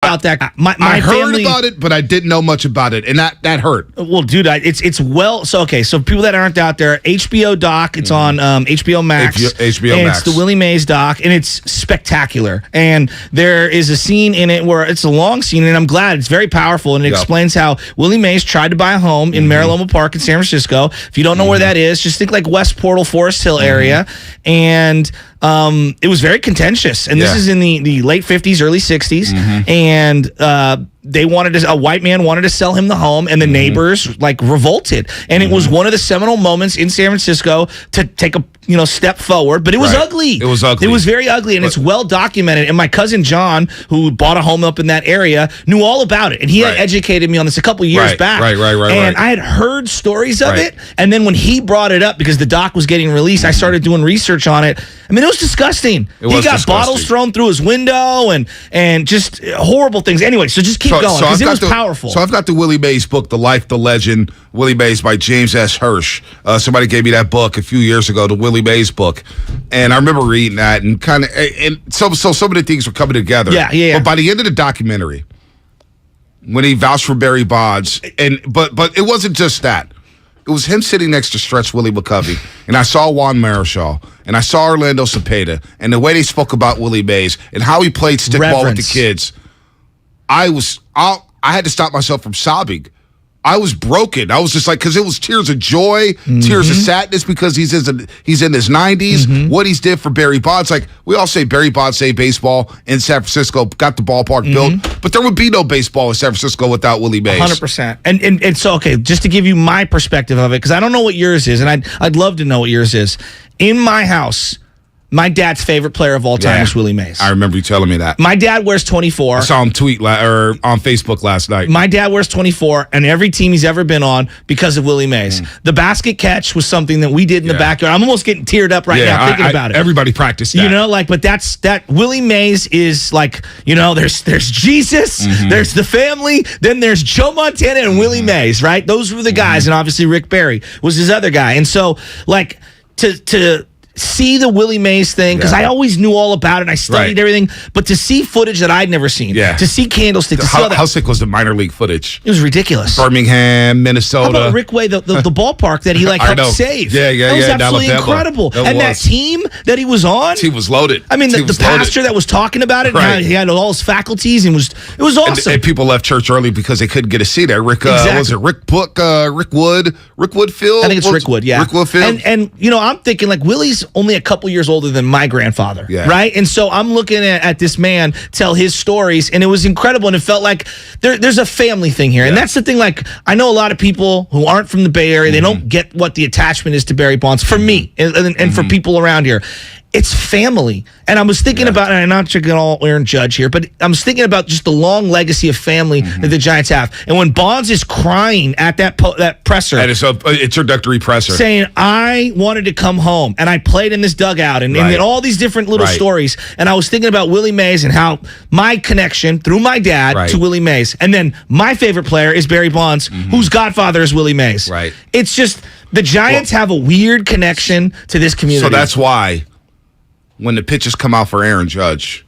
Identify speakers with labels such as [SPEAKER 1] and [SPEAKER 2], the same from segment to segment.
[SPEAKER 1] about that.
[SPEAKER 2] I heard about it, but I didn't know much about it, and that hurt.
[SPEAKER 1] Well, dude, so people that aren't out there, HBO doc. It's on HBO Max.
[SPEAKER 2] HBO
[SPEAKER 1] and
[SPEAKER 2] Max.
[SPEAKER 1] It's the Willie Mays doc, and it's spectacular. And there is a scene in it where it's a long scene, and I'm glad it's very powerful, and it explains how Willie Mays tried to buy a home in Mariloma Park in San Francisco. If you don't know where that is, just think like West Portal, Forest Hill area, and it was very contentious. And this is in the late 50s, early 60s, and a white man wanted to sell him the home, and the neighbors like revolted. And it was one of the seminal moments in San Francisco to take a step forward, but it was ugly.
[SPEAKER 2] It was ugly.
[SPEAKER 1] It was very ugly, and it's well documented. And my cousin John, who bought a home up in that area, knew all about it, and he had educated me on this a couple of years back. And I had heard stories of it, and then when he brought it up because the doc was getting released, I started doing research on it. I mean, it was disgusting. He got bottles thrown through his window and just horrible things. Anyway, so just keep going because it was powerful.
[SPEAKER 2] So I've got the Willie Mays book, The Life, the Legend, Willie Mays by James S. Hirsch. Somebody gave me that book a few years ago, the Willie Mays book, and I remember reading that and so some of the things were coming together.
[SPEAKER 1] Yeah.
[SPEAKER 2] But by the end of the documentary, when he vouched for Barry Bonds, but it wasn't just that. It was him sitting next to Stretch Willie McCovey, and I saw Juan Marichal, and I saw Orlando Cepeda, and the way they spoke about Willie Mays and how he played stickball with the kids. I had to stop myself from sobbing. I was broken. I was just like, because it was tears of joy, tears of sadness because he's in his 90s. What he's did for Barry Bonds. Like, we all say Barry Bonds saved baseball in San Francisco, got the ballpark built, but there would be no baseball in San Francisco without Willie Mays.
[SPEAKER 1] 100%. And so, okay, just to give you my perspective of it, because I don't know what yours is, and I'd love to know what yours is. In my house, my dad's favorite player of all time is Willie Mays.
[SPEAKER 2] I remember you telling me that.
[SPEAKER 1] My dad wears 24.
[SPEAKER 2] I saw him tweet on Facebook last night.
[SPEAKER 1] My dad wears 24, and every team he's ever been on because of Willie Mays. The basket catch was something that we did in the backyard. I'm almost getting teared up right now thinking about it.
[SPEAKER 2] Everybody practiced that.
[SPEAKER 1] But that Willie Mays is like, there's Jesus, there's the family, then there's Joe Montana and Willie Mays, right? Those were the guys, and obviously Rick Barry was his other guy. And so, like, to see the Willie Mays thing, because I always knew all about it, and I studied everything, but to see footage that I'd never seen, to see Candlestick,
[SPEAKER 2] how sick was the minor league footage?
[SPEAKER 1] It was ridiculous.
[SPEAKER 2] Birmingham, Minnesota.
[SPEAKER 1] How about Rick Way, the ballpark that he helped save?
[SPEAKER 2] Yeah.
[SPEAKER 1] That was absolutely incredible. That team that he was on,
[SPEAKER 2] he was loaded.
[SPEAKER 1] I mean, the pastor that was talking about it, and how he had all his faculties, and it was awesome.
[SPEAKER 2] And people left church early because they couldn't get a seat there. Was it Rick Woodfield?
[SPEAKER 1] I think it's Rick Wood, yeah.
[SPEAKER 2] Rick Woodfield.
[SPEAKER 1] And I'm thinking, like, Willie's only a couple years older than my grandfather, right? And so I'm looking at this man tell his stories, and it was incredible, and it felt like there's a family thing here. And that's the thing, like, I know a lot of people who aren't from the Bay Area, they don't get what the attachment is to Barry Bonds, for me, and for people around here. It's family. And I was thinking about, and I'm not trying to get all Aaron Judge here, but I was thinking about just the long legacy of family that the Giants have. And when Bonds is crying at that presser.
[SPEAKER 2] At his introductory presser.
[SPEAKER 1] Saying, I wanted to come home, and I played in this dugout, and all these different little stories. And I was thinking about Willie Mays and how my connection through my dad to Willie Mays. And then my favorite player is Barry Bonds, whose godfather is Willie Mays.
[SPEAKER 2] Right.
[SPEAKER 1] It's just, the Giants have a weird connection to this community.
[SPEAKER 2] So that's why, when the pitches come out for Aaron Judge,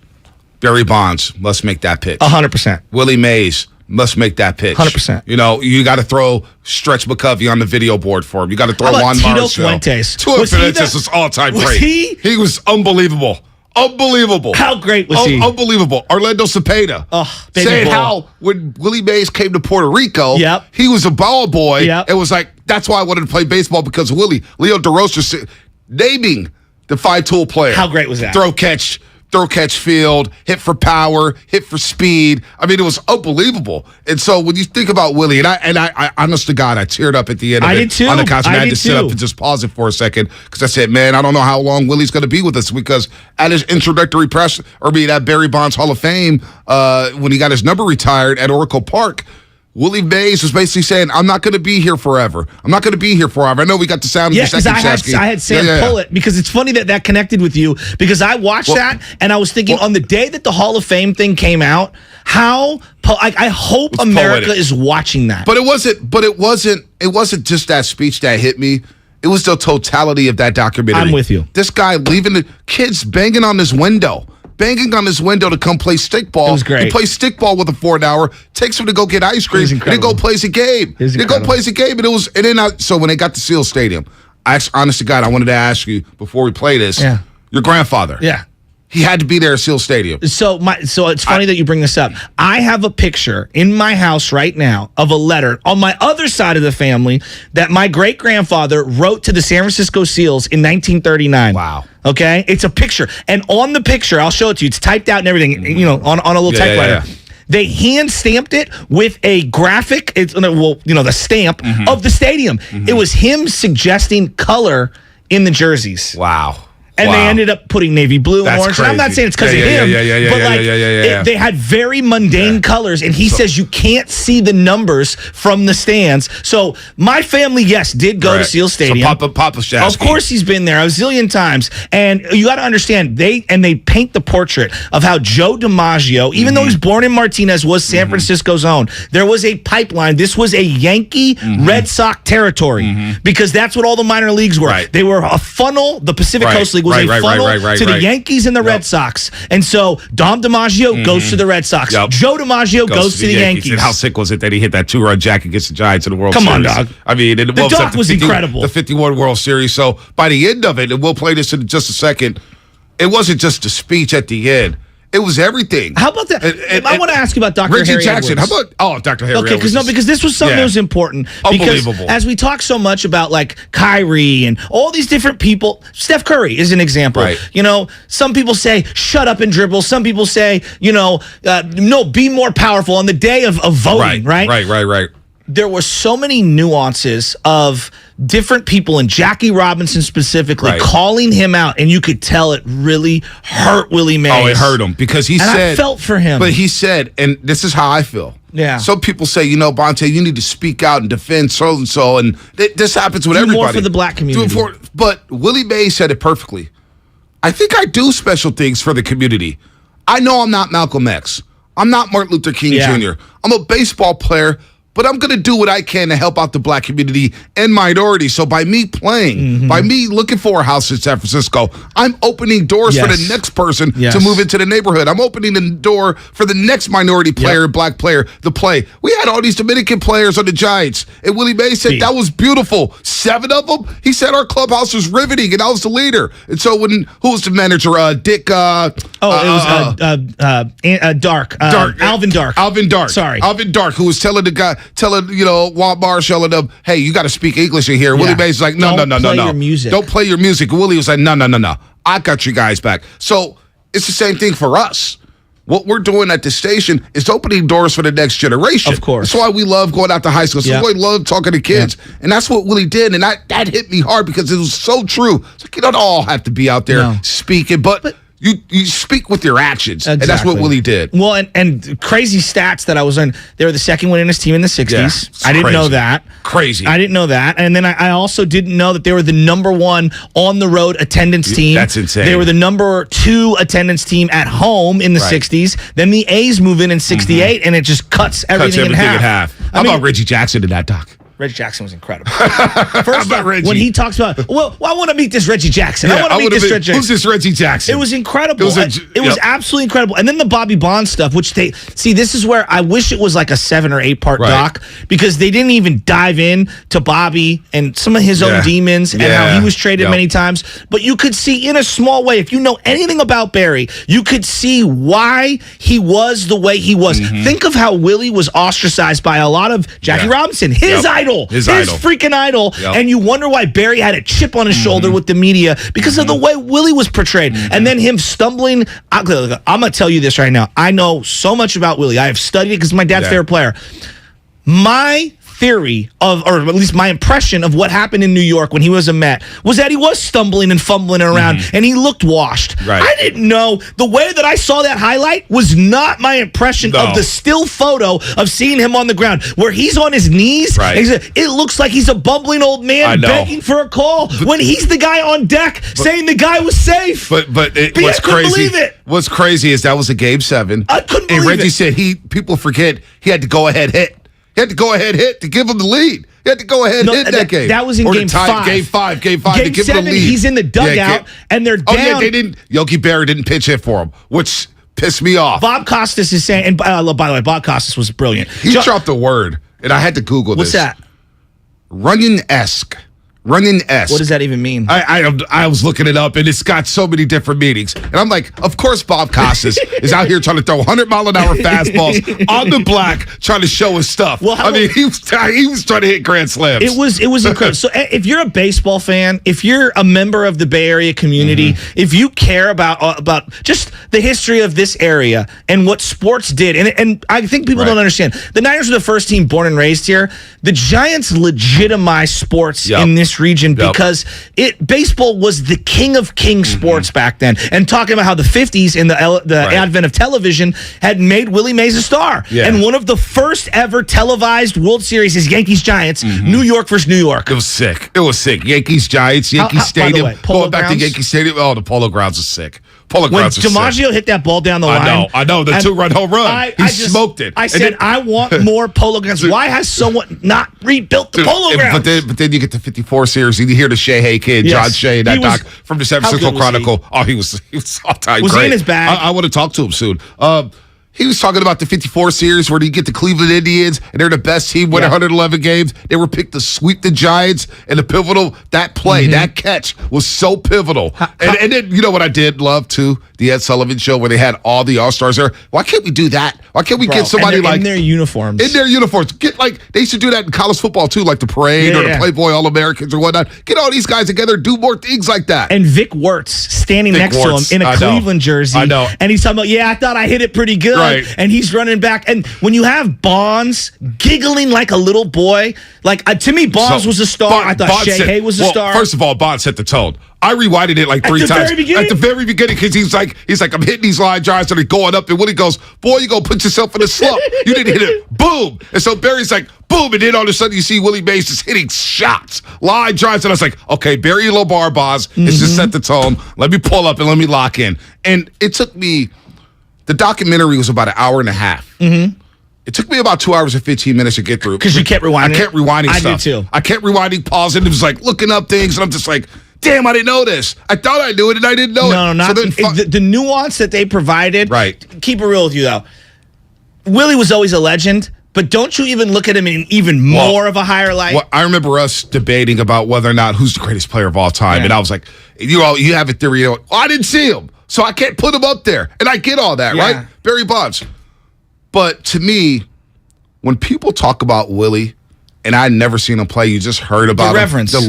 [SPEAKER 2] Barry Bonds must make that pitch.
[SPEAKER 1] 100%.
[SPEAKER 2] Willie Mays must make that pitch.
[SPEAKER 1] 100%.
[SPEAKER 2] You got to throw Stretch McCovey on the video board for him. You got to throw Juan
[SPEAKER 1] Tito
[SPEAKER 2] Marichal.
[SPEAKER 1] Fuentes?
[SPEAKER 2] Tito Fuentes was all-time great. He was unbelievable. Unbelievable.
[SPEAKER 1] How great was he?
[SPEAKER 2] Unbelievable. Orlando Cepeda. Saying how when Willie Mays came to Puerto Rico, he was a ball boy. It was like, that's why I wanted to play baseball, because of Willie. Leo DeRosa naming the five-tool player.
[SPEAKER 1] How great was that?
[SPEAKER 2] Throw, catch, field, hit for power, hit for speed. I mean, it was unbelievable. And so when you think about Willie, and I honest to God, I teared up at the end of it.
[SPEAKER 1] I did too.
[SPEAKER 2] On the couch, and I had to sit up and just pause it for a second, because I said, man, I don't know how long Willie's going to be with us, because at his introductory press, at Barry Bonds Hall of Fame, when he got his number retired at Oracle Park, Willie Mays was basically saying, I'm not going to be here forever. I know we got the sound of the second Chesky.
[SPEAKER 1] I had Sam pull it, because it's funny that connected with you, because I watched that, and I was thinking, on the day that the Hall of Fame thing came out, I hope America is watching that.
[SPEAKER 2] But it wasn't just that speech that hit me. It was the totality of that documentary.
[SPEAKER 1] I'm with you.
[SPEAKER 2] This guy leaving the kids banging on his window banging on his window to come play stickball.
[SPEAKER 1] It was great.
[SPEAKER 2] He plays stickball with him for an hour, takes him to go get ice cream, and then go plays a game. So when they got to Seal Stadium, honest to God, I wanted to ask you before we play this.
[SPEAKER 1] Yeah.
[SPEAKER 2] Your grandfather.
[SPEAKER 1] Yeah.
[SPEAKER 2] He had to be there at Seal Stadium.
[SPEAKER 1] So it's funny that you bring this up. I have a picture in my house right now of a letter on my other side of the family that my great-grandfather wrote to the San Francisco Seals in 1939.
[SPEAKER 2] Wow.
[SPEAKER 1] Okay? It's a picture. And on the picture, I'll show it to you. It's typed out and everything, on a little typewriter. Yeah. They hand-stamped it with a graphic, the stamp of the stadium. It was him suggesting color in the jerseys.
[SPEAKER 2] Wow.
[SPEAKER 1] And they ended up putting navy blue and orange. And I'm not saying it's because of him, but they had very mundane colors. And he says you can't see the numbers from the stands. So my family, yes, did go to Seal Stadium.
[SPEAKER 2] So Papa Shasky.
[SPEAKER 1] Of course he's been there a zillion times. And you got to understand, they paint the portrait of how Joe DiMaggio, even though he was born in Martinez, was San Francisco's own. There was a pipeline. This was a Yankee Red Sox territory because that's what all the minor leagues were.
[SPEAKER 2] Right.
[SPEAKER 1] They were a funnel. The Pacific Coast League was a funnel to the Yankees and the Red Sox. And so Dom DiMaggio goes to the Red Sox. Yep. Joe DiMaggio goes to the Yankees.
[SPEAKER 2] And how sick was it that he hit that 2-run jack against the Giants in the World
[SPEAKER 1] Come
[SPEAKER 2] Series?
[SPEAKER 1] on, dog.
[SPEAKER 2] I mean,
[SPEAKER 1] the dog was incredible.
[SPEAKER 2] The 51 World Series. So by the end of it, and we'll play this in just a second, it wasn't just a speech at the end. It was everything.
[SPEAKER 1] How about that? I want to ask you about Dr.
[SPEAKER 2] Reggie
[SPEAKER 1] Harry
[SPEAKER 2] Jackson.
[SPEAKER 1] Edwards.
[SPEAKER 2] How about Dr. Harry Edwards?
[SPEAKER 1] Because this was something that was important.
[SPEAKER 2] Unbelievable.
[SPEAKER 1] Because as we talk so much about like Kyrie and all these different people, Steph Curry is an example.
[SPEAKER 2] Right.
[SPEAKER 1] Some people say shut up and dribble. Some people say no, be more powerful on the day of voting. Right. There were so many nuances of different people, and Jackie Robinson specifically, calling him out, and you could tell it really hurt Willie Mays.
[SPEAKER 2] Oh, it hurt him because he said,
[SPEAKER 1] I felt for him.
[SPEAKER 2] But he said, and this is how I feel.
[SPEAKER 1] Yeah.
[SPEAKER 2] Some people say, Bonte, you need to speak out and defend so-and-so, and this happens with everybody.
[SPEAKER 1] More for the black community.
[SPEAKER 2] But Willie Mays said it perfectly. I think I do special things for the community. I know I'm not Malcolm X. I'm not Martin Luther King Jr. I'm a baseball player, but I'm going to do what I can to help out the black community and minorities. So by me playing, by me looking for a house in San Francisco, I'm opening doors for the next person to move into the neighborhood. I'm opening the door for the next minority player, black player, to play. We had all these Dominican players on the Giants, and Willie Mays said that was beautiful. 7 of them. He said our clubhouse was riveting, and I was the leader. And so who was the manager? Dick.
[SPEAKER 1] Dark. Alvin Dark.
[SPEAKER 2] Alvin Dark.
[SPEAKER 1] Sorry.
[SPEAKER 2] Alvin Dark, who was telling Walt Marshall and them, hey, you got to speak English in here. Willie Mays was like, no.
[SPEAKER 1] Don't play your music.
[SPEAKER 2] Don't play your music. Willie was like, no. I got you guys back. So it's the same thing for us. What we're doing at the station is opening doors for the next generation.
[SPEAKER 1] Of course.
[SPEAKER 2] That's why we love going out to high school. That's why we love talking to kids. And that's what Willie did. And that hit me hard because it was so true. It's like you don't all have to be out there speaking, but you speak with your actions. Exactly. And that's what Willie did.
[SPEAKER 1] Well, and crazy stats that I was on. They were the second winningest team in the 60s. I didn't know that.
[SPEAKER 2] Crazy.
[SPEAKER 1] I didn't know that. And then I also didn't know that they were the number 1 on-the-road attendance team.
[SPEAKER 2] That's insane.
[SPEAKER 1] They were the number 2 attendance team at home in the 60s. Then the A's move in 68, and it just cuts everything in half.
[SPEAKER 2] How about Reggie Jackson in that, Doc?
[SPEAKER 1] Reggie Jackson was incredible. First off, when he talks about, I want to meet this Reggie Jackson. I want to meet this Reggie Jackson.
[SPEAKER 2] Who's this Reggie Jackson?
[SPEAKER 1] It was incredible. It was absolutely incredible. And then the Bobby Bonds stuff, which this is where I wish it was like a 7 or 8 part doc, because they didn't even dive in to Bobby and some of his own demons and how he was traded many times. But you could see in a small way, if you know anything about Barry, you could see why he was the way he was. Think of how Willie was ostracized by a lot of Jackie Robinson, his idol. His freaking idol. And you wonder why Barry had a chip on his shoulder with the media because of the way Willie was portrayed. And then him stumbling. I'm going to tell you this right now. I know so much about Willie. I have studied it because my dad's favorite player. My theory or at least my impression of what happened in New York when he was a Met was that he was stumbling and fumbling around and he looked washed. I didn't know the way that I saw that highlight was not my impression of the still photo of seeing him on the ground where he's on his knees. It looks like he's a bumbling old man begging for a call when he's the guy on deck saying the guy was safe.
[SPEAKER 2] But what's crazy? What's crazy is that was a Game 7.
[SPEAKER 1] I couldn't believe
[SPEAKER 2] it. And Reggie
[SPEAKER 1] said
[SPEAKER 2] people forget he had to go ahead hit. He You had to go ahead hit to give them the lead. You had to go ahead and hit that game.
[SPEAKER 1] That was in game 5.
[SPEAKER 2] Game 5
[SPEAKER 1] Game
[SPEAKER 2] to give them
[SPEAKER 1] 7,
[SPEAKER 2] the lead.
[SPEAKER 1] he's in the dugout, and they're down.
[SPEAKER 2] Oh, yeah, they didn't. Yogi Berra didn't pitch hit for him, which pissed me off.
[SPEAKER 1] Bob Costas is saying, and by the way, Bob Costas was brilliant.
[SPEAKER 2] He dropped a word, and I had to Google
[SPEAKER 1] What's
[SPEAKER 2] this.
[SPEAKER 1] that?
[SPEAKER 2] Runyon-esque. Runyon-esque.
[SPEAKER 1] What does that even mean?
[SPEAKER 2] I was looking it up, and it's got so many different meanings. And I'm like, of course Bob Costas is out here trying to throw 100-mile-an-hour fastballs on the black, trying to show his stuff. Well, I mean, he was trying to hit grand slams.
[SPEAKER 1] It was incredible. So if you're a baseball fan, if you're a member of the Bay Area community, if you care about just the history of this area and what sports did, and I think people don't understand, the Niners were the first team born and raised here. The Giants legitimized sports in this region because baseball was the king of king sports back then. And talking about how the 50s and the advent of television had made Willie Mays a star. And one of the first ever televised World Series is Yankees-Giants, New York versus New York.
[SPEAKER 2] It was sick. It was sick. Yankees-Giants, Yankee Stadium.
[SPEAKER 1] By the way, Polo
[SPEAKER 2] Going back to
[SPEAKER 1] Grounds?
[SPEAKER 2] Yankee Stadium. Oh, the Polo Grounds is sick. Polo
[SPEAKER 1] When
[SPEAKER 2] Grounds is sick.
[SPEAKER 1] DiMaggio hit that ball down the line.
[SPEAKER 2] I know. The 2-run home run. He smoked it.
[SPEAKER 1] I said, I want more Polo Grounds. Why has someone not rebuilt the Polo Grounds?
[SPEAKER 2] But then you get the 54 series, and you hear the Shea kid, John Shea, that doc from the San Francisco Chronicle. Oh, he was all-time
[SPEAKER 1] Was
[SPEAKER 2] great.
[SPEAKER 1] he in his bag?
[SPEAKER 2] I want to talk to him soon. He was talking about the 54 series where you get the Cleveland Indians, and they're the best team, win 111 games. They were picked to sweep the Giants, and the pivotal, that play, that catch was so pivotal. And then, you know what I did love, too? The Ed Sullivan Show where they had all the All-Stars there. Why can't we do that? Why can't we get somebody like...
[SPEAKER 1] in their uniforms.
[SPEAKER 2] In their uniforms. Get they used to do that in college football, too, like the parade or the Playboy All-Americans or whatnot. Get all these guys together, do more things like that.
[SPEAKER 1] And Vic Wirtz standing next to him in a Cleveland jersey.
[SPEAKER 2] I know.
[SPEAKER 1] And he's talking about, I thought I hit it pretty good.
[SPEAKER 2] Right.
[SPEAKER 1] And he's running back. And when you have Bonds giggling like a little boy, to me, Bonds was a star. I thought Shea was a star.
[SPEAKER 2] First of all, Bonds set the tone. I rewinded it like 3 times. At the very beginning, because he's like, I'm hitting these line drives and they're going up. And Willie goes, boy, you gonna put yourself in a slump. You didn't hit it. Boom. And so Barry's like, boom. And then all of a sudden you see Willie Mays just hitting shots, line drives. And I was like, okay, Barry Lobar Bonds, it's just set the tone. Let me pull up and let me lock in. And it took me, the documentary was about an hour and a half. It took me about 2 hours and 15 minutes to get through.
[SPEAKER 1] Because you kept rewinding.
[SPEAKER 2] I kept rewinding stuff.
[SPEAKER 1] I did too.
[SPEAKER 2] I kept rewinding, pausing. It was like looking up things. And I'm just like, damn, I didn't know this. I thought I knew it, and I didn't know it.
[SPEAKER 1] No, not the nuance that they provided.
[SPEAKER 2] Right.
[SPEAKER 1] Keep it real with you, though. Willie was always a legend, but don't you even look at him in even more of a higher light?
[SPEAKER 2] Well, I remember us debating about whether or not who's the greatest player of all time, and I was like, you have a theory. I didn't see him, so I can't put him up there. And I get all that, right? Barry Bonds. But to me, when people talk about Willie, and I never seen him play, you just heard about
[SPEAKER 1] the reverence.
[SPEAKER 2] The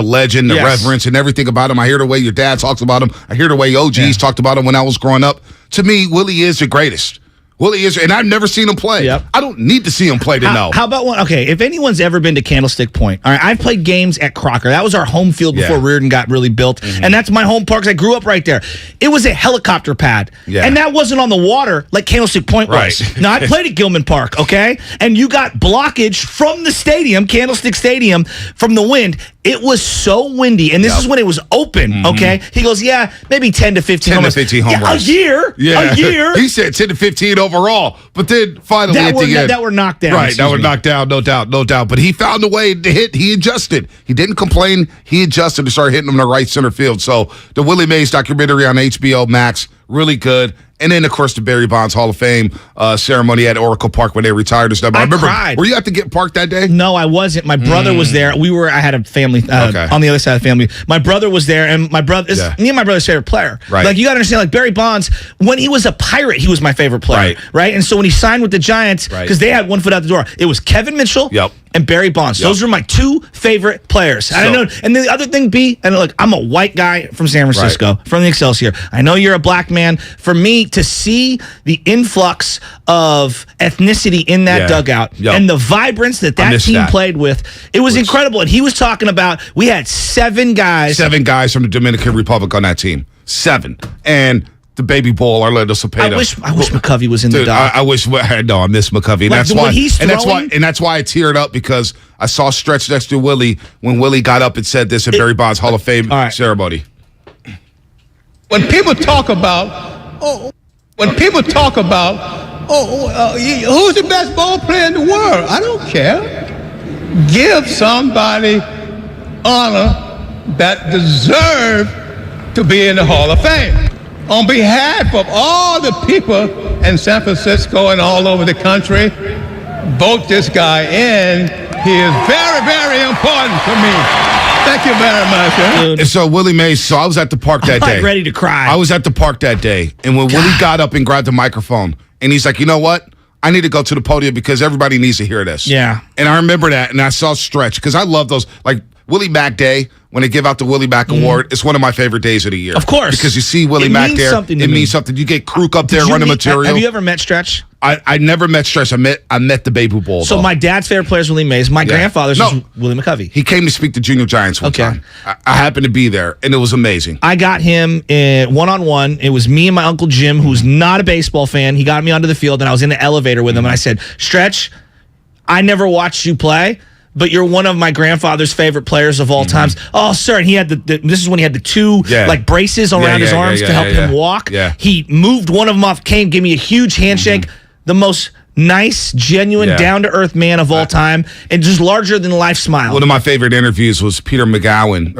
[SPEAKER 2] legend, the reverence, and everything about him. I hear the way your dad talks about him. I hear the way OGs talked about him when I was growing up. To me, Willie is the greatest. Willie is, and I've never seen him play.
[SPEAKER 1] Yep.
[SPEAKER 2] I don't need to see him play to know.
[SPEAKER 1] How about one? Okay, if anyone's ever been to Candlestick Point, all right, I've played games at Crocker. That was our home field before Reardon got really built, and that's my home park. I grew up right there. It was a helicopter pad, and that wasn't on the water like Candlestick Point was. Now, I played at Gilman Park, okay, and you got blockage from the stadium, Candlestick Stadium, from the wind. It was so windy, and this is when it was open, okay? He goes, maybe 10 to 15
[SPEAKER 2] 10 to 15 home runs.
[SPEAKER 1] A year.
[SPEAKER 2] He said 10 to 15 overall, but then finally at the end.
[SPEAKER 1] That were knocked down.
[SPEAKER 2] Right, that were knocked down, no doubt. But he found a way to hit. He adjusted. He didn't complain. He adjusted to start hitting them to right center field. So the Willie Mays documentary on HBO Max, really good. And then, of course, the Barry Bonds Hall of Fame ceremony at Oracle Park when they retired and stuff. I remember,
[SPEAKER 1] cried.
[SPEAKER 2] Were you at the Get Park that day?
[SPEAKER 1] No, I wasn't. My brother was there. I had a family on the other side of the family. My brother was there, and my brother is me and my brother's favorite player.
[SPEAKER 2] Right.
[SPEAKER 1] Like, you got to understand, like, Barry Bonds, when he was a Pirate, he was my favorite player. Right? And so when he signed with the Giants, because they had one foot out the door, it was Kevin Mitchell and Barry Bonds. Those were my two favorite players. I know. And the other thing, and look, I'm a white guy from San Francisco, from the Excelsior. I know you're a black man. For me to see the influx of ethnicity in that dugout and the vibrance that team played with, it was incredible. And he was talking about, we had 7 guys.
[SPEAKER 2] 7 guys from the Dominican Republic on that team. 7. And the baby bull, Orlando Cepeda.
[SPEAKER 1] I wish McCovey was in the dock.
[SPEAKER 2] I wish. No, I miss McCovey. And that's why I teared up, because I saw Stretch next to Willie when Willie got up and said this at Barry Bonds Hall of Fame ceremony.
[SPEAKER 3] When people talk about who's the best ball player in the world? I don't care. Give somebody honor that deserve to be in the Hall of Fame. On behalf of all the people in San Francisco and all over the country, vote this guy in. He is very, very important to me. Thank you very much.
[SPEAKER 2] And so Willie Mays, so I was at the park that day.
[SPEAKER 1] Ready to cry.
[SPEAKER 2] I was at the park that day, and when Willie got up and grabbed the microphone, and he's like, you know what? I need to go to the podium because everybody needs to hear this.
[SPEAKER 1] Yeah.
[SPEAKER 2] And I remember that, and I saw Stretch, because I love those, like Willie Mack Day, when they give out the Willie Mack Award, it's one of my favorite days of the year.
[SPEAKER 1] Of course.
[SPEAKER 2] Because you see Willie Mack there, it means something. You get Kruk up there running material.
[SPEAKER 1] Have you ever met Stretch?
[SPEAKER 2] I never met Stretch. I met the Baby Bull.
[SPEAKER 1] So my dad's favorite player is Willie Mays. My grandfather's was Willie McCovey.
[SPEAKER 2] He came to speak to Junior Giants one time. I happened to be there, and it was amazing.
[SPEAKER 1] I got him one-on-one. It was me and my Uncle Jim, who's not a baseball fan. He got me onto the field, and I was in the elevator with him, and I said, Stretch, I never watched you play, but you're one of my grandfather's favorite players of all times. Oh, sir. And he had this is when he had the two like braces around his arms to help him walk.
[SPEAKER 2] Yeah.
[SPEAKER 1] He moved one of them off, gave me a huge handshake. The most nice, genuine, down-to-earth man of all time, and just larger-than-life smile.
[SPEAKER 2] One of my favorite interviews was Peter Gammons.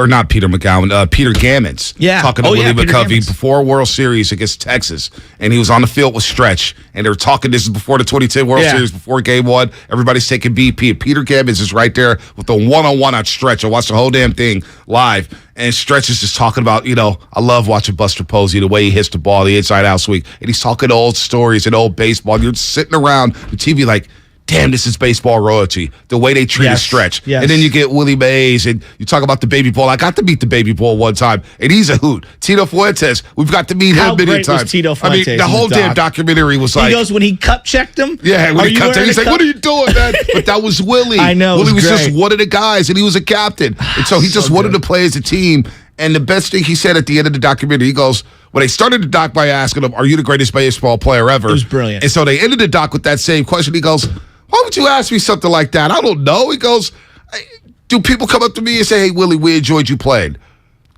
[SPEAKER 2] Talking to Willie McCovey before World Series against Texas, and he was on the field with Stretch, and they were talking, this is before the 2010 World Series, before Game 1, everybody's taking BP, and Peter Gammons is right there with the one-on-one on Stretch. I watched the whole damn thing live, and Stretch is just talking about, I love watching Buster Posey, the way he hits the ball, the inside-out swing, and he's talking old stories and old baseball, and you're just sitting around the TV like, damn, this is baseball royalty, the way they treat a Stretch.
[SPEAKER 1] Yes.
[SPEAKER 2] And then you get Willie Mays, and you talk about the Baby Bull. I got to meet the Baby Bull one time, and he's a hoot. Tito Fuentes, we've got to meet him many times.
[SPEAKER 1] Was Tito Fuentes?
[SPEAKER 2] I mean, the whole damn documentary was like...
[SPEAKER 1] He goes, when he cup checked him?
[SPEAKER 2] Yeah, when he cup checked, he's like, what are you doing, man? But that was Willie.
[SPEAKER 1] I know,
[SPEAKER 2] Willie was just one of the guys, and he was a captain. And so he just wanted to play as a team. And the best thing he said at the end of the documentary, he goes, well, they started the doc by asking him, are you the greatest baseball player ever?
[SPEAKER 1] It was brilliant.
[SPEAKER 2] And so they ended the doc with that same question. He goes, why would you ask me something like that? I don't know. He goes, do people come up to me and say, hey, Willie, we enjoyed you playing?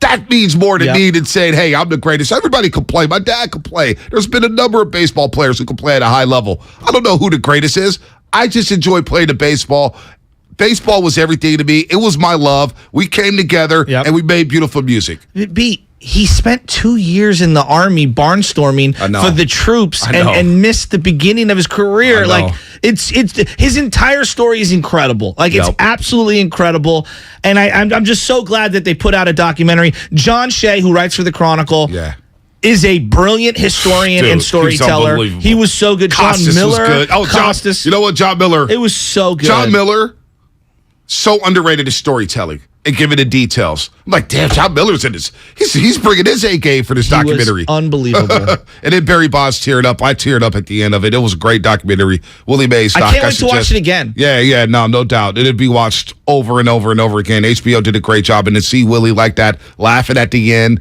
[SPEAKER 2] That means more to me than saying, hey, I'm the greatest. Everybody can play. My dad can play. There's been a number of baseball players who can play at a high level. I don't know who the greatest is. I just enjoy playing the baseball. Baseball was everything to me. It was my love. We came together, and we made beautiful music.
[SPEAKER 1] He spent 2 years in the Army barnstorming for the troops and missed the beginning of his career. Like it's his entire story is incredible. Like it's absolutely incredible. And I'm just so glad that they put out a documentary. John Shea, who writes for the Chronicle, is a brilliant historian and storyteller. He was so good.
[SPEAKER 2] Costas
[SPEAKER 1] John Miller
[SPEAKER 2] was good. Oh,
[SPEAKER 1] Costas.
[SPEAKER 2] You know what, John Miller?
[SPEAKER 1] It was so good.
[SPEAKER 2] John Miller, so underrated in storytelling and giving the details. I'm like, damn, John Miller's in this. He's bringing his A game for this documentary.
[SPEAKER 1] Was unbelievable.
[SPEAKER 2] And then Barry Bonds teared up. I teared up at the end of it. It was a great documentary. Willie Mays doc.
[SPEAKER 1] I can't wait to watch it again.
[SPEAKER 2] Yeah, no doubt. It'd be watched over and over and over again. HBO did a great job, and to see Willie like that, laughing at the end,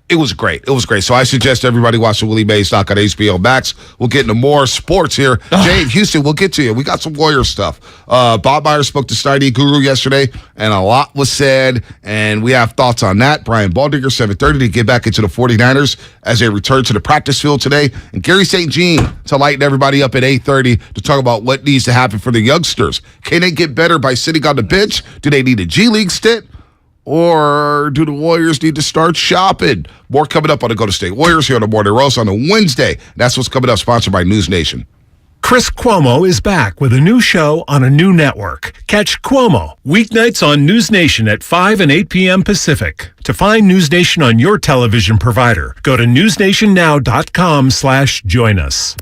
[SPEAKER 2] it was great. It was great. So I suggest everybody watch the Willie Mays doc on HBO Max. We'll get into more sports here. Jay in Houston, we'll get to you. We got some Warriors stuff. Bob Myers spoke to Steiny Guru yesterday, and a lot was said, and we have thoughts on that. Brian Baldinger, 7:30 to get back into the 49ers as they return to the practice field today. And Gary St. Jean to lighten everybody up at 8:30 to talk about what needs to happen for the youngsters. Can they get better by sitting on the bench? Do they need a G League stint? Or do the Warriors need to start shopping? More coming up on the Go to State Warriors here on the Morning Roast on a Wednesday. That's what's coming up, sponsored by News Nation.
[SPEAKER 4] Chris Cuomo is back with a new show on a new network. Catch Cuomo weeknights on News Nation at 5 and 8 p.m. Pacific. To find News Nation on your television provider, go to newsnationnow.com/join us.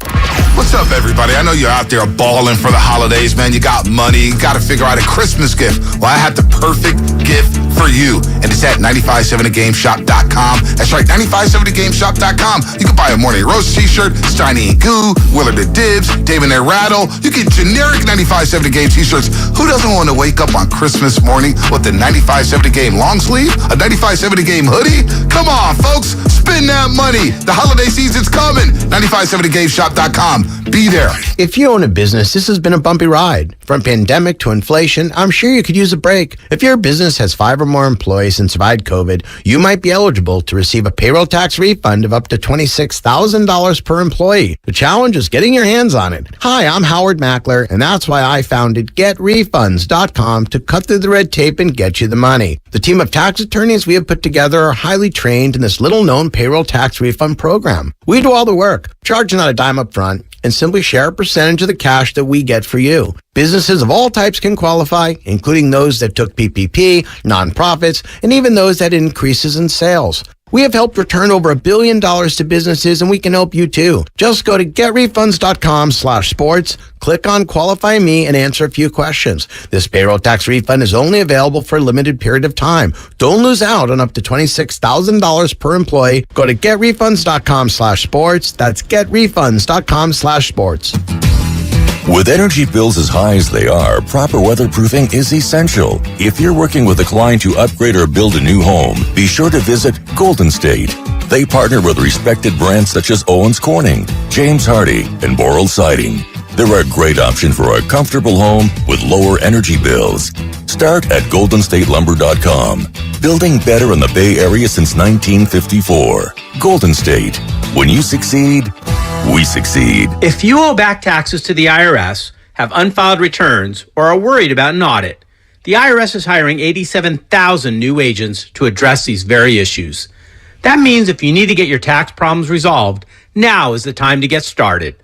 [SPEAKER 2] What's up, everybody? I know you're out there balling for the holidays, man. You got money. You got to figure out a Christmas gift. Well, I have the perfect gift for you, and it's at 957thegameshop.com. That's right, 957thegameshop.com. You can buy a Morning Roast t-shirt, Steiny Guru, Willard Dibs, Damon Ratto. You get generic 95.7 The Game t-shirts. Who doesn't want to wake up on Christmas morning with the 95.7 The Game long sleeve, a 95.7 The Game hoodie? Come on, folks. Spend that money. The holiday season's coming. 957thegameshop.com. GetRefunds.com. Be there.
[SPEAKER 5] If you own a business, this has been a bumpy ride. From pandemic to inflation, I'm sure you could use a break. If your business has 5 or more employees and survived COVID, you might be eligible to receive a payroll tax refund of up to $26,000 per employee. The challenge is getting your hands on it. Hi, I'm Howard Mackler, and that's why I founded GetRefunds.com to cut through the red tape and get you the money. The team of tax attorneys we have put together are highly trained in this little-known payroll tax refund program. We do all the work, charge not a dime up front, and simply share a percentage of the cash that we get for you. Businesses of all types can qualify, including those that took PPP, nonprofits, and even those that had increases in sales. We have helped return over $1 billion to businesses, and we can help you too. Just go to getrefunds.com/sports, click on Qualify Me, and answer a few questions. This payroll tax refund is only available for a limited period of time. Don't lose out on up to $26,000 per employee. Go to getrefunds.com/sports. That's getrefunds.com/sports.
[SPEAKER 6] With energy bills as high as they are, proper weatherproofing is essential. If you're working with a client to upgrade or build a new home, be sure to visit Golden State. They partner with respected brands such as Owens Corning, James Hardie, and Boral Siding. They're a great option for a comfortable home with lower energy bills. Start at goldenstatelumber.com. Building better in the Bay Area since 1954. Golden State. When you succeed, we succeed.
[SPEAKER 7] If you owe back taxes to the IRS, have unfiled returns, or are worried about an audit, the IRS is hiring 87,000 new agents to address these very issues. That means if you need to get your tax problems resolved, now is the time to get started.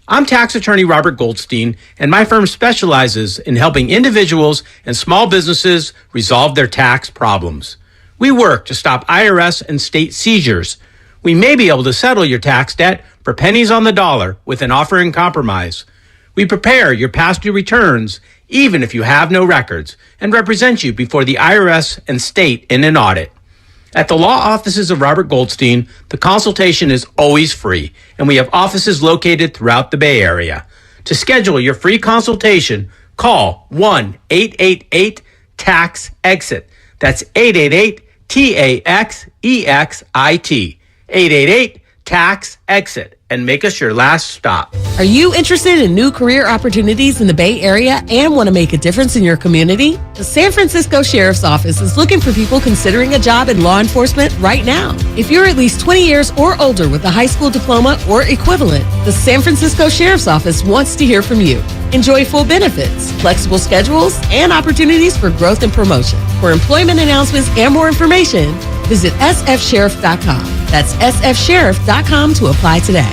[SPEAKER 7] I'm tax attorney Robert Goldstein, and my firm specializes in helping individuals and small businesses resolve their tax problems. We work to stop IRS and state seizures. We may be able to settle your tax debt for pennies on the dollar with an offer in compromise. We prepare your past due returns, even if you have no records, and represent you before the IRS and state in an audit. At the law offices of Robert Goldstein, the consultation is always free, and we have offices located throughout the Bay Area. To schedule your free consultation, call 1-888-TAX-EXIT. That's 888-TAXEXIT. 888-TAX-EXIT, and make us your last stop.
[SPEAKER 8] Are you interested in new career opportunities in the Bay Area and want to make a difference in your community? The San Francisco Sheriff's Office is looking for people considering a job in law enforcement right now. If you're at least 20 years or older with a high school diploma or equivalent, the San Francisco Sheriff's Office wants to hear from you. Enjoy full benefits, flexible schedules, and opportunities for growth and promotion. For employment announcements and more information, visit sfsheriff.com. That's sfsheriff.com to apply today.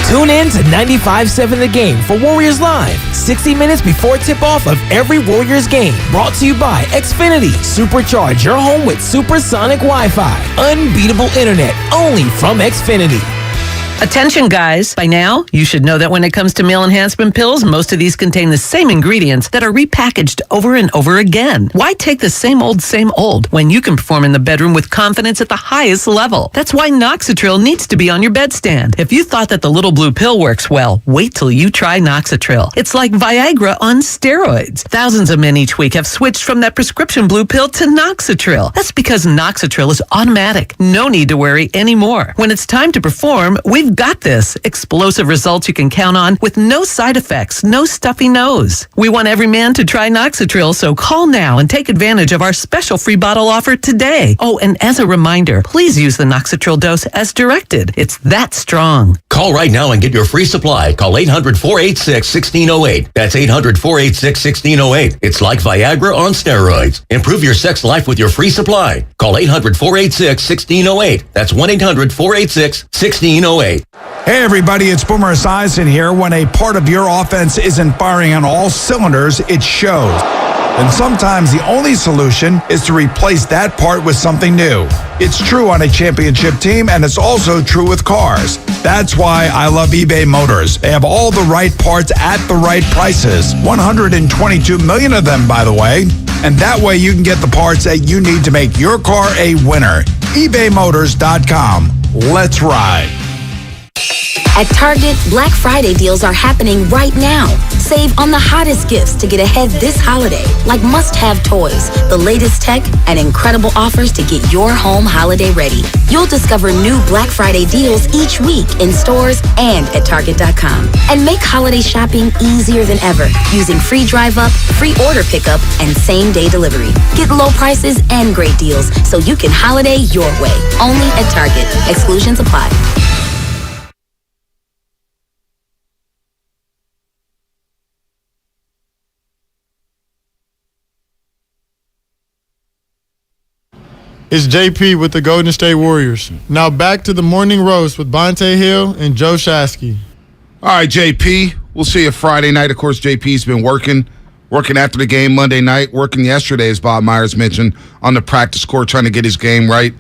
[SPEAKER 9] Tune in to 95.7 The Game for Warriors Live, 60 minutes before tip-off of every Warriors game. Brought to you by Xfinity. Supercharge your home with supersonic Wi-Fi. Unbeatable internet, only from Xfinity.
[SPEAKER 10] Attention, guys. By now, you should know that when it comes to meal enhancement pills, most of these contain the same ingredients that are repackaged over and over again. Why take the same old when you can perform in the bedroom with confidence at the highest level? That's why Noxitril needs to be on your bedstand. If you thought that the little blue pill works well, wait till you try Noxitril. It's like Viagra on steroids. Thousands of men each week have switched from that prescription blue pill to Noxitril. That's because Noxitril is automatic. No need to worry anymore. When it's time to perform, we've got this. Explosive results you can count on with no side effects, no stuffy nose. We want every man to try Noxitril, so call now and take advantage of our special free bottle offer today. Oh, and as a reminder, please use the Noxitril dose as directed. It's that strong.
[SPEAKER 11] Call right now and get your free supply. Call 800-486-1608. That's 800-486-1608. It's like Viagra on steroids. Improve your sex life with your free supply. Call 800-486-1608. That's 1-800-486-1608.
[SPEAKER 12] Hey everybody, it's Boomer Esiason here. When a part of your offense isn't firing on all cylinders, it shows. And sometimes the only solution is to replace that part with something new. It's true on a championship team, and it's also true with cars. That's why I love eBay Motors. They have all the right parts at the right prices. 122 million of them, by the way. And that way you can get the parts that you need to make your car a winner. ebaymotors.com. Let's ride.
[SPEAKER 13] At Target, Black Friday deals are happening right now. Save on the hottest gifts to get ahead this holiday, like must-have toys, the latest tech, and incredible offers to get your home holiday ready. You'll discover new Black Friday deals each week in stores and at Target.com. And make holiday shopping easier than ever using free drive-up, free order pickup, and same-day delivery. Get low prices and great deals so you can holiday your way. Only at Target. Exclusions apply.
[SPEAKER 14] It's JP with the Golden State Warriors. Now back to the Morning Roast with Bonte Hill and Joe Shasky.
[SPEAKER 2] All right, JP. We'll see you Friday night. Of course, JP's been working after the game Monday night, working yesterday, as Bob Myers mentioned, on the practice court, trying to get his game right.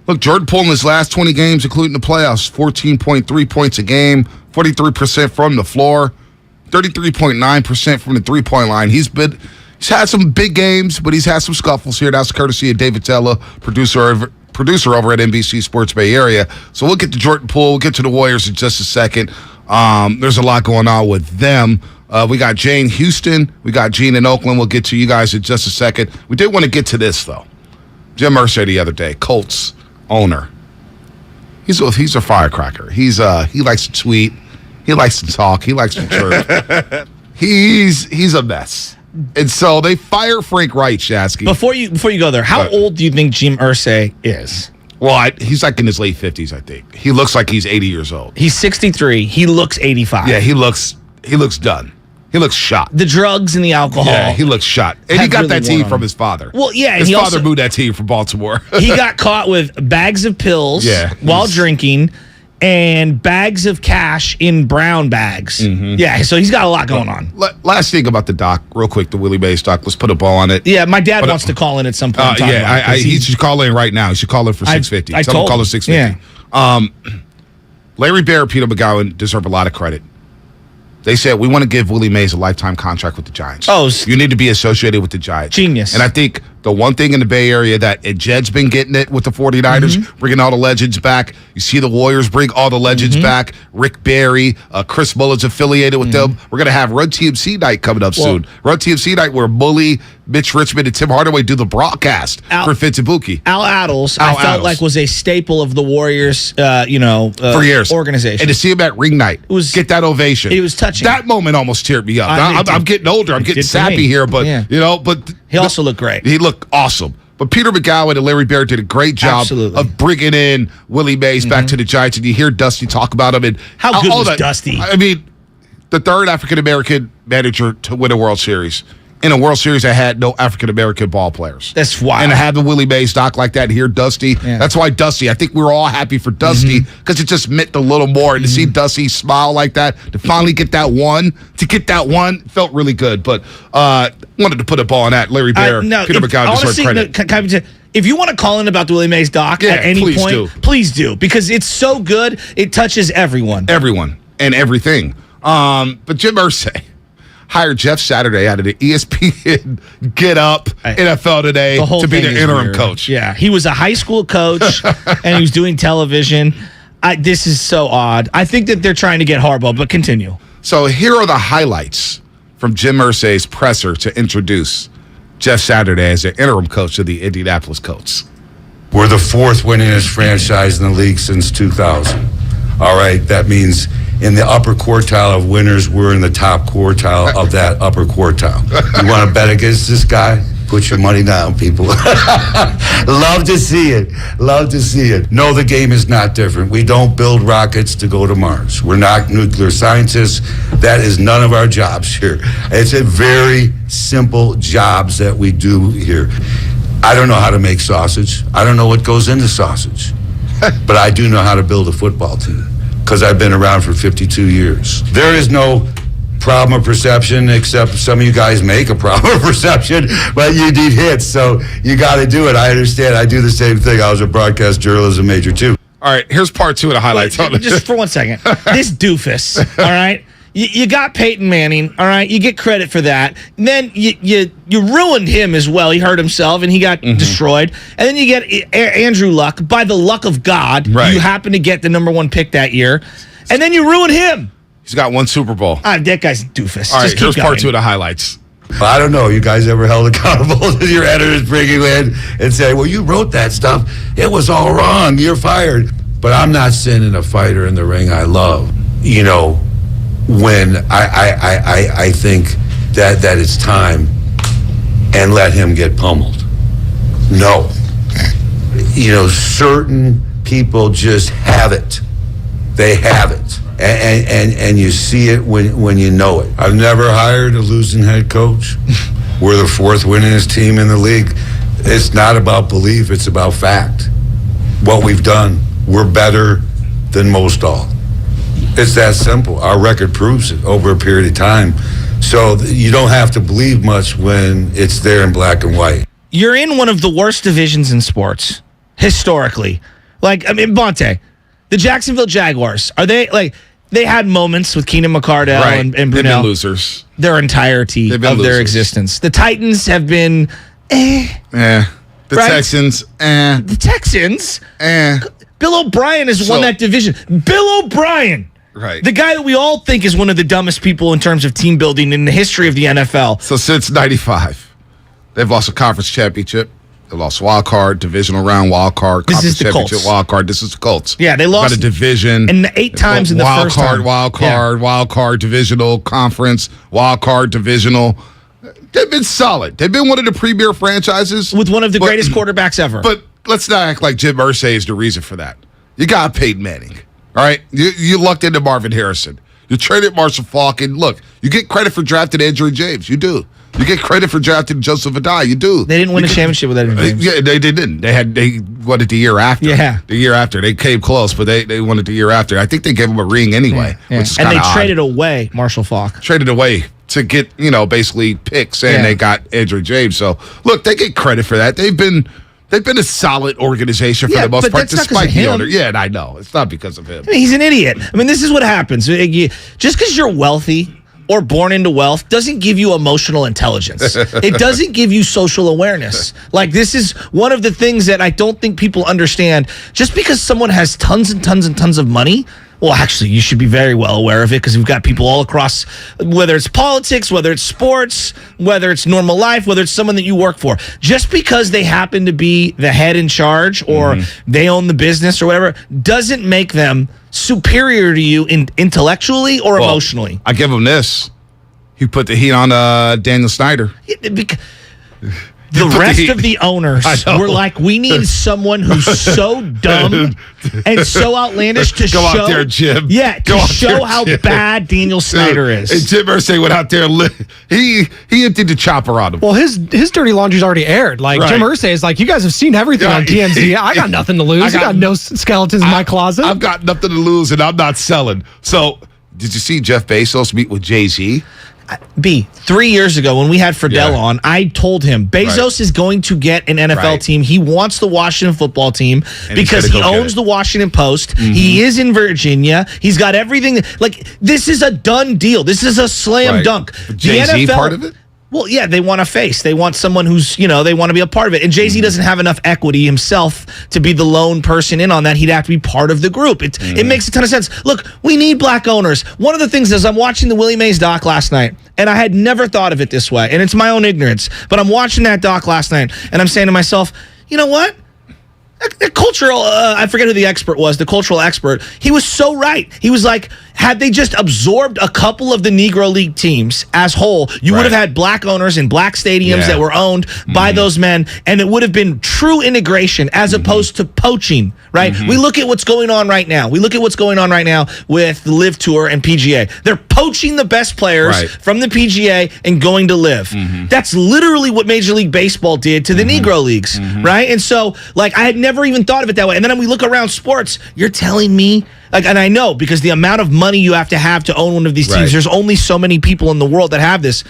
[SPEAKER 2] Look, Jordan Poole in his last 20 games, including the playoffs, 14.3 points a game, 43% from the floor, 33.9% from the three-point line. He's had some big games, but he's had some scuffles here. That's courtesy of David Tella, producer over at NBC Sports Bay Area. So we'll get to Jordan Poole. We'll get to the Warriors in just a second. There's a lot going on with them. We got Jane Houston. We got Gene in Oakland. We'll get to you guys in just a second. We did want to get to this, though. Jim Irsay the other day, Colts owner. He's a firecracker. He likes to tweet. He likes to talk. He likes to chirp. He's a mess. And so they fire Frank Reich, Shasky.
[SPEAKER 1] Before you go there, how old do you think Jim Irsay is?
[SPEAKER 2] Well, he's like in his late 50s, I think. He looks like he's 80 years old.
[SPEAKER 1] He's 63. He looks 85.
[SPEAKER 2] Yeah, he looks done. He looks shot.
[SPEAKER 1] The drugs and the alcohol.
[SPEAKER 2] Yeah, he looks shot. And he got that team from his father.
[SPEAKER 1] Well, yeah.
[SPEAKER 2] His father moved that team from Baltimore.
[SPEAKER 1] He got caught with bags of pills while drinking and bags of cash in brown bags. Mm-hmm. Yeah, so he's got a lot going on.
[SPEAKER 2] Last thing about the doc, real quick, the Willie Mays doc. Let's put a ball on it.
[SPEAKER 1] Yeah, my dad wants to call in at some point.
[SPEAKER 2] He should call in right now. He should call in for 650. Tell him to call in 650. Yeah. Larry Bear and Peter McGowan deserve a lot of credit. They said, we want to give Willie Mays a lifetime contract with the Giants.
[SPEAKER 1] Oh,
[SPEAKER 2] you need to be associated with the Giants.
[SPEAKER 1] Genius.
[SPEAKER 2] And I think the one thing in the Bay Area that Jed's been getting it with the 49ers, bringing all the legends back. You see the Warriors bring all the legends back. Rick Barry, Chris Mullen's affiliated with them. We're going to have Run TMC night coming up soon. Run TMC night where Bully, Mitch Richmond, and Tim Hardaway do the broadcast for Fitz and Buki.
[SPEAKER 1] Al Attles, I felt like was a staple of the Warriors,
[SPEAKER 2] for years
[SPEAKER 1] organization.
[SPEAKER 2] And to see him at ring night, get that ovation.
[SPEAKER 1] It was touching.
[SPEAKER 2] That moment almost teared me up. I'm getting older. I'm getting sappy here, but but
[SPEAKER 1] he also looked great.
[SPEAKER 2] He looked awesome. But Peter McGowan and Larry Bear did a great job of bringing in Willie Mays back to the Giants. And you hear Dusty talk about him. And
[SPEAKER 1] how good was Dusty?
[SPEAKER 2] I mean, the third African-American manager to win a World Series. In a World Series that had no African-American ball players.
[SPEAKER 1] That's wild.
[SPEAKER 2] And to have the Willie Mays doc like that and hear Dusty. That's why Dusty, I think we were all happy for Dusty because it just meant a little more. And to see Dusty smile like that, to finally get that one, felt really good. But wanted to put a ball on that. Larry Bear, Peter McGowan deserve credit.
[SPEAKER 1] If you want to call in about the Willie Mays doc at any point, please do. Because it's so good, it touches everyone.
[SPEAKER 2] Everyone and everything. But Jim Irsay hired Jeff Saturday out of the ESPN Get Up NFL Today to be the interim coach.
[SPEAKER 1] Yeah, he was a high school coach, and he was doing television. This is so odd. I think that they're trying to get Harbaugh, but continue.
[SPEAKER 2] So here are the highlights from Jim Irsay's presser to introduce Jeff Saturday as the interim coach of the Indianapolis Colts.
[SPEAKER 15] We're the fourth winningest franchise in the league since 2000. All right, that means in the upper quartile of winners, we're in the top quartile of that upper quartile. You want to bet against this guy? Put your money down, people. Love to see it. Love to see it. No, the game is not different. We don't build rockets to go to Mars. We're not nuclear scientists. That is none of our jobs here. It's a very simple jobs that we do here. I don't know how to make sausage. I don't know what goes into sausage. But I do know how to build a football team because I've been around for 52 years. There is no problem of perception, except some of you guys make a problem of perception, but you need hits, so you got to do it. I understand. I do the same thing. I was a broadcast journalism major, too.
[SPEAKER 2] All right, here's part two of the highlights.
[SPEAKER 1] Just for 1 second. This doofus, all right? You got Peyton Manning, all right? You get credit for that. And then you ruined him as well. He hurt himself, and he got destroyed. And then you get Andrew Luck. By the luck of God, you happen to get the number 1 pick that year. And then you ruin him.
[SPEAKER 2] He's got 1 Super Bowl.
[SPEAKER 1] That guy's a doofus.
[SPEAKER 2] All right,
[SPEAKER 1] Just keep
[SPEAKER 2] here's part
[SPEAKER 1] going.
[SPEAKER 2] 2 of the highlights.
[SPEAKER 15] I don't know. You guys ever held accountable to your editors bring you in and say, well, you wrote that stuff. It was all wrong. You're fired. But I'm not sending a fighter in the ring I love. You know, when I think that it's time and let him get pummeled. No. You know, certain people just have it. They have it. And you see it when you know it. I've never hired a losing head coach. We're the 4th winningest team in the league. It's not about belief, it's about fact. What we've done, we're better than most all. It's that simple. Our record proves it over a period of time. So you don't have to believe much when it's there in black and white.
[SPEAKER 1] You're in one of the worst divisions in sports, historically. Like, I mean, Bonte, the Jacksonville Jaguars, are they, like, they had moments with Keenan McCardell and Brunel.
[SPEAKER 2] They've been losers.
[SPEAKER 1] Their entirety of their existence. The Titans have been,
[SPEAKER 2] The
[SPEAKER 1] right?
[SPEAKER 2] Texans,
[SPEAKER 1] The Texans? Bill O'Brien has won that division. Bill O'Brien!
[SPEAKER 2] Right.
[SPEAKER 1] The guy that we all think is one of the dumbest people in terms of team building in the history of the NFL.
[SPEAKER 2] So since 95, they've lost a conference championship. They lost wild card, divisional round wild card, conference championship wild card. This is the Colts.
[SPEAKER 1] Yeah, they lost
[SPEAKER 2] got a division.
[SPEAKER 1] And 8 times in the first time.
[SPEAKER 2] Wild card, divisional, conference, wild card, divisional. They've been solid. They've been one of the premier franchises.
[SPEAKER 1] With one of the greatest quarterbacks ever.
[SPEAKER 2] But let's not act like Jim Irsay is the reason for that. You got Peyton Manning. All right? You lucked into Marvin Harrison. You traded Marshall Faulk. And look, you get credit for drafting Andrew James. You do. You get credit for drafting Joseph Adai. You do.
[SPEAKER 1] They didn't win a championship with Andrew James.
[SPEAKER 2] Yeah, they didn't. They won it the year after.
[SPEAKER 1] Yeah.
[SPEAKER 2] The year after. They came close, but they won it the year after. I think they gave him a ring anyway, which is
[SPEAKER 1] and they
[SPEAKER 2] odd.
[SPEAKER 1] traded away Marshall Faulk.
[SPEAKER 2] Traded away to get, basically picks, and they got Andrew James. So, look, they get credit for that. They've been a solid organization for the most part, despite the owner. Yeah, and I know. It's not because of him.
[SPEAKER 1] I mean, he's an idiot. I mean, this is what happens. Just because you're wealthy or born into wealth doesn't give you emotional intelligence. It doesn't give you social awareness. Like, this is one of the things that I don't think people understand. Just because someone has tons and tons and tons of money, well, actually, you should be very well aware of it because we've got people all across, whether it's politics, whether it's sports, whether it's normal life, whether it's someone that you work for. Just because they happen to be the head in charge or they own the business or whatever doesn't make them superior to you intellectually or emotionally.
[SPEAKER 2] I give him this. He put the heat on Daniel Snyder.
[SPEAKER 1] The rest of the owners were like, we need someone who's so dumb and so outlandish to
[SPEAKER 2] Go out there, Jim.
[SPEAKER 1] Yeah, to show how bad Daniel Snyder is.
[SPEAKER 2] And Jim Irsay went out there. He emptied the chopper on him.
[SPEAKER 16] Well, his dirty laundry's already aired. Like, Jim Irsay is like, you guys have seen everything on TMZ. I got nothing to lose. I got no skeletons in my closet.
[SPEAKER 2] I've got nothing to lose, and I'm not selling. So, did you see Jeff Bezos meet with Jay-Z?
[SPEAKER 1] 3 years ago when we had Friedel on, I told him Bezos is going to get an NFL team. He wants the Washington football team because he owns the Washington Post. He is in Virginia. He's got everything. Like, this is a done deal. This is a slam dunk.
[SPEAKER 2] Jay-Z part of it?
[SPEAKER 1] Well, yeah, they want a face. They want someone who's, they want to be a part of it. And Jay-Z doesn't have enough equity himself to be the lone person in on that. He'd have to be part of the group. It makes a ton of sense. Look, we need black owners. One of the things is I'm watching the Willie Mays doc last night, and I had never thought of it this way. And it's my own ignorance. But I'm watching that doc last night, and I'm saying to myself, you know what? The cultural, I forget who the expert was, the cultural expert, he was so right. He was like, had they just absorbed a couple of the Negro League teams as whole, you would have had black owners in black stadiums that were owned by those men, and it would have been true integration as opposed to poaching, right? We look at what's going on right now. We look at what's going on right now with the Live Tour and PGA. They're poaching the best players from the PGA and going to Live. That's literally what Major League Baseball did to the Negro Leagues, right? And so, like, I had never even thought of it that way. And then we look around sports, you're telling me, like, and I know because the amount of money you have to own one of these teams, there's only so many people in the world that have this.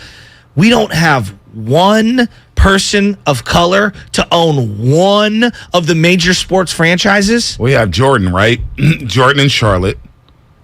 [SPEAKER 1] We don't have one person of color to own one of the major sports franchises.
[SPEAKER 2] We have Jordan, right? Jordan in Charlotte.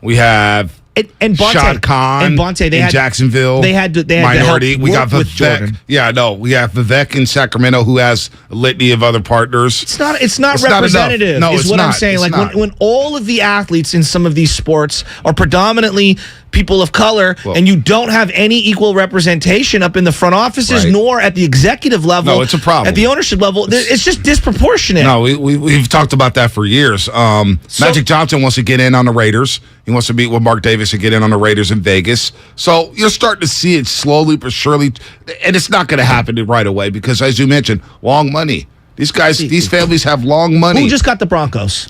[SPEAKER 2] We have
[SPEAKER 1] and Bonte,
[SPEAKER 2] Shad Khan
[SPEAKER 1] and Bonte, they
[SPEAKER 2] in
[SPEAKER 1] had
[SPEAKER 2] Jacksonville.
[SPEAKER 1] They had
[SPEAKER 2] minority.
[SPEAKER 1] To
[SPEAKER 2] we got
[SPEAKER 1] with Jordan.
[SPEAKER 2] Vivek. Yeah, no, we have Vivek in Sacramento, who has a litany of other partners.
[SPEAKER 1] It's not representative.
[SPEAKER 2] No,
[SPEAKER 1] is
[SPEAKER 2] it's
[SPEAKER 1] what
[SPEAKER 2] not.
[SPEAKER 1] I'm saying.
[SPEAKER 2] It's
[SPEAKER 1] like
[SPEAKER 2] not.
[SPEAKER 1] when all of the athletes in some of these sports are predominantly people of color, and you don't have any equal representation up in the front offices, nor at the executive level.
[SPEAKER 2] No, it's a problem.
[SPEAKER 1] At the ownership level, it's just disproportionate.
[SPEAKER 2] No, we've talked about that for years. Magic Johnson wants to get in on the Raiders. He wants to meet with Mark Davis and get in on the Raiders in Vegas. So you're starting to see it slowly but surely, and it's not going to happen right away because, as you mentioned, long money. These families have long money.
[SPEAKER 1] Who just got the Broncos?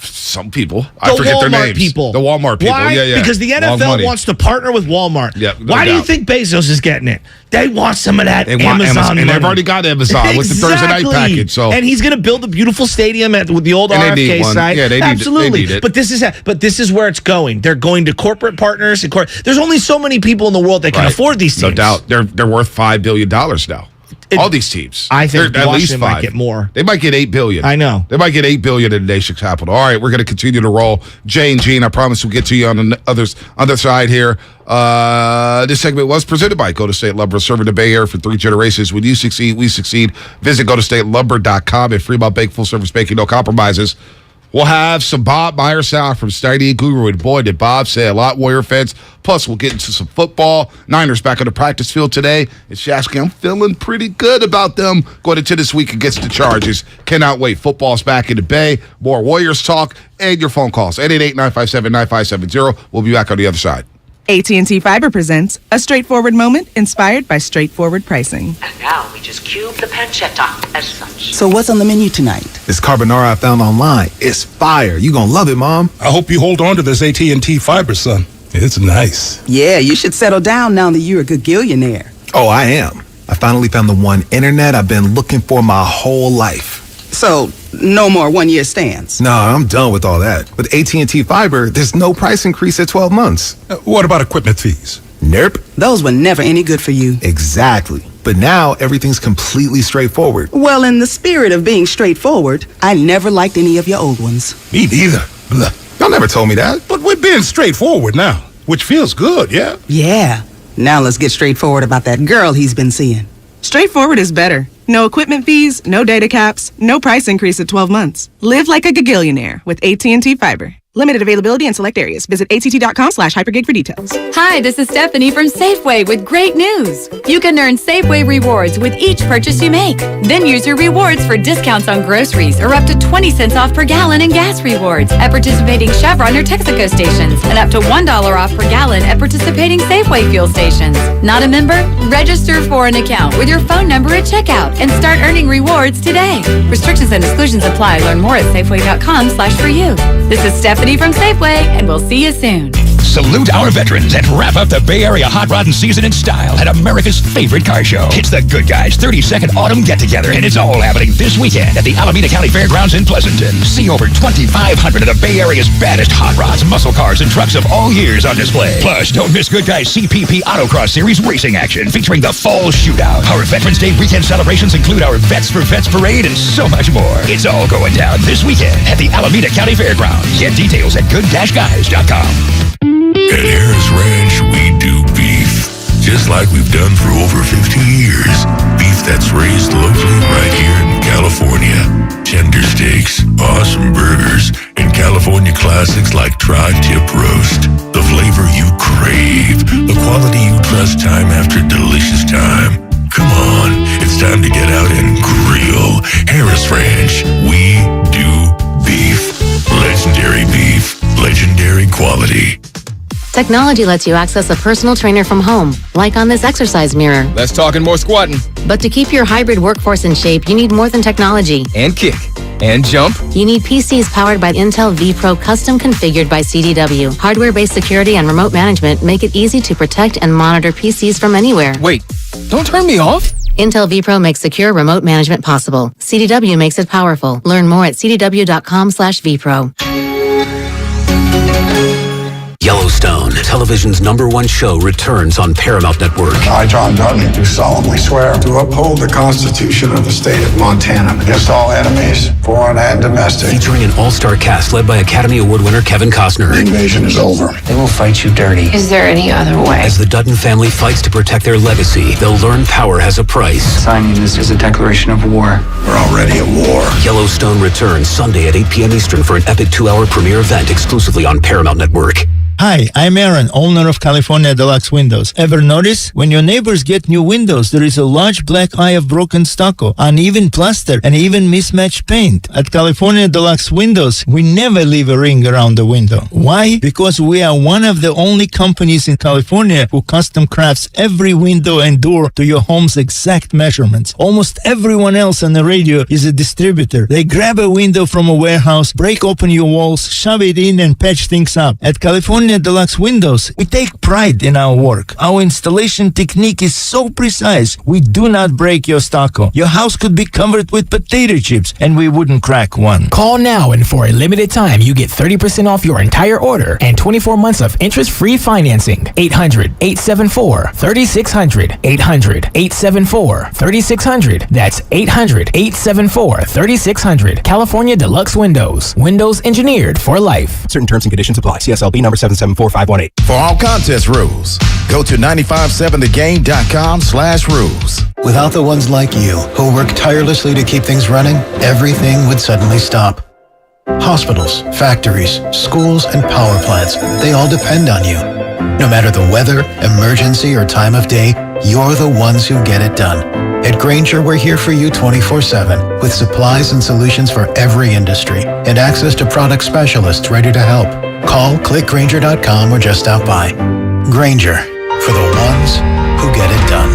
[SPEAKER 2] Some people. I forget their names. The Walmart people.
[SPEAKER 1] Why?
[SPEAKER 2] Yeah.
[SPEAKER 1] Because the NFL wants to partner with Walmart.
[SPEAKER 2] Yep,
[SPEAKER 1] Why do you think Bezos is getting it? They want some of that Amazon money.
[SPEAKER 2] And they've already got Amazon with the Thursday night package. So.
[SPEAKER 1] And he's going to build a beautiful stadium with the old RFK site.
[SPEAKER 2] Yeah,
[SPEAKER 1] Absolutely.
[SPEAKER 2] They need it.
[SPEAKER 1] But this is where it's going. They're going to corporate partners. There's only so many people in the world that can afford these teams.
[SPEAKER 2] No doubt. They're worth $5 billion now. All these teams.
[SPEAKER 1] I think
[SPEAKER 2] they're at least
[SPEAKER 1] Washington
[SPEAKER 2] 5.
[SPEAKER 1] might get more.
[SPEAKER 2] They might get $8 billion.
[SPEAKER 1] I know.
[SPEAKER 2] They might get $8 billion in the nation's capital. All right, we're going to continue to roll. Jay and Gene, I promise we'll get to you on the other side here. This segment was presented by Go to State Lumber, serving the Bay Area for 3 generations. When you succeed, we succeed. Visit GoToStateLumber.com and Fremont Bank, full service banking, no compromises. We'll have some Bob Myers sound from Steiny Guru, and boy, did Bob say a lot, Warrior fans. Plus, we'll get into some football. Niners back on the practice field today. And Shasky, I'm feeling pretty good about them going into this week against the Chargers. Cannot wait. Football's back in the Bay. More Warriors talk and your phone calls. 888-957-9570. We'll be back on the other side.
[SPEAKER 17] AT&T Fiber presents a straightforward moment inspired by straightforward pricing.
[SPEAKER 18] And now we just cube the pancetta as such.
[SPEAKER 19] So what's on the menu tonight?
[SPEAKER 20] This carbonara I found online. It's fire. You gonna love it, Mom.
[SPEAKER 21] I hope you hold on to this AT&T Fiber, son. It's nice.
[SPEAKER 19] Yeah, you should settle down now that you're a gagillionaire.
[SPEAKER 20] Oh, I am. I finally found the one internet I've been looking for my whole life.
[SPEAKER 19] So, no more one-year stands?
[SPEAKER 20] No, I'm done with all that. With AT&T Fiber, there's no price increase at 12 months.
[SPEAKER 21] What about equipment fees?
[SPEAKER 20] Nope.
[SPEAKER 19] Those were never any good for you.
[SPEAKER 20] Exactly. But now, everything's completely straightforward.
[SPEAKER 19] Well, in the spirit of being straightforward, I never liked any of your old ones.
[SPEAKER 21] Me neither. Blah.
[SPEAKER 20] Y'all never told me that.
[SPEAKER 21] But we're being straightforward now, which feels good, yeah?
[SPEAKER 19] Yeah. Now let's get straightforward about that girl he's been seeing.
[SPEAKER 17] Straightforward is better. No equipment fees, no data caps, no price increase at 12 months. Live like a gagillionaire with AT&T Fiber. Limited availability in select areas. Visit att.com/hypergig for details.
[SPEAKER 22] Hi, this is Stephanie from Safeway with great news. You can earn Safeway rewards with each purchase you make. Then use your rewards for discounts on groceries or up to 20 cents off per gallon in gas rewards at participating Chevron or Texaco stations and up to $1 off per gallon at participating Safeway fuel stations. Not a member? Register for an account with your phone number at checkout and start earning rewards today. Restrictions and exclusions apply. Learn more at Safeway.com/for-you. This is Stephanie from Safeway, and we'll see you soon.
[SPEAKER 23] Salute our veterans and wrap up the Bay Area hot rodding season in style at America's favorite car show. It's the Good Guys 32nd Autumn Get-Together, and it's all happening this weekend at the Alameda County Fairgrounds in Pleasanton. See over 2,500 of the Bay Area's baddest hot rods, muscle cars, and trucks of all years on display. Plus, don't miss Good Guys CPP Autocross Series racing action featuring the Fall Shootout. Our Veterans Day weekend celebrations include our Vets for Vets Parade and so much more. It's all going down this weekend at the Alameda County Fairgrounds. Get details at good-guys.com.
[SPEAKER 6] At Harris Ranch, we do beef, just like we've done for over 50 years. Beef that's raised locally right here in California. Tender steaks, awesome burgers, and California classics like tri-tip roast. The flavor you crave, the quality you trust time after delicious time. Come on, it's time to get out and grill. Harris Ranch, we do beef. Legendary beef, legendary quality.
[SPEAKER 24] Technology lets you access a personal trainer from home, like on this exercise mirror.
[SPEAKER 25] Less talking, more squatting.
[SPEAKER 24] But to keep your hybrid workforce in shape, you need more than technology.
[SPEAKER 25] And kick. And jump.
[SPEAKER 24] You need PCs powered by Intel vPro, custom configured by CDW. Hardware-based security and remote management make it easy to protect and monitor PCs from anywhere.
[SPEAKER 25] Wait, don't turn me off.
[SPEAKER 24] Intel vPro makes secure remote management possible. CDW makes it powerful. Learn more at cdw.com/vpro.
[SPEAKER 26] Yellowstone, television's #1 show, returns on Paramount Network.
[SPEAKER 27] I, John Dudley, do solemnly swear to uphold the Constitution of the state of Montana against all enemies, foreign and domestic.
[SPEAKER 26] Featuring an all-star cast led by Academy Award winner Kevin Costner.
[SPEAKER 27] The invasion is over.
[SPEAKER 26] They will fight you dirty.
[SPEAKER 22] Is there any other way?
[SPEAKER 26] As the Dutton family fights to protect their legacy, they'll learn power has a price.
[SPEAKER 27] Signing this is a declaration of war. We're already at war.
[SPEAKER 26] Yellowstone returns Sunday at 8 p.m. Eastern for an epic 2-hour premiere event exclusively on Paramount Network.
[SPEAKER 3] Hi, I'm Aaron, owner of California Deluxe Windows. Ever notice? When your neighbors get new windows, there is a large black eye of broken stucco, uneven plaster, and even mismatched paint. At California Deluxe Windows, we never leave a ring around the window. Why? Because we are one of the only companies in California who custom crafts every window and door to your home's exact measurements. Almost everyone else on the radio is a distributor. They grab a window from a warehouse, break open your walls, shove it in, and patch things up. At California Deluxe Windows, we take pride in our work. Our installation technique is so precise, we do not break your stucco. Your house could be covered with potato chips, and we wouldn't crack one.
[SPEAKER 4] Call now, and for a limited time, you get 30% off your entire order and 24 months of interest-free financing. 800-874-3600. 800-874-3600. That's 800-874-3600. California Deluxe Windows. Windows engineered for life.
[SPEAKER 5] Certain terms and conditions apply. CSLB number 774518.
[SPEAKER 7] For all contest rules, go to 957thegame.com/rules.
[SPEAKER 8] Without the ones like you, who work tirelessly to keep things running, everything would suddenly stop. Hospitals, factories, schools, and power plants, they all depend on you. No matter the weather, emergency, or time of day, you're the ones who get it done. At Grainger, we're here for you 24/7 with supplies and solutions for every industry and access to product specialists ready to help. Call, click Grainger.com, or just stop by. Grainger, for the ones who get it done.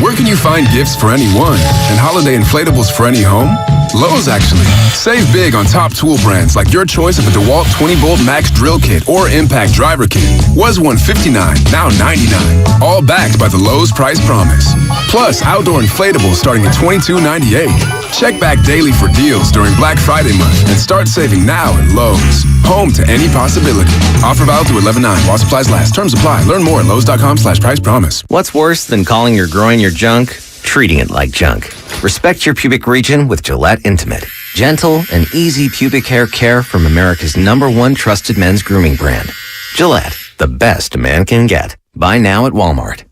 [SPEAKER 9] Where can you find gifts for anyone and holiday inflatables for any home? Lowe's, actually. Save big on top tool brands like your choice of a DeWalt 20-volt Max Drill Kit or Impact Driver Kit. Was $159, now $99. All backed by the Lowe's Price Promise. Plus, outdoor inflatables starting at $22.98. Check back daily for deals during Black Friday month and start saving now at Lowe's. Home to any possibility. Offer valid through 11/9 while supplies last. Terms apply. Learn more at Lowe's.com/price promise.
[SPEAKER 10] What's worse than calling your groin your junk? Treating it like junk. Respect your pubic region with Gillette Intimate. Gentle and easy pubic hair care from America's #1 trusted men's grooming brand. Gillette, the best a man can get. Buy now at Walmart.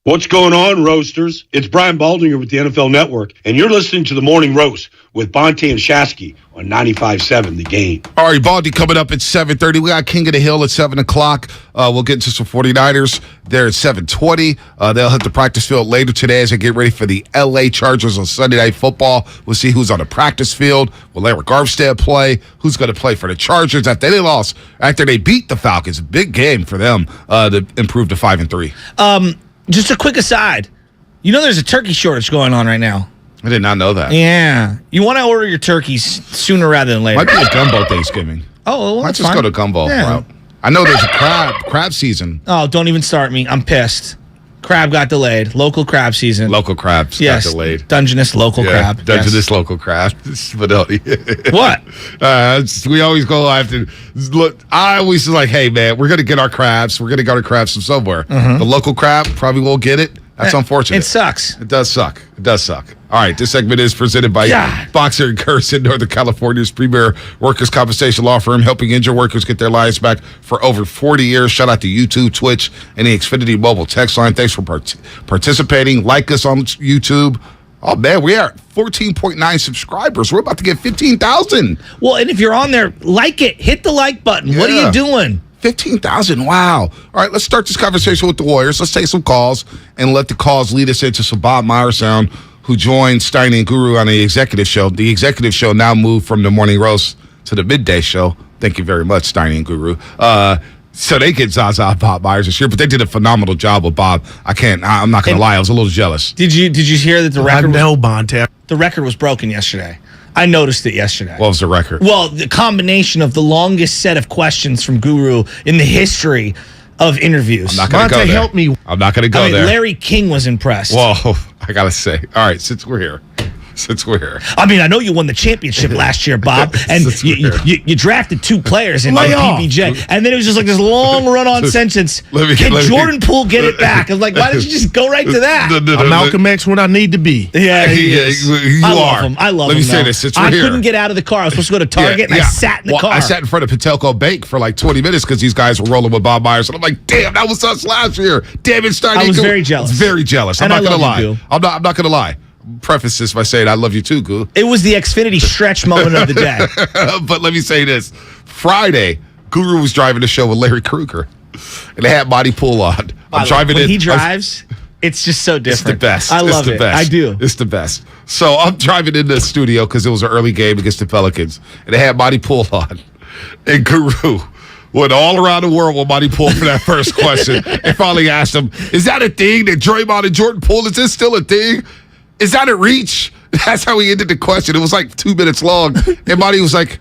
[SPEAKER 28] What's going on, Roasters? It's Brian Baldinger with the NFL Network, and you're listening to The Morning Roast with Bonte and Shasky on 95.7 The Game.
[SPEAKER 2] All right, Baldy coming up at 7:30. We got King of the Hill at 7 o'clock. We'll get into some 49ers there at 7:20. They'll hit the practice field later today as they get ready for the L.A. Chargers on Sunday Night Football. We'll see who's on the practice field. Will Eric Armstead play? Who's going to play for the Chargers after they beat the Falcons? Big game for them to improve to 5-3.
[SPEAKER 1] Just a quick aside. You know there's a turkey shortage going on right now.
[SPEAKER 2] I did not know that.
[SPEAKER 1] Yeah. You want to order your turkeys sooner rather than later.
[SPEAKER 2] Might be a gumbo Thanksgiving.
[SPEAKER 1] Oh, well,
[SPEAKER 2] let's just go to gumbo route. I know there's a crab season.
[SPEAKER 1] Oh, don't even start me. I'm pissed. Crab got delayed. Local crab season.
[SPEAKER 2] Local crabs got delayed.
[SPEAKER 1] Dungeness local crab.
[SPEAKER 2] Dungeness local crab.
[SPEAKER 1] What?
[SPEAKER 2] We always go after. Look, I always like, hey man, we're gonna get our crabs. We're gonna get our crabs from somewhere. The local crab probably won't get it. That's unfortunate.
[SPEAKER 1] It sucks.
[SPEAKER 2] It does suck. All right, this segment is presented by Boxer & Curson, Northern California's premier workers' compensation law firm, helping injured workers get their lives back for over 40 years. Shout out to YouTube, Twitch, and the Xfinity mobile text line. Thanks for participating. Like us on YouTube. Oh, man, we are at 14.9 subscribers. We're about to get 15,000.
[SPEAKER 1] Well, and if you're on there, like it. Hit the like button. What are you doing?
[SPEAKER 2] 15,000. Wow. All right, let's start this conversation with the Warriors. Let's take some calls and let the calls lead us into some Bob Meyer sound, who joined Steiny Guru on the executive show. The executive show now moved from the morning roast to the midday show. Thank you very much, Steiny and Guru. So they get Zaza Bob Myers this year, but they did a phenomenal job with Bob. I'm not going to lie. I was a little jealous.
[SPEAKER 1] Did you hear that the record was broken yesterday? I noticed it yesterday.
[SPEAKER 2] What was the record?
[SPEAKER 1] Well, the combination of the longest set of questions from Guru in the history of interviews.
[SPEAKER 2] I'm not going to go there.
[SPEAKER 1] Help me.
[SPEAKER 2] I'm not going to go there.
[SPEAKER 1] Larry King was impressed.
[SPEAKER 2] Whoa, I got to say. All right, since we're here. Since we're.
[SPEAKER 1] I mean, I know you won the championship last year, Bob, and you drafted 2 players in PBJ, and then it was just like this long run-on sentence. Can Jordan Poole get it back? I was like, why did you just go right to that?
[SPEAKER 11] I'm Malcolm X when I need to be.
[SPEAKER 1] Yeah, he is.
[SPEAKER 2] You
[SPEAKER 1] I
[SPEAKER 2] are.
[SPEAKER 1] love him. I love him.
[SPEAKER 2] Let me say this. Since we're here.
[SPEAKER 1] I couldn't get out of the car. I was supposed to go to Target, and I sat in the car.
[SPEAKER 2] I sat in front of Patelco Bank for like 20 minutes because these guys were rolling with Bob Myers, and I'm like, damn, that was us last year. Damn it, Steiny.
[SPEAKER 1] I was very jealous.
[SPEAKER 2] Very jealous. I'm not going to lie. I'm not going to lie. Preface this by saying I love you too, Goo.
[SPEAKER 1] It was the Xfinity stretch moment of the day.
[SPEAKER 2] But let me say this. Friday, Guru was driving the show with Larry Krueger, and they had Monty Poole on. I'm driving
[SPEAKER 1] when
[SPEAKER 2] in.
[SPEAKER 1] He drives, it's just so different.
[SPEAKER 2] It's the best.
[SPEAKER 1] I love it. I do.
[SPEAKER 2] It's the best. So I'm driving into the studio because it was an early game against the Pelicans, and they had Monty Poole on. And Guru went all around the world with Monty Poole for that first question and finally asked him, is that a thing that Draymond and Jordan Poole, is this still a thing? Is that a reach? That's how he ended the question. It was like 2 minutes long. And Monty was like,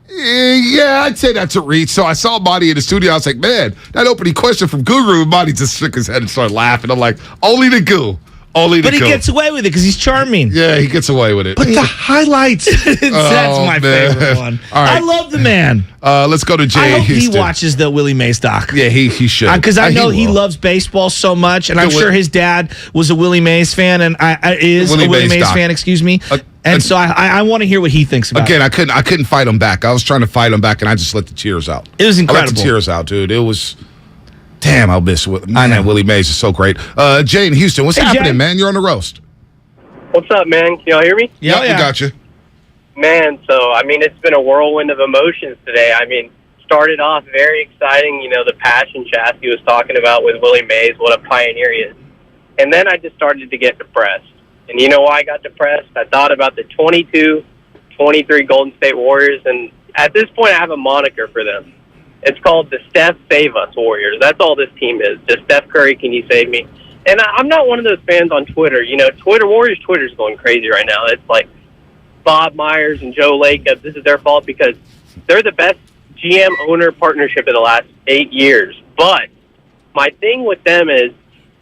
[SPEAKER 2] yeah, I'd say that's a reach. So I saw Monty in the studio. I was like, man, that opening question from Guru. Monty just shook his head and started laughing. I'm like, only the Goo. But
[SPEAKER 1] he gets away with it because he's charming.
[SPEAKER 2] Yeah, he gets away with it.
[SPEAKER 11] But the highlights.
[SPEAKER 1] That's my favorite one.
[SPEAKER 2] All right.
[SPEAKER 1] I love the man.
[SPEAKER 2] Let's go to Jay
[SPEAKER 1] I hope
[SPEAKER 2] Houston.
[SPEAKER 1] he watches the Willie Mays doc.
[SPEAKER 2] Yeah, he should.
[SPEAKER 1] Because I know he loves baseball so much, and I'm sure his dad was a Willie Mays fan, and is a Willie Mays fan, excuse me. And so I want to hear what he thinks about it.
[SPEAKER 2] Again, I couldn't fight him back. I was trying to fight him back, and I just let the tears out.
[SPEAKER 1] It was incredible.
[SPEAKER 2] I let the tears out, dude. It was... Damn, I'll miss it. I know. Willie Mays is so great. Jay in Houston, what's happening,
[SPEAKER 1] Jay.
[SPEAKER 2] man? You're on the roast.
[SPEAKER 12] What's up, man? Can y'all hear me?
[SPEAKER 2] Yeah, we got you.
[SPEAKER 12] Man, so, I mean, it's been a whirlwind of emotions today. I mean, started off very exciting, the passion Chasky was talking about with Willie Mays, what a pioneer he is. And then I just started to get depressed. And you know why I got depressed? I thought about the 22-23 Golden State Warriors, and at this point I have a moniker for them. It's called the Steph Save Us Warriors. That's all this team is. Just Steph Curry, can you save me? And I'm not one of those fans on Twitter. Twitter's going crazy right now. It's like Bob Myers and Joe Lacob. This is their fault because they're the best GM-owner partnership in the last 8 years. But my thing with them is,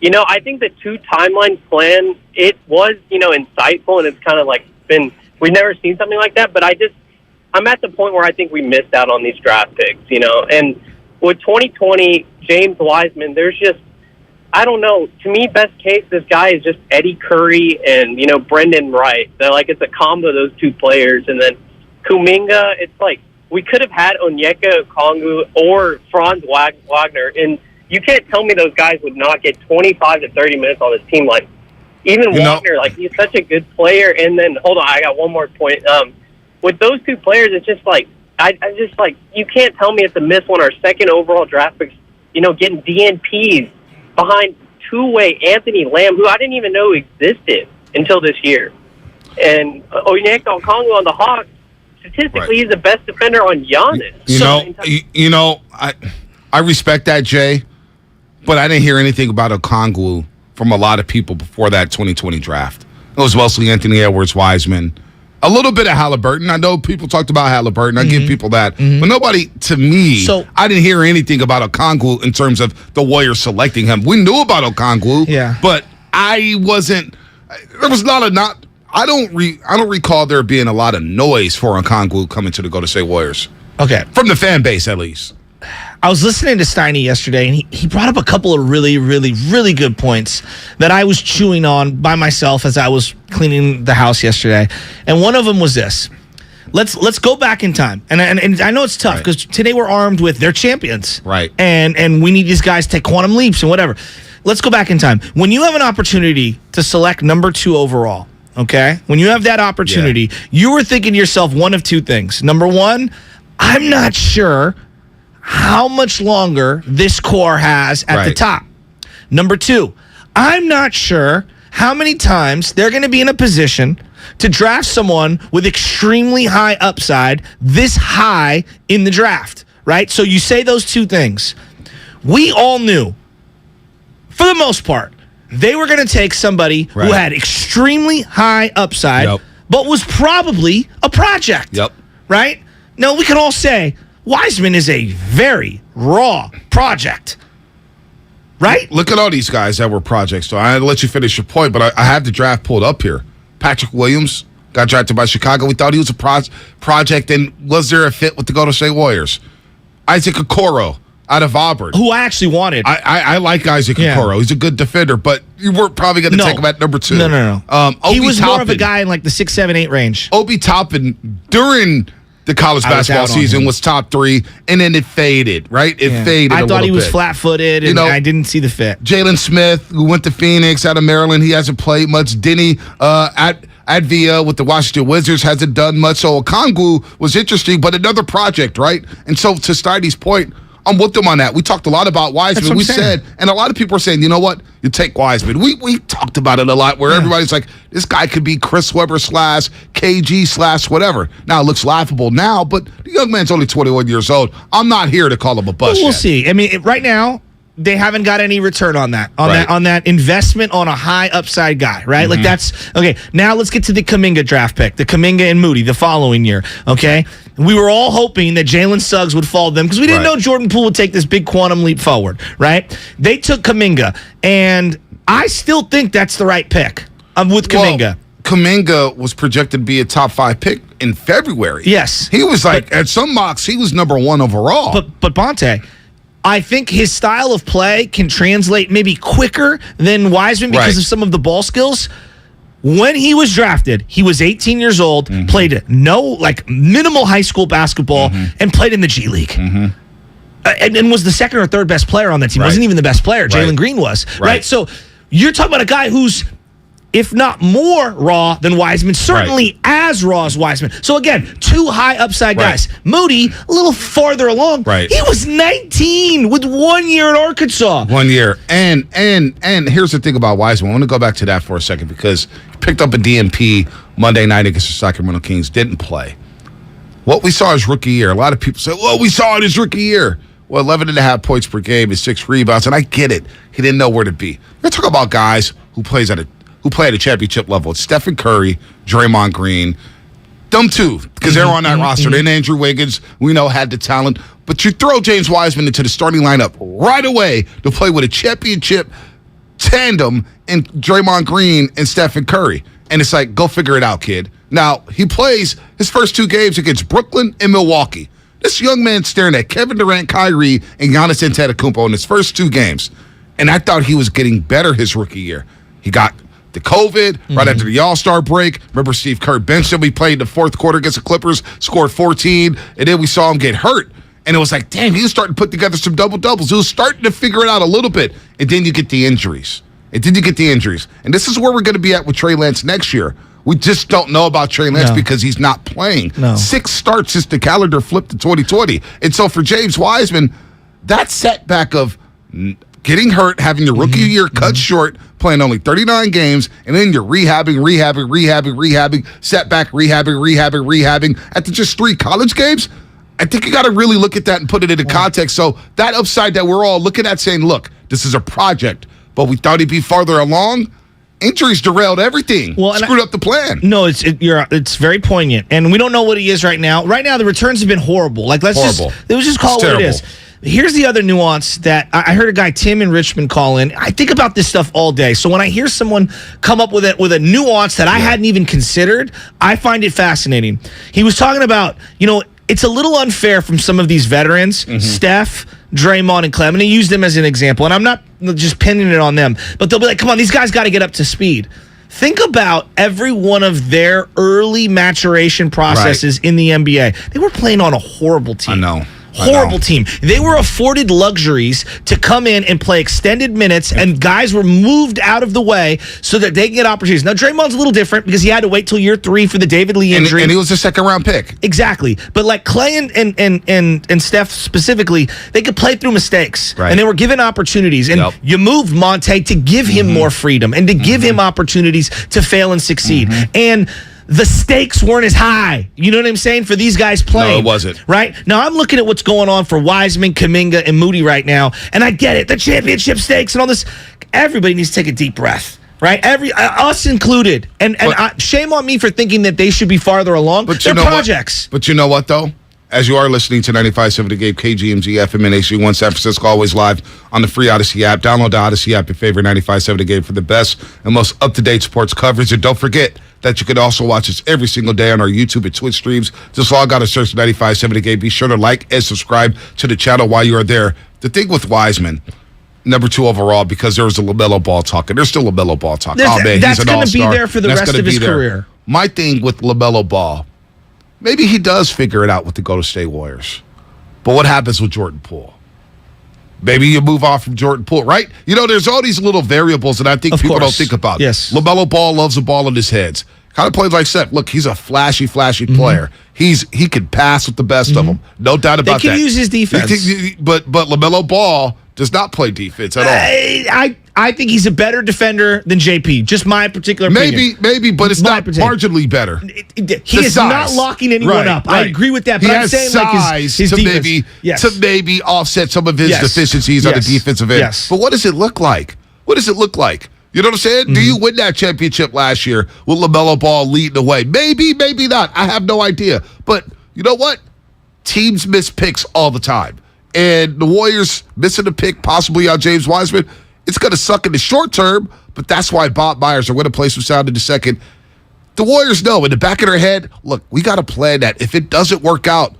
[SPEAKER 12] I think the 2 timeline plan, it was, insightful, and it's kind of like we've never seen something like that. But I'm at the point where I think we missed out on these draft picks, And with 2020, James Wiseman, there's just, I don't know. To me, best case, this guy is just Eddie Curry and, Brendan Wright. They're like, it's a combo of those 2 players. And then Kuminga, it's like, we could have had Onyeka Okongwu or Franz Wagner. And you can't tell me those guys would not get 25 to 30 minutes on this team. Like, even Wagner, he's such a good player. And then, hold on, I got one more point. With those 2 players, it's just like, I just like, you can't tell me it's a miss when our second overall draft picks, getting DNPs behind two-way Anthony Lamb, who I didn't even know existed until this year. And Onyeka Okongwu on the Hawks, statistically, he's the best defender on Giannis.
[SPEAKER 2] I respect that, Jay, but I didn't hear anything about Okongwu from a lot of people before that 2020 draft. It was mostly Anthony Edwards, Wiseman, a little bit of Halliburton. I know people talked about Halliburton. I give people that. But nobody, to me, I didn't hear anything about Okongwu in terms of the Warriors selecting him. We knew about Okongwu, but I wasn't, there was I don't recall there being a lot of noise for Okongwu coming to the Golden State Warriors.
[SPEAKER 1] Okay.
[SPEAKER 2] From the fan base, at least.
[SPEAKER 1] I was listening to Steiny yesterday, and he brought up a couple of really, really, really good points that I was chewing on by myself as I was cleaning the house yesterday. And one of them was this. Let's go back in time. And I know it's tough because today we're armed with their champions.
[SPEAKER 2] Right.
[SPEAKER 1] And we need these guys to take quantum leaps and whatever. Let's go back in time. When you have an opportunity to select number 2 overall, okay? When you have that opportunity, you were thinking to yourself one of 2 things. Number 1, I'm not sure how much longer this core has at the top. Number 2, I'm not sure how many times they're going to be in a position to draft someone with extremely high upside this high in the draft, right? So you say those 2 things. We all knew, for the most part, they were going to take somebody who had extremely high upside, but was probably a project, right? Now, we can all say, Wiseman is a very raw project, right?
[SPEAKER 2] Look at all these guys that were projects. So I'll let you finish your point, but I have the draft pulled up here. Patrick Williams got drafted by Chicago. We thought he was a project, and was there a fit with the Golden State Warriors? Isaac Okoro out of Auburn,
[SPEAKER 1] who I actually wanted.
[SPEAKER 2] I like Isaac Okoro. He's a good defender, but you weren't probably going to take him at number 2.
[SPEAKER 1] No. He was more of a guy in like the 6, 7, 8 range.
[SPEAKER 2] Obi Toppin, during the college basketball season, was top 3, and then it faded, right? It faded
[SPEAKER 1] I thought he was
[SPEAKER 2] bit.
[SPEAKER 1] flat-footed, and I didn't see the fit.
[SPEAKER 2] Jalen Smith, who went to Phoenix out of Maryland, he hasn't played much. Denny Advia with the Washington Wizards hasn't done much. So Okongwu was interesting, but another project, right? And so to Steiny's point, I'm with them on that. We talked a lot about Wiseman. We said, and a lot of people are saying, you know what? You take Wiseman. We talked about it a lot where everybody's like, this guy could be Chris Webber / KG / whatever. Now, it looks laughable now, but the young man's only 21 years old. I'm not here to call him a bust
[SPEAKER 1] We'll
[SPEAKER 2] yet.
[SPEAKER 1] see. I mean, right now, they haven't got any return on that, on that investment on a high upside guy, right? Like that's okay. Now let's get to the Kuminga draft pick, the Kuminga and Moody the following year. Okay, we were all hoping that Jalen Suggs would fall to them because we didn't know Jordan Poole would take this big quantum leap forward, right? They took Kuminga, and I still think that's the right pick. I'm with Kuminga.
[SPEAKER 2] Well, Kuminga was projected to be a top 5 pick in February.
[SPEAKER 1] Yes,
[SPEAKER 2] he was at some mocks he was number 1 overall.
[SPEAKER 1] But Bonte, I think his style of play can translate maybe quicker than Wiseman because of some of the ball skills. When he was drafted, he was 18 years old, played minimal high school basketball, and played in the G League. And was the second or third best player on that team. Wasn't even the best player. Jalen Green was. Right. So you're talking about a guy who's, if not more raw than Wiseman, certainly as raw as Wiseman. So again, 2 high upside guys. Moody, a little farther along. He was 19 with 1 year at Arkansas.
[SPEAKER 2] 1 year. And here's the thing about Wiseman. I want to go back to that for a second because he picked up a DNP Monday night against the Sacramento Kings, didn't play. What we saw his rookie year, a lot of people say, well, we saw it his rookie year. Well, 11.5 points per game is 6 rebounds, and I get it. He didn't know where to be. You're talking about guys who play at a championship level. It's Stephen Curry, Draymond Green, them two, because they're on that roster. Then Andrew Wiggins, we know, had the talent. But you throw James Wiseman into the starting lineup right away to play with a championship tandem in Draymond Green and Stephen Curry. And it's like, go figure it out, kid. Now, he plays his first 2 games against Brooklyn and Milwaukee. This young man staring at Kevin Durant, Kyrie, and Giannis Antetokounmpo in his first 2 games. And I thought he was getting better his rookie year. He got the COVID right after the All-Star break. Remember Steve Kerr benched him. We played the 4th quarter against the Clippers, scored 14, and then we saw him get hurt. And it was like, damn, he was starting to put together some double-doubles. He was starting to figure it out a little bit. And then you get the injuries. And this is where we're going to be at with Trey Lance next year. We just don't know about Trey Lance because he's not playing. 6 starts since the calendar flipped to 2020. And so for James Wiseman, that setback of getting hurt, having your rookie year cut short, playing only 39 games, and then you're rehabbing, setback, rehabbing after just 3 college games. I think you got to really look at that and put it into context. So that upside that we're all looking at saying, look, this is a project, but we thought he'd be farther along. Injuries derailed everything. Screwed up the plan.
[SPEAKER 1] No, it's very poignant, and we don't know what he is right now. Right now, the returns have been horrible. Let's just call it what it is. Here's the other nuance that I heard a guy, Tim in Richmond, call in. I think about this stuff all day. So when I hear someone come up with a nuance that I hadn't even considered, I find it fascinating. He was talking about, it's a little unfair from some of these veterans, Steph, Draymond, and Clem, and he used them as an example. And I'm not just pinning it on them, but they'll be like, come on, these guys got to get up to speed. Think about every one of their early maturation processes in the NBA. They were playing on a horrible team.
[SPEAKER 2] I know.
[SPEAKER 1] Horrible team. They were afforded luxuries to come in and play extended minutes, and guys were moved out of the way so that they can get opportunities. Now, Draymond's a little different because he had to wait till year 3 for the David Lee injury.
[SPEAKER 2] And he was a 2nd-round pick.
[SPEAKER 1] Exactly. But like Clay and Steph specifically, they could play through mistakes. And they were given opportunities. And you moved Monte to give him more freedom and to give him opportunities to fail and succeed. And the stakes weren't as high. You know what I'm saying? For these guys playing.
[SPEAKER 2] No, it wasn't.
[SPEAKER 1] Right? Now, I'm looking at what's going on for Wiseman, Kuminga, and Moody right now, and I get it. The championship stakes and all this. Everybody needs to take a deep breath. Right? Us included. And shame on me for thinking that they should be farther along. They're projects.
[SPEAKER 2] But you know what, though? as you are listening to 95.7 The Game, KGMZ, FM, and HD1 San Francisco, always live on the free Odyssey app. Download the Odyssey app, your favorite 95.7 The Game, for the best and most up-to-date sports coverage. And don't forget that you can also watch us every single day on our YouTube and Twitch streams. Just log on and search 95.7 The Game. Be sure to like and subscribe to the channel while you are there. The thing with Wiseman, number 2 overall, because there was a LaMelo Ball talk, and there's still LaMelo Ball talk.
[SPEAKER 1] That's
[SPEAKER 2] he's an
[SPEAKER 1] going to
[SPEAKER 2] all-star.
[SPEAKER 1] be there for the rest of his career.
[SPEAKER 2] My thing with LaMelo Ball, maybe he does figure it out with the Golden State Warriors. But what happens with Jordan Poole? Maybe you move off from Jordan Poole, right? You know, there's all these little variables that I think people don't think about.
[SPEAKER 1] Yes.
[SPEAKER 2] LaMelo Ball loves the ball in his heads. Kind of plays like Seth. Look, he's a flashy player. He can pass with the best of them. No doubt about that.
[SPEAKER 1] They can use his defense.
[SPEAKER 2] But LaMelo Ball does not play defense at all.
[SPEAKER 1] I think he's a better defender than JP. Just my particular opinion.
[SPEAKER 2] Maybe, but it's not marginally better.
[SPEAKER 1] He is not locking anyone up. I agree with that, but I'm saying like his defense.
[SPEAKER 2] To maybe offset some of his deficiencies on the defensive end.
[SPEAKER 1] Yes.
[SPEAKER 2] But what does it look like? You know what I'm saying? Do you win that championship last year with LaMelo Ball leading the way? Maybe, maybe not. I have no idea. But you know what? Teams miss picks all the time. And the Warriors missing a pick possibly on James Wiseman, it's going to suck in the short term, but that's why Bob Myers are going to play some sound in a second. The Warriors know in the back of their head, look, we got to plan that. If it doesn't work out,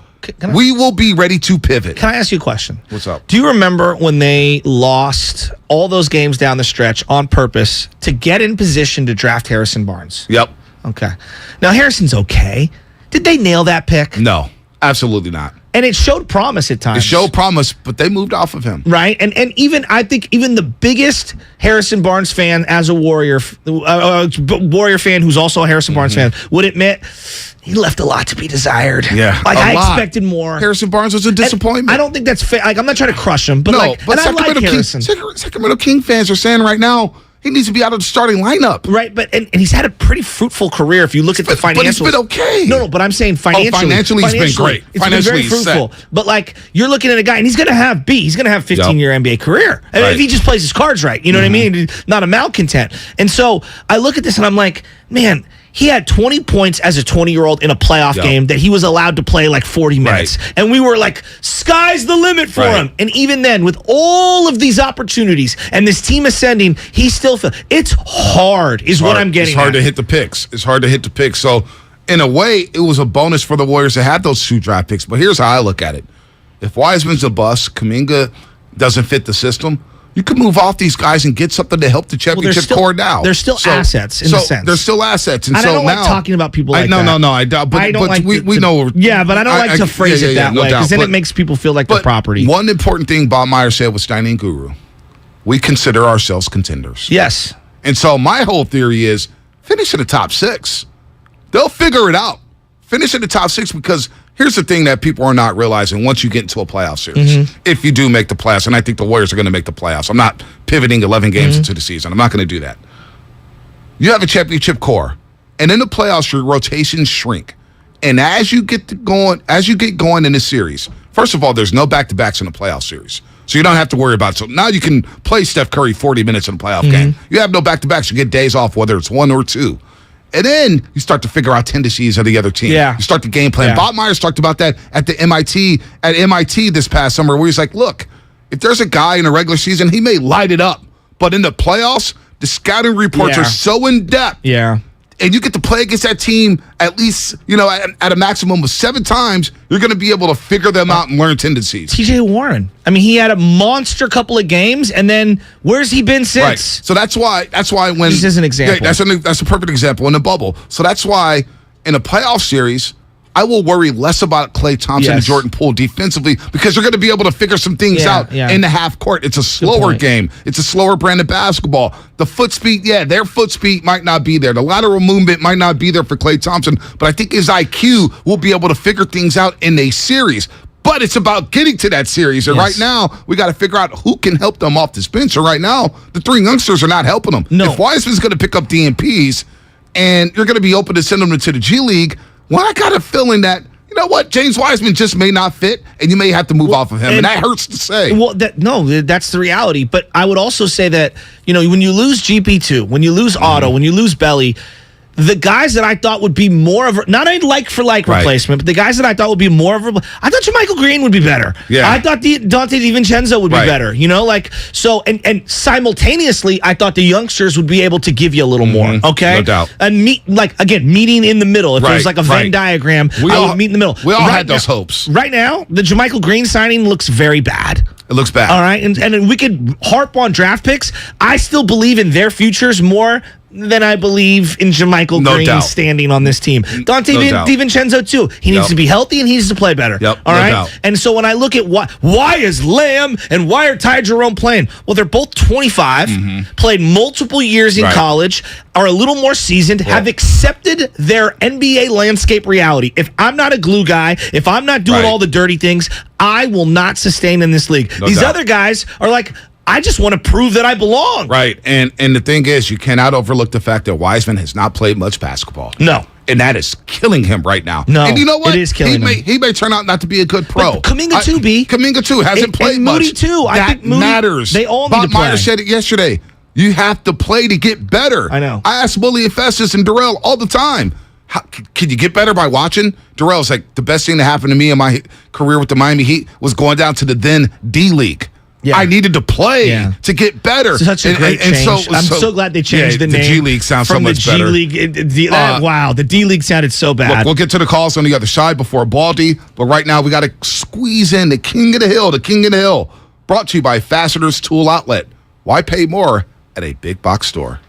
[SPEAKER 2] we will be ready to pivot.
[SPEAKER 1] Can I ask you a question?
[SPEAKER 2] What's up?
[SPEAKER 1] Do you remember when they lost all those games down the stretch on purpose to get in position to draft Harrison Barnes?
[SPEAKER 2] Yep.
[SPEAKER 1] Okay. Now, Harrison's okay. Did they nail that pick?
[SPEAKER 2] No, absolutely not.
[SPEAKER 1] And it showed promise at times.
[SPEAKER 2] It showed promise, but they moved off of him.
[SPEAKER 1] Right? And even, I think, even the biggest Harrison Barnes fan as a Warrior fan who's also a Harrison Barnes fan would admit he left a lot to be desired.
[SPEAKER 2] Yeah.
[SPEAKER 1] Like, I expected more.
[SPEAKER 2] Harrison Barnes was a disappointment.
[SPEAKER 1] And I don't think that's fair. Like, I'm not trying to crush him, but I like Harrison.
[SPEAKER 2] Sacramento King fans are saying right now, he needs to be out of the starting lineup.
[SPEAKER 1] Right, but and he's had a pretty fruitful career if you look at the financials.
[SPEAKER 2] But it's been okay.
[SPEAKER 1] No, but I'm saying financially.
[SPEAKER 2] Financially, it's been great.
[SPEAKER 1] It's been very fruitful. But, like, you're looking at a guy, and he's going to have 15-year NBA career. I mean, if he just plays his cards right. You know what I mean? Not a malcontent. And so I look at this, and I'm like, man, he had 20 points as a 20-year-old in a playoff game that he was allowed to play like 40 minutes. Right. And we were like, sky's the limit for him. And even then, with all of these opportunities and this team ascending, he still feels it's hard, what I'm getting
[SPEAKER 2] It's hard to hit the picks. So, in a way, it was a bonus for the Warriors to have those 2 draft picks. But here's how I look at it. If Wiseman's a bust, Kuminga doesn't fit the system, you can move off these guys and get something to help the championship core now.
[SPEAKER 1] They're still assets in a sense.
[SPEAKER 2] They're still assets. And
[SPEAKER 1] I don't like talking about people like that.
[SPEAKER 2] No, I don't. But, we know.
[SPEAKER 1] Yeah, but I don't like to phrase it that way because then it makes people feel like the property.
[SPEAKER 2] One important thing Bob Myers said with Steiny Guru, we consider ourselves contenders.
[SPEAKER 1] Yes.
[SPEAKER 2] And so my whole theory is finish in the top 6. They'll figure it out. Finish in the top 6 because here's the thing that people are not realizing once you get into a playoff series. If you do make the playoffs, and I think the Warriors are going to make the playoffs. I'm not pivoting 11 games into the season. I'm not going to do that. You have a championship core, and in the playoffs, your rotations shrink. And as you get going in this series, first of all, there's no back-to-backs in the playoff series. So you don't have to worry about it. So now you can play Steph Curry 40 minutes in a playoff game. You have no back-to-backs. You get days off, whether it's 1 or 2. And then you start to figure out tendencies of the other team.
[SPEAKER 1] Yeah.
[SPEAKER 2] You start the game plan.
[SPEAKER 1] Yeah.
[SPEAKER 2] Bob Myers talked about that at MIT this past summer, where he's like, look, if there's a guy in a regular season, he may light it up. But in the playoffs, the scouting reports are so in-depth.
[SPEAKER 1] Yeah.
[SPEAKER 2] And you get to play against that team at least, at a maximum of 7 times, you're going to be able to figure them out and learn tendencies.
[SPEAKER 1] TJ Warren. I mean, he had a monster couple of games, and then where's he been since?
[SPEAKER 2] Right. So that's why when
[SPEAKER 1] just as an example,
[SPEAKER 2] that's a perfect example in the bubble. So that's why in a playoff series, I will worry less about Klay Thompson and Jordan Poole defensively because they're going to be able to figure some things out in the half court. It's a slower game. It's a slower brand of basketball. The foot speed, their foot speed might not be there. The lateral movement might not be there for Klay Thompson, but I think his IQ will be able to figure things out in a series. But it's about getting to that series. And right now, we got to figure out who can help them off this bench. And right now, the 3 youngsters are not helping them.
[SPEAKER 1] No.
[SPEAKER 2] If Wiseman's going to pick up DNPs and you're going to be open to send them into the G League, well, I got a feeling that, you know what, James Wiseman just may not fit, and you may have to move off of him, and that hurts to say.
[SPEAKER 1] Well, that's the reality. But I would also say that, when you lose GP2, when you lose Otto, when you lose Belly, the guys that I thought would be more of not a like-for-like replacement, but the guys that I thought would be more of I thought JaMychal Green would be better.
[SPEAKER 2] Yeah.
[SPEAKER 1] I thought Dante DiVincenzo would be better. You know, like, so, and simultaneously, I thought the youngsters would be able to give you a little more, okay?
[SPEAKER 2] No doubt.
[SPEAKER 1] And meeting in the middle. If it was like a Venn diagram, I would meet in the middle.
[SPEAKER 2] We all had those hopes.
[SPEAKER 1] Right now, the JaMychal Green signing looks very bad.
[SPEAKER 2] It looks bad.
[SPEAKER 1] All right, and we could harp on draft picks. I still believe in their futures more than I believe in JaMychal Green standing on this team. Dante DiVincenzo, too. He needs to be healthy and he needs to play better. All right? And so when I look at why is Lamb and why are Ty Jerome playing? Well, they're both 25, played multiple years in college, are a little more seasoned, have accepted their NBA landscape reality. If I'm not a glue guy, if I'm not doing all the dirty things, I will not sustain in this league. These other guys are like, I just want to prove that I belong.
[SPEAKER 2] Right. And the thing is, you cannot overlook the fact that Wiseman has not played much basketball.
[SPEAKER 1] No.
[SPEAKER 2] And that is killing him right now.
[SPEAKER 1] No.
[SPEAKER 2] And you know what?
[SPEAKER 1] It is killing him.
[SPEAKER 2] He may turn out not to be a good pro.
[SPEAKER 1] But Kuminga too, B.
[SPEAKER 2] Kuminga too hasn't played
[SPEAKER 1] and
[SPEAKER 2] much.
[SPEAKER 1] Moody too. I think Moody
[SPEAKER 2] matters.
[SPEAKER 1] They all need to play.
[SPEAKER 2] Bob Myers said it yesterday. You have to play to get better.
[SPEAKER 1] I know.
[SPEAKER 2] I ask Willie and Festus and Darrell all the time. Can you get better by watching? Darrell's like, the best thing that happened to me in my career with the Miami Heat was going down to the then D League. Yeah. I needed to play to get better.
[SPEAKER 1] Such a great change. I'm so glad they changed the name.
[SPEAKER 2] The G League sounds so much better.
[SPEAKER 1] From the G League. Wow, the D League sounded so bad.
[SPEAKER 2] Look, we'll get to the calls on the other side before Baldy, but right now we got to squeeze in the King of the Hill. Brought to you by Fasteners Tool Outlet. Why pay more at a big box store?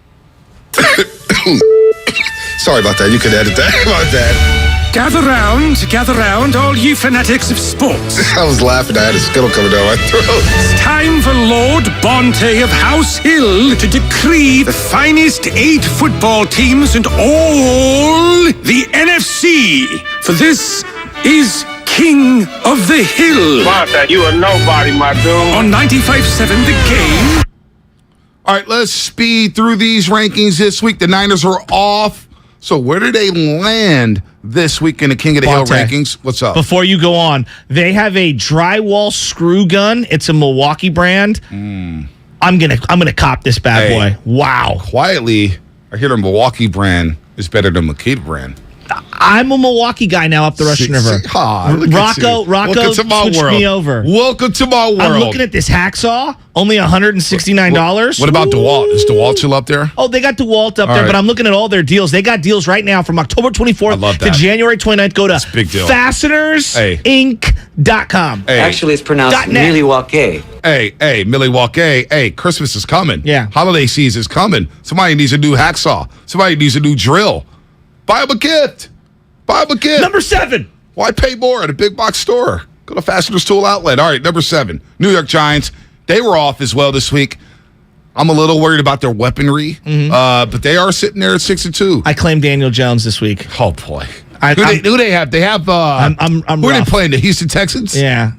[SPEAKER 13] Sorry about that. You could edit that. About that. Gather round, all you fanatics of sports. I was laughing. I had a skittle coming down my throat. It's time for Lord Bonte of House Hill to decree the finest 8 football teams and all the NFC. For this is King of the Hill.
[SPEAKER 14] Bonte, you a nobody, my dude.
[SPEAKER 13] On 95.7 The Game.
[SPEAKER 2] All right, let's speed through these rankings this week. The Niners are off. So where do they land this week in the King of the Hill rankings? What's up?
[SPEAKER 1] Before you go on, they have a drywall screw gun. It's a Milwaukee brand. I'm gonna cop this bad boy. Wow.
[SPEAKER 2] Quietly, I hear the Milwaukee brand is better than Makita brand.
[SPEAKER 1] I'm a Milwaukee guy now up the Russian River. Rocco switched me over.
[SPEAKER 2] Welcome to my world.
[SPEAKER 1] I'm looking at this hacksaw, only $169.
[SPEAKER 2] What about DeWalt? Is DeWalt still up there?
[SPEAKER 1] Oh, they got DeWalt up there, but I'm looking at all their deals. They got deals right now from October 24th to January 29th. Go to fastenersinc.com.
[SPEAKER 15] Actually, it's pronounced Milwaukee.
[SPEAKER 2] Hey, Milwaukee. Hey, Christmas is coming.
[SPEAKER 1] Yeah.
[SPEAKER 2] Holiday season is coming. Somebody needs a new hacksaw. Somebody needs a new drill. Buy them a gift.
[SPEAKER 1] Number 7.
[SPEAKER 2] Why pay more at a big box store? Go to Fasteners Tool Outlet. All right, number 7. New York Giants. They were off as well this week. I'm a little worried about their weaponry, but they are sitting there at 6-2.
[SPEAKER 1] I claim Daniel Jones this week.
[SPEAKER 2] Oh boy, who they have? They have. Who are they playing? The Houston Texans.
[SPEAKER 1] Yeah.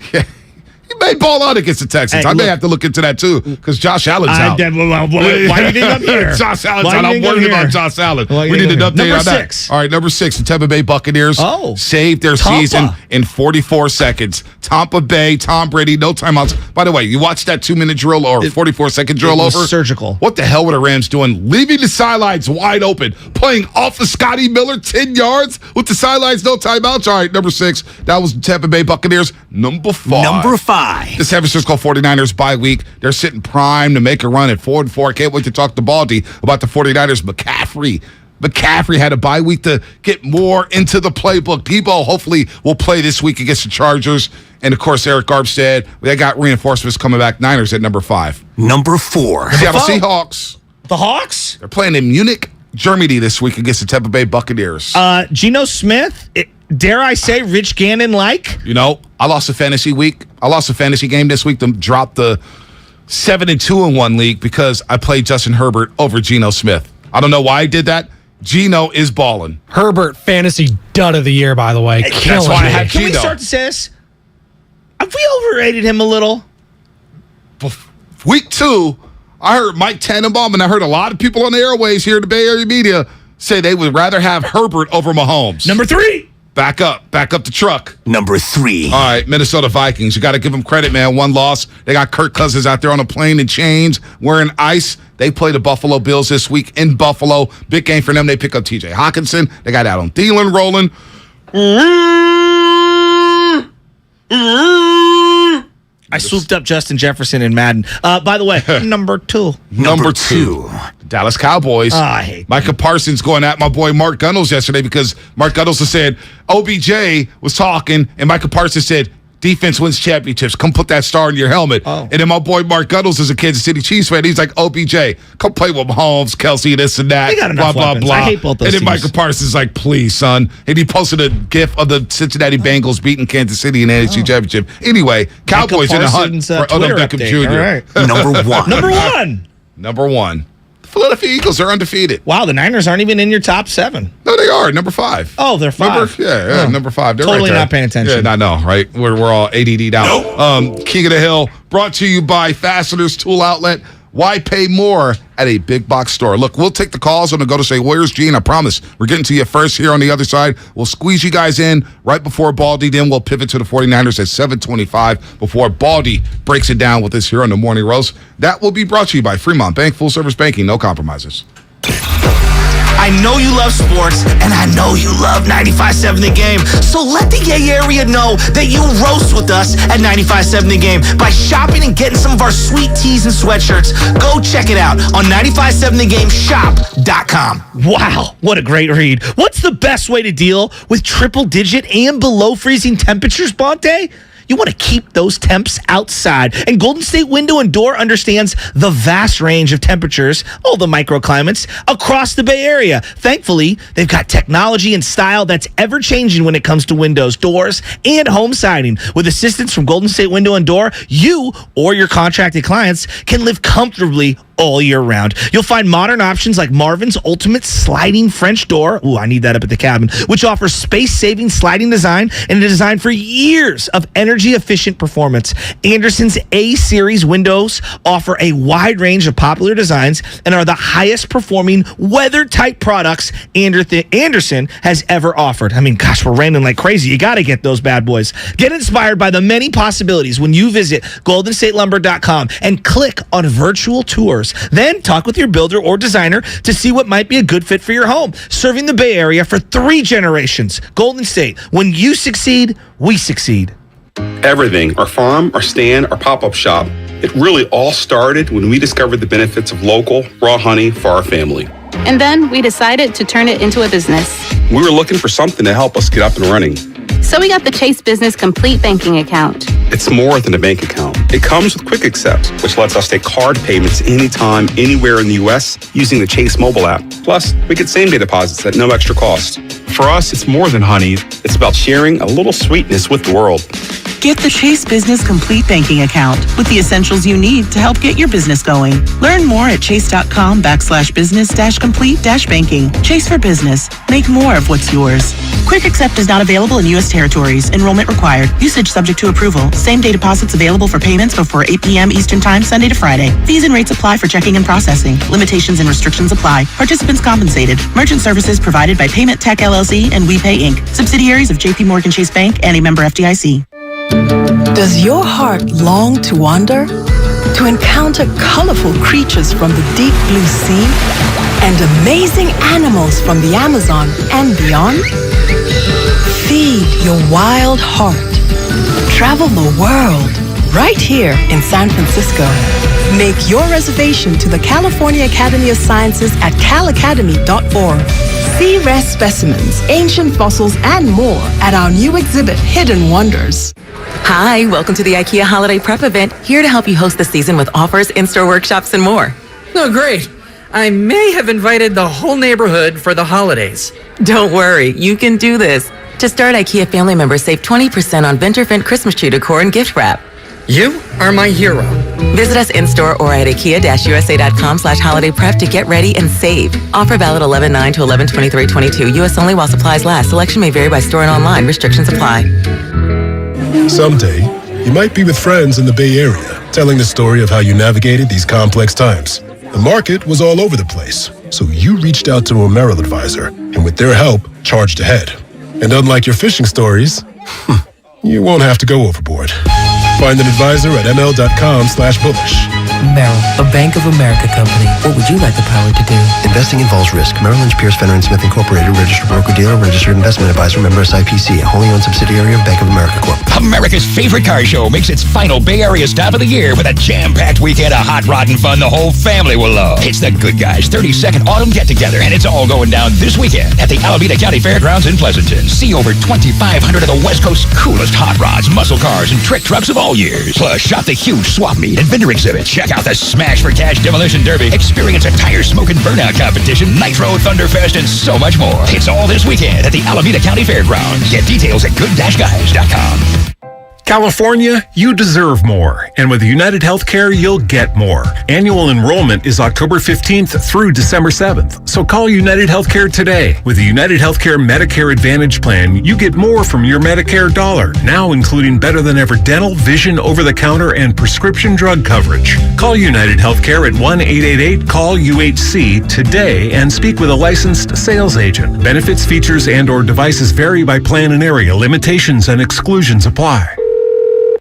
[SPEAKER 2] He may ball out against the Texans. I may have to look into that too because Josh Allen's out.
[SPEAKER 1] Why do you think I'm here?
[SPEAKER 2] Josh Allen's out. I'm worried about Josh Allen. We need an update on that.
[SPEAKER 1] Number 6.
[SPEAKER 2] All right, number 6. The Tampa Bay Buccaneers saved their season in 44 seconds. Tampa Bay, Tom Brady, no timeouts. By the way, you watched that 2-minute drill or 44-second drill over?
[SPEAKER 1] Surgical.
[SPEAKER 2] What the hell were the Rams doing? Leaving the sidelines wide open, playing off of Scotty Miller 10 yards with the sidelines, no timeouts. All right, number 6. That was Tampa Bay Buccaneers. Number 5. The San Francisco 49ers bye week. They're sitting prime to make a run at 4-4. Can't wait to talk to Baldy about the 49ers. McCaffrey had a bye week to get more into the playbook. Debo hopefully will play this week against the Chargers. And, of course, Eric Armstead. They got reinforcements coming back. Niners at number 5.
[SPEAKER 13] Number 4.
[SPEAKER 2] Seattle Seahawks.
[SPEAKER 1] The Hawks?
[SPEAKER 2] They're playing in Munich, Germany this week against the Tampa Bay Buccaneers.
[SPEAKER 1] Geno Smith, dare I say Rich Gannon-like?
[SPEAKER 2] You know, I lost a fantasy game this week to drop the 7-2-1 league because I played Justin Herbert over Geno Smith. I don't know why I did that. Geno is balling.
[SPEAKER 16] Herbert fantasy dud of the year, by the way.
[SPEAKER 2] That's why I have
[SPEAKER 1] Can
[SPEAKER 2] Geno.
[SPEAKER 1] we start to say this? Have we overrated him a little?
[SPEAKER 2] Week 2, I heard Mike Tannenbaum, and I heard a lot of people on the airways here at the Bay Area media say they would rather have Herbert over Mahomes.
[SPEAKER 1] Number 3.
[SPEAKER 2] Back up the truck.
[SPEAKER 26] Number 3.
[SPEAKER 2] All right, Minnesota Vikings. You got to give them credit, man. One loss. They got Kirk Cousins out there on a plane in chains, wearing ice. They play the Buffalo Bills this week in Buffalo. Big game for them. They pick up T.J. Hawkinson. They got Adam Thielen rolling.
[SPEAKER 1] I swooped up Justin Jefferson in Madden. By the way, number 2.
[SPEAKER 2] Number 2. Dallas Cowboys.
[SPEAKER 1] I hate
[SPEAKER 2] Micah Parsons going at my boy Mark Gunnels yesterday because Mark Gunnels said OBJ was talking and Micah Parsons said, defense wins championships. Come put that star in your helmet. And then my boy Mark Gunnels is a Kansas City Chiefs fan. He's like, OBJ, come play with Mahomes, Kelsey, this and that.
[SPEAKER 1] They got enough
[SPEAKER 2] blah, blah,
[SPEAKER 1] weapons.
[SPEAKER 2] blah.
[SPEAKER 1] I hate both those
[SPEAKER 2] And then
[SPEAKER 1] teams.
[SPEAKER 2] Micah Parsons is like, please, son. And he posted a gif of the Cincinnati Bengals beating Kansas City in the NFC Championship. Anyway, Cowboys in the hunt for Odell Beckham Jr.
[SPEAKER 1] All right.
[SPEAKER 26] Number 1.
[SPEAKER 1] Number 1.
[SPEAKER 2] Number 1. The Philadelphia Eagles are undefeated.
[SPEAKER 1] Wow, the Niners aren't even in your top 7.
[SPEAKER 2] No, they are. Number 5.
[SPEAKER 1] Oh, they're 5.
[SPEAKER 2] Number 5. They're
[SPEAKER 1] Totally
[SPEAKER 2] right there.
[SPEAKER 1] not paying attention.
[SPEAKER 2] Yeah, I know, right? We're all ADD'd out. King of the Hill, brought to you by Fasteners Tool Outlet. Why pay more at a big box store? Look, we'll take the calls on the go to say, where's Gene? I promise. We're getting to you first here on the other side. We'll squeeze you guys in right before Baldy. Then we'll pivot to the 49ers at 7:25 before Baldy breaks it down with us here on the Morning Roast. That will be brought to you by Fremont Bank, full service banking, no compromises.
[SPEAKER 1] I know you love sports, and I know you love 95.7 The Game. So let the gay area know that you roast with us at 95.7 The Game by shopping and getting some of our sweet tees and sweatshirts. Go check it out on 957thegameshop.com. Wow, what a great read. What's the best way to deal with triple-digit and below freezing temperatures, Bonte? You want to keep those temps outside. And Golden State Window and Door understands the vast range of temperatures, all the microclimates, across the Bay Area. Thankfully, they've got technology and style that's ever-changing when it comes to windows, doors, and home siding. With assistance from Golden State Window and Door, you or your contracted clients can live comfortably all year round. You'll find modern options like Marvin's Ultimate Sliding French Door. Ooh, I need that up at the cabin. Which offers space-saving sliding design and a design for years of energy-efficient performance. Anderson's A-Series windows offer a wide range of popular designs and are the highest-performing weather-tight products Anderson has ever offered. I mean, gosh, we're raining like crazy. You got to get those bad boys. Get inspired by the many possibilities when you visit goldenstatelumber.com and click on virtual tours. Then talk with your builder or designer to see what might be a good fit for your home. Serving the Bay Area for 3 generations. Golden State, when you succeed, we succeed.
[SPEAKER 6] Everything, our farm, our stand, our pop-up shop, it really all started when we discovered the benefits of local, raw honey for our family.
[SPEAKER 24] And then we decided to turn it into a business.
[SPEAKER 6] We were looking for something to help us get up and running.
[SPEAKER 24] So we got the Chase Business Complete Banking Account.
[SPEAKER 6] It's more than a bank account. It comes with Quick Accept, which lets us take card payments anytime, anywhere in the U.S. using the Chase mobile app. Plus, we get same-day deposits at no extra cost. For us, it's more than honey. It's about sharing a little sweetness with the world.
[SPEAKER 17] Get the Chase Business Complete Banking Account with the essentials you need to help get your business going. Learn more at chase.com/business-complete-banking. Chase for business. Make more of what's yours. Quick Accept is not available in U.S. territories. Enrollment required. Usage subject to approval. Same-day deposits available for payments before 8 p.m. Eastern Time, Sunday to Friday. Fees and rates apply for checking and processing. Limitations and restrictions apply. Participants compensated. Merchant services provided by Payment Tech LLC and WePay Inc. Subsidiaries of J.P. Morgan Chase Bank and a member FDIC.
[SPEAKER 18] Does your heart long to wander? To encounter colorful creatures from the deep blue sea? And amazing animals from the Amazon and beyond? Feed your wild heart. Travel the world right here in San Francisco. Make your reservation to the California Academy of Sciences at calacademy.org. See rare specimens, ancient fossils, and more at our new exhibit, Hidden Wonders.
[SPEAKER 19] Hi, welcome to the IKEA Holiday Prep event, here to help you host the season with offers, in-store workshops, and more.
[SPEAKER 20] Oh, great. I may have invited the whole neighborhood for the holidays.
[SPEAKER 19] Don't worry, you can do this. To start, IKEA family members save 20% on Venturfent Christmas tree decor and gift wrap.
[SPEAKER 20] You are my hero.
[SPEAKER 19] Visit us in-store or at IKEA-USA.com/holiday prep to get ready and save. Offer valid 11/9 to 11/23/22. U.S. only while supplies last. Selection may vary by store and online. Restrictions apply.
[SPEAKER 21] Someday, you might be with friends in the Bay Area, telling the story of how you navigated these complex times. The market was all over the place, so you reached out to a Merrill advisor, and with their help, charged ahead. And unlike your fishing stories, you won't have to go overboard. Find an advisor at ml.com/bullish.
[SPEAKER 3] Merrill, a Bank of America company. What would you like the power to do?
[SPEAKER 4] Investing involves risk. Merrill Lynch, Pierce, Fenner & Smith Incorporated, registered broker-dealer, registered investment advisor, member SIPC, a wholly owned subsidiary of Bank of America Corp.
[SPEAKER 5] America's favorite car show makes its final Bay Area stop of the year with a jam-packed weekend of hot rod and fun the whole family will love. It's the Good Guys 32nd Autumn Get-Together, and it's all going down this weekend at the Alameda County Fairgrounds in Pleasanton. See over 2,500 of the West Coast's coolest hot rods, muscle cars, and trick trucks of all years. Plus, shop the huge swap meet and vendor exhibit. Check out the Smash for Cash Demolition Derby. Experience a tire smoking burnout competition, Nitro Thunderfest, and so much more. It's all this weekend at the Alameda County Fairgrounds. Get details at good-guys.com.
[SPEAKER 7] California, you deserve more. And with United Healthcare, you'll get more. Annual enrollment is October 15th through December 7th. So call United Healthcare today. With the United Healthcare Medicare Advantage Plan, you get more from your Medicare dollar, now including better than ever dental, vision, over-the-counter, and prescription drug coverage. Call United Healthcare at 1-888-CALL-UHC today and speak with a licensed sales agent. Benefits, features, and/or devices vary by plan and area. Limitations and exclusions apply.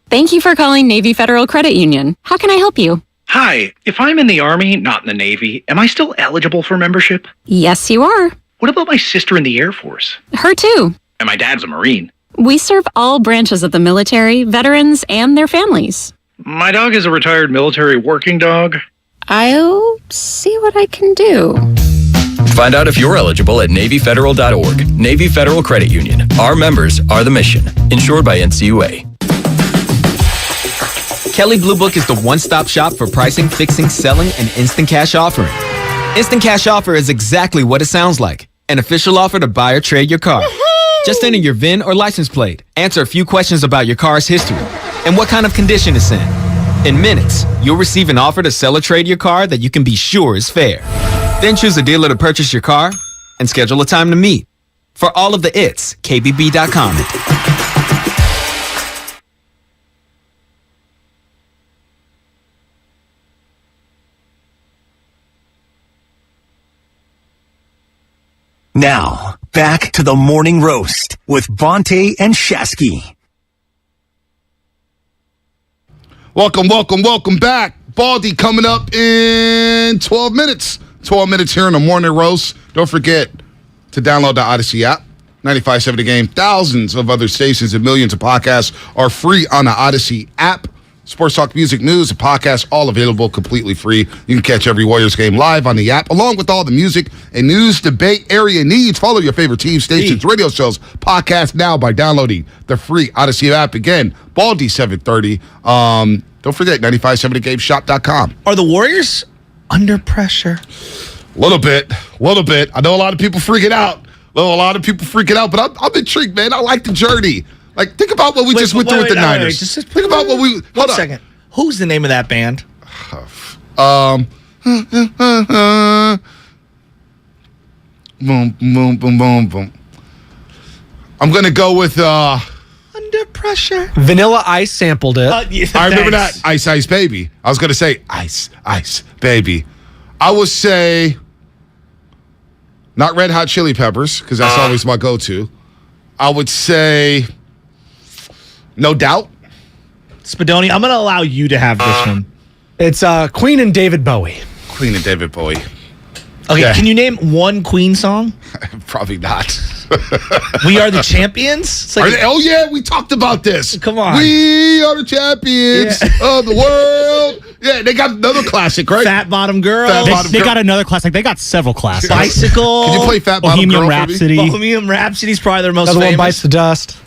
[SPEAKER 22] Thank you for calling Navy Federal Credit Union. How can I help you?
[SPEAKER 23] Hi, if I'm in the Army, not in the Navy, am I still eligible for membership?
[SPEAKER 22] Yes, you are.
[SPEAKER 23] What about my sister in the Air Force?
[SPEAKER 22] Her too.
[SPEAKER 23] And my dad's a Marine.
[SPEAKER 22] We serve all branches of the military, veterans, and their families.
[SPEAKER 23] My dog is a retired military working dog.
[SPEAKER 22] I'll see what I can do.
[SPEAKER 25] Find out if you're eligible at NavyFederal.org. Navy Federal Credit Union. Our members are the mission. Insured by NCUA.
[SPEAKER 27] Kelley Blue Book is the one-stop shop for pricing, fixing, selling, and instant cash offering. Instant cash offer is exactly what it sounds like. An official offer to buy or trade your car. Just enter your VIN or license plate, answer a few questions about your car's history, and what kind of condition it's in. In minutes, you'll receive an offer to sell or trade your car that you can be sure is fair. Then choose a dealer to purchase your car and schedule a time to meet. For all of the its, KBB.com.
[SPEAKER 29] Now, back to the Morning Roast with Bonte and Shasky.
[SPEAKER 2] Welcome back. Baldy coming up in 12 minutes. 12 minutes here in the Morning Roast. Don't forget to download the Odyssey app. 95.7 The Game. Thousands of other stations and millions of podcasts are free on the Odyssey app. Sports Talk, music, news, and podcasts, all available completely free. You can catch every Warriors game live on the app, along with all the music and news the Bay Area needs. Follow your favorite team, stations, radio shows, podcasts now by downloading the free Odyssey app. Again, Baldy 730. Don't forget, 957thegameshop.com.
[SPEAKER 1] Are the Warriors under pressure?
[SPEAKER 2] A little bit. I know a lot of people freaking out. But I'm intrigued, man. I like the journey. Like, think about what we just went through with the Niners.
[SPEAKER 1] Think about what we... Hold on. Second. Who's the name of that band?
[SPEAKER 2] Boom, boom, boom, boom, boom. I'm going to go with...
[SPEAKER 1] Under Pressure.
[SPEAKER 16] Vanilla Ice sampled it.
[SPEAKER 1] Yeah,
[SPEAKER 2] I remember that. Ice, Ice, Baby. I was going to say Ice, Ice, Baby. I would say... Not Red Hot Chili Peppers, because that's always my go-to. I would say... No Doubt.
[SPEAKER 1] Spadoni, I'm going to allow you to have this one.
[SPEAKER 16] It's Queen and David Bowie.
[SPEAKER 2] Queen and David Bowie.
[SPEAKER 1] Okay, yeah. Can you name one Queen song?
[SPEAKER 2] Probably not.
[SPEAKER 1] We Are the Champions? It's like
[SPEAKER 2] oh, yeah, we talked about this.
[SPEAKER 1] Come on.
[SPEAKER 2] We are the champions of the world. Yeah, they got another classic, right?
[SPEAKER 1] Fat Bottom Girl.
[SPEAKER 16] They got another classic. They got several classics.
[SPEAKER 1] Bicycle.
[SPEAKER 2] Can you play Fat Bottom Girl?
[SPEAKER 16] Bohemian Rhapsody.
[SPEAKER 1] Bohemian Rhapsody is probably their most
[SPEAKER 16] Another
[SPEAKER 1] famous.
[SPEAKER 16] one Bites the Dust.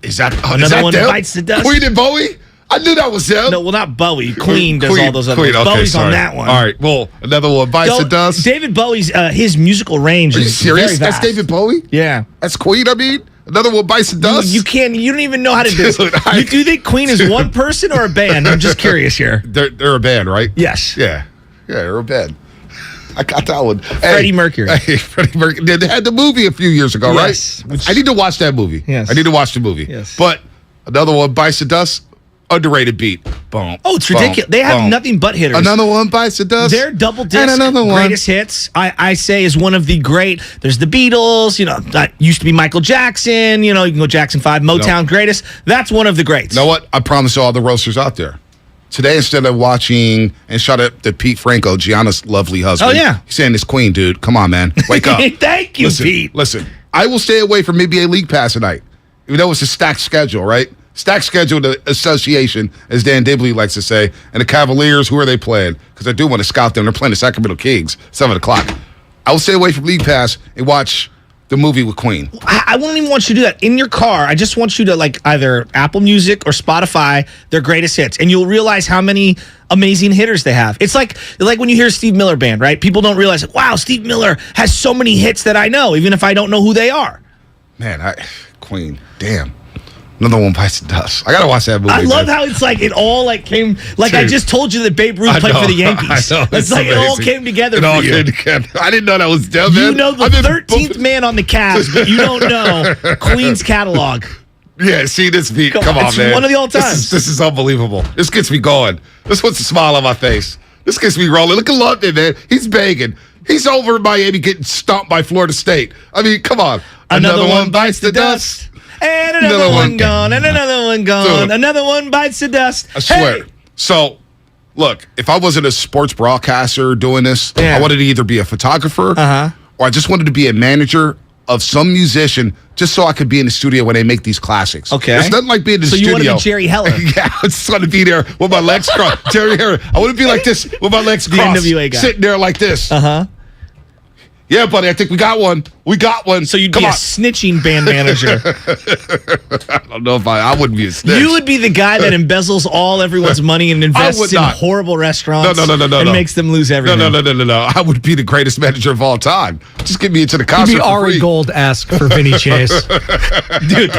[SPEAKER 2] Is that
[SPEAKER 1] Another one Bites the Dust.
[SPEAKER 2] Queen and Bowie? I knew that was them.
[SPEAKER 1] No, well, not Bowie. Queen does all those other
[SPEAKER 2] ones. Okay,
[SPEAKER 1] Bowie's on that one.
[SPEAKER 2] All right, well, another one Bites the Dust.
[SPEAKER 1] David Bowie's, his musical range is
[SPEAKER 2] serious?
[SPEAKER 1] very vast.
[SPEAKER 2] That's David Bowie?
[SPEAKER 1] Yeah.
[SPEAKER 2] That's Queen, I mean? Another one Bites the Dust?
[SPEAKER 1] You don't even know how to do this. Do you think Queen is one person or a band? I'm just curious here.
[SPEAKER 2] They're a band, right?
[SPEAKER 1] Yes.
[SPEAKER 2] Yeah, they're a band. I got that one.
[SPEAKER 1] Freddie Mercury.
[SPEAKER 2] Freddie Mercury. They had the movie a few years ago, right? I need to watch that movie.
[SPEAKER 1] Yes.
[SPEAKER 2] I need to watch the movie.
[SPEAKER 1] Yes.
[SPEAKER 2] But another one Bites the Dust, underrated beat. boom.
[SPEAKER 1] Oh, it's ridiculous. They have nothing but hitters.
[SPEAKER 2] Another one bites the dust.
[SPEAKER 1] Their double disc
[SPEAKER 2] and another one.
[SPEAKER 1] greatest hits, I say, is one of the great. There's the Beatles, that used to be Michael Jackson, you can go Jackson 5, Motown greatest. That's one of the greats.
[SPEAKER 2] You know what? I promise all the roasters out there. Today, instead of watching, and shout out to Pete Franco, Gianna's lovely husband.
[SPEAKER 1] Oh, yeah.
[SPEAKER 2] He's saying this Queen, dude. Come on, man. Wake up.
[SPEAKER 1] Thank you, Pete.
[SPEAKER 2] Listen, I will stay away from NBA League Pass tonight. Even though it's a stacked schedule, right? Stacked schedule to association, as Dan Dibley likes to say. And the Cavaliers, who are they playing? Because I do want to scout them. They're playing the Sacramento Kings, 7 o'clock. I will stay away from League Pass and watch the movie with Queen.
[SPEAKER 1] I wouldn't even want you to do that. In your car, I just want you to either Apple Music or Spotify their greatest hits, and you'll realize how many amazing hitters they have. It's like when you hear Steve Miller Band, right? People don't realize, wow, Steve Miller has so many hits that I know, even if I don't know who they are.
[SPEAKER 2] Man, Queen, damn. Another one bites the dust. I gotta watch that movie.
[SPEAKER 1] I love how it's it all came Dude, I just told you that Babe Ruth played for the Yankees.
[SPEAKER 2] I know,
[SPEAKER 1] it's like amazing. It all came together.
[SPEAKER 2] I didn't know that was them.
[SPEAKER 1] You know the 13th man on the Cavs, but you don't know Queen's catalog.
[SPEAKER 2] Yeah, see this beat. Come on,
[SPEAKER 1] it's
[SPEAKER 2] man.
[SPEAKER 1] One of the all time.
[SPEAKER 2] This is unbelievable. This gets me going. This puts a smile on my face. This gets me rolling. Look at London, man. He's banging. He's over in Miami getting stomped by Florida State. I mean, come on.
[SPEAKER 1] Another one bites the dust. And another one gone, and another one gone. Dude, another one bites the dust.
[SPEAKER 2] I swear. Hey. So, look, if I wasn't a sports broadcaster doing this, I wanted to either be a photographer or I just wanted to be a manager of some musician just so I could be in the studio when they make these classics.
[SPEAKER 1] Okay.
[SPEAKER 2] It's nothing like being in the studio.
[SPEAKER 1] So you want to be Jerry Heller?
[SPEAKER 2] Yeah, I just want to be there with my legs crossed. Jerry Heller. I want to be like this with my legs crossed. The NWA guy. Sitting there like this. Yeah, buddy, I think we got one. We got one.
[SPEAKER 1] So you'd be a snitching band manager.
[SPEAKER 2] I don't know if I wouldn't be a snitch.
[SPEAKER 1] You would be the guy that embezzles all everyone's money and invests in horrible restaurants and makes them lose everything.
[SPEAKER 2] No. I would be the greatest manager of all time. Just get me into the concert.
[SPEAKER 16] You'd be Ari Gold-esque for Vinny Chase.
[SPEAKER 1] Dude.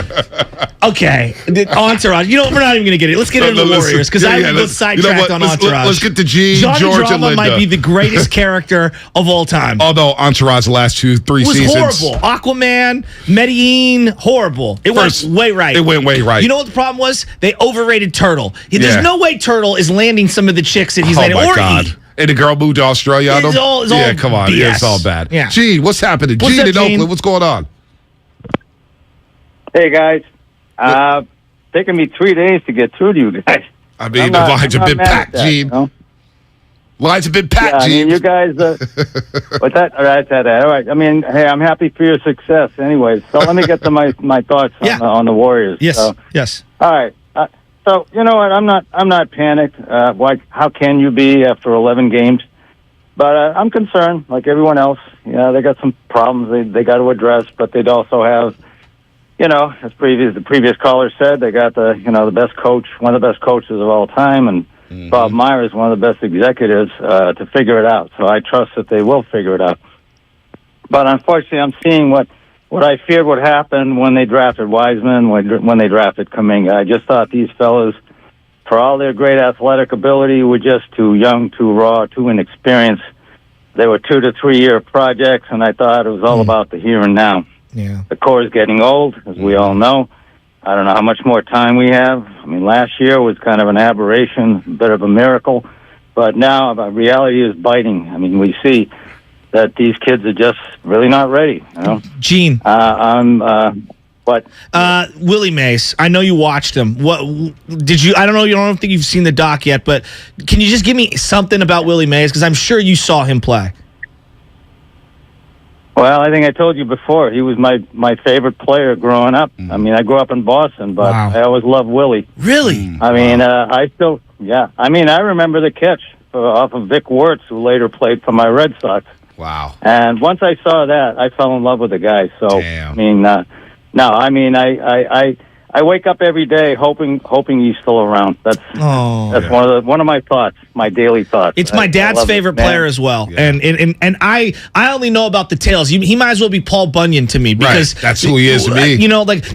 [SPEAKER 1] Okay. Entourage. We're not even going to get it. Let's get into the Warriors because I was sidetracked on Entourage.
[SPEAKER 2] Let's get to Gene,
[SPEAKER 1] Johnny
[SPEAKER 2] George,
[SPEAKER 1] Drama
[SPEAKER 2] and Linda.
[SPEAKER 1] might be the greatest character of all time.
[SPEAKER 2] Although Entourage the last 2-3 seasons.
[SPEAKER 1] It was horrible. Aquaman, Medellin, horrible. It went way right.
[SPEAKER 2] It went way right.
[SPEAKER 1] You know what the problem was? They overrated Turtle. There's no way Turtle is landing some of the chicks that he's landing.
[SPEAKER 2] Oh, my God. And the girl moved to Australia on him?
[SPEAKER 1] It's
[SPEAKER 2] come on.
[SPEAKER 1] BS.
[SPEAKER 2] It's all bad.
[SPEAKER 1] Yeah.
[SPEAKER 2] Gene, what's happening? Gene in Oakland, what's going on?
[SPEAKER 8] Hey, guys. Taking me 3 days to get through to you guys.
[SPEAKER 2] I mean, the lines have been packed, Gene. Lines have been packed, Gene.
[SPEAKER 8] I mean, you guys, what's that? All right. I mean, hey, I'm happy for your success anyways. So let me get to my thoughts on the Warriors.
[SPEAKER 1] Yes,
[SPEAKER 8] so,
[SPEAKER 1] yes.
[SPEAKER 8] All right. So, you know what? I'm not panicked. How can you be after 11 games? But I'm concerned, like everyone else. They got some problems they got to address, but they'd also have, as the previous caller said, they got the best coach, one of the best coaches of all time, and Bob Meyer is one of the best executives to figure it out. So I trust that they will figure it out. But unfortunately, I'm seeing what I feared would happen when they drafted Wiseman, when they drafted Kuminga. I just thought these fellas, for all their great athletic ability, were just too young, too raw, too inexperienced. They were 2 to 3 year projects, and I thought it was all about the here and now.
[SPEAKER 1] Yeah.
[SPEAKER 8] The core is getting old, as we all know. I don't know how much more time we have. I mean, last year was kind of an aberration, a bit of a miracle. But now reality is biting. I mean, we see that these kids are just really not ready.
[SPEAKER 1] Gene. Willie Mays, I know you watched him. What did you? I don't think you've seen the doc yet, but can you just give me something about Willie Mays? Because I'm sure you saw him play.
[SPEAKER 8] Well, I think I told you before, he was my favorite player growing up. I mean, I grew up in Boston, but I always loved Willie.
[SPEAKER 1] Really?
[SPEAKER 8] I mean, I mean, I remember the catch off of Vic Wirtz, who later played for my Red Sox.
[SPEAKER 2] Wow.
[SPEAKER 8] And once I saw that, I fell in love with the guy. So,
[SPEAKER 2] damn.
[SPEAKER 8] I mean, I wake up every day hoping he's still around. That's one of my thoughts, my daily thoughts.
[SPEAKER 1] It's my dad's favorite player as well, and I only know about the tales. He might as well be Paul Bunyan to me because
[SPEAKER 2] that's who he is to me.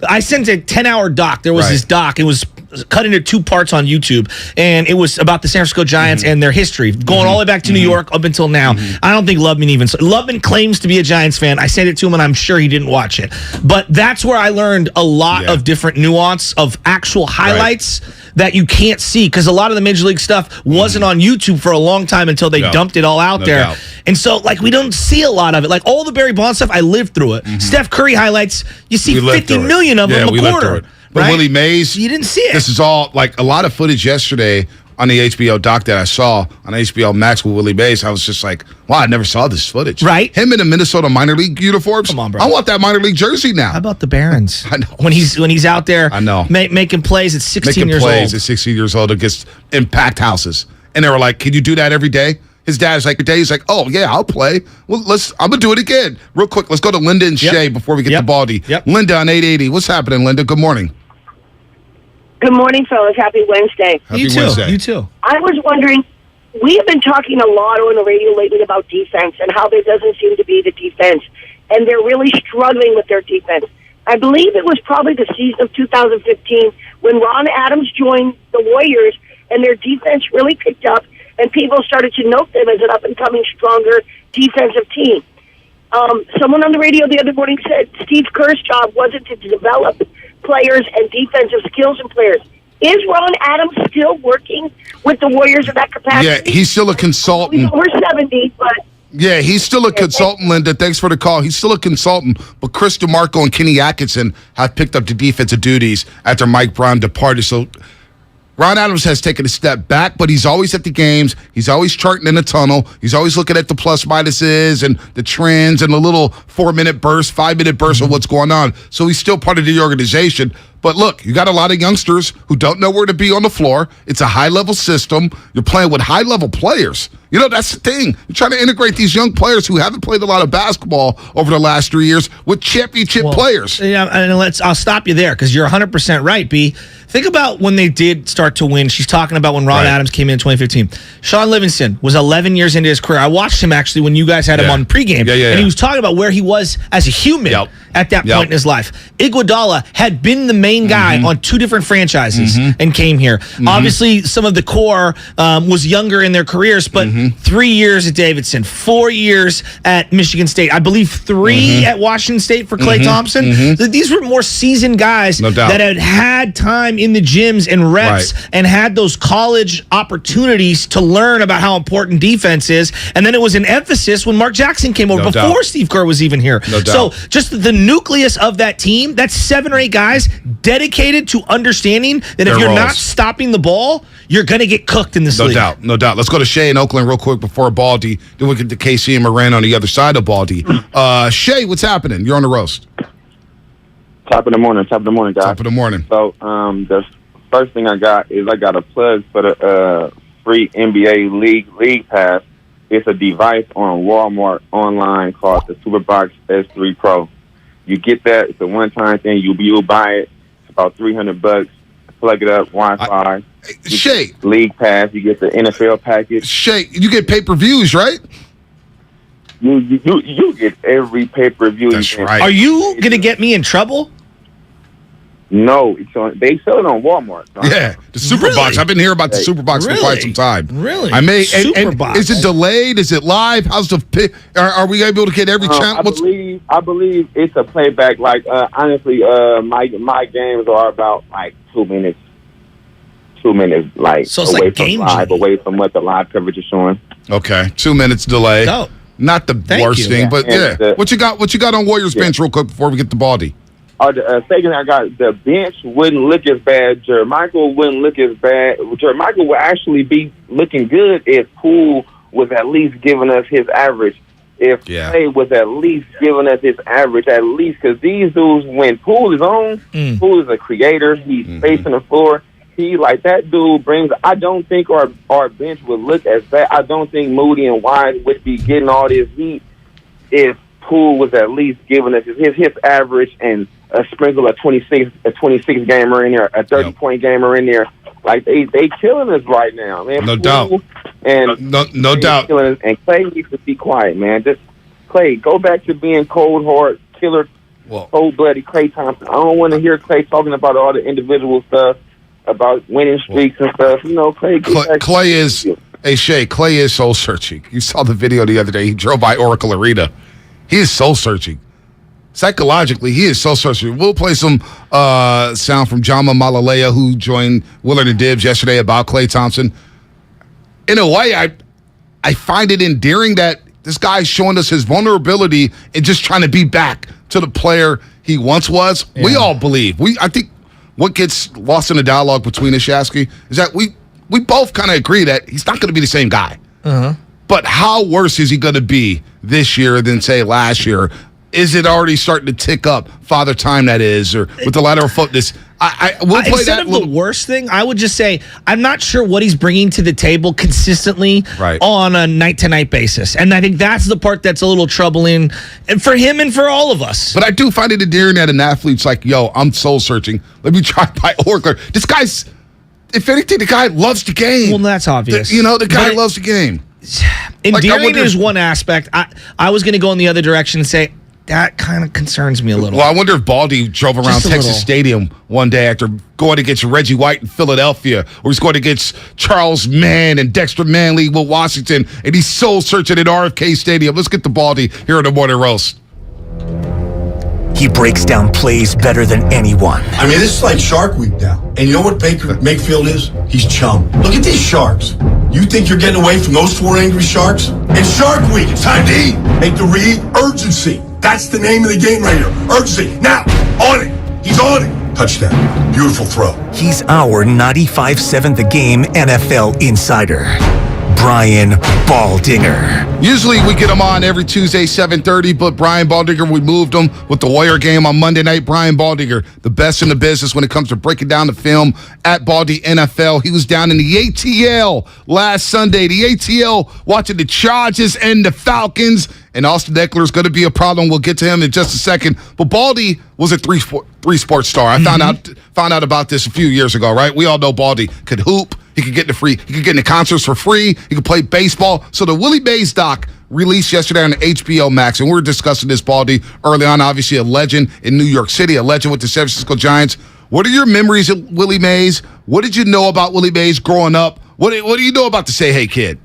[SPEAKER 1] I sent a 10-hour doc. There was this doc. It was cut into 2 parts on YouTube, and it was about the San Francisco Giants and their history, going all the way back to New York up until now. I don't think Lubman claims to be a Giants fan. I sent it to him, and I'm sure he didn't watch it. But that's where I learned a lot of different nuance of actual highlights that you can't see, because a lot of the Major League stuff wasn't on YouTube for a long time until they dumped it all out there.
[SPEAKER 2] Doubt.
[SPEAKER 1] And so, like, we don't see a lot of it. Like, all the Barry Bonds stuff, I lived through it. Steph Curry highlights, you see 50 million of them a quarter.
[SPEAKER 2] But
[SPEAKER 1] right?
[SPEAKER 2] Willie Mays,
[SPEAKER 1] you didn't see it.
[SPEAKER 2] This is all, like, a lot of footage yesterday on the HBO doc that I saw on HBO Max with Willie Mays. I was just like, wow, I never saw this footage.
[SPEAKER 1] Right.
[SPEAKER 2] Him in the Minnesota minor league uniforms.
[SPEAKER 1] Come on, bro.
[SPEAKER 2] I want that minor league jersey now.
[SPEAKER 1] How about the Barons?
[SPEAKER 2] I know.
[SPEAKER 1] When he's out there making plays at 16 years old.
[SPEAKER 2] Making plays at 16 years old against impact houses. And they were like, can you do that every day? His dad's like, he's like, oh, yeah, I'll play. Well, I'm going to do it again. Real quick, let's go to Linda and Shay before we get to Baldy. Linda on 880. What's happening, Linda? Good morning.
[SPEAKER 9] Good morning, fellas. Happy Wednesday.
[SPEAKER 2] Happy Wednesday.
[SPEAKER 1] You too.
[SPEAKER 9] I was wondering, we have been talking a lot on the radio lately about defense and how there doesn't seem to be the defense. And they're really struggling with their defense. I believe it was probably the season of 2015 when Ron Adams joined the Warriors and their defense really picked up and people started to note them as an up-and-coming, stronger defensive team. Someone on the radio the other morning said Steve Kerr's job wasn't to develop players and defensive skills in players. Is Ron Adams still working with the Warriors in that capacity?
[SPEAKER 2] Yeah, he's still a consultant.
[SPEAKER 9] We're 70, but...
[SPEAKER 2] Yeah, he's still a consultant, Linda. Thanks for the call. He's still a consultant, but Chris DeMarco and Kenny Atkinson have picked up the defensive duties after Mike Brown departed. So Ron Adams has taken a step back, but he's always at the games. He's always charting in the tunnel. He's always looking at the plus minuses and the trends and the little 4-minute burst, 5-minute burst of what's going on. So he's still part of the organization. But look, you got a lot of youngsters who don't know where to be on the floor. It's a high-level system. You're playing with high-level players. You know, that's the thing. You're trying to integrate these young players who haven't played a lot of basketball over the last 3 years with championship players.
[SPEAKER 1] Yeah, and I'll stop you there because you're 100% right, B. Think about when they did start to win. She's talking about when Ron Adams came in 2015. Sean Livingston was 11 years into his career. I watched him actually when you guys had him on pregame, and he was talking about where he was as a human at that point in his life. Iguodala had been the main guy on 2 different franchises and came here. Obviously, some of the core was younger in their careers, but 3 years at Davidson, 4 years at Michigan State, I believe 3 at Washington State for Klay Thompson. These were more seasoned guys that had had time in the gyms and reps and had those college opportunities to learn about how important defense is. And then it was an emphasis when Mark Jackson came over before Steve Kerr was even here. So just the nucleus of that team, that's 7 or 8 guys dedicated to understanding that if you're not stopping the ball, you're going to get cooked in this league.
[SPEAKER 2] No doubt. Let's go to Shay in Oakland real quick before Baldy. Then we'll get to KC and Moran on the other side of Baldy. Shay, what's happening? You're on the roast.
[SPEAKER 10] Top of the morning, guys.
[SPEAKER 2] Top of the morning.
[SPEAKER 10] So the first thing I got a plug for the free NBA League Pass. It's a device on Walmart online called the Superbox S3 Pro. You get that. It's a one-time thing. You'll buy it. It's about $300. Plug it up, Wi-Fi.
[SPEAKER 2] Shay.
[SPEAKER 10] League Pass. You get the NFL package.
[SPEAKER 2] Shay, you get pay-per-views, right?
[SPEAKER 10] You get every pay-per-view.
[SPEAKER 2] That's right.
[SPEAKER 1] Are you going to get me in trouble?
[SPEAKER 10] No, they sell it on Walmart.
[SPEAKER 2] Yeah, the Superbox. I've been hearing about the Superbox for quite some time.
[SPEAKER 1] Really?
[SPEAKER 2] I may.
[SPEAKER 1] Superbox.
[SPEAKER 2] Is it delayed? Is it live? How's the? Are we able to get every channel?
[SPEAKER 10] I believe it's a playback. Like honestly, my games are about like 2 minutes. 2 minutes, like
[SPEAKER 1] so it's
[SPEAKER 10] away
[SPEAKER 1] like
[SPEAKER 10] from
[SPEAKER 1] game
[SPEAKER 10] live, away from what the live coverage is showing.
[SPEAKER 2] Okay, 2 minutes delay.
[SPEAKER 1] No.
[SPEAKER 2] Not the worst thing, but
[SPEAKER 10] And
[SPEAKER 2] what you got? What you got on Warriors bench, real quick, before we get to Baldy?
[SPEAKER 10] The second I got, the bench wouldn't look as bad. Jermichael wouldn't look as bad. Jermichael would actually be looking good if Poole was at least giving us his average. If Clay was at least giving us his average, at least, because these dudes, when Poole is on, Poole is a creator. He's spacing the floor. He, like, that dude brings, I don't think our bench would look as bad. I don't think Moody and Wise would be getting all this heat if Poole was at least giving us his average and a sprinkle of 26 gamer in there, a 30-point gamer in there. Like, they killing us right now, man.
[SPEAKER 2] No doubt.
[SPEAKER 10] And
[SPEAKER 2] no doubt.
[SPEAKER 10] Killing us. And Clay needs to be quiet, man. Just, Clay, go back to being cold, hard, killer, cold-blooded Klay Thompson. I don't want to hear Clay talking about all the individual stuff. about winning streaks and stuff. Clay.
[SPEAKER 2] Clay is. Hey Shay, Clay is soul searching. You saw the video the other day. He drove by Oracle Arena. He is soul searching. Psychologically, he is soul searching. We'll play some sound from Jama Malalea, who joined Willard Dibs yesterday about Klay Thompson. In a way, I find it endearing that this guy's showing us his vulnerability and just trying to be back to the player he once was. Yeah. We all believe. I think what gets lost in the dialogue between us, Shasky, is that we both kind of agree that he's not going to be the same guy.
[SPEAKER 1] Uh-huh.
[SPEAKER 2] But how worse is he going to be this year than, say, last year? Is it already starting to tick up, Father Time that is, or with the lateral foot? We'll play
[SPEAKER 1] instead of the worst thing, I would just say I'm not sure what he's bringing to the table consistently on a night-to-night basis. And I think that's the part that's a little troubling for him and for all of us.
[SPEAKER 2] But I do find it endearing that an athlete's like, yo, I'm soul-searching. Let me try by Orkler. This guy's, if anything, the guy loves the game.
[SPEAKER 1] Well, that's obvious.
[SPEAKER 2] The guy loves the game.
[SPEAKER 1] Endearing is one aspect. I was going to go in the other direction and say, that kind of concerns me a little.
[SPEAKER 2] Well, I wonder if Baldy drove around Texas Stadium one day after going against Reggie White in Philadelphia, or he's going against Charles Mann and Dexter Manley with Washington, and he's soul searching at RFK Stadium. Let's get the Baldy here on the Morning Roast.
[SPEAKER 29] He breaks down plays better than anyone.
[SPEAKER 6] I mean, this is like Shark Week now. And you know what Baker Mayfield is? He's chum. Look at these sharks. You think you're getting away from those 4 angry sharks? It's Shark Week. It's time to eat. Make the read urgency. That's the name of the game right here. Urgency. Now, on it. He's on it. Touchdown. Beautiful throw.
[SPEAKER 29] He's our 95.7 The Game NFL insider, Brian Baldinger.
[SPEAKER 2] Usually we get him on every Tuesday, 7:30, but Brian Baldinger, we moved him with the Warrior game on Monday night. Brian Baldinger, the best in the business when it comes to breaking down the film at Baldy NFL. He was down in the ATL last Sunday. The ATL watching the Chargers and the Falcons, and Austin Eckler is going to be a problem. We'll get to him in just a second. But Baldy was a three sports star. I found out about this a few years ago, right? We all know Baldy could hoop. He could get into concerts for free. He could play baseball. So the Willie Mays doc released yesterday on the HBO Max, and we were discussing this, Baldy, early on. Obviously a legend in New York City, a legend with the San Francisco Giants. What are your memories of Willie Mays? What did you know about Willie Mays growing up? What do you know about the Say Hey Kid?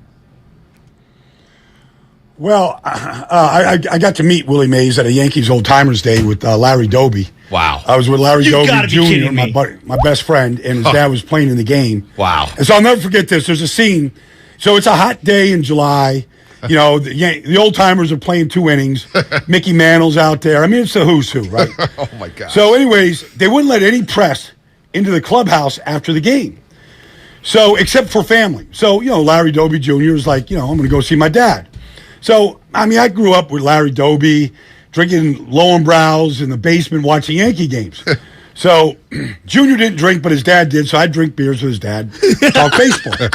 [SPEAKER 11] Well, I got to meet Willie Mays at a Yankees Old Timers Day with Larry Doby.
[SPEAKER 2] Wow.
[SPEAKER 11] I was with Larry Doby Jr., my best friend, and his dad was playing in the game.
[SPEAKER 2] Wow.
[SPEAKER 11] And so I'll never forget this. There's a scene. So it's a hot day in July. You know, the Old Timers are playing 2 innings. Mickey Mantle's out there. I mean, it's the who's who, right?
[SPEAKER 2] Oh, my God.
[SPEAKER 11] So anyways, they wouldn't let any press into the clubhouse after the game. So, except for family. So, Larry Doby Jr. was like, I'm going to go see my dad. So, I mean, I grew up with Larry Doby, drinking Lowenbrows in the basement, watching Yankee games. So, Junior didn't drink, but his dad did, so I'd drink beers with his dad, talk baseball.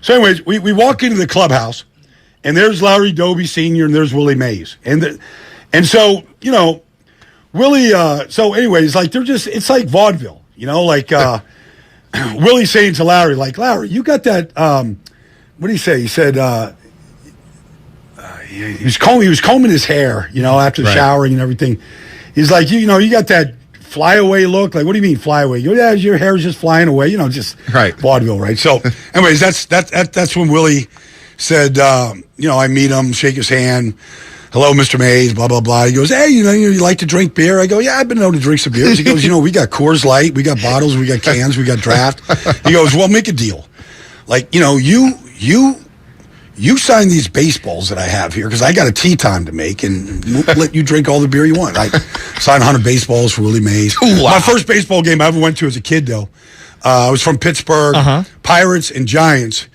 [SPEAKER 11] So, anyways, we walk into the clubhouse, and there's Larry Doby Sr., and there's Willie Mays. And so, Willie, so anyways, like, it's like vaudeville, like, Willie's saying to Larry, like, Larry, you got that, what did he say? He said, he was combing his hair, after the showering and everything. He's like, you got that flyaway look. Like, what do you mean flyaway? Yeah, your hair is just flying away. Just vaudeville, right? So, anyways, that's when Willie said, I meet him, shake his hand. Hello, Mr. Mays, blah, blah, blah. He goes, hey, you like to drink beer? I go, yeah, I've been known to drink some beers. He goes, we got Coors Light, we got bottles, we got cans, we got draft. He goes, well, make a deal. Like, you sign these baseballs that I have here because I got a tea time to make, and we'll let you drink all the beer you want. I signed 100 baseballs for Willie Mays. Wow. My first baseball game I ever went to as a kid, though, I was from Pittsburgh, Pirates and Giants.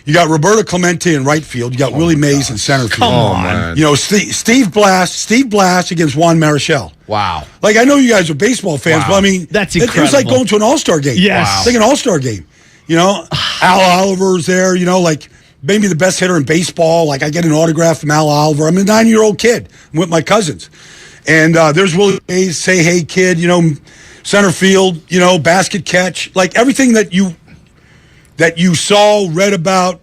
[SPEAKER 11] You got Roberto Clemente in right field. You got Willie Mays in center field.
[SPEAKER 2] Come on.
[SPEAKER 11] Steve Blass against Juan Marichal.
[SPEAKER 2] Wow.
[SPEAKER 11] Like, I know you guys are baseball fans, but I mean,
[SPEAKER 1] that's incredible.
[SPEAKER 11] It was like going to an All-Star game.
[SPEAKER 1] Yes. Wow.
[SPEAKER 11] It's like an All-Star game. Al Oliver's there, like, maybe the best hitter in baseball. Like, I get an autograph from Al Oliver. I'm a 9-year-old kid. I'm with my cousins. And there's Willie Mays, Say Hey Kid, center field, basket catch. Like, everything that you saw, read about,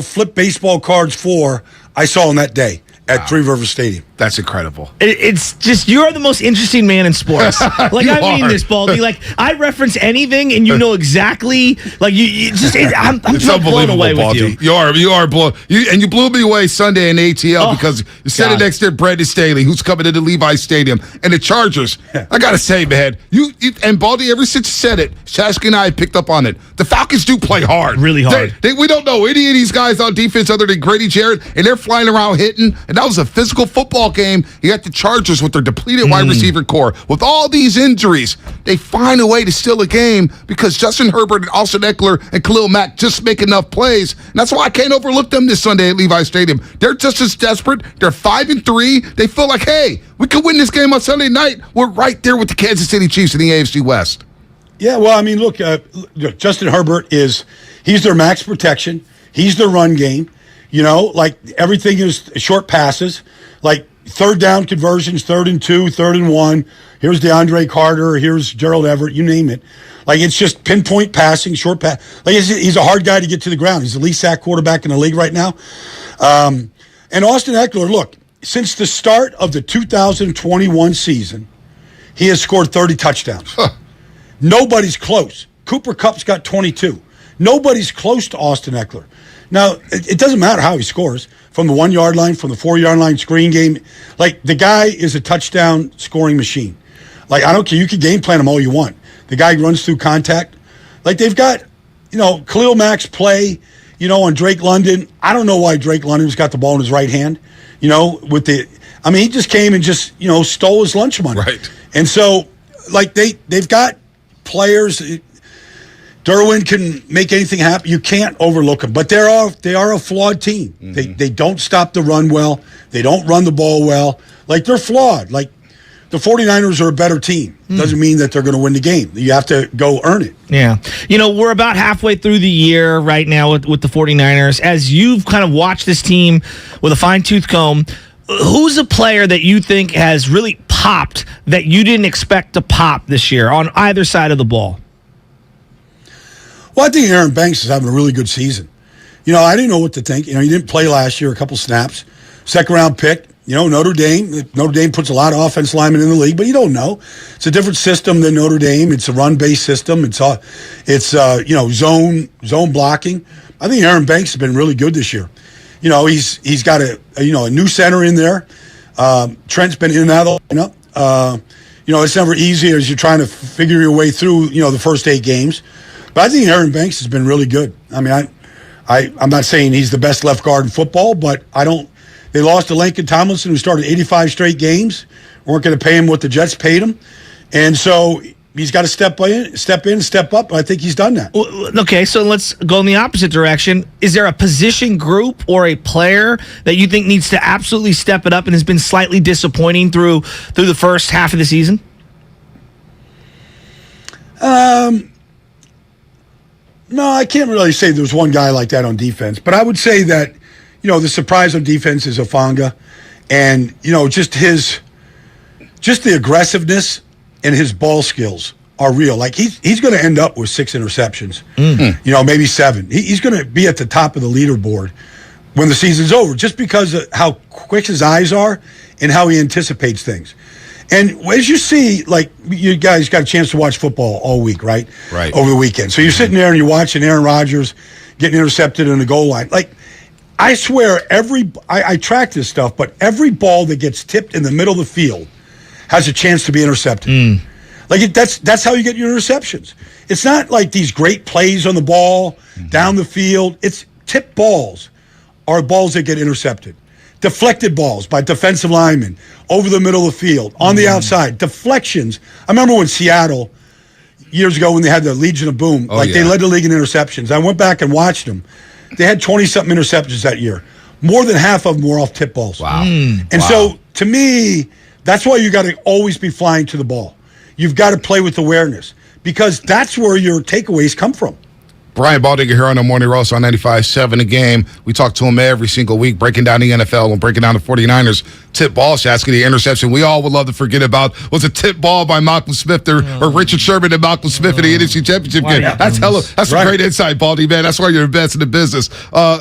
[SPEAKER 11] flip baseball cards for, I saw on that day at Three Rivers Stadium.
[SPEAKER 2] That's incredible.
[SPEAKER 1] It's just, you're the most interesting man in sports. Like, I mean this, Baldy. Like, I reference anything, and you know exactly. Like, you just, I'm just blown away
[SPEAKER 2] Baldy.
[SPEAKER 1] with you.
[SPEAKER 2] You are blown. You blew me away Sunday in ATL because you said it next to Brandon Staley, who's coming into Levi Stadium, and the Chargers. I gotta say, man, you and Baldy. Ever since you said it, Shasky and I picked up on it. The Falcons do play hard,
[SPEAKER 1] really hard.
[SPEAKER 2] We don't know any of these guys on defense other than Grady Jarrett, and they're flying around hitting. And that was a physical football game. You got the Chargers with their depleted wide receiver core. With all these injuries, they find a way to steal a game because Justin Herbert and Austin Eckler and Khalil Mack just make enough plays. And that's why I can't overlook them this Sunday at Levi Stadium. They're just as desperate. They're 5-3. They feel like, hey, we could win this game on Sunday night. We're right there with the Kansas City Chiefs in the AFC West.
[SPEAKER 11] Yeah, well, I mean, look, Justin Herbert he's their max protection. He's their run game. You know, like everything is short passes, like third down conversions, 3rd and 2, 3rd and 1. Here's DeAndre Carter. Here's Gerald Everett. You name it. Like, it's just pinpoint passing, short pass. Like, he's a hard guy to get to the ground. He's the least sacked quarterback in the league right now. And Austin Eckler, look, since the start of the 2021 season, he has scored 30 touchdowns. Nobody's close. Cooper Kupp's got 22. Nobody's close to Austin Eckler. Now, it doesn't matter how he scores, from the 1 yard line, from the 4 yard line, screen game. Like, the guy is a touchdown scoring machine. Like, I don't care. You can game plan him all you want. The guy runs through contact. Like, they've got, Khalil Mack's play, on Drake London. I don't know why Drake London's got the ball in his right hand, he just came and just, stole his lunch money.
[SPEAKER 2] Right.
[SPEAKER 11] And so, like, they've got players. Derwin can make anything happen. You can't overlook them. But they are a flawed team. Mm-hmm. They don't stop the run well. They don't run the ball well. Like, they're flawed. Like, the 49ers are a better team. Doesn't mean that they're going to win the game. You have to go earn it.
[SPEAKER 1] Yeah. We're about halfway through the year right now with the 49ers. As you've kind of watched this team with a fine-tooth comb, who's a player that you think has really popped that you didn't expect to pop this year on either side of the ball?
[SPEAKER 11] Well, I think Aaron Banks is having a really good season. I didn't know what to think. He didn't play last year, a couple snaps. Second-round pick. Notre Dame. Notre Dame puts a lot of offensive linemen in the league, but you don't know. It's a different system than Notre Dame. It's a run-based system. It's zone blocking. I think Aaron Banks has been really good this year. He's got a new center in there. Trent's been in and out of the lineup. It's never easy as you're trying to figure your way through, the first 8 games. But I think Aaron Banks has been really good. I mean, I'm not saying he's the best left guard in football, but they lost to Laken Tomlinson, who started 85 straight games. Weren't going to pay him what the Jets paid him. And so he's got to step up. I think he's done that.
[SPEAKER 1] Okay, so let's go in the opposite direction. Is there a position group or a player that you think needs to absolutely step it up and has been slightly disappointing through the first half of the season?
[SPEAKER 11] No, I can't really say there's one guy like that on defense. But I would say that, the surprise on defense is Ofanga. And, just the aggressiveness and his ball skills are real. Like, he's going to end up with 6 interceptions, maybe 7. He's going to be at the top of the leaderboard when the season's over, just because of how quick his eyes are and how he anticipates things. And as you see, like, you guys got a chance to watch football all week, right?
[SPEAKER 2] Right.
[SPEAKER 11] Over the weekend. So you're sitting there and you're watching Aaron Rodgers getting intercepted in the goal line. Like, I swear, I track this stuff, but every ball that gets tipped in the middle of the field has a chance to be intercepted. Like, that's how you get your interceptions. It's not like these great plays on the ball, down the field. It's tipped balls are balls that get intercepted. Deflected balls by defensive linemen over the middle of the field, on the outside. Deflections. I remember when Seattle, years ago when they had the Legion of Boom, they led the league in interceptions. I went back and watched them. They had 20-something interceptions that year. More than half of them were off tip balls.
[SPEAKER 2] Wow.
[SPEAKER 11] So, to me, that's why you got to always be flying to the ball. You've got to play with awareness because that's where your takeaways come from.
[SPEAKER 2] Brian Baldinger here on the Morning Roast on 95.7 The Game. We talk to him every single week, breaking down the NFL and breaking down the 49ers tip ball. Shasky, the interception we all would love to forget about was a tip ball by Malcolm Smith or Richard Sherman and Malcolm Smith in the NFC Championship game. That's a great insight, Baldy, man. That's why you're the best in the business.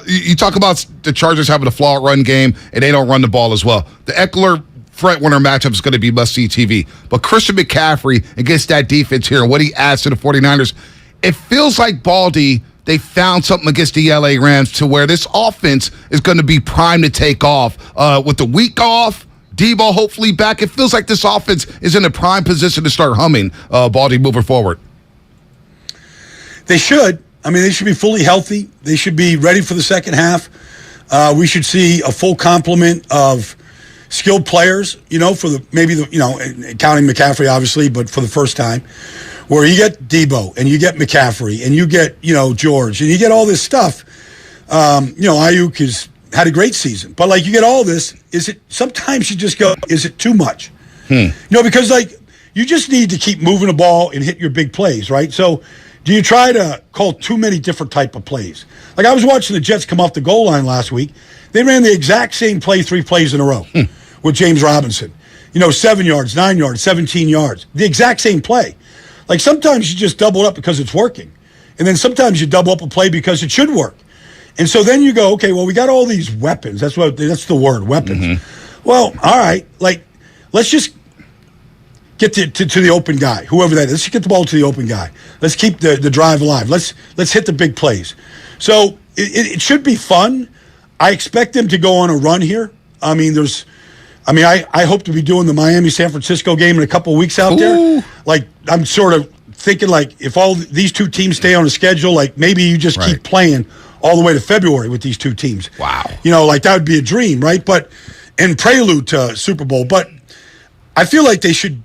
[SPEAKER 2] You talk about the Chargers having a flawed run game, and they don't run the ball as well. The Eckler Fred Warner matchup is going to be must-see TV. But Christian McCaffrey against that defense here, what he adds to the 49ers, it feels like Baldy, they found something against the LA Rams to where this offense is going to be primed to take off. With the week off, Debo hopefully back, it feels like this offense is in a prime position to start humming, Baldy, moving forward.
[SPEAKER 11] They should. I mean, they should be fully healthy. They should be ready for the second half. We should see a full complement of skilled players, for counting McCaffrey, obviously, but for the first time, where you get Debo and you get McCaffrey and you get, George and you get all this stuff. Ayuk has had a great season, but you get all this. Sometimes you just go, is it too much? Because you just need to keep moving the ball and hit your big plays, right? So do you try to call too many different type of plays? I was watching the Jets come off the goal line last week. They ran the exact same play 3 plays in a row with James Robinson. 7 yards, 9 yards, 17 yards. The exact same play. Sometimes you just double up because it's working. And then sometimes you double up a play because it should work. And so then you go, okay, well, we got all these weapons. That's the word, weapons. Mm-hmm. Well, all right, let's just get to the open guy, whoever that is. Let's get the ball to the open guy. Let's keep the drive alive. Let's hit the big plays. So it should be fun. I expect them to go on a run here. I hope to be doing the Miami-San Francisco game in a couple of weeks out there. I'm sort of thinking if all these two teams stay on a schedule, maybe you just keep playing all the way to February with these two teams.
[SPEAKER 2] Wow.
[SPEAKER 11] That would be a dream, right? And prelude to Super Bowl. But I feel like they should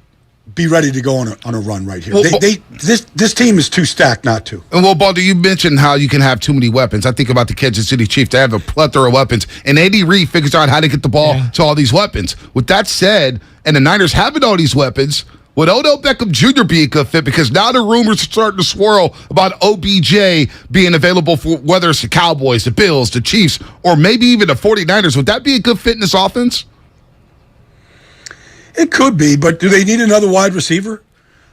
[SPEAKER 11] be ready to go on a run right here. This team is too stacked not to.
[SPEAKER 2] And Baldy, you mentioned how you can have too many weapons. I think about the Kansas City Chiefs. They have a plethora of weapons, and Andy Reid figures out how to get the ball to all these weapons. With that said, and the Niners having all these weapons, would Odell Beckham Jr. be a good fit? Because now the rumors are starting to swirl about OBJ being available for whether it's the Cowboys, the Bills, the Chiefs, or maybe even the 49ers. Would that be a good fit in this offense?
[SPEAKER 11] It could be, but do they need another wide receiver?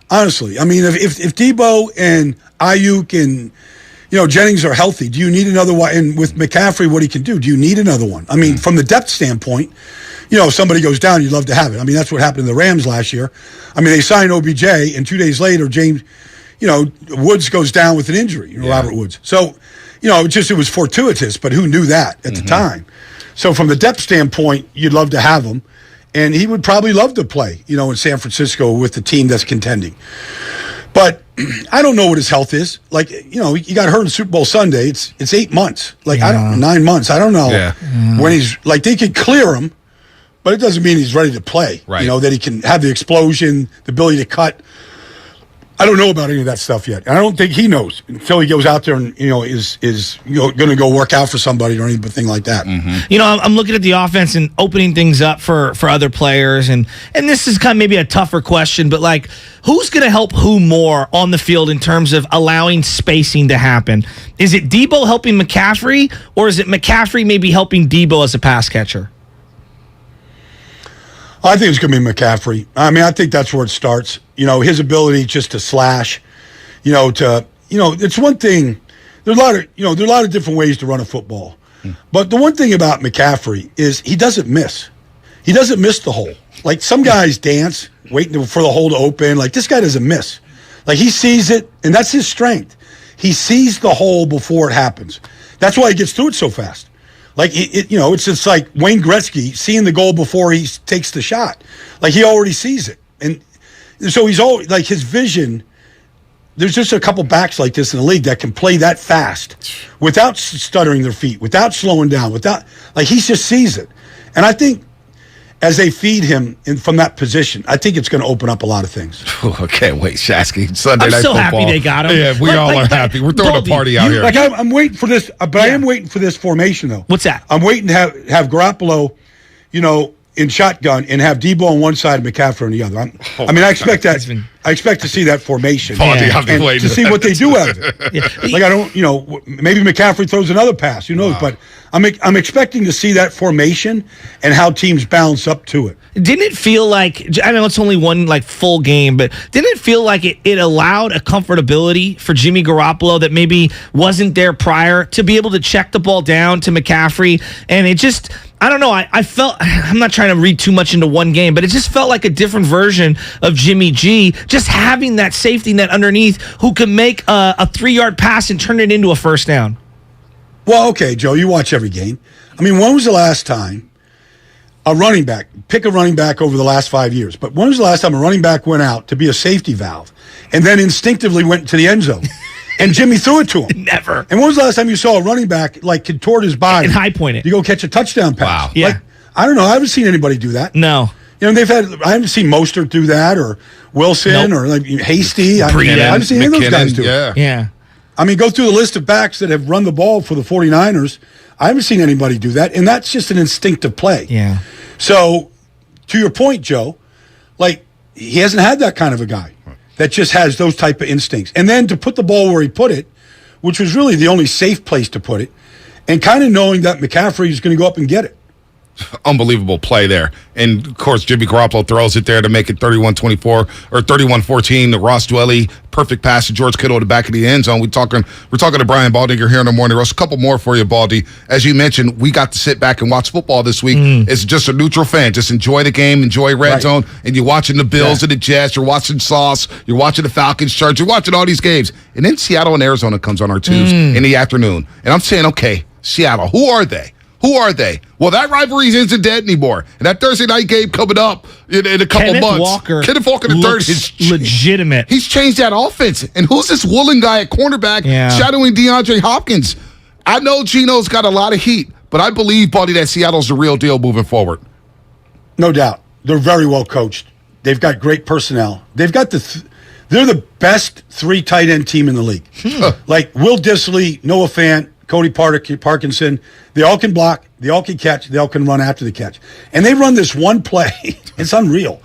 [SPEAKER 11] Honestly, if Debo and Ayuk and Jennings are healthy, do you need another wide? And with McCaffrey, what he can do you need another one? From the depth standpoint, if somebody goes down, you'd love to have it. That's what happened to the Rams last year. They signed OBJ, and 2 days later, James, Woods goes down with an injury. Robert Woods. So, it was fortuitous, but who knew that at the time? So from the depth standpoint, you'd love to have him. And he would probably love to play, in San Francisco with the team that's contending. But I don't know what his health is. He got hurt in Super Bowl Sunday. It's 8 months. 9 months. I don't know when he's they could clear him, but it doesn't mean he's ready to play.
[SPEAKER 2] Right.
[SPEAKER 11] That he can have the explosion, the ability to cut. I don't know about any of that stuff yet. And I don't think he knows until he goes out there and, is going to go work out for somebody or anything like that.
[SPEAKER 1] Mm-hmm. I'm looking at the offense and opening things up for other players. And this is kind of maybe a tougher question, but who's going to help who more on the field in terms of allowing spacing to happen? Is it Debo helping McCaffrey, or is it McCaffrey maybe helping Debo as a pass catcher?
[SPEAKER 11] I think it's going to be McCaffrey. I think that's where it starts. His ability just to slash, it's one thing. There are a lot of different ways to run a football. But the one thing about McCaffrey is he doesn't miss. He doesn't miss the hole. Some guys dance, waiting for the hole to open. This guy doesn't miss. He sees it, and that's his strength. He sees the hole before it happens. That's why he gets through it so fast. It's just like Wayne Gretzky seeing the goal before he takes the shot. He already sees it. And so he's always, his vision, there's just a couple backs like this in the league that can play that fast without stuttering their feet, without slowing down, he just sees it. And I think as they feed him from that position, I think it's going to open up a lot of things.
[SPEAKER 2] Okay, wait, Shasky. Sunday Night Football.
[SPEAKER 1] I'm so happy they got him.
[SPEAKER 2] Yeah, we all are happy. We're throwing a party out here.
[SPEAKER 11] I'm waiting for this, but I am waiting for this formation, though.
[SPEAKER 1] What's that?
[SPEAKER 11] I'm waiting to have Garoppolo, in shotgun and have Debo on one side and McCaffrey on the other. I expect that. I expect to see that formation
[SPEAKER 2] Baldy,
[SPEAKER 11] and
[SPEAKER 2] I've been waiting.
[SPEAKER 11] to see what they do out of it. Like I don't, maybe McCaffrey throws another pass. Who knows? But I'm expecting to see that formation and how teams balance up to it.
[SPEAKER 1] Didn't it feel like, I know it's only one like full game, but didn't it feel like it allowed a comfortability for Jimmy Garoppolo that maybe wasn't there prior to be able to check the ball down to McCaffrey? And it just, I don't know, I felt, I'm not trying to read too much into one game, but it just felt like a different version of Jimmy G, just having that safety net underneath who can make a 3-yard pass and turn it into a first down.
[SPEAKER 11] Well, okay, Joe, you watch every game. I mean, when was the last time a running back, pick a running back over the last 5 years, but when was the last time a running back went out to be a safety valve and then instinctively went to the end zone and Jimmy threw it to him?
[SPEAKER 1] Never.
[SPEAKER 11] And when was the last time you saw a running back like contort his body
[SPEAKER 1] and high point it?
[SPEAKER 11] You go catch a touchdown pass.
[SPEAKER 2] Wow.
[SPEAKER 1] Yeah.
[SPEAKER 11] Like, I don't know. I haven't seen anybody do that.
[SPEAKER 1] No.
[SPEAKER 11] I haven't seen Mostert do that or Wilson or like Hasty. I haven't seen any of those guys do it.
[SPEAKER 1] Yeah.
[SPEAKER 11] I mean, go through the list of backs that have run the ball for the 49ers. I haven't seen anybody do that, and that's just an instinctive play.
[SPEAKER 1] Yeah.
[SPEAKER 11] So, to your point, Joe, like, he hasn't had that kind of a guy that just has those type of instincts. And then to put the ball where he put it, which was really the only safe place to put it, and kind of knowing that McCaffrey is going to go up and get it.
[SPEAKER 2] Unbelievable play there. And, of course, Jimmy Garoppolo throws it there to make it 31-24 or 31-14. The Ross Dwelly, perfect pass to George Kittle at the back of the end zone. We're talking to Brian Baldinger here in the morning. Ross, a couple more for you, Baldy. As you mentioned, we got to sit back and watch football this week. It's just a neutral fan. Just enjoy the game, enjoy Red Zone, and you're watching the Bills and the Jets. You're watching Sauce. You're watching the Falcons, Chargers. You're watching all these games. And then Seattle and Arizona comes on our Tuesday in the afternoon. And I'm saying, okay, Seattle, who are they? Who are they? Well, that rivalry isn't dead anymore. And that Thursday night game coming up in a couple months. Kenneth Walker the third is
[SPEAKER 1] legitimate.
[SPEAKER 2] He's changed that offense. And who's this Woolen guy at cornerback shadowing DeAndre Hopkins? I know Geno's got a lot of heat, but I believe, Buddy, that Seattle's the real deal moving forward.
[SPEAKER 11] No doubt. They're very well coached. They've got great personnel. They've got they're the best 3 tight end team in the league. Like Will Dissly, Noah Fant, Cody Parkinson, they all can block, they all can catch, they all can run after the catch. And they run this one play. It's unreal.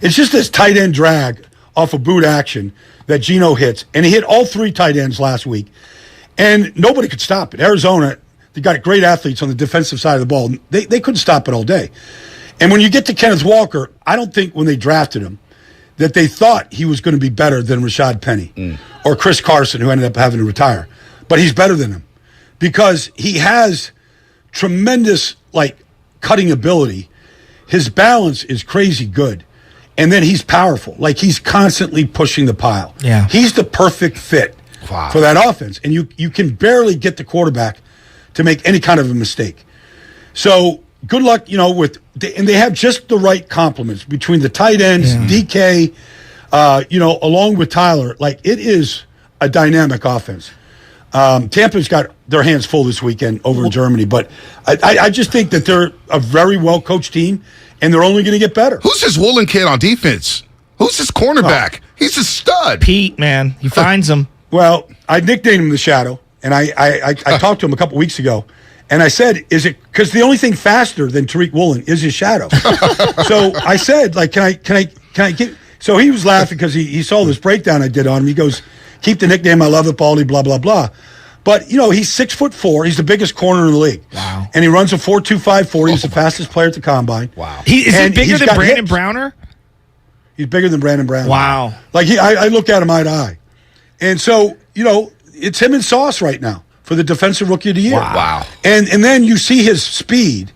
[SPEAKER 11] It's just this tight end drag off a boot action that Geno hits. And he hit all 3 tight ends last week. And nobody could stop it. Arizona, they got great athletes on the defensive side of the ball. They couldn't stop it all day. And when you get to Kenneth Walker, I don't think when they drafted him that they thought he was going to be better than Rashad Penny or Chris Carson, who ended up having to retire. But he's better than him. Because he has tremendous, cutting ability. His balance is crazy good. And then he's powerful. Like, he's constantly pushing the pile.
[SPEAKER 1] Yeah.
[SPEAKER 11] He's the perfect fit for that offense. And you can barely get the quarterback to make any kind of a mistake. So, good luck, and they have just the right complements between the tight ends, DK, along with Tyler. Like, it is a dynamic offense. Tampa's got their hands full this weekend over in Germany, but I just think that they're a very well-coached team, and they're only going to get better.
[SPEAKER 2] Who's this Woolen kid on defense? Who's this cornerback? He's a stud.
[SPEAKER 1] Pete, man. He finds him.
[SPEAKER 11] Well, I nicknamed him the Shadow, and I talked to him a couple weeks ago, and I said, is it because the only thing faster than Tariq Woolen is his shadow? So I said, can I get? So he was laughing because he saw this breakdown I did on him. He goes, keep the nickname, I love it, Baldy, blah, blah, blah. But, he's 6'4". He's the biggest corner in the league.
[SPEAKER 1] Wow.
[SPEAKER 11] And he runs a 4.25 40. He's the fastest player at the combine.
[SPEAKER 2] Wow.
[SPEAKER 1] Is he bigger than Brandon Browner?
[SPEAKER 11] He's bigger than Brandon Browner.
[SPEAKER 1] Wow.
[SPEAKER 11] I look at him eye to eye. And so, it's him and Sauce right now for the Defensive Rookie of the Year.
[SPEAKER 2] Wow.
[SPEAKER 11] And then you see his speed.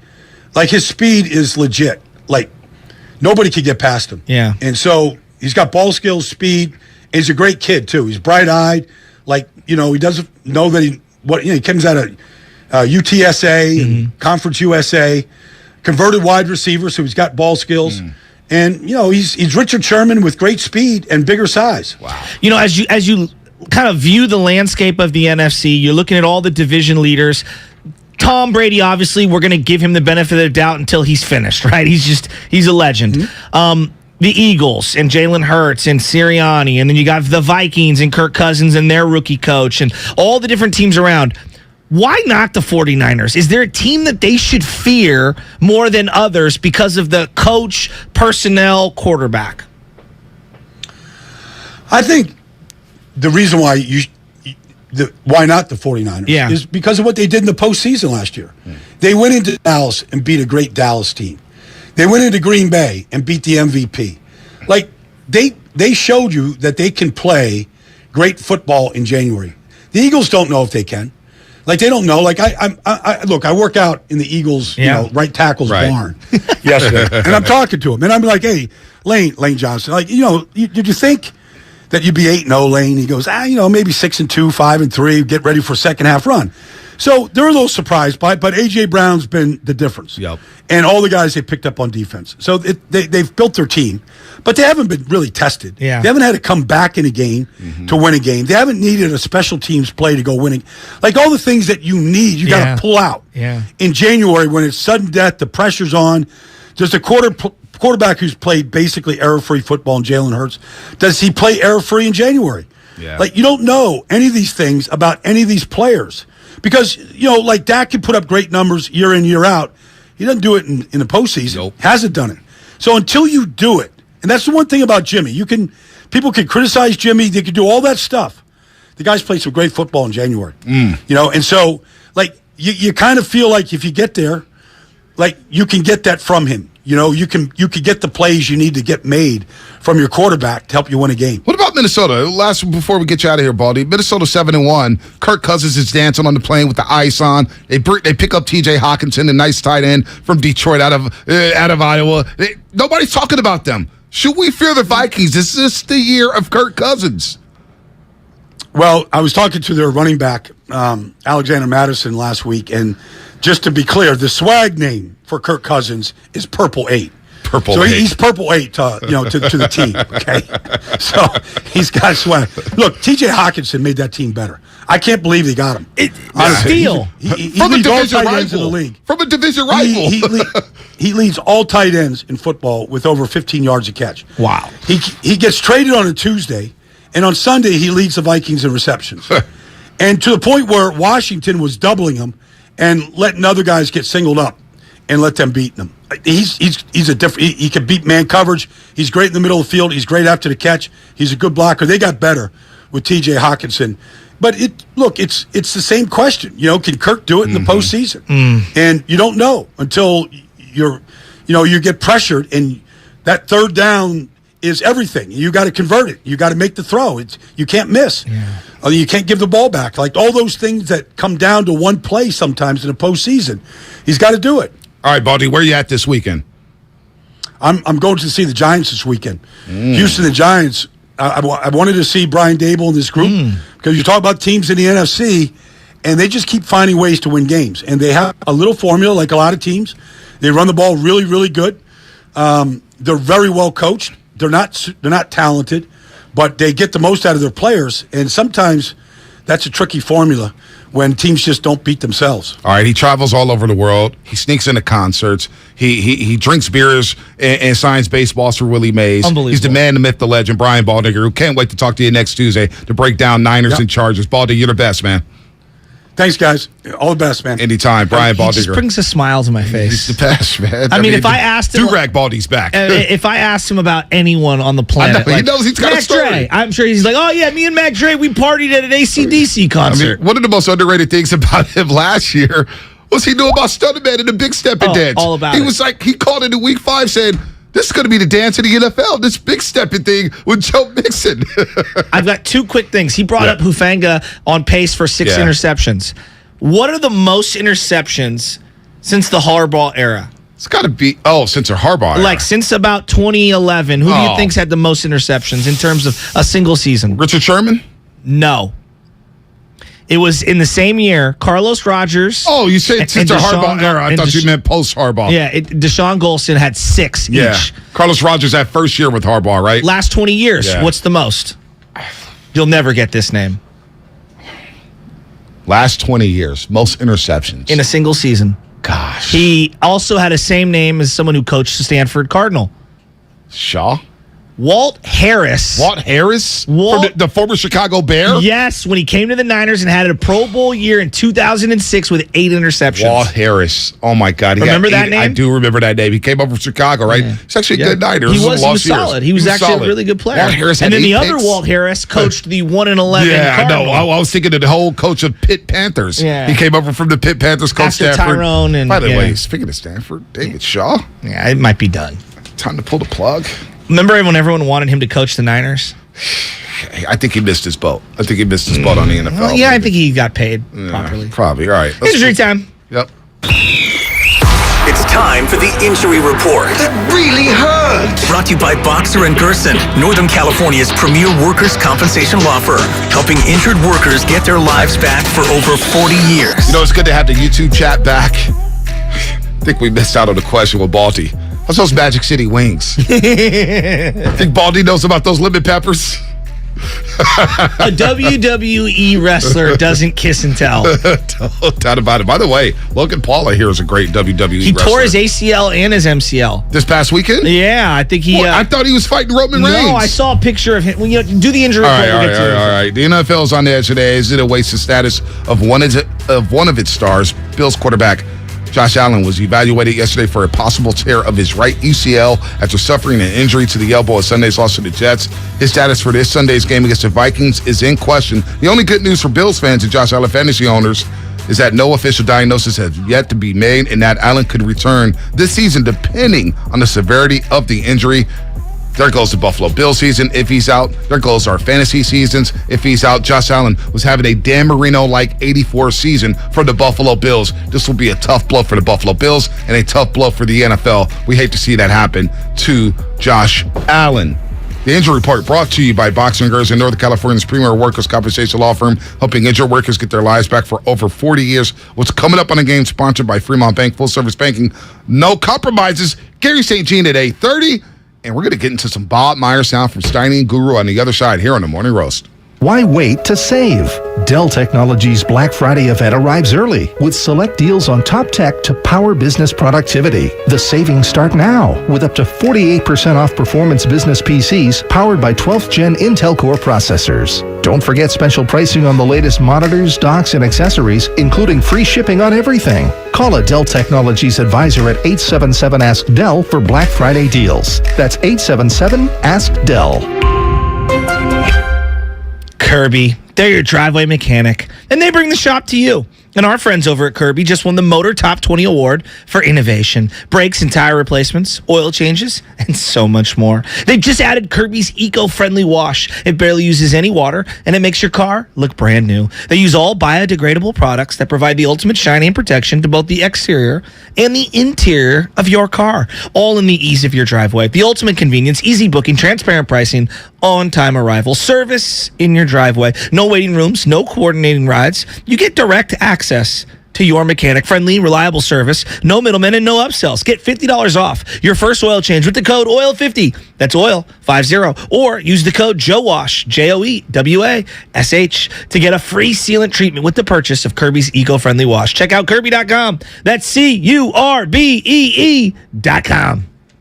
[SPEAKER 11] Like, his speed is legit. Like, nobody could get past him.
[SPEAKER 1] Yeah.
[SPEAKER 11] And so he's got ball skills, speed. And he's a great kid, too. He's bright-eyed. He doesn't know that he comes out of UTSA and Conference USA, converted wide receiver, so he's got ball skills. And, he's Richard Sherman with great speed and bigger size.
[SPEAKER 2] Wow.
[SPEAKER 1] As you kind of view the landscape of the NFC, you're looking at all the division leaders. Tom Brady, obviously, we're going to give him the benefit of the doubt until he's finished, right? He's a legend. The Eagles and Jalen Hurts and Sirianni, and then you got the Vikings and Kirk Cousins and their rookie coach and all the different teams around. Why not the 49ers? Is there a team that they should fear more than others because of the coach, personnel, quarterback?
[SPEAKER 11] I think the reason why why not the 49ers is because of what they did in the postseason last year. They went into Dallas and beat a great Dallas team. They went into Green Bay and beat the MVP. Like, they showed you that they can play great football in January. The Eagles don't know if they can. Like, they don't know. Like, I work out in the Eagles, right tackle's barn yesterday. And I'm talking to him. And I'm like, hey, Lane Johnson, like, did you think that you'd be 8-0, Lane? He goes, maybe 6-2, 5-3, get ready for a second half run. So they're a little surprised by it, but A.J. Brown's been the difference.
[SPEAKER 2] Yep.
[SPEAKER 11] And all the guys they picked up on defense. So they've built their team, but they haven't been really tested.
[SPEAKER 1] Yeah.
[SPEAKER 11] They haven't had to come back in a game to win a game. They haven't needed a special teams play to go winning. Like, all the things that you need, you got to pull out.
[SPEAKER 1] Yeah.
[SPEAKER 11] In January, when it's sudden death, the pressure's on, there's a quarterback who's played basically error-free football in Jalen Hurts. Does he play error-free in January?
[SPEAKER 2] Yeah.
[SPEAKER 11] Like, you don't know any of these things about any of these players. Because, like Dak can put up great numbers year in, year out. He doesn't do it in the postseason.
[SPEAKER 2] Nope.
[SPEAKER 11] Hasn't done it. So until you do it, and that's the one thing about Jimmy. People can criticize Jimmy. They can do all that stuff. The guy's played some great football in January. And so, like, you kind of feel like if you get there, like, you can get that from him. You can get the plays you need to get made from your quarterback to help you win a game.
[SPEAKER 2] What about Minnesota? Before we get you out of here, Baldy. Minnesota 7-1. Kirk Cousins is dancing on the plane with the ice on. They pick up T.J. Hawkinson, a nice tight end from Detroit out of Iowa. Nobody's talking about them. Should we fear the Vikings? Is this the year of Kirk Cousins?
[SPEAKER 11] Well, I was talking to their running back, Alexander Madison, last week, and just to be clear, the swag name for Kirk Cousins is Purple 8.
[SPEAKER 2] Purple
[SPEAKER 11] so
[SPEAKER 2] 8.
[SPEAKER 11] He's Purple 8 to the team, okay? So he's got swag. Look, T.J. Hawkinson made that team better. I can't believe they got him.
[SPEAKER 1] Steal.
[SPEAKER 11] He
[SPEAKER 2] From a
[SPEAKER 11] leads all
[SPEAKER 2] division
[SPEAKER 11] tight ends in the
[SPEAKER 2] rival.
[SPEAKER 11] league.
[SPEAKER 2] From a division rival.
[SPEAKER 11] He leads all tight ends in football with over 15 yards a catch.
[SPEAKER 1] Wow.
[SPEAKER 11] He gets traded on a Tuesday, and on Sunday he leads the Vikings in receptions. And to the point where Washington was doubling him and letting other guys get singled up and let them beat them. He's a different. He can beat man coverage. He's great in the middle of the field. He's great after the catch. He's a good blocker. They got better with T.J. Hawkinson. But it's the same question. Can Kirk do it in the postseason? And you don't know until you get pressured, and that third down is everything. You got to convert it. You got to make the throw. You can't miss. Yeah. You can't give the ball back. Like, all those things that come down to one play sometimes in the postseason, he's got to do it.
[SPEAKER 2] All right, Baldy, where you at this weekend?
[SPEAKER 11] I'm going to see the Giants this weekend. Houston, the Giants. I wanted to see Brian Dable and this group because you talk about teams in the NFC, and they just keep finding ways to win games. And they have a little formula, like a lot of teams. They run the ball really, really good. They're very well coached. They're not talented, but they get the most out of their players. And sometimes that's a tricky formula when teams just don't beat themselves.
[SPEAKER 2] All right, he travels all over the world. He sneaks into concerts. He drinks beers and signs baseballs for Willie Mays.
[SPEAKER 1] Unbelievable.
[SPEAKER 2] He's the man, the myth, the legend, Brian Baldinger, who can't wait to talk to you next Tuesday to break down Niners and Chargers. Baldy, you're the best, man.
[SPEAKER 11] Thanks, guys. All the best, man.
[SPEAKER 2] Anytime, Brian Baldinger.
[SPEAKER 1] He just brings a smile to my face.
[SPEAKER 2] He's the best, man.
[SPEAKER 1] I mean, if I asked him,
[SPEAKER 2] do-rag Baldy's back.
[SPEAKER 1] If I asked him about anyone on the planet,
[SPEAKER 2] he knows he's got a story.
[SPEAKER 1] Dre, I'm sure he's like, oh yeah, me and Mac Dre, we partied at an AC/DC concert.
[SPEAKER 2] I mean, one of the most underrated things about him last year was he knew about Stunner Man and the Big Steppin' Dance.
[SPEAKER 1] All about
[SPEAKER 2] he
[SPEAKER 1] it.
[SPEAKER 2] was like, he called it in week 5 saying, this is going to be the dance of the NFL, this Big Steppin' thing with Joe Mixon.
[SPEAKER 1] I've got 2 quick things. He brought up Hufanga on pace for 6 interceptions. What are the most interceptions since the Harbaugh era?
[SPEAKER 2] It's got to be, since the Harbaugh era.
[SPEAKER 1] Like, since about 2011, who do you think's had the most interceptions in terms of a single season?
[SPEAKER 2] Richard Sherman?
[SPEAKER 1] No. It was in the same year, Carlos Rogers.
[SPEAKER 2] Oh, you said since the Harbaugh era. I thought you meant post-Harbaugh.
[SPEAKER 1] Yeah, Deshaun Golson had 6 each.
[SPEAKER 2] Carlos Rogers that first year with Harbaugh, right?
[SPEAKER 1] Last 20 years, what's the most? You'll never get this name.
[SPEAKER 2] Last 20 years, most interceptions.
[SPEAKER 1] In a single season.
[SPEAKER 2] Gosh.
[SPEAKER 1] He also had the same name as someone who coached the Stanford Cardinal.
[SPEAKER 2] Shaw?
[SPEAKER 1] Walt Harris.
[SPEAKER 2] Walt Harris? From the former Chicago Bear?
[SPEAKER 1] Yes, when he came to the Niners and had a Pro Bowl year in 2006 with 8 interceptions.
[SPEAKER 2] Walt Harris. Oh, my God.
[SPEAKER 1] Remember that name?
[SPEAKER 2] I do remember that name. He came over from Chicago, right?
[SPEAKER 1] Yeah.
[SPEAKER 2] He's actually a good Niner.
[SPEAKER 1] He was solid. He was actually a really good player.
[SPEAKER 2] Walt Harris had
[SPEAKER 1] and then the
[SPEAKER 2] 8
[SPEAKER 1] other
[SPEAKER 2] picks.
[SPEAKER 1] Walt Harris coached the 1-11
[SPEAKER 2] Yeah, I know.
[SPEAKER 1] Cardinals.
[SPEAKER 2] I was thinking of the whole coach of Pitt Panthers.
[SPEAKER 1] Yeah.
[SPEAKER 2] He came over from the Pitt Panthers, coach
[SPEAKER 1] After
[SPEAKER 2] Stanford.
[SPEAKER 1] Tyrone and-
[SPEAKER 2] By the
[SPEAKER 1] yeah.
[SPEAKER 2] way, speaking of Stanford, David Shaw.
[SPEAKER 1] Yeah, it might be done.
[SPEAKER 2] Time to pull the plug.
[SPEAKER 1] Remember when everyone wanted him to coach the Niners?
[SPEAKER 2] I think he missed his boat. I think he missed his boat on the NFL.
[SPEAKER 1] Well, yeah, I think he got paid properly.
[SPEAKER 2] Probably. All right.
[SPEAKER 1] Injury time.
[SPEAKER 2] Yep.
[SPEAKER 29] It's time for the injury report. That really hurts. Brought to you by Boxer & Gerson, Northern California's premier workers' compensation law firm, helping injured workers get their lives back for over 40 years.
[SPEAKER 2] You know, it's good to have the YouTube chat back. I think we missed out on the question with Baldy. What's those Magic City wings? Think Baldy knows about those lemon peppers?
[SPEAKER 1] A WWE wrestler doesn't kiss and tell.
[SPEAKER 2] No doubt about it. By the way, Logan Paul here is a great WWE
[SPEAKER 1] He
[SPEAKER 2] wrestler.
[SPEAKER 1] tore his ACL and his MCL.
[SPEAKER 2] This past weekend?
[SPEAKER 1] Yeah, I think he...
[SPEAKER 2] I thought he was fighting Roman Reigns.
[SPEAKER 1] No, I saw a picture of him. Well, do the injury report.
[SPEAKER 2] All right. The NFL is on the edge today as it awaits the status of one of its stars. Bills quarterback Josh Allen was evaluated yesterday for a possible tear of his right UCL after suffering an injury to the elbow at Sunday's loss to the Jets. His status for this Sunday's game against the Vikings is in question. The only good news for Bills fans and Josh Allen fantasy owners is that no official diagnosis has yet to be made and that Allen could return this season depending on the severity of the injury. There goes the Buffalo Bills season if he's out. There goes our fantasy seasons if he's out. Josh Allen was having a Dan Marino-like 84 season for the Buffalo Bills. This will be a tough blow for the Buffalo Bills and a tough blow for the NFL. We hate to see that happen to Josh Allen. The injury report brought to you by Boxer & Gerson, Northern California's premier workers' compensation law firm, helping injured workers get their lives back for over 40 years. What's coming up on the game, sponsored by Fremont Bank, full-service banking, no compromises. Gary St. Jean at 8:30. And we're going to get into some Bob Meyer sound from Steiny Guru on the other side here on the Morning Roast.
[SPEAKER 12] Why wait to save? Dell Technologies Black Friday event arrives early with select deals on top tech to power business productivity. The savings start now with up to 48% off performance business PCs powered by 12th Gen Intel Core processors. Don't forget special pricing on the latest monitors, docks, and accessories, including free shipping on everything. Call a Dell Technologies advisor at 877-ASK-DELL for Black Friday deals. That's 877-ASK-DELL.
[SPEAKER 1] Kirby, they're your driveway mechanic, and they bring the shop to you. And our friends over at Kirby just won the Motor Top 20 Award for innovation, brakes and tire replacements, oil changes, and so much more. They've just added Kirby's eco-friendly wash. It barely uses any water, and it makes your car look brand new. They use all biodegradable products that provide the ultimate shine and protection to both the exterior and the interior of your car, all in the ease of your driveway. The ultimate convenience, easy booking, transparent pricing, on-time arrival, service in your driveway. No waiting rooms, no coordinating rides. You get direct access to your mechanic. Friendly, reliable service, no middlemen, and no upsells. Get $50 off your first oil change with the code OIL50. That's OIL50. Or use the code JOEWASH, JOEWASH, to get a free sealant treatment with the purchase of Kirby's eco-friendly wash. Check out Kirby.com. That's CURBEE.com.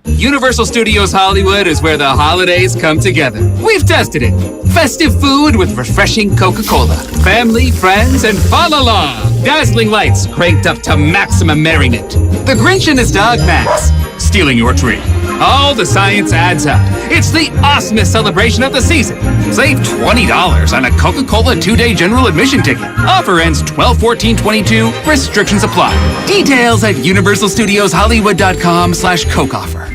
[SPEAKER 13] Universal Studios Hollywood is where the holidays come together. We've tested it. Festive food with refreshing Coca-Cola. Family, friends, and fun along. Dazzling lights cranked up to maximum merriment. The Grinch and his dog Max stealing your tree. All the science adds up. It's the awesomest celebration of the season. Save $20 on a Coca-Cola 2-day general admission ticket. Offer ends 12/14/22. Restrictions apply. Details at universalstudioshollywood.com/Coke offer.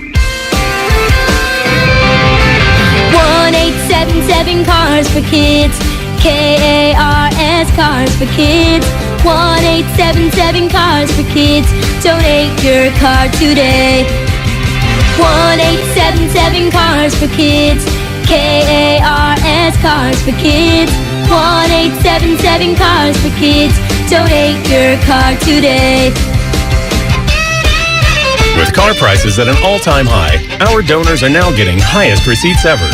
[SPEAKER 14] 1-877 Cars for Kids. KARS Cars for Kids. 1-877 Cars for Kids. Donate your car today. 1-877 Cars for Kids. KARS Cars for Kids. 1-877 Cars for Kids. Donate your car today.
[SPEAKER 15] With car prices at an all-time high, our donors are now getting highest receipts ever.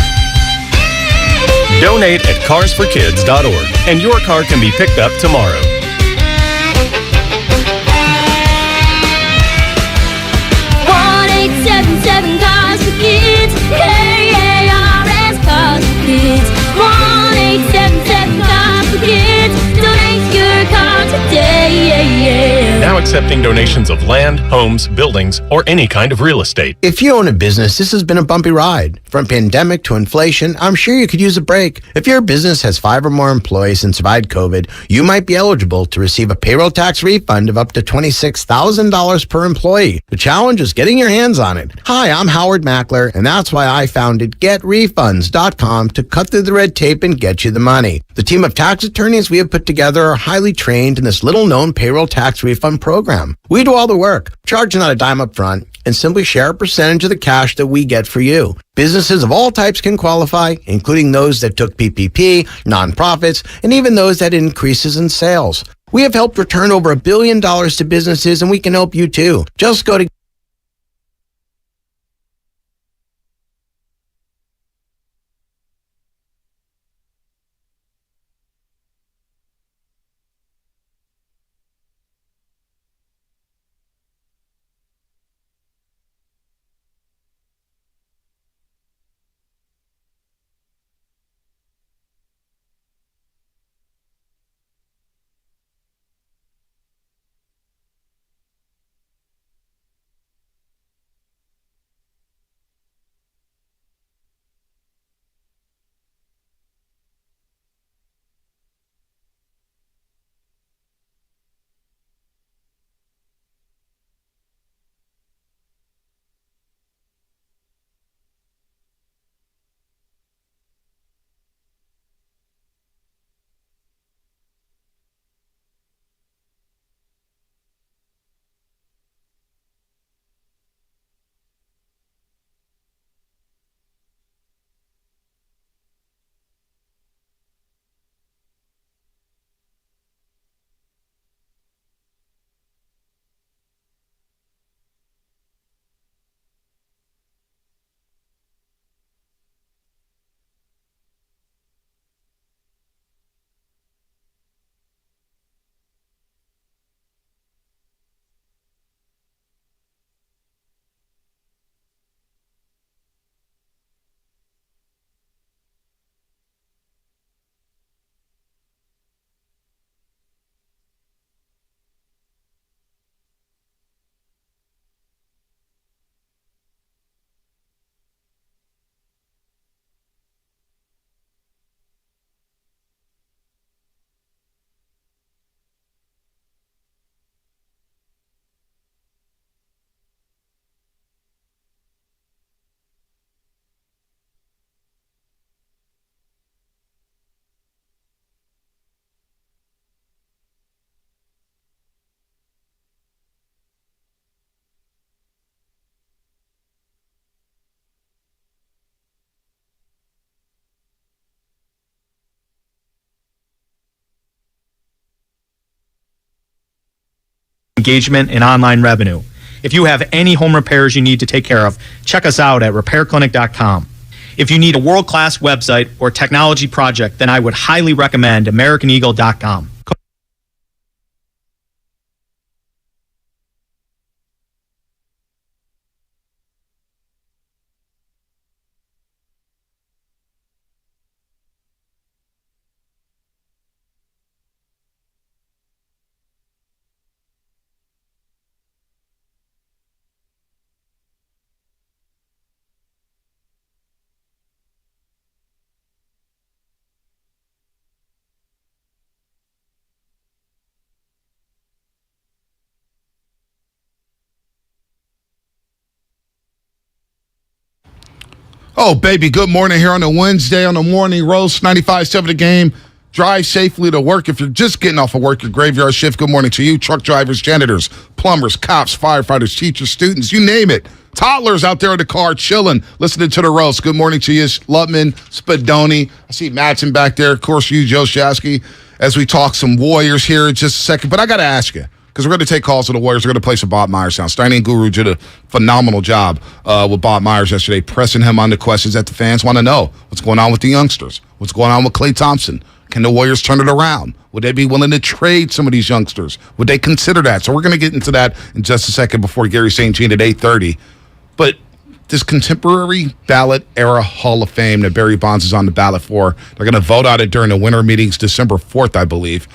[SPEAKER 15] Donate at carsforkids.org, and your car can be picked up tomorrow.
[SPEAKER 14] Cars for Kids, KARS
[SPEAKER 15] accepting donations of land, homes, buildings, or any kind of real estate.
[SPEAKER 3] If you own a business, this has been a bumpy ride. From pandemic to inflation, I'm sure you could use a break. If your business has 5 or more employees and survived COVID, you might be eligible to receive a payroll tax refund of up to $26,000 per employee. The challenge is getting your hands on it. Hi, I'm Howard Mackler, and that's why I founded GetRefunds.com to cut through the red tape and get you the money. The team of tax attorneys we have put together are highly trained in this little-known payroll tax refund program. We do all the work, charge not a dime up front, and simply share a percentage of the cash that we get for you. Businesses of all types can qualify, including those that took PPP, nonprofits, and even those that had increases in sales. We have helped return over $1 billion to businesses, and we can help you too. Just go to
[SPEAKER 17] engagement, and online revenue. If you have any home repairs you need to take care of, check us out at repairclinic.com. If you need a world-class website or technology project, then I would highly recommend AmericanEagle.com.
[SPEAKER 2] Oh, baby, good morning here on a Wednesday on the Morning Roast, 95.7 The Game. Drive safely to work. If you're just getting off of work, your graveyard shift, good morning to you. Truck drivers, janitors, plumbers, cops, firefighters, teachers, students, you name it. Toddlers out there in the car chilling, listening to the roast. Good morning to you, Lutman, Spadoni. I see Madsen back there. Of course, you, Joe Shasky, as we talk some Warriors here in just a second. But I got to ask you, because we're going to take calls to the Warriors. We're going to play some Bob Myers sound. Steiny Guru did a phenomenal job with Bob Myers yesterday, pressing him on the questions that the fans want to know. What's going on with the youngsters? What's going on with Klay Thompson? Can the Warriors turn it around? Would they be willing to trade some of these youngsters? Would they consider that? So we're going to get into that in just a second before Gary St. Jean at 8:30. But this contemporary ballot era Hall of Fame that Barry Bonds is on the ballot for, they're going to vote on it during the winter meetings December 4th, I believe.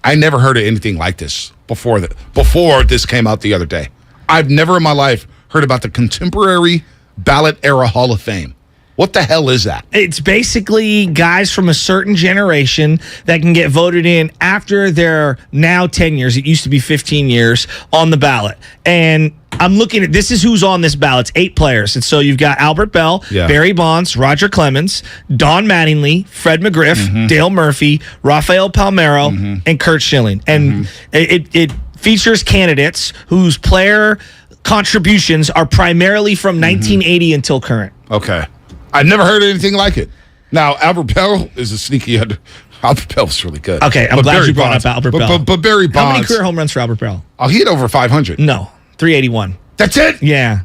[SPEAKER 2] I never heard of anything like this before this came out the other day. I've never in my life heard about the contemporary ballot era Hall of Fame. What the hell is that?
[SPEAKER 1] It's basically guys from a certain generation that can get voted in after their now 10 years. It used to be 15 years on the ballot. And I'm looking at this is who's on this ballot. It's 8 players. And so you've got Albert Bell, Barry Bonds, Roger Clemens, Don Mattingly, Fred McGriff, Dale Murphy, Rafael Palmeiro, and Curt Schilling. And it features candidates whose player contributions are primarily from 1980 until current.
[SPEAKER 2] Okay. I've never heard anything like it. Now, Albert Bell is a sneaky under. Albert Bell's really good.
[SPEAKER 1] Okay, I'm glad you brought up Albert Bell.
[SPEAKER 2] But Barry Bonds.
[SPEAKER 1] How many career home runs for Albert Bell?
[SPEAKER 2] Oh, he had over 500.
[SPEAKER 1] No, 381.
[SPEAKER 2] That's it?
[SPEAKER 1] Yeah.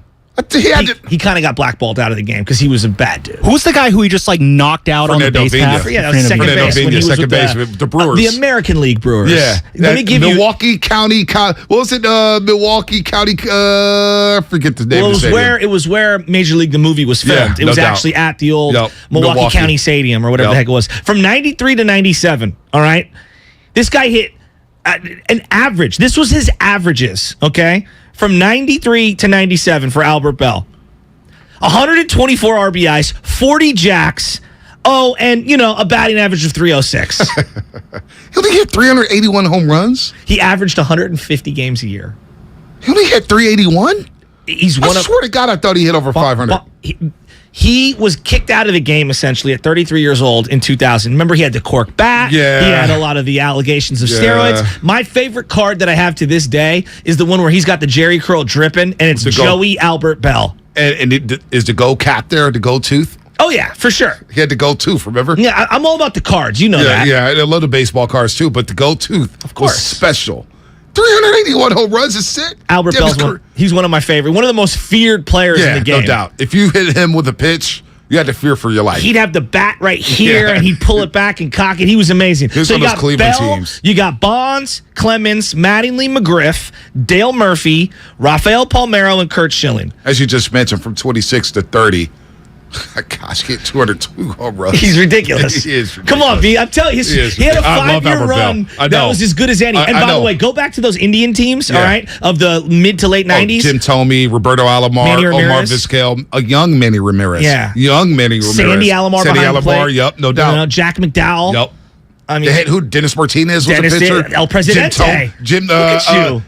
[SPEAKER 1] He kind of got blackballed out of the game because he was a bad dude.
[SPEAKER 17] Who's the guy who he just knocked out on the base path?
[SPEAKER 1] Yeah, that was second base when he was with
[SPEAKER 2] the Brewers.
[SPEAKER 1] The American League Brewers.
[SPEAKER 2] Yeah.
[SPEAKER 1] Let me give
[SPEAKER 2] Milwaukee County. What was it? Milwaukee County. I forget the name.
[SPEAKER 1] Well, it was where Major League the movie was filmed. It was actually at the old Milwaukee County Stadium or whatever the heck it was. From 93 to 97. All right. This guy hit an average. This was his averages. Okay. From 93 to 97 for Albert Bell. 124 RBIs, 40 jacks, and, a batting average of 306.
[SPEAKER 2] He only hit 381 home runs?
[SPEAKER 1] He averaged 150 games a year.
[SPEAKER 2] He only hit 381? I swear to God, I thought he hit over 500.
[SPEAKER 1] He was kicked out of the game, essentially, at 33 years old in 2000. Remember, he had the cork bat.
[SPEAKER 2] Yeah.
[SPEAKER 1] He had a lot of the allegations of steroids. My favorite card that I have to this day is the one where he's got the Jerry curl dripping, and it's Joey Albert Bell.
[SPEAKER 2] And is the gold cap there, the gold tooth?
[SPEAKER 1] Oh, yeah, for sure.
[SPEAKER 2] He had the gold tooth, remember?
[SPEAKER 1] Yeah, I'm all about the cards. You know that.
[SPEAKER 2] Yeah, I love the baseball cards, too, but the gold tooth was special. 381 home runs is sick.
[SPEAKER 1] Albert Bell's he's one of my favorite. One of the most feared players in the game.
[SPEAKER 2] No doubt. If you hit him with a pitch, you had to fear for your life.
[SPEAKER 1] He'd have the bat right here, and he'd pull it back and cock it. He was amazing.
[SPEAKER 2] Here's
[SPEAKER 1] so
[SPEAKER 2] one
[SPEAKER 1] you
[SPEAKER 2] of
[SPEAKER 1] got
[SPEAKER 2] those Cleveland
[SPEAKER 1] Bell,
[SPEAKER 2] teams.
[SPEAKER 1] You got Bonds, Clemens, Mattingly, McGriff, Dale Murphy, Rafael Palmeiro, and Curt Schilling.
[SPEAKER 2] As you just mentioned, from 26 to 30. Gosh, he hit 202 home runs.
[SPEAKER 1] He's ridiculous.
[SPEAKER 2] He is ridiculous.
[SPEAKER 1] Come on, V. I'm telling you, he had a 5-year run that was as good as any. And by the way, go back to those Indian teams, all right, of the mid to late 90s.
[SPEAKER 2] Jim Thome, Roberto Alomar, Omar Vizquel, a young Manny Ramirez.
[SPEAKER 1] Yeah.
[SPEAKER 2] Young Manny Ramirez.
[SPEAKER 1] Sandy Alomar,
[SPEAKER 2] yep, no doubt.
[SPEAKER 1] Jack McDowell.
[SPEAKER 2] Yep.
[SPEAKER 1] I mean,
[SPEAKER 2] they had who? Dennis Martinez was a pitcher.
[SPEAKER 1] El Presidente.
[SPEAKER 2] Jim
[SPEAKER 1] Charles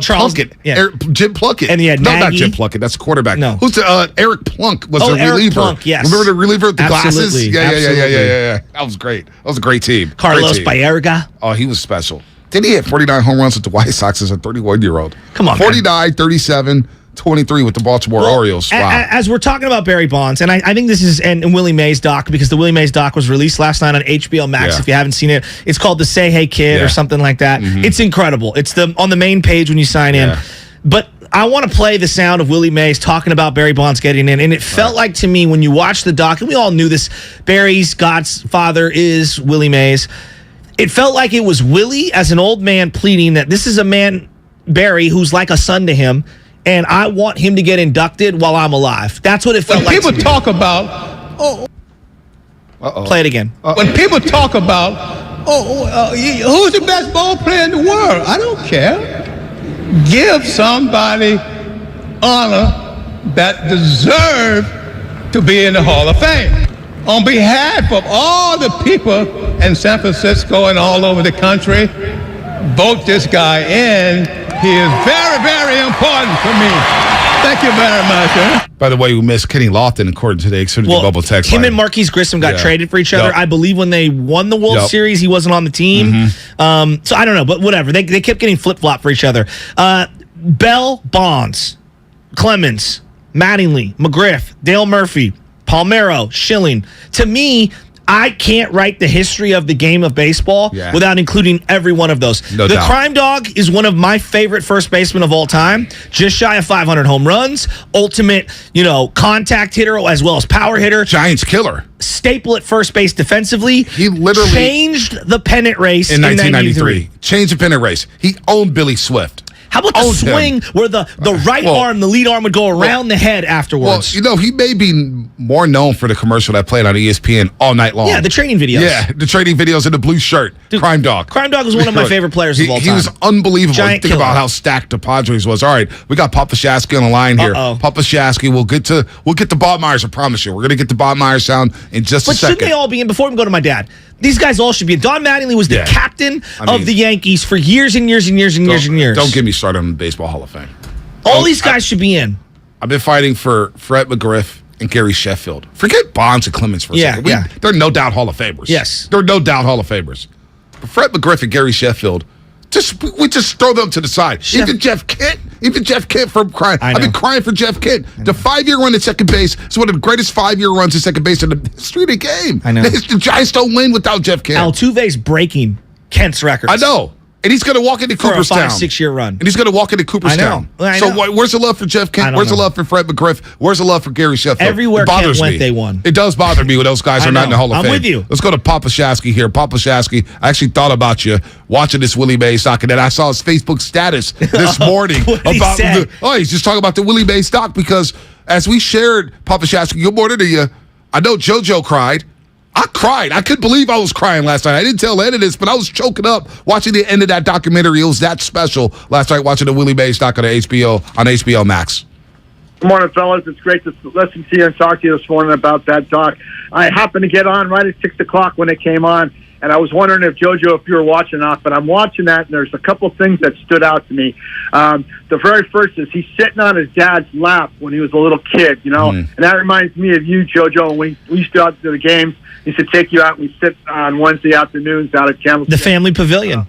[SPEAKER 2] Plunkett.
[SPEAKER 1] Yeah.
[SPEAKER 2] Jim Plunkett.
[SPEAKER 1] And he had
[SPEAKER 2] not Jim Plunkett. That's the quarterback.
[SPEAKER 1] No.
[SPEAKER 2] Who's Eric Plunk was the reliever.
[SPEAKER 1] Eric Plunk, yes.
[SPEAKER 2] Remember the reliever with the glasses?
[SPEAKER 1] Absolutely.
[SPEAKER 2] Yeah. That was great. That was a great team.
[SPEAKER 1] Carlos Baerga.
[SPEAKER 2] Oh, he was special. Then he had 49 home runs with the White Sox as a 31-year-old.
[SPEAKER 1] Come on,
[SPEAKER 2] 49, 37, 23 with the Baltimore Orioles. Wow.
[SPEAKER 1] As we're talking about Barry Bonds, and I think this is and Willie Mays doc, because the Willie Mays doc was released last night on HBO Max. If you haven't seen it, it's called The Say Hey Kid or something like that. It's incredible. It's on the main page when you sign in. But I want to play the sound of Willie Mays talking about Barry Bonds getting in. And it felt like to me when you watch the doc, and we all knew this, Barry's godfather is Willie Mays. It felt like it was Willie as an old man pleading that this is a man, Barry, who's like a son to him. And I want him to get inducted while I'm alive. That's what it felt like.
[SPEAKER 4] When people talk about,
[SPEAKER 1] play it again.
[SPEAKER 4] When people talk about, who's the best ball player in the world? I don't care. Give somebody honor that deserve to be in the Hall of Fame. On behalf of all the people in San Francisco and all over the country, vote this guy in. He is very, very important to me. Thank you very much.
[SPEAKER 2] By the way, we missed Kenny Lofton according to the bubble text
[SPEAKER 1] him
[SPEAKER 2] line.
[SPEAKER 1] and Marquise Grissom got traded for each other. I believe when they won the World Series, he wasn't on the team. So I don't know, but whatever. They kept getting flip-flop for each other. Bell, Bonds, Clemens, Mattingly, McGriff, Dale Murphy, Palmeiro, Schilling. To me, I can't write the history of the game of baseball without including every one of those.
[SPEAKER 2] No doubt.
[SPEAKER 1] Crime Dog is one of my favorite first basemen of all time. Just shy of 500 home runs. Ultimate, contact hitter as well as power hitter.
[SPEAKER 2] Giants killer.
[SPEAKER 1] Staple at first base defensively.
[SPEAKER 2] He literally
[SPEAKER 1] changed the pennant race in
[SPEAKER 2] 1993. Changed the pennant race. He owned Billy Swift.
[SPEAKER 1] How about the swing where the right arm, the lead arm, would go around the head afterwards?
[SPEAKER 2] Well, he may be more known for the commercial that played on ESPN all night long.
[SPEAKER 1] Yeah, the training videos.
[SPEAKER 2] Yeah, the training videos in the blue shirt. Dude, Crime Dog.
[SPEAKER 1] Crime Dog was one of my favorite players of all time.
[SPEAKER 2] He was unbelievable.
[SPEAKER 1] Giant
[SPEAKER 2] Think about how stacked the Padres was. All right, we got Papa Shasky on the line here. Papa Shasky, we'll get to Bob Myers, I promise you. We're going to get the Bob Myers sound in just a second.
[SPEAKER 1] But shouldn't they all be in? Before we go to my dad, these guys all should be in. Don Mattingly was the captain of the Yankees for years and years and years and years and years.
[SPEAKER 2] Don't get me started on the Baseball Hall of Fame.
[SPEAKER 1] All these guys should be in.
[SPEAKER 2] I've been fighting for Fred McGriff and Gary Sheffield. Forget Bonds and Clemens for a second. They're no doubt Hall of Famers.
[SPEAKER 1] Yes.
[SPEAKER 2] They're no doubt Hall of Famers. But Fred McGriff and Gary Sheffield, we just throw them to the side. Even Jeff Kent from crying. I've been crying for Jeff Kent. The 5-year run at second base is one of the greatest 5-year runs at second base in the history of the game.
[SPEAKER 1] I know.
[SPEAKER 2] The Giants don't win without Jeff Kent.
[SPEAKER 1] Altuve's breaking Kent's records.
[SPEAKER 2] I know. And he's going to walk into Cooperstown.
[SPEAKER 1] For a 5-6 year run.
[SPEAKER 2] And he's going to walk into Cooperstown.
[SPEAKER 1] I know.
[SPEAKER 2] So where's the love for Jeff Kent? Where's the love for Fred McGriff? Where's the love for Gary Sheffield?
[SPEAKER 1] Everywhere Kent went, they won.
[SPEAKER 2] It does bother me when those guys are not in the Hall of Fame.
[SPEAKER 1] I'm with you.
[SPEAKER 2] Let's go to Papa Shasky here. Papa Shasky, I actually thought about you watching this Willie Mays doc, and then I saw his Facebook status this morning about he's just talking about the Willie Mays doc, because as we shared, Papa Shasky, good morning to you. I know JoJo cried. I cried. I couldn't believe I was crying last night. I didn't tell Ed this, but I was choking up watching the end of that documentary. It was that special last night watching the Willie Mays doc on HBO Max.
[SPEAKER 5] Good morning, fellas. It's great to listen to you and talk to you this morning about that doc. I happened to get on right at 6 o'clock when it came on, and I was wondering if JoJo, if you were watching off, but I'm watching that, and there's a couple things that stood out to me. The very first is he's sitting on his dad's lap when he was a little kid, and that reminds me of you, JoJo, when we used to go out to the games. He used to take you out, and we sit on Wednesday afternoons out at Candlestick.
[SPEAKER 1] The family pavilion.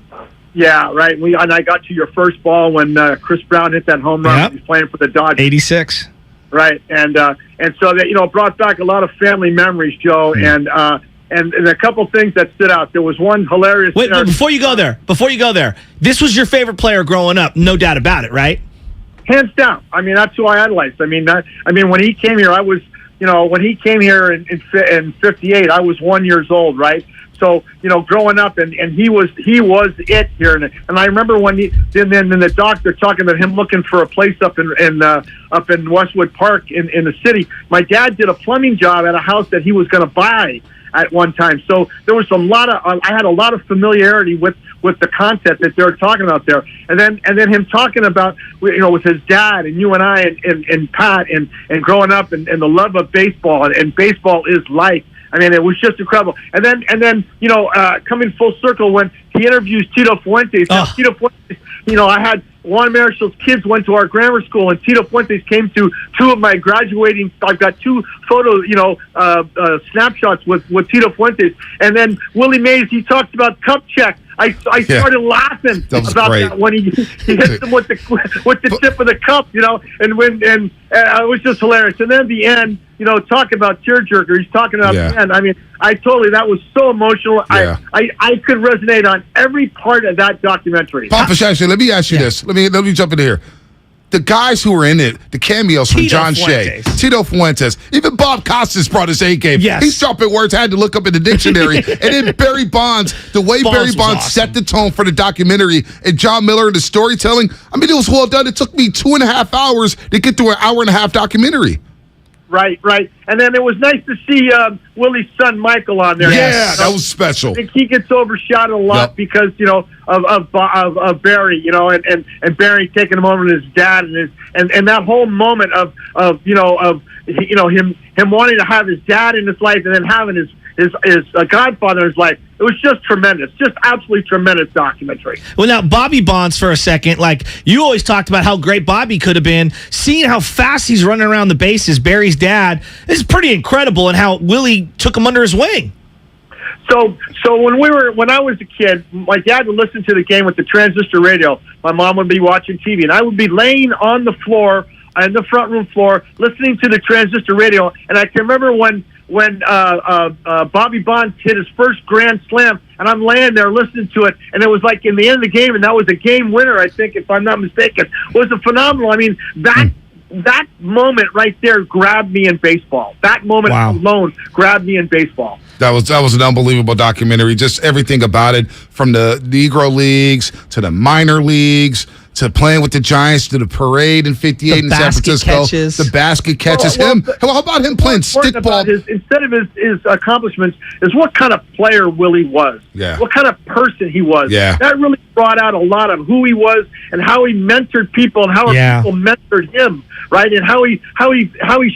[SPEAKER 5] Yeah, right. And I got to your first ball when Chris Brown hit that home run. Yep. He was playing for the Dodgers.
[SPEAKER 1] 86.
[SPEAKER 5] Right, and so that brought back a lot of family memories, Joe, and a couple things that stood out. There was one hilarious.
[SPEAKER 1] Wait, before you go there, this was your favorite player growing up, no doubt about it, right?
[SPEAKER 5] Hands down. I mean, that's who I idolized. I mean, when he came here, I was. When he came here in 58, I was 1 year old, right? So, growing up, and he was it here. And I remember when then the doctor talking about him looking for a place up in Westwood Park in the city. My dad did a plumbing job at a house that he was going to buy at one time. So there was I had a lot of familiarity with the content that they were talking about there. And then him talking about, with his dad and you and I and Pat and growing up and the love of baseball and baseball is life. I mean, it was just incredible. And then coming full circle when he interviews Tito Fuentes. Now, Tito Fuentes, I had Juan Marshall's kids went to our grammar school, and Tito Fuentes came to two of my graduating. I've got two photos, snapshots with Tito Fuentes. And then Willie Mays, he talks about cup check. I started laughing about that when he hits them with the tip of the cup, and it was just hilarious. And then at the end, talk about tearjerker. He's talking about the end. I mean, that was so emotional. Yeah. I could resonate on every part of that documentary.
[SPEAKER 2] Papa Shasky, let me ask you this. Let me jump in here. The guys who were in it, the cameos from John Shea, Tito Fuentes, even Bob Costas brought his A game.
[SPEAKER 1] Yes.
[SPEAKER 2] He's dropping words, had to look up in the dictionary. And then Barry Bonds, the way Barry Bonds set the tone for the documentary, and John Miller and the storytelling, I mean, it was well done. It took me 2.5 hours to get through an 1.5-hour documentary.
[SPEAKER 5] Right. And then it was nice to see Willie's son Michael on there.
[SPEAKER 2] Yeah, that was special.
[SPEAKER 5] I think he gets overshadowed a lot because of Barry, and Barry taking him over to his dad and that whole moment of him wanting to have his dad in his life and then having his godfather in his life. It was just tremendous, just absolutely tremendous documentary.
[SPEAKER 1] Well, now, Bobby Bonds for a second, like you always talked about how great Bobby could have been. Seeing how fast he's running around the bases, Barry's dad, is pretty incredible, and how Willie took him under his wing.
[SPEAKER 5] So when I was a kid, my dad would listen to the game with the transistor radio. My mom would be watching TV, and I would be laying on the floor, on the front room floor, listening to the transistor radio. And I can remember when Bobby Bonds hit his first grand slam, and I'm laying there listening to it, and it was like in the end of the game, and that was a game winner, I think, if I'm not mistaken. It was a phenomenal. I mean, that moment right there grabbed me in baseball. That moment alone grabbed me in baseball.
[SPEAKER 2] That was an unbelievable documentary. Just everything about it, from the Negro leagues to the minor leagues to playing with the Giants, to the parade in '58 in San Francisco, the basket catches. How about him playing stickball?
[SPEAKER 5] Instead of his accomplishments, is what kind of player Willie was.
[SPEAKER 2] Yeah.
[SPEAKER 5] What kind of person he was.
[SPEAKER 2] Yeah.
[SPEAKER 5] That really brought out a lot of who he was and how he mentored people and how people mentored him, right? And how he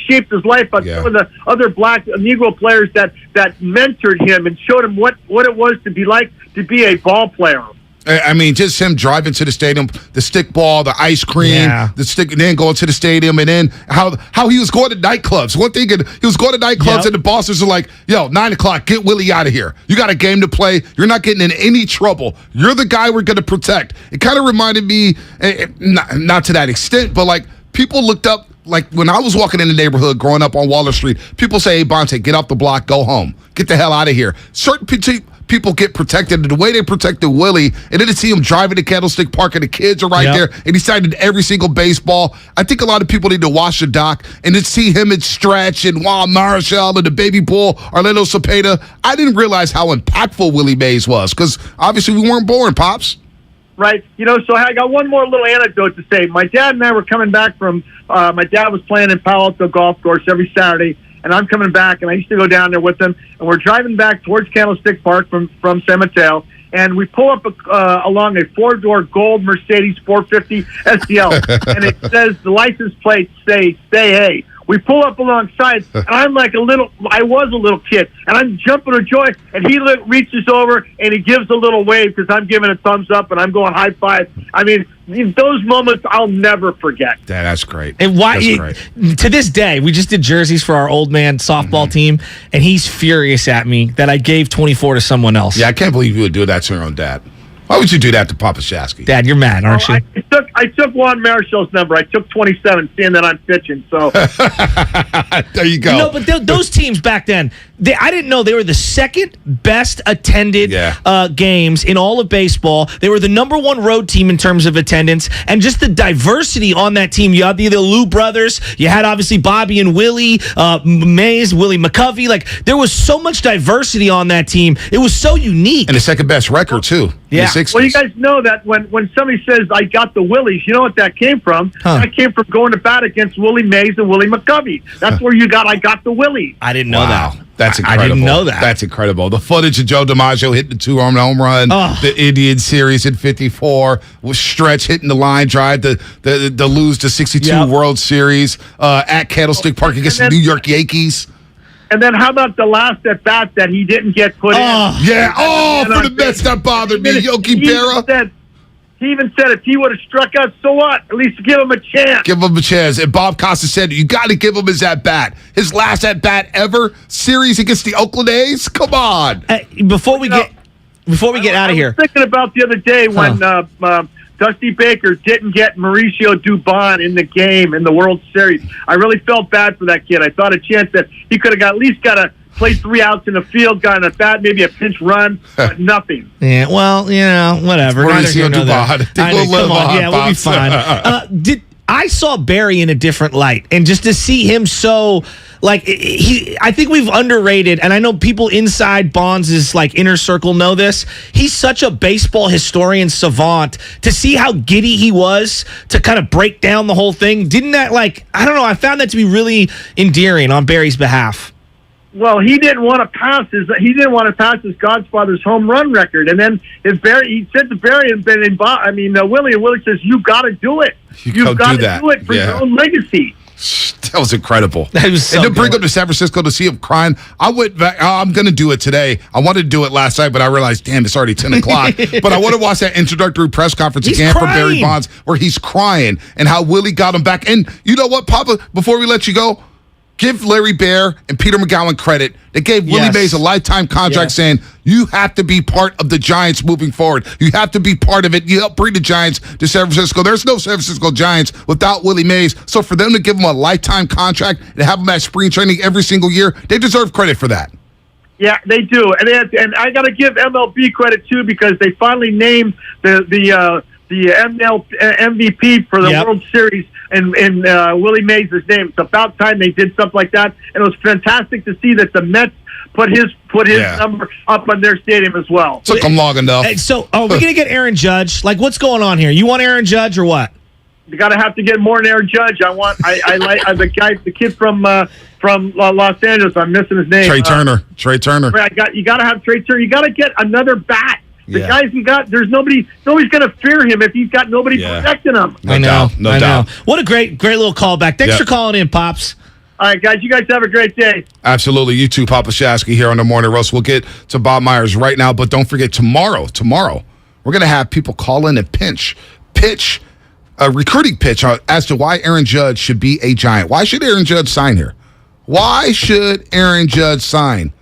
[SPEAKER 5] shaped his life on some of the other black Negro players that mentored him and showed him what it was to be like to be a ball player.
[SPEAKER 2] I mean, just him driving to the stadium, the stickball, the ice cream, the stick, and then going to the stadium, and then how he was going to nightclubs. One thing, he was going to nightclubs, and the bosses are like, "Yo, 9 o'clock, get Willie out of here. You got a game to play. You're not getting in any trouble. You're the guy we're going to protect." It kind of reminded me, not to that extent, but like people looked up. Like when I was walking in the neighborhood growing up on Waller Street, people say, "Hey, Bonte, get off the block, go home, get the hell out of here." Certain people get protected, and the way they protected Willie, and then to see him driving to Candlestick Park, and the kids are right there, and he signed every single baseball. I think a lot of people need to watch the doc and then see him and Stretch and Juan Marichal and the baby bull Orlando Cepeda. I didn't realize how impactful Willie Mays was, because obviously we weren't born, Pops.
[SPEAKER 5] Right. So I got one more little anecdote to say. My dad and I were coming back from, my dad was playing in Palo Alto Golf Course every Saturday, and I'm coming back, and I used to go down there with him, and we're driving back towards Candlestick Park from San Mateo, and we pull up along a 4-door gold Mercedes 450 STL, and it says, the license plate say hey. We pull up alongside, and I was a little kid, and I'm jumping for joy, and he reaches over, and he gives a little wave because I'm giving a thumbs up, and I'm going high five. I mean, those moments I'll never forget.
[SPEAKER 2] Yeah, that's great.
[SPEAKER 1] And to this day, we just did jerseys for our old man softball team, and he's furious at me that I gave 24 to someone else.
[SPEAKER 2] Yeah, I can't believe you would do that to your own dad. Why would you do that to Papa Shasky?
[SPEAKER 1] Dad, you're mad, aren't you?
[SPEAKER 5] I took Juan Marichal's number. I took 27, seeing that I'm pitching. So
[SPEAKER 2] there you go.
[SPEAKER 1] But those teams back then, I didn't know they were the second best attended games in all of baseball. They were the number one road team in terms of attendance, and just the diversity on that team. You had the Lou brothers. You had obviously Bobby and Willie Mays, Willie McCovey. Like there was so much diversity on that team. It was so unique,
[SPEAKER 2] and the second best record too.
[SPEAKER 1] Yeah.
[SPEAKER 5] Well, you guys know that when somebody says, I got the Willies, you know what that came from? That came from going to bat against Willie Mays and Willie McCovey. That's where I got the Willies.
[SPEAKER 1] I didn't know that.
[SPEAKER 2] That's incredible.
[SPEAKER 1] I didn't know that.
[SPEAKER 2] That's incredible. The footage of Joe DiMaggio hitting the 2-run home run, the Indian series in '54, with Stretch hitting the line drive to lose the '62 World Series at Candlestick Park against the New York Yankees.
[SPEAKER 5] And then how about the last at bat that he didn't get put in?
[SPEAKER 2] Yeah, for the Mets, that bothered me. Yogi Berra.
[SPEAKER 5] He even said if he would have struck out, so what? At least give him a chance.
[SPEAKER 2] Give him a chance. And Bob Costas said, you got to give him his at-bat. His last at-bat ever series against the Oakland A's? Come on.
[SPEAKER 1] Before we get out of here.
[SPEAKER 5] I was thinking about the other day when Dusty Baker didn't get Mauricio Dubon in the game in the World Series. I really felt bad for that kid. I thought a chance that he could have at least got to play 3 outs in the field, got an at-bat, maybe a pinch run, but nothing.
[SPEAKER 1] Yeah, well, whatever.
[SPEAKER 2] Mauricio Dubon.
[SPEAKER 1] Come on, we'll be fine. I saw Barry in a different light, and just to see him so... I think we've underrated, and I know people inside Bonds' inner circle know this. He's such a baseball historian savant. To see how giddy he was to kind of break down the whole thing, didn't that I don't know, I found that to be really endearing on Barry's behalf.
[SPEAKER 5] Well, he didn't want to pass his Godfather's home run record, and then he said to Barry and Willie, and Willie says, "You got to do it. You've got to do it for your own legacy."
[SPEAKER 2] That was incredible.
[SPEAKER 1] That was so
[SPEAKER 2] and to bring him to San Francisco to see him crying, I went back. I'm going to do it today. I wanted to do it last night, but I realized, damn, it's already 10 o'clock. But I want to watch that introductory press conference again for Barry Bonds, where he's crying and how Willie got him back. And you know what, Papa, before we let you go, give Larry Baer and Peter McGowan credit. They gave Willie Mays a lifetime contract saying, you have to be part of the Giants moving forward. You have to be part of it. You help bring the Giants to San Francisco. There's no San Francisco Giants without Willie Mays. So for them to give him a lifetime contract and have him at spring training every single year, they deserve credit for that.
[SPEAKER 5] Yeah, they do. And I got to give MLB credit, too, because they finally named the MVP for the World Series in Willie Mays' name. It's about time they did something like that, and it was fantastic to see that the Mets put his number up on their stadium as well.
[SPEAKER 2] Took them long enough.
[SPEAKER 1] So, are we going to get Aaron Judge? Like, what's going on here? You want Aaron Judge or what?
[SPEAKER 5] You got to have to get more than Aaron Judge. I like the kid from Los Angeles. I'm missing his name.
[SPEAKER 2] Trey Turner.
[SPEAKER 5] You got to have Trey Turner. You got to get another bat. The guys he got, there's nobody's going to fear him if he's got nobody protecting him.
[SPEAKER 1] No doubt. What a great little callback. Thanks for calling in, Pops.
[SPEAKER 5] All right, guys, you guys have a great day.
[SPEAKER 2] Absolutely. You too, Papa Shasky here on the Morning Roast. We'll get to Bob Myers right now, but don't forget tomorrow, we're going to have people call in and pitch a recruiting pitch as to why Aaron Judge should be a Giant. Why should Aaron Judge sign here? Why should Aaron Judge sign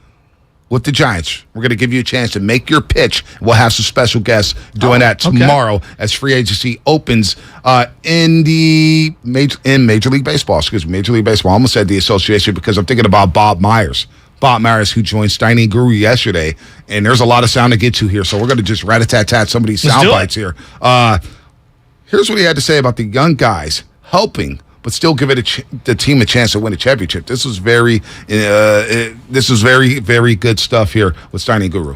[SPEAKER 2] with the Giants? We're going to give you a chance to make your pitch. We'll have some special guests doing that tomorrow as free agency opens in Major League Baseball. Excuse me, Major League Baseball. I almost said the association because I'm thinking about Bob Myers. Bob Myers, who joined Steiny Guru yesterday. And there's a lot of sound to get to here, so we're going to just rat-a-tat-tat some of these sound bites here. Here's what he had to say about the young guys helping, but still give the team a chance to win a championship. This was very good stuff here with Steiny Guru.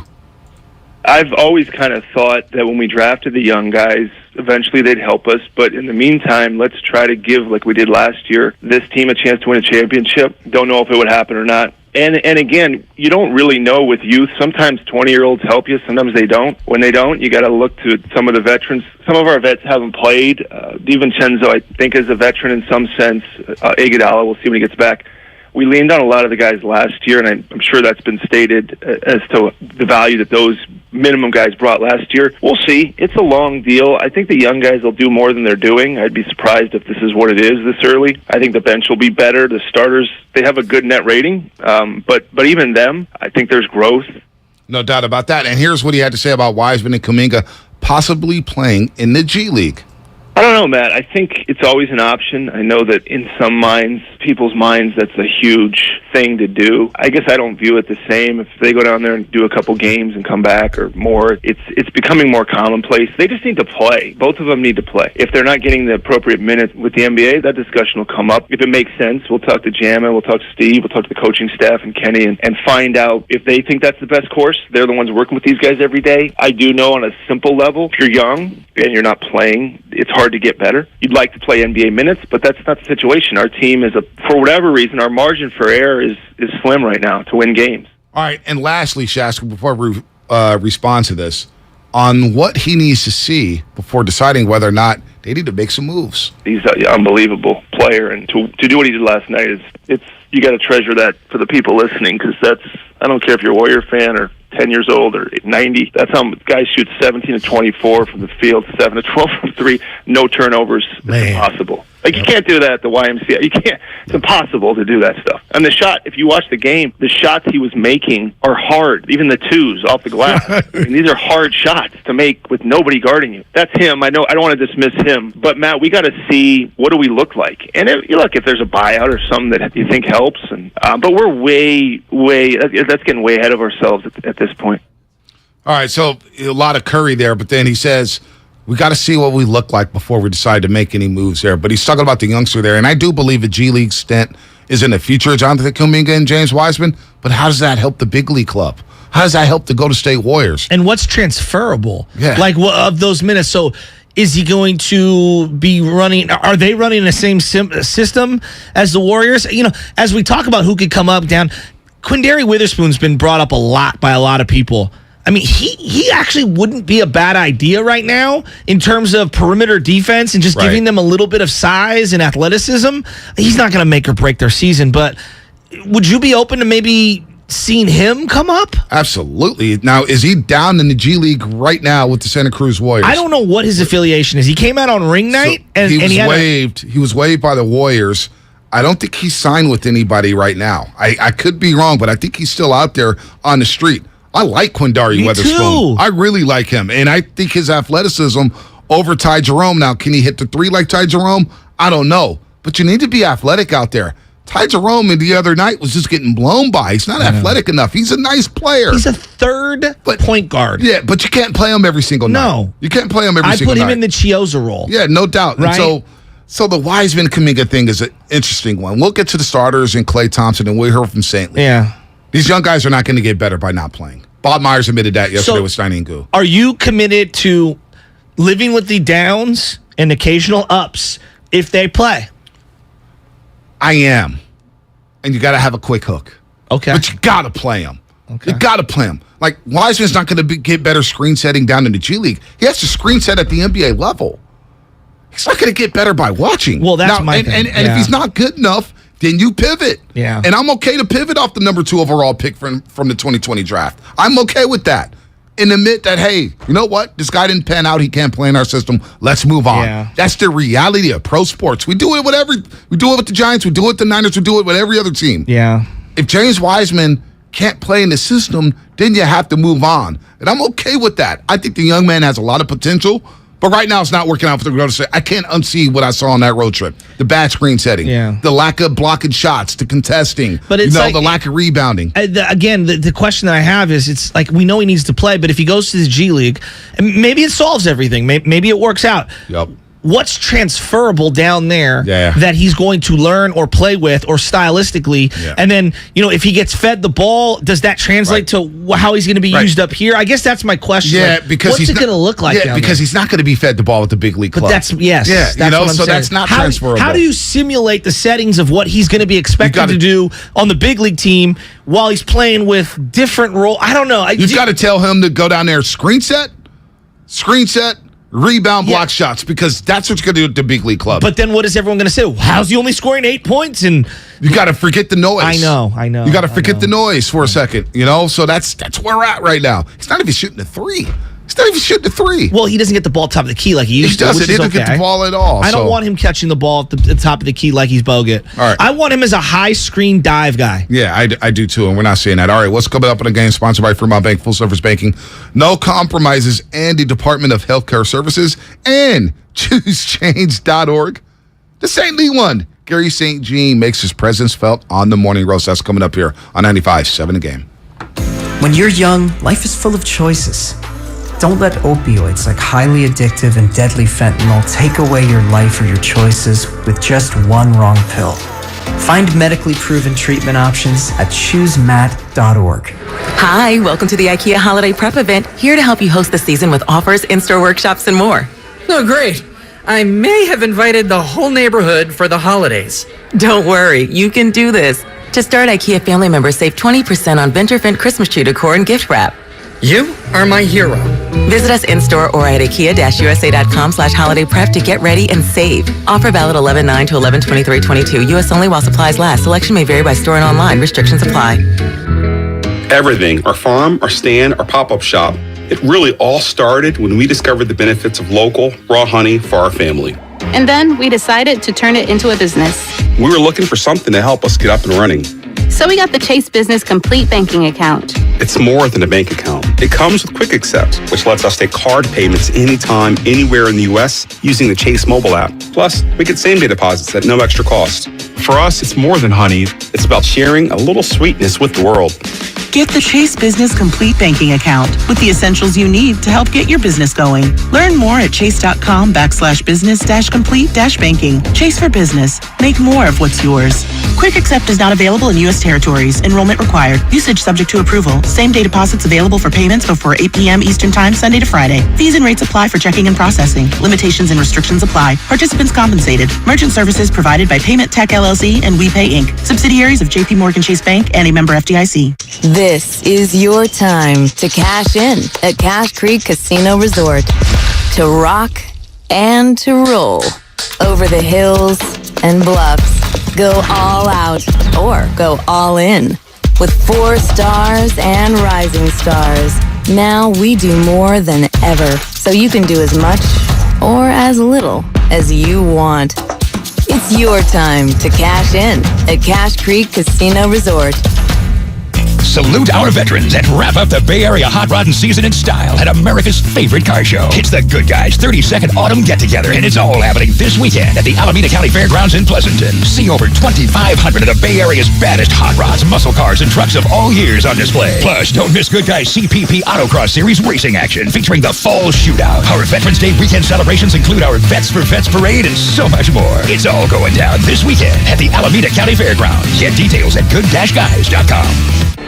[SPEAKER 7] I've always kind of thought that when we drafted the young guys, eventually they'd help us. But in the meantime, let's try to give, like we did last year, this team a chance to win a championship. Don't know if it would happen or not. And again, you don't really know with youth. Sometimes 20-year-olds help you. Sometimes they don't. When they don't, you got to look to some of the veterans. Some of our vets haven't played. DiVincenzo, I think, is a veteran in some sense. Iguodala, we'll see when he gets back. We leaned on a lot of the guys last year, and I'm sure that's been stated as to the value that those minimum guys brought last year. We'll see. It's a long deal. I think the young guys will do more than they're doing. I'd be surprised if this is what it is this early. I think the bench will be better. The starters, they have a good net rating, but even them, I think there's growth.
[SPEAKER 2] No doubt about that. And here's what he had to say about Wiseman and Kuminga possibly playing in the G League.
[SPEAKER 7] I don't know, Matt. I think it's always an option. I know that in some minds, people's minds, that's a huge thing to do. I guess I don't view it the same. If they go down there and do a couple games and come back or more, it's becoming more commonplace. They just need to play. Both of them need to play. If they're not getting the appropriate minutes with the NBA, that discussion will come up. If it makes sense, we'll talk to Jamma, we'll talk to Steve, we'll talk to the coaching staff and Kenny and find out if they think that's the best course. They're the ones working with these guys every day. I do know on a simple level, if you're young and you're not playing, it's hard to get better. You'd like to play NBA minutes, but that's not the situation. Our team is, for whatever reason, our margin for error is slim right now to win games.
[SPEAKER 2] All right, and lastly, Shaska, before we respond to this, on what he needs to see before deciding whether or not they need to make some moves.
[SPEAKER 7] He's an unbelievable player, and to do what he did last night you got to treasure that for the people listening, because I don't care if you're a Warrior fan or 10 years old or 90. That's how guys shoot 17 to 24 from the field, 7 to 12 from 3, no turnovers. It's impossible. Like, you can't do that at the YMCA. You can't. It's impossible to do that stuff. And the shot, if you watch the game, the shots he was making are hard. Even the twos off the glass. I mean, these are hard shots to make with nobody guarding you. That's him. I know. I don't want to dismiss him. But, Matt, we got to see what do we look like. And if there's a buyout or something that you think helps. But we're that's getting way ahead of ourselves at this point.
[SPEAKER 2] All right, so a lot of Curry there, but then he says, we got to see what we look like before we decide to make any moves there. But he's talking about the youngster there, and I do believe a G League stint is in the future of Jonathan Kuminga and James Wiseman, but how does that help the big league club? How does that help the Golden State Warriors?
[SPEAKER 1] And what's transferable?
[SPEAKER 2] Yeah.
[SPEAKER 1] Like, of those minutes, so is he going to be running? Are they running the same system as the Warriors? You know, as we talk about who could come up, down, Quindary Witherspoon's been brought up a lot by a lot of people. I mean, he actually wouldn't be a bad idea right now in terms of perimeter defense and just giving them a little bit of size and athleticism. He's not going to make or break their season, but would you be open to maybe seeing him come up?
[SPEAKER 2] Absolutely. Now, is he down in the G League right now with the Santa Cruz Warriors?
[SPEAKER 1] I don't know what his affiliation is. He came out on ring night and
[SPEAKER 2] he was waived by the Warriors. I don't think he's signed with anybody right now. I could be wrong, but I think he's still out there on the street. I like Quindary Witherspoon. I really like him, and I think his athleticism over Ty Jerome. Now, can he hit the three like Ty Jerome? I don't know, but you need to be athletic out there. Ty Jerome the other night was just getting blown by. He's not athletic enough. He's a nice player.
[SPEAKER 1] He's a third point guard.
[SPEAKER 2] Yeah, but you can't play him every single night.
[SPEAKER 1] No.
[SPEAKER 2] You can't play him every single night.
[SPEAKER 1] I put him in the Chioza role.
[SPEAKER 2] Yeah, no doubt.
[SPEAKER 1] Right?
[SPEAKER 2] And so the Wiseman Kuminga thing is an interesting one. We'll get to the starters and Klay Thompson, and we'll hear from St. Louis.
[SPEAKER 1] Yeah.
[SPEAKER 2] These young guys are not going to get better by not playing. Bob Myers admitted that yesterday with Steiny Guru.
[SPEAKER 1] Are you committed to living with the downs and occasional ups if they play?
[SPEAKER 2] I am. And you got to have a quick hook.
[SPEAKER 1] Okay.
[SPEAKER 2] But you got to play them.
[SPEAKER 1] Okay.
[SPEAKER 2] You got to play them. Like, Wiseman's not going to get better screen setting down in the G League. He has to screen set at the NBA level. He's not going to get better by watching.
[SPEAKER 1] Well, that's my thing.
[SPEAKER 2] And if he's not good enough, then you pivot.
[SPEAKER 1] Yeah.
[SPEAKER 2] And I'm okay to pivot off the number 2 overall pick from the 2020 draft. I'm okay with that. And admit that, hey, you know what? This guy didn't pan out. He can't play in our system. Let's move on.
[SPEAKER 1] Yeah.
[SPEAKER 2] That's the reality of pro sports. We do it with the Giants. We do it with the Niners. We do it with every other team.
[SPEAKER 1] Yeah.
[SPEAKER 2] If James Wiseman can't play in the system, then you have to move on. And I'm okay with that. I think the young man has a lot of potential. But right now, it's not working out for the Golden State. I can't unsee what I saw on that road trip. The bad screen setting, the lack of blocking shots, the contesting,
[SPEAKER 1] but it's
[SPEAKER 2] the lack of rebounding.
[SPEAKER 1] The question that I have is, it's like, we know he needs to play, but if he goes to the G League, and maybe it solves everything. Maybe it works out.
[SPEAKER 2] Yep.
[SPEAKER 1] What's transferable down there that he's going to learn or play with or stylistically?
[SPEAKER 2] Yeah.
[SPEAKER 1] And then, if he gets fed the ball, does that translate to how he's going to be used up here? I guess that's my question.
[SPEAKER 2] Yeah, because
[SPEAKER 1] what's it going to look like down
[SPEAKER 2] because
[SPEAKER 1] there?
[SPEAKER 2] he's not going to be fed the ball with the big league club.
[SPEAKER 1] But that's what I'm saying.
[SPEAKER 2] That's not transferable.
[SPEAKER 1] How do you simulate the settings of what he's going to be expected to do on the big league team while he's playing with different role? I don't know.
[SPEAKER 2] You've got to tell him to go down there, screen set, rebound, block shots, because that's what you're going to do at the big league club.
[SPEAKER 1] But then what is everyone going to say? How's he only scoring 8 points? And
[SPEAKER 2] you got to forget the noise.
[SPEAKER 1] I know.
[SPEAKER 2] You got to forget the noise for a second, So that's where we're at right now. He's not even shooting a 3. He's not even shooting a 3.
[SPEAKER 1] Well, he doesn't get the ball top of the key like he used to.
[SPEAKER 2] He doesn't get the ball at all.
[SPEAKER 1] I don't want him catching the ball at the top of the key like he's Bogut.
[SPEAKER 2] All right.
[SPEAKER 1] I want him as a high screen dive guy.
[SPEAKER 2] Yeah, I do too, and we're not seeing that. All right, what's coming up in the game? Sponsored by Fremont Bank, full service banking, no compromises, and the Department of Healthcare Services, and ChooseChange.org. The St. Lee one. Gary St. Jean makes his presence felt on the morning roast. That's coming up here on 95.7 The Game.
[SPEAKER 18] When you're young, life is full of choices. Don't let opioids like highly addictive and deadly fentanyl take away your life or your choices with just one wrong pill. Find medically proven treatment options at choosemat.org.
[SPEAKER 19] Hi, welcome to the IKEA Holiday Prep event. Here to help you host the season with offers, in-store workshops, and more.
[SPEAKER 20] Oh, great. I may have invited the whole neighborhood for the holidays.
[SPEAKER 19] Don't worry, you can do this. To start, IKEA family members save 20% on Venturfent Christmas tree decor and gift wrap.
[SPEAKER 20] You are my hero.
[SPEAKER 19] Visit us in-store or at IKEA-USA.com/holiday prep to get ready and save. Offer valid 11/9 to 11/23/22. U.S. only while supplies last. Selection may vary by store and online. Restrictions apply.
[SPEAKER 21] Everything, our farm, our stand, our pop-up shop, it really all started when we discovered the benefits of local, raw honey for our family.
[SPEAKER 22] And then we decided to turn it into a business.
[SPEAKER 21] We were looking for something to help us get up and running.
[SPEAKER 22] So we got the Chase Business Complete Banking Account.
[SPEAKER 21] It's more than a bank account. It comes with Quick Accept, which lets us take card payments anytime, anywhere in the U.S. using the Chase mobile app. Plus, we get same-day deposits at no extra cost. For us, it's more than honey. It's about sharing a little sweetness with the world.
[SPEAKER 23] Get the Chase Business Complete Banking Account with the essentials you need to help get your business going. Learn more at chase.com/business-complete-banking. Chase for business. Make more of what's yours. Quick Accept is not available in U.S. territories. Enrollment required. Usage subject to approval. Same-day deposits available for payments before 8 p.m. Eastern Time, Sunday to Friday. Fees and rates apply for checking and processing. Limitations and restrictions apply. Participants compensated. Merchant services provided by Payment Tech LLC and WePay Inc. Subsidiaries of J.P. Morgan Chase Bank and a member FDIC.
[SPEAKER 14] This is your time to cash in at Cache Creek Casino Resort. To rock and to roll. Over the hills and bluffs. Go all out or go all in. With 4 stars and rising stars. Now we do more than ever, so you can do as much or as little as you want. It's your time to cash in at Cache Creek Casino Resort.
[SPEAKER 24] Salute our veterans and wrap up the Bay Area hot rodding season in style at America's favorite car show. It's the Good Guys 32nd Autumn Get-Together, and it's all happening this weekend at the Alameda County Fairgrounds in Pleasanton. See over 2,500 of the Bay Area's baddest hot rods, muscle cars, and trucks of all years on display. Plus, don't miss Good Guys CPP Autocross Series racing action featuring the Fall Shootout. Our Veterans Day weekend celebrations include our Vets for Vets Parade and so much more. It's all going down this weekend at the Alameda County Fairgrounds. Get details at good-guys.com.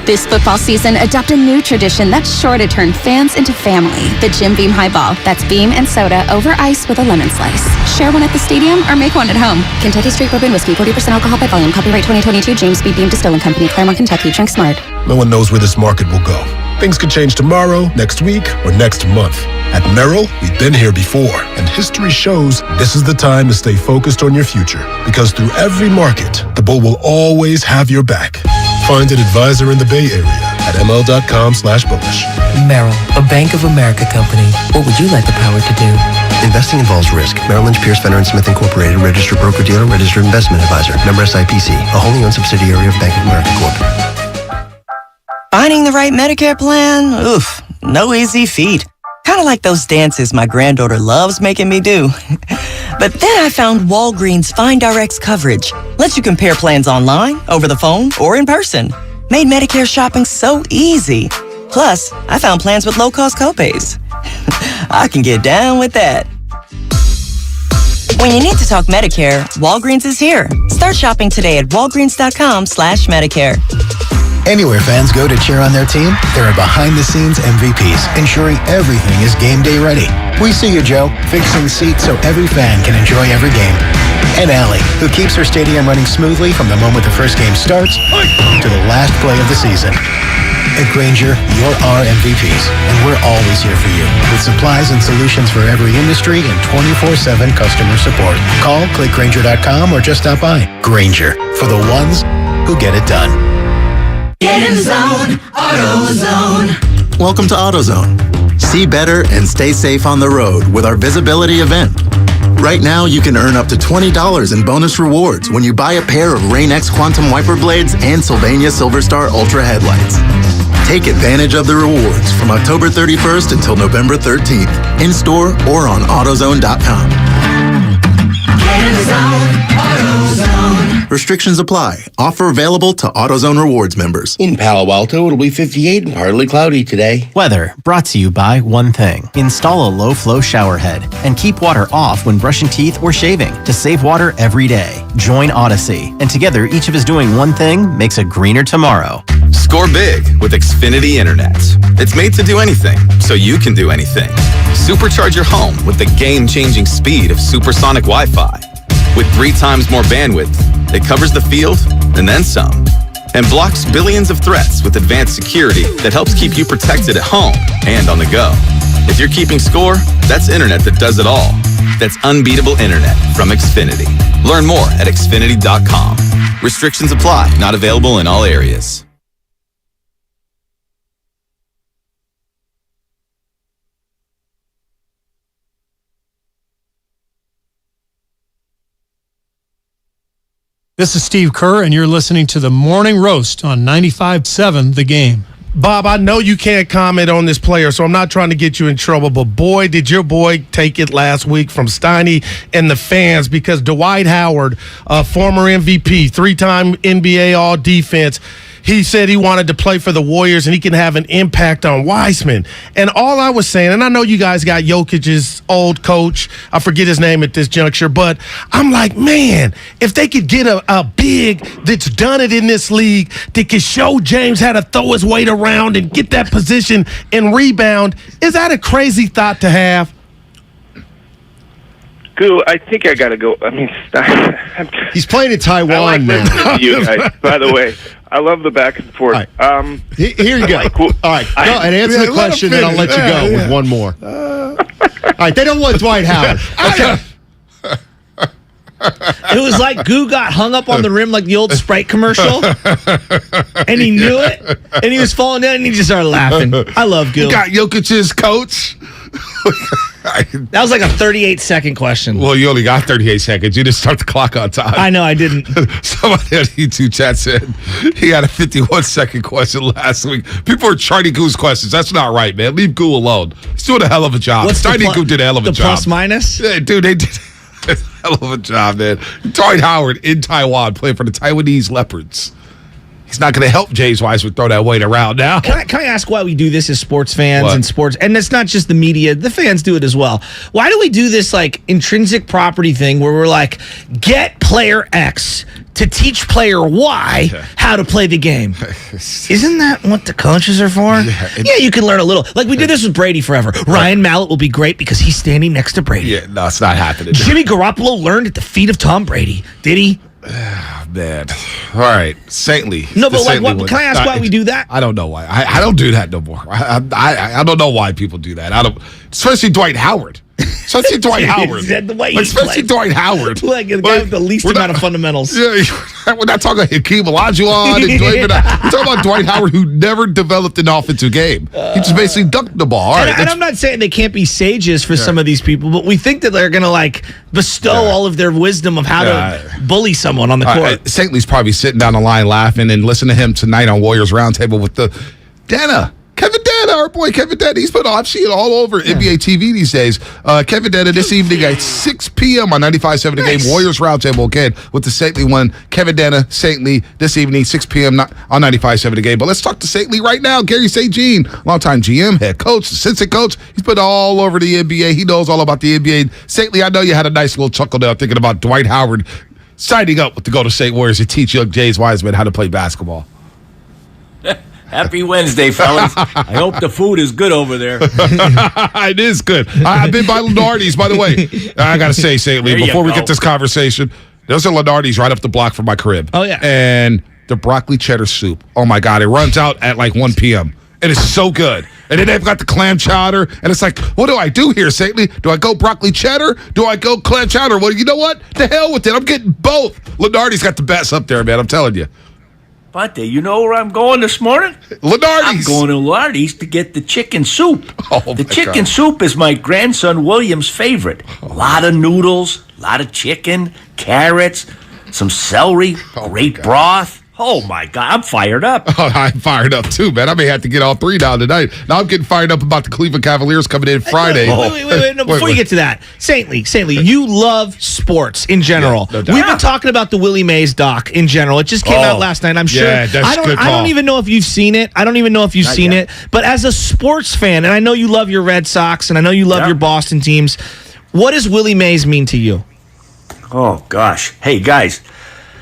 [SPEAKER 6] This football season, adopt a new tradition that's sure to turn fans into family. The Jim Beam Highball. That's beam and soda over ice with a lemon slice. Share one at the stadium or make one at home. Kentucky Straight Bourbon Whiskey, 40% alcohol by volume. Copyright 2022, James B. Beam Distilling Company, Claremont, Kentucky. Drink smart.
[SPEAKER 8] No one knows where this market will go. Things could change tomorrow, next week, or next month. At Merrill, we've been here before, and history shows this is the time to stay focused on your future. Because through every market, the bull will always have your back. Find an advisor in the Bay Area at ml.com/bullish.
[SPEAKER 9] Merrill, a Bank of America company. What would you like the power to do?
[SPEAKER 10] Investing involves risk. Merrill Lynch, Pierce, Fenner & Smith Incorporated, registered broker-dealer, registered investment advisor. Member SIPC, a wholly owned subsidiary of Bank of America Corp.
[SPEAKER 16] Finding the right Medicare plan? Oof, no easy feat. Kind of like those dances my granddaughter loves making me do. But then I found Walgreens FindRx coverage. Lets you compare plans online, over the phone, or in person. Made Medicare shopping so easy. Plus, I found plans with low-cost copays. I can get down with that. When you need to talk Medicare, Walgreens is here. Start shopping today at walgreens.com/Medicare.
[SPEAKER 25] Anywhere fans go to cheer on their team, there are behind-the-scenes MVPs, ensuring everything is game day ready. We see you, Joe, fixing seats so every fan can enjoy every game. And Allie, who keeps her stadium running smoothly from the moment the first game starts to the last play of the season. At Grainger, you're our MVPs, and we're always here for you, with supplies and solutions for every industry and 24/7 customer support. Call, click Grainger.com, or just stop by. Grainger, for the ones who get it done.
[SPEAKER 26] Get in the zone, AutoZone.
[SPEAKER 27] Welcome to AutoZone. See better and stay safe on the road with our visibility event. Right now, you can earn up to $20 in bonus rewards when you buy a pair of Rain-X Quantum Wiper Blades and Sylvania Silverstar Ultra headlights. Take advantage of the rewards from October 31st until November 13th, in-store or on AutoZone.com.
[SPEAKER 26] Get in the zone, AutoZone.
[SPEAKER 27] Restrictions apply. Offer available to AutoZone Rewards members.
[SPEAKER 28] In Palo Alto, it'll be 58 and partly cloudy today.
[SPEAKER 30] Weather brought to you by one thing. Install a low-flow shower head and keep water off when brushing teeth or shaving to save water every day. Join Odyssey, and together each of us doing one thing makes a greener tomorrow.
[SPEAKER 31] Score big with Xfinity Internet. It's made to do anything, so you can do anything. Supercharge your home with the game-changing speed of supersonic Wi-Fi. With 3 times more bandwidth, it covers the field and then some. And blocks billions of threats with advanced security that helps keep you protected at home and on the go. If you're keeping score, that's internet that does it all. That's unbeatable internet from Xfinity. Learn more at Xfinity.com. Restrictions apply. Not available in all areas.
[SPEAKER 32] This is Steve Kerr, and you're listening to the Morning Roast on 95.7 The Game.
[SPEAKER 31] Bob, I know you can't comment on this player, so I'm not trying to get you in trouble, but boy, did your boy take it last week from Steiny and the fans, because Dwight Howard, former MVP, 3-time NBA All-Defense, he said he wanted to play for the Warriors and he can have an impact on Wiseman. And all I was saying, and I know you guys got Jokic's old coach, I forget his name at this juncture, but I'm like, man, if they could get a big that's done it in this league, that can show James how to throw his weight around and get that position and rebound, is that a crazy thought to have?
[SPEAKER 7] Goo, I think I got to go. I mean,
[SPEAKER 33] he's playing in Taiwan now.
[SPEAKER 7] To you guys, by the way. I love the back and forth.
[SPEAKER 33] Right. Here you go. All right, go and answer the question, and I'll let you go with one more. All right, they don't want Dwight Howard. Okay.
[SPEAKER 1] It was like Goo got hung up on the rim like the old Sprite commercial, and he knew it, and he was falling down, and he just started laughing. I love Goo.
[SPEAKER 2] You got Jokic's coach.
[SPEAKER 1] That was like a 38-second question.
[SPEAKER 2] Well, you only got 38 seconds. You didn't start the clock on time.
[SPEAKER 1] I know, I didn't.
[SPEAKER 2] Somebody on YouTube chat said he had a 51-second question last week. People are charting Goo's questions. That's not right, man. Leave Goo alone. He's doing a hell of a job. Steiny Goo did a hell of a job.
[SPEAKER 1] The plus minus?
[SPEAKER 2] Yeah, dude, they did a hell of a job, man. Dwight Howard in Taiwan playing for the Taiwanese Leopards. He's not going to help James Wiseman throw that weight around now.
[SPEAKER 1] Can I ask why we do this as sports fans
[SPEAKER 2] What?
[SPEAKER 1] and sports? And it's not just the media. The fans do it as well. Why do we do this like intrinsic property thing where we're like, get player X to teach player Y how to play the game? Isn't that what the coaches are for? Yeah, you can learn a little. Like we did this with Brady forever. Ryan Mallett will be great because he's standing next to Brady.
[SPEAKER 2] Yeah, no, it's not happening.
[SPEAKER 1] Jimmy Garoppolo learned at the feet of Tom Brady. Did he?
[SPEAKER 2] Man. All right. Saintly.
[SPEAKER 1] No,
[SPEAKER 2] The
[SPEAKER 1] but like,
[SPEAKER 2] saintly
[SPEAKER 1] what,
[SPEAKER 2] one.
[SPEAKER 1] can I ask why we do that?
[SPEAKER 2] I don't know why. I don't do that no more. I don't know why people do that. Especially Dwight Howard. Especially Dwight Howard.
[SPEAKER 1] The way he
[SPEAKER 2] Especially
[SPEAKER 1] plays.
[SPEAKER 2] Dwight Howard.
[SPEAKER 1] Like the guy with the least amount of fundamentals.
[SPEAKER 2] Yeah, we're not talking about Hakeem Olajuwon and Dwight. We're talking about Dwight Howard, who never developed an offensive game. He just basically dunked the ball. All right,
[SPEAKER 1] and I'm not saying they can't be sages for some of these people, but we think that they're going to like bestow all of their wisdom of how to bully someone on the court.
[SPEAKER 2] Saintly's probably sitting down the line laughing and listening to him tonight on Warriors Roundtable with the Kevin Dana, our boy Kevin Dana. He's put I've seen it all over NBA TV these days. Kevin Dana this evening at 6 p.m. on 95.7 The Game. Warriors Roundtable again with the Saintly one. Kevin Dana, Saintly this evening, 6 p.m. on 95.7 The Game. But let's talk to Saintly right now. Gary St. Jean, longtime GM, head coach, assistant coach. He's put all over the NBA. He knows all about the NBA. Saintly, I know you had a nice little chuckle there thinking about Dwight Howard signing up with the Golden State Warriors to teach young James Wiseman how to play basketball.
[SPEAKER 3] Happy Wednesday, fellas. I hope the food is good over there.
[SPEAKER 2] It is good. I've been by Lenardi's, by the way. I got to say, Saintly,
[SPEAKER 3] There you
[SPEAKER 2] before we
[SPEAKER 3] go.
[SPEAKER 2] get this conversation, there's a Lenardi's right up the block from my crib.
[SPEAKER 1] Oh, yeah.
[SPEAKER 2] And the broccoli cheddar soup. Oh, my God. It runs out at like 1 p.m. It is so good. And then they've got the clam chowder. And it's like, what do I do here, Saintly? Do I go broccoli cheddar? Do I go clam chowder? Well, you know what? The hell with it. I'm getting both. Lenardi's got the best up there, man. I'm telling you.
[SPEAKER 3] Pate, you know where I'm going this morning?
[SPEAKER 2] Lenardi's.
[SPEAKER 3] I'm going to Lenardi's to get the chicken soup.
[SPEAKER 2] Oh,
[SPEAKER 3] the
[SPEAKER 2] my
[SPEAKER 3] chicken
[SPEAKER 2] God.
[SPEAKER 3] soup is my grandson William's favorite. A lot of noodles, a lot of chicken, carrots, some celery, great broth. Oh, my God. I'm fired up.
[SPEAKER 2] Oh, I'm fired up too, man. I may have to get all three down tonight. Now I'm getting fired up about the Cleveland Cavaliers coming in Friday.
[SPEAKER 1] Wait, no, before you get to that, Saintly, you love sports in general.
[SPEAKER 2] Yeah, no doubt.
[SPEAKER 1] We've been talking about the Willie Mays doc in general. It just came out last night. I'm sure.
[SPEAKER 2] Yeah, that's
[SPEAKER 1] I don't,
[SPEAKER 2] good
[SPEAKER 1] I
[SPEAKER 2] call.
[SPEAKER 1] don't even know if you've seen it. But as a sports fan, and I know you love your Red Sox, and I know you love your Boston teams, what does Willie Mays mean to you?
[SPEAKER 3] Oh, gosh. Hey, guys.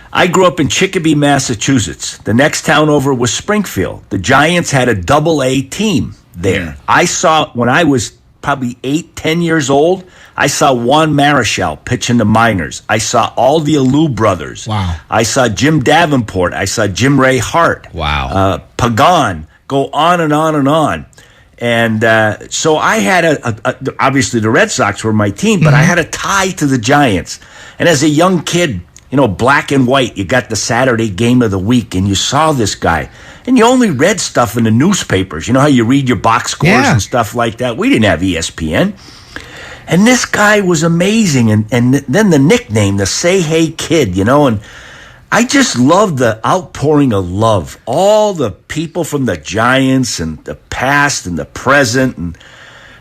[SPEAKER 3] I grew up in Chicopee, Massachusetts. The next town over was Springfield. The Giants had a double-A team there. I saw, when I was probably 10 years old, I saw Juan Marichal pitch in the minors. I saw all the Alou brothers.
[SPEAKER 1] Wow.
[SPEAKER 3] I saw Jim Davenport. I saw Jim Ray Hart.
[SPEAKER 2] Wow.
[SPEAKER 3] Pagan. Go on and on and on. And so I had obviously the Red Sox were my team, but I had a tie to the Giants. And as a young kid, black and white, you got the Saturday game of the week, and you saw this guy. And you only read stuff in the newspapers. You know how you read your box scores and stuff like that? We didn't have ESPN. And this guy was amazing. And then the nickname, the Say Hey Kid, and I just love the outpouring of love. All the people from the Giants and the past and the present, and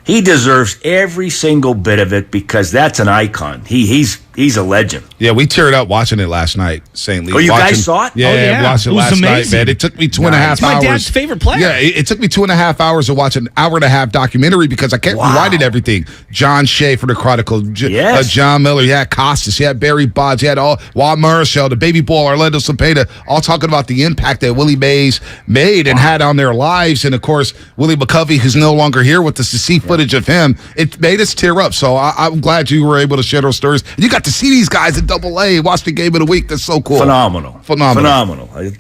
[SPEAKER 3] he deserves every single bit of it because that's an icon. He's a legend.
[SPEAKER 2] Yeah, we teared up watching it last night, St. Lee.
[SPEAKER 3] Oh, you guys saw it?
[SPEAKER 2] Yeah,
[SPEAKER 3] Oh, yeah.
[SPEAKER 2] watched it
[SPEAKER 3] It was
[SPEAKER 2] last night,
[SPEAKER 3] amazing.
[SPEAKER 2] man. It took me 2.5 hours.
[SPEAKER 1] It's my dad's favorite player.
[SPEAKER 2] Yeah, it took me 2.5 hours to watch an hour-and-a-half documentary because I kept rewinding everything. John Shea for the Chronicle, John Miller, you had Costas, you had Barry Bonds, you had Juan Marichal, the baby boy, Orlando Cepeda, all talking about the impact that Willie Mays made and had on their lives. And, of course, Willie McCovey, who's no longer here with us, to see footage of him, it made us tear up. So I'm glad you were able to share those stories. You got to see these guys at Double-A, watch the game of the week. That's so cool.
[SPEAKER 3] Phenomenal.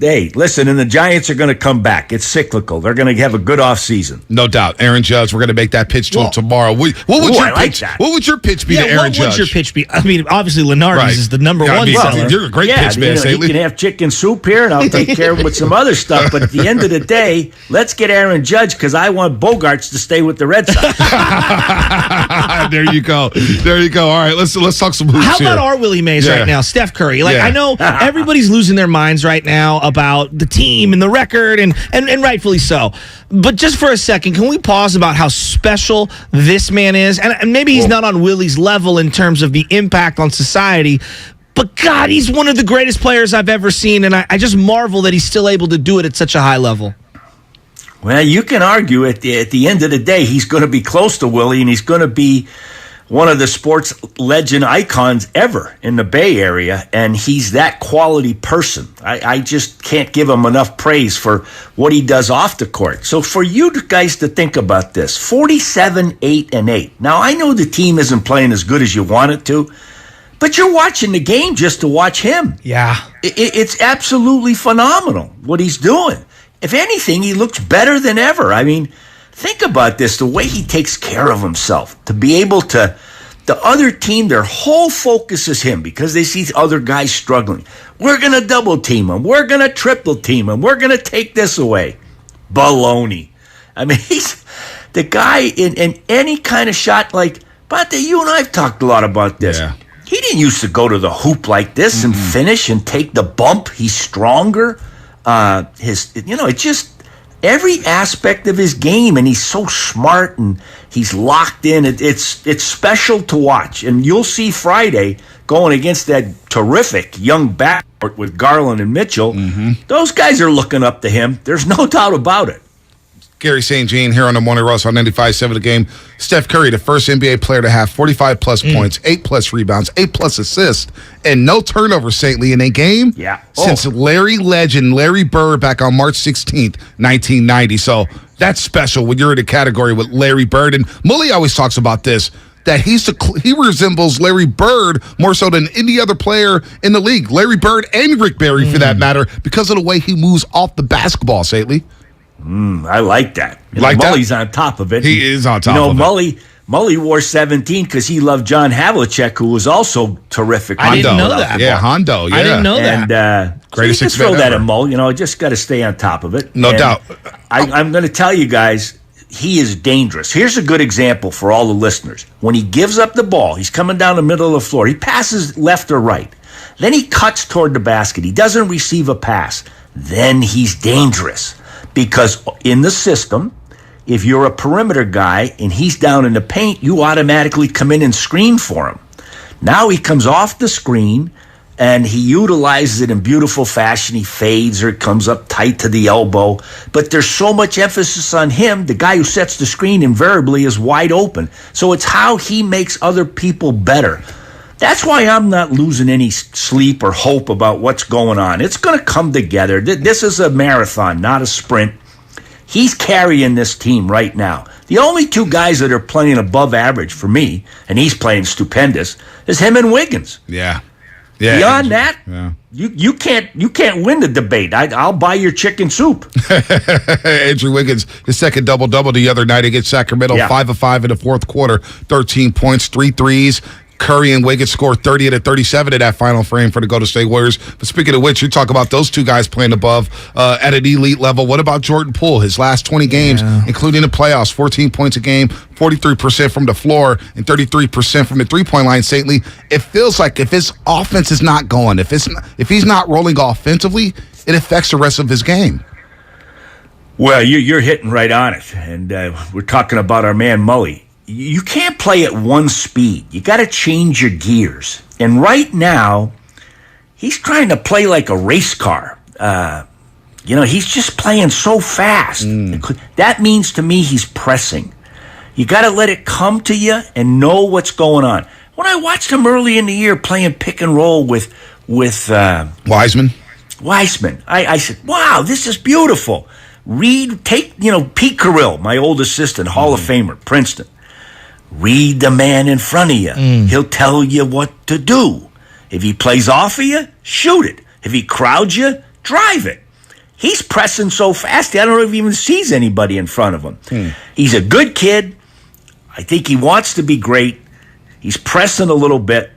[SPEAKER 3] Hey, listen, and the Giants are going to come back. It's cyclical. They're going to have a good offseason.
[SPEAKER 2] No doubt. Aaron Judge, we're going to make that pitch to him tomorrow. What would your pitch be to Aaron Judge?
[SPEAKER 1] What would your pitch be? I mean, obviously, Lenardi's is the number one seller.
[SPEAKER 2] You're a great pitch man,
[SPEAKER 3] He can have chicken soup here, and I'll take care of him with some other stuff. But at the end of the day, let's get Aaron Judge because I want Bogarts to stay with the Red Sox.
[SPEAKER 2] There you go. All right, let's talk some hoops
[SPEAKER 1] How
[SPEAKER 2] here.
[SPEAKER 1] about our Willie Mays right now? Steph Curry. I know everybody's losing their minds right now about the team and the record, and rightfully so. But just for a second, can we pause about how special this man is? And maybe he's not on Willie's level in terms of the impact on society, But God, he's one of the greatest players I've ever seen, and I just marvel that he's still able to do it at such a high level.
[SPEAKER 3] Well, you can argue at the end of the day, he's going to be close to Willie, and he's going to be one of the sports legend icons ever in the Bay Area, and he's that quality person. I just can't give him enough praise for what he does off the court. So for you guys to think about this, 47-8-8. Now, I know the team isn't playing as good as you want it to, but you're watching the game just to watch him.
[SPEAKER 1] Yeah.
[SPEAKER 3] It's absolutely phenomenal what he's doing. If anything, he looks better than ever. I mean, think about this, the way he takes care of himself, to be able to, the other team, their whole focus is him because they see other guys struggling. We're going to double team him. We're going to triple team him. We're going to take this away. Baloney. I mean, he's the guy in any kind of shot like, but you and I have talked a lot about this.
[SPEAKER 2] Yeah.
[SPEAKER 3] He didn't used to go to the hoop like this and finish and take the bump. He's stronger. It's just every aspect of his game, and he's so smart and he's locked in. It's special to watch, and you'll see Friday going against that terrific young backcourt with Garland and Mitchell. Those guys are looking up to him. There's no doubt about it.
[SPEAKER 2] Gary St. Jean here on the Morning Roast on 95.7 The Game. Steph Curry, the first NBA player to have 45-plus points, 8-plus rebounds, 8-plus assists, and no turnovers, St. Lee, in a game since Larry Legend, Larry Bird, back on March 16th, 1990. So that's special when you're in a category with Larry Bird. And Mully always talks about this, that he resembles Larry Bird more so than any other player in the league. Larry Bird and Rick Barry, for that matter, because of the way he moves off the basketball, St. Lee.
[SPEAKER 3] I like that.
[SPEAKER 2] Like
[SPEAKER 3] Mully's on top of it.
[SPEAKER 2] He is on top of it.
[SPEAKER 3] Mully wore 17 because he loved John Havlicek, who was also terrific.
[SPEAKER 1] I didn't know that.
[SPEAKER 2] Yeah, Hondo. Yeah.
[SPEAKER 1] I didn't know that.
[SPEAKER 3] And
[SPEAKER 2] greatest
[SPEAKER 3] so you can throw that in Mull. Just got to stay on top of it.
[SPEAKER 2] No doubt.
[SPEAKER 3] I'm going to tell you guys, he is dangerous. Here's a good example for all the listeners. When he gives up the ball, he's coming down the middle of the floor. He passes left or right. Then he cuts toward the basket. He doesn't receive a pass. Then he's dangerous. Because in the system, if you're a perimeter guy and he's down in the paint, you automatically come in and screen for him. Now he comes off the screen and he utilizes it in beautiful fashion. He fades or comes up tight to the elbow. But there's so much emphasis on him. The guy who sets the screen invariably is wide open. So it's how he makes other people better. That's why I'm not losing any sleep or hope about what's going on. It's going to come together. This is a marathon, not a sprint. He's carrying this team right now. The only two guys that are playing above average for me, and he's playing stupendous, is him and Wiggins.
[SPEAKER 2] Yeah.
[SPEAKER 3] Beyond that, you can't win the debate. I'll buy your chicken soup.
[SPEAKER 2] Andrew Wiggins, his second double-double the other night against Sacramento, 5 of 5 in the fourth quarter, 13 points, 3 threes. Curry and Wiggins scored 30 out of 37 in that final frame for the Golden State Warriors. But speaking of which, you talk about those two guys playing above at an elite level. What about Jordan Poole? His last 20 games, including the playoffs, 14 points a game, 43% from the floor, and 33% from the three-point line. St. Lee, it feels like if his offense is not going, if he's not rolling offensively, it affects the rest of his game.
[SPEAKER 3] Well, you're hitting right on it. And we're talking about our man Mully. You can't play at one speed. You got to change your gears. And right now, he's trying to play like a race car. He's just playing so fast. That means to me he's pressing. You got to let it come to you and know what's going on. When I watched him early in the year playing pick and roll with
[SPEAKER 2] Wiseman,
[SPEAKER 3] I said, wow, this is beautiful. Pete Carrill, my old assistant, Hall of Famer, Princeton. Read the man in front of you. He'll tell you what to do. If he plays off of you, shoot it. If he crowds you, drive it. He's pressing so fast, I don't know if he even sees anybody in front of him. He's a good kid. I think he wants to be great. He's pressing a little bit,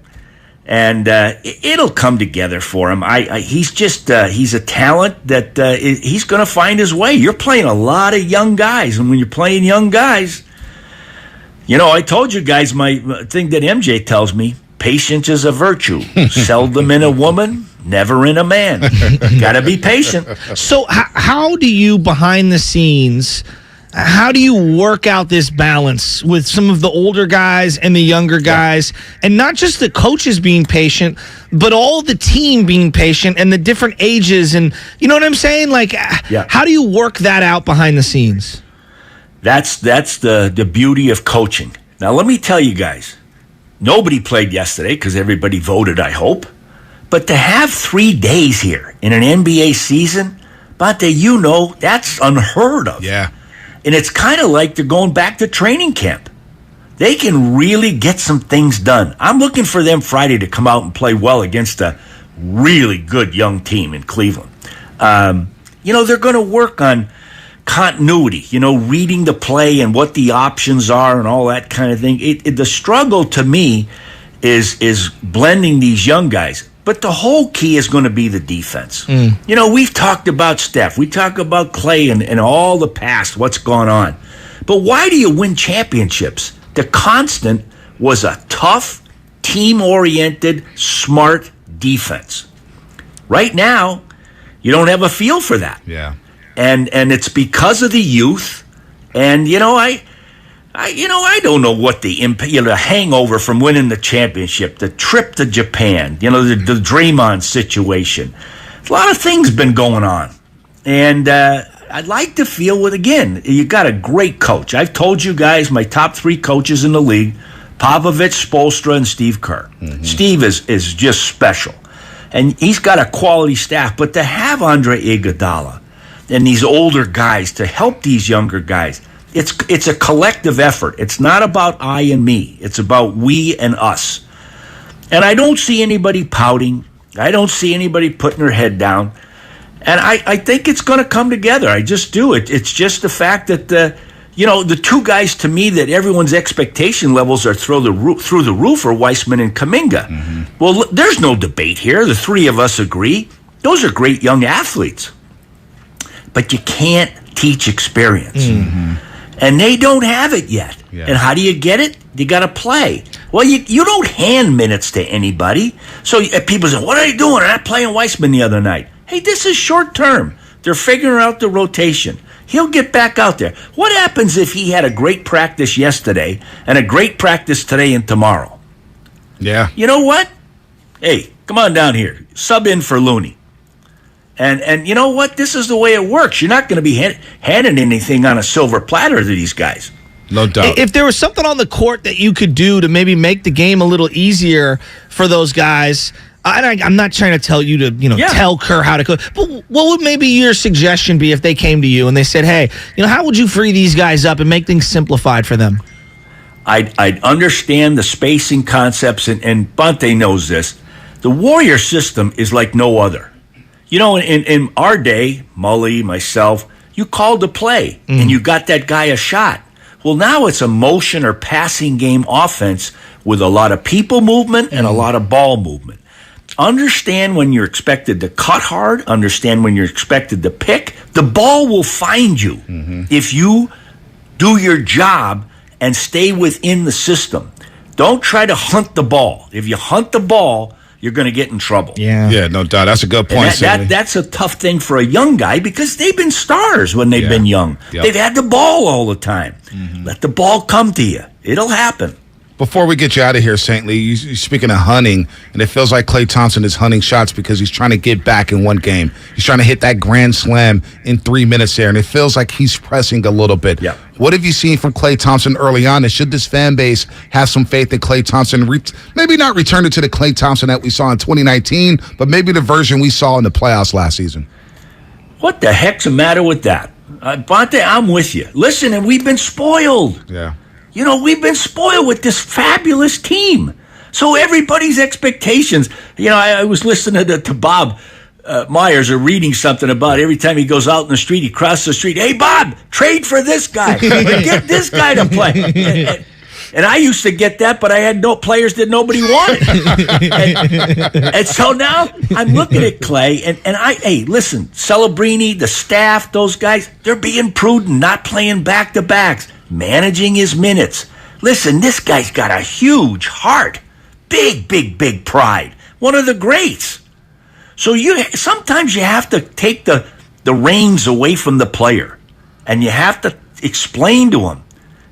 [SPEAKER 3] and it'll come together for him. He's a talent that he's going to find his way. You're playing a lot of young guys, and when you're playing young guys, I told you guys my thing that MJ tells me, patience is a virtue. Seldom in a woman, never in a man. Got to be patient.
[SPEAKER 1] So how do you, behind the scenes, How do you work out this balance with some of the older guys and the younger guys, and not just the coaches being patient, but all the team being patient and the different ages, and you know what I'm saying? Like, how do you work that out behind the scenes?
[SPEAKER 3] That's the beauty of coaching. Now, let me tell you guys, nobody played yesterday because everybody voted, I hope. But to have 3 days here in an NBA season, Bonte, you know, that's unheard of.
[SPEAKER 2] Yeah.
[SPEAKER 3] And it's kind of like they're going back to training camp. They can really get some things done. I'm looking for them Friday to come out and play well against a really good young team in Cleveland. You know, they're going to work on continuity, you know, reading the play and what the options are and all that kind of thing. The struggle to me is blending these young guys. But the whole key is going to be the defense. You know, we've talked about Steph. We talk about Clay and all the past, what's gone on. But why do you win championships? The constant was a tough, team-oriented, smart defense. Right now, you don't have a feel for that.
[SPEAKER 2] Yeah.
[SPEAKER 3] And it's because of the youth. And, you know, I don't know what the hangover from winning the championship, the trip to Japan, you know, the Draymond situation. A lot of things been going on. And I'd like to feel with, again, you got a great coach. I've told you guys my top 3 coaches in the league, Popovich, Spoelstra, and Steve Kerr. Steve is just special. And he's got a quality staff. But to have Andre Iguodala and these older guys to help these younger guys, it's a collective effort. It's not about I and me. It's about we and us. And I don't see anybody pouting. I don't see anybody putting their head down. And I think it's going to come together. I just do. It's just the fact that, the 2 guys to me that everyone's expectation levels are through the roof are Weissman and Kuminga. Well, there's no debate here. The 3 of us agree. Those are great young athletes. But you can't teach experience. And they don't have it yet. Yeah. And how do you get it? You got to play. Well, you don't hand minutes to anybody. So people say, what are you doing? I'm not playing Weissman the other night. Hey, this is short term. They're figuring out the rotation. He'll get back out there. What happens if he had a great practice yesterday and a great practice today and tomorrow?
[SPEAKER 2] Yeah.
[SPEAKER 3] You know what? Hey, come on down here. Sub in for Looney. And you know what? This is the way it works. You're not going to be handing anything on a silver platter to these guys.
[SPEAKER 2] No doubt.
[SPEAKER 1] If there was something on the court that you could do to maybe make the game a little easier for those guys, I'm not trying to tell you to, tell Kerr how to coach. But what would maybe your suggestion be if they came to you and they said, hey, how would you free these guys up and make things simplified for them?
[SPEAKER 3] I'd understand the spacing concepts, and Bonte knows this. The Warrior system is like no other. In our day, Mully, myself, you called the play, and you got that guy a shot. Well, now it's a motion or passing game offense with a lot of people movement and a lot of ball movement. Understand when you're expected to cut hard. Understand when you're expected to pick. The ball will find you if you do your job and stay within the system. Don't try to hunt the ball. If you hunt the ball, you're going to get in trouble.
[SPEAKER 2] Yeah, no doubt. That's a good point.
[SPEAKER 3] That's a tough thing for a young guy because they've been stars when they've been young. Yep. They've had the ball all the time. Let the ball come to you. It'll happen.
[SPEAKER 2] Before we get you out of here, St. Lee, you're speaking of hunting, and it feels like Klay Thompson is hunting shots because he's trying to get back in one game. He's trying to hit that grand slam in 3 minutes there, and it feels like he's pressing a little bit.
[SPEAKER 3] Yep.
[SPEAKER 2] What have you seen from Klay Thompson early on, and should this fan base have some faith that Klay Thompson, maybe not return it to the Klay Thompson that we saw in 2019, but maybe the version we saw in the playoffs last season?
[SPEAKER 3] What the heck's the matter with that? Bonte, I'm with you. Listen, and we've been spoiled.
[SPEAKER 2] Yeah.
[SPEAKER 3] We've been spoiled with this fabulous team. So everybody's expectations. I was listening to Bob Myers or reading something about every time he goes out in the street, he crosses the street. Hey, Bob, trade for this guy. Get this guy to play. And I used to get that, but I had no players that nobody wanted. and so now I'm looking at Klay, and listen, Celebrini, the staff, those guys, they're being prudent, not playing back-to-backs. Managing his minutes. Listen, this guy's got a huge heart. Big, big, big pride. One of the greats. So sometimes you have to take the reins away from the player. And you have to explain to him,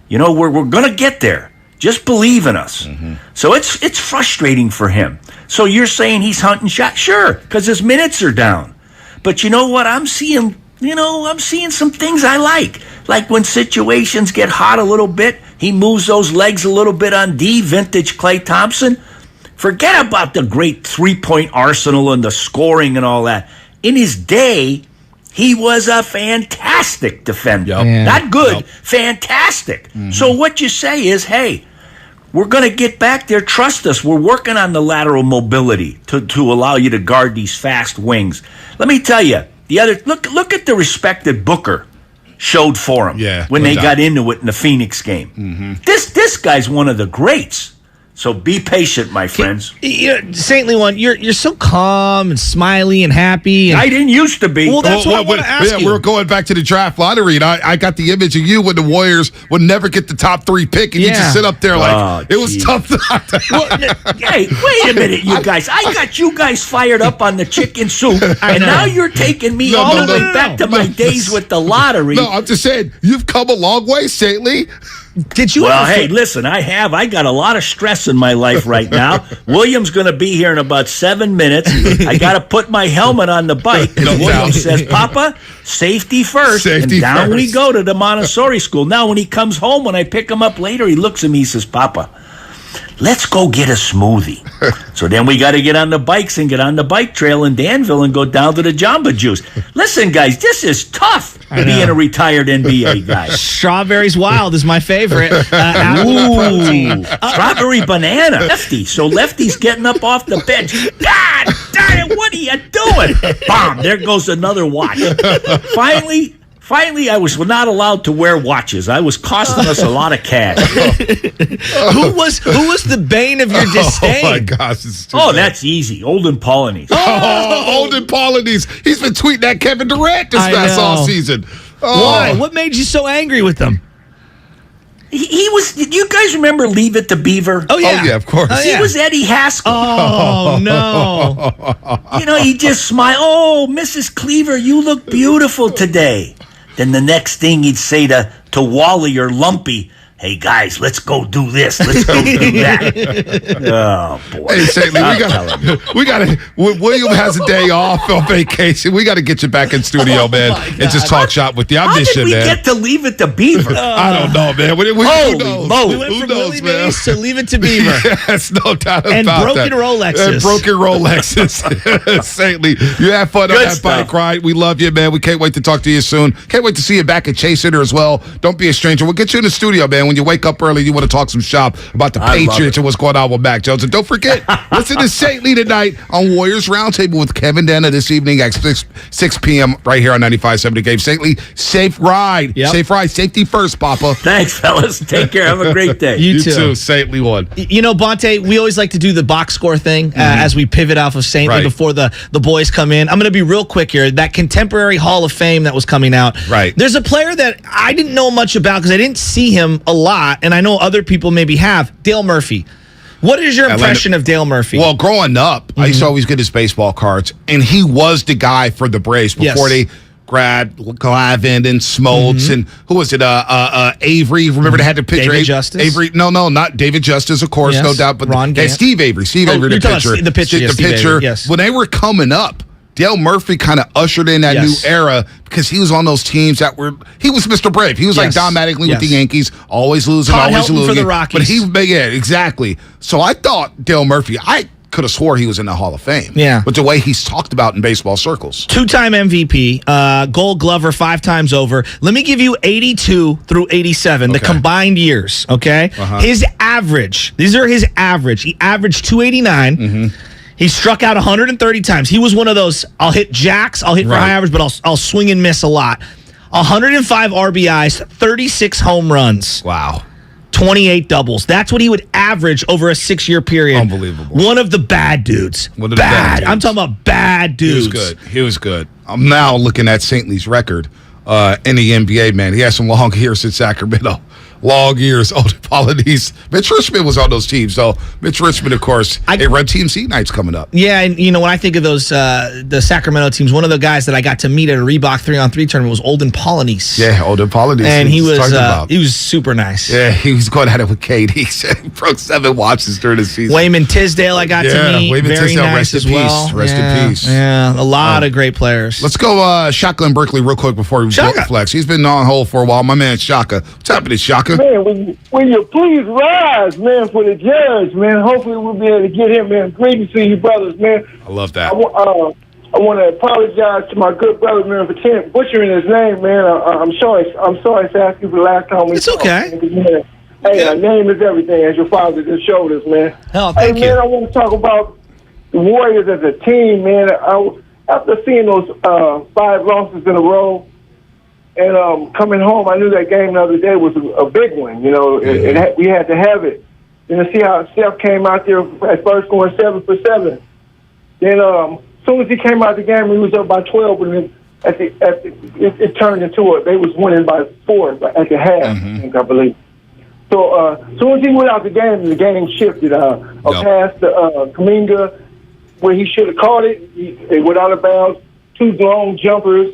[SPEAKER 3] we're going to get there. Just believe in us. So it's frustrating for him. So you're saying he's hunting shots? Sure, because his minutes are down. But you know what? I'm seeing some things I like. Like when situations get hot a little bit, he moves those legs a little bit on D, vintage Klay Thompson. Forget about the great three-point arsenal and the scoring and all that. In his day, he was a fantastic defender. Not good, fantastic. So what you say is, hey, we're going to get back there. Trust us. We're working on the lateral mobility to allow you to guard these fast wings. Let me tell you, look at the respect that Booker showed for him when they got into it in the Phoenix game. This guy's one of the greats. So be patient, my friends.
[SPEAKER 1] Saintly one, you're so calm and smiley and happy. And
[SPEAKER 3] I didn't used to be.
[SPEAKER 1] Well, that's what I want to ask you.
[SPEAKER 2] We're going back to the draft lottery, and I got the image of you when the Warriors would never get the top 3 pick, and you just sit up there like it was tough.
[SPEAKER 3] Hey, wait a minute, you guys. I got you guys fired up on the chicken soup, and now you're taking me all the way back to my days with the lottery.
[SPEAKER 2] No, I'm just saying, you've come a long way, Saintly.
[SPEAKER 1] Did you?
[SPEAKER 3] Well, hey, listen, I got a lot of stress in my life right now. William's going to be here in about 7 minutes. I got to put my helmet on the bike. William says, Papa, safety first. And down we go to the Montessori school. Now, when he comes home, when I pick him up later, he looks at me, he says, Papa, let's go get a smoothie. So then we got to get on the bikes and get on the bike trail in Danville and go down to the Jamba Juice. Listen, guys, this is tough being a retired NBA guy.
[SPEAKER 1] Strawberries Wild is my favorite.
[SPEAKER 3] Strawberry banana. Lefty. So Lefty's getting up off the bench. God darn it, what are you doing? Bam, there goes another watch. Finally, I was not allowed to wear watches. I was costing us a lot of cash.
[SPEAKER 1] Who was the bane of your disdain?
[SPEAKER 2] Oh my gosh!
[SPEAKER 3] That's easy. Olden Polynice.
[SPEAKER 2] Olden Polynice. He's been tweeting at Kevin Durant this past all season.
[SPEAKER 1] Why? What made you so angry with him?
[SPEAKER 3] He was. Do you guys remember Leave It to Beaver?
[SPEAKER 2] Oh yeah, of course.
[SPEAKER 3] He was Eddie Haskell.
[SPEAKER 1] Oh no!
[SPEAKER 3] He just smiled. Oh, Mrs. Cleaver, you look beautiful today. Then the next thing he'd say to Wally or Lumpy, hey guys, let's go do this. Let's go do that. Oh boy!
[SPEAKER 2] Hey, Saintly, we got to. William has a day off on vacation. We got to get you back in studio, man, and just talk shop with you.
[SPEAKER 3] How did we get to Leave It to Beaver?
[SPEAKER 2] I don't know, man. Who knows?
[SPEAKER 1] We went from Willie Mays to Leave It to Beaver.
[SPEAKER 2] Yes, no doubt about
[SPEAKER 1] and broken
[SPEAKER 2] that.
[SPEAKER 1] Rolexes.
[SPEAKER 2] And broken Rolexes. Saintly, you have fun on that bike ride. We love you, man. We can't wait to talk to you soon. Can't wait to see you back at Chase Center as well. Don't be a stranger. We'll get you in the studio, man. When you wake up early, you want to talk some shop about the Patriots and what's going on with Mac Jones. And don't forget, listen to Saintly tonight on Warriors Roundtable with Kevin Dana this evening at 6 p.m. right here on 95.7 The Game. Saintly, safe ride.
[SPEAKER 1] Yep.
[SPEAKER 2] Safe ride. Safety first, Papa.
[SPEAKER 3] Thanks, fellas. Take care. Have a great day.
[SPEAKER 1] You
[SPEAKER 2] too. Saintly one.
[SPEAKER 1] You know, Bonte, we always like to do the box score thing as we pivot off of Saintly before the boys come in. I'm going to be real quick here. That contemporary Hall of Fame that was coming out.
[SPEAKER 2] Right.
[SPEAKER 1] There's a player that I didn't know much about because I didn't see him a lot, and I know other people maybe have. Dale Murphy. What is your impression of Dale Murphy?
[SPEAKER 2] Well, growing up, I used to always get his baseball cards, and he was the guy for the Braves before they grabbed Glavine and Smoltz and who was it? Avery. Remember they had the pitcher
[SPEAKER 1] David Justice?
[SPEAKER 2] Avery. No, not David Justice, of course, no doubt. But
[SPEAKER 1] Ron Gant.
[SPEAKER 2] Steve Avery. Steve Avery, the pitcher.
[SPEAKER 1] The pitcher. Yes,
[SPEAKER 2] the pitcher.
[SPEAKER 1] Avery, yes.
[SPEAKER 2] When they were coming up, Dale Murphy kind of ushered in that new era because he was on those teams that were. He was Mr. Brave. He was like Don Mattingly with the Yankees, always losing, always losing
[SPEAKER 1] for the Rockies.
[SPEAKER 2] But exactly. So I thought Dale Murphy. I could have swore he was in the Hall of Fame.
[SPEAKER 1] Yeah.
[SPEAKER 2] But the way he's talked about in baseball circles.
[SPEAKER 1] 2-time MVP, Gold Glover 5 times over. Let me give you 82 through 87, the combined years, okay? His average, these are his average. He averaged 289. He struck out 130 times. He was one of those, I'll hit jacks, I'll hit for high average, but I'll swing and miss a lot. 105 RBIs, 36 home runs.
[SPEAKER 2] Wow.
[SPEAKER 1] 28 doubles. That's what he would average over a 6-year period.
[SPEAKER 2] Unbelievable.
[SPEAKER 1] One of the bad dudes.
[SPEAKER 2] One of the bad dudes.
[SPEAKER 1] I'm talking about bad dudes.
[SPEAKER 2] He was good. I'm now looking at Saintly's record in the NBA, man. He has some long years in Sacramento. long years. Odin Polynice. Mitch Richmond was on those teams, though. Mitch Richmond, of course. Red TMC night's coming up.
[SPEAKER 1] Yeah, and when I think of those the Sacramento teams, one of the guys that I got to meet at a Reebok 3-on-3 tournament was Odin Polynice.
[SPEAKER 2] Yeah, Odin Polynice.
[SPEAKER 1] And he was super nice.
[SPEAKER 2] Yeah, he was going at it with KD. He broke 7 watches during the season.
[SPEAKER 1] Wayman Tisdale, I got to meet.
[SPEAKER 2] Wayman
[SPEAKER 1] Very
[SPEAKER 2] Tisdale,
[SPEAKER 1] nice as well.
[SPEAKER 2] Rest in peace.
[SPEAKER 1] Yeah, a lot of great players.
[SPEAKER 2] Let's go Shaka and Berkeley real quick before we flex. He's been on hold for a while. My man Shaka. What's happening, Shaka?
[SPEAKER 4] Man, when you please rise, man, for the judge, man. Hopefully we'll be able to get him, man. Great to see you, brothers, man.
[SPEAKER 2] I love that.
[SPEAKER 4] I want to apologize to my good brother, man, for butchering his name, man. I'm sorry to ask you for the last time we talked.
[SPEAKER 1] Okay.
[SPEAKER 4] Man. Hey, name is everything, as your father just showed us, man.
[SPEAKER 1] Thank you.
[SPEAKER 4] Man, I want to talk about the Warriors as a team, man. After seeing those 5 losses in a row, and coming home, I knew that game the other day was a big one. You know, we had to have it. And to see how Steph came out there at first going 7 for 7. Then as soon as he came out the game, he was up by 12, and then it turned into they was winning by 4 at the half, I believe. So as soon as he went out the game shifted. A pass to Kuminga where he should have caught it. It went out of bounds. 2 long jumpers.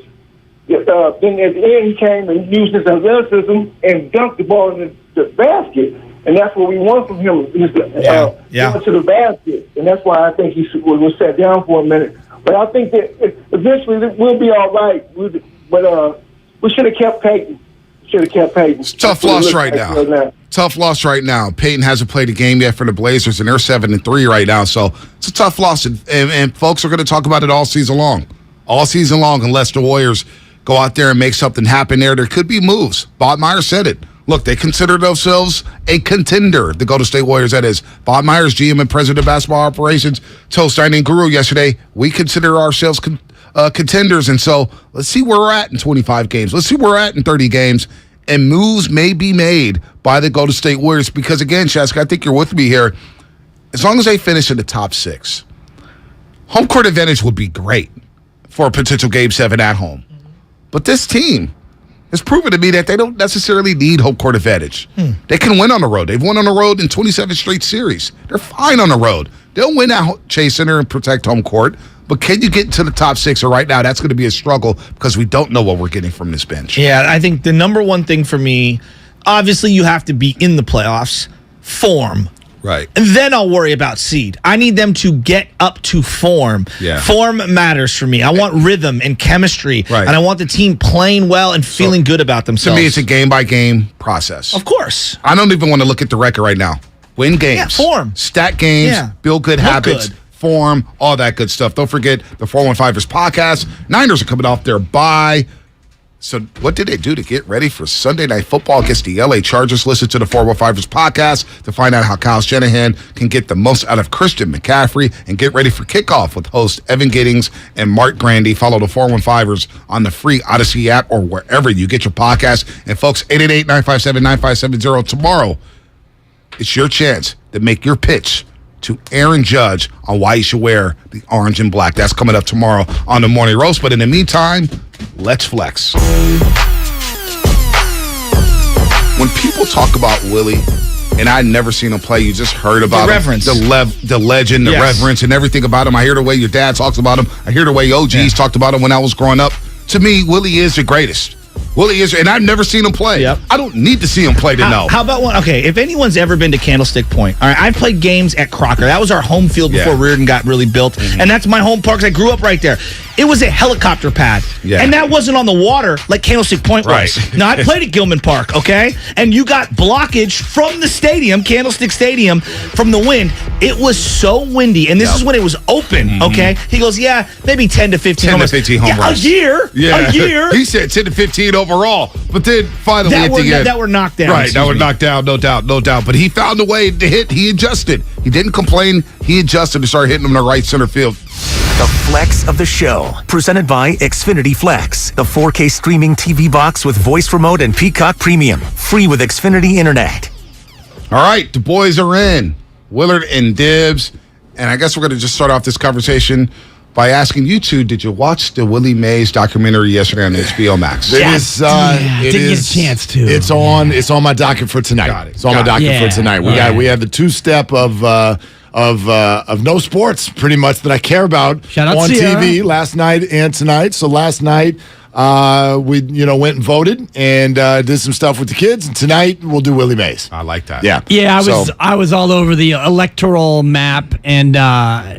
[SPEAKER 4] Then at the end, he came and used his athleticism and dunked the ball in the basket. And that's what we want from him, is going to the basket. And that's why I think he was sat down for a minute. But I think that eventually we'll be all right. But we should have kept Peyton. It's
[SPEAKER 2] tough loss right now. Tough loss right now. Peyton hasn't played a game yet for the Blazers, and they're 7-3 right now. So it's a tough loss, and folks are going to talk about it all season long. All season long, unless the Warriors go out there and make something happen there. There could be moves. Bob Myers said it. Look, they consider themselves a contender, the Golden State Warriors, that is. Bob Myers, GM and President of Basketball Operations, told Steiny Guru yesterday, we consider ourselves contenders, and so let's see where we're at in 25 games. Let's see where we're at in 30 games, and moves may be made by the Golden State Warriors because, again, Shaska, I think you're with me here. As long as they finish in the top 6, home court advantage would be great for a potential Game 7 at home. But this team has proven to me that they don't necessarily need home court advantage. They can win on the road. They've won on the road in 27 straight series. They're fine on the road. They'll win at Chase Center and protect home court. But can you get into the top 6? Or right now, that's going to be a struggle because we don't know what we're getting from this bench.
[SPEAKER 1] Yeah, I think the number one thing for me, obviously you have to be in the playoffs, form.
[SPEAKER 2] Right.
[SPEAKER 1] And then I'll worry about seed. I need them to get up to form.
[SPEAKER 2] Yeah.
[SPEAKER 1] Form matters for me. I want rhythm and chemistry.
[SPEAKER 2] Right.
[SPEAKER 1] And I want the team playing well and feeling good about themselves.
[SPEAKER 2] To me, it's a game-by-game process.
[SPEAKER 1] Of course.
[SPEAKER 2] I don't even want to look at the record right now. Win games.
[SPEAKER 1] Yeah, form.
[SPEAKER 2] Stat games.
[SPEAKER 1] Yeah.
[SPEAKER 2] Build good
[SPEAKER 1] Look
[SPEAKER 2] habits.
[SPEAKER 1] good.
[SPEAKER 2] Form. All that good stuff. Don't forget the 415ers podcast. Niners are coming off their bye. So what did they do to get ready for Sunday Night Football against the LA Chargers? Listen to the 415ers podcast to find out how Kyle Shanahan can get the most out of Christian McCaffrey and get ready for kickoff with hosts Evan Giddings and Mark Grandy. Follow the 415ers on the free Odyssey app or wherever you get your podcast. And folks, 888-957-9570 tomorrow. It's your chance to make your pitch to Aaron Judge on why you should wear the orange and black. That's coming up tomorrow on the Morning Roast. But in the meantime, let's flex. When people talk about Willie, and I'd never seen him play, you just heard about
[SPEAKER 1] the reverence.
[SPEAKER 2] Him, the legend, the reverence, and everything about him. I hear the way your dad talks about him. I hear the way OGs talked about him when I was growing up. To me, Willie is the greatest. Willie is, and I've never seen him play.
[SPEAKER 1] Yep.
[SPEAKER 2] I don't need to see him play to know.
[SPEAKER 1] How about one? Okay, if anyone's ever been to Candlestick Point, all right, I've played games at Crocker. That was our home field before Reardon got really built, and that's my home park. I grew up right there. It was a helicopter pad, and that wasn't on the water like Candlestick Point was. Now, I played at Gilman Park, okay, and you got blockage from the stadium, Candlestick Stadium, from the wind. It was so windy, and this is when it was open, okay? He goes, yeah, maybe 10 to 15
[SPEAKER 2] 10 to 15 home runs.
[SPEAKER 1] A year.
[SPEAKER 2] He said 10 to 15 overall, but then finally at the end.
[SPEAKER 1] That were knocked down.
[SPEAKER 2] Right, that were knocked down, no doubt. But he found a way to hit. He adjusted. He didn't complain. He adjusted to start hitting them in the right center field.
[SPEAKER 5] The Flex of the Show, presented by Xfinity Flex, the 4K streaming TV box with voice remote and Peacock Premium, free with Xfinity Internet.
[SPEAKER 2] All right, the boys are in. Willard and Dibs. And I guess we're going to just start off this conversation by asking you two, did you watch the Willie Mays documentary yesterday on HBO Max?
[SPEAKER 11] Didn't get a chance to.
[SPEAKER 33] It's on my docket for tonight.
[SPEAKER 2] Got it.
[SPEAKER 33] It's on my docket for tonight. We had the two-step of no sports pretty much that I care about
[SPEAKER 11] Shout out
[SPEAKER 33] on
[SPEAKER 11] Sierra.
[SPEAKER 33] TV last night and tonight. So last night we went and voted and did some stuff with the kids. And tonight we'll do Willie Mays.
[SPEAKER 2] I like that.
[SPEAKER 33] Yeah.
[SPEAKER 11] Yeah, I was all over the electoral map, and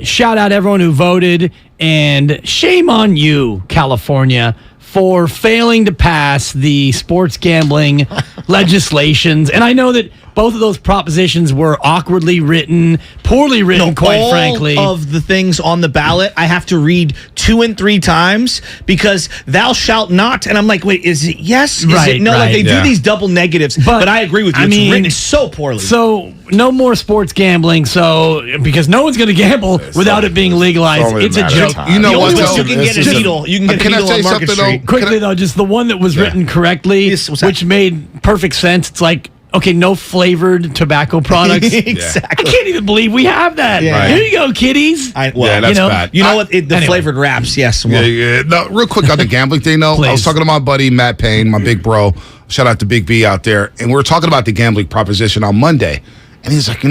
[SPEAKER 11] shout out everyone who voted, and shame on you, California, for failing to pass the sports gambling legislations. And I know that both of those propositions were awkwardly written, poorly written, quite frankly.
[SPEAKER 1] All of the things on the ballot, I have to read 2 and 3 times because thou shalt not. And I'm like, wait, is it yes? Is it no? Like they do these double negatives. But I agree with you. It's written so poorly.
[SPEAKER 11] So no more sports gambling. So because no one's going to gamble without it being legalized. It's a joke.
[SPEAKER 2] You know what?
[SPEAKER 1] You can get a needle. You can get a needle on Market Street.
[SPEAKER 11] Quickly though, just the one that was written correctly, which made perfect sense. It's like, okay, no flavored tobacco products.
[SPEAKER 1] Exactly.
[SPEAKER 11] I can't even believe we have that.
[SPEAKER 2] Yeah.
[SPEAKER 11] Here you go, kiddies.
[SPEAKER 2] That's bad.
[SPEAKER 1] You know what? The flavored wraps, yes.
[SPEAKER 2] No, real quick on the gambling thing, though. I was talking to my buddy, Matt Payne, my big bro. Shout out to Big B out there. And we were talking about the gambling proposition on Monday. And he's like,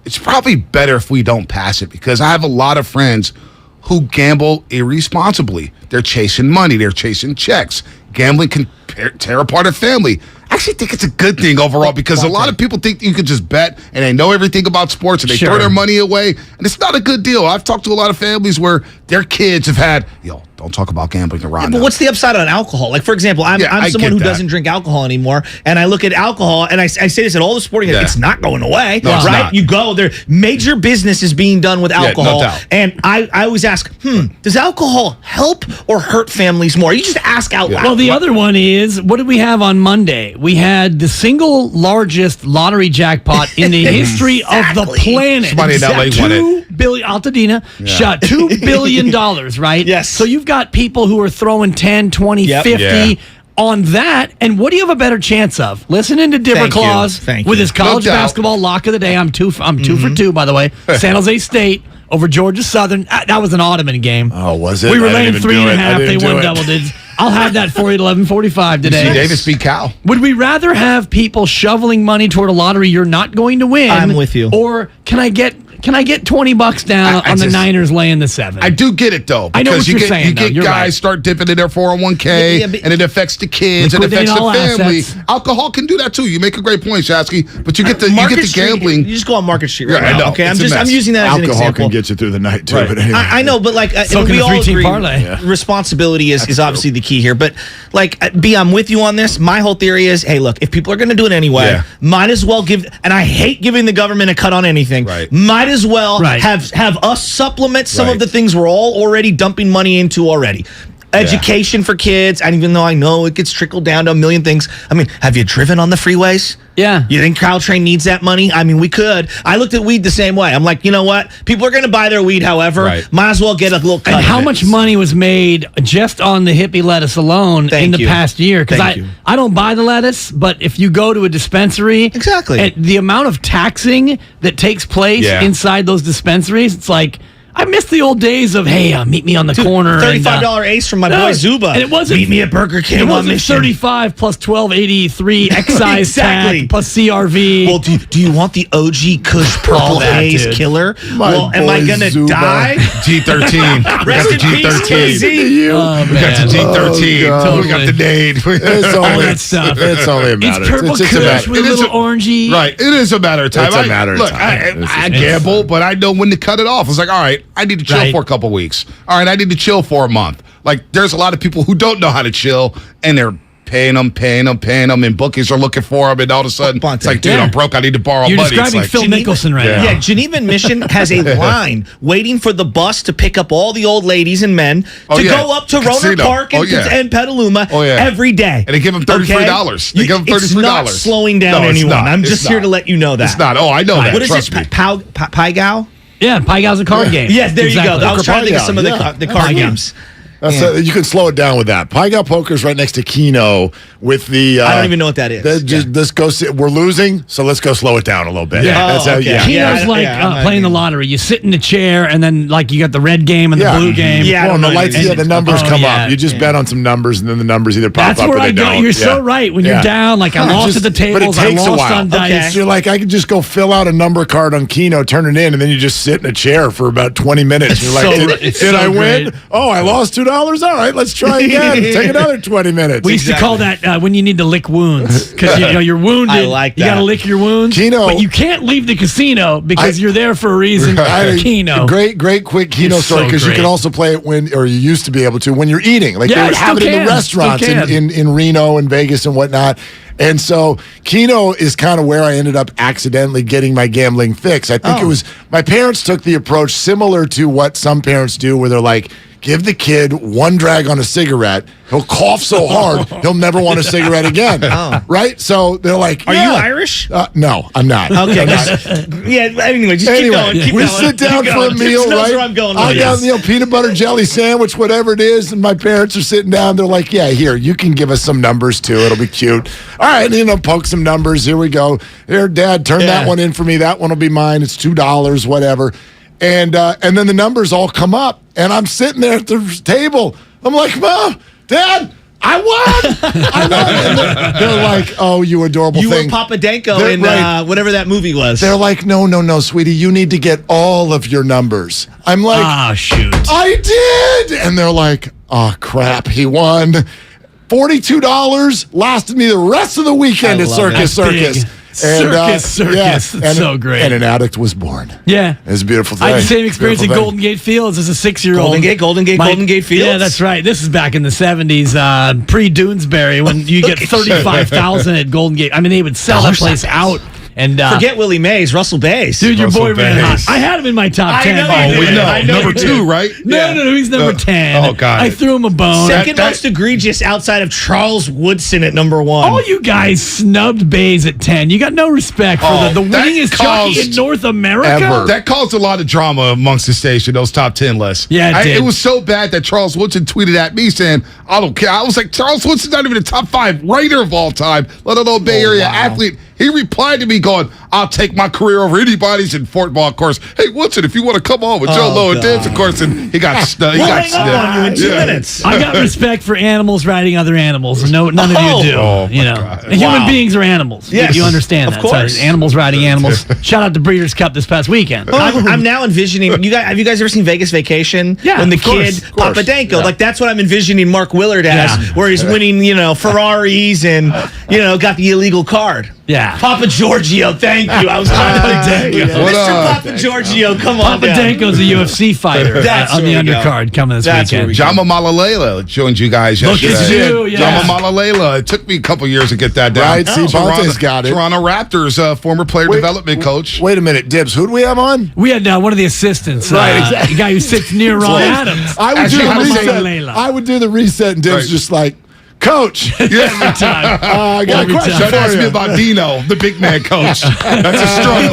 [SPEAKER 2] it's probably better if we don't pass it because I have a lot of friends who gamble irresponsibly. They're chasing money. They're chasing checks. Gambling can tear apart a family. I actually think it's a good thing overall because a lot of people think you can just bet and they know everything about sports and they throw their money away. And it's not a good deal. I've talked to a lot of families where their kids have had, don't talk about gambling around.
[SPEAKER 1] But what's the upside on alcohol? Like, for example, I'm someone who doesn't drink alcohol anymore, and I look at alcohol, and I say this at all the sporting events, it's not going away,
[SPEAKER 2] No, it's
[SPEAKER 1] right?
[SPEAKER 2] not.
[SPEAKER 1] You go, there, major business is being done with alcohol,
[SPEAKER 2] no doubt.
[SPEAKER 1] and I always ask, does alcohol help or hurt families more? You just ask out loud.
[SPEAKER 11] Well, the other one is, what did we have on Monday? We had the single largest lottery jackpot in the history of the planet.
[SPEAKER 2] Somebody in LA won it.
[SPEAKER 11] $2 billion, Altadena shot $2 billion, right?
[SPEAKER 1] Yes.
[SPEAKER 11] So you've got people who are throwing 10, 20, 50 on that. And what do you have a better chance of? Listening to Dibber Claus with his college basketball lock of the day. I'm two for 2, by the way. San Jose State over Georgia Southern. That was an Ottoman game.
[SPEAKER 33] Oh, was it?
[SPEAKER 11] We were
[SPEAKER 33] I
[SPEAKER 11] laying
[SPEAKER 33] didn't even
[SPEAKER 11] 3.5.
[SPEAKER 33] do it.
[SPEAKER 11] They won double digits. I'll have that for you at 11:45 today.
[SPEAKER 2] UC Davis beat Cal.
[SPEAKER 11] Would we rather have people shoveling money toward a lottery you're not going to win?
[SPEAKER 1] I'm with you.
[SPEAKER 11] Or can I get $20 down on the Niners laying the 7?
[SPEAKER 2] I do get it though.
[SPEAKER 11] I know what
[SPEAKER 2] because
[SPEAKER 11] you're saying.
[SPEAKER 2] You get
[SPEAKER 11] You're
[SPEAKER 2] guys
[SPEAKER 11] right.
[SPEAKER 2] start dipping in their 401k, and it affects the kids, and it affects the
[SPEAKER 11] Liquidate all
[SPEAKER 2] family.
[SPEAKER 11] assets.
[SPEAKER 2] Alcohol can do that too. You make a great point, Shasky. But you get the
[SPEAKER 1] Market Street,
[SPEAKER 2] gambling.
[SPEAKER 1] You just go on Market Street right
[SPEAKER 2] I
[SPEAKER 1] now.
[SPEAKER 2] know.
[SPEAKER 1] Okay,
[SPEAKER 2] It's a
[SPEAKER 1] I'm
[SPEAKER 2] mess.
[SPEAKER 1] using that as an
[SPEAKER 33] Alcohol
[SPEAKER 1] example.
[SPEAKER 33] can get you through the night too.
[SPEAKER 2] Right.
[SPEAKER 33] But anyway.
[SPEAKER 1] I know, but like
[SPEAKER 11] So can
[SPEAKER 1] we
[SPEAKER 11] the
[SPEAKER 1] all
[SPEAKER 11] 3-team
[SPEAKER 1] agree,
[SPEAKER 11] parlay.
[SPEAKER 1] responsibility is obviously the key here. But like, B, I'm with you on this. My whole theory is, hey, look, if people are going to do it anyway, might as well give. And I hate giving the government a cut on anything.
[SPEAKER 2] Right.
[SPEAKER 1] Might as well have us supplement some of the things we're all already dumping money into already. Education for kids, and even though I know it gets trickled down to a million things. I mean, have you driven on the freeways?
[SPEAKER 11] Yeah.
[SPEAKER 1] You think Caltrain needs that money? I mean, we could. I looked at weed the same way. I'm like, you know what? People are going to buy their weed, however. Might as well get a little cut.
[SPEAKER 11] And how
[SPEAKER 1] of it.
[SPEAKER 11] much money was made just on the hippie lettuce alone in the past year? Because I don't buy the lettuce, but if you go to a dispensary, and the amount of taxing that takes place inside those dispensaries, it's like, I miss the old days of, hey, meet me on the corner.
[SPEAKER 1] $35 ace from my boy Zuba.
[SPEAKER 11] And it wasn't,
[SPEAKER 1] meet me at Burger King.
[SPEAKER 11] It wasn't 35 plus 1283 excise tag plus CRV.
[SPEAKER 1] Well, do you want the OG Kush Purple Haze Killer? Well, am I gonna die?
[SPEAKER 2] G13. We got the G13. We got the G13. We got the nade.
[SPEAKER 33] It's only that stuff. It's only a matter.
[SPEAKER 11] It's purple Kush with a little orangey.
[SPEAKER 2] Right. It is a matter of time.
[SPEAKER 33] It's a matter of time.
[SPEAKER 2] I gamble, but I know when to cut it off. It's like, all right, I need to chill for a couple weeks. All right, I need to chill for a month. Like, there's a lot of people who don't know how to chill, and they're paying them, and bookies are looking for them, and all of a sudden, it's like, dude, I'm broke. I need to borrow money.
[SPEAKER 11] You're describing Phil Mickelson right now.
[SPEAKER 1] Yeah, Geneva and Mission has a line waiting for the bus to pick up all the old ladies and men to go up to Roner Park and Petaluma every day.
[SPEAKER 2] And they give them $33. They give them $33.
[SPEAKER 1] It's not slowing down anyone. I'm just here to let you know that.
[SPEAKER 2] It's not. Oh, I know that.
[SPEAKER 1] What is
[SPEAKER 2] Trust
[SPEAKER 1] it?
[SPEAKER 2] me.
[SPEAKER 1] Pai Gao?
[SPEAKER 11] Yeah, Pai Gao's a card game.
[SPEAKER 1] Yes, there you go. I was trying to think of some of the card
[SPEAKER 11] Pai Gao.
[SPEAKER 1] games.
[SPEAKER 12] You can slow it down with that. Pie Got Poker is right next to Keno with the.
[SPEAKER 1] I don't even know what that is.
[SPEAKER 12] Just go. We're losing, so let's go slow it down a little bit.
[SPEAKER 11] Yeah.
[SPEAKER 12] That's how.
[SPEAKER 1] okay.
[SPEAKER 12] Yeah.
[SPEAKER 11] Keno's like playing the lottery. You sit in the chair, and then like you got the red game and the blue game.
[SPEAKER 1] Yeah, I don't know
[SPEAKER 12] the numbers come up. You just bet on some numbers, and then the numbers either pop up or they don't.
[SPEAKER 11] That's where I go. You're so right. When you're down, like I lost at the tables,
[SPEAKER 12] but it takes
[SPEAKER 11] I lost
[SPEAKER 12] a while.
[SPEAKER 11] on dice.
[SPEAKER 12] Okay. So you're like, I could just go fill out a number card on Keno, turn it in, and then you just sit in a chair for about 20 minutes. You're like, did I win? Oh, I lost $2. All right, let's try again. Take another 20 minutes.
[SPEAKER 11] We used to call that when you need to lick wounds because you're wounded.
[SPEAKER 1] I like that.
[SPEAKER 11] You got to lick your wounds.
[SPEAKER 12] Keno,
[SPEAKER 11] but you can't leave the casino because you're there for a reason. Keno.
[SPEAKER 12] Great quick Keno story because you can also play it you used to be able to when you're eating. Like they would have it in the restaurants in Reno and Vegas and whatnot. And so Keno is kind of where I ended up accidentally getting my gambling fix. I think it was my parents took the approach similar to what some parents do where they're like, give the kid one drag on a cigarette. He'll cough so hard, he'll never want a cigarette again. Right? So they're like,
[SPEAKER 1] Are you Irish?
[SPEAKER 12] No, I'm not.
[SPEAKER 1] Okay. Anyway, just keep going. Keep
[SPEAKER 12] we
[SPEAKER 1] going.
[SPEAKER 12] sit down
[SPEAKER 1] Keep
[SPEAKER 12] for
[SPEAKER 1] going.
[SPEAKER 12] a meal,
[SPEAKER 1] Just knows
[SPEAKER 12] right?
[SPEAKER 1] where I'm going
[SPEAKER 12] I
[SPEAKER 1] with
[SPEAKER 12] got
[SPEAKER 1] this.
[SPEAKER 12] peanut butter jelly sandwich, whatever it is, and my parents are sitting down. They're like, yeah, here, you can give us some numbers too. It'll be cute. All right, poke some numbers. Here we go. Here, Dad, turn that one in for me. That one will be mine. It's $2, whatever. And then the numbers all come up, and I'm sitting there at the table. I'm like, Mom, Dad, I won. I won. And they're like, oh, you adorable thing.
[SPEAKER 1] You were Papadenko in whatever that movie was.
[SPEAKER 12] They're like, no, sweetie, you need to get all of your numbers. I'm like,
[SPEAKER 11] shoot.
[SPEAKER 12] I did. And they're like, oh, crap, he won. $42 lasted me the rest of the weekend at Circus.
[SPEAKER 11] Circus. That's so great.
[SPEAKER 12] And an addict was born.
[SPEAKER 11] Yeah.
[SPEAKER 12] It's a beautiful thing.
[SPEAKER 11] I had the same experience at Golden Gate Fields as a 6-year-old.
[SPEAKER 1] Golden Gate Fields?
[SPEAKER 11] Yeah, that's right. This is back in the 70s, pre-Doonesbury, when you get $35,000 at Golden Gate. I mean, they would sell that place out. And
[SPEAKER 1] forget Willie Mays, Russell Bass.
[SPEAKER 11] Dude, your boy ran hot. I had him in my top 10.
[SPEAKER 2] I know. Number 2, right?
[SPEAKER 11] No, he's number 10.
[SPEAKER 2] Oh, God.
[SPEAKER 11] I threw him a bone.
[SPEAKER 1] Second most egregious outside of Charles Woodson at number 1.
[SPEAKER 11] All you guys snubbed Bays at 10. You got no respect for the winningest jockey in North America.
[SPEAKER 2] Ever. That caused a lot of drama amongst the station, those top 10 lists.
[SPEAKER 11] Yeah, it did.
[SPEAKER 2] It was so bad that Charles Woodson tweeted at me saying, I don't care. I was like, Charles Woodson's not even a top 5 writer of all time, let alone Bay Area athlete. He replied to me going, I'll take my career over anybody's in Fort Ball, of course. Hey, Woodson, if you want to come on with Joe Lowe and Dibs, of course, and he got snubbed.
[SPEAKER 1] We'll hang up on you in 2 minutes.
[SPEAKER 11] I got respect for animals riding other animals. None of you do.
[SPEAKER 2] Oh,
[SPEAKER 11] Human beings are animals.
[SPEAKER 1] Yes.
[SPEAKER 11] You understand that.
[SPEAKER 1] Of course.
[SPEAKER 11] So animals riding animals. Shout out to Breeders' Cup this past weekend.
[SPEAKER 1] I'm now envisioning. Have you guys ever seen Vegas Vacation?
[SPEAKER 11] Yeah,
[SPEAKER 1] when the
[SPEAKER 11] of course,
[SPEAKER 1] kid Papadenko, like that's what I'm envisioning Mark Willard as, where he's winning, Ferraris and got the illegal card.
[SPEAKER 11] Yeah.
[SPEAKER 1] Papa Giorgio, thank you. I was trying to thank you. Mr. Papa Giorgio, come on.
[SPEAKER 11] Papadenko's a UFC fighter on the undercard coming this weekend.
[SPEAKER 2] Jama Malalela joined you guys
[SPEAKER 11] Look
[SPEAKER 2] yesterday.
[SPEAKER 11] at you, yeah.
[SPEAKER 2] Jama Malalela. It took me a couple years to get that down.
[SPEAKER 12] Right, see, Ponte's got it.
[SPEAKER 2] Toronto Raptors, former player development coach.
[SPEAKER 12] Wait a minute, Dibs. Who do we have on?
[SPEAKER 11] We had one of the assistants, the guy who sits near Ron Adams.
[SPEAKER 12] I would do the reset, and Dibs just like, Coach.
[SPEAKER 2] Yeah,
[SPEAKER 11] every time.
[SPEAKER 12] I got a question for
[SPEAKER 2] ask
[SPEAKER 12] you.
[SPEAKER 2] me about Dino, the big man coach. That's a struggle.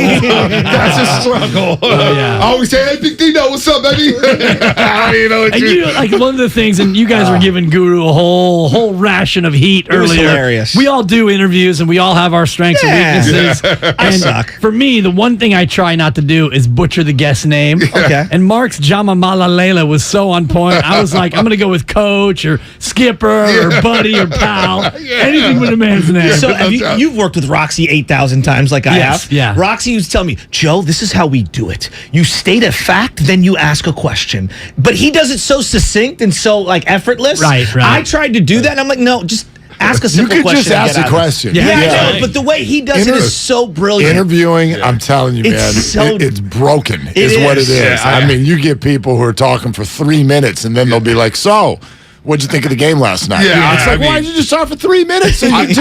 [SPEAKER 2] That's a struggle. I always say, hey, Big Dino, what's up, baby?
[SPEAKER 11] Like one of the things, and you guys were giving Guru a whole ration of heat earlier.
[SPEAKER 1] Was hilarious.
[SPEAKER 11] We all do interviews, and we all have our strengths and weaknesses.
[SPEAKER 1] I suck.
[SPEAKER 11] For me, the one thing I try not to do is butcher the guest name.
[SPEAKER 1] Okay.
[SPEAKER 11] And Mark's Jama Malalela was so on point. I was like, I'm going to go with Coach or Skipper or Buddy or Pal. Anything with a man's name.
[SPEAKER 1] So you've worked with Roxy 8,000 times like I have.
[SPEAKER 11] Yeah.
[SPEAKER 1] Roxy used to tell me, Joe, this is how we do it. You state a fact, then you ask a question. But he does it so succinct and so effortless.
[SPEAKER 11] Right.
[SPEAKER 1] I tried to do that, and I'm like, no, just ask a simple question.
[SPEAKER 12] You could just ask a question.
[SPEAKER 1] Yeah, I know, but the way he does it is so brilliant.
[SPEAKER 12] Interviewing, I'm telling you, man, it's broken is what it is. I mean, you get people who are talking for 3 minutes, and then they'll be like, so, what'd you think of the game last night?
[SPEAKER 2] Yeah,
[SPEAKER 12] it's like, why did you just talk for 3 minutes? And you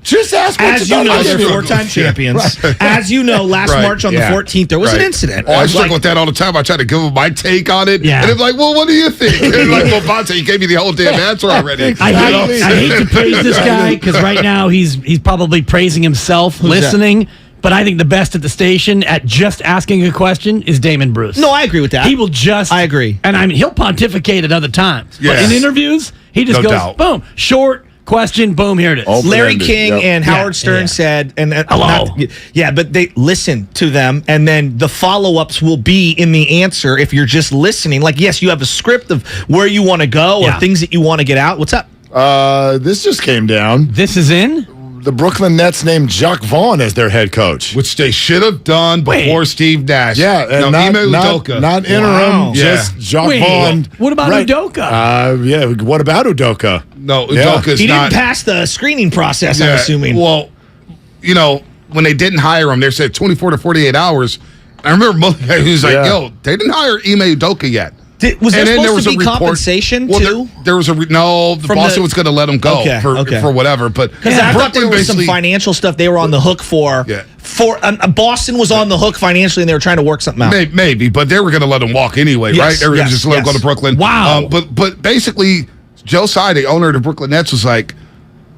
[SPEAKER 12] just ask what
[SPEAKER 1] As you know, they're 4-time champions.
[SPEAKER 12] Right.
[SPEAKER 1] As you know, last March on the 14th, there was an incident.
[SPEAKER 2] Oh, I struggle with that all the time. I try to give them my take on it.
[SPEAKER 11] Yeah.
[SPEAKER 2] And they're like, well, what do you think? And they're like, well, Bonte, you gave me the whole damn answer already.
[SPEAKER 11] I hate to praise this guy because right now he's probably praising himself listening. But I think the best at the station at just asking a question is Damon Bruce.
[SPEAKER 1] No, I agree with that.
[SPEAKER 11] He will just.
[SPEAKER 1] I agree.
[SPEAKER 11] And I mean, he'll pontificate at other times.
[SPEAKER 2] Yes.
[SPEAKER 11] But in interviews, he just goes, boom, short question, boom, here it is.
[SPEAKER 1] Larry King and Howard Stern said,
[SPEAKER 11] hello.
[SPEAKER 1] But they listen to them, and then the follow-ups will be in the answer if you're just listening. Like, yes, you have a script of where you want to go or things that you want to get out. What's up?
[SPEAKER 12] This just came down.
[SPEAKER 11] This is in?
[SPEAKER 12] The Brooklyn Nets named Jacques Vaughn as their head coach.
[SPEAKER 2] Which they should have done before Steve Nash.
[SPEAKER 12] Yeah, and not interim, just Jacques Vaughn.
[SPEAKER 11] What about Udoka?
[SPEAKER 12] What about Udoka?
[SPEAKER 2] No, Udoka's
[SPEAKER 1] he
[SPEAKER 2] not.
[SPEAKER 1] didn't pass the screening process, I'm assuming.
[SPEAKER 2] Well, when they didn't hire him, they said 24 to 48 hours. I remember Mulligan, he was like, they didn't hire Ime Udoka yet.
[SPEAKER 1] Was there supposed to be compensation, too?
[SPEAKER 2] There was Boston was going to let him go for whatever. But
[SPEAKER 1] because I thought there was some financial stuff they were on the hook for.
[SPEAKER 2] Yeah.
[SPEAKER 1] Boston was on the hook financially, and they were trying to work something out.
[SPEAKER 2] Maybe, but they were going to let him walk anyway, right? They were going to just let him go to Brooklyn.
[SPEAKER 11] Wow.
[SPEAKER 2] But basically, Joe Tsai, the owner of the Brooklyn Nets, was like,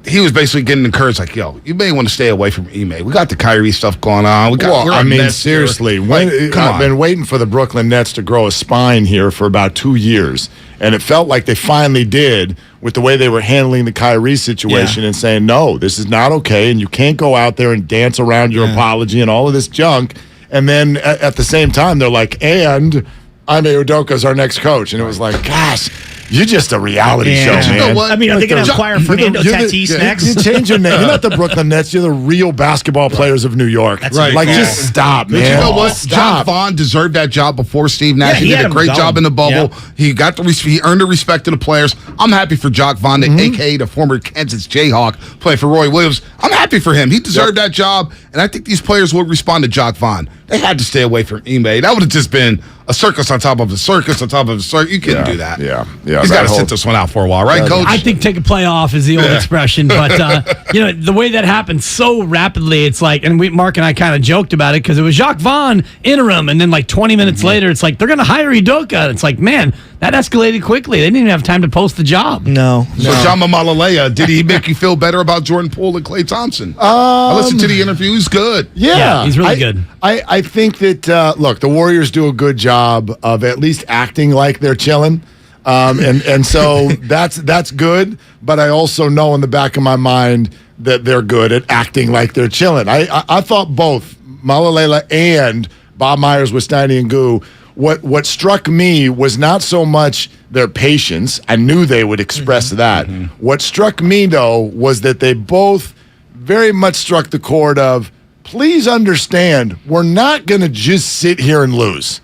[SPEAKER 2] he was basically getting encouraged, like, yo, you may want to stay away from Ime. We got the Kyrie stuff going on.
[SPEAKER 12] Seriously, I've been waiting for the Brooklyn Nets to grow a spine here for about 2 years, and it felt like they finally did with the way they were handling the Kyrie situation and saying, no, this is not okay, and you can't go out there and dance around your apology and all of this junk. And then at the same time, they're like, and Ime Udoka's our next coach. And it was like, gosh, you're just a reality show, man.
[SPEAKER 2] You know what?
[SPEAKER 1] I mean, are they going to acquire Fernando Tatis next?
[SPEAKER 12] You change your name. You're not the Brooklyn Nets. You're the real basketball players of New York.
[SPEAKER 2] That's right.
[SPEAKER 12] Just stop, man.
[SPEAKER 2] But you know what? Jacques Vaughn deserved that job before Steve Nash. He did a great job in the bubble. He got he earned the respect of the players. I'm happy for Jacques Vaughn, a.k.a. the former Kansas Jayhawk, play for Roy Williams. I'm happy for him. He deserved that job, and I think these players would respond to Jacques Vaughn. They had to stay away from Ime. That would have just been a circus on top of a circus on top of a circus. You couldn't do that. He's got to sit this one out for a while, right, Coach?
[SPEAKER 11] I think take a play off is the old expression, but the way that happened so rapidly, it's like, and Mark and I kind of joked about it because it was Jacques Vaughn interim, and then like 20 minutes later, it's like they're going to hire Udoka. It's like, man, that escalated quickly. They didn't even have time to post the job.
[SPEAKER 1] No.
[SPEAKER 2] So John Mamalaleya, did he make you feel better about Jordan Poole and Klay Thompson? I listened to the interview. He's good.
[SPEAKER 12] Yeah,
[SPEAKER 11] he's really good.
[SPEAKER 12] I think that look, the Warriors do a good job of at least acting like they're chilling, and so that's good. But I also know in the back of my mind that they're good at acting like they're chilling. I thought both Malalala and Bob Myers with Steiny and Guru. What struck me was not so much their patience. I knew they would express that. What struck me, though, was that they both very much struck the chord of, please understand, we're not going to just sit here and lose.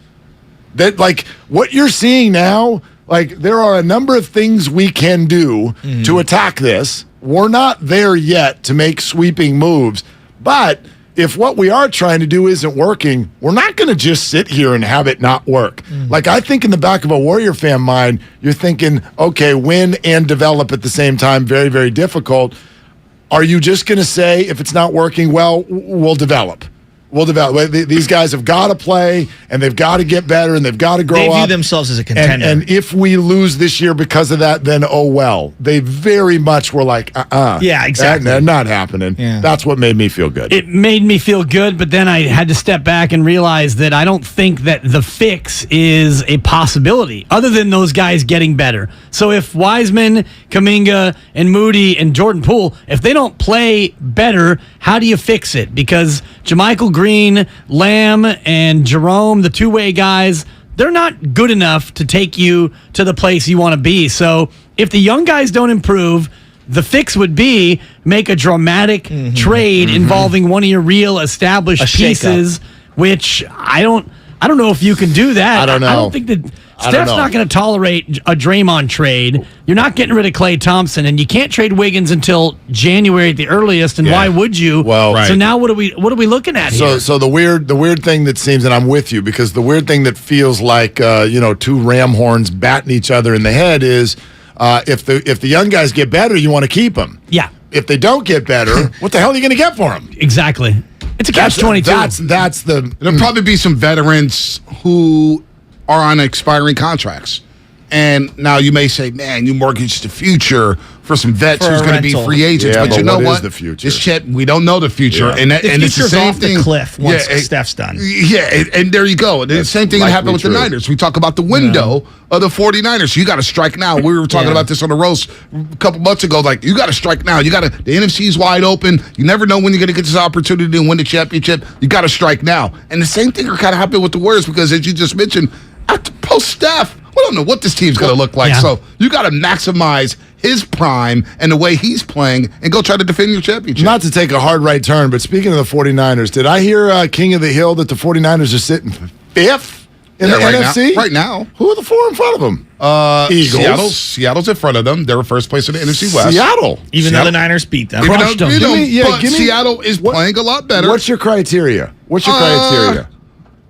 [SPEAKER 12] That, like, what you're seeing now, like, there are a number of things we can do to attack this. We're not there yet to make sweeping moves, but if what we are trying to do isn't working, we're not going to just sit here and have it not work. Like, I think in the back of a Warrior fan mind, you're thinking, okay, win and develop at the same time, very, very difficult. Are you just going to say, if it's not working well, we'll develop? We'll develop. These guys have got to play, and they've got to get better, and they've got to grow up.
[SPEAKER 1] They view themselves as a contender.
[SPEAKER 12] And if we lose this year because of that, then oh well. They very much were like,
[SPEAKER 1] Yeah, exactly.
[SPEAKER 12] That's not happening.
[SPEAKER 1] Yeah.
[SPEAKER 12] That's what made me feel good.
[SPEAKER 11] It made me feel good, but then I had to step back and realize that I don't think that the fix is a possibility other than those guys getting better. So if Wiseman, Kuminga, and Moody and Jordan Poole, if they don't play better, how do you fix it? Because JaMychal Green, Lamb, and Jerome, the two-way guys, they're not good enough to take you to the place you want to be. So if the young guys don't improve, the fix would be make a dramatic trade involving one of your real established pieces, which I don't know if you can do that.
[SPEAKER 12] I don't know.
[SPEAKER 11] I don't think that Steph's not going to tolerate a Draymond trade. You're not getting rid of Klay Thompson, and you can't trade Wiggins until January at the earliest. And why would you?
[SPEAKER 12] Well,
[SPEAKER 11] so now what are we looking at here?
[SPEAKER 12] So the weird thing that seems, and I'm with you, because the weird thing that feels like two ram horns batting each other in the head is if the young guys get better, you want to keep them.
[SPEAKER 11] Yeah.
[SPEAKER 12] If they don't get better, what the hell are you going to get for them?
[SPEAKER 11] Exactly. It's a catch-22.
[SPEAKER 12] That's the.
[SPEAKER 2] There'll probably be some veterans who are on expiring contracts. And now you may say, man, you mortgaged the future for some vets who's going to be free agents.
[SPEAKER 12] Yeah,
[SPEAKER 2] but you know
[SPEAKER 12] what
[SPEAKER 2] what?
[SPEAKER 12] is the future?
[SPEAKER 2] This shit, we don't know the future.
[SPEAKER 12] Yeah.
[SPEAKER 2] And
[SPEAKER 1] The
[SPEAKER 2] it's the
[SPEAKER 1] future's
[SPEAKER 2] same
[SPEAKER 1] off
[SPEAKER 2] thing.
[SPEAKER 1] the cliff once Steph's done.
[SPEAKER 2] Yeah, and there you go. The same thing that happened with the Niners. We talk about the window of the 49ers. You got to strike now. We were talking about this on the roast a couple months ago. Like, you got to strike now. The NFC's wide open. You never know when you're going to get this opportunity to win the championship. You got to strike now. And the same thing are kind of happening with the Warriors because, as you just mentioned, after post-Steph, we don't know what this team's going to look like. So you got to maximize his prime and the way he's playing and go try to defend your championship.
[SPEAKER 12] Not to take a hard right turn, but speaking of the 49ers, did I hear King of the Hill that the 49ers are sitting fifth in the NFC?
[SPEAKER 2] Right now.
[SPEAKER 12] Who are the four in front of them?
[SPEAKER 2] Eagles. Seattle's in front of them. They're first place in the NFC West.
[SPEAKER 12] Seattle.
[SPEAKER 1] Even though the Niners beat them.
[SPEAKER 2] Crushed them. But Seattle is playing a lot better.
[SPEAKER 12] What's your criteria?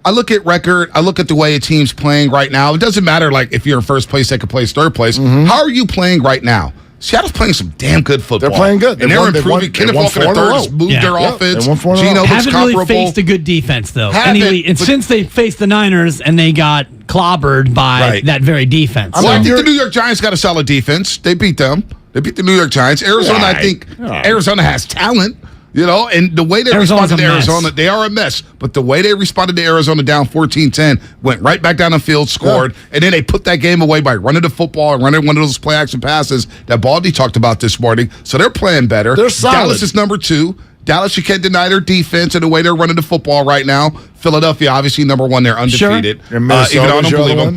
[SPEAKER 2] I look at record. I look at the way a team's playing right now. It doesn't matter like if you're in first place, second place, third place. How are you playing right now? Seattle's playing some damn good football.
[SPEAKER 12] They're playing good.
[SPEAKER 2] And they're improving. Kenneth Walker the third has moved their offense. Geno looks
[SPEAKER 11] haven't
[SPEAKER 2] comparable.
[SPEAKER 11] really faced a good defense, though. And since they faced the Niners and they got clobbered by that very defense.
[SPEAKER 2] Well, I think the New York Giants got a solid defense. They beat them. They beat the New York Giants. Arizona, I think Arizona has talent. You know, and the way they responded to Arizona, they are a mess. But the way they responded to Arizona down 14-10, went right back down the field, scored, and then they put that game away by running the football and running one of those play action passes that Baldy talked about this morning. So they're playing better.
[SPEAKER 12] They're solid.
[SPEAKER 2] Dallas is number 2. Dallas, you can't deny their defense and the way they're running the football right now. Philadelphia, obviously, number 1. They're undefeated.
[SPEAKER 12] Sure. And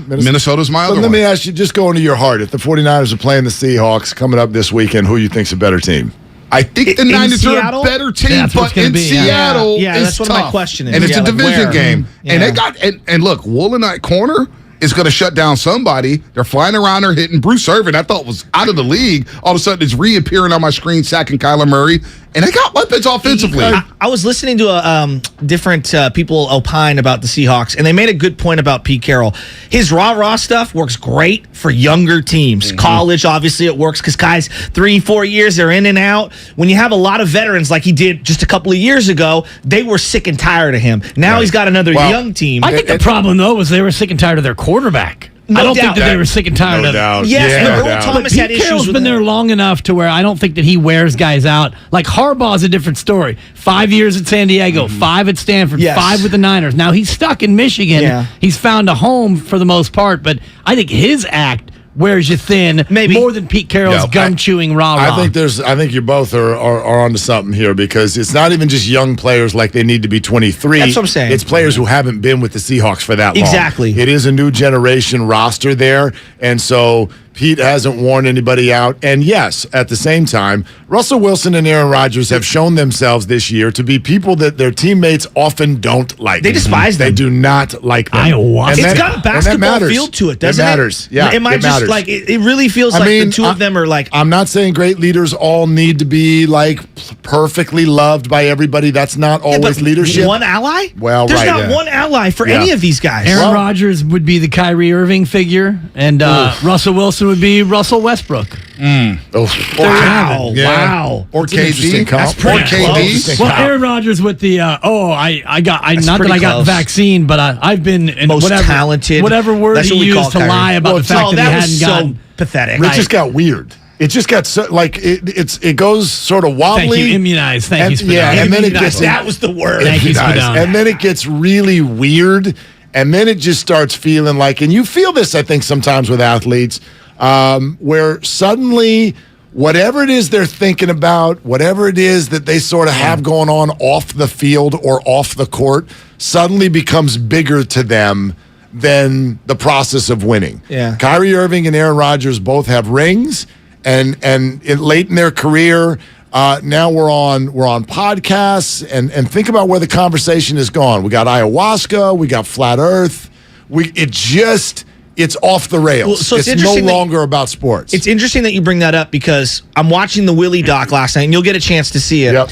[SPEAKER 12] Minnesota's my other one. Let me ask you, just go into your heart. If the 49ers are playing the Seahawks coming up this weekend, who you think's a better team?
[SPEAKER 2] I think the Niners are a better team, but in Seattle,
[SPEAKER 1] that's
[SPEAKER 2] what
[SPEAKER 1] my question is.
[SPEAKER 2] And it's a division game. And they got and look, Woolen at corner is going to shut down somebody. They're flying around there hitting Bruce Irvin. I thought was out of the league. All of a sudden, it's reappearing on my screen, sacking Kyler Murray. And they got weapons offensively.
[SPEAKER 1] I was listening to different people opine about the Seahawks, and they made a good point about Pete Carroll. His rah-rah stuff works great for younger teams. College, obviously, it works because guys, 3-4 years, they're in and out. When you have a lot of veterans like he did just a couple of years ago, they were sick and tired of him. Now he's got another young team.
[SPEAKER 11] I think the problem, though, was they were sick and tired of their quarterback.
[SPEAKER 1] No
[SPEAKER 11] I don't
[SPEAKER 1] doubt.
[SPEAKER 11] think that they were sick and tired of it.
[SPEAKER 1] Yes, Earl Thomas had issues
[SPEAKER 11] Carroll's
[SPEAKER 1] with
[SPEAKER 11] been there long enough to where I don't think that he wears guys out. Like Harbaugh's a different story. 5 years at San Diego, 5 at Stanford, 5 with the Niners. Now he's stuck in Michigan.
[SPEAKER 1] Yeah.
[SPEAKER 11] He's found a home for the most part, but I think his act wears you thin more than Pete Carroll's gum-chewing rah-rah.
[SPEAKER 12] I think you both are onto something here because it's not even just young players like they need to be 23.
[SPEAKER 1] That's what I'm saying.
[SPEAKER 12] It's players who haven't been with the Seahawks for that long.
[SPEAKER 1] Exactly.
[SPEAKER 12] It is a new generation roster there, and so Pete hasn't worn anybody out. And yes, at the same time, Russell Wilson and Aaron Rodgers have shown themselves this year to be people that their teammates often don't like.
[SPEAKER 1] They despise them.
[SPEAKER 12] They do not like them.
[SPEAKER 1] It's got a basketball feel to it, doesn't it?
[SPEAKER 12] It matters. Yeah,
[SPEAKER 1] it might just like it really feels like the two of them are like.
[SPEAKER 12] I'm not saying great leaders all need to be like perfectly loved by everybody. That's not always leadership.
[SPEAKER 1] One ally?
[SPEAKER 12] Well,
[SPEAKER 1] there's not one ally for any of these guys.
[SPEAKER 11] Aaron Rodgers would be the Kyrie Irving figure, and Russell Wilson would be Russell Westbrook.
[SPEAKER 1] Wow.
[SPEAKER 2] Or KD.
[SPEAKER 1] That's pretty close.
[SPEAKER 11] Well, Aaron Rodgers with the I got the vaccine, but I've been in
[SPEAKER 1] most talented,
[SPEAKER 11] whatever word he used to lie about the fact that he hadn't gotten.
[SPEAKER 1] Pathetic.
[SPEAKER 12] It just got weird. It just got so like it goes sort of wobbly.
[SPEAKER 11] Thank you, immunized. Thank you,
[SPEAKER 12] and then it gets
[SPEAKER 1] that was the word.
[SPEAKER 11] Thank you,
[SPEAKER 12] and then it gets really weird, and then it just starts feeling like, and you feel this, I think, sometimes with athletes, where suddenly whatever it is they're thinking about, whatever it is that they sort of have going on off the field or off the court, suddenly becomes bigger to them than the process of winning.
[SPEAKER 1] Yeah.
[SPEAKER 12] Kyrie Irving and Aaron Rodgers both have rings, and late in their career, now we're on podcasts, and think about where the conversation has gone. We got ayahuasca, we got flat Earth. It's off the rails.
[SPEAKER 1] Well, so
[SPEAKER 12] it's no longer about sports.
[SPEAKER 1] It's interesting that you bring that up because I'm watching the Willie doc last night, and you'll get a chance to see it.
[SPEAKER 12] Yep.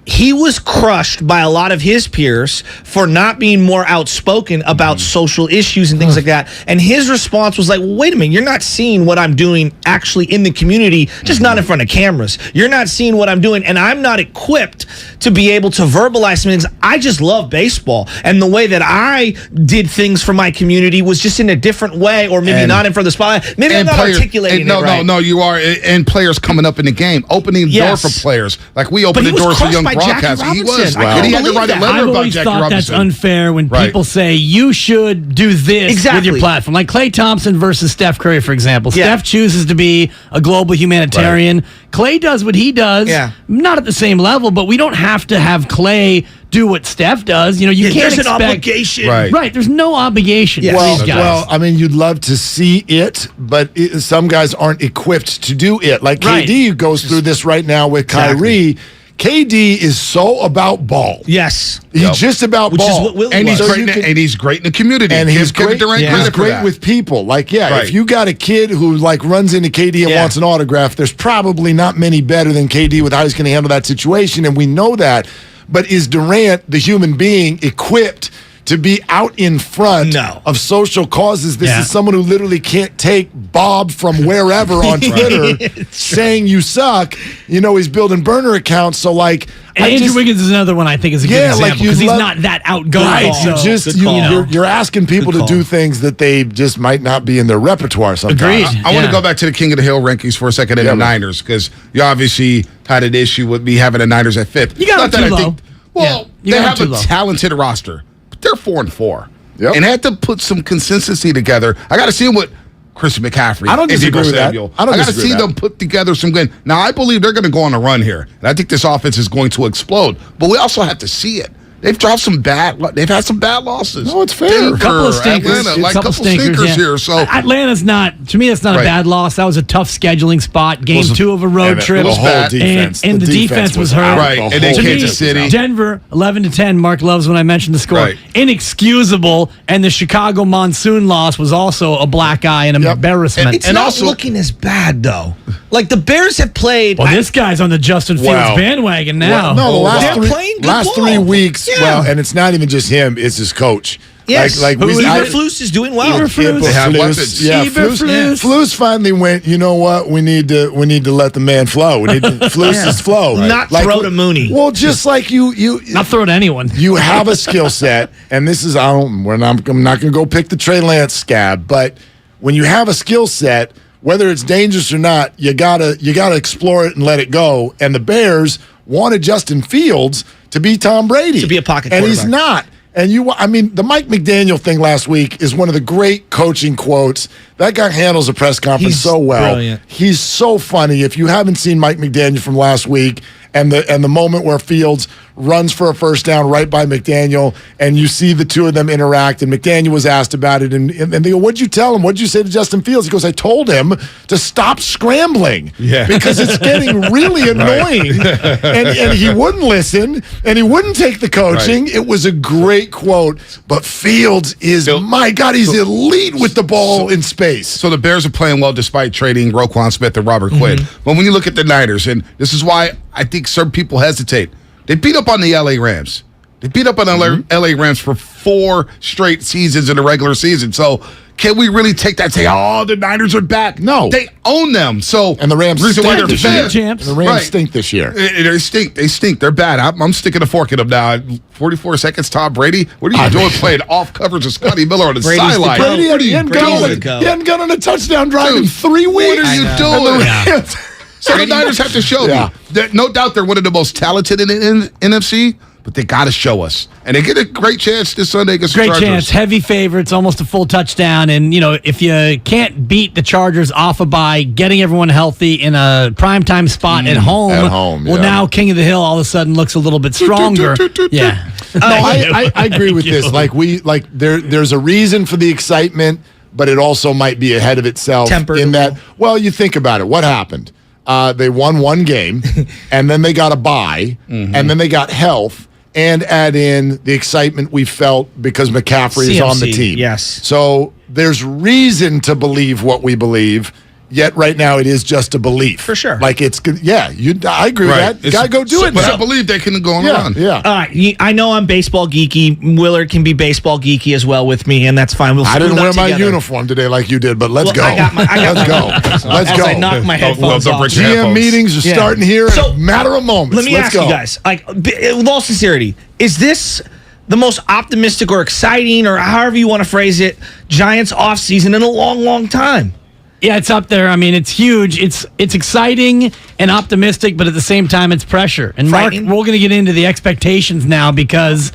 [SPEAKER 1] he was crushed by a lot of his peers for not being more outspoken about social issues and things like that. And his response was like, well, wait a minute, you're not seeing what I'm doing actually in the community, just not in front of cameras. You're not seeing what I'm doing, and I'm not equipped to be able to verbalize things. I just love baseball. And the way that I did things for my community was just in a different way, or maybe not in front of the spotlight. Maybe I'm not articulating it right.
[SPEAKER 2] No, you are. And players coming up in the game, opening the door for players. Like we opened the doors for young broadcasters. He was.
[SPEAKER 11] Wow.
[SPEAKER 2] He had to write a letter
[SPEAKER 11] I've
[SPEAKER 2] about
[SPEAKER 11] always
[SPEAKER 2] Jackie
[SPEAKER 11] thought
[SPEAKER 2] Robinson.
[SPEAKER 11] that's unfair when people say you should do this with your platform. Like Klay Thompson versus Steph Curry, for example. Steph chooses to be a global humanitarian. Klay does what he does. Not at the same level, but we don't have to have Klay do what Steph does. You know, you can't
[SPEAKER 1] there's
[SPEAKER 11] expect...
[SPEAKER 1] an obligation.
[SPEAKER 11] Right. There's no obligation for these guys.
[SPEAKER 12] Well, I mean, you'd love to see it, but some guys aren't equipped to do it. Like KD goes through this right now with Kyrie. KD is so about ball.
[SPEAKER 1] Yes.
[SPEAKER 12] He's just about ball.
[SPEAKER 2] Which is what Will and he's great in the community.
[SPEAKER 12] And he's great,
[SPEAKER 2] he's
[SPEAKER 12] great with people. Like, if you got a kid who like runs into KD and wants an autograph, there's probably not many better than KD with how he's going to handle that situation, and we know that. But is Durant, the human being, equipped to be out in front of social causes? This is someone who literally can't take Bob from wherever on Twitter saying you suck. You know, he's building burner accounts. So, like,
[SPEAKER 11] and Andrew Wiggins is another one I think is a good example because he's not that outgoing.
[SPEAKER 12] Right. You're asking people to do things that they just might not be in their repertoire sometimes.
[SPEAKER 2] Agreed. I want to go back to the King of the Hill rankings for a second in the Niners, because you obviously had an issue with me having the Niners at 5th.
[SPEAKER 11] You got them too low.
[SPEAKER 2] Well, they have a talented roster. They're 4-4, and had to put some consistency together. I got to see what Christian McCaffrey.
[SPEAKER 12] I don't disagree with that.
[SPEAKER 2] I got to see them put together some good. Now I believe they're going to go on a run here, and I think this offense is going to explode. But we also have to see it. They've dropped some bad. They've had some bad losses.
[SPEAKER 12] No, it's fair.
[SPEAKER 11] A couple of stinkers.
[SPEAKER 2] Atlanta, like a couple stinkers here. So
[SPEAKER 11] Atlanta's not. To me, that's not a bad loss. That was a tough scheduling spot. Game 2 of a road trip.
[SPEAKER 12] The whole defense.
[SPEAKER 11] And the defense was hurt.
[SPEAKER 2] Right. And then Kansas City.
[SPEAKER 11] Denver 11-10. Mark loves when I mentioned the score.
[SPEAKER 2] Right.
[SPEAKER 11] Inexcusable. And the Chicago monsoon loss was also a black eye and embarrassment.
[SPEAKER 1] It's not looking as bad though. Like the Bears have played.
[SPEAKER 11] Well, this guy's on the Justin Fields bandwagon now.
[SPEAKER 12] Well, no, the last 3 weeks. Well, and it's not even just him; it's his coach.
[SPEAKER 1] Yes, Eberflus is doing well.
[SPEAKER 2] They have weapons.
[SPEAKER 12] Yeah, Flus finally went. You know what? We need to let the man flow. We need Flus's flow.
[SPEAKER 1] Not throw to Mooney.
[SPEAKER 12] Well, just like you
[SPEAKER 11] not throw to anyone.
[SPEAKER 12] You have a skill set, and this is I'm not going to go pick the Trey Lance scab, but when you have a skill set, whether it's dangerous or not, you gotta explore it and let it go. And the Bears wanted Justin Fields to be Tom Brady,
[SPEAKER 1] to be a pocket
[SPEAKER 12] and
[SPEAKER 1] quarterback.
[SPEAKER 12] he's not. And the Mike McDaniel thing last week is one of the great coaching quotes. That guy handles a press conference so well.
[SPEAKER 1] Brilliant.
[SPEAKER 12] He's so funny. If you haven't seen Mike McDaniel from last week, and the moment where Fields runs for a first down right by McDaniel, and you see the two of them interact, and McDaniel was asked about it, and they go, what'd you tell him? What'd you say to Justin Fields? He goes, I told him to stop scrambling because it's getting really annoying. And he wouldn't listen, and he wouldn't take the coaching. It was a great quote, but Fields is, my God, he's elite with the ball in space.
[SPEAKER 2] So the Bears are playing well despite trading Roquan Smith and Robert Quinn. But when you look at the Niners, and this is why I think some people hesitate, they beat up on the LA Rams. They beat up on the LA Rams for 4 straight seasons in the regular season. So can we really take that and say, oh, the Niners are back?
[SPEAKER 12] No.
[SPEAKER 2] They own them. So
[SPEAKER 12] and the Rams
[SPEAKER 2] reason why they're
[SPEAKER 11] champs.
[SPEAKER 12] And the Rams stink this year.
[SPEAKER 2] They stink. They stink. They're bad. I'm sticking a fork in them now. 44 seconds, Tom Brady. What are you doing playing off coverage of Scotty Miller on the sideline?
[SPEAKER 12] Brady hadn't gone on a touchdown drive in 3 weeks.
[SPEAKER 2] What are you doing? So the Niners have to show me. No doubt they're one of the most talented in the NFC, but they got to show us. And they get a great chance this Sunday against the Chargers.
[SPEAKER 11] Great chance. Heavy favorites, almost a full touchdown. And, if you can't beat the Chargers off a bye, getting everyone healthy in a primetime spot at home. Well, now King of the Hill all of a sudden looks a little bit stronger. Yeah.
[SPEAKER 12] No, I agree with this. There's a reason for the excitement, but it also might be ahead of itself in that, well, you think about it. What happened? They won 1 game, and then they got a bye, and then they got health, and add in the excitement we felt because McCaffrey is on the team.
[SPEAKER 1] Yes.
[SPEAKER 12] So there's reason to believe what we believe. Yet right now it is just a belief.
[SPEAKER 1] For sure.
[SPEAKER 12] Like it's good. Yeah, I agree with that. You got to go do it.
[SPEAKER 2] But
[SPEAKER 12] now.
[SPEAKER 2] I believe they can go on a run.
[SPEAKER 12] Yeah.
[SPEAKER 1] All right. I know I'm baseball geeky. Willard can be baseball geeky as well with me, and that's fine.
[SPEAKER 12] I didn't wear my uniform today like you did, but let's go. Let's go. Let's go.
[SPEAKER 1] I knock my headphones off.
[SPEAKER 12] GM meetings are starting here in a matter of moments.
[SPEAKER 1] Let me ask you guys, with all sincerity, is this the most optimistic or exciting, or however you want to phrase it, Giants offseason in a long, long time?
[SPEAKER 11] Yeah, it's up there. I mean, it's huge. It's exciting and optimistic, but at the same time, it's pressure. And Mark, we're going to get into the expectations now because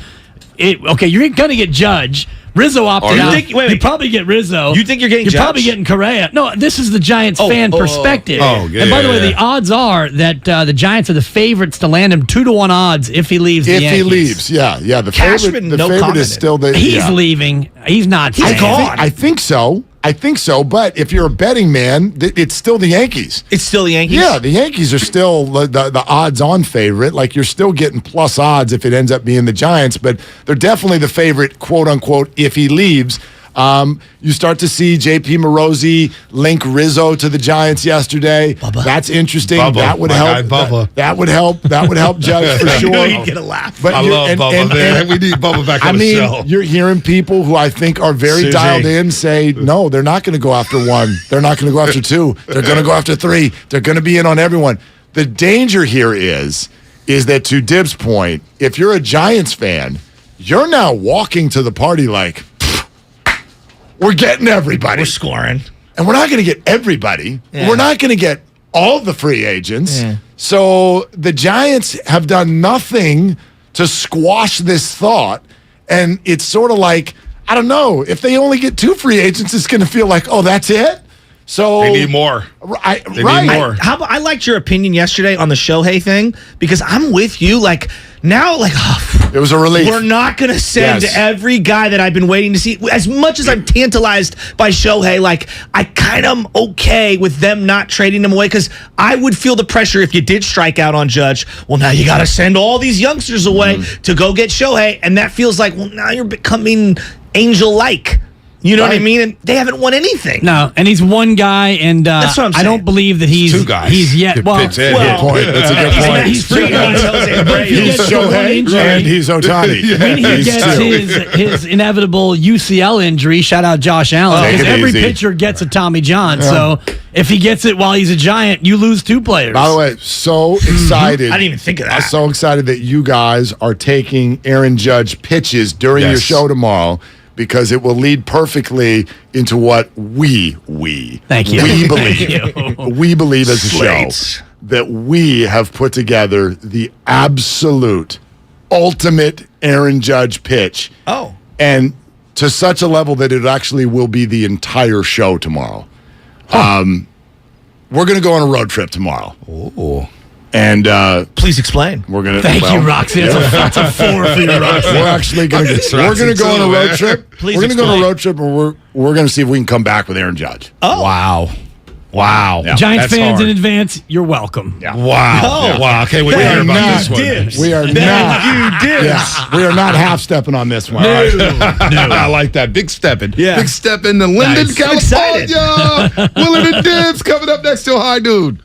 [SPEAKER 11] you're going to get Judge. Rizzo opted out. You probably get Rizzo.
[SPEAKER 1] You think you're getting Judge?
[SPEAKER 11] You're probably getting Correa. No, this is the Giants fan perspective. And by the way, the odds are that the Giants are the favorites to land him 2-1 odds if he leaves.
[SPEAKER 12] If he leaves, yeah. The favorite is still the.
[SPEAKER 11] He's leaving. He's not.
[SPEAKER 12] He's gone. I think so. But if you're a betting man, it's still the Yankees.
[SPEAKER 1] It's still the Yankees?
[SPEAKER 12] Yeah, the Yankees are still the odds-on favorite. Like, you're still getting plus odds if it ends up being the Giants, but they're definitely the favorite, quote-unquote, if he leaves. You start to see J.P. Morosi link Rizzo to the Giants yesterday.
[SPEAKER 1] Bubba.
[SPEAKER 12] That's interesting.
[SPEAKER 2] Bubba,
[SPEAKER 12] that would
[SPEAKER 2] my
[SPEAKER 12] help.
[SPEAKER 2] guy, Bubba.
[SPEAKER 12] That would help. That would help Judge for sure.
[SPEAKER 1] You get a laugh.
[SPEAKER 12] But
[SPEAKER 2] I love Bubba, man. We need Bubba back on the show.
[SPEAKER 12] You're hearing people who I think are very dialed in say, no, they're not going to go after one. They're not going to go after two. They're going to go after three. They're going to be in on everyone. The danger here is that, to Dibs' point, if you're a Giants fan, you're now walking to the party like, we're getting everybody.
[SPEAKER 1] We're scoring.
[SPEAKER 12] And we're not going to get everybody.
[SPEAKER 1] Yeah.
[SPEAKER 12] We're not going to get all the free agents. Yeah. So the Giants have done nothing to squash this thought. And it's sort of like, I don't know, if they only get 2 free agents, it's going to feel like, oh, that's it? So
[SPEAKER 2] they need more.
[SPEAKER 12] They need
[SPEAKER 2] more.
[SPEAKER 1] I liked your opinion yesterday on the Shohei thing because I'm with you. Like now,
[SPEAKER 12] it was a relief.
[SPEAKER 1] We're not going to send every guy that I've been waiting to see. As much as I'm tantalized by Shohei, like I kind of am okay with them not trading him away because I would feel the pressure if you did strike out on Judge. Well, now you got to send all these youngsters away to go get Shohei, and that feels like, well, now you're becoming Angel-like. You know what I mean? And they haven't won anything.
[SPEAKER 11] No, and he's one guy, and
[SPEAKER 1] that's what I'm
[SPEAKER 11] I don't believe that he's
[SPEAKER 2] 2 guys.
[SPEAKER 11] He's yet.
[SPEAKER 2] Good
[SPEAKER 11] Well,
[SPEAKER 2] pitch, good point. That's a good point.
[SPEAKER 11] He's free.
[SPEAKER 12] He's Shohei and he's Ohtani.
[SPEAKER 11] When he gets his inevitable UCL injury, shout out Josh Allen, because every pitcher gets a Tommy John. So if he gets it while he's a Giant, you lose 2 players.
[SPEAKER 12] By the way, so excited.
[SPEAKER 1] I didn't even think of that.
[SPEAKER 12] I'm so excited that you guys are taking Aaron Judge pitches during your show tomorrow, because it will lead perfectly into what we
[SPEAKER 11] Thank you.
[SPEAKER 12] We believe. We believe as a show that we have put together the absolute ultimate Aaron Judge pitch.
[SPEAKER 1] Oh.
[SPEAKER 12] And to such a level that it actually will be the entire show tomorrow. We're going to go on a road trip tomorrow.
[SPEAKER 2] Oh.
[SPEAKER 12] And
[SPEAKER 1] please explain.
[SPEAKER 12] We're gonna
[SPEAKER 11] thank you, Roxy. That's a 4 for you, Roxy.
[SPEAKER 12] We're actually gonna go on a road trip. We're gonna go on a road trip, and we're gonna see if we can come back with Aaron Judge.
[SPEAKER 1] Oh wow!
[SPEAKER 12] Yeah,
[SPEAKER 11] Giants fans in advance, you're welcome.
[SPEAKER 12] Yeah.
[SPEAKER 2] Wow! Wow! Okay, we hear about this one.
[SPEAKER 1] Dibs.
[SPEAKER 12] We are not. Yes, we are not half stepping on this one.
[SPEAKER 2] No. I like that. Big stepping.
[SPEAKER 1] Yeah.
[SPEAKER 2] Big step in the Linden, California. Willard Dibs coming up next to High Dude.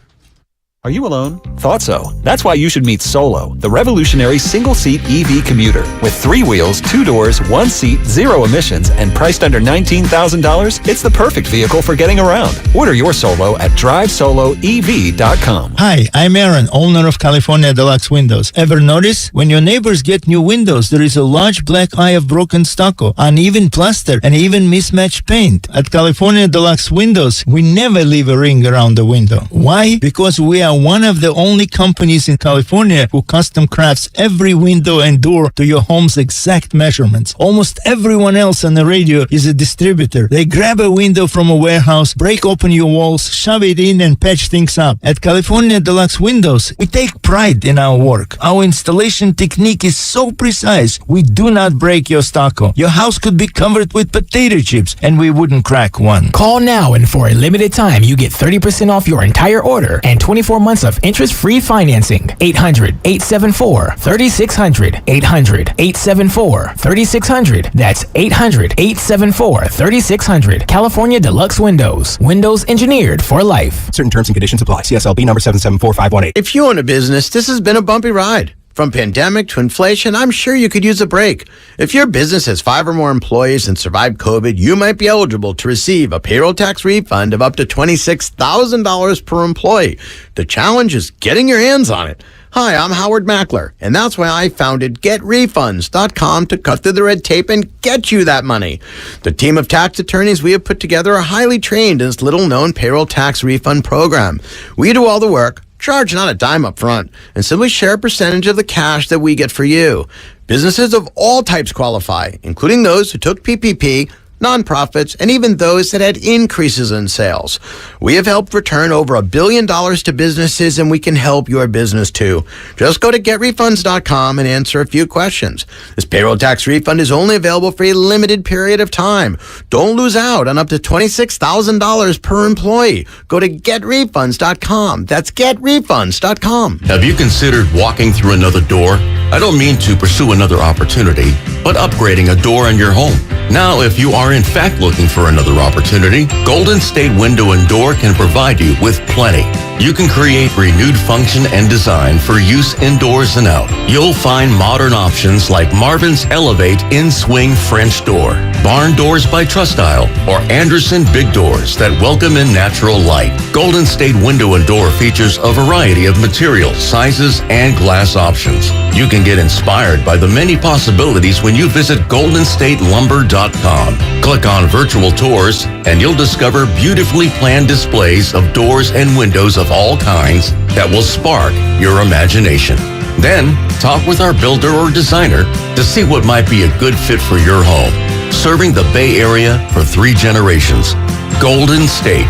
[SPEAKER 6] Are you alone? Thought so. That's why you should meet Solo, the revolutionary single-seat EV commuter. With 3 wheels, 2 doors, 1 seat, 0 emissions, and priced under $19,000, it's the perfect vehicle for getting around. Order your Solo at drivesoloev.com.
[SPEAKER 13] Hi, I'm Aaron, owner of California Deluxe Windows. Ever notice? When your neighbors get new windows, there is a large black eye of broken stucco, uneven plaster, and even mismatched paint. At California Deluxe Windows, we never leave a ring around the window. Why? Because we are one of the only companies in California who custom crafts every window and door to your home's exact measurements. Almost everyone else on the radio is a distributor. They grab a window from a warehouse, break open your walls, shove it in, and patch things up. At California Deluxe Windows, we take pride in our work. Our installation technique is so precise, we do not break your stucco. Your house could be covered with potato chips, and we wouldn't crack one.
[SPEAKER 14] Call now, and for a limited time, you get 30% off your entire order and 24
[SPEAKER 8] months of interest-free financing. 800-874-3600. 800-874-3600. That's 800-874-3600. California Deluxe Windows. Windows engineered for life.
[SPEAKER 30] Certain terms and conditions apply. CSLB number 774518.
[SPEAKER 28] If you own a business, this has been a bumpy ride. From pandemic to inflation, I'm sure you could use a break. If your business has 5 or more employees and survived COVID, you might be eligible to receive a payroll tax refund of up to $26,000 per employee. The challenge is getting your hands on it. Hi, I'm Howard Mackler, and that's why I founded GetRefunds.com to cut through the red tape and get you that money. The team of tax attorneys we have put together are highly trained in this little-known payroll tax refund program. We do all the work, charge not a dime up front, and simply share a percentage of the cash that we get for you. Businesses of all types qualify, including those who took PPP, nonprofits, and even those that had increases in sales. We have helped return over $1 billion to businesses, and we can help your business too. Just go to GetRefunds.com and answer a few questions. This payroll tax refund is only available for a limited period of time. Don't lose out on up to $26,000 per employee. Go to GetRefunds.com. That's GetRefunds.com.
[SPEAKER 9] Have you considered walking through another door? I don't mean to pursue another opportunity, but upgrading a door in your home. Now, if you are in fact looking for another opportunity, Golden State Window and Door can provide you with plenty. You can create renewed function and design for use indoors and out. You'll find modern options like Marvin's Elevate In-Swing French Door, Barn Doors by Trustile, or Anderson Big Doors that welcome in natural light. Golden State Window and Door features a variety of materials, sizes, and glass options. You can get inspired by the many possibilities when you visit goldenstatelumber.com. Click on virtual tours and you'll discover beautifully planned displays of doors and windows of all kinds that will spark your imagination. Then, talk with our builder or designer to see what might be a good fit for your home. Serving the Bay Area for 3 generations. Golden State.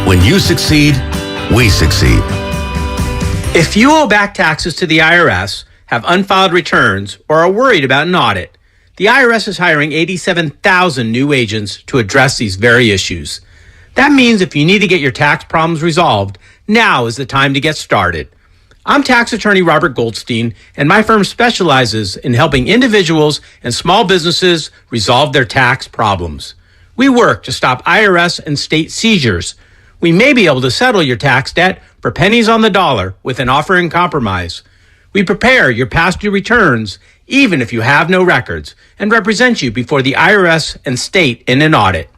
[SPEAKER 9] When you succeed, we succeed.
[SPEAKER 14] If you owe back taxes to the IRS, have unfiled returns, or are worried about an audit, the IRS is hiring 87,000 new agents to address these very issues. That means if you need to get your tax problems resolved, now is the time to get started. I'm tax attorney Robert Goldstein, and my firm specializes in helping individuals and small businesses resolve their tax problems. We work to stop IRS and state seizures. We may be able to settle your tax debt for pennies on the dollar with an offer in compromise. We prepare your past due returns, even if you have no records, and represent you before the IRS and state in an audit.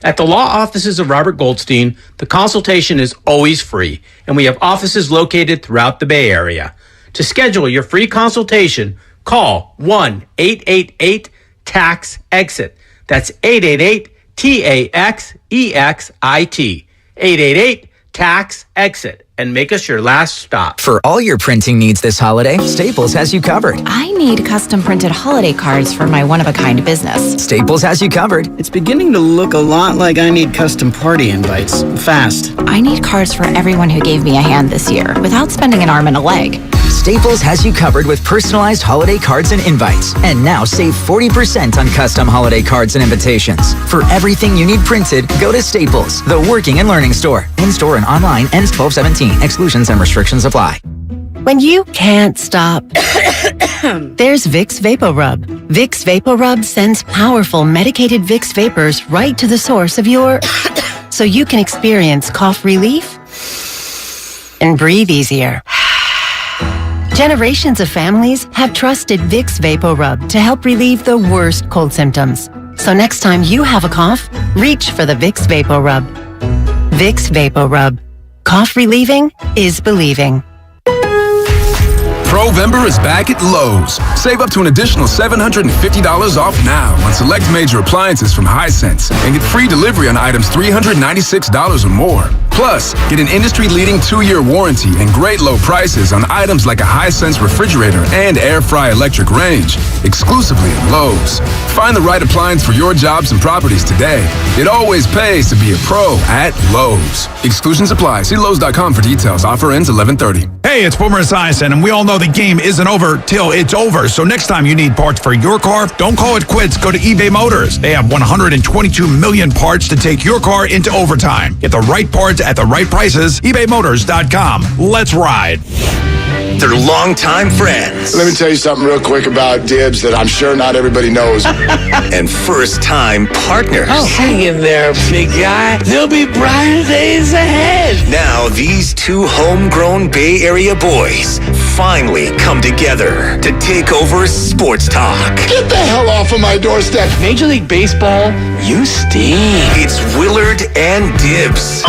[SPEAKER 14] At the law offices of Robert Goldstein, the consultation is always free, and we have offices located throughout the Bay Area. To schedule your free consultation, call 1-888-TAX-EXIT. That's 888-TAXEXIT. 888-TAX-EXIT. And make us your last stop.
[SPEAKER 15] For all your printing needs this holiday, Staples has you covered.
[SPEAKER 17] I need custom printed holiday cards for my one-of-a-kind business.
[SPEAKER 15] Staples has you covered.
[SPEAKER 18] It's beginning to look a lot like I need custom party invites. Fast.
[SPEAKER 17] I need cards for everyone who gave me a hand this year without spending an arm and a leg.
[SPEAKER 15] Staples has you covered with personalized holiday cards and invites. And now save 40% on custom holiday cards and invitations. For everything you need printed, go to Staples, the working and learning store. In-store and online, ends 12/17. Exclusions and restrictions apply.
[SPEAKER 19] When you can't stop, there's Vicks VapoRub. Vicks VapoRub sends powerful medicated Vicks vapors right to the source of your... so you can experience cough relief and breathe easier. Generations of families have trusted Vicks VapoRub to help relieve the worst cold symptoms. So next time you have a cough, reach for the Vicks VapoRub. Vicks VapoRub. Cough relieving is believing.
[SPEAKER 20] Provember is back at Lowe's. Save up to an additional $750 off now on select major appliances from Hisense and get free delivery on items $396 or more. Plus, get an industry-leading 2-year warranty and great low prices on items like a Hisense refrigerator and air fry electric range, exclusively at Lowe's. Find the right appliance for your jobs and properties today. It always pays to be a pro at Lowe's. Exclusions apply. See Lowe's.com for details. Offer ends 11/30.
[SPEAKER 7] Hey, it's Boomer Esiason, and we all know the game isn't over till it's over. So next time you need parts for your car, don't call it quits. Go to eBay Motors. They have 122 million parts to take your car into overtime. Get the right parts at the right prices. ebaymotors.com. Let's ride.
[SPEAKER 5] They're longtime friends.
[SPEAKER 12] Let me tell you something real quick about Dibs that I'm sure not everybody knows.
[SPEAKER 5] And first-time partners.
[SPEAKER 10] Hang in there, big guy. There'll be brighter days ahead.
[SPEAKER 5] Now, these two homegrown Bay Area boys finally come together to take over sports talk.
[SPEAKER 12] Get the hell off of my doorstep.
[SPEAKER 10] Major League Baseball, you stink.
[SPEAKER 5] It's Willard and Dibs.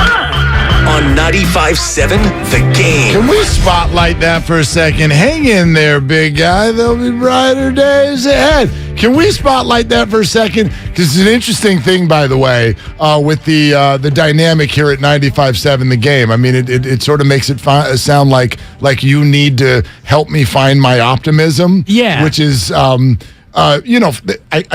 [SPEAKER 5] On 95.7 The Game.
[SPEAKER 12] Can we spotlight that for a second? Hang in there, big guy. There'll be brighter days ahead. Can we spotlight that for a second? Because it's an interesting thing, by the way, with the dynamic here at 95.7 The Game. I mean, it sort of makes it sound like you need to help me find my optimism.
[SPEAKER 11] Yeah.
[SPEAKER 12] Which is... I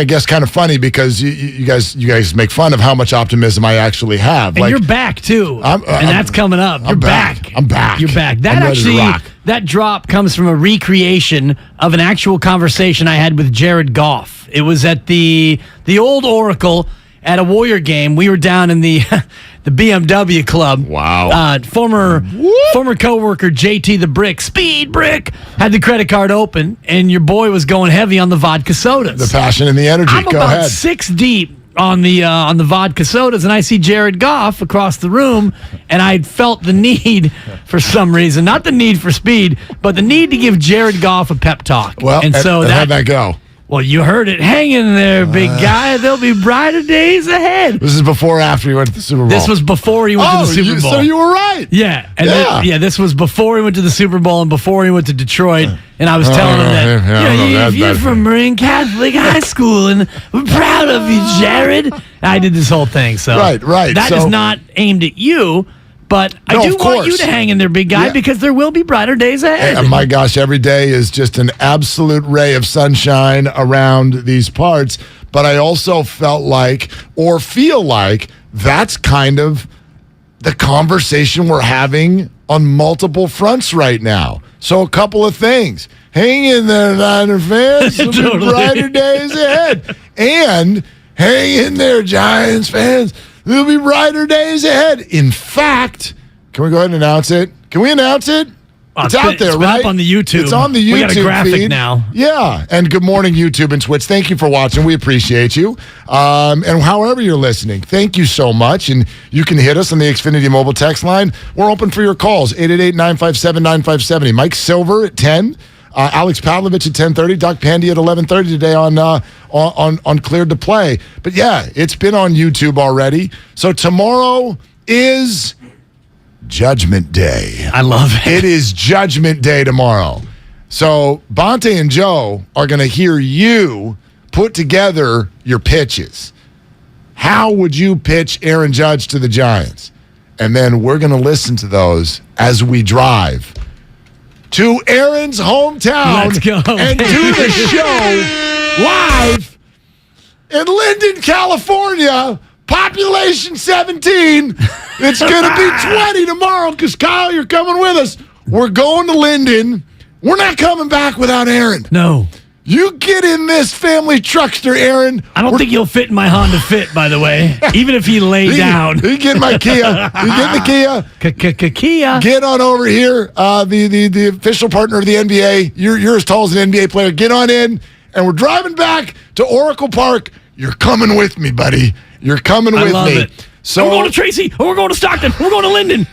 [SPEAKER 12] guess kind of funny because you guys make fun of how much optimism I actually have.
[SPEAKER 11] And you're back too, and that's coming up. You're back.
[SPEAKER 12] I'm back.
[SPEAKER 11] You're back. That
[SPEAKER 12] I'm ready to rock.
[SPEAKER 11] That drop comes from a recreation of an actual conversation I had with Jared Goff. It was at the old Oracle at a Warrior game. We were down in the BMW club.
[SPEAKER 12] Wow.
[SPEAKER 11] Former coworker JT the Speed Brick had the credit card open, and your boy was going heavy on the vodka sodas.
[SPEAKER 12] The passion and the energy.
[SPEAKER 11] I'm
[SPEAKER 12] Go
[SPEAKER 11] about
[SPEAKER 12] ahead.
[SPEAKER 11] 6 deep on the vodka sodas, and I see Jared Goff across the room, and I felt the need for some reason, not the need for speed, but the need to give Jared Goff a pep talk.
[SPEAKER 12] Well,
[SPEAKER 11] and so
[SPEAKER 12] how'd that go?
[SPEAKER 11] Well, you heard it. Hang in there, big guy. There'll be brighter days ahead.
[SPEAKER 12] This is before or after you went to the Super Bowl?
[SPEAKER 11] This was before he went to the Super Bowl.
[SPEAKER 12] So you were right.
[SPEAKER 11] Yeah. And this was before he went to the Super Bowl and before he went to Detroit. And I was telling him that, you're from Marine Catholic High School, and we're proud of you, Jared. I did this whole thing. So
[SPEAKER 12] Right.
[SPEAKER 11] That is not aimed at you. But I do want you to hang in there, big guy, because there will be brighter days ahead.
[SPEAKER 12] And my gosh, every day is just an absolute ray of sunshine around these parts. But I also felt like, or feel like, that's kind of the conversation we're having on multiple fronts right now. So a couple of things. Hang in there, Niner fans. There'll be brighter days ahead. And hang in there, Giants fans. There'll be brighter days ahead. In fact, can we go ahead and announce it? Can we announce it? It's out there,
[SPEAKER 11] it's
[SPEAKER 12] right?
[SPEAKER 11] Up on the YouTube.
[SPEAKER 12] It's on the YouTube
[SPEAKER 11] We got a graphic
[SPEAKER 12] feed
[SPEAKER 11] now.
[SPEAKER 12] Yeah. And good morning, YouTube and Twitch. Thank you for watching. We appreciate you. And however you're listening, thank you so much. And you can hit us on the Xfinity mobile text line. We're open for your calls, 888-957-9570. Mike Silver at 10. Alex Pavlovich at 10:30, Doc Pandy at 11:30 today on Cleared to Play. But yeah, it's been on YouTube already. So tomorrow is Judgment Day.
[SPEAKER 11] I love it.
[SPEAKER 12] It is Judgment Day tomorrow. So Bonte and Joe are going to hear you put together your pitches. How would you pitch Aaron Judge to the Giants? And then we're going to listen to those as we drive to Aaron's hometown.
[SPEAKER 11] Let's go.
[SPEAKER 12] And do the show live in Linden, California. Population 17. It's going to be 20 tomorrow because, Kyle, you're coming with us. We're going to Linden. We're not coming back without Aaron.
[SPEAKER 11] No.
[SPEAKER 12] You get in this family truckster, Aaron.
[SPEAKER 11] I don't think you'll fit in my Honda Fit, by the way, even if he lay down.
[SPEAKER 12] You get my Kia. You get the Kia.
[SPEAKER 11] Kia.
[SPEAKER 12] Get on over here. The official partner of the NBA. You're as tall as an NBA player. Get on in. And we're driving back to Oracle Park. You're coming with me, buddy. You're coming with me.
[SPEAKER 11] I love it. So we're going to Tracy. Or we're going to Stockton. We're going to Linden.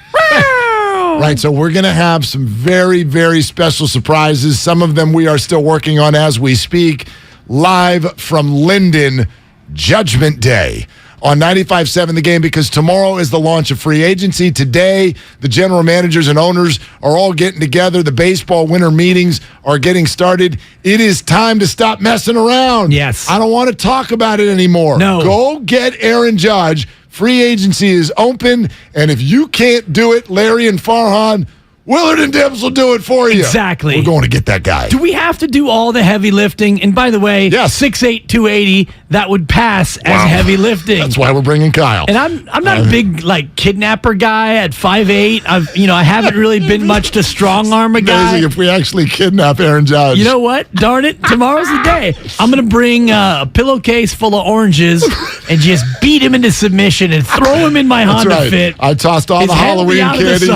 [SPEAKER 12] Right, so we're going to have some very, very special surprises. Some of them we are still working on as we speak. Live from Linden, Judgment Day on 95.7 The Game, because tomorrow is the launch of free agency. Today, the general managers and owners are all getting together. The baseball winter meetings are getting started. It is time to stop messing around.
[SPEAKER 11] Yes.
[SPEAKER 12] I don't want to talk about it anymore.
[SPEAKER 11] No.
[SPEAKER 12] Go get Aaron Judge. Free agency is open, and if you can't do it, Larry and Farhan, Willard and Dibs will do it for you.
[SPEAKER 11] Exactly.
[SPEAKER 12] We're going to get that guy.
[SPEAKER 11] Do we have to do all the heavy lifting? And by the way, 6'8", 280, that would pass as heavy lifting.
[SPEAKER 12] That's why we're bringing Kyle.
[SPEAKER 11] And I'm not a big kidnapper guy at 5'8". I haven't really been much to strong arm a guy.
[SPEAKER 12] Amazing if we actually kidnap Aaron Judge.
[SPEAKER 11] You know what? Darn it! Tomorrow's the day. I'm gonna bring a pillowcase full of oranges and just beat him into submission and throw him in my Honda Fit.
[SPEAKER 12] I tossed all the Halloween candy.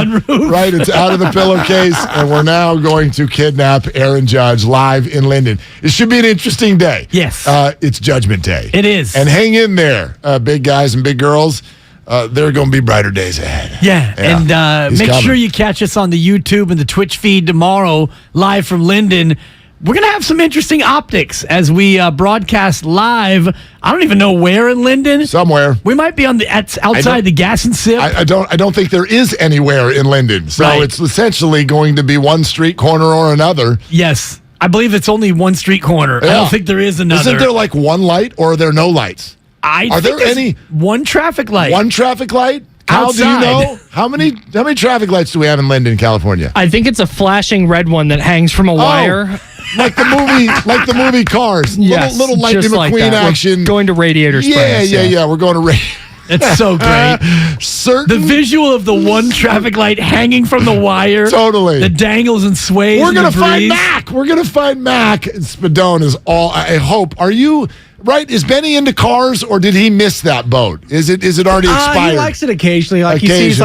[SPEAKER 12] Right, it's out of the pillowcase, and we're now going to kidnap Aaron Judge live in Linden. It should be an interesting day.
[SPEAKER 11] Yes.
[SPEAKER 12] It's Judgment Day.
[SPEAKER 11] It is.
[SPEAKER 12] And hang in there, big guys and big girls. There are going to be brighter days ahead.
[SPEAKER 11] Yeah. And make sure you catch us on the YouTube and the Twitch feed tomorrow, live from Linden. We're going to have some interesting optics as we broadcast live. I don't even know where in Linden.
[SPEAKER 12] Somewhere.
[SPEAKER 11] We might be on outside the Gas and Sip.
[SPEAKER 12] I don't think there is anywhere in Linden. So it's essentially going to be one street corner or another.
[SPEAKER 11] Yes. I believe it's only one street corner. Yeah. I don't think there is another.
[SPEAKER 12] Isn't there like one light, or are there no lights?
[SPEAKER 11] Are there any? One traffic light.
[SPEAKER 12] One traffic light? How do you know? How many traffic lights do we have in Linden, California?
[SPEAKER 3] I think it's a flashing red one that hangs from a wire.
[SPEAKER 12] Like the movie Cars.
[SPEAKER 3] Yes,
[SPEAKER 12] little Lightning McQueen action.
[SPEAKER 3] We're going to Radiator Springs.
[SPEAKER 12] Yeah. We're going to Radiator.
[SPEAKER 11] It's so great. The visual of the one traffic light hanging from the wire.
[SPEAKER 12] Totally.
[SPEAKER 11] That dangles and sways.
[SPEAKER 12] We're going to find Mac. We're going to find Mac. Spadone is all, I hope. Are you... Right? Is Benny into cars, or did he miss that boat? Is it already expired?
[SPEAKER 4] He likes it occasionally. He sees he's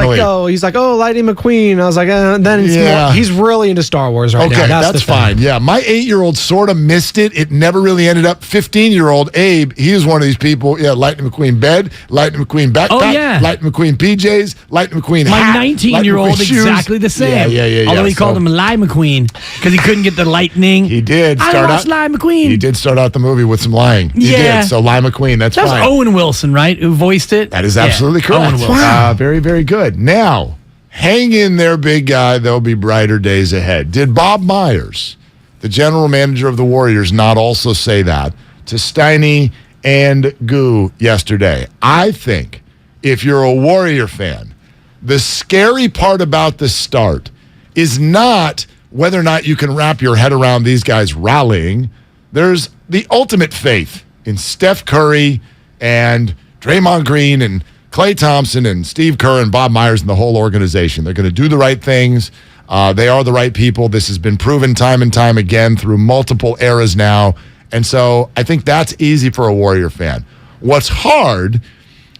[SPEAKER 4] like, Lightning McQueen. I was like, then he's really into Star Wars right now.
[SPEAKER 12] Okay, that's fine. Yeah, my 8-year-old sort of missed it. It never really ended up. 15-year-old Abe, he was one of these people. Yeah, Lightning McQueen bed, Lightning McQueen backpack, Lightning McQueen PJs, Lightning McQueen hat.
[SPEAKER 11] My 19-year-old exactly the same.
[SPEAKER 12] Yeah.
[SPEAKER 11] Although he called him Lie McQueen because he couldn't get the lightning.
[SPEAKER 12] He did.
[SPEAKER 11] I watched Lie McQueen.
[SPEAKER 12] He did start out the movie with some lying. He did. So Lie McQueen, that's fine.
[SPEAKER 11] That was Owen Wilson, right, who voiced it?
[SPEAKER 12] That is absolutely correct.
[SPEAKER 11] Owen Wilson.
[SPEAKER 12] Wow. Very, very good. Now, hang in there, big guy. There'll be brighter days ahead. Did Bob Myers, the general manager of the Warriors, not also say that to Steiny and Goo yesterday? I think if you're a Warrior fan, the scary part about the start is not whether or not you can wrap your head around these guys rallying. There's the ultimate faith in Steph Curry and Draymond Green and Klay Thompson and Steve Kerr and Bob Myers and the whole organization. They're going to do the right things. They are the right people. This has been proven time and time again through multiple eras now. And so I think that's easy for a Warrior fan. What's hard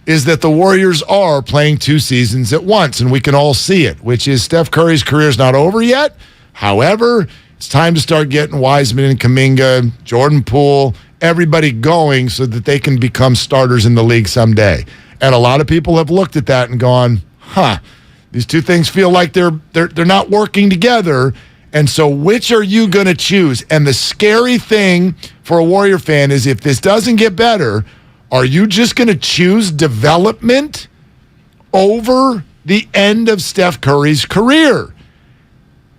[SPEAKER 12] is that the Warriors are playing 2 seasons at once, and we can all see it, which is Steph Curry's career is not over yet. However, it's time to start getting Wiseman and Kuminga, Jordan Poole, everybody going so that they can become starters in the league someday. And a lot of people have looked at that and gone, these two things feel like they're not working together. And so which are you going to choose? And the scary thing for a Warrior fan is if this doesn't get better, are you just going to choose development over the end of Steph Curry's career?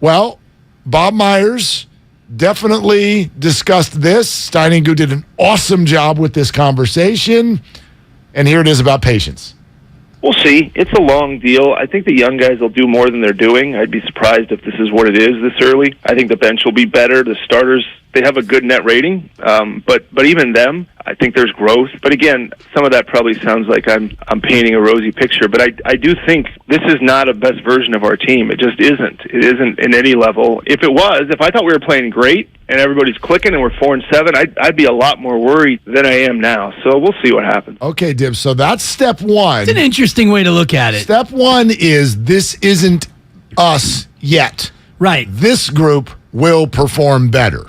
[SPEAKER 12] Well, Bob Myers definitely discussed this. Steiny Guru did an awesome job with this conversation. And here it is about patience.
[SPEAKER 16] We'll see. It's a long deal. I think the young guys will do more than they're doing. I'd be surprised if this is what it is this early. I think the bench will be better. The starters, they have a good net rating. But even them, I think there's growth. But again, some of that probably sounds like I'm painting a rosy picture. But I do think this is not a best version of our team. It just isn't. It isn't in any level. If it was, if I thought we were playing great and everybody's clicking and we're 4-7, I'd be a lot more worried than I am now. So we'll see what happens.
[SPEAKER 12] Okay, Dibs. So that's step one.
[SPEAKER 11] It's an interesting way to look at it.
[SPEAKER 12] Step one is this isn't us yet.
[SPEAKER 11] Right.
[SPEAKER 12] This group will perform better.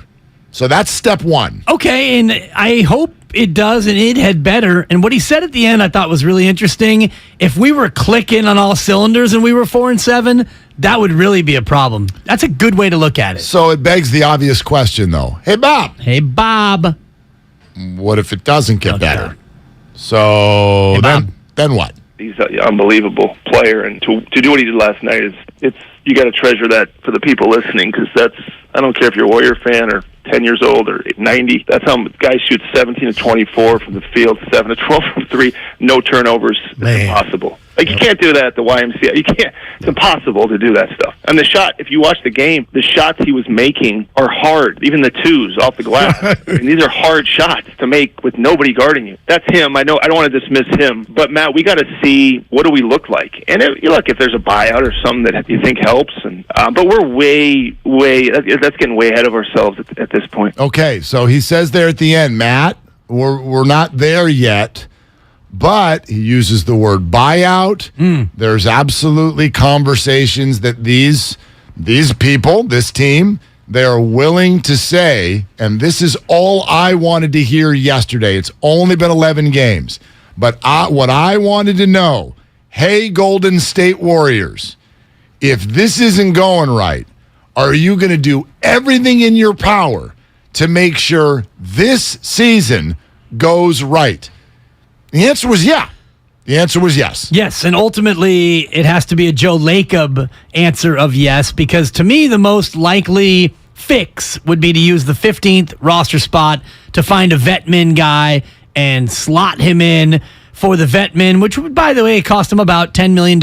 [SPEAKER 12] So that's step one.
[SPEAKER 11] Okay, and I hope it does, and it had better. And what he said at the end I thought was really interesting. If we were clicking on all cylinders and we were 4-7, that would really be a problem. That's a good way to look at it.
[SPEAKER 12] So it begs the obvious question, though. Hey, Bob.
[SPEAKER 11] Hey, Bob.
[SPEAKER 12] What if it doesn't get better? So then what?
[SPEAKER 16] He's an unbelievable player, and to do what he did last night it's you got to treasure that for the people listening, because I don't care if you're a Warrior fan or 10 years old or 90. That's how guys shoot 17-24 from the field, 7-12 from 3, no turnovers. It's impossible. Like, you can't do that at the YMCA. You can't. It's impossible to do that stuff. And the shot, if you watch the game, the shots he was making are hard. Even the twos off the glass. I mean, these are hard shots to make with nobody guarding you. That's him. I know. I don't want to dismiss him. But, Matt, we got to see what do we look like. And look, if there's a buyout or something that you think helps. But we're that's getting way ahead of ourselves at this point.
[SPEAKER 12] Okay, so he says there at the end, Matt, we're not there yet. But he uses the word buyout. There's absolutely conversations that these people, this team, they are willing to say, and this is all I wanted to hear yesterday. It's only been 11 games. But what I wanted to know, hey, Golden State Warriors, if this isn't going right, are you going to do everything in your power to make sure this season goes right? The answer was yeah. The answer was yes.
[SPEAKER 11] Yes, and ultimately it has to be a Joe Lacob answer of yes, because to me the most likely fix would be to use the 15th roster spot to find a vetmin guy and slot him in for the vetmin, which would, by the way, cost him about $10 million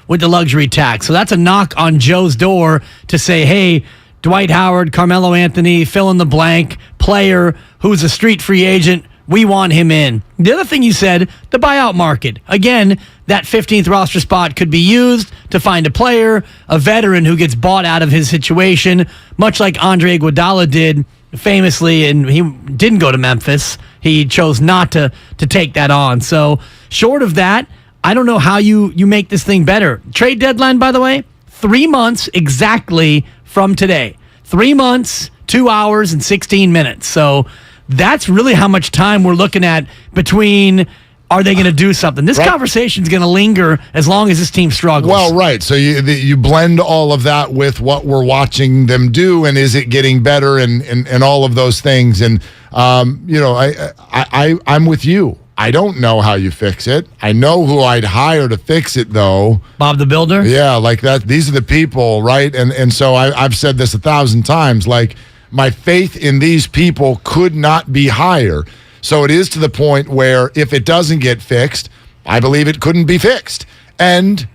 [SPEAKER 11] with the luxury tax. So that's a knock on Joe's door to say, hey, Dwight Howard, Carmelo Anthony, fill in the blank, player who's a street free agent, we want him in. The other thing you said, the buyout market. Again, that 15th roster spot could be used to find a player, a veteran who gets bought out of his situation, much like Andre Iguodala did famously, and he didn't go to Memphis. He chose not to take that on. So short of that, I don't know how you make this thing better. Trade deadline, by the way, 3 months exactly from today. 3 months, 2 hours, and 16 minutes. So that's really how much time we're looking at between are they going to do something. This conversation is going to linger as long as this team struggles.
[SPEAKER 12] Well, right. So you blend all of that with what we're watching them do, and is it getting better, and all of those things. And, I'm with you. I don't know how you fix it. I know who I'd hire to fix it, though.
[SPEAKER 11] Bob the Builder?
[SPEAKER 12] Yeah, like that. These are the people, right? And so I've said this 1,000 times, like, my faith in these people could not be higher. So it is to the point where if it doesn't get fixed, I believe it couldn't be fixed. And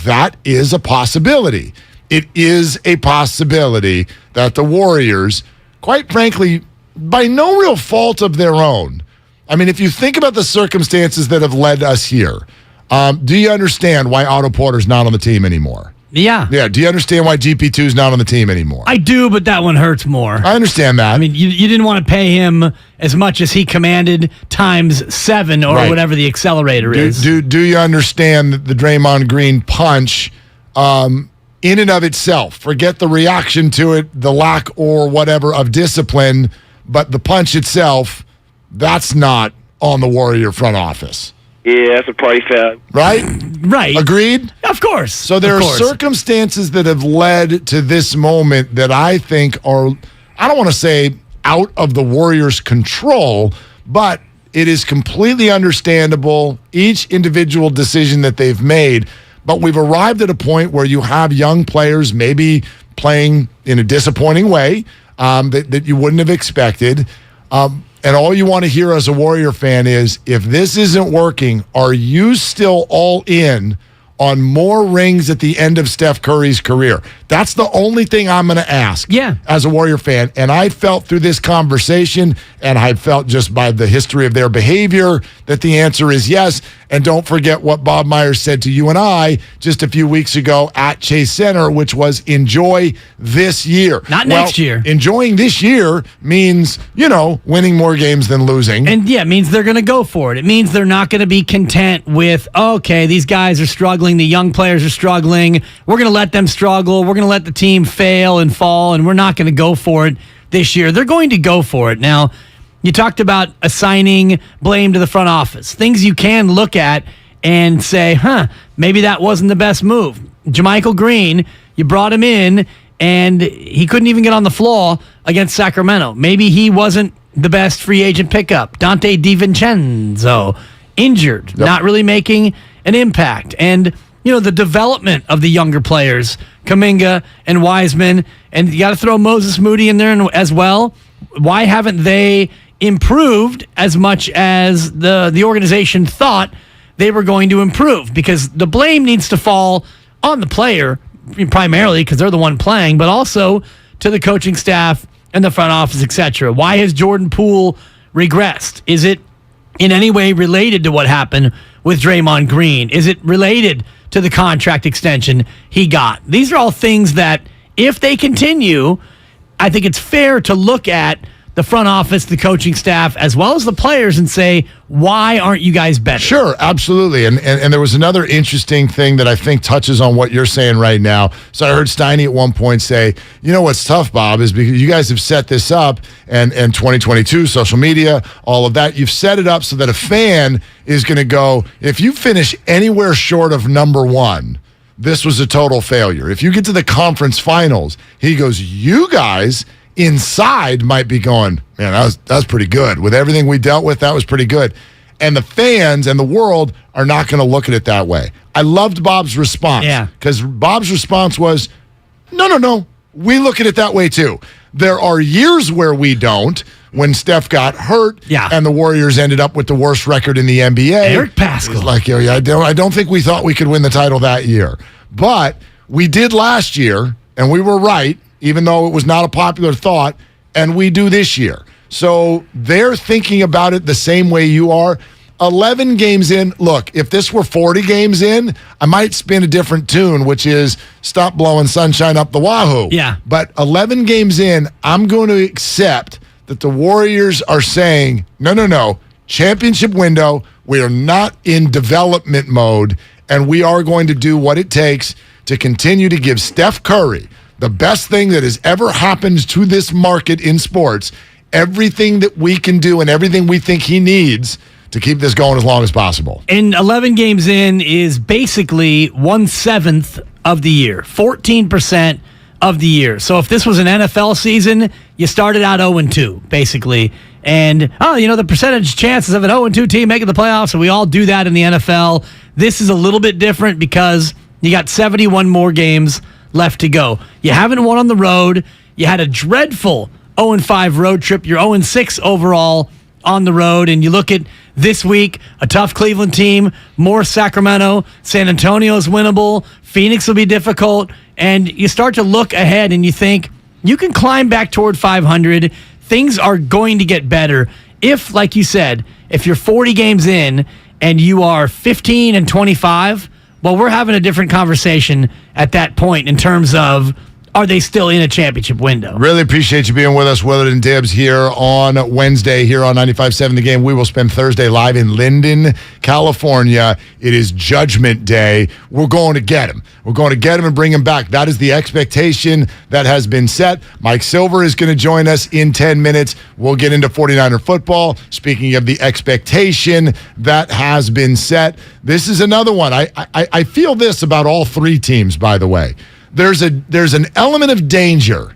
[SPEAKER 12] that is a possibility. It is a possibility that the Warriors, quite frankly, by no real fault of their own, I mean, if you think about the circumstances that have led us here, do you understand why Otto Porter's not on the team anymore?
[SPEAKER 11] Yeah.
[SPEAKER 12] Yeah. Do you understand why GP2 is not on the team anymore?
[SPEAKER 11] I do, but that one hurts more.
[SPEAKER 12] I understand that.
[SPEAKER 11] I mean, you didn't want to pay him as much as he commanded times 7 or whatever the accelerator is.
[SPEAKER 12] Do you understand the Draymond Green punch in and of itself? Forget the reaction to it, the lack or whatever of discipline, but the punch itself, that's not on the Warrior front office.
[SPEAKER 16] Yeah, that's a price tag.
[SPEAKER 12] Right? Agreed?
[SPEAKER 11] Of course.
[SPEAKER 12] So there are circumstances that have led to this moment that I think are, I don't want to say out of the Warriors' control, but it is completely understandable, each individual decision that they've made. But we've arrived at a point where you have young players maybe playing in a disappointing way that you wouldn't have expected. And all you want to hear as a Warrior fan is, if this isn't working, are you still all in on more rings at the end of Steph Curry's career? That's the only thing I'm going to ask as a Warrior fan. And I felt through this conversation, and I felt just by the history of their behavior, that the answer is yes. And don't forget what Bob Myers said to you and I just a few weeks ago at Chase Center, which was enjoy this year.
[SPEAKER 11] Not next year.
[SPEAKER 12] Enjoying this year means, winning more games than losing.
[SPEAKER 11] And it means they're going to go for it. It means they're not going to be content with, okay, these guys are struggling, the young players are struggling, we're going to let them struggle, we're going to let the team fail and fall, and we're not going to go for it this year. They're going to go for it. Now, you talked about assigning blame to the front office. Things you can look at and say, maybe that wasn't the best move. JaMychal Green, you brought him in, and he couldn't even get on the floor against Sacramento. Maybe he wasn't the best free agent pickup. Dante DiVincenzo, injured, not really making an impact. And, the development of the younger players, Kuminga and Wiseman, and you got to throw Moses Moody in there as well. Why haven't they improved as much as the organization thought they were going to improve, because the blame needs to fall on the player primarily because they're the one playing, but also to the coaching staff and the front office, etc. Why has Jordan Poole regressed? Is it in any way related to what happened with Draymond Green? Is it related to the contract extension he got? These are all things that, if they continue, I think it's fair to look at the front office, the coaching staff, as well as the players, and say, why aren't you guys better?
[SPEAKER 12] Sure, absolutely. And there was another interesting thing that I think touches on what you're saying right now. So I heard Steiny at one point say, you know what's tough, Bob, is because you guys have set this up, and 2022, social media, all of that, you've set it up so that a fan is going to go, if you finish anywhere short of number one, this was a total failure. If you get to the conference finals, he goes, you guys inside might be going, man, that was pretty good. With everything we dealt with, that was pretty good. And the fans and the world are not going to look at it that way. I loved Bob's response.
[SPEAKER 11] Yeah.
[SPEAKER 12] Because Bob's response was, no, we look at it that way too. There are years where we don't, when Steph got hurt and the Warriors ended up with the worst record in the NBA.
[SPEAKER 11] Eric Paschal.
[SPEAKER 12] Like, I don't think we thought we could win the title that year. But we did last year, and we were right, even though it was not a popular thought, and we do this year. So they're thinking about it the same way you are. 11 games in, look, if this were 40 games in, I might spin a different tune, which is stop blowing sunshine up the wahoo.
[SPEAKER 11] Yeah.
[SPEAKER 12] But 11 games in, I'm going to accept that the Warriors are saying, no, championship window, we are not in development mode, and we are going to do what it takes to continue to give Steph Curry the best thing that has ever happened to this market in sports, everything that we can do and everything we think he needs to keep this going as long as possible.
[SPEAKER 11] And 11 games in is basically 1/7 of the year, 14% of the year. So if this was an NFL season, you started out 0-2, basically. And, the percentage chances of an 0-2 team making the playoffs, and we all do that in the NFL. This is a little bit different because you got 71 more games left to go. You haven't won on the road. You had a dreadful 0-5 road trip. You're 0-6 overall on the road. And you look at this week, a tough Cleveland team, more Sacramento, San Antonio's winnable, Phoenix will be difficult. And you start to look ahead and you think, you can climb back toward 500. Things are going to get better. If, like you said, if you're 40 games in and you are 15-25, well, we're having a different conversation at that point in terms of, are they still in a championship window?
[SPEAKER 12] Really appreciate you being with us, Willard and Dibs, here on Wednesday, here on 95.7 The Game. We will spend Thursday live in Linden, California. It is Judgment Day. We're going to get him. We're going to get him and bring him back. That is the expectation that has been set. Mike Silver is going to join us in 10 minutes. We'll get into 49er football. Speaking of the expectation that has been set, this is another one. I feel this about all three teams, by the way. There's an element of danger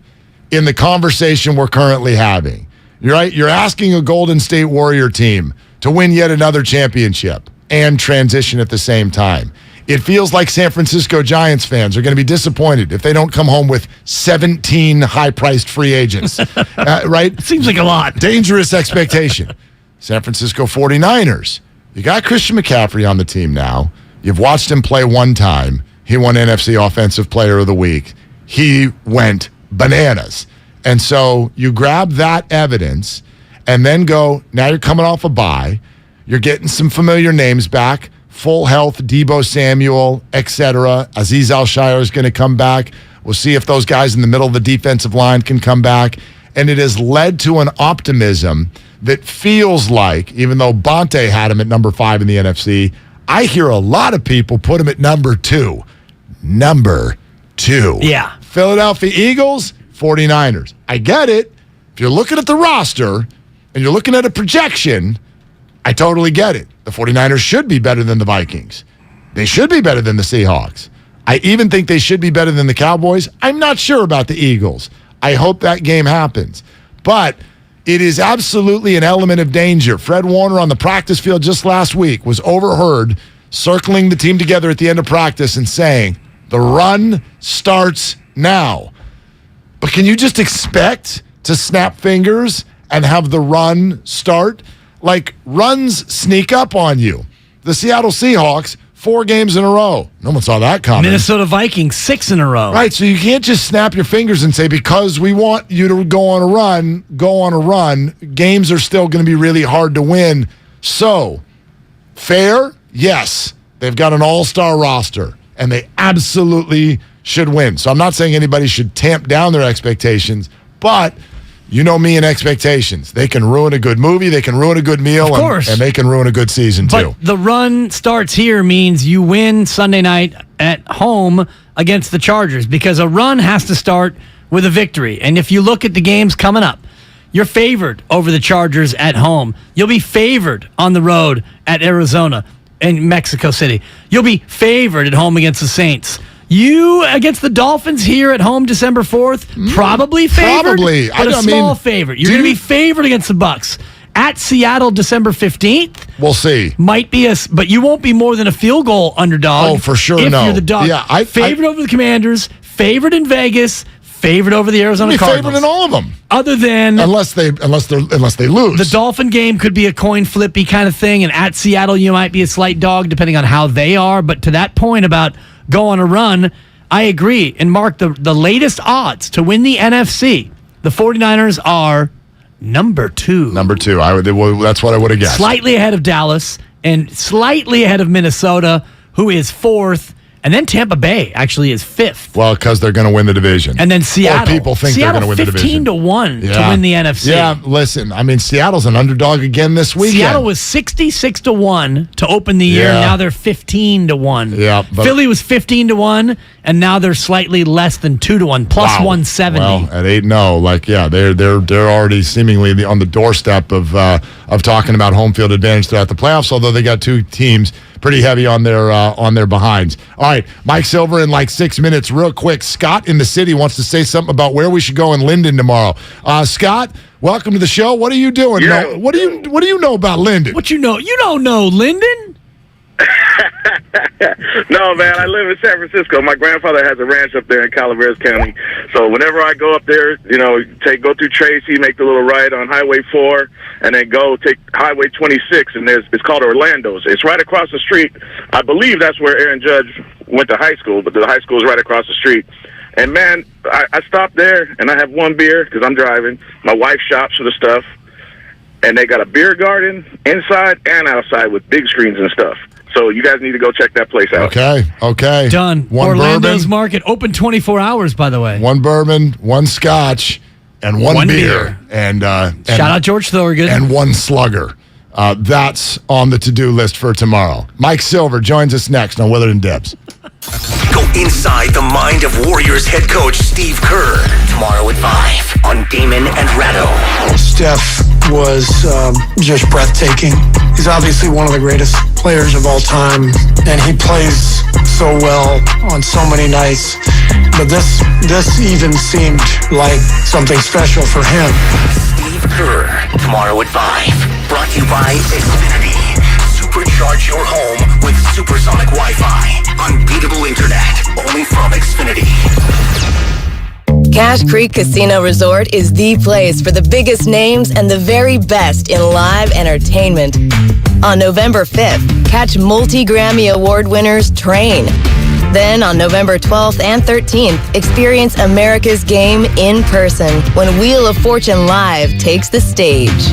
[SPEAKER 12] in the conversation we're currently having. You're right. You're asking a Golden State Warrior team to win yet another championship and transition at the same time. It feels like San Francisco Giants fans are going to be disappointed if they don't come home with 17 high-priced free agents. Right?
[SPEAKER 11] Seems like a lot.
[SPEAKER 12] Dangerous expectation. San Francisco 49ers. You got Christian McCaffrey on the team now. You've watched him play one time. He won NFC Offensive Player of the Week. He went bananas. And so you grab that evidence and then go, now you're coming off a bye. You're getting some familiar names back. Full health, Deebo Samuel, etc. Azeez Al-Shire is going to come back. We'll see if those guys in the middle of the defensive line can come back. And it has led to an optimism that feels like, even though Bonte had him at number 5 in the NFC, I hear a lot of people put him at number 2. Number 2.
[SPEAKER 11] Yeah.
[SPEAKER 12] Philadelphia Eagles, 49ers. I get it. If you're looking at the roster and you're looking at a projection, I totally get it. The 49ers should be better than the Vikings. They should be better than the Seahawks. I even think they should be better than the Cowboys. I'm not sure about the Eagles. I hope that game happens. But it is absolutely an element of danger. Fred Warner on the practice field just last week was overheard circling the team together at the end of practice and saying, the run starts now. But can you just expect to snap fingers and have the run start? Like, runs sneak up on you. the Seattle Seahawks 4 games in a row. No one saw that coming.
[SPEAKER 11] Minnesota Vikings 6 in a row.
[SPEAKER 12] Right, so you can't just snap your fingers and say, because we want you to go on a run. Games are still going to be really hard to win. So, fair? Yes. They've got an all-star roster, and they absolutely should win. So I'm not saying anybody should tamp down their expectations, but you know me and expectations. They can ruin a good movie, they can ruin a good meal,
[SPEAKER 11] of course.
[SPEAKER 12] And they can ruin a good season, too.
[SPEAKER 11] But the run starts here means you win Sunday night at home against the Chargers, because a run has to start with a victory. And if you look at the games coming up, you're favored over the Chargers at home. You'll be favored on the road at Arizona and Mexico City. You'll be favored at home against the Saints. You against the Dolphins here at home December 4th, probably favored, but a small favorite. You're going to be favored against the Bucs. At Seattle December 15th.
[SPEAKER 12] We'll see.
[SPEAKER 11] Might be but you won't be more than a field goal underdog.
[SPEAKER 12] Oh, for sure,
[SPEAKER 11] if
[SPEAKER 12] no.
[SPEAKER 11] you're the dog.
[SPEAKER 12] Yeah,
[SPEAKER 11] favored over the Commanders, favored in Vegas, favored over the Arizona Cardinals.
[SPEAKER 12] Favored in all of them.
[SPEAKER 11] Other than
[SPEAKER 12] unless they lose.
[SPEAKER 11] The Dolphin game could be a coin flippy kind of thing, and at Seattle you might be a slight dog depending on how they are. But to that point about go on a run, I agree. And Mark, the latest odds to win the NFC, the 49ers are number 2.
[SPEAKER 12] Number 2. That's what I would have guessed.
[SPEAKER 11] Slightly ahead of Dallas and slightly ahead of Minnesota, who is 4th. And then Tampa Bay actually is 5th.
[SPEAKER 12] Well, because they're going to win the division.
[SPEAKER 11] And then Seattle.
[SPEAKER 12] Or people think they're going to win the division.
[SPEAKER 11] 15-1 to win the NFC.
[SPEAKER 12] Yeah, listen, I mean, Seattle's an underdog again this weekend.
[SPEAKER 11] Seattle was 66-1 to open the year. Now they're 15-1.
[SPEAKER 12] Yeah,
[SPEAKER 11] Philly was 15-1, and now they're slightly less than 2-1, plus 170.
[SPEAKER 12] Well, at 8-0, they're already seemingly on the doorstep of talking about home field advantage throughout the playoffs. Although they got 2 teams pretty heavy on their behinds. All right, Mike Silver in like 6 minutes. Real quick, Scott in the city wants to say something about where we should go in Linden tomorrow. Scott, welcome to the show. What are you doing?
[SPEAKER 1] Yeah.
[SPEAKER 12] What do you know about Linden?
[SPEAKER 11] What you know? You don't know Linden?
[SPEAKER 1] No, man, I live in San Francisco. My grandfather has a ranch up there in Calaveras County. So whenever I go up there, go through Tracy, make the little right on Highway 4, and then go take Highway 26, and it's called Orlando's. It's right across the street. I believe that's where Aaron Judge went to high school, but the high school is right across the street. And, man, I stopped there, and I have one beer because I'm driving. My wife shops for the stuff. And they got a beer garden inside and outside with big screens and stuff. So you guys need to go check that place out.
[SPEAKER 12] Okay.
[SPEAKER 11] Done. Orlando's Market, open 24 hours, by the way.
[SPEAKER 12] 1 bourbon, 1 scotch, and 1 beer. And
[SPEAKER 11] shout out George Thorogood.
[SPEAKER 12] And 1 slugger. That's on the to-do list for tomorrow. Mike Silver joins us next on Willard Dibs.
[SPEAKER 5] Go inside the mind of Warriors head coach Steve Kerr tomorrow at 5 on Damon and Ratto.
[SPEAKER 2] Steph was just breathtaking. He's obviously one of the greatest players of all time, and he plays so well on so many nights. But this even seemed like something special for him.
[SPEAKER 5] Steve Kerr tomorrow at 5. Brought to you by Xfinity. Supercharge your home with supersonic Wi-Fi. Unbeatable internet. Only from Xfinity.
[SPEAKER 21] Cache Creek Casino Resort is the place for the biggest names and the very best in live entertainment. On November 5th, catch multi-Grammy Award winners Train. Then on November 12th and 13th, experience America's Game in person when Wheel of Fortune Live takes the stage.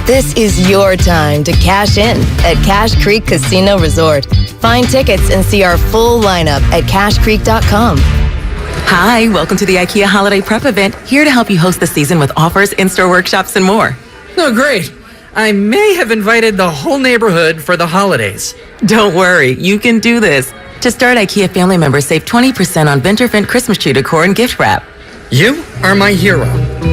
[SPEAKER 21] This is your time to cash in at Cache Creek Casino Resort. Find tickets and see our full lineup at cashcreek.com.
[SPEAKER 22] Hi, welcome to the IKEA Holiday Prep event, here to help you host the season with offers, in-store workshops, and more.
[SPEAKER 23] Oh, great. I may have invited the whole neighborhood for the holidays.
[SPEAKER 22] Don't worry, you can do this. To start, IKEA family members save 20% on Venturfent Christmas tree decor and gift wrap.
[SPEAKER 23] You are my hero.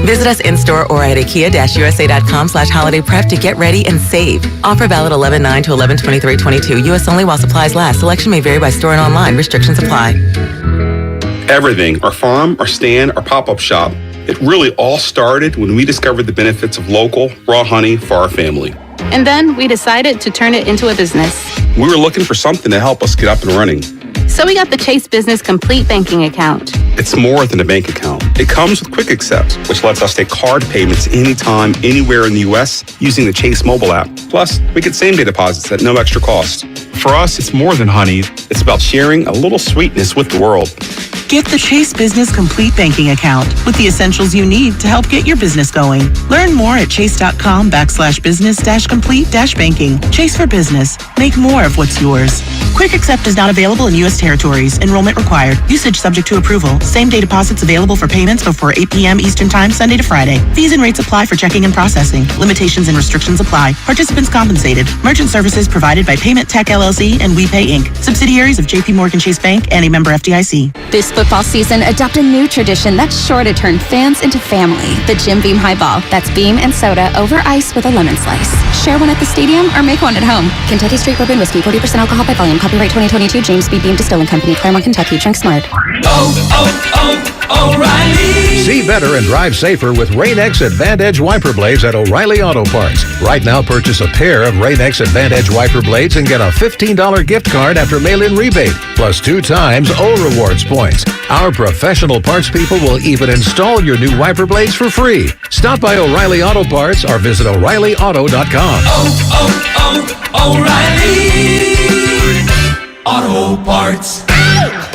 [SPEAKER 22] Visit us in-store or at IKEA-USA.com/holiday prep to get ready and save. Offer valid 11/9 to 11/23/22. U.S. only while supplies last. Selection may vary by store and online. Restrictions apply.
[SPEAKER 24] Everything, our farm, our stand, our pop-up shop, it really all started when we discovered the benefits of local, raw honey for our family.
[SPEAKER 25] And then we decided to turn it into a business.
[SPEAKER 24] We were looking for something to help us get up and running.
[SPEAKER 6] So we got the Chase Business Complete Banking Account.
[SPEAKER 24] It's more than a bank account. It comes with Quick Accept, which lets us take card payments anytime, anywhere in the U.S. using the Chase mobile app. Plus, we get same-day deposits at no extra cost. For us, it's more than honey. It's about sharing a little sweetness with the world.
[SPEAKER 8] Get the Chase Business Complete Banking Account with the essentials you need to help get your business going. Learn more at chase.com/business-complete-banking. Chase for business. Make more of what's yours. Quick Accept is not available in U.S. territories. Enrollment required. Usage subject to approval. Same-day deposits available for payments before 8 p.m. Eastern Time, Sunday to Friday. Fees and rates apply for checking and processing. Limitations and restrictions apply. Participants compensated. Merchant services provided by Payment Tech LLC and WePay Inc. Subsidiaries of JP Morgan Chase Bank and a member FDIC.
[SPEAKER 9] This football season, adopt a new tradition that's sure to turn fans into family. The Jim Beam Highball. That's beam and soda over ice with a lemon slice. Share one at the stadium or make one at home. Kentucky Straight Bourbon Whiskey, 40% alcohol by volume. Copyright 2022, James B. Beam Distilling Company, Claremont, Kentucky. Drink smart.
[SPEAKER 13] O'Reilly. See better and drive safer with Rain-X Advantage wiper blades at O'Reilly Auto Parts. Right now, purchase a pair of Rain-X Advantage wiper blades and get a $15 gift card after mail-in rebate, plus 2 times O Rewards points. Our professional parts people will even install your new wiper blades for free. Stop by O'Reilly Auto Parts or visit O'ReillyAuto.com.
[SPEAKER 10] O'Reilly Auto Parts.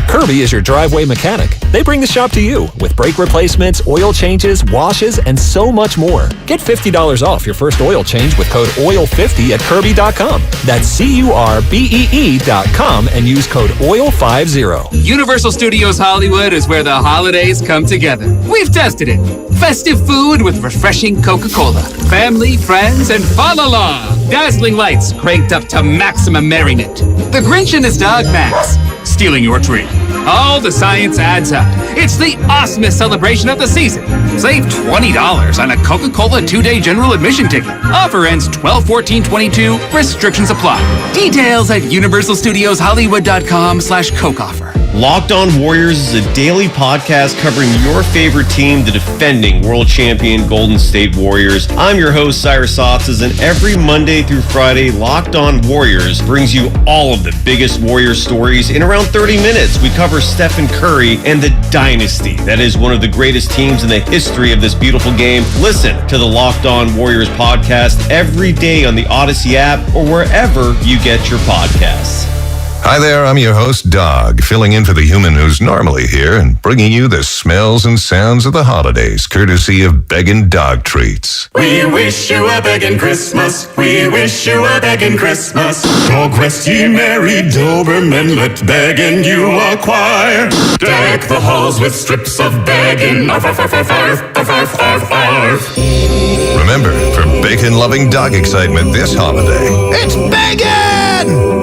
[SPEAKER 25] Kirby is your driveway mechanic. They bring the shop to you with brake replacements, oil changes, washes, and so much more. Get $50 off your first oil change with code OIL50 at Kirby.com. That's CURBEE.com and use code OIL50.
[SPEAKER 26] Universal Studios Hollywood is where the holidays come together. We've tested it. Festive food with refreshing Coca-Cola. Family, friends, and fa-la-la. Dazzling lights cranked up to maximum merriment. The Grinch and his dog Max stealing your tree. All the science adds up. It's the awesomest celebration of the season. Save $20 on a Coca-Cola 2-day general admission ticket. Offer ends 12/14/22. Restrictions apply. Details at universalstudioshollywood.com/Coke offer.
[SPEAKER 27] Locked On Warriors is a daily podcast covering your favorite team, the defending world champion Golden State Warriors. I'm your host, Cyrus Softs, and every Monday through Friday, Locked On Warriors brings you all of the biggest Warrior stories in around 30 minutes. We cover Stephen Curry and the dynasty that is one of the greatest teams in the history of this beautiful game. Listen to the Locked On Warriors podcast every day on the Odyssey app or wherever you get your podcasts.
[SPEAKER 28] Hi there, I'm your host, Dog, filling in for the human who's normally here and bringing you the smells and sounds of the holidays, courtesy of Beggin' Dog Treats.
[SPEAKER 10] We wish you a begging Christmas. We wish you a begging Christmas. Dog rest ye merry Doberman, let begging you acquire. Deck the halls with strips of begging. Arf, arf, arf, arf, arf, arf, arf, arf, arf.
[SPEAKER 28] Remember, for bacon-loving dog excitement this holiday, it's Beggin'!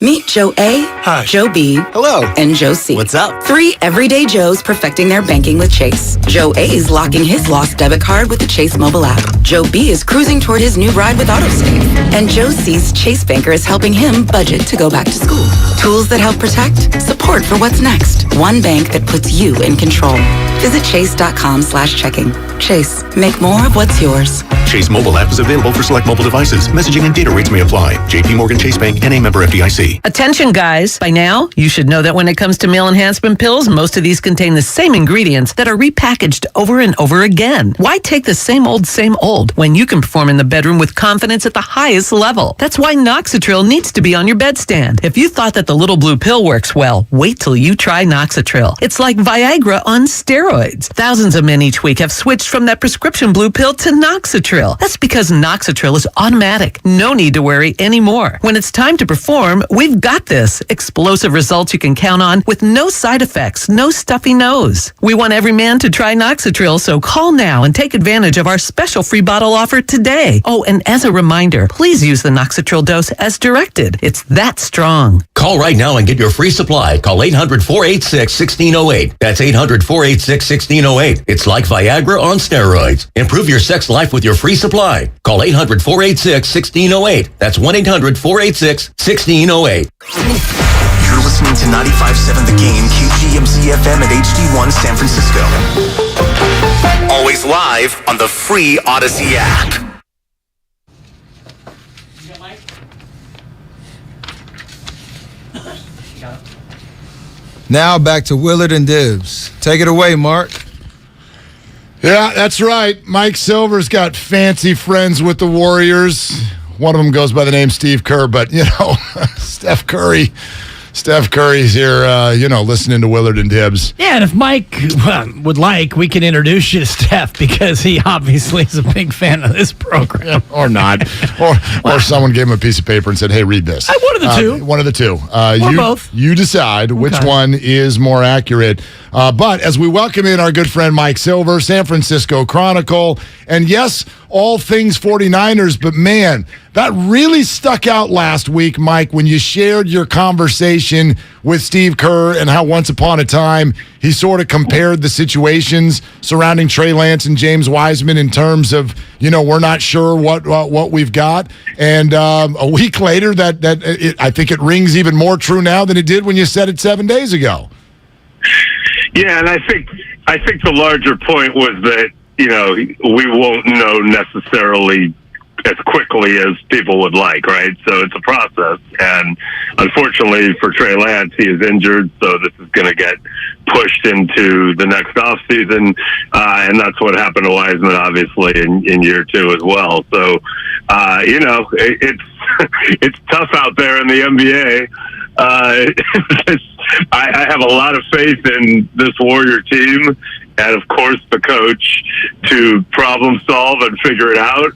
[SPEAKER 29] Meet Joe A,
[SPEAKER 30] Hi.
[SPEAKER 29] Joe B,
[SPEAKER 30] Hello.
[SPEAKER 29] and Joe C.
[SPEAKER 30] What's up?
[SPEAKER 29] 3 everyday Joes perfecting their banking with Chase. Joe A is locking his lost debit card with the Chase mobile app. Joe B is cruising toward his new ride with AutoSave. And Joe C's Chase banker is helping him budget to go back to school. Tools that help protect, support for what's next. One bank that puts you in control. Visit chase.com/checking. Chase, make more of what's yours.
[SPEAKER 31] Chase mobile app is available for select mobile devices. Messaging and data rates may apply. JP Morgan Chase Bank and a member FDIC.
[SPEAKER 32] Attention guys, by now you should know that when it comes to meal enhancement pills, most of these contain the same ingredients that are repackaged over and over again. Why take the same old when you can perform in the bedroom with confidence at the highest level? That's why Noxitril needs to be on your bedstand. If you thought that the little blue pill works well, wait till you try Noxitril. It's like Viagra on steroids. Thousands of men each week have switched from that prescription blue pill to Noxitril. That's because Noxitril is automatic. No need to worry anymore. When it's time to perform, we've got this. Explosive results you can count on with no side effects, no stuffy nose. We want every man to try Noxitril, so call now and take advantage of our special free bottle offer today. Oh, and as a reminder, please use the Noxitril dose as directed. It's that strong.
[SPEAKER 33] Call right now and get your free supply. Call 800-486-1608. That's 800-486-1608. It's like Viagra on steroids. Improve your sex life with your free supply. Call 800-486-1608. That's 1-800-486-1608.
[SPEAKER 5] You're listening to 95.7 The Game, KGMZ FM at HD1 San Francisco. Always live on the free Odyssey app.
[SPEAKER 1] Now back to Willard and Dibs. Take it away, Mark.
[SPEAKER 12] Yeah, that's right. Mike Silver's got fancy friends with the Warriors. One of them goes by the name Steve Kerr, but, Steph Curry's here, listening to Willard and Dibs.
[SPEAKER 3] Yeah, and if Mike would like, we can introduce you to Steph because he obviously is a big fan of this program.
[SPEAKER 12] Or not. Or someone gave him a piece of paper and said, hey, read this.
[SPEAKER 3] One of the two.
[SPEAKER 12] One of the two.
[SPEAKER 3] Or both.
[SPEAKER 12] You decide which one is more accurate. But as we welcome in our good friend Mike Silver, San Francisco Chronicle, and yes, all things 49ers, but man, that really stuck out last week, Mike, when you shared your conversation with Steve Kerr and how once upon a time he sort of compared the situations surrounding Trey Lance and James Wiseman in terms of, we're not sure what we've got. And a week later, I think it rings even more true now than it did when you said it 7 days ago.
[SPEAKER 4] Yeah, and I think the larger point was that, we won't know necessarily as quickly as people would like, right? So it's a process. And unfortunately for Trey Lance, he is injured, so this is going to get pushed into the next offseason. And that's what happened to Wiseman, obviously, in year two as well. So, it's tough out there in the NBA. I have a lot of faith in this Warrior team and, of course, the coach to problem solve and figure it out.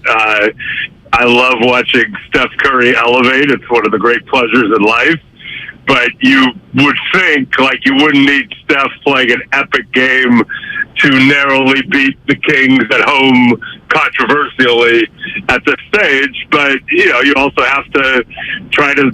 [SPEAKER 4] I love watching Steph Curry elevate. It's one of the great pleasures in life. But you would think, you wouldn't need Steph playing an epic game to narrowly beat the Kings at home controversially at this stage. But, you also have to try to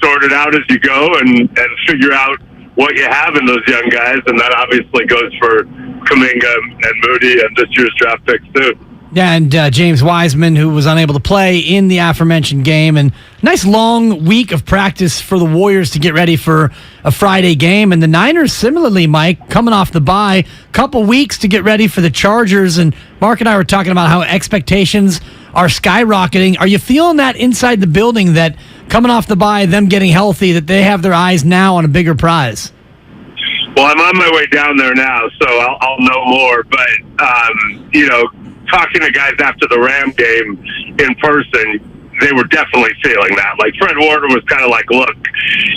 [SPEAKER 4] sort it out as you go and figure out what you have in those young guys, and that obviously goes for Kuminga and Moody and this year's draft picks too.
[SPEAKER 3] Yeah, and James Wiseman, who was unable to play in the aforementioned game, and nice long week of practice for the Warriors to get ready for a Friday game. And the Niners, similarly, Mike, coming off the bye, couple weeks to get ready for the Chargers. And Mark and I were talking about how expectations are skyrocketing. Are you feeling that inside the building that coming off the bye, them getting healthy, that they have their eyes now on a bigger prize?
[SPEAKER 4] Well, I'm on my way down there now, so I'll know more. But, talking to guys after the Ram game in person, they were definitely feeling that. Like, Fred Warner was kind of like, look,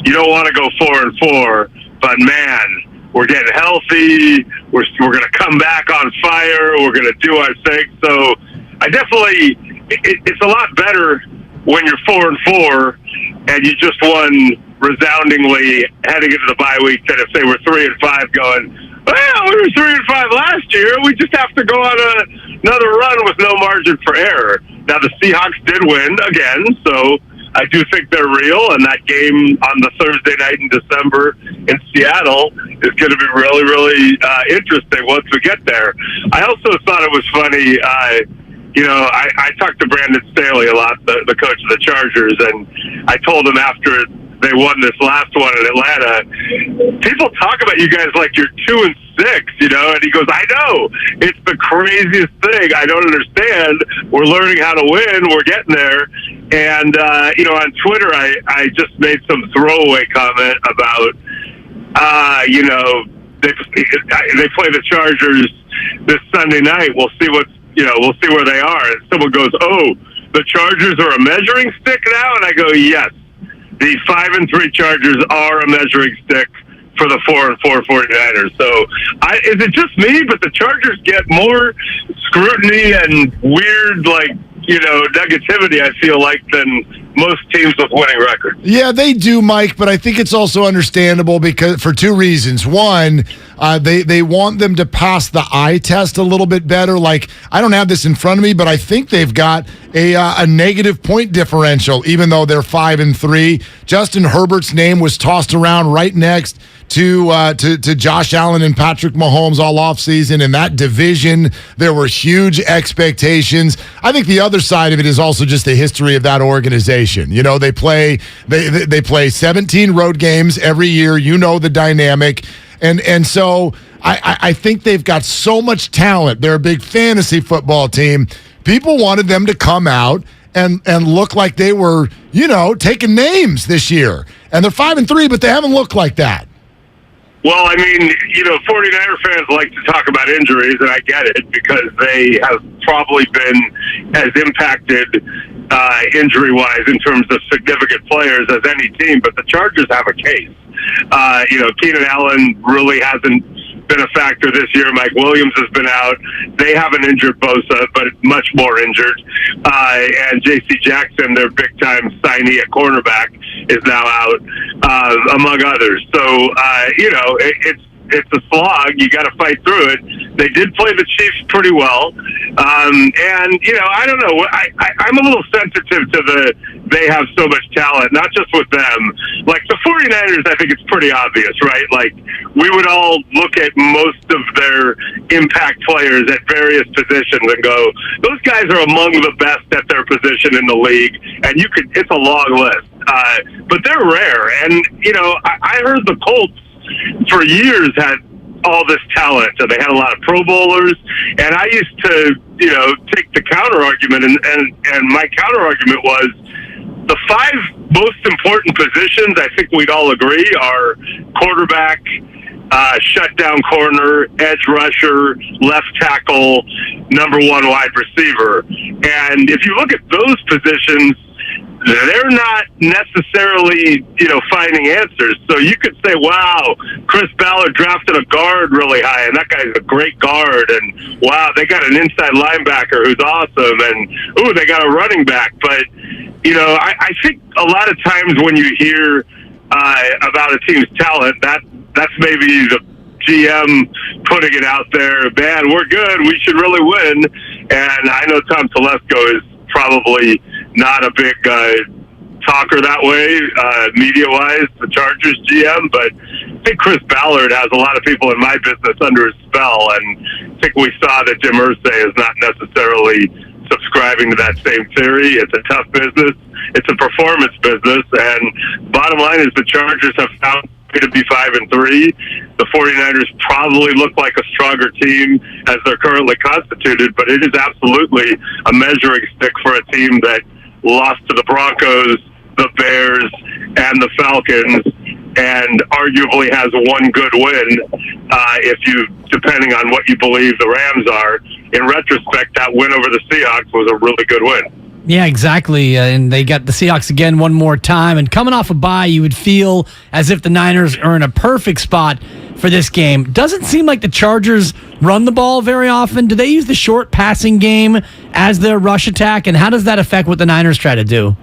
[SPEAKER 4] you don't want to go 4-4, but, man, we're getting healthy. We're going to come back on fire. We're going to do our thing. So I definitely it's a lot better when you're 4-4 and you just won resoundingly heading into the bye week than if they were 3-5 going, well, we were 3-5 last year. We just have to go on another run with no margin for error. Now, the Seahawks did win again, so I do think they're real, and that game on the Thursday night in December in Seattle is going to be really, really interesting once we get there. I also thought it was funny, I talked to Brandon Staley a lot, the coach of the Chargers, and I told him after they won this last one in Atlanta, people talk about you guys like you're 2-6, and he goes, I know, it's the craziest thing. I don't understand. We're learning how to win. We're getting there. And, on Twitter, I just made some throwaway comment about, they play the Chargers this Sunday night. We'll see we'll see where they are. And someone goes, oh, the Chargers are a measuring stick now? And I go, yes. The 5-3 Chargers are a measuring stick for the 4-4 49ers. So, is it just me? But the Chargers get more scrutiny and weird, negativity, I feel like, than most teams with winning records.
[SPEAKER 12] Yeah, they do, Mike, but I think it's also understandable because for two reasons. One, they want them to pass the eye test a little bit better. Like, I don't have this in front of me, but I think they've got a negative point differential, even though they're 5-3. Justin Herbert's name was tossed around right next to Josh Allen and Patrick Mahomes all offseason. In that division, there were huge expectations. I think the other side of it is also just the history of that organization. They play 17 road games every year. The dynamic. And so I think they've got so much talent. They're a big fantasy football team. People wanted them to come out and look like they were, taking names this year. And they're 5-3, but they haven't looked like that.
[SPEAKER 4] Well, I mean, 49er fans like to talk about injuries, and I get it, because they have probably been as impacted injury-wise in terms of significant players as any team, but the Chargers have a case. Keenan Allen really hasn't been a factor this year. Mike Williams has been out. They haven't injured Bosa, but much more injured. And J.C. Jackson, their big-time signee at cornerback, is now out, among others. So, it's a slog. You got to fight through it. They did play the Chiefs pretty well. I don't know. I'm a little sensitive to they have so much talent, not just with them. Like the 49ers, I think it's pretty obvious, right? Like we would all look at most of their impact players at various positions and go, those guys are among the best at their position in the league. And it's a long list. But they're rare. And, I heard the Colts for years had all this talent, and they had a lot of Pro Bowlers. And I used to, take the counter argument, and my counter argument was the 5 most important positions. I think we'd all agree are quarterback, shutdown corner, edge rusher, left tackle, number 1 wide receiver. And if you look at those positions, they're not necessarily, finding answers. So you could say, wow, Chris Ballard drafted a guard really high, and that guy's a great guard. And, wow, they got an inside linebacker who's awesome. And, ooh, they got a running back. But, I think a lot of times when you hear about a team's talent, that's maybe the GM putting it out there. Man, we're good. We should really win. And I know Tom Telesco is probably not a big talker that way, media-wise, the Chargers GM, but I think Chris Ballard has a lot of people in my business under his spell, and I think we saw that Jim Irsay is not necessarily subscribing to that same theory. It's a tough business. It's a performance business, and bottom line is the Chargers have found to be 5-3. The 49ers probably look like a stronger team as they're currently constituted, but it is absolutely a measuring stick for a team that lost to the Broncos, the Bears, and the Falcons, and arguably has one good win, depending on what you believe the Rams are. In retrospect, that win over the Seahawks was a really good win.
[SPEAKER 3] Yeah, exactly. And they got the Seahawks again one more time. And coming off a bye, you would feel as if the Niners are in a perfect spot for this game. Doesn't seem like the Chargers run the ball very often. Do they use the short passing game as their rush attack? And how does that affect what the Niners try to do?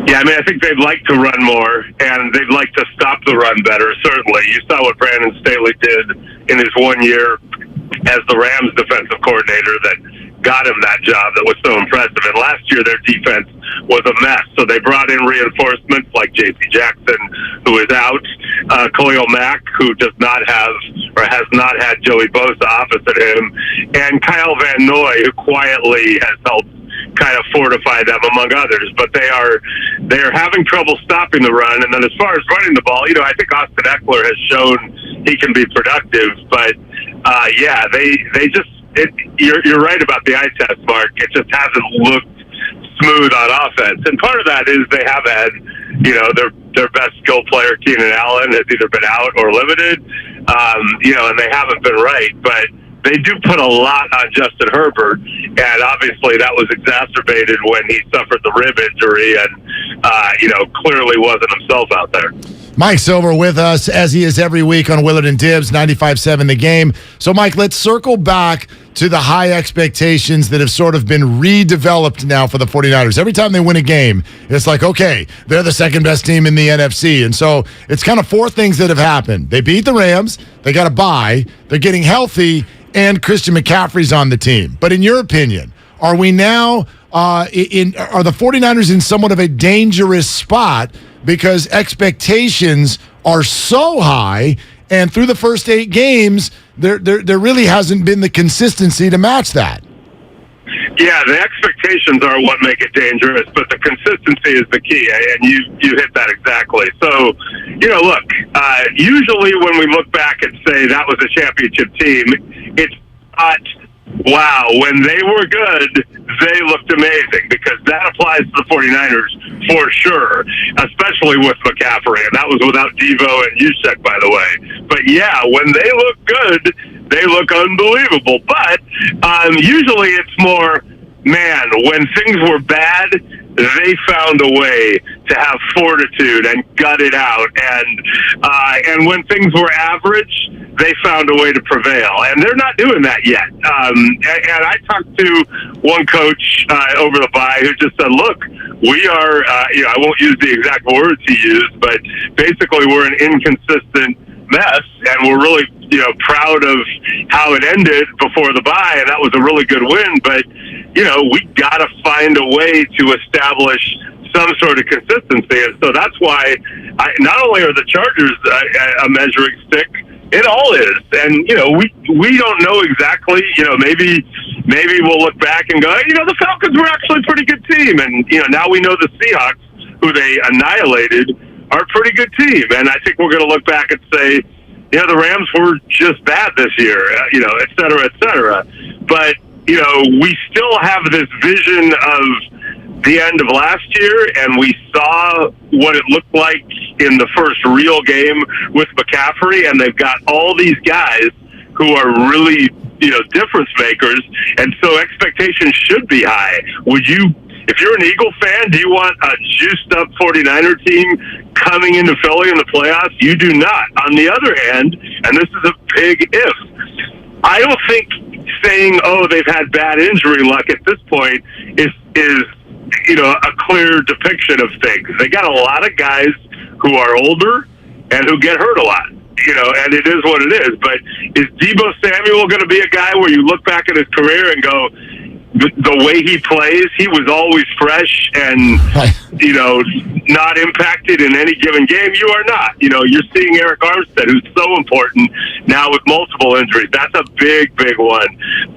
[SPEAKER 4] Yeah, I think they'd like to run more, and they'd like to stop the run better, certainly. You saw what Brandon Staley did in his 1 year as the Rams defensive coordinator that got him that job that was so impressive. And last year, their defense was a mess. So they brought in reinforcements like J.C. Jackson, who is out, Khalil Mack, who does not have or has not had Joey Bosa opposite him, and Kyle Van Noy, who quietly has helped kind of fortify them, among others. But they are having trouble stopping the run. And then as far as running the ball, I think Austin Eckler has shown he can be productive. But you're right about the eye test, Mark. It just hasn't looked smooth on offense. And part of that is they have had, their best skill player, Keenan Allen, has either been out or limited, and they haven't been right. But they do put a lot on Justin Herbert, and obviously that was exacerbated when he suffered the rib injury and, clearly wasn't himself out there.
[SPEAKER 12] Mike Silver with us, as he is every week on Willard and Dibs, 95.7 The Game. So, Mike, let's circle back to the high expectations that have sort of been redeveloped now for the 49ers. Every time they win a game, it's like, okay, they're the second best team in the NFC. And so it's kind of 4 things that have happened. They beat the Rams, they got a bye, they're getting healthy, and Christian McCaffrey's on the team. But in your opinion, are we now are the 49ers in somewhat of a dangerous spot because expectations are so high, and through the first 8 games, there really hasn't been the consistency to match that?
[SPEAKER 4] Yeah, the expectations are what make it dangerous, but the consistency is the key, and you hit that exactly. So, look, usually when we look back and say that was a championship team, it's not wow, when they were good, they looked amazing, because that applies to the 49ers for sure, especially with McCaffrey. And that was without Devo and Juszczyk, by the way. But yeah, when they look good, they look unbelievable. But usually it's more, man, when things were bad, they found a way to have fortitude and gut it out. And when things were average, they found a way to prevail. And they're not doing that yet. And I talked to one coach over the bye who just said, look, we are, I won't use the exact words he used, but basically we're an inconsistent mess, and we're really, proud of how it ended before the bye, and that was a really good win. But, we got to find a way to establish some sort of consistency. And so that's why not only are the Chargers a measuring stick, it all is. And, we don't know exactly, maybe we'll look back and go, the Falcons were actually a pretty good team. And, now we know the Seahawks, who they annihilated, are a pretty good team. And I think we're going to look back and say, the Rams were just bad this year, et cetera, et cetera. But, we still have this vision of the end of last year, and we saw what it looked like in the first real game with McCaffrey, and they've got all these guys who are really, difference makers, and so expectations should be high. If you're an Eagle fan, do you want a juiced-up 49er team coming into Philly in the playoffs? You do not. On the other hand, and this is a big if, I don't think saying, they've had bad injury luck at this point is a clear depiction of things. They got a lot of guys who are older and who get hurt a lot, and it is what it is. But is Deebo Samuel going to be a guy where you look back at his career and go, the way he plays, he was always fresh and, not impacted in any given game? You are not. You're seeing Eric Armstead, who's so important now with multiple injuries. That's a big, big one.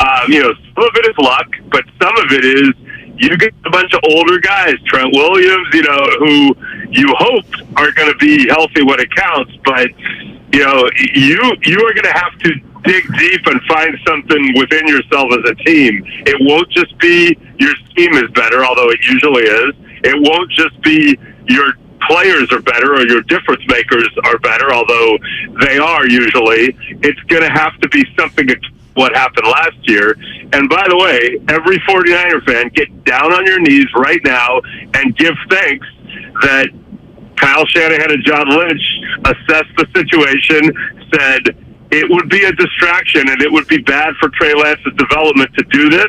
[SPEAKER 4] Some of it is luck, but some of it is you get a bunch of older guys, Trent Williams, who you hope are going to be healthy when it counts, but, you are going to have to dig deep and find something within yourself as a team. It won't just be your scheme is better, although it usually is. It won't just be your players are better or your difference makers are better, although they are usually. It's going to have to be something to what happened last year. And by the way, every 49er fan, get down on your knees right now and give thanks that Kyle Shanahan and John Lynch assessed the situation, said it would be a distraction and it would be bad for Trey Lance's development to do this,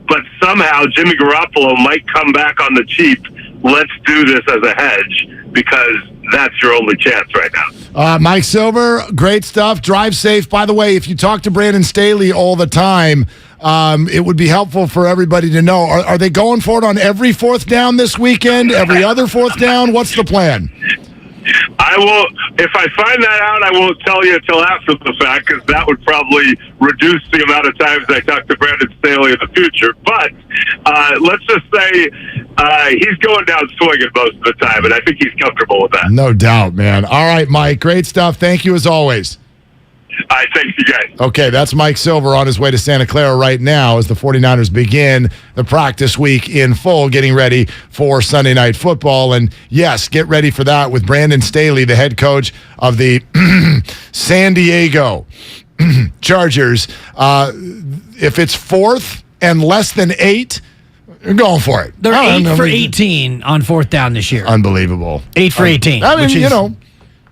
[SPEAKER 4] but somehow Jimmy Garoppolo might come back on the cheap. Let's do this as a hedge, because that's your only chance right now.
[SPEAKER 12] Mike Silver, great stuff. Drive safe. By the way, if you talk to Brandon Staley all the time, it would be helpful for everybody to know. Are they going for it on every fourth down this weekend? Every other fourth down? What's the plan?
[SPEAKER 4] I will. If I find that out, I won't tell you until after the fact, because that would probably reduce the amount of times I talk to Brandon Staley in the future. But let's just say he's going down swinging most of the time, and I think he's comfortable with that.
[SPEAKER 12] No doubt, man. All right, Mike. Great stuff. Thank you as always.
[SPEAKER 4] All right, thanks, you guys.
[SPEAKER 12] Okay, that's Mike Silver on his way to Santa Clara right now as the 49ers begin the practice week in full, getting ready for Sunday Night Football. And yes, get ready for that with Brandon Staley, the head coach of the San Diego Chargers. If it's fourth and less than 8, you're going for it.
[SPEAKER 3] They're 8 for 18 on fourth down this year.
[SPEAKER 12] Unbelievable.
[SPEAKER 3] 8 for 18.
[SPEAKER 12] I mean,
[SPEAKER 3] which is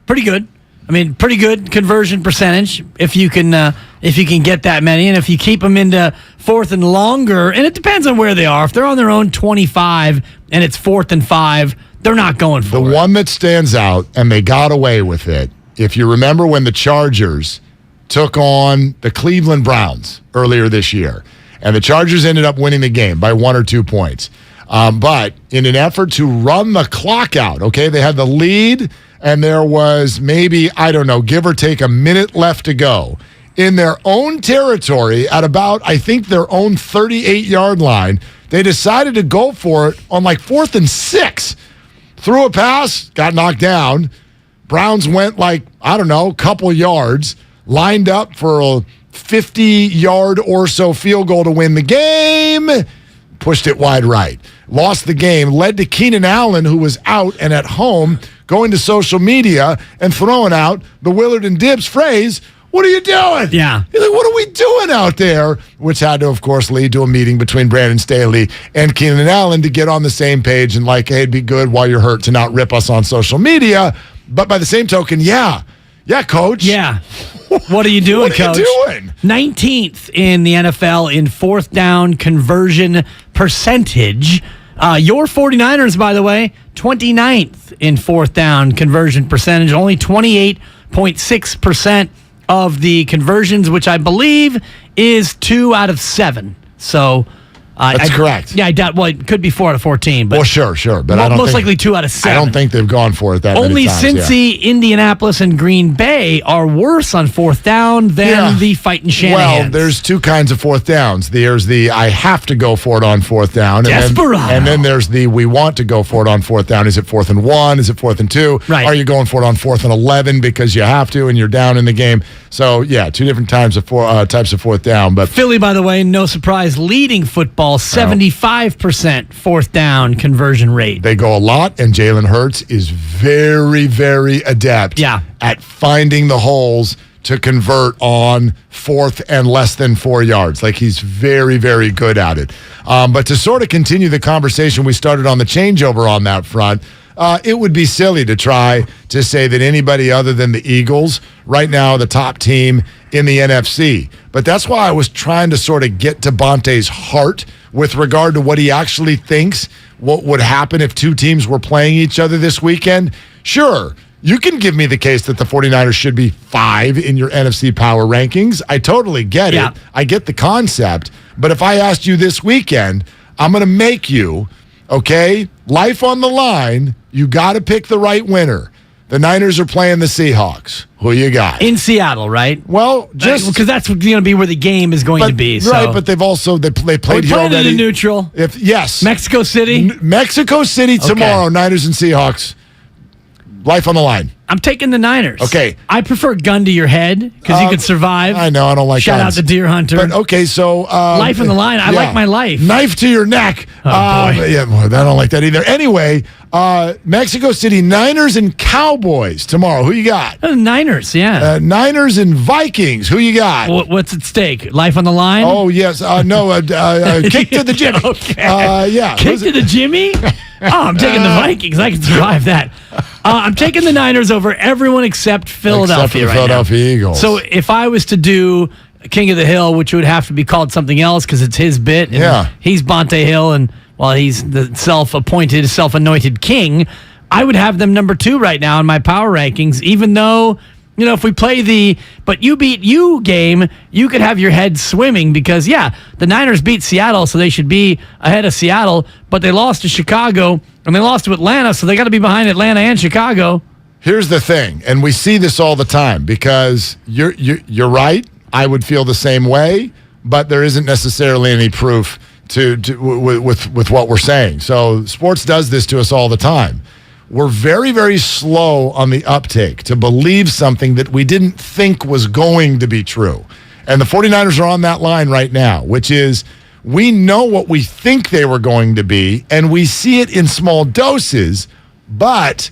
[SPEAKER 3] pretty good. I mean, pretty good conversion percentage if you can get that many, and if you keep them into fourth and longer, and it depends on where they are. If they're on their own 25 and it's 4th and 5, they're not going for it.
[SPEAKER 12] The one that stands out, and they got away with it, if you remember when the Chargers took on the Cleveland Browns earlier this year, and the Chargers ended up winning the game by 1 or 2 points. But in an effort to run the clock out, okay, they had the lead, and there was maybe, give or take a minute left to go. In their own territory, at about, I think, their own 38-yard line, they decided to go for it on 4th and 6. Threw a pass, got knocked down. Browns went couple yards, lined up for 50-yard or so field goal to win the game. Pushed it wide right. Lost the game. Led to Keenan Allen, who was out and at home, going to social media and throwing out the Willard and Dibs phrase, "What are you doing?"
[SPEAKER 3] Yeah.
[SPEAKER 12] He's like, "What are we doing out there?" Which had to, of course, lead to a meeting between Brandon Staley and Keenan Allen to get on the same page and like, hey, it'd be good while you're hurt to not rip us on social media. But by the same token, yeah, coach.
[SPEAKER 3] Yeah. What are you doing, coach?
[SPEAKER 12] What are you doing?
[SPEAKER 3] 19th in the NFL in fourth down conversion percentage. Your 49ers, by the way, 29th in fourth down conversion percentage. Only 28.6% of the conversions, which I believe is 2 out of 7. So
[SPEAKER 12] that's correct.
[SPEAKER 3] Yeah, I doubt. Well, it could be 4 out of 14. But
[SPEAKER 12] sure. But I don't
[SPEAKER 3] most
[SPEAKER 12] think,
[SPEAKER 3] likely 2 out of 7.
[SPEAKER 12] I don't think they've gone for it that
[SPEAKER 3] Only
[SPEAKER 12] many times.
[SPEAKER 3] Cincy, Indianapolis, and Green Bay are worse on fourth down than the fighting Shanahan.
[SPEAKER 12] Well, there's two kinds of fourth downs. There's the I have to go for it on fourth down. And then there's the we want to go for it on fourth down. Is it 4th and 1? Is it 4th and 2?
[SPEAKER 3] Right.
[SPEAKER 12] Are you going for it on 4th and 11 because you have to and you're down in the game? So, yeah, two different types of fourth down. But
[SPEAKER 3] Philly, by the way, no surprise, leading football, 75% fourth down conversion rate.
[SPEAKER 12] They go a lot, and Jalen Hurts is very, very adept at finding the holes to convert on 4th and less than 4 yards. Like, he's very, very good at it. But to sort of continue the conversation we started on the changeover on that front, it would be silly to try to say that anybody other than the Eagles right now are the top team in the NFC. But that's why I was trying to sort of get to Bonte's heart with regard to what he actually thinks what would happen if two teams were playing each other this weekend. Sure, you can give me the case that the 49ers should be 5 in your NFC power rankings. I totally get it. I get the concept. But if I asked you this weekend, I'm going to make you, okay, life on the line, you got to pick the right winner. The Niners are playing the Seahawks. Who you got?
[SPEAKER 3] In Seattle, right?
[SPEAKER 12] Well, just
[SPEAKER 3] because that's going to be where the game is going to be. So.
[SPEAKER 12] Right, but they've also they played here already.
[SPEAKER 3] In neutral.
[SPEAKER 12] Yes,
[SPEAKER 3] Mexico City.
[SPEAKER 12] Mexico City tomorrow. Niners and Seahawks. Life on the line.
[SPEAKER 3] I'm taking the Niners.
[SPEAKER 12] Okay.
[SPEAKER 3] I prefer gun to your head because you could survive.
[SPEAKER 12] I know. I don't like
[SPEAKER 3] Shout
[SPEAKER 12] guns.
[SPEAKER 3] out to Deer Hunter.
[SPEAKER 12] But okay, so
[SPEAKER 3] life on the line. I like my life.
[SPEAKER 12] Knife to your neck.
[SPEAKER 3] Oh, boy.
[SPEAKER 12] Yeah, I don't like that either. Anyway, Mexico City Niners and Cowboys tomorrow. Who you got?
[SPEAKER 3] Niners. Yeah.
[SPEAKER 12] Niners and Vikings. Who you got?
[SPEAKER 3] What's at stake? Life on the line.
[SPEAKER 12] Oh yes. No. Kick to the Jimmy.
[SPEAKER 3] Okay.
[SPEAKER 12] Yeah.
[SPEAKER 3] Kick to the Jimmy. I'm taking the Vikings. I can survive that. I'm taking the Niners over everyone except Philadelphia.
[SPEAKER 12] Except for the
[SPEAKER 3] right
[SPEAKER 12] Philadelphia
[SPEAKER 3] now.
[SPEAKER 12] Eagles.
[SPEAKER 3] So if I was to do King of the Hill, which would have to be called something else because it's his bit, and he's Bonte Hill, and he's the self-appointed, self-anointed king, I would have them number 2 right now in my power rankings, even though, if we play the but you beat you game, you could have your head swimming because, the Niners beat Seattle, so they should be ahead of Seattle, but they lost to Chicago, and they lost to Atlanta, so they got to be behind Atlanta and Chicago.
[SPEAKER 12] Here's the thing, and we see this all the time because you're right. I would feel the same way, but there isn't necessarily any proof with what we're saying. So sports does this to us all the time. We're very, very slow on the uptake to believe something that we didn't think was going to be true. And the 49ers are on that line right now, which is we know what we think they were going to be, and we see it in small doses, but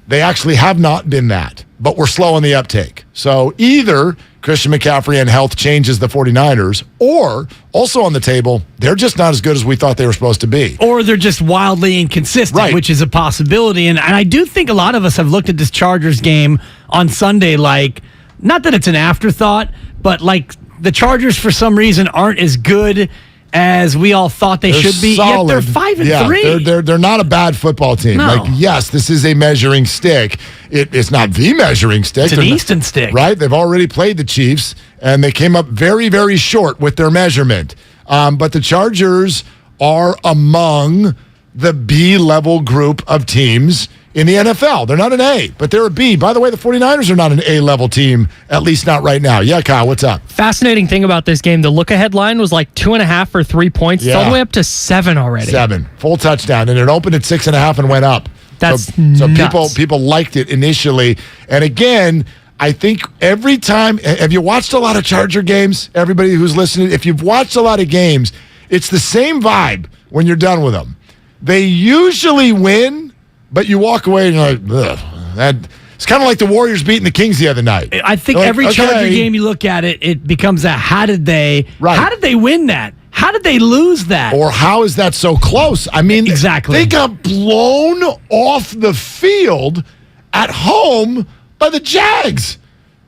[SPEAKER 12] they actually have not been that. But we're slow on the uptake. So either Christian McCaffrey and health changes the 49ers, or also on the table, they're just not as good as we thought they were supposed to be.
[SPEAKER 3] Or they're just wildly inconsistent, which is a possibility. And I do think a lot of us have looked at this Chargers game on Sunday like, not that it's an afterthought, but like the Chargers for some reason aren't as good as we all thought they should be.
[SPEAKER 12] Solid.
[SPEAKER 3] Yet they're 5-3.
[SPEAKER 12] They're not a bad football team.
[SPEAKER 3] No.
[SPEAKER 12] Like, yes, this is a measuring stick. It's not the measuring stick.
[SPEAKER 3] It's an Easton stick.
[SPEAKER 12] Right? They've already played the Chiefs, and they came up very, very short with their measurement. But the Chargers are among the B-level group of teams in the NFL. They're not an A, but they're a B. By the way, the 49ers are not an A-level team, at least not right now. Yeah, Kyle, what's up?
[SPEAKER 2] Fascinating thing about this game, the look-ahead line was like 2.5 or 3 points. It's all the way up to 7 already.
[SPEAKER 12] 7. Full touchdown. And it opened at 6.5 and went up.
[SPEAKER 2] That's
[SPEAKER 12] so
[SPEAKER 2] nuts.
[SPEAKER 12] people liked it initially. And again, I think every time, have you watched a lot of Charger games? Everybody who's listening, if you've watched a lot of games, it's the same vibe when you're done with them. They usually win, but you walk away and you're like, ugh, it's kind of like the Warriors beating the Kings the other night.
[SPEAKER 3] I think every Charger game you look at it becomes a how did they win that? How did they lose that?
[SPEAKER 12] Or how is that so close? I mean,
[SPEAKER 3] exactly.
[SPEAKER 12] They got blown off the field at home by the Jags.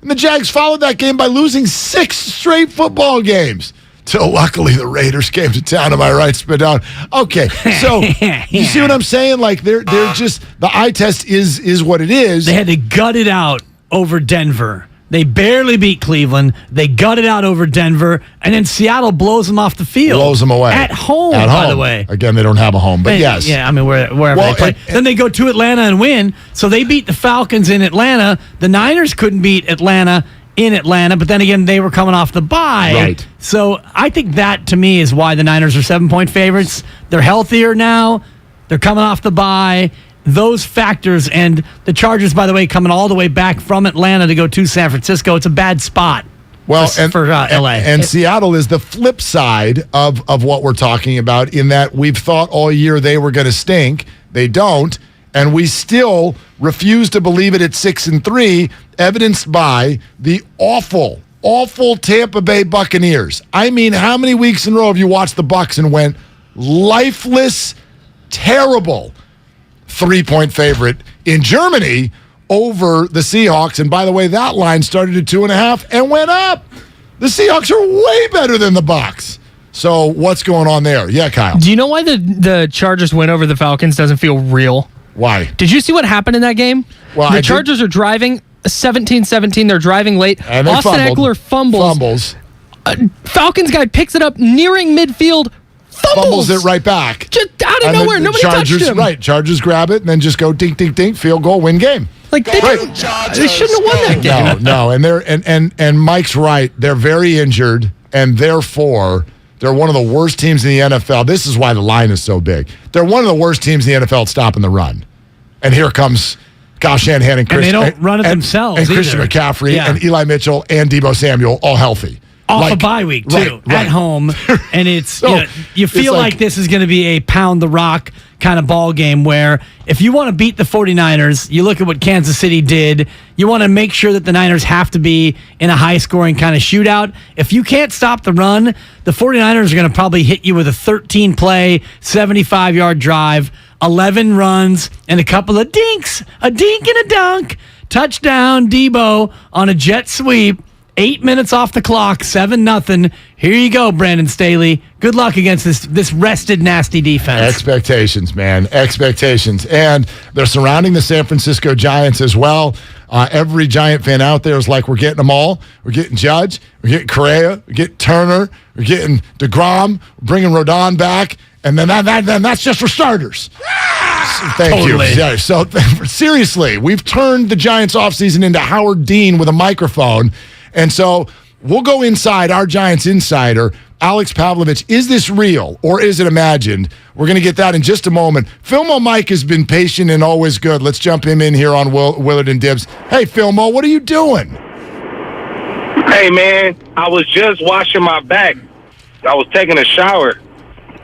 [SPEAKER 12] And the Jags followed that game by losing 6 straight football games. Till luckily the Raiders came to town. Am I right, Spadon? Okay, so you see what I'm saying? Like they're just the eye test is what it is.
[SPEAKER 3] They had to gut it out over Denver. They barely beat Cleveland. They gutted out over Denver, and then Seattle blows them off the field.
[SPEAKER 12] Blows them away.
[SPEAKER 3] At home, by the way.
[SPEAKER 12] Again, they don't have a home, but yes.
[SPEAKER 3] Yeah, I mean, wherever they play. Then they go to Atlanta and win. So they beat the Falcons in Atlanta. The Niners couldn't beat Atlanta in Atlanta, but then again, they were coming off the bye.
[SPEAKER 12] Right.
[SPEAKER 3] So I think that, to me, is why the Niners are 7-point favorites. They're healthier now. They're coming off the bye. Those factors, and the Chargers, by the way, coming all the way back from Atlanta to go to San Francisco. It's a bad spot for LA.
[SPEAKER 12] And Seattle is the flip side of what we're talking about, in that we've thought all year they were going to stink. They don't. And we still refuse to believe it at 6-3, evidenced by the awful Tampa Bay Buccaneers. I mean, how many weeks in a row have you watched the Bucs and went lifeless, terrible 3-point favorite in Germany over the Seahawks? And by the way, that line started at 2.5 and went up. The Seahawks are way better than the Bucs. So what's going on there? Yeah, Kyle.
[SPEAKER 2] Do you know why the Chargers win over the Falcons doesn't feel real?
[SPEAKER 12] Why?
[SPEAKER 2] Did you see what happened in that game?
[SPEAKER 12] Well,
[SPEAKER 2] the Chargers are driving 17-17. They're driving late.
[SPEAKER 12] And they
[SPEAKER 2] Austin Eckler fumbles. Falcons guy picks it up nearing midfield.
[SPEAKER 12] Fumbles it right back.
[SPEAKER 2] Just out of nowhere. Nobody touched him.
[SPEAKER 12] Right. Chargers grab it and then just go dink, dink, dink, field goal, win game.
[SPEAKER 2] Like they shouldn't have won that game.
[SPEAKER 12] No. And Mike's right. They're very injured, and therefore they're one of the worst teams in the NFL. This is why the line is so big. They're one of the worst teams in the NFL at stopping the run. And here comes Kyle Shanahan and Chris.
[SPEAKER 3] And they don't run it themselves
[SPEAKER 12] and Christian McCaffrey and Eli Mitchell and Deebo Samuel all healthy.
[SPEAKER 3] Off a bye week, too, at home. And it's you feel like this is going to be a pound the rock kind of ball game where if you want to beat the 49ers, you look at what Kansas City did. You want to make sure that the Niners have to be in a high-scoring kind of shootout. If you can't stop the run, the 49ers are going to probably hit you with a 13-play, 75-yard drive, 11 runs, and a couple of dinks. A dink and a dunk. Touchdown, Deebo on a jet sweep. 8 minutes off the clock, 7-0. Here you go, Brandon Staley. Good luck against this rested, nasty defense.
[SPEAKER 12] Expectations, man. Expectations. And they're surrounding the San Francisco Giants as well. Every Giant fan out there is like, we're getting them all. We're getting Judge. We're getting Correa. We're getting Turner. We're getting DeGrom. We're bringing Rodon back. And then that's just for starters. Thank you. Yeah, so seriously, we've turned the Giants offseason into Howard Dean with a microphone. And so we'll go inside, our Giants insider, Alex Pavlovich. Is this real or is it imagined? We're going to get that in just a moment. Filmo Mike has been patient and always good. Let's jump him in here on Willard and Dibs. Hey, Filmo, what are you doing?
[SPEAKER 7] Hey, man, I was just washing my back. I was taking a shower,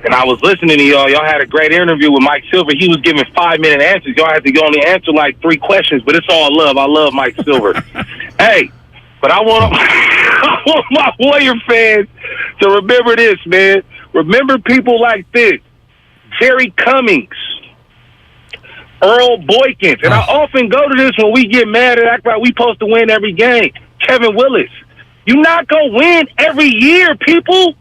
[SPEAKER 7] and I was listening to y'all. Y'all had a great interview with Mike Silver. He was giving 5-minute answers. Y'all had to only answer like 3 questions, but it's all love. I love Mike Silver. Hey. But I want my Warrior fans to remember this, man. Remember people like this. Jerry Cummings, Earl Boykins. And I often go to this when we get mad and act like we supposed to win every game. Kevin Willis. You're not going to win every year, people.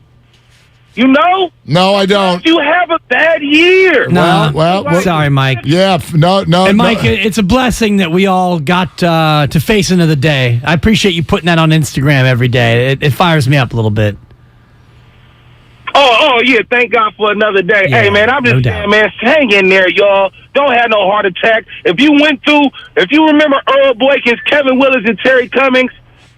[SPEAKER 7] You know?
[SPEAKER 12] No, I don't.
[SPEAKER 7] You have a bad year.
[SPEAKER 3] No, well, sorry, Mike.
[SPEAKER 12] Yeah, no.
[SPEAKER 3] And Mike, it's a blessing that we all got to face another day. I appreciate you putting that on Instagram every day. It fires me up a little bit.
[SPEAKER 7] Oh, yeah, thank God for another day.
[SPEAKER 3] Yeah,
[SPEAKER 7] hey, man, I'm just saying, man, hang in there, y'all. Don't have no heart attack. If you remember Earl Boykins, Kevin Willis, and Terry Cummings,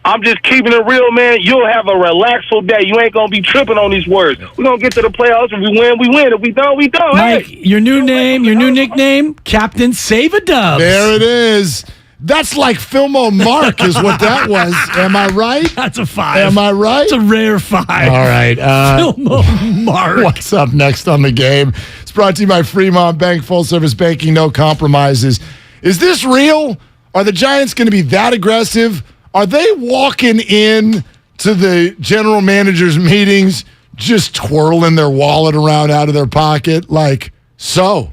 [SPEAKER 7] I'm just keeping it real, man. You'll have a relaxful day. You ain't going to be tripping on these words. We're going to get to the playoffs. If we win, we win. If we don't, we don't.
[SPEAKER 3] Mike, your new nickname, Captain Save a Dubs.
[SPEAKER 12] There it is. That's like Filmo Mark is what that was. Am I right?
[SPEAKER 3] That's a 5.
[SPEAKER 12] Am I right?
[SPEAKER 3] It's a rare 5.
[SPEAKER 12] All right.
[SPEAKER 3] Filmo Mark.
[SPEAKER 12] What's up next on the game? It's brought to you by Fremont Bank, full-service banking, no compromises. Is this real? Are the Giants going to be that aggressive? Are they walking in to the general manager's meetings just twirling their wallet around out of their pocket? Like, so,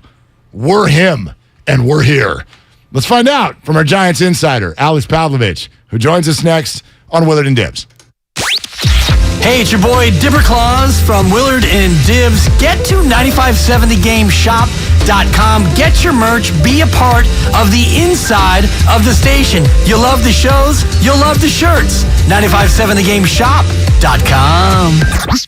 [SPEAKER 12] we're him, and we're here. Let's find out from our Giants insider, Alex Pavlovich, who joins us next on Willard and Dibs.
[SPEAKER 3] Hey, it's your boy Dibber Claus from Willard and Dibs. Get to 957thegameshop.com. Get your merch. Be a part of the inside of the station. You'll love the shows. You'll love the shirts. 957thegameshop.com.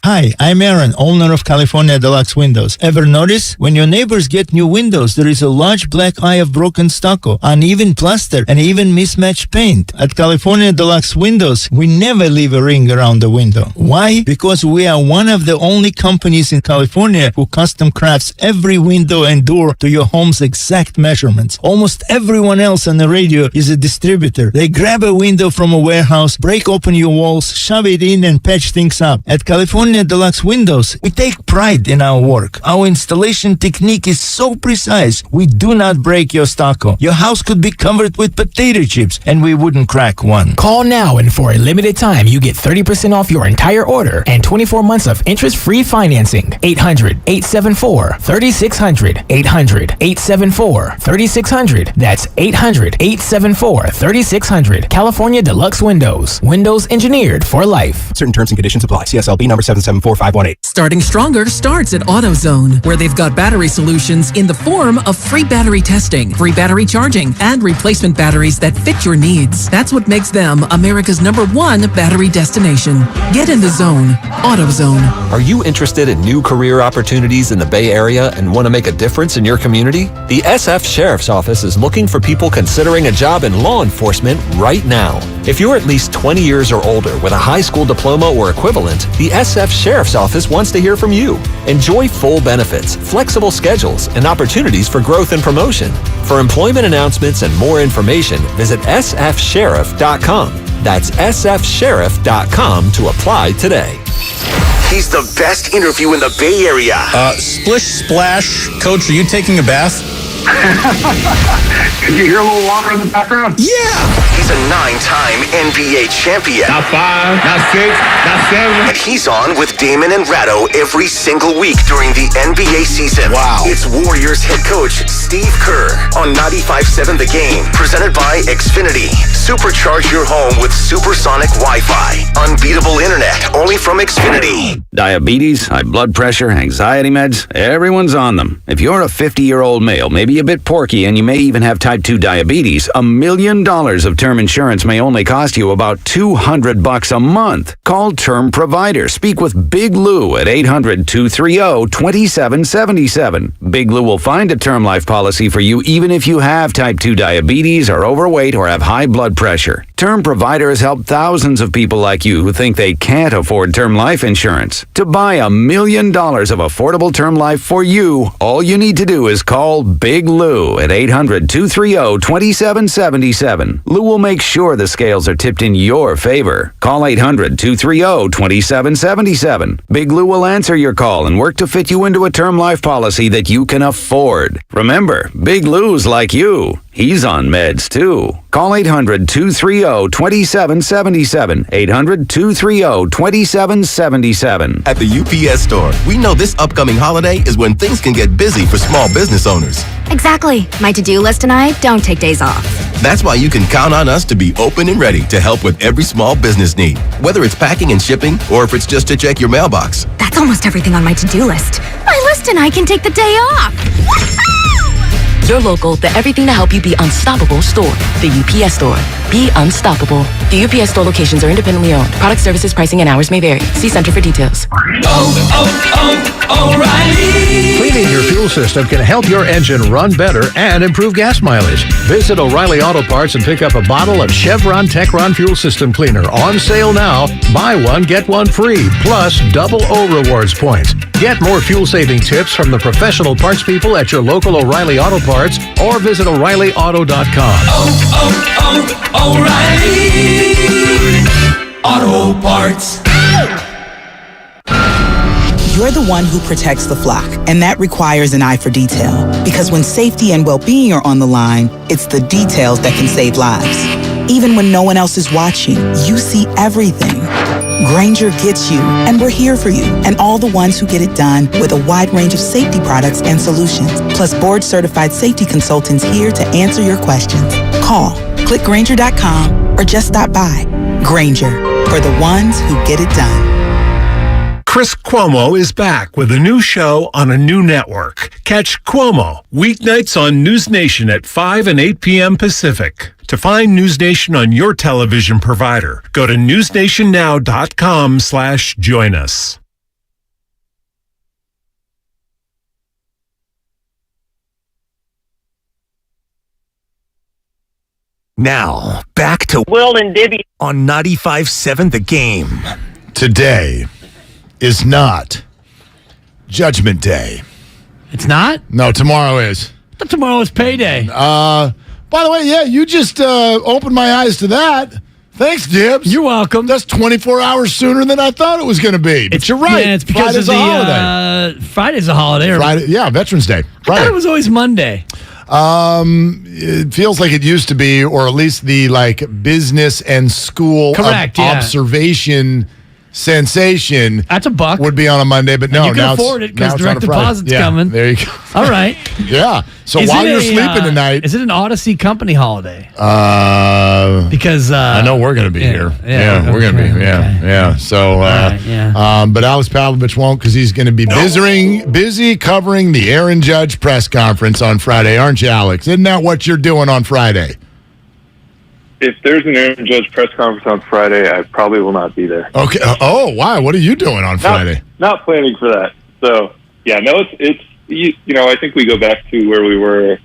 [SPEAKER 6] Hi, I'm Aaron, owner of California Deluxe Windows. Ever notice? When your neighbors get new windows, there is a large black eye of broken stucco, uneven plaster, and even mismatched paint. At California Deluxe Windows, we never leave a ring around the window. Why? Because we are one of the only companies in California who custom crafts every window and door to your home's exact measurements. Almost everyone else on the radio is a distributor. They grab a window from a warehouse, break open your walls, shove it in, and patch things up. At California Deluxe Windows, we take pride in our work. Our installation technique is so precise, we do not break your stucco. Your house could be covered with potato chips, and we wouldn't crack one.
[SPEAKER 11] Call now, and for a limited time, you get 30% off your entire order and 24 months of interest-free financing. 800-874-3600. 800-874-3600. That's 800-874-3600. California Deluxe Windows. Windows engineered for life.
[SPEAKER 14] Certain terms and conditions apply. CSLB number 774518.
[SPEAKER 15] Starting Stronger starts at AutoZone, where they've got battery solutions in the form of free battery testing, free battery charging, and replacement batteries that fit your needs. That's what makes them America's #1 battery destination. Get in the zone. AutoZone.
[SPEAKER 25] Are you interested in new career opportunities in the Bay Area and want to make a difference in your community? The SF Sheriff's Office is looking for people considering a job in law enforcement right now. If you're at least 20 years or older with a high school diploma or equivalent, the SF Sheriff's Office wants to hear from you. Enjoy full benefits, flexible schedules, and opportunities for growth and promotion. For employment announcements and more information, visit sfsheriff.com. That's sfsheriff.com to apply today.
[SPEAKER 5] He's the best interview in the Bay Area.
[SPEAKER 16] Splish Splash. Coach, are you taking a bath?
[SPEAKER 5] Can you hear a little water in the background? Yeah! He's a 9-time NBA champion.
[SPEAKER 17] Not 5, not 6, not 7.
[SPEAKER 5] And he's on with Damon and Ratto every single week during the NBA season. Wow. It's Warriors head coach Steve Kerr on 95.7 The Game. Presented by Xfinity. Supercharge your home with supersonic Wi-Fi. Unbeatable internet only from Xfinity.
[SPEAKER 18] Diabetes, high blood pressure, anxiety meds, everyone's on them. If you're a 50-year-old male, maybe a bit porky, and you may even have type 2 diabetes, $1 million of term insurance may only cost you about $200 a month. Call Term Provider. Speak with Big Lou at 800-230-2777. Big Lou will find a term life policy for you even if you have type 2 diabetes, are overweight, or have high blood pressure. Term Provider has helped thousands of people like you who think they can't afford term life insurance. To buy $1 million of affordable term life for you, all you need to do is call Big Lou at 800-230-2777. Lou will make sure the scales are tipped in your favor. Call 800-230-2777. Big Lou will answer your call and work to fit you into a term life policy that you can afford. Remember, Big Lou's like you. He's on meds too. Call 800-230-2777. 800-230-2777.
[SPEAKER 19] At the UPS Store, we know this upcoming holiday is when things can get busy for small business owners.
[SPEAKER 20] Exactly. My to-do list and I don't take days off.
[SPEAKER 19] That's why you can count on us to be open and ready to help with every small business need, whether it's packing and shipping or if it's just to check your mailbox.
[SPEAKER 20] That's almost everything on my to-do list. My list and I can take the day off.
[SPEAKER 21] Your local, the everything to help you be unstoppable store. The UPS Store. Be unstoppable. The UPS Store locations are independently owned. Product services, pricing, and hours may vary. See Center for details.
[SPEAKER 13] O'Reilly! Cleaning your fuel system can help your engine run better and improve gas mileage. Visit O'Reilly Auto Parts and pick up a bottle of Chevron Techron Fuel System Cleaner on sale now. Buy one, get one free, plus double O rewards points. Get more fuel-saving tips from the professional parts people at your local O'Reilly Auto Parts Parts or visit O'ReillyAuto.com.
[SPEAKER 8] O'Reilly Auto Parts. You're the one who protects the flock, and that requires an eye for detail. Because when safety and well-being are on the line, it's the details that can save lives. Even when no one else is watching, you see everything. Grainger gets you, and we're here for you, and all the ones who get it done with a wide range of safety products and solutions, plus board-certified safety consultants here to answer your questions. Call, click Grainger.com, or just stop by. Grainger, for the ones who get it done.
[SPEAKER 9] Chris Cuomo is back with a new show on a new network. Catch Cuomo weeknights on News Nation at 5 and 8 p.m. Pacific. To find News Nation on your television provider, go to newsnationnow.com/join us.
[SPEAKER 10] Now, back to
[SPEAKER 22] Willard Dibs
[SPEAKER 10] on 95.7 The Game.
[SPEAKER 12] Today is not Judgment Day.
[SPEAKER 3] It's not?
[SPEAKER 12] No, tomorrow is.
[SPEAKER 3] But tomorrow is payday.
[SPEAKER 12] By the way, yeah, you just opened my eyes to that. Thanks, Dibs.
[SPEAKER 3] You're welcome.
[SPEAKER 12] That's 24 hours sooner than I thought it was going to be. But you're right.
[SPEAKER 3] Yeah, it's because
[SPEAKER 12] Friday's
[SPEAKER 3] of the
[SPEAKER 12] a holiday.
[SPEAKER 3] Friday's a holiday.
[SPEAKER 12] Friday, yeah, Veterans Day.
[SPEAKER 3] I thought it was always Monday.
[SPEAKER 12] It feels like it used to be, or at least the business and school observation sensation.
[SPEAKER 3] That's a buck.
[SPEAKER 12] Would be on a Monday, but no,
[SPEAKER 3] you can afford it because direct deposit's coming.
[SPEAKER 12] There you go.
[SPEAKER 3] All right.
[SPEAKER 12] Yeah. So while you're sleeping tonight,
[SPEAKER 3] is it an Odyssey company holiday? Because
[SPEAKER 12] I know we're going to be here. Yeah, we're going to be. Yeah. So, but Alex Pavlovich won't because he's going to be busy covering the Aaron Judge press conference on Friday, aren't you, Alex? Isn't that what you're doing on Friday?
[SPEAKER 23] If there's an Aaron Judge press conference on Friday, I probably will not be there.
[SPEAKER 12] Okay. Oh, why? What are you doing on Friday?
[SPEAKER 23] Not planning for that. So, it's I think we go back to where we were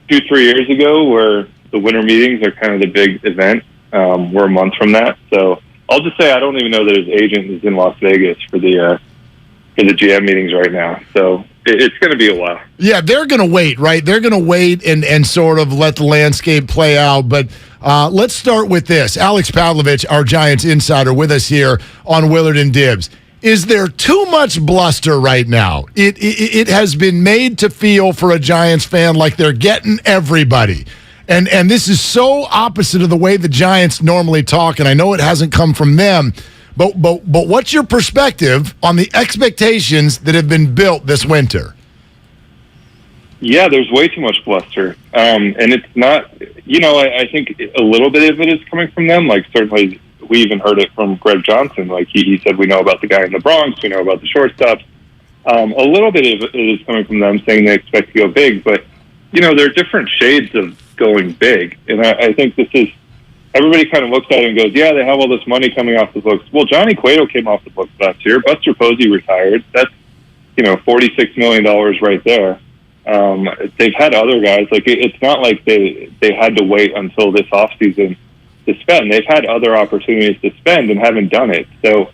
[SPEAKER 23] 2-3 years ago, where the winter meetings are kind of the big event. We're a month from that. So I'll just say I don't even know that his agent is in Las Vegas for the GM meetings right now. So it's going to be a while. Yeah,
[SPEAKER 12] they're going to wait, right? They're going to wait and sort of let the landscape play out. But let's start with this. Alex Pavlovich, our Giants insider, with us here on Willard and Dibs. Is there too much bluster right now? It has been made to feel for a Giants fan like they're getting everybody. And this is so opposite of the way the Giants normally talk, and I know it hasn't come from them. But what's your perspective on the expectations that have been built this winter?
[SPEAKER 23] Yeah, there's way too much bluster. And it's not, I think a little bit of it is coming from them. Like, certainly we even heard it from Greg Johnson. Like, he said, we know about the guy in the Bronx, we know about the shortstops. A little bit of it is coming from them saying they expect to go big. But, there are different shades of going big. And I think this is, everybody kind of looks at it and goes, yeah, they have all this money coming off the books. Well, Johnny Cueto came off the books last year. Buster Posey retired. That's, $46 million right there. They've had other guys. Like, it's not like they had to wait until this offseason to spend. They've had other opportunities to spend and haven't done it. So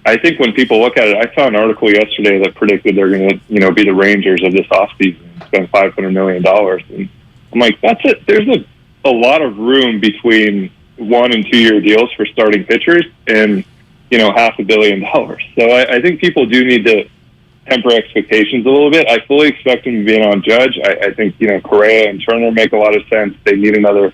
[SPEAKER 23] I think when people look at it, I saw an article yesterday that predicted they're going to, be the Rangers of this offseason and spend $500 million. And I'm like, that's it. There's a lot of room between 1 and 2 year deals for starting pitchers and, $500 million. So I think people do need to temper expectations a little bit. I fully expect him to be on Judge. I think, Correa and Turner make a lot of sense. They need another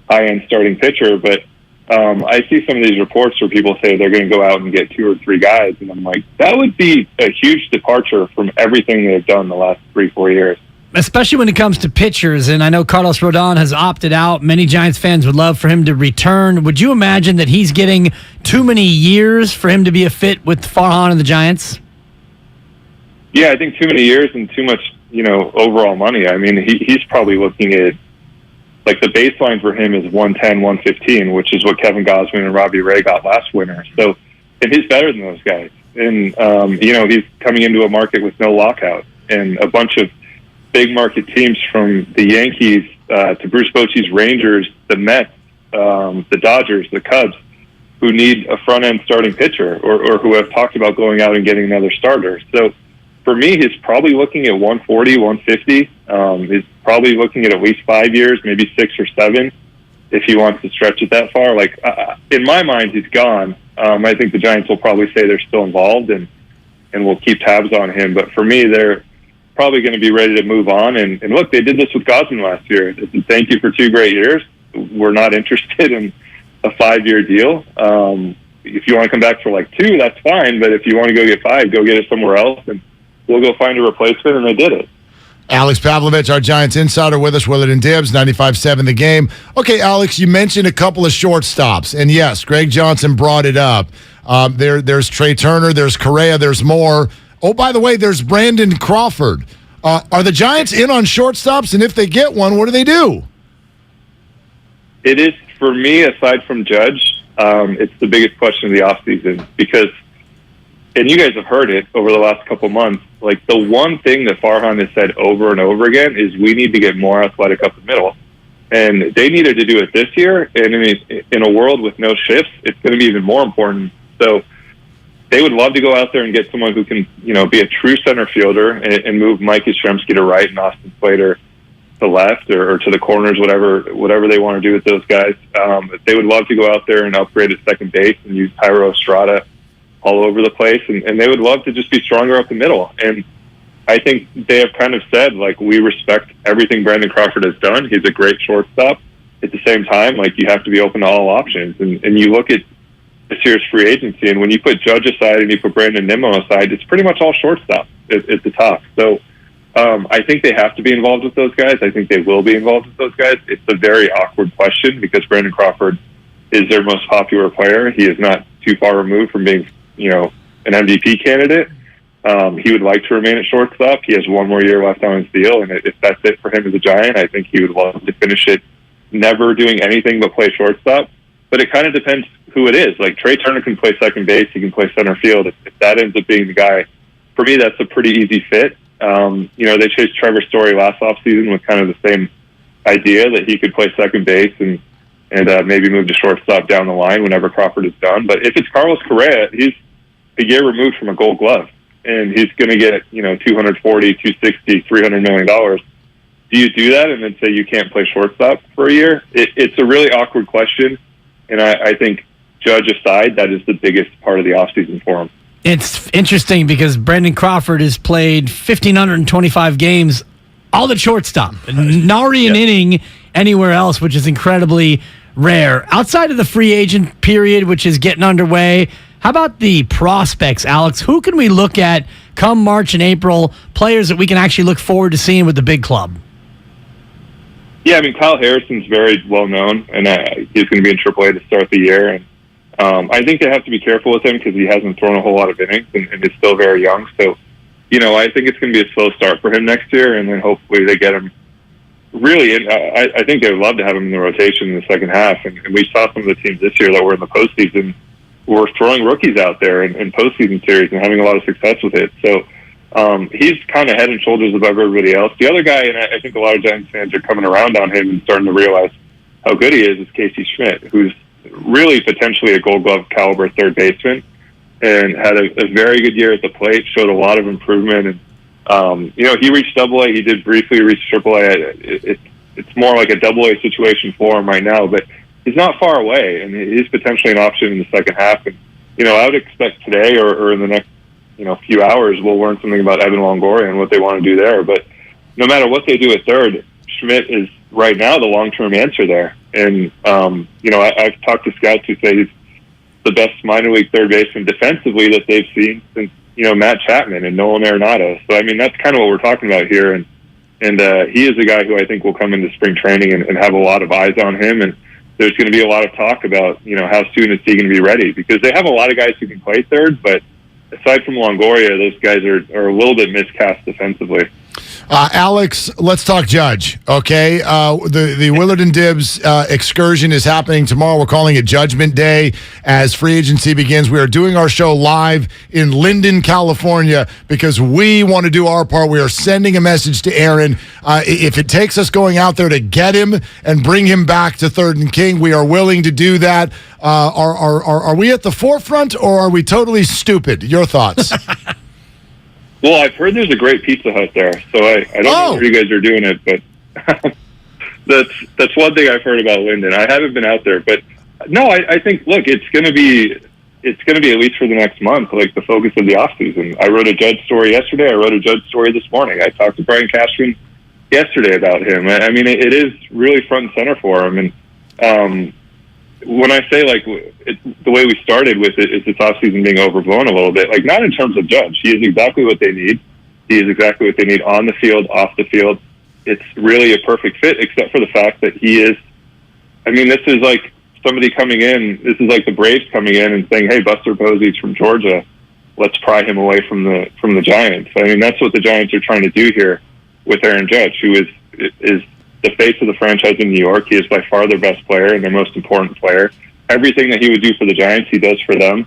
[SPEAKER 23] high-end starting pitcher, but I see some of these reports where people say they're going to go out and get 2 or 3 guys, and I'm like, that would be a huge departure from everything they've done the last 3-4 years.
[SPEAKER 3] Especially when it comes to pitchers, and I know Carlos Rodon has opted out. Many Giants fans would love for him to return. Would you imagine that he's getting too many years for him to be a fit with Farhan and the Giants?
[SPEAKER 23] Yeah, I think too many years and too much, overall money. I mean, he's probably looking at, like, the baseline for him is 110, 115, which is what Kevin Gausman and Robbie Ray got last winter. So, and he's better than those guys. And, he's coming into a market with no lockout and a bunch of big market teams from the Yankees to Bruce Bochy's Rangers, the Mets, the Dodgers, the Cubs, who need a front-end starting pitcher or who have talked about going out and getting another starter. So, for me, he's probably looking at 140, 150. He's probably looking at least 5 years, maybe 6 or 7, if he wants to stretch it that far. Like, in my mind, he's gone. I think the Giants will probably say they're still involved and we'll keep tabs on him. But for me, they're probably going to be ready to move on. And look, they did this with Gosman last year. They said, thank you for 2 great years. We're not interested in a 5-year deal. If you want to come back for like 2, that's fine. But if you want to go get 5, go get it somewhere else, and we'll go find a replacement. And they did it.
[SPEAKER 12] Alex Pavlovich, our Giants insider, with us. Willard and Dibs, 95.7 The Game. Okay, Alex, you mentioned a couple of shortstops, and yes, Greg Johnson brought it up. There's Trey Turner, there's Correa, there's more. Oh, by the way, there's Brandon Crawford. Are the Giants in on shortstops? And if they get one, what do they do?
[SPEAKER 23] It is, for me, aside from Judge, it's the biggest question of the offseason because, and you guys have heard it over the last couple months, like the one thing that Farhan has said over and over again is we need to get more athletic up the middle. And they needed to do it this year. And in a world with no shifts, it's going to be even more important. So they would love to go out there and get someone who can, be a true center fielder and move Mike Yastrzemski to right and Austin Slater to left or to the corners, whatever they want to do with those guys. They would love to go out there and upgrade at second base and use Tyro Estrada all over the place. And they would love to just be stronger up the middle. And I think they have kind of said, like, we respect everything Brandon Crawford has done. He's a great shortstop. At the same time, like, you have to be open to all options. And you look at this year's free agency, and when you put Judge aside and you put Brandon Nimmo aside, it's pretty much all shortstop at the top. So I think they have to be involved with those guys. I think they will be involved with those guys. It's a very awkward question because Brandon Crawford is their most popular player. He is not too far removed from being, an MVP candidate. He would like to remain at shortstop. He has 1 more year left on his deal, and if that's it for him as a Giant, I think he would love to finish it never doing anything but play shortstop. But it kind of depends who it is. Like, Trey Turner can play second base. He can play center field. If that ends up being the guy, for me, that's a pretty easy fit. They chased Trevor Story last offseason with kind of the same idea that he could play second base and maybe move to shortstop down the line whenever Crawford is done. But if it's Carlos Correa, he's a year removed from a Gold Glove, and he's going to get, $240, $260, $300 million. Do you do that and then say you can't play shortstop for a year? It's a really awkward question, and I think, Judge aside, that is the biggest part of the offseason for him.
[SPEAKER 3] It's interesting because Brandon Crawford has played 1,525 games, all at shortstop. Nary an inning anywhere else, which is incredibly rare. Outside of the free agent period, which is getting underway, how about the prospects, Alex? Who can we look at come March and April, players that we can actually look forward to seeing with the big club?
[SPEAKER 23] Yeah, I mean, Kyle Harrison's very well known, and he's going to be in AAA to start the year. And I think they have to be careful with him because he hasn't thrown a whole lot of innings and is still very young. So, I think it's going to be a slow start for him next year, and then hopefully they get him really in. I think they would love to have him in the rotation in the second half. And we saw some of the teams this year that were in the postseason were throwing rookies out there in postseason series and having a lot of success with it. So he's kind of head and shoulders above everybody else. The other guy, and I think a lot of Giants fans are coming around on him and starting to realize how good he is Casey Schmidt, who's really potentially a Gold Glove caliber third baseman and had a very good year at the plate, showed a lot of improvement. And, he reached AA. He did briefly reach AAA. It's more like a AA situation for him right now, but he's not far away, and he's potentially an option in the second half. And, I would expect today or in the next, few hours, we'll learn something about Evan Longoria and what they want to do there. But no matter what they do at third, Schmidt is right now the long-term answer there. And, I've talked to scouts who say he's the best minor league third baseman defensively that they've seen since, Matt Chapman and Nolan Arenado. So, I mean, that's kind of what we're talking about here. And he is a guy who I think will come into spring training and have a lot of eyes on him. And there's going to be a lot of talk about, how soon is he going to be ready? Because they have a lot of guys who can play third, but aside from Longoria, those guys are a little bit miscast defensively.
[SPEAKER 12] Alex, let's talk Judge, okay? The Willard and Dibs excursion is happening tomorrow. We're calling it Judgment Day as free agency begins. We are doing our show live in Linden, California, because we want to do our part. We are sending a message to Aaron. If it takes us going out there to get him and bring him back to Third and King, we are willing to do that. Are we at the forefront, or are we totally stupid? Your thoughts?
[SPEAKER 23] Well, I've heard there's a great Pizza Hut there, so I don't know if you guys are doing it, but That's one thing I've heard about Linden. I haven't been out there, but no, I think, look, it's going to be at least for the next month, like the focus of the offseason. I wrote a Judge story yesterday. I wrote a Judge story this morning. I talked to Brian Cashman yesterday about him. I mean, it is really front and center for him. And when I say, like, the way we started with it is this offseason being overblown a little bit, like, not in terms of Judge. He is exactly what they need. He is exactly what they need on the field, off the field. It's really a perfect fit, except for the fact that he is, I mean, this is like somebody coming in, this is like the Braves coming in and saying, hey, Buster Posey's from Georgia, let's pry him away from the Giants. I mean, that's what the Giants are trying to do here with Aaron Judge, who is the face of the franchise in New York. He is by far their best player and their most important player. Everything that he would do for the Giants, he does for them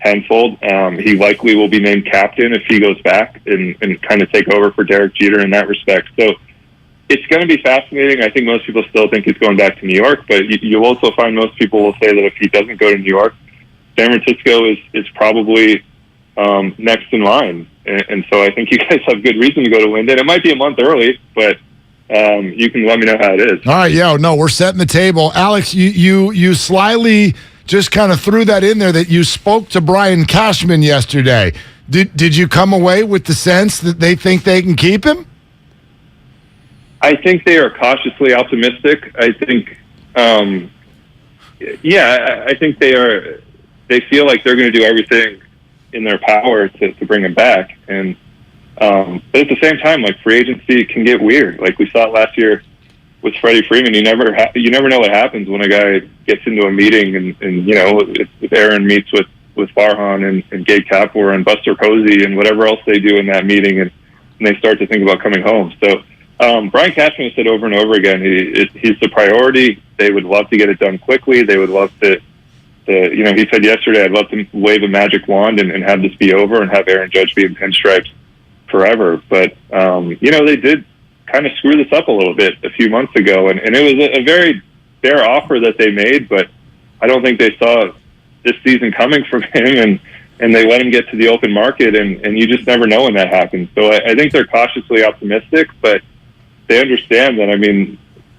[SPEAKER 23] tenfold. He likely will be named captain if he goes back and kind of take over for Derek Jeter in that respect. So it's going to be fascinating. I think most people still think he's going back to New York, but you'll also find most people will say that if he doesn't go to New York, San Francisco is probably next in line. And so I think you guys have good reason to go to Linden. It might be a month early, but you can let me know how it is.
[SPEAKER 12] All right, yeah, no, we're setting the table. Alex, you slyly just kind of threw that in there that you spoke to Brian Cashman yesterday. Did you come away with the sense that they think they can keep him?
[SPEAKER 23] I think they are cautiously optimistic. I think, I think they feel like they're going to do everything in their power to bring him back. And, but at the same time, like, free agency can get weird. Like we saw it last year with Freddie Freeman. You never know what happens when a guy gets into a meeting and you know, if Aaron meets with Farhan and Gabe Kapler and Buster Posey and whatever else they do in that meeting, and they start to think about coming home. So, Brian Cashman has said over and over again, he's the priority. They would love to get it done quickly. They would love to you know, he said yesterday, I'd love to wave a magic wand and have this be over and have Aaron Judge be in pinstripes forever. But, you know, they did kind of screw this up a little bit a few months ago, and it was a very fair offer that they made, but I don't think they saw this season coming from him, and they let him get to the open market, and you just never know when that happens. So I think they're cautiously optimistic, but they understand that, I mean,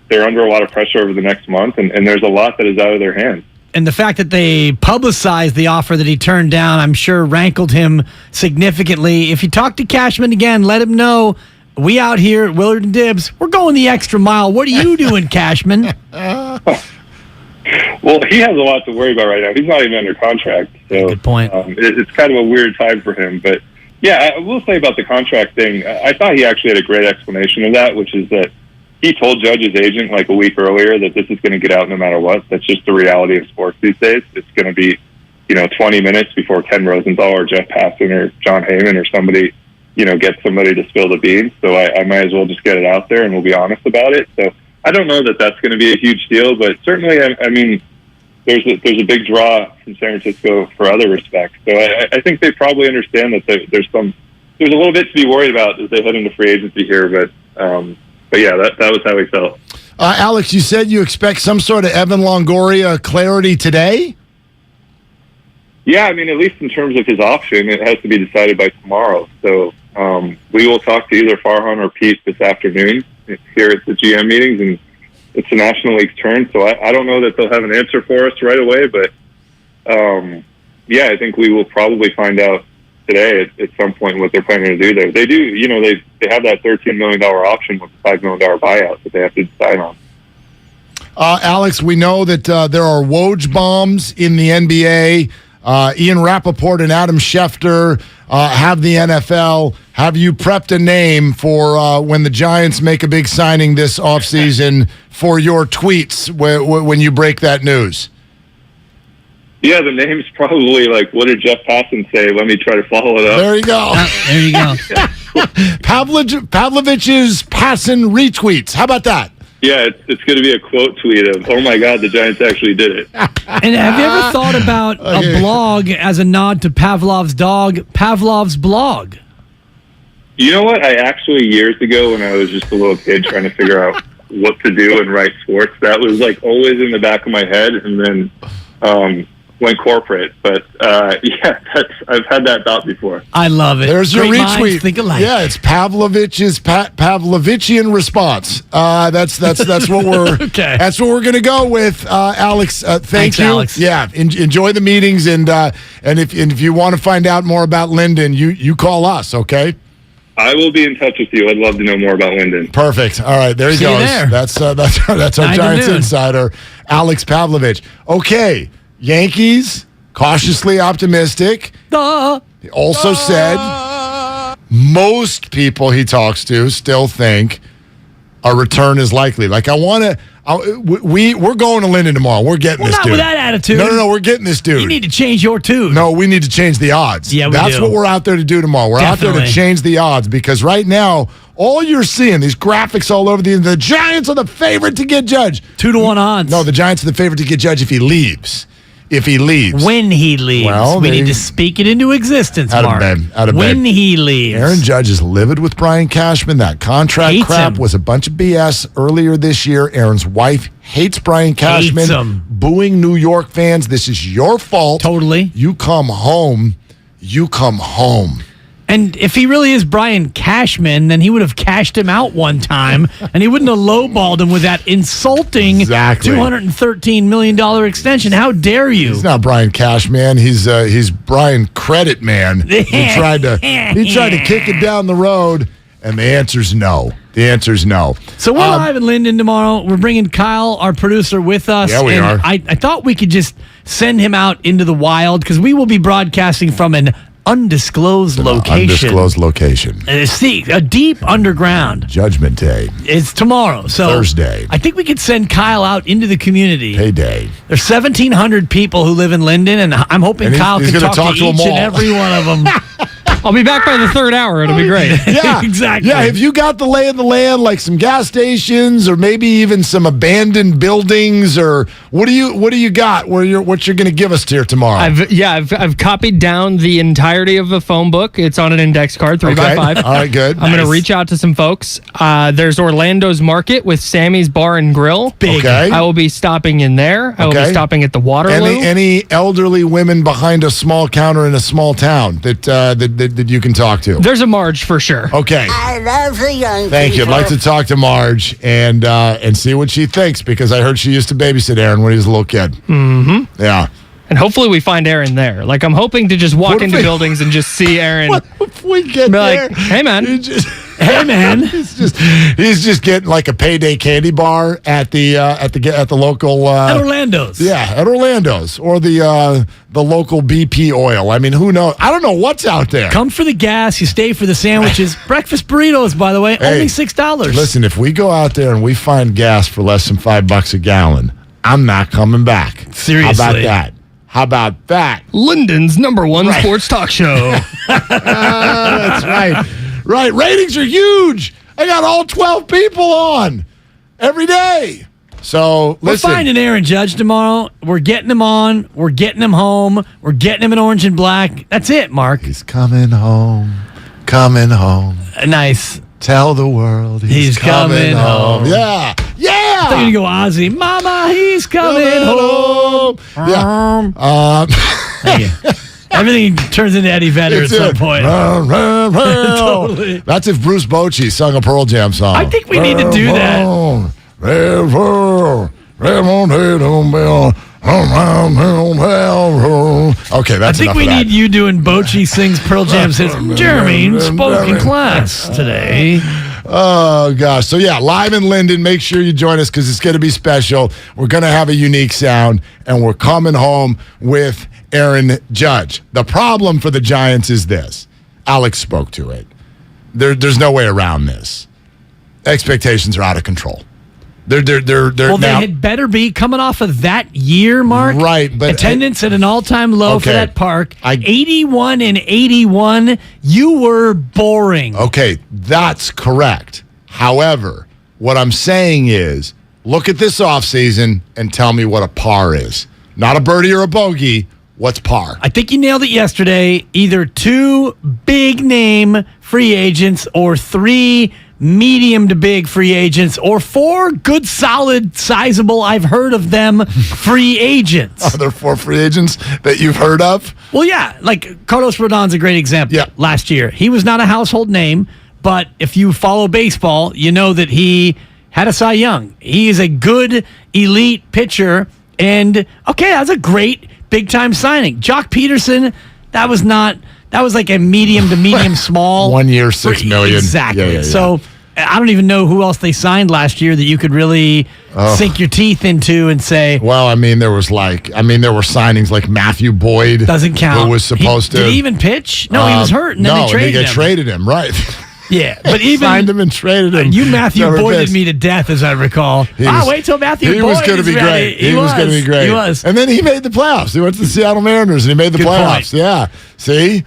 [SPEAKER 23] they're under a lot of pressure over the next month, and there's a lot that is out of their hands.
[SPEAKER 3] And the fact that they publicized the offer that he turned down, I'm sure rankled him significantly. If you talk to Cashman again, let him know we out here at Willard and Dibs, we're going the extra mile. What are you doing, Cashman?
[SPEAKER 23] Well, he has a lot to worry about right now. He's not even under contract. So,
[SPEAKER 3] good point.
[SPEAKER 23] It's kind of a weird time for him. But, yeah, I will say about the contract thing, I thought he actually had a great explanation of that, which is that he told Judge's agent like a week earlier that this is going to get out no matter what. That's just the reality of sports these days. It's going to be, you know, 20 minutes before Ken Rosenthal or Jeff Passan or John Heyman or somebody, you know, gets somebody to spill the beans. So I might as well just get it out there and we'll be honest about it. So I don't know that that's going to be a huge deal, but certainly, I mean, there's a big draw from San Francisco for other respects. So I think they probably understand that there's a little bit to be worried about as they head into free agency here, but yeah, that was how he felt.
[SPEAKER 12] Alex, you said you expect some sort of Evan Longoria clarity today?
[SPEAKER 23] Yeah, I mean, at least in terms of his option, it has to be decided by tomorrow. So we will talk to either Farhan or Pete this afternoon here at the GM meetings, and it's the National League's turn. So I don't know that they'll have an answer for us right away, but yeah, I think we will probably find out today at some point what they're planning to do there. They do, you know, they have that $13 million option with a $5 million buyout that they have to decide on.
[SPEAKER 12] Alex, we know that there are Woj bombs in the NBA. Ian Rappaport and Adam Schefter have the NFL. Have you prepped a name for when the Giants make a big signing this offseason for your tweets when you break that news?
[SPEAKER 23] Yeah, the name's probably like, what did Jeff Passan say? Let me try to follow it up.
[SPEAKER 12] There you go.
[SPEAKER 3] There you go.
[SPEAKER 12] Pavlovich's Passan retweets. How about that?
[SPEAKER 23] Yeah, it's going to be a quote tweet of, oh my God, the Giants actually did it.
[SPEAKER 3] And have you ever thought about a blog as a nod to Pavlov's dog, Pavlov's blog?
[SPEAKER 23] You know what? I actually, years ago when I was just a little kid trying to figure out what to do and write sports, that was like always in the back of my head. And then went corporate. But I've had that thought before.
[SPEAKER 3] I love it.
[SPEAKER 12] There's your
[SPEAKER 3] Great minds
[SPEAKER 12] retweet.
[SPEAKER 3] think alike.
[SPEAKER 12] Yeah, it's Pavlovichian response. That's what we're
[SPEAKER 3] okay.
[SPEAKER 12] That's what we're gonna go with, Alex. Thanks, you,
[SPEAKER 3] Alex.
[SPEAKER 12] Yeah, enjoy the meetings, and if you want to find out more about Linden, you call us, okay?
[SPEAKER 23] I will be in touch with you. I'd love to know more about Linden.
[SPEAKER 12] Perfect. All right, there he
[SPEAKER 3] See
[SPEAKER 12] goes.
[SPEAKER 3] you there.
[SPEAKER 12] That's our Giants insider, Alex Pavlovich. Okay, Yankees cautiously optimistic. He also said most people he talks to still think a return is likely. Like, we're going to Linden tomorrow. We're getting this
[SPEAKER 3] not
[SPEAKER 12] dude.
[SPEAKER 3] with that attitude.
[SPEAKER 12] No, we're getting this dude.
[SPEAKER 3] You need to change your tune.
[SPEAKER 12] No, we need to change the odds.
[SPEAKER 3] Yeah,
[SPEAKER 12] That's
[SPEAKER 3] do.
[SPEAKER 12] what we're out there to do tomorrow. We're out there to change the odds, because right now, all you're seeing, these graphics all over the Giants are the favorite to get Judge.
[SPEAKER 3] 2-1 odds.
[SPEAKER 12] No, the Giants are the favorite to get Judge if he leaves. When
[SPEAKER 3] he leaves.
[SPEAKER 12] Well,
[SPEAKER 3] we need to speak it into existence,
[SPEAKER 12] out
[SPEAKER 3] Mark.
[SPEAKER 12] Out of
[SPEAKER 3] when
[SPEAKER 12] bed.
[SPEAKER 3] he leaves.
[SPEAKER 12] Aaron Judge is livid with Brian Cashman. That contract
[SPEAKER 3] Hates
[SPEAKER 12] crap
[SPEAKER 3] him.
[SPEAKER 12] was a bunch of BS earlier this year. Aaron's wife hates Brian Cashman.
[SPEAKER 3] Hates him.
[SPEAKER 12] Booing New York fans. This is your fault.
[SPEAKER 3] Totally.
[SPEAKER 12] You come home.
[SPEAKER 3] And if he really is Brian Cashman, then he would have cashed him out one time, and he wouldn't have lowballed him with that insulting $213 million extension. How dare you?
[SPEAKER 12] He's not Brian Cashman. He's Brian Credit Man. He tried to kick it down the road, and the answer's no.
[SPEAKER 3] So we're live in Linden tomorrow. We're bringing Kyle, our producer, with us.
[SPEAKER 12] Yeah, we are.
[SPEAKER 3] I thought we could just send him out into the wild, because we will be broadcasting from an undisclosed location. See, a deep underground.
[SPEAKER 12] Judgment Day.
[SPEAKER 3] It's tomorrow. So
[SPEAKER 12] Thursday.
[SPEAKER 3] I think we could send Kyle out into the community.
[SPEAKER 12] Payday.
[SPEAKER 3] There's 1,700 people who live in Linden, and I'm hoping Kyle can talk to each and every one of them.
[SPEAKER 1] I'll be back by the third hour. It'll be great.
[SPEAKER 12] Yeah,
[SPEAKER 3] exactly.
[SPEAKER 12] Yeah, have you got the lay of the land, like some gas stations, or maybe even some abandoned buildings, or what do you got? What you're going to give us here tomorrow?
[SPEAKER 1] I've copied down the entirety of a phone book. It's on an index card, 3x5.
[SPEAKER 12] All right, good.
[SPEAKER 1] I'm going to reach out to some folks. There's Orlando's Market with Sammy's Bar and Grill.
[SPEAKER 3] Big.
[SPEAKER 12] Okay.
[SPEAKER 1] I will be stopping in there. I will be stopping at the Waterloo.
[SPEAKER 12] Any elderly women behind a small counter in a small town that you can talk to?
[SPEAKER 1] There's a Marge for sure.
[SPEAKER 12] Okay.
[SPEAKER 2] I love the young
[SPEAKER 12] Thank you. I'd like to talk to Marge and see what she thinks, because I heard she used to babysit Aaron when he was a little kid.
[SPEAKER 1] Mm-hmm.
[SPEAKER 12] Yeah.
[SPEAKER 1] And hopefully we find Aaron there. Like, I'm hoping to just walk into buildings and just see Aaron.
[SPEAKER 12] What if we get there?
[SPEAKER 1] Like, hey, man.
[SPEAKER 3] Hey, man.
[SPEAKER 12] He's just getting like a payday candy bar at the local
[SPEAKER 3] at Orlando's.
[SPEAKER 12] Yeah, at Orlando's, or the local BP oil. I mean, who knows? I don't know what's out there.
[SPEAKER 3] Come for the gas, you stay for the sandwiches. Breakfast burritos, by the way, only $6.
[SPEAKER 12] Listen, if we go out there and we find gas for less than $5 a gallon, I'm not coming back.
[SPEAKER 3] Seriously.
[SPEAKER 12] How about that?
[SPEAKER 1] Linden's #1 sports talk show.
[SPEAKER 12] That's right. Right. Ratings are huge. I got all 12 people on every day. So, listen.
[SPEAKER 3] We're finding Aaron Judge tomorrow. We're getting him on. We're getting him home. We're getting him in orange and black. That's it, Mark.
[SPEAKER 12] He's coming home. Coming home.
[SPEAKER 3] Nice.
[SPEAKER 12] Tell the world he's coming home. Yeah.
[SPEAKER 3] I thought you were going to go Ozzy. Mama, he's coming home.
[SPEAKER 12] Yeah.
[SPEAKER 3] Thank you. Everything turns into Eddie Vedder at some point. Totally.
[SPEAKER 12] That's if Bruce Bochy sung a Pearl Jam song.
[SPEAKER 3] I think we need to do that.
[SPEAKER 12] Okay, that's
[SPEAKER 3] I think we need you doing Bochy sings Pearl Jam says Jeremy spoke in class today.
[SPEAKER 12] Oh, gosh. So, yeah, live in Linden. Make sure you join us, because it's going to be special. We're going to have a unique sound, and we're coming home with Aaron Judge. The problem for the Giants is this. Alex spoke to it. There's no way around this. Expectations are out of control. They
[SPEAKER 3] had better be coming off of that year, Mark.
[SPEAKER 12] Right, but
[SPEAKER 3] attendance at an all-time low for that park. 81-81. You were boring.
[SPEAKER 12] Okay, that's correct. However, what I'm saying is, look at this offseason and tell me what a par is. Not a birdie or a bogey. What's par?
[SPEAKER 3] I think you nailed it yesterday. Either 2 big-name free agents or 3 medium to big free agents or 4 good, solid, sizable, I've heard of them, free agents.
[SPEAKER 12] Are there 4 free agents that you've heard of?
[SPEAKER 3] Well, yeah. Like Carlos Rodon's a great example.
[SPEAKER 12] Yeah.
[SPEAKER 3] Last year. He was not a household name, but if you follow baseball, you know that he had a Cy Young. He is a good, elite pitcher. And, okay, that's a great big-time signing. Jock Peterson, that was like a medium to medium small.
[SPEAKER 12] 1 year, $6 million.
[SPEAKER 3] Exactly.
[SPEAKER 12] Yeah.
[SPEAKER 3] So I don't even know who else they signed last year that you could really sink your teeth into and say.
[SPEAKER 12] Well, there were signings like Matthew Boyd.
[SPEAKER 3] Doesn't count.
[SPEAKER 12] Who was supposed to.
[SPEAKER 3] Did he even pitch? No, he was hurt. And then they
[SPEAKER 12] traded him. Right.
[SPEAKER 3] Yeah, but even
[SPEAKER 12] signed him and traded him.
[SPEAKER 3] You Matthew Boyded me to death, as I recall. Wait till Matthew Boyd.
[SPEAKER 12] He was going to be great. He was going to be great.
[SPEAKER 3] He was.
[SPEAKER 12] And then he made the playoffs. He went to the Seattle Mariners and he made the playoffs. Point. Yeah. See.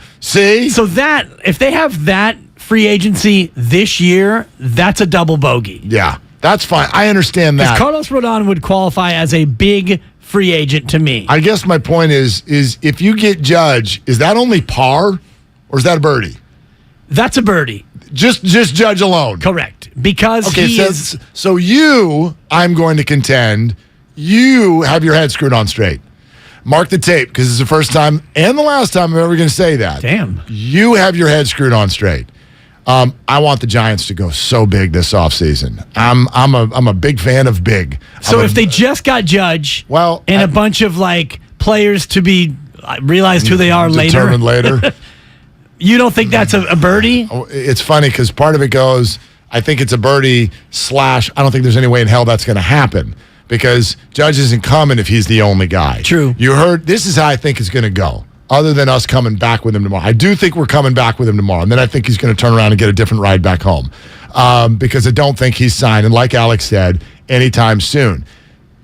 [SPEAKER 3] So that if they have that free agency this year, that's a double bogey.
[SPEAKER 12] Yeah, that's fine. I understand that.
[SPEAKER 3] Carlos Rodon would qualify as a big free agent to me.
[SPEAKER 12] I guess my point is if you get Judge, is that only par or is that a birdie?
[SPEAKER 3] That's a birdie.
[SPEAKER 12] Just Judge alone.
[SPEAKER 3] Correct. Because
[SPEAKER 12] so I'm going to contend, you have your head screwed on straight. Mark the tape, because it's the first time and the last time I'm ever going to say that.
[SPEAKER 3] Damn.
[SPEAKER 12] You have your head screwed on straight. I want the Giants to go so big this offseason. I'm a big fan of big.
[SPEAKER 3] So if they just got Judge and a bunch of players to be realized who they are
[SPEAKER 12] determined later.
[SPEAKER 3] You don't think that's a birdie?
[SPEAKER 12] It's funny because part of it goes, I think it's a birdie / I don't think there's any way in hell that's going to happen because Judge isn't coming if he's the only guy.
[SPEAKER 3] True.
[SPEAKER 12] You heard, this is how I think it's going to go, other than us coming back with him tomorrow. I do think we're coming back with him tomorrow, and then I think he's going to turn around and get a different ride back home because I don't think he's signing, like Alex said, anytime soon.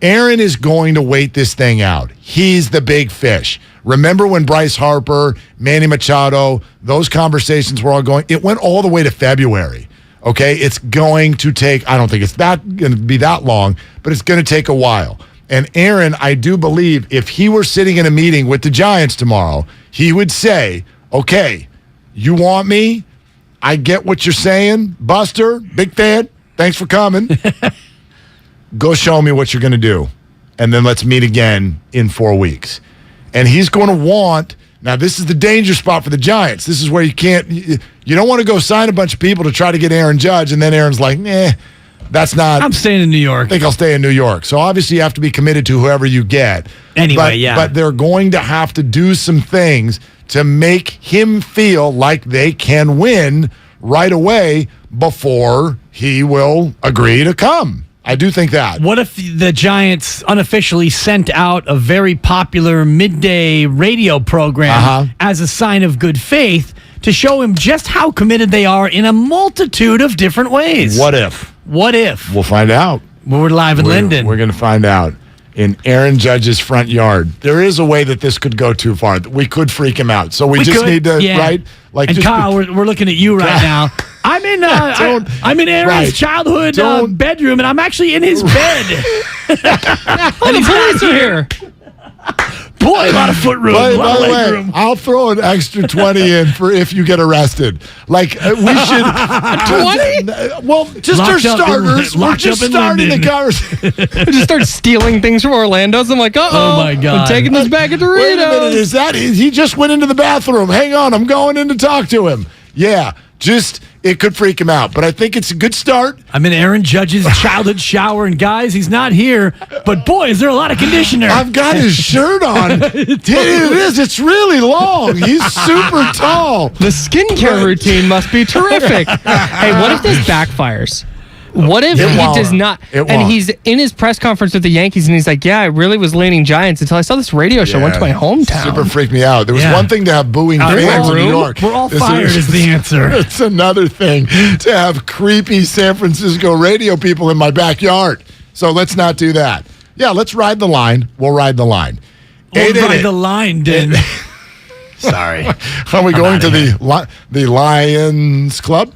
[SPEAKER 12] Aaron is going to wait this thing out. He's the big fish. Remember when Bryce Harper, Manny Machado, those conversations were all going, it went all the way to February. Okay, it's going to take, I don't think it's going to be that long, but it's going to take a while. And Aaron, I do believe if he were sitting in a meeting with the Giants tomorrow, he would say, okay, you want me? I get what you're saying. Buster, big fan. Thanks for coming. Go show me what you're going to do. And then let's meet again in 4 weeks. And he's going to want, now this is the danger spot for the Giants. This is where you don't want to go sign a bunch of people to try to get Aaron Judge. And then Aaron's like, that's not.
[SPEAKER 3] I'm staying in New York.
[SPEAKER 12] I think I'll stay in New York. So obviously you have to be committed to whoever you get.
[SPEAKER 3] Anyway,
[SPEAKER 12] But they're going to have to do some things to make him feel like they can win right away before he will agree to come. I do think that.
[SPEAKER 3] What if the Giants unofficially sent out a very popular midday radio program as a sign of good faith to show him just how committed they are in a multitude of different ways?
[SPEAKER 12] What if?
[SPEAKER 3] We'll
[SPEAKER 12] find out.
[SPEAKER 3] We're live in Linden.
[SPEAKER 12] We're going to find out. In Aaron Judge's front yard. There is a way that this could go too far. We could freak him out. So we just need to, right?
[SPEAKER 3] And Kyle, we're looking at you right now. I'm in I'm in Aaron's childhood bedroom, and I'm actually in his bed.
[SPEAKER 1] And the police are here.
[SPEAKER 3] Boy, a lot of foot room.
[SPEAKER 12] By the way, I'll throw an extra 20 in for if you get arrested. We should
[SPEAKER 1] 20?
[SPEAKER 12] Well, just for starters. We're just starting the conversation.
[SPEAKER 1] Just start stealing things from Orlando's. I'm like,
[SPEAKER 3] oh my God,
[SPEAKER 1] I'm taking this back at Doritos.
[SPEAKER 12] Wait a minute, he just went into the bathroom? Hang on, I'm going in to talk to him. Yeah, it could freak him out, but I think it's a good start.
[SPEAKER 3] I'm in Aaron Judge's childhood shower, and guys, he's not here, but boy, is there a lot of conditioner.
[SPEAKER 12] I've got his shirt on. It is. It's really long. He's super tall.
[SPEAKER 1] The skincare routine must be terrific. Hey, what if this backfires? What if he does not? And he's in his press conference with the Yankees, and he's like, yeah, I really was leaning Giants until I saw this radio show. Went to my hometown.
[SPEAKER 12] Super freaked me out. There was one thing to have booing fans in New York.
[SPEAKER 3] We're all fired is the answer.
[SPEAKER 12] It's another thing to have creepy San Francisco radio people in my backyard. So let's not do that. Yeah, let's ride the line. We'll ride the line.
[SPEAKER 3] We'll ride the line, Den. Sorry.
[SPEAKER 12] Are we going to the Lions Club?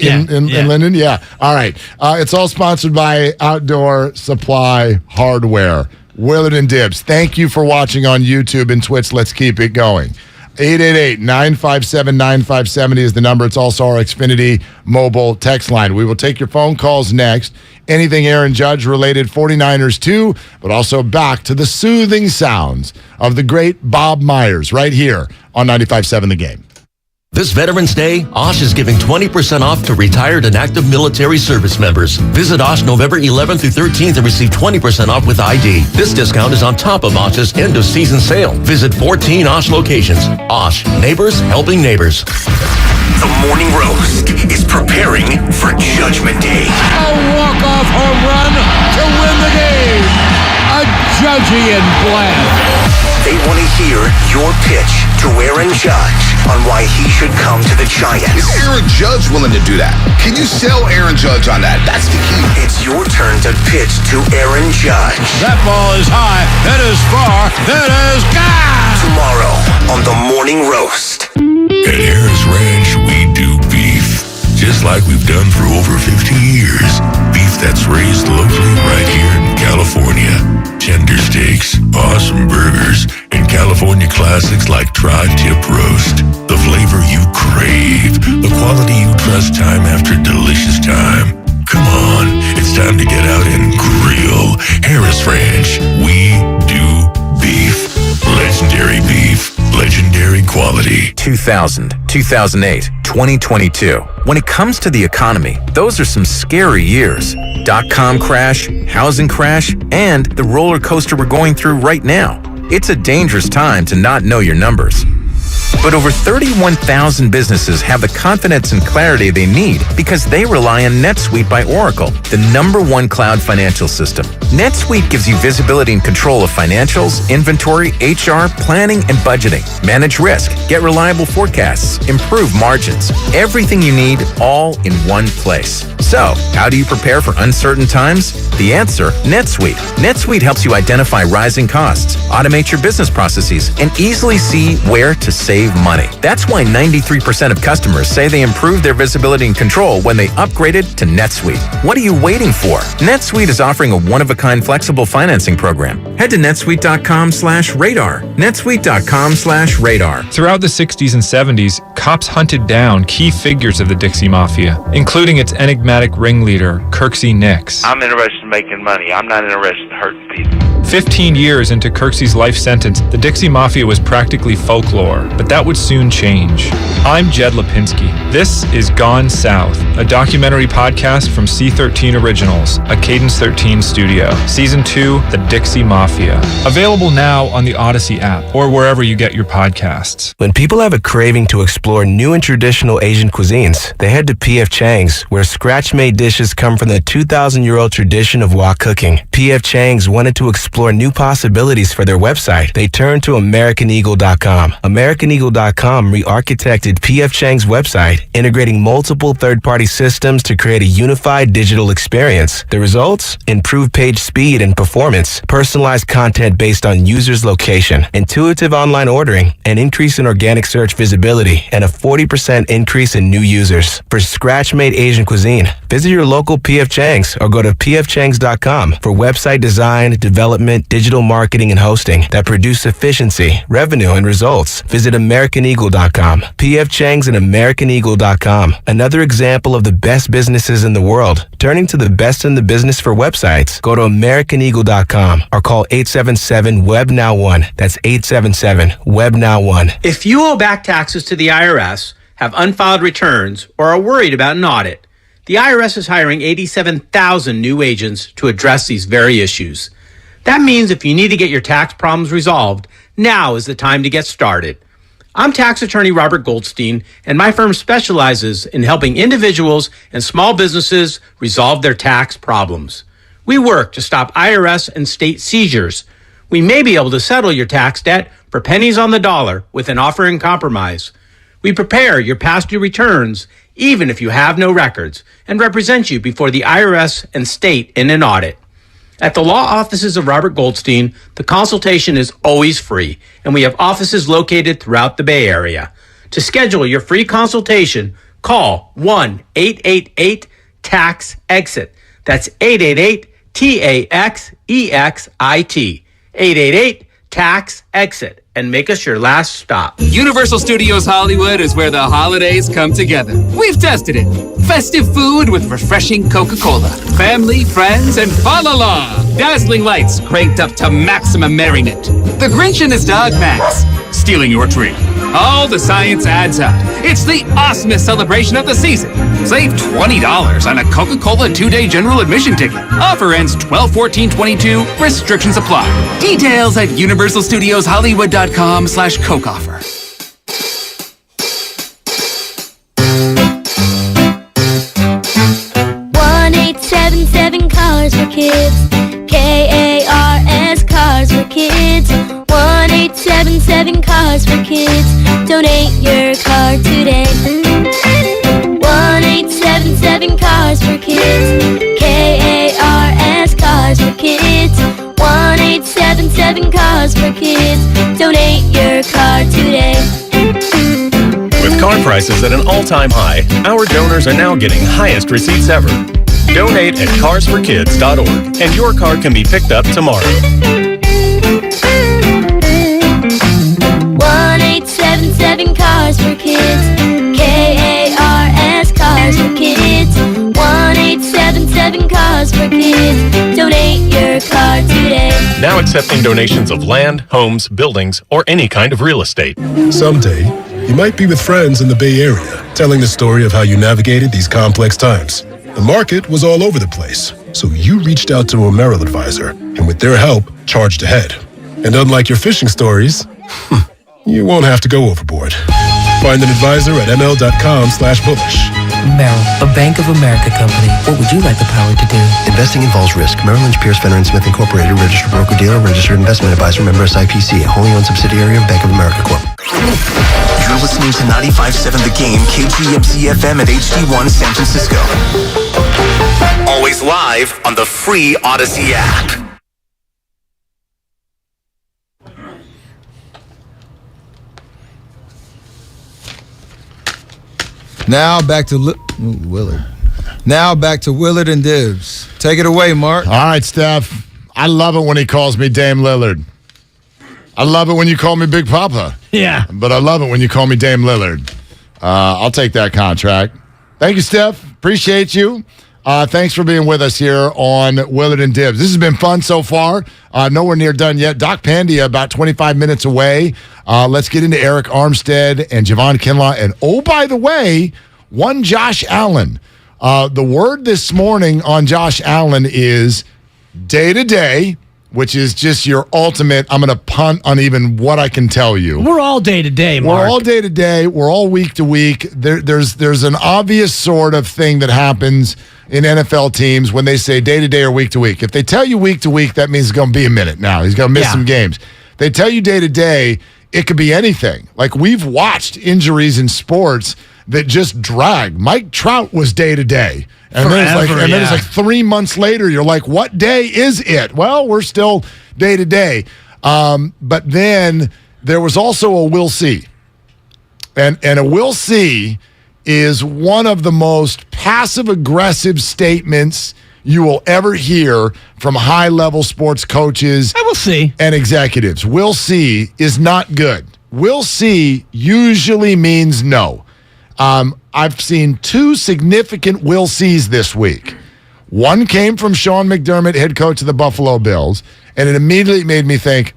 [SPEAKER 12] In Linden? Yeah. All right. It's all sponsored by Outdoor Supply Hardware. Willard and Dibs, thank you for watching on YouTube and Twitch. Let's keep it going. 888-957-9570 is the number. It's also our Xfinity mobile text line. We will take your phone calls next. Anything Aaron Judge related, 49ers too, but also back to the soothing sounds of the great Bob Myers right here on 95.7 The Game.
[SPEAKER 2] This Veterans Day, Osh is giving 20% off to retired and active military service members. Visit Osh November 11th through 13th and receive 20% off with ID. This discount is on top of Osh's end-of-season sale. Visit 14 Osh locations. Osh, neighbors helping neighbors.
[SPEAKER 5] The Morning Roast is preparing for Judgment Day.
[SPEAKER 4] A walk-off home run to win the game. A Judgy and blast.
[SPEAKER 5] They want to hear your pitch to Aaron Judge on why he should come to the Giants.
[SPEAKER 7] Is Aaron Judge willing to do that? Can you sell Aaron Judge on that? That's the key.
[SPEAKER 5] It's your turn to pitch to Aaron Judge.
[SPEAKER 4] That ball is high. That is far. That is gone.
[SPEAKER 5] Tomorrow on The Morning Roast.
[SPEAKER 22] At Harris Ranch, we do beef, just like we've done for over 50 years. Beef that's raised locally right here in California. Tender steaks, awesome burgers, and California classics like tri-tip roast. The flavor you crave, the quality you trust time after delicious time. Come on, it's time to get out and grill. Harris Ranch, we do beef. Legendary beef, legendary quality.
[SPEAKER 24] 2000, 2008, 2022. When it comes to the economy, those are some scary years. .com crash, housing crash, and the roller coaster we're going through right now. It's a dangerous time to not know your numbers. But over 31,000 businesses have the confidence and clarity they need because they rely on NetSuite by Oracle, the #1 cloud financial system. NetSuite gives you visibility and control of financials, inventory, HR, planning, and budgeting. Manage risk, get reliable forecasts, improve margins. Everything you need all in one place. So, how do you prepare for uncertain times? The answer, NetSuite. NetSuite helps you identify rising costs, automate your business processes, and easily see where to save money. That's why 93% of customers say they improved their visibility and control when they upgraded to NetSuite. What are you waiting for? NetSuite is offering a one-of-a-kind flexible financing program. Head to netsuite.com/radar. netsuite.com/radar.
[SPEAKER 26] Throughout the 60s and 70s, cops hunted down key figures of the Dixie Mafia, including its enigmatic ringleader, Kirksey Nix.
[SPEAKER 27] I'm interested in making money. I'm not interested in hurting people.
[SPEAKER 26] 15 years into Kirksey's life sentence, the Dixie Mafia was practically folklore, but that would soon change. I'm Jed Lipinski. This is Gone South, a documentary podcast from C13 Originals, a Cadence 13 studio. Season 2, The Dixie Mafia. Available now on the Odyssey app or wherever you get your podcasts.
[SPEAKER 14] When people have a craving to explore new and traditional Asian cuisines, they head to P.F. Chang's, where scratch-made dishes come from the 2,000-year-old tradition of wok cooking. P.F. Chang's wanted to explore new possibilities for their website. They turned to AmericanEagle.com. AmericanEagle.com re-architected P.F. Chang's website, integrating multiple third-party systems to create a unified digital experience. The results? Improved page speed and performance, personalized content based on users' location, intuitive online ordering, an increase in organic search visibility, and a 40% increase in new users. For scratch-made Asian cuisine, visit your local P.F. Chang's or go to pfchangs.com for website design, development, digital marketing, and hosting that produce efficiency, revenue, and results. Visit AmericanEagle.com. P.F. Chang's and AmericanEagle.com. Another example of the best businesses in the world. Turning to the best in the business for websites. Go to AmericanEagle.com or call 877-WEB-NOW1. That's 877-WEB-NOW1.
[SPEAKER 28] If you owe back taxes to the IRS, have unfiled returns, or are worried about an audit, the IRS is hiring 87,000 new agents to address these very issues. That means if you need to get your tax problems resolved, now is the time to get started. I'm tax attorney Robert Goldstein, and my firm specializes in helping individuals and small businesses resolve their tax problems. We work to stop IRS and state seizures. We may be able to settle your tax debt for pennies on the dollar with an offer in compromise. We prepare your past due returns, even if you have no records, and represent you before the IRS and state in an audit. At the law offices of Robert Goldstein, the consultation is always free, and we have offices located throughout the Bay Area. To schedule your free consultation, call 1-888-TAX-EXIT. That's 888-TAXEXIT. tax, exit, and make us your last stop.
[SPEAKER 6] Universal Studios Hollywood is where the holidays come together. We've tested it. Festive food with refreshing Coca-Cola. Family, friends, and fa-la-la. Dazzling lights cranked up to maximum merriment. The Grinch and his dog Max stealing your tree. All the science adds up. It's the awesomest celebration of the season. Save $20 on a Coca-Cola 2-day general admission ticket. Offer ends 12/14/22. Restrictions apply. Details at universalstudioshollywood.com/Coke offer.
[SPEAKER 11] 1-877 Cars for Kids. KARS Cars for Kids. 1-877 Cars for Kids. Donate your car today. 1-877 Cars for Kids. KARS Cars for Kids. 1-877 Cars for Kids. Donate your car today.
[SPEAKER 15] With car prices at an all-time high, our donors are now getting highest receipts ever. Donate at carsforkids.org and your car can be picked up tomorrow.
[SPEAKER 11] 1-877 Cars for Kids. KARS Cars for Kids. 1-877 Cars for Kids. Donate your car today.
[SPEAKER 15] Now accepting donations of land, homes, buildings, or any kind of real estate.
[SPEAKER 16] Someday, you might be with friends in the Bay Area, telling the story of how you navigated these complex times. The market was all over the place, so you reached out to a Merrill advisor, and with their help, charged ahead. And unlike your fishing stories, you won't have to go overboard. Find an advisor at ml.com/bullish.
[SPEAKER 17] Merrill, a Bank of America company. What would you like the power to do?
[SPEAKER 18] Investing involves risk. Merrill Lynch, Pierce, Fenner & Smith Incorporated, registered broker-dealer, registered investment advisor, member SIPC, a wholly owned subsidiary of Bank of America Corp.
[SPEAKER 5] You're listening to 95.7 The Game, KGMC FM at HD1 San Francisco. Always live on the free Odyssey app.
[SPEAKER 19] Now back to Willard. Now back to Willard and Dibs. Take it away, Mark.
[SPEAKER 12] All right, Steph. I love it when he calls me Dame Lillard. I love it when you call me Big Papa.
[SPEAKER 3] Yeah.
[SPEAKER 12] But I love it when you call me Dame Lillard. I'll take that contract. Thank you, Steph. Appreciate you. Thanks for being with us here on Willard and Dibs. This has been fun so far. Nowhere near done yet. Doc Pandia about 25 minutes away. Let's get into Eric Armstead and Javon Kinlaw. And oh, by the way, one Josh Allen. The word this morning on Josh Allen is day-to-day, which is just your ultimate, I'm going to punt on even what I can tell you.
[SPEAKER 3] We're all day-to-day, Mark.
[SPEAKER 12] We're all day-to-day. We're all week-to-week. There's an obvious sort of thing that happens in NFL teams when they say day-to-day or week-to-week. If they tell you week-to-week, that means it's going to be a minute now. He's going to miss some games. They tell you day-to-day, it could be anything. Like, we've watched injuries in sports that just drag. Mike Trout was day-to-day. And then it's like 3 months later, you're like, what day is it? Well, we're still day-to-day. But then there was also a we'll see. And a we'll see is one of the most passive-aggressive statements you will ever hear from high-level sports coaches and executives. We'll see is not good. We'll see usually means no. I've seen two significant we'll sees this week. One came from Sean McDermott, head coach of the Buffalo Bills, and it immediately made me think,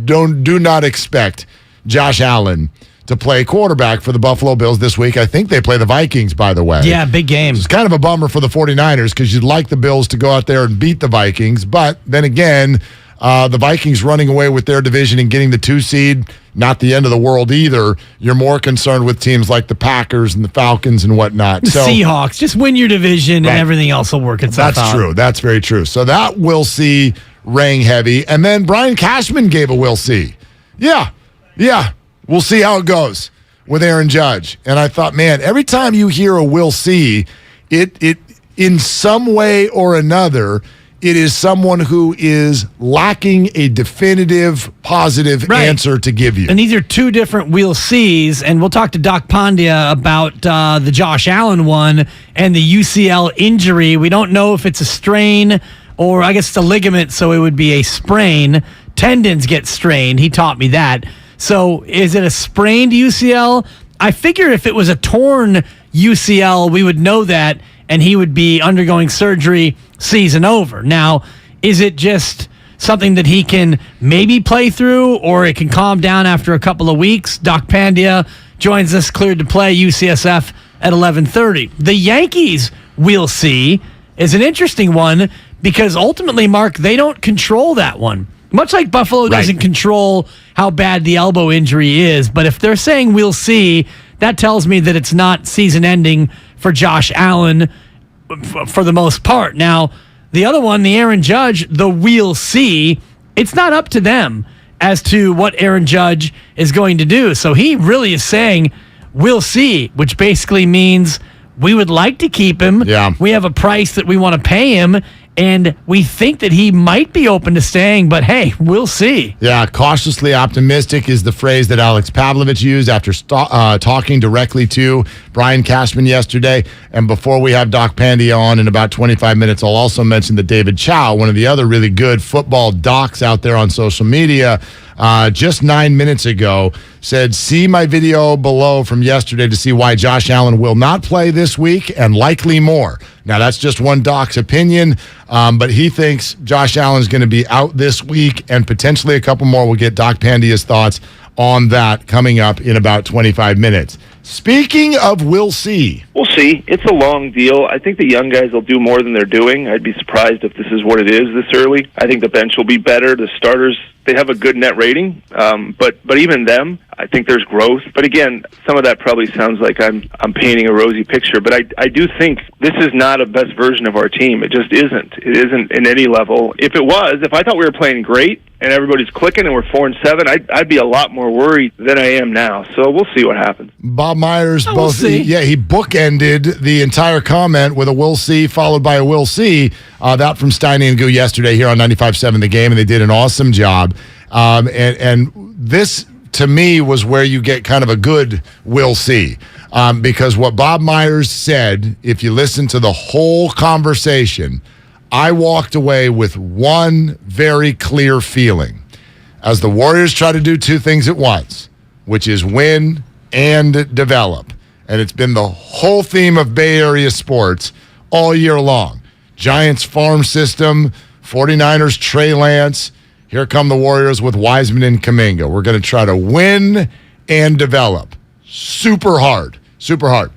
[SPEAKER 12] do not expect Josh Allen to play quarterback for the Buffalo Bills this week. I think they play the Vikings, by the way.
[SPEAKER 3] Yeah, big game.
[SPEAKER 12] It's kind of a bummer for the 49ers because you'd like the Bills to go out there and beat the Vikings. But then again, the Vikings running away with their division and getting the 2 seed, not the end of the world either. You're more concerned with teams like the Packers and the Falcons and whatnot.
[SPEAKER 3] The Seahawks. Just win your division and everything else will work itself out.
[SPEAKER 12] That's true. That's very true. So that we'll see rang heavy. And then Brian Cashman gave a we'll see. Yeah. We'll see how it goes with Aaron Judge. And I thought, man, every time you hear a we'll see, it in some way or another, it is someone who is lacking a definitive, positive answer to give you.
[SPEAKER 3] And these are two different we'll sees, and we'll talk to Doc Pandia about the Josh Allen one and the UCL injury. We don't know if it's a strain or I guess it's a ligament, so it would be a sprain. tendons get strained. He taught me that. So is it a sprained UCL? I figure if it was a torn UCL, we would know that, and he would be undergoing surgery season over. Now, is it just something that he can maybe play through, or it can calm down after a couple of weeks? Doc Pandya joins us, cleared to play, UCSF at 11:30. The Yankees, we'll see, is an interesting one because ultimately, Mark, they don't control that one. Much like Buffalo doesn't control how bad the elbow injury is, but if they're saying we'll see, that tells me that it's not season ending for Josh Allen for the most part. Now, the other one, the Aaron Judge, the we'll see, it's not up to them as to what Aaron Judge is going to do. So he really is saying we'll see, which basically means we would like to keep him.
[SPEAKER 12] Yeah.
[SPEAKER 3] We have a price that we want to pay him, and we think that he might be open to staying, but hey, we'll see.
[SPEAKER 12] Yeah, cautiously optimistic is the phrase that Alex Pavlovich used after talking directly to Brian Cashman yesterday. And before we have Doc Pandya on in about 25 minutes, I'll also mention that David Chow, one of the other really good football docs out there on social media, just 9 minutes ago said, see my video below from yesterday to see why Josh Allen will not play this week and likely more. Now, that's just one doc's opinion, but he thinks Josh Allen is going to be out this week and potentially a couple more. We'll get Doc Pandya's thoughts on that coming up in about 25 minutes. Speaking of we'll see.
[SPEAKER 8] We'll see. It's a long deal. I think the young guys will do more than they're doing. I'd be surprised if this is what it is this early. I think the bench will be better. The starters, they have a good net rating, but even them, I think there's growth. But again, some of that probably sounds like I'm painting a rosy picture, but I do think this is not a best version of our team. It just isn't. It isn't in any level. If it was, if I thought we were playing great and everybody's clicking and we're 4-7, I'd be a lot more worried than I am now. So we'll see what happens.
[SPEAKER 12] Bob Myers,
[SPEAKER 3] we'll see.
[SPEAKER 12] He bookended the entire comment with a we'll see followed by a we'll see. That from Steiny Guru yesterday here on 95.7 The Game, and they did an awesome job. And this, to me, was where you get kind of a good we'll see. Because what Bob Myers said, if you listen to the whole conversation, I walked away with one very clear feeling. As the Warriors try to do two things at once, which is win and develop. And it's been the whole theme of Bay Area sports all year long. Giants farm system, 49ers Trey Lance. Here come the Warriors with Wiseman and Kuminga. We're going to try to win and develop. Super hard. Super hard.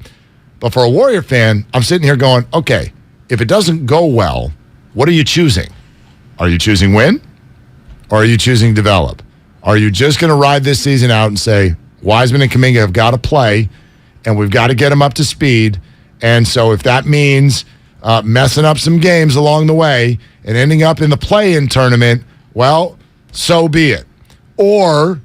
[SPEAKER 12] But for a Warrior fan, I'm sitting here going, okay, if it doesn't go well, what are you choosing? Are you choosing win? Or are you choosing develop? Are you just going to ride this season out and say, Wiseman and Kuminga have got to play, and we've got to get them up to speed, and so if that means messing up some games along the way and ending up in the play-in tournament, well, so be it. Or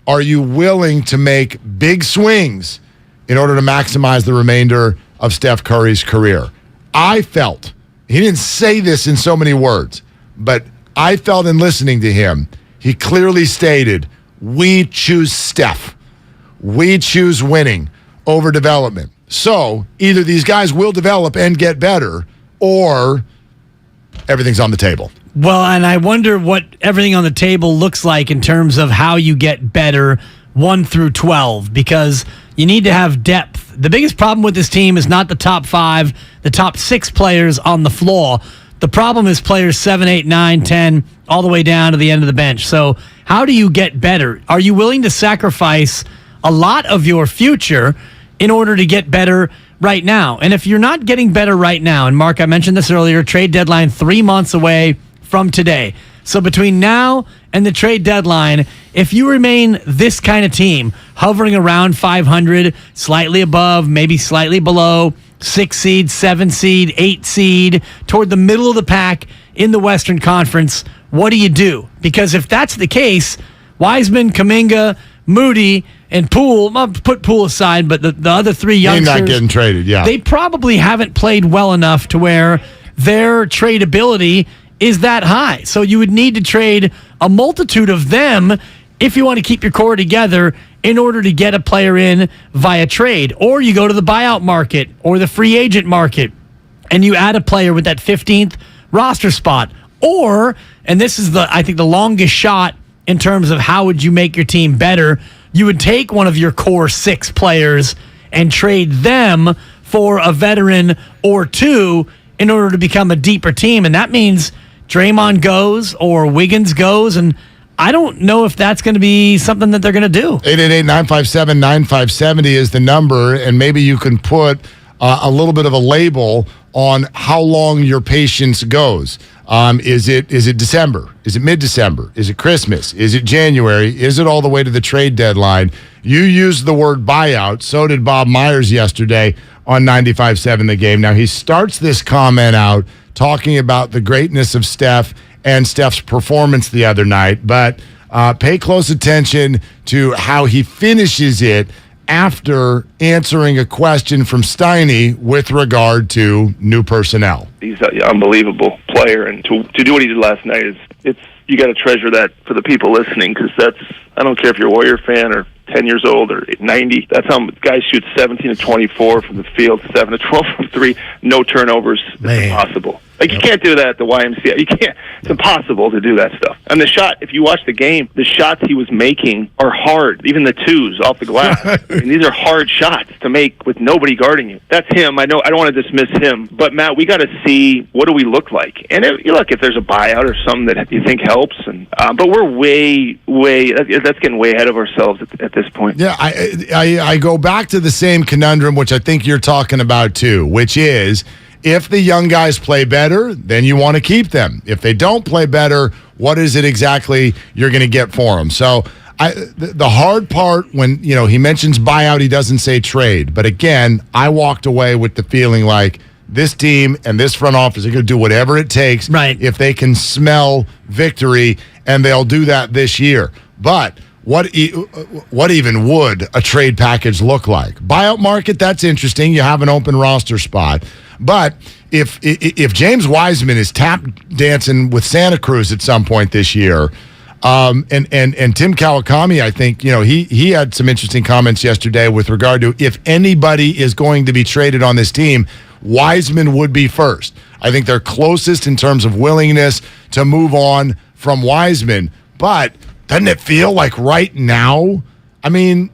[SPEAKER 12] are you willing to make big swings in order to maximize the remainder of Steph Curry's career? I felt, he didn't say this in so many words, but I felt in listening to him, he clearly stated, we choose Steph. We choose winning over development. So either these guys will develop and get better, or everything's on the table.
[SPEAKER 3] Well, and I wonder what everything on the table looks like in terms of how you get better 1 through 12, because you need to have depth. The biggest problem with this team is not the top 5, the top 6 players on the floor. The problem is players 7, 8, 9, 10, all the way down to the end of the bench. So how do you get better? Are you willing to sacrifice a lot of your future in order to get better right now? And if you're not getting better right now, and Mark, I mentioned this earlier, trade deadline 3 months away from today. So between now and the trade deadline, if you remain this kind of team, hovering around 500, slightly above, maybe slightly below, 6 seed, 7 seed, 8 seed, toward the middle of the pack in the Western Conference, what do you do? Because if that's the case, Wiseman, Kuminga, Moody, and Poole, I'll put Poole aside, but the other 3 youngsters,
[SPEAKER 12] they're not getting traded, yeah.
[SPEAKER 3] They probably haven't played well enough to where their tradability is that high. So you would need to trade a multitude of them if you want to keep your core together in order to get a player in via trade. Or you go to the buyout market or the free agent market and you add a player with that 15th roster spot. Or and this is I think the longest shot in terms of how would you make your team better. You would take one of your core 6 players and trade them for a veteran or 2 in order to become a deeper team. And that means Draymond goes or Wiggins goes. And I don't know if that's going to be something that they're going to do.
[SPEAKER 12] 888-957-9570 is the number. And maybe you can put a little bit of a label on how long your patience goes. Is it December? Is it mid-December? Is it Christmas? Is it January? Is it all the way to the trade deadline? You used the word buyout. So did Bob Myers yesterday on 95.7 The Game. Now, he starts this comment out talking about the greatness of Steph and Steph's performance the other night, but pay close attention to how he finishes it after answering a question from Steiny with regard to new personnel.
[SPEAKER 8] He's an unbelievable player, and to do what he did last night it's you got to treasure that for the people listening, because I don't care if you're a Warrior fan or 10 years old or 90. That's how guys shoot 17 to 24 from the field, 7 to 12 from 3, no turnovers. It's impossible. Like, you can't do that at the YMCA. You can't. It's impossible to do that stuff. And the shot, if you watch the game, the shots he was making are hard. Even the 2s off the glass. I mean, these are hard shots to make with nobody guarding you. That's him. I know. I don't want to dismiss him. But, Matt, we got to see what do we look like. And if there's a buyout or something that you think helps. But we're that's getting way ahead of ourselves at this point.
[SPEAKER 12] Yeah, I go back to the same conundrum, which I think you're talking about too, which is, if the young guys play better, then you want to keep them. If they don't play better, what is it exactly you're going to get for them? So the hard part when he mentions buyout, he doesn't say trade. But again, I walked away with the feeling like this team and this front office are going to do whatever it takes if they can smell victory, and they'll do that this year. But what even would a trade package look like? Buyout market, that's interesting. You have an open roster spot. But if James Wiseman is tap dancing with Santa Cruz at some point this year, and Tim Kawakami, I think, he had some interesting comments yesterday with regard to if anybody is going to be traded on this team, Wiseman would be first. I think they're closest in terms of willingness to move on from Wiseman. But doesn't it feel like right now? I mean,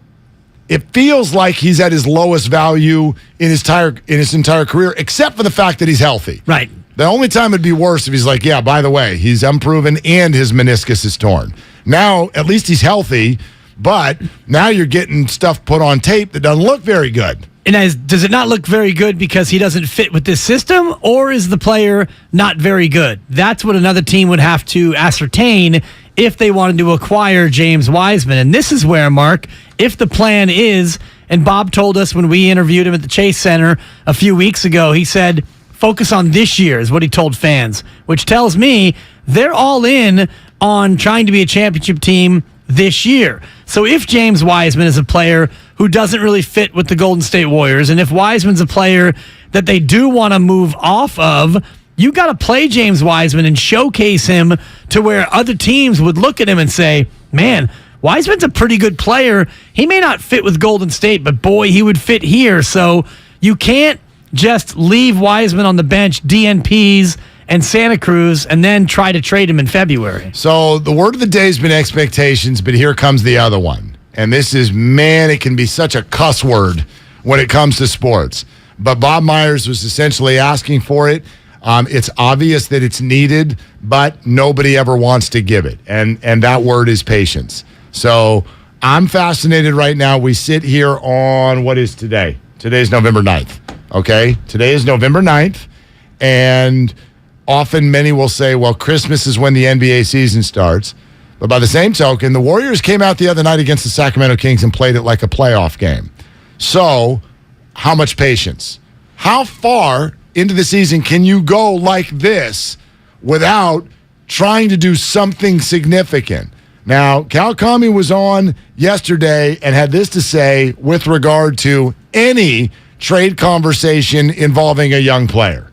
[SPEAKER 12] it feels like he's at his lowest value in his entire career, except for the fact that he's healthy.
[SPEAKER 3] Right.
[SPEAKER 12] The only time it'd be worse if he's like, yeah, by the way, he's unproven and his meniscus is torn. Now, at least he's healthy, but now you're getting stuff put on tape that doesn't look very good.
[SPEAKER 3] And does it not look very good because he doesn't fit with this system, or is the player not very good? That's what another team would have to ascertain if they wanted to acquire James Wiseman. And this is where, Mark, if the plan is, and Bob told us when we interviewed him at the Chase Center a few weeks ago, he said, focus on this year is what he told fans, which tells me they're all in on trying to be a championship team this year. So if James Wiseman is a player who doesn't really fit with the Golden State Warriors, and if Wiseman's a player that they do want to move off of, you got to play James Wiseman and showcase him to where other teams would look at him and say, man, Wiseman's a pretty good player. He may not fit with Golden State, but boy, he would fit here. So you can't just leave Wiseman on the bench, DNPs, and Santa Cruz, and then try to trade him in February.
[SPEAKER 12] So the word of the day has been expectations, but here comes the other one. And this is, man, it can be such a cuss word when it comes to sports. But Bob Myers was essentially asking for it. It's obvious that it's needed, but nobody ever wants to give it. And that word is patience. So I'm fascinated right now. We sit here on, what is today? Today's November 9th. Okay? Today is November 9th. And often many will say, well, Christmas is when the NBA season starts. But by the same token, the Warriors came out the other night against the Sacramento Kings and played it like a playoff game. So how much patience? How far into the season can you go like this without trying to do something significant? Now, Kawakami was on yesterday and had this to say with regard to any trade conversation involving a young player.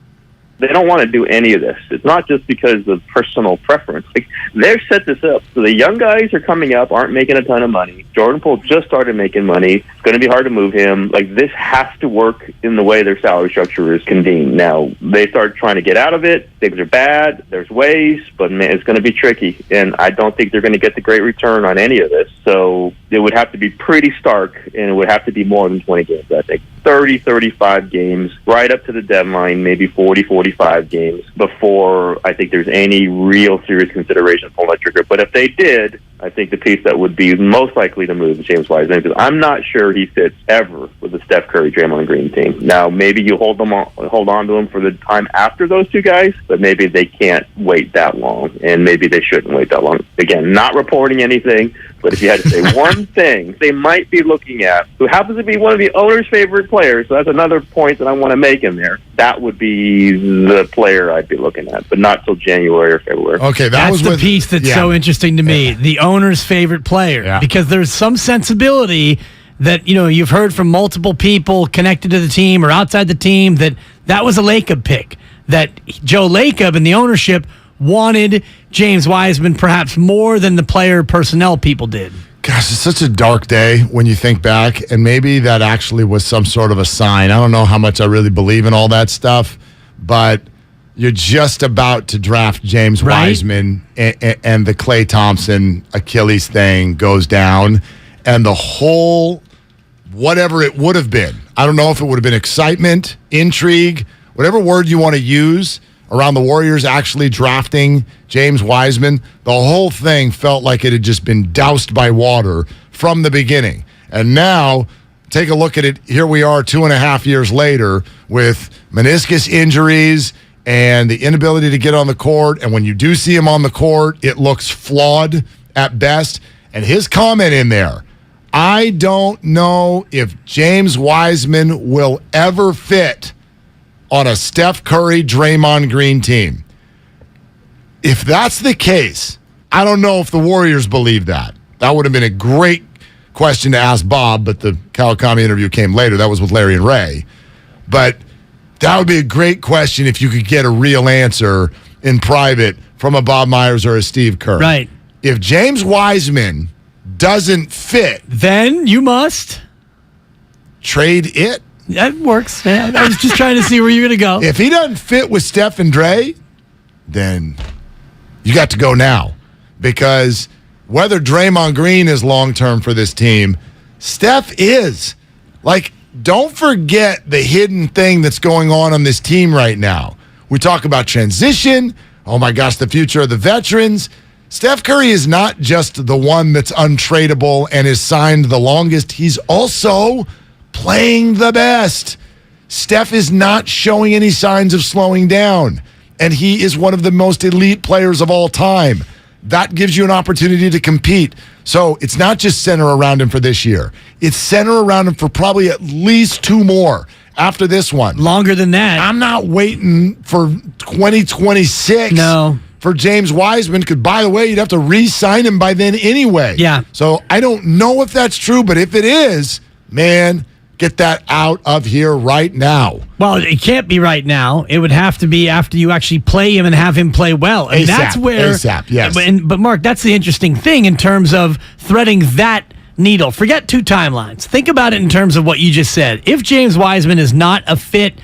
[SPEAKER 1] They don't want to do any of this. It's not just because of personal preference. Like, they've set this up. So the young guys are coming up, aren't making a ton of money. Jordan Poole just started making money. It's going to be hard to move him. Like, this has to work in the way their salary structure is convened. Now, they start trying to get out of it. Things are bad. There's ways, but man, it's going to be tricky. And I don't think they're going to get the great return on any of this. So it would have to be pretty stark, and it would have to be more than 20 games, I think. 30, 35 games, right up to the deadline, maybe 40, 45 games before I think there's any real serious consideration of pulling that trigger. But if they did, I think the piece that would be most likely to move is James Wiseman, because I'm not sure he fits ever with the Steph Curry, Draymond Green team. Now, maybe you hold on to him for the time after those two guys, but maybe they can't wait that long, and maybe they shouldn't wait that long. Again, not reporting anything, but if you had to say one thing they might be looking at, who happens to be one of the owner's favorite players, so that's another point that I want to make in there, that would be the player I'd be looking at, but not till January or February.
[SPEAKER 12] Okay,
[SPEAKER 3] that's the piece that's so interesting to me, the owner's favorite player, because there's some sensibility that, you've heard from multiple people connected to the team or outside the team that was a Lacob pick, that Joe Lacob and the ownership wanted James Wiseman perhaps more than the player personnel people did.
[SPEAKER 12] Gosh, it's such a dark day when you think back, and maybe that actually was some sort of a sign. I don't know how much I really believe in all that stuff, but you're just about to draft James Wiseman, and the Klay Thompson Achilles thing goes down, and the whole whatever it would have been, I don't know if it would have been excitement, intrigue, whatever word you want to use, around the Warriors actually drafting James Wiseman, the whole thing felt like it had just been doused by water from the beginning. And now, take a look at it. Here we are 2.5 years later with meniscus injuries and the inability to get on the court. And when you do see him on the court, it looks flawed at best. And his comment in there, I don't know if James Wiseman will ever fit on a Steph Curry, Draymond Green team. If that's the case, I don't know if the Warriors believe that. That would have been a great question to ask Bob, but the Kawakami interview came later. That was with Larry and Ray. But that would be a great question if you could get a real answer in private from a Bob Myers or a Steve Kerr.
[SPEAKER 3] Right.
[SPEAKER 12] If James Wiseman doesn't fit,
[SPEAKER 3] then you must
[SPEAKER 12] trade it.
[SPEAKER 3] That works, man. I was just trying to see where you're going to go.
[SPEAKER 12] If he doesn't fit with Steph and Dre, then you got to go now. Because whether Draymond Green is long-term for this team, Steph is. Like, don't forget the hidden thing that's going on this team right now. We talk about transition. Oh, my gosh, the future of the veterans. Steph Curry is not just the one that's untradeable and is signed the longest. He's also playing the best. Steph is not showing any signs of slowing down, and he is one of the most elite players of all time. That gives you an opportunity to compete. So it's not just center around him for this year. It's center around him for probably at least 2 more after this one.
[SPEAKER 3] Longer than that.
[SPEAKER 12] I'm not waiting for 2026.
[SPEAKER 3] No.
[SPEAKER 12] For James Wiseman, because, by the way, you'd have to re-sign him by then anyway.
[SPEAKER 3] Yeah.
[SPEAKER 12] So I don't know if that's true, but if it is, man, get that out of here right now.
[SPEAKER 3] Well, it can't be right now. It would have to be after you actually play him and have him play well. And that's where
[SPEAKER 12] ASAP, yes.
[SPEAKER 3] But Mark, that's the interesting thing in terms of threading that needle. Forget 2 timelines. Think about it in terms of what you just said. If James Wiseman is not a fit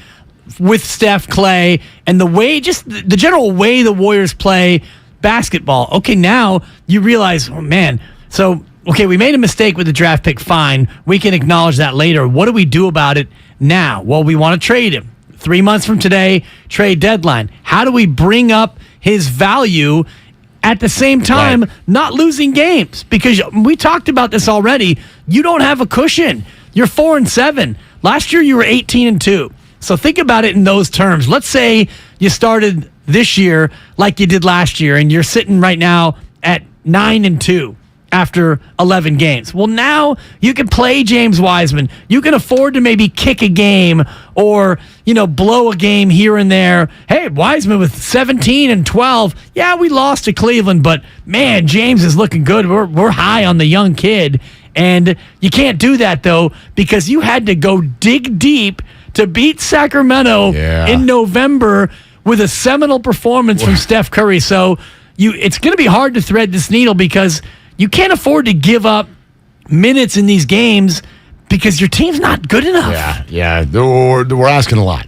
[SPEAKER 3] with Steph, Klay, and the way, just the general way the Warriors play basketball, okay, now you realize, oh man, so okay, we made a mistake with the draft pick, fine. We can acknowledge that later. What do we do about it now? Well, we want to trade him. 3 months from today, trade deadline. How do we bring up his value at the same time, not losing games? Because we talked about this already. You don't have a cushion. You're 4-7. Last year, you were 18-2. So think about it in those terms. Let's say you started this year like you did last year, and you're sitting right now at 9-2. After 11 games. Well, now you can play James Wiseman. You can afford to maybe kick a game or, blow a game here and there. Hey, Wiseman with 17 and 12. Yeah, we lost to Cleveland, but man, James is looking good. We're high on the young kid. And you can't do that, though, because you had to go dig deep to beat Sacramento in November with a seminal performance from Steph Curry. So it's going to be hard to thread this needle because you can't afford to give up minutes in these games because your team's not good enough.
[SPEAKER 12] Yeah. We're asking a lot.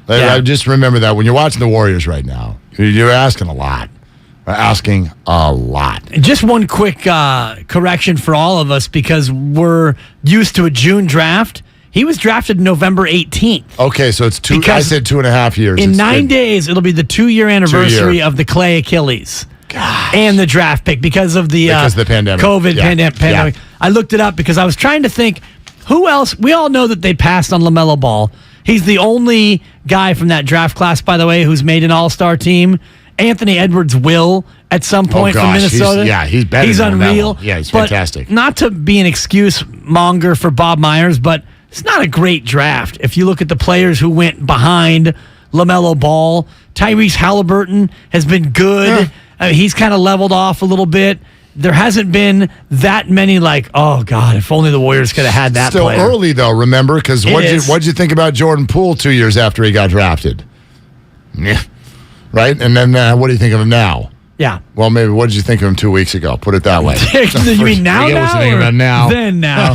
[SPEAKER 12] I just remember that when you're watching the Warriors right now, you're asking a lot. We're asking a lot.
[SPEAKER 3] Just one quick correction for all of us because we're used to a June draft. He was drafted November 18th.
[SPEAKER 12] Okay, so it's two. I said 2.5 years.
[SPEAKER 3] In 9 days, it'll be the 2-year anniversary of the Clay Achilles.
[SPEAKER 12] Gosh.
[SPEAKER 3] And the draft pick because of the
[SPEAKER 12] pandemic.
[SPEAKER 3] COVID pandemic. I looked it up because I was trying to think who else. We all know that they passed on LaMelo Ball. He's the only guy from that draft class, by the way, who's made an all-star team. Anthony Edwards will at some point from Minnesota.
[SPEAKER 12] He's better.
[SPEAKER 3] He's
[SPEAKER 12] than
[SPEAKER 3] unreal.
[SPEAKER 12] Yeah, he's
[SPEAKER 3] but
[SPEAKER 12] fantastic.
[SPEAKER 3] Not to be an excuse monger for Bob Myers, but it's not a great draft. If you look at the players who went behind LaMelo Ball, Tyrese Halliburton has been good. He's kind of leveled off a little bit. There hasn't been that many oh, God, if only the Warriors could have had that
[SPEAKER 12] Still
[SPEAKER 3] player.
[SPEAKER 12] early, though, remember? Because what'd you think about Jordan Poole 2 years after he got drafted? Yeah. Right? And then what do you think of him now?
[SPEAKER 3] Yeah.
[SPEAKER 12] Well, maybe what did you think of him 2 weeks ago? Put it that way.
[SPEAKER 3] You mean now?
[SPEAKER 12] Now?
[SPEAKER 3] Then now.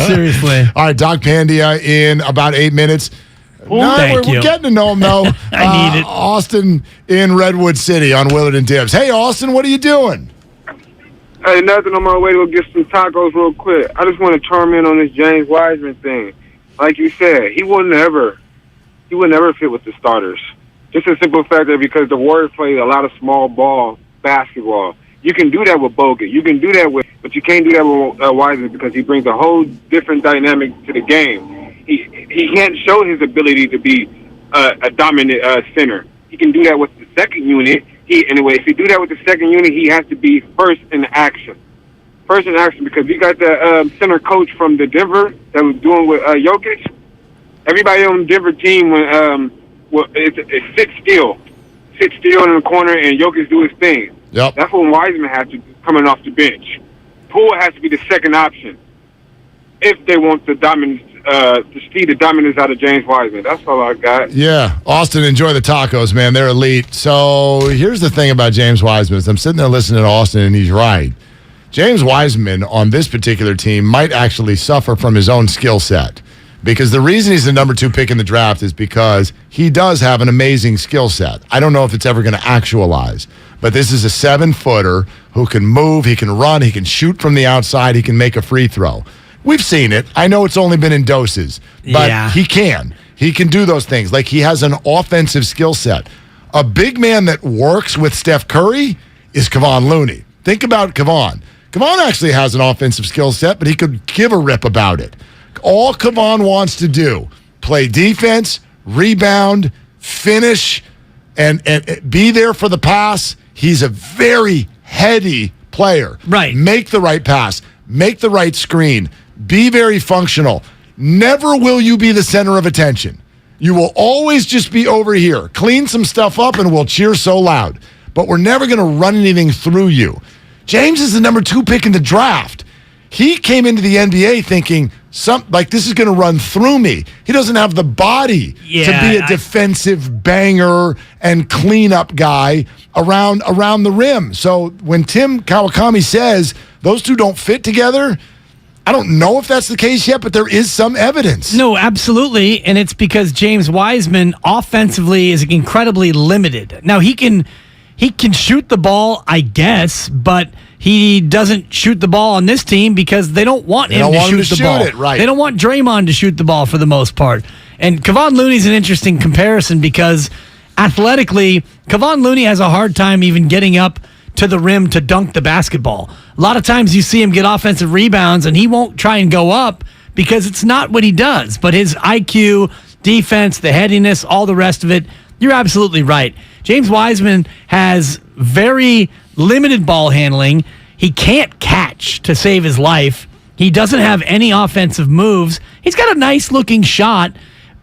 [SPEAKER 3] Seriously.
[SPEAKER 12] All right, Doc Pandia in about 8 minutes.
[SPEAKER 3] Thank you.
[SPEAKER 12] We're getting to know him, though.
[SPEAKER 3] I need it.
[SPEAKER 12] Austin in Redwood City on Willard and Dibs. Hey, Austin, what are you doing?
[SPEAKER 2] Hey, nothing, on my way to go get some tacos real quick. I just want to chime in on this James Wiseman thing. Like you said, he would never fit with the starters. Just a simple fact that because the Warriors play a lot of small ball basketball. You can do that with Bogut. You can do that but you can't do that with Wiseman because he brings a whole different dynamic to the game. He can't show his ability to be a dominant center. He can do that with the second unit. If he do that with the second unit, he has to be first in action. First in action because we got the center coach from the Denver that was doing with Jokic. Everybody on the Denver team it's sit still in the corner, and Jokic do his thing.
[SPEAKER 12] Yep.
[SPEAKER 2] That's what Wiseman has to do coming off the bench. Poole has to be the second option if they want the dominance to see the dominance out of James Wiseman. That's all I got.
[SPEAKER 12] Yeah, Austin, enjoy the tacos, man. They're elite. So here's the thing about James Wiseman. I'm sitting there listening to Austin, and he's right. James Wiseman on this particular team might actually suffer from his own skill set. Because the reason he's the number 2 pick in the draft is because he does have an amazing skill set. I don't know if it's ever going to actualize, but this is a 7-footer who can move, he can run, he can shoot from the outside, he can make a free throw. We've seen it. I know it's only been in doses, but he can. He can do those things. Like, he has an offensive skill set. A big man that works with Steph Curry is Kevon Looney. Think about Kevon. Kevon actually has an offensive skill set, but he could give a rip about it. All Kevon wants to do, play defense, rebound, finish, and be there for the pass. He's a very heady player.
[SPEAKER 3] Right.
[SPEAKER 12] Make the right pass. Make the right screen. Be very functional. Never will you be the center of attention. You will always just be over here. Clean some stuff up and we'll cheer so loud. But we're never going to run anything through you. James is the number 2 pick in the draft. He came into the NBA thinking, this is going to run through me. He doesn't have the body to be a defensive banger and cleanup guy around the rim. So when Tim Kawakami says those two don't fit together, I don't know if that's the case yet, but there is some evidence.
[SPEAKER 3] No, absolutely. And it's because James Wiseman offensively is incredibly limited. Now, he can shoot the ball, I guess, but he doesn't shoot the ball on this team because they don't want him to shoot the ball.
[SPEAKER 12] Right.
[SPEAKER 3] They don't want Draymond to shoot the ball for the most part. And Kevon Looney's an interesting comparison because athletically, Kevon Looney has a hard time even getting up to the rim to dunk the basketball. A lot of times you see him get offensive rebounds and he won't try and go up because it's not what he does. But his IQ, defense, the headiness, all the rest of it, you're absolutely right. James Wiseman has very limited ball handling. He can't catch to save his life. He doesn't have any offensive moves. He's got a nice looking shot,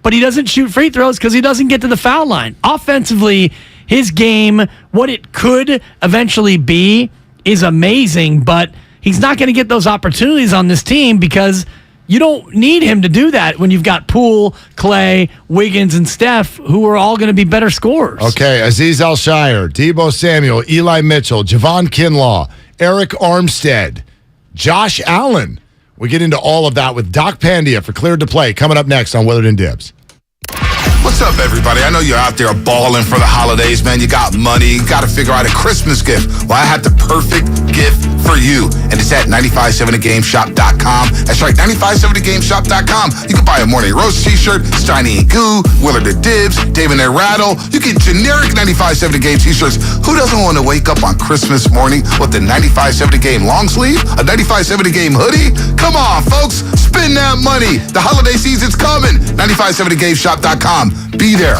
[SPEAKER 3] but he doesn't shoot free throws because he doesn't get to the foul line. Offensively, his game, what it could eventually be, is amazing, but he's not going to get those opportunities on this team because you don't need him to do that when you've got Poole, Clay, Wiggins, and Steph, who are all going to be better scorers.
[SPEAKER 12] Okay, Aziz Al-Shire, Deebo Samuel, Eli Mitchell, Javon Kinlaw, Eric Armstead, Josh Allen. We get into all of that with Doc Pandia for Cleared to Play coming up next on Willard and Dibs.
[SPEAKER 7] What's up, everybody? I know you're out there balling for the holidays, man. You got money. Got to figure out a Christmas gift. Well, I have the perfect gift for you, and it's at 957thegameshop.com. That's right, 957thegameshop.com. You can buy a Morning Roast t-shirt, Steiny Guru, Willard Dibs, Damon Ratto. You get generic 957 The Game t-shirts. Who doesn't want to wake up on Christmas morning with the 957 The Game long sleeve, a 957 The Game hoodie? Come on, folks. Spend that money. The holiday season's coming. 957thegameshop.com. Be there.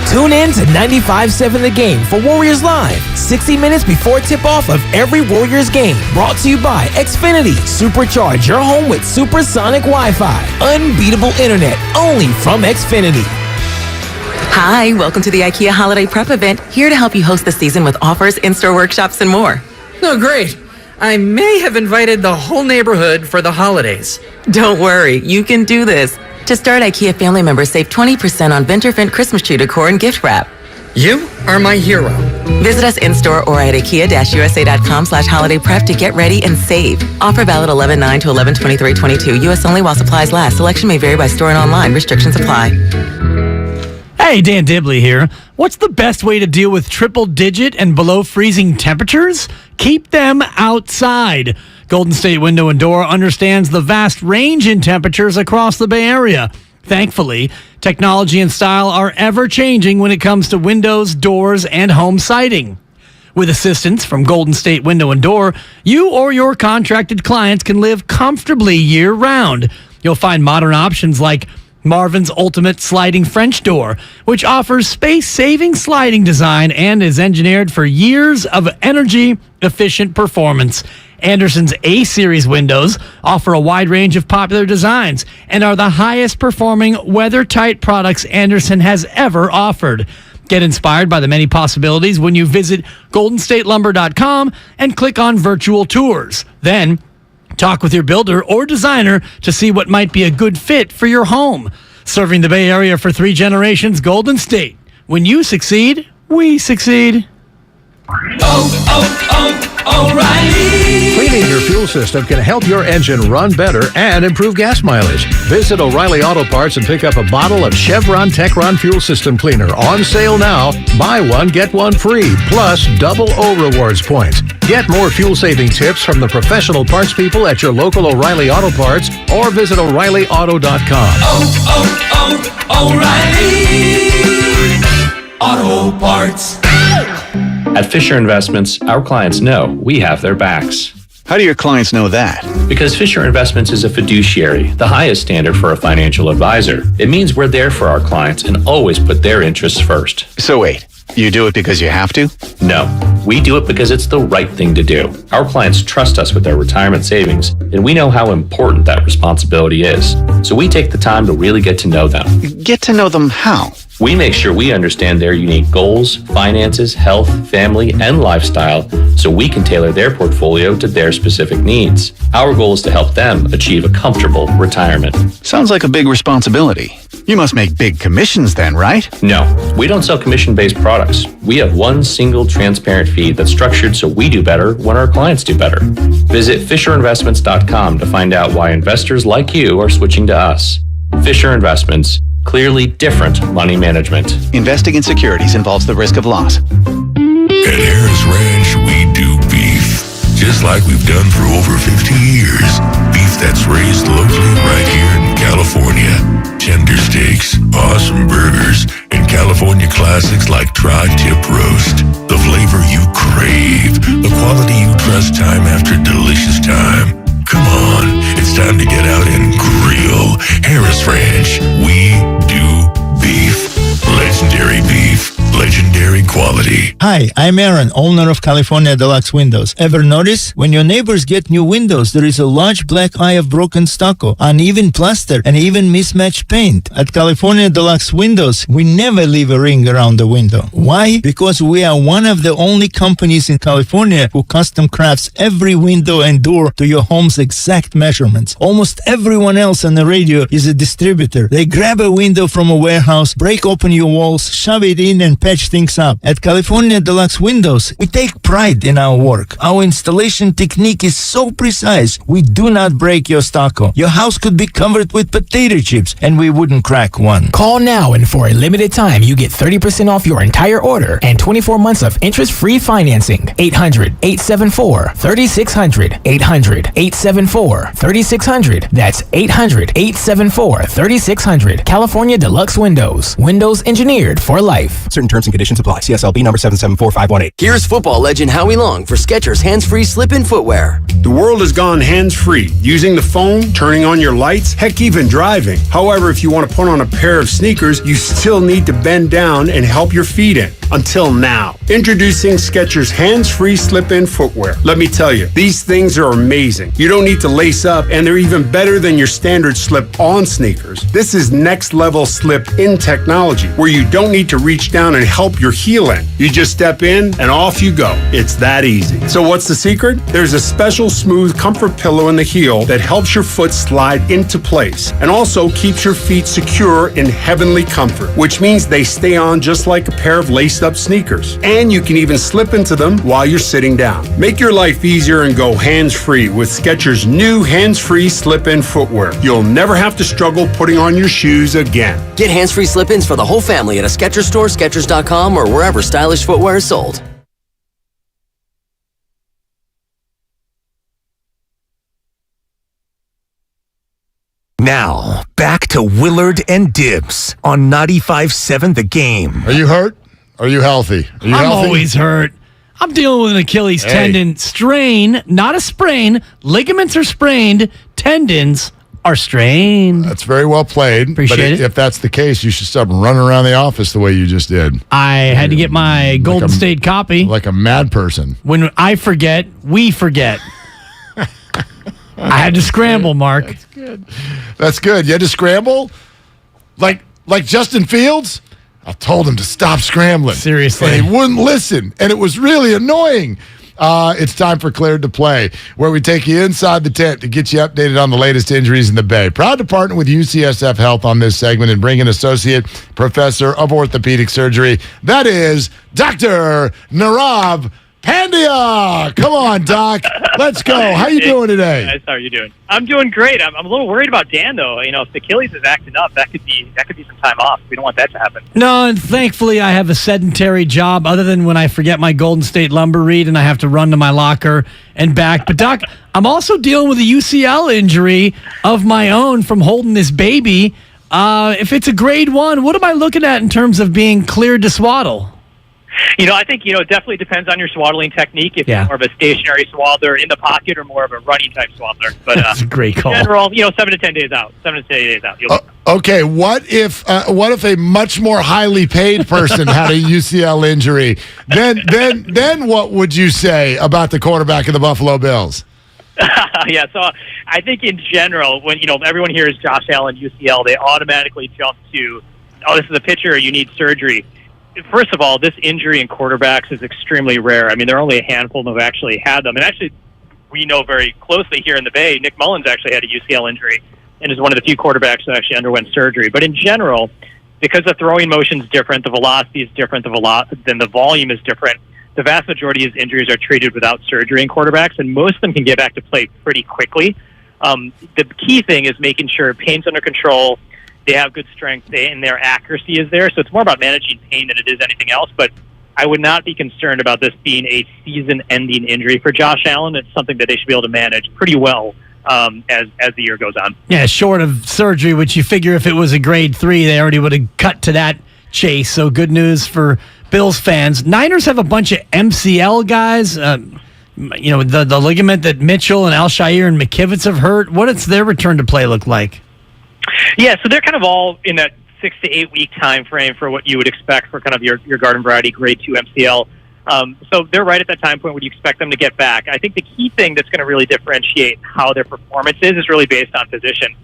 [SPEAKER 9] Tune in to 95.7 The Game for Warriors Live, 60 minutes before tip-off of every Warriors game. Brought to you by Xfinity. Supercharge your home with supersonic Wi-Fi. Unbeatable internet, only from Xfinity.
[SPEAKER 10] Hi, welcome to the IKEA Holiday Prep event. Here to help you host the season with offers, in-store workshops, and more.
[SPEAKER 13] Oh, great. I may have invited the whole neighborhood for the holidays.
[SPEAKER 10] Don't worry, you can do this. To start, IKEA family members save 20% on Venturfint Christmas tree decor and gift wrap.
[SPEAKER 13] You are my hero.
[SPEAKER 10] Visit us in-store or at IKEA-USA.com/holiday prep to get ready and save. Offer valid 11/9 to 11/23/22. U.S. only while supplies last. Selection may vary by store and online. Restrictions apply.
[SPEAKER 3] Hey, Dan Dibley here. What's the best way to deal with triple-digit and below freezing temperatures? Keep them outside. Golden State Window and Door understands the vast range in temperatures across the Bay Area. Thankfully, technology and style are ever-changing when it comes to windows, doors, and home siding. With assistance from Golden State Window and Door, you or your contracted clients can live comfortably year-round. You'll find modern options like Marvin's Ultimate Sliding French Door, which offers space-saving sliding design and is engineered for years of energy-efficient performance. Anderson's A-Series windows offer a wide range of popular designs and are the highest-performing weather-tight products Anderson has ever offered. Get inspired by the many possibilities when you visit goldenstatelumber.com and click on Virtual Tours. Then, talk with your builder or designer to see what might be a good fit for your home. Serving the Bay Area for 3 generations, Golden State. When you succeed, we succeed.
[SPEAKER 20] O'Reilly. Cleaning your fuel system can help your engine run better and improve gas mileage. Visit O'Reilly Auto Parts and pick up a bottle of Chevron Techron Fuel System Cleaner. On sale now. Buy one, get one free, plus double O Rewards points. Get more fuel-saving tips from the professional parts people at your local O'Reilly Auto Parts or visit O'Reillyauto.com.
[SPEAKER 21] O'Reilly Auto Parts.
[SPEAKER 23] At Fisher Investments, our clients know we have their backs.
[SPEAKER 25] How do your clients know that?
[SPEAKER 23] Because Fisher Investments is a fiduciary, the highest standard for a financial advisor. It means we're there for our clients and always put their interests first.
[SPEAKER 25] So wait, you do it because you have to?
[SPEAKER 23] No, we do it because it's the right thing to do. Our clients trust us with their retirement savings, and we know how important that responsibility is. So we take the time to really get to know them.
[SPEAKER 25] Get to know them how?
[SPEAKER 23] We make sure we understand their unique goals, finances, health, family, and lifestyle so we can tailor their portfolio to their specific needs. Our goal is to help them achieve a comfortable retirement.
[SPEAKER 25] Sounds like a big responsibility. You must make big commissions then, right?
[SPEAKER 23] No, we don't sell commission-based products. We have one single transparent fee that's structured so we do better when our clients do better. Visit FisherInvestments.com to find out why investors like you are switching to us. Fisher Investments. Clearly different money management.
[SPEAKER 25] Investing in securities involves the risk of loss.
[SPEAKER 22] At Harris Ranch, we do beef, just like we've done for over 50 years. Beef that's raised locally right here in California. Tender steaks, awesome burgers, and California classics like tri-tip roast. The flavor you crave, the quality you trust time after delicious time. Come on, it's time to get out and grill. Harris Ranch, we do beef. Legendary beef. Legendary quality.
[SPEAKER 29] Hi, I'm Aaron, owner of California Deluxe Windows. Ever notice? When your neighbors get new windows, there is a large black eye of broken stucco, uneven plaster, and even mismatched paint. At California Deluxe Windows, we never leave a ring around the window. Why? Because we are one of the only companies in California who custom crafts every window and door to your home's exact measurements. Almost everyone else on the radio is a distributor. They grab a window from a warehouse, break open your walls, shove it in, and patch things up. At California California Deluxe Windows, we take pride in our work. Our installation technique is so precise, we do not break your stucco. Your house could be covered with potato chips, and we wouldn't crack one.
[SPEAKER 9] Call now, and for a limited time, you get 30% off your entire order and 24 months of interest-free financing. 800-874-3600. 800-874-3600. That's 800-874-3600. California Deluxe Windows. Windows engineered for life.
[SPEAKER 4] Certain terms and conditions apply. CSLB number 774518.
[SPEAKER 6] Here's football legend Howie Long for Skechers hands-free slip-in footwear.
[SPEAKER 11] The world has gone hands-free. Using the phone, turning on your lights, heck, even driving. However, if you want to put on a pair of sneakers, you still need to bend down and help your feet in. Until now. Introducing Skechers hands-free slip-in footwear. Let me tell you, these things are amazing. You don't need to lace up, and they're even better than your standard slip-on sneakers. This is next-level slip-in technology, where you don't need to reach down and help your heel in. You just step in, and off you go. It's that easy. So what's the secret? There's a special smooth comfort pillow in the heel that helps your foot slide into place, and also keeps your feet secure in heavenly comfort, which means they stay on just like a pair of laced-up sneakers. And you can even slip into them while you're sitting down. Make your life easier and go hands-free with Skechers' new hands-free slip-in footwear. You'll never have to struggle putting on your shoes again.
[SPEAKER 6] Get hands-free slip-ins for the whole family at a Skechers store, Skechers.com, or wherever stylish footwear is sold.
[SPEAKER 5] Now, back to Willard and Dibs on 95.7 The Game.
[SPEAKER 12] Are you hurt? Are you healthy? Are you
[SPEAKER 3] I'm
[SPEAKER 12] healthy?
[SPEAKER 3] always hurt. I'm dealing with an Achilles tendon strain, not a sprain. Ligaments are sprained. Tendons are strained.
[SPEAKER 12] That's very well played.
[SPEAKER 3] Appreciate it.
[SPEAKER 12] If that's the case, you should stop running around the office the way you just did.
[SPEAKER 3] I had to get my Golden State copy.
[SPEAKER 12] Like a mad person.
[SPEAKER 3] When I forget, we forget. I had to scramble, Mark.
[SPEAKER 12] That's good. That's good. You had to scramble? Like Justin Fields? I told him to stop scrambling.
[SPEAKER 3] Seriously.
[SPEAKER 12] And he wouldn't listen. And it was really annoying. It's time for Cleared to Play, where we take you inside the tent to get you updated on the latest injuries in the Bay. Proud to partner with UCSF Health on this segment and bring an associate professor of orthopedic surgery. That is Dr. Nirav Pandya. Come on, Doc. Let's go. How you doing today?
[SPEAKER 14] Guys, how are you doing? I'm doing great. I'm a little worried about Dan, though. You know, if the Achilles is acting up, that could be some time off. We don't want that to happen.
[SPEAKER 3] No, and thankfully I have a sedentary job other than when I forget my Golden State lumber read and I have to run to my locker and back. But, Doc, I'm also dealing with a UCL injury of my own from holding this baby. If it's a grade 1, what am I looking at in terms of being cleared to swaddle?
[SPEAKER 14] You know, I think, it definitely depends on your swaddling technique. If you're more of a stationary swaddler in the pocket or more of a running type swaddler. But
[SPEAKER 3] that's a great call.
[SPEAKER 14] In general, 7 to 10 days out. 7 to 10 days out.
[SPEAKER 12] Okay, what if a much more highly paid person had a UCL injury? Then what would you say about the quarterback of the Buffalo Bills?
[SPEAKER 14] Yeah, so I think in general, when everyone hears Josh Allen UCL, they automatically jump to, this is a pitcher, you need surgery. First of all, this injury in quarterbacks is extremely rare. I mean, there are only a handful who have actually had them. And actually, we know very closely here in the Bay, Nick Mullins actually had a UCL injury and is one of the few quarterbacks that actually underwent surgery. But in general, because the throwing motion is different, the velocity is different, then the volume is different, the vast majority of these injuries are treated without surgery in quarterbacks, and most of them can get back to play pretty quickly. The key thing is making sure pain's under control, they have good strength, and their accuracy is there. So it's more about managing pain than it is anything else. But I would not be concerned about this being a season-ending injury for Josh Allen. It's something that they should be able to manage pretty well as the year goes on.
[SPEAKER 3] Yeah, short of surgery, which you figure if it was a grade 3, they already would have cut to that chase. So good news for Bills fans. Niners have a bunch of MCL guys. The ligament that Mitchell and Alshire and McKivitz have hurt. What does their return to play look like?
[SPEAKER 14] Yeah, so they're kind of all in that 6 to 8 week time frame for what you would expect for kind of your garden variety grade 2 MCL. So they're right at that time point when you expect them to get back. I think the key thing that's going to really differentiate how their performance is really based on position.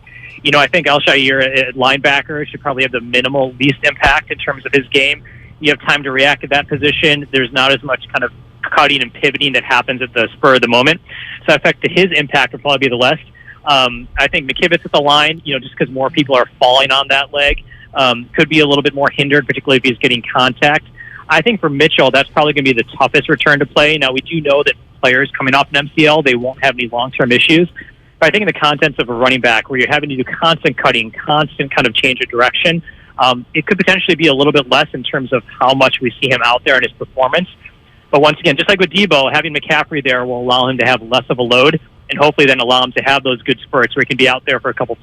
[SPEAKER 14] I think Alshire at linebacker should probably have the minimal least impact in terms of his game. You have time to react to that position. There's not as much kind of cutting and pivoting that happens at the spur of the moment. So I think his impact will probably be the less. I think McKivitz at the line, just because more people are falling on that leg, could be a little bit more hindered, particularly if he's getting contact. I think for Mitchell, that's probably going to be the toughest return to play. Now, we do know that players coming off an MCL, they won't have any long-term issues. But I think in the contents of a running back where you're having to do constant cutting, constant kind of change of direction, it could potentially be a little bit less in terms of how much we see him out there and his performance. But once again, just like with Debo, having McCaffrey there will allow him to have less of a load, and hopefully then allow him to have those good spurts where he can be out there for a couple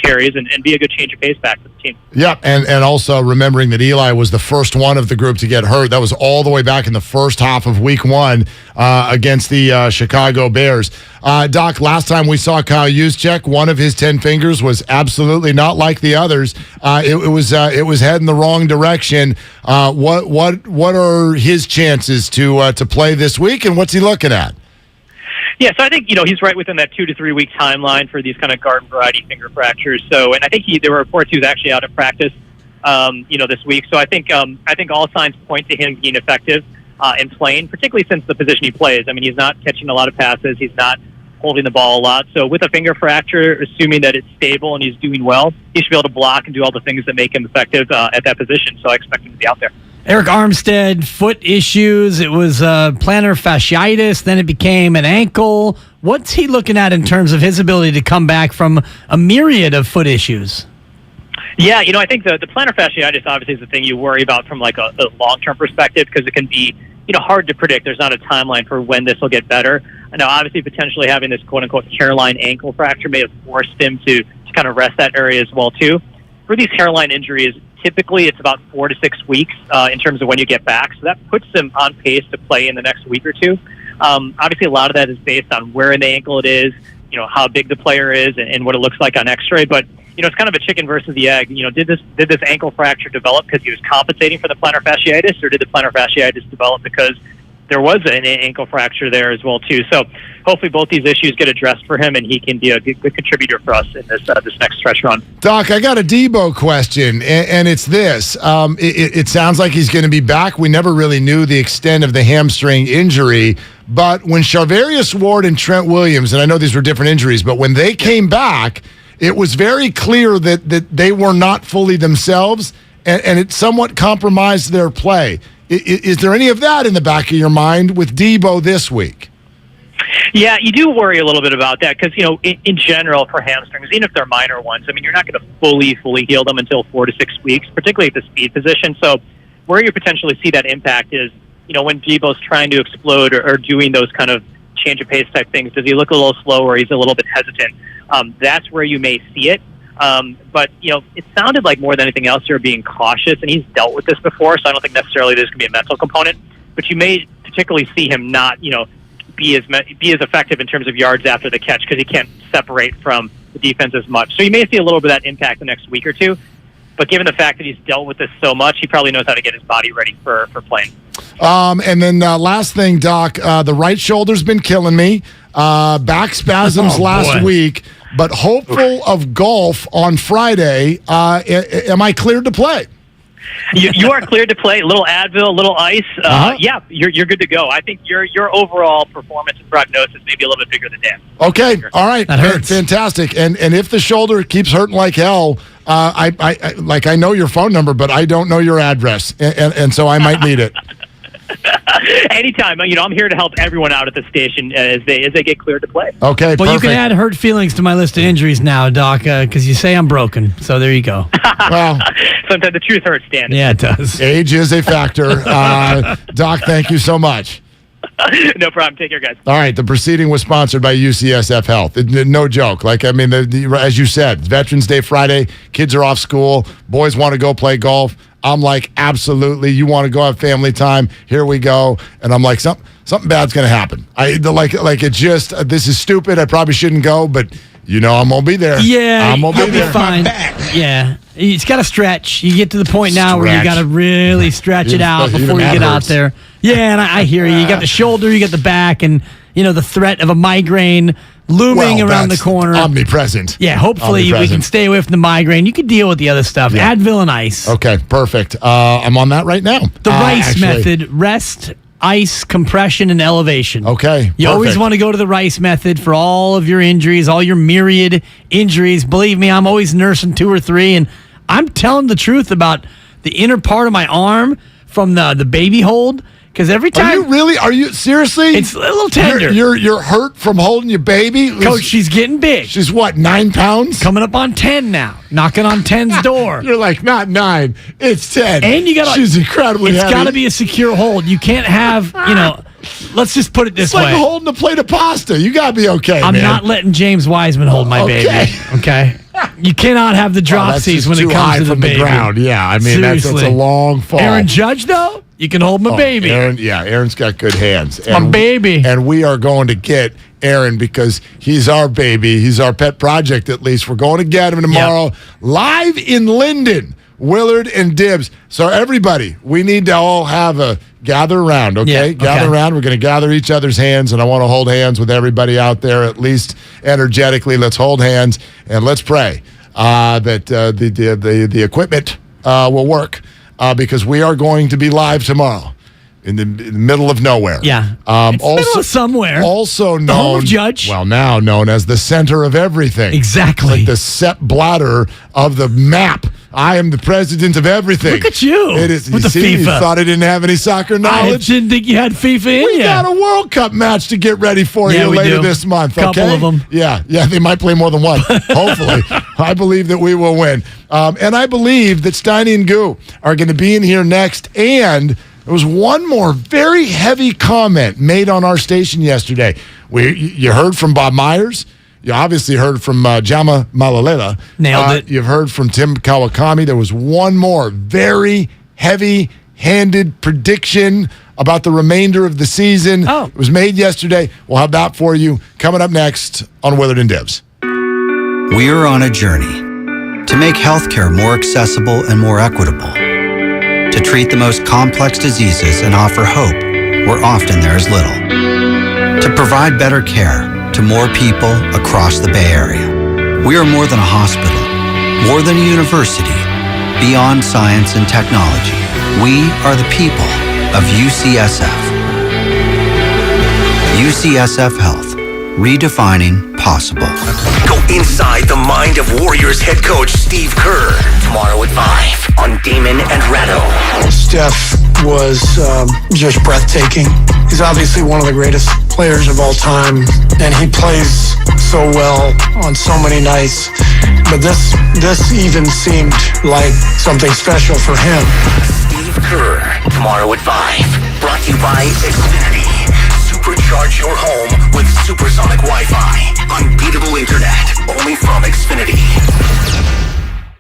[SPEAKER 14] carries and be a good change of pace back for the team.
[SPEAKER 12] Yeah, and also remembering that Eli was the first one of the group to get hurt. That was all the way back in the first half of Week 1 against the Chicago Bears. Doc, last time we saw Kyle Juszczyk, one of his 10 fingers was absolutely not like the others. It was heading the wrong direction. What are his chances to play this week, and what's he looking at?
[SPEAKER 14] Yeah, so I think, he's right within that 2 to 3 week timeline for these kind of garden variety finger fractures. So, and I think there were reports he was actually out of practice, this week. So I think all signs point to him being effective and playing, particularly since the position he plays. I mean, he's not catching a lot of passes. He's not holding the ball a lot. So with a finger fracture, assuming that it's stable and he's doing well, he should be able to block and do all the things that make him effective at that position. So I expect him to be out there.
[SPEAKER 3] Eric Armstead, foot issues. It was plantar fasciitis. Then it became an ankle. What's he looking at in terms of his ability to come back from a myriad of foot issues?
[SPEAKER 14] Yeah, I think the plantar fasciitis obviously is the thing you worry about from like a long-term perspective because it can be, hard to predict. There's not a timeline for when this will get better. Now, obviously, potentially having this quote-unquote hairline ankle fracture may have forced him to kind of rest that area as well, too. For these hairline injuries, typically it's about 4 to 6 weeks in terms of when you get back. So that puts him on pace to play in the next week or two. Obviously, a lot of that is based on where in the ankle it is, how big the player is and what it looks like on x-ray. But, it's kind of a chicken versus the egg. Did this ankle fracture develop because he was compensating for the plantar fasciitis, or did the plantar fasciitis develop because there was an ankle fracture there as well, too? So hopefully both these issues get addressed for him, and he can be a good contributor for us in this next stretch run.
[SPEAKER 12] Doc, I got a Debo question, and it's this. It sounds like he's going to be back. We never really knew the extent of the hamstring injury, but when Charvarius Ward and Trent Williams, and I know these were different injuries, but when they came back, it was very clear that they were not fully themselves, and it somewhat compromised their play. Is there any of that in the back of your mind with Debo this week?
[SPEAKER 14] Yeah, you do worry a little bit about that because, in general for hamstrings, even if they're minor ones, I mean, you're not going to fully heal them until 4 to 6 weeks, particularly at the speed position. So where you potentially see that impact is, when Debo's trying to explode or doing those kind of change of pace type things, does he look a little slow or he's a little bit hesitant? That's where you may see it. But, it sounded like more than anything else you're being cautious, and he's dealt with this before, so I don't think necessarily there's going to be a mental component. But you may particularly see him not, be as effective in terms of yards after the catch because he can't separate from the defense as much. So you may see a little bit of that impact the next week or two. But given the fact that he's dealt with this so much, he probably knows how to get his body ready for playing.
[SPEAKER 12] And then last thing, Doc, the right shoulder's been killing me. Back spasms last week, but hopeful of golf on Friday. Am I cleared to play?
[SPEAKER 14] You are cleared to play. A little Advil, a little ice. Yeah, you're good to go. I think your overall performance and prognosis may be a little bit bigger than Dan.
[SPEAKER 12] Okay, all right, that hurts. Fantastic. And if the shoulder keeps hurting like hell, I know your phone number, but I don't know your address, and so I might need it.
[SPEAKER 14] Anytime, I'm here to help everyone out at the station as they get cleared to play.
[SPEAKER 12] Okay,
[SPEAKER 3] well,
[SPEAKER 12] perfect.
[SPEAKER 3] you can add hurt feelings to my list of injuries now, Doc, because you say I'm broken. So there you go.
[SPEAKER 12] Well,
[SPEAKER 14] sometimes the truth hurts, Dan.
[SPEAKER 3] Yeah, it does.
[SPEAKER 12] Age is a factor. Doc, thank you so much.
[SPEAKER 14] No problem. Take care, guys.
[SPEAKER 12] All right. The proceeding was sponsored by UCSF Health. No joke. As you said, Veterans Day Friday, kids are off school, boys want to go play golf. I'm like, absolutely. You want to go have family time? Here we go. And I'm like, something bad's going to happen. This is stupid. I probably shouldn't go, but I'm going to be there.
[SPEAKER 3] Yeah,
[SPEAKER 12] I'm going to be there.
[SPEAKER 3] Fine. Yeah. It's got to stretch. You get to the point now where you got to really stretch it out before you get out there. Yeah, and I hear you. You got the shoulder, you got the back, and, the threat of a migraine looming around the corner.
[SPEAKER 12] Omnipresent.
[SPEAKER 3] Yeah, hopefully we can stay away from the migraine. You can deal with the other stuff. Yeah. Advil and ice.
[SPEAKER 12] Okay, perfect. I'm on that right now.
[SPEAKER 3] The RICE method, rest, ice, compression, and elevation.
[SPEAKER 12] Okay,
[SPEAKER 3] You always want to go to the RICE method for all of your injuries, all your myriad injuries. Believe me, I'm always nursing 2 or 3, and I'm telling the truth about the inner part of my arm from the baby hold. Because every time.
[SPEAKER 12] Are you seriously?
[SPEAKER 3] It's a little tender.
[SPEAKER 12] You're hurt from holding your baby?
[SPEAKER 3] Coach, she's getting big.
[SPEAKER 12] She's what, 9 pounds?
[SPEAKER 3] Coming up on 10 now. Knocking on 10's door.
[SPEAKER 12] You're like, not 9, it's 10.
[SPEAKER 3] And you got
[SPEAKER 12] she's incredibly heavy.
[SPEAKER 3] It's got to be a secure hold. You can't have, let's just put it this way.
[SPEAKER 12] It's like holding a plate of pasta. You got to be okay,
[SPEAKER 3] I'm
[SPEAKER 12] man.
[SPEAKER 3] not letting James Wiseman hold my baby. Okay? You cannot have the dropsies when it comes to the baby.
[SPEAKER 12] The ground. Yeah, I mean, that's a long fall.
[SPEAKER 3] Aaron Judge, though, you can hold my baby.
[SPEAKER 12] Aaron's got good hands.
[SPEAKER 3] It's my baby.
[SPEAKER 12] And we are going to get Aaron because he's our baby. He's our pet project, at least. We're going to get him tomorrow live in Linden. Willard and Dibs. So everybody, we need to all have a gather around, okay? Gather around. We're going to gather each other's hands, and I want to hold hands with everybody out there, at least energetically. Let's hold hands, and let's pray that the equipment will work because we are going to be live tomorrow in the middle of nowhere.
[SPEAKER 3] Yeah. Middle of somewhere.
[SPEAKER 12] Also known,
[SPEAKER 3] the home of Judge.
[SPEAKER 12] Well, now known as the center of everything.
[SPEAKER 3] Exactly.
[SPEAKER 12] Like the Sepp Blatter of the map. I am the president of everything.
[SPEAKER 3] Look at you.
[SPEAKER 12] It is.
[SPEAKER 3] With the
[SPEAKER 12] FIFA.
[SPEAKER 3] You
[SPEAKER 12] thought I didn't have any soccer knowledge?
[SPEAKER 3] I didn't think you had FIFA in
[SPEAKER 12] We got a World Cup match to get ready for you later this month.
[SPEAKER 3] Couple of them.
[SPEAKER 12] Yeah, they might play more than one. Hopefully. I believe that we will win. And I believe that Steiny and Guru are going to be in here next. And there was one more very heavy comment made on our station yesterday. You heard from Bob Myers. You obviously heard from Jama Malalela.
[SPEAKER 3] Nailed it.
[SPEAKER 12] You've heard from Tim Kawakami. There was one more very heavy-handed prediction about the remainder of the season.
[SPEAKER 3] Oh.
[SPEAKER 12] It was made yesterday. We'll have that for you coming up next on Willard and Dibs.
[SPEAKER 15] We are on a journey to make healthcare more accessible and more equitable, to treat the most complex diseases and offer hope where often there is little, to provide better care to more people across the Bay Area. We are more than a hospital, more than a university, beyond science and technology. We are the people of UCSF. UCSF Health, redefining possible.
[SPEAKER 5] Go inside the mind of Warriors head coach Steve Kerr tomorrow at 5 on Damon and Ratto.
[SPEAKER 16] Steph was just breathtaking. He's obviously one of the greatest players of all time, and he plays so well on so many nights. But this even seemed like something special for him.
[SPEAKER 5] Steve Kerr tomorrow at 5. Brought to you by Xfinity. Supercharge your home with supersonic Wi-Fi. Unbeatable internet. Only from Xfinity.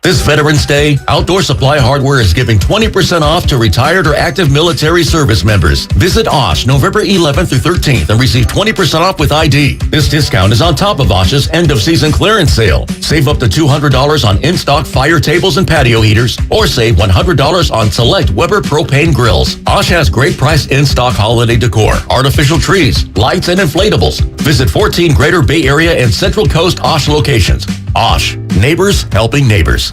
[SPEAKER 17] This Veterans Day, Outdoor Supply Hardware is giving 20% off to retired or active military service members. Visit Osh November 11th through 13th and receive 20% off with ID. This discount is on top of Osh's end-of-season clearance sale. Save up to $200 on in-stock fire tables and patio heaters, or save $100 on select Weber propane grills. Osh has great price in-stock holiday decor, artificial trees, lights, and inflatables. Visit 14 Greater Bay Area and Central Coast Osh locations. Osh, neighbors helping neighbors.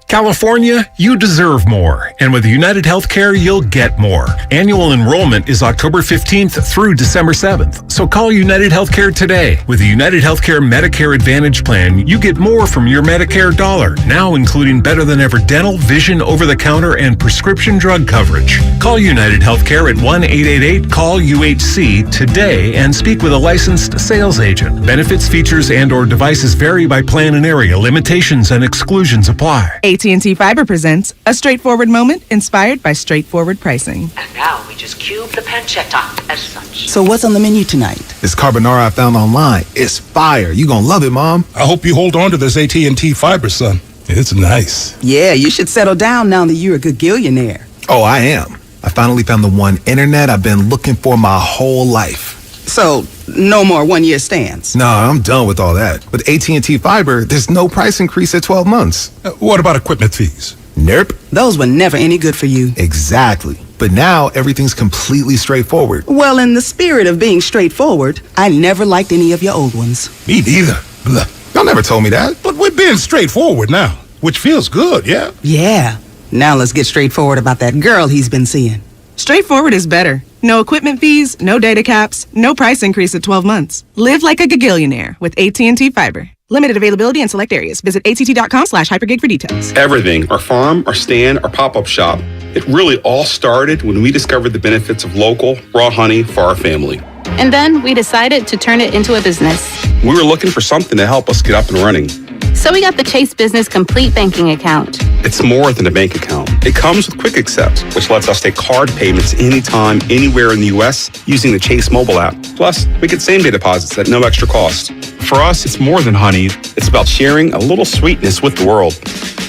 [SPEAKER 18] California, you deserve more. And with United Healthcare, you'll get more. Annual enrollment is October 15th through December 7th. So call United Healthcare today. With the United Healthcare Medicare Advantage plan, you get more from your Medicare dollar, now including better than ever dental, vision, over-the-counter, and prescription drug coverage. Call United Healthcare at 1-888-CALL-UHC today and speak with a licensed sales agent. Benefits, features, and/or devices vary by plan and area. Limitations and exclusions apply.
[SPEAKER 21] AT&T Fiber presents a straightforward moment inspired by straightforward pricing.
[SPEAKER 24] And now we just cube the pancetta as such.
[SPEAKER 26] So what's on the menu tonight?
[SPEAKER 27] This carbonara I found online. It's fire. You gonna love it, Mom.
[SPEAKER 29] I hope you hold on to this AT&T Fiber, son. It's nice.
[SPEAKER 26] Yeah, you should settle down now that you're a gagillionaire.
[SPEAKER 27] Oh, I am. I finally found the one internet I've been looking for my whole life.
[SPEAKER 26] So, no more one-year stands?
[SPEAKER 27] No, I'm done with all that. With AT&T Fiber, there's no price increase at 12 months.
[SPEAKER 29] What about equipment fees?
[SPEAKER 27] Nope.
[SPEAKER 26] Those were never any good for you.
[SPEAKER 27] Exactly. But now, everything's completely straightforward.
[SPEAKER 26] Well, in the spirit of being straightforward, I never liked any of your old ones.
[SPEAKER 29] Me neither. Blah.
[SPEAKER 27] Y'all never told me that.
[SPEAKER 29] But we're being straightforward now, which feels good, yeah?
[SPEAKER 26] Yeah. Now let's get straightforward about that girl he's been seeing.
[SPEAKER 21] Straightforward is better. No equipment fees, no data caps, no price increase at 12 months. Live like a gagillionaire with AT&T Fiber. Limited availability in select areas. Visit att.com/hypergig for details.
[SPEAKER 1] Everything, our farm, our stand, our pop-up shop, it really all started when we discovered the benefits of local, raw honey for our family.
[SPEAKER 2] And then we decided to turn it into a business.
[SPEAKER 1] We were looking for something to help us get up and running.
[SPEAKER 2] So we got the Chase Business Complete Banking Account.
[SPEAKER 1] It's more than a bank account. It comes with Quick Accept, which lets us take card payments anytime, anywhere in the U.S. using the Chase mobile app. Plus, we get same-day deposits at no extra cost. For us, it's more than honey. It's about sharing a little sweetness with the world.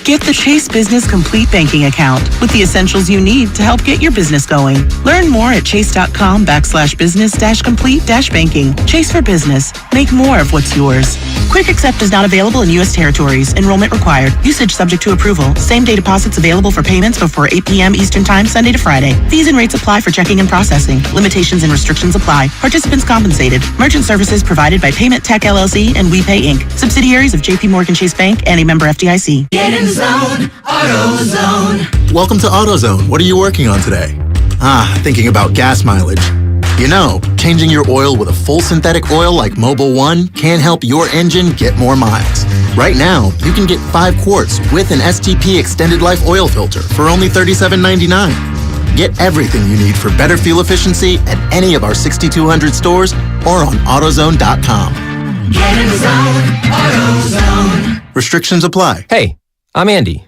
[SPEAKER 21] Get the Chase Business Complete Banking Account with the essentials you need to help get your business going. Learn more at chase.com/business-complete-banking. Chase for business. Make more of what's yours. Quick Accept is not available in U.S. territories. Enrollment required. Usage subject to approval. Same-day deposits available for payments before 8 p.m. Eastern Time, Sunday to Friday. Fees and rates apply for checking and processing. Limitations and restrictions apply. Participants compensated. Merchant services provided by Payment Tech LLC and WePay Inc. Subsidiaries of J.P. Morgan Chase Bank and a member FDIC.
[SPEAKER 7] Get in the zone. AutoZone.
[SPEAKER 8] Welcome to AutoZone. What are you working on today? Thinking about gas mileage. You know, changing your oil with a full synthetic oil like Mobil 1 can help your engine get more miles. Right now, you can get 5 quarts with an STP Extended Life Oil Filter for only $37.99. Get everything you need for better fuel efficiency at any of our 6,200 stores or on AutoZone.com.
[SPEAKER 7] Get in the zone. AutoZone.
[SPEAKER 8] Restrictions apply.
[SPEAKER 10] Hey, I'm Andy.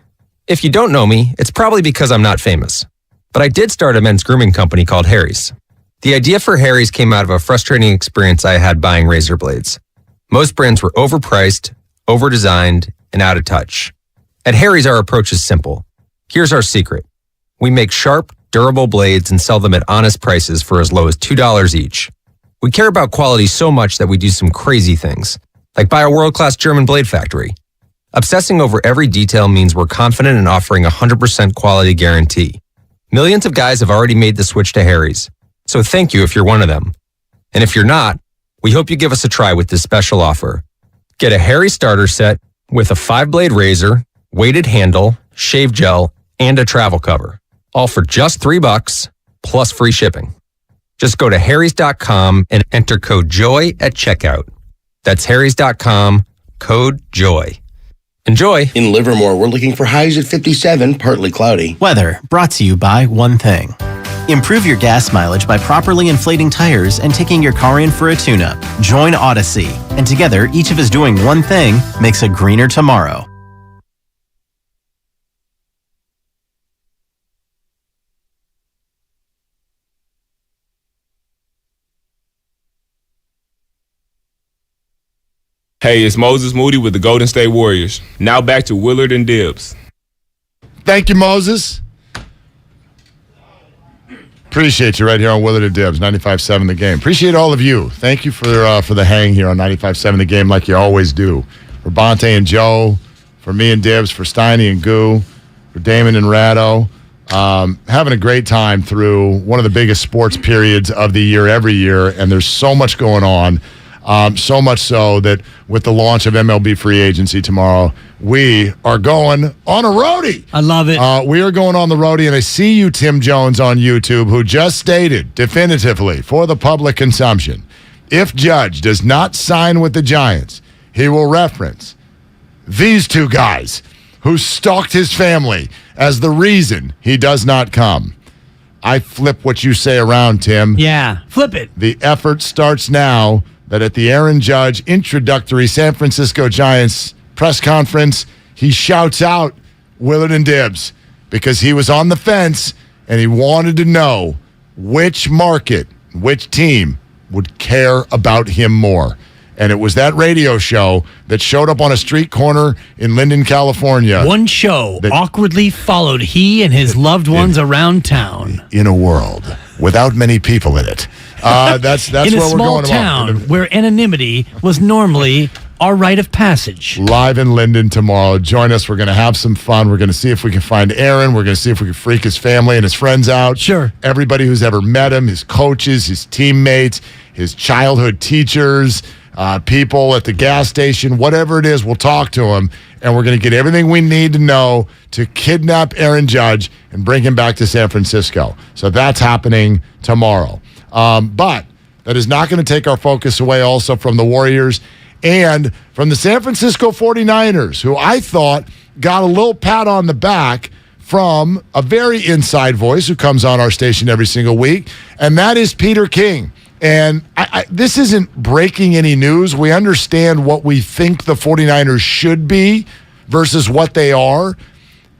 [SPEAKER 10] If you don't know me, it's probably because I'm not famous. But I did start a men's grooming company called Harry's. The idea for Harry's came out of a frustrating experience I had buying razor blades. Most brands were overpriced, overdesigned, and out of touch. At Harry's, our approach is simple. Here's our secret. We make sharp, durable blades and sell them at honest prices for as low as $2 each. We care about quality so much that we do some crazy things, like buy a world-class German blade factory. Obsessing over every detail means we're confident in offering a 100% quality guarantee. Millions of guys have already made the switch to Harry's, so thank you if you're one of them. And if you're not, we hope you give us a try with this special offer. Get a Harry starter set with a 5-blade razor, weighted handle, shave gel, and a travel cover, all for just $3 plus free shipping. Just go to harrys.com and enter code JOY at checkout. That's harrys.com, code JOY. Enjoy.
[SPEAKER 13] In Livermore, we're looking for highs at 57, partly cloudy.
[SPEAKER 19] Weather brought to you by One Thing. Improve your gas mileage by properly inflating tires and taking your car in for a tune-up. Join Odyssey, and together, each of us doing one thing makes a greener tomorrow.
[SPEAKER 20] Hey, it's Moses Moody with the Golden State Warriors. Now back to Willard and Dibs.
[SPEAKER 12] Thank you, Moses. Appreciate you right here on Willard and Dibs, 95.7 The Game. Appreciate all of you. Thank you for the hang here on 95.7 The Game like you always do. For Bonte and Joe, for me and Dibs, for Steiny and Goo, for Damon and Ratto. Having a great time through one of the biggest sports periods of the year every year, and there's so much going on. So much so that with the launch of MLB free agency tomorrow, we are going on a roadie.
[SPEAKER 3] I love it.
[SPEAKER 12] We are going on the roadie, and I see you, Tim Jones, on YouTube, who just stated definitively for the public consumption, if Judge does not sign with the Giants, he will reference these two guys who stalked his family as the reason he does not come. I flip what you say around, Tim.
[SPEAKER 3] Yeah, flip it.
[SPEAKER 12] The effort starts now. That at the Aaron Judge introductory San Francisco Giants press conference, he shouts out Willard and Dibs because he was on the fence and he wanted to know which market, which team would care about him more. And it was that radio show that showed up on a street corner in Linden, California.
[SPEAKER 3] One show that awkwardly followed he and his loved ones around town.
[SPEAKER 12] In a world without many people in it. That's
[SPEAKER 3] in
[SPEAKER 12] where
[SPEAKER 3] a
[SPEAKER 12] we're
[SPEAKER 3] small
[SPEAKER 12] going.
[SPEAKER 3] Town where anonymity was normally our rite of passage.
[SPEAKER 12] Live in Linden tomorrow. Join us. We're going to have some fun. We're going to see if we can find Aaron. We're going to see if we can freak his family and his friends out.
[SPEAKER 3] Sure.
[SPEAKER 12] Everybody who's ever met him, his coaches, his teammates, his childhood teachers, people at the gas station, whatever it is, we'll talk to him. And we're going to get everything we need to know to kidnap Aaron Judge and bring him back to San Francisco. So that's happening tomorrow. But that is not going to take our focus away also from the Warriors And from the San Francisco 49ers, who I thought got a little pat on the back from a very inside voice who comes on our station every single week, and that is Peter King. And this isn't breaking any news. We understand what we think the 49ers should be versus what they are.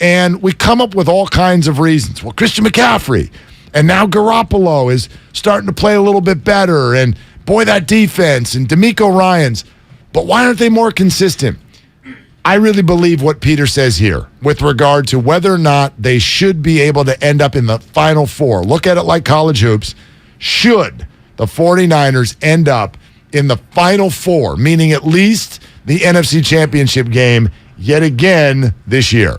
[SPEAKER 12] And we come up with all kinds of reasons. Well, Christian McCaffrey, and now Garoppolo is starting to play a little bit better. And boy, that defense, and D'Amico Ryans. But why aren't they more consistent? I really believe what Peter says here with regard to whether or not they should be able to end up in the Final Four. Look at it like college hoops. Should the 49ers end up in the Final Four, meaning at least the NFC Championship game yet again this year?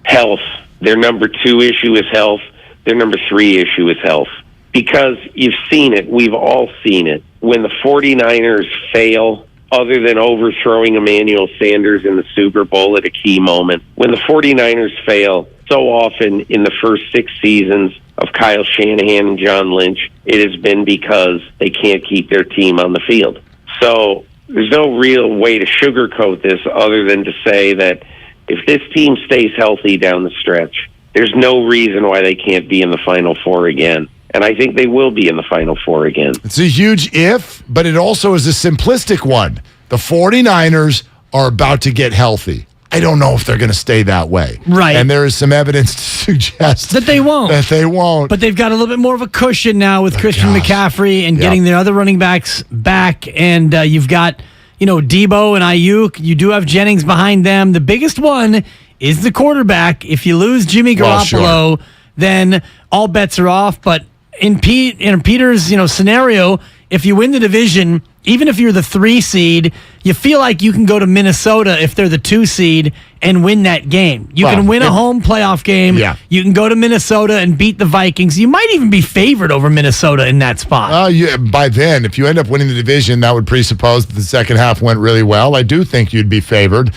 [SPEAKER 4] Health. Their number 2 issue is health. Their number 3 issue is health. Because you've seen it. We've all seen it. When the 49ers fail, other than overthrowing Emmanuel Sanders in the Super Bowl at a key moment, when the 49ers fail, so often in the first 6 seasons of Kyle Shanahan and John Lynch, it has been because they can't keep their team on the field. So there's no real way to sugarcoat this other than to say that if this team stays healthy down the stretch, there's no reason why they can't be in the Final Four again. And I think they will be in the Final Four again.
[SPEAKER 12] It's a huge if, but it also is a simplistic one. The 49ers are about to get healthy. I don't know if they're going to stay that way.
[SPEAKER 3] Right.
[SPEAKER 12] And there is some evidence to suggest
[SPEAKER 3] that they won't.
[SPEAKER 12] But
[SPEAKER 3] they've got a little bit more of a cushion now with Christian McCaffrey and getting their other running backs back. And you've got, Debo and Ayuk. You do have Jennings behind them. The biggest one is the quarterback. If you lose Jimmy Garoppolo, then all bets are off. But in Peter's scenario, if you win the division, even if you're the 3 seed, you feel like you can go to Minnesota if they're the 2 seed and win that game. You can win a home playoff game. Yeah. You can go to Minnesota and beat the Vikings. You might even be favored over Minnesota in that spot.
[SPEAKER 12] By then, if you end up winning the division, that would presuppose that the second half went really well. I do think you'd be favored.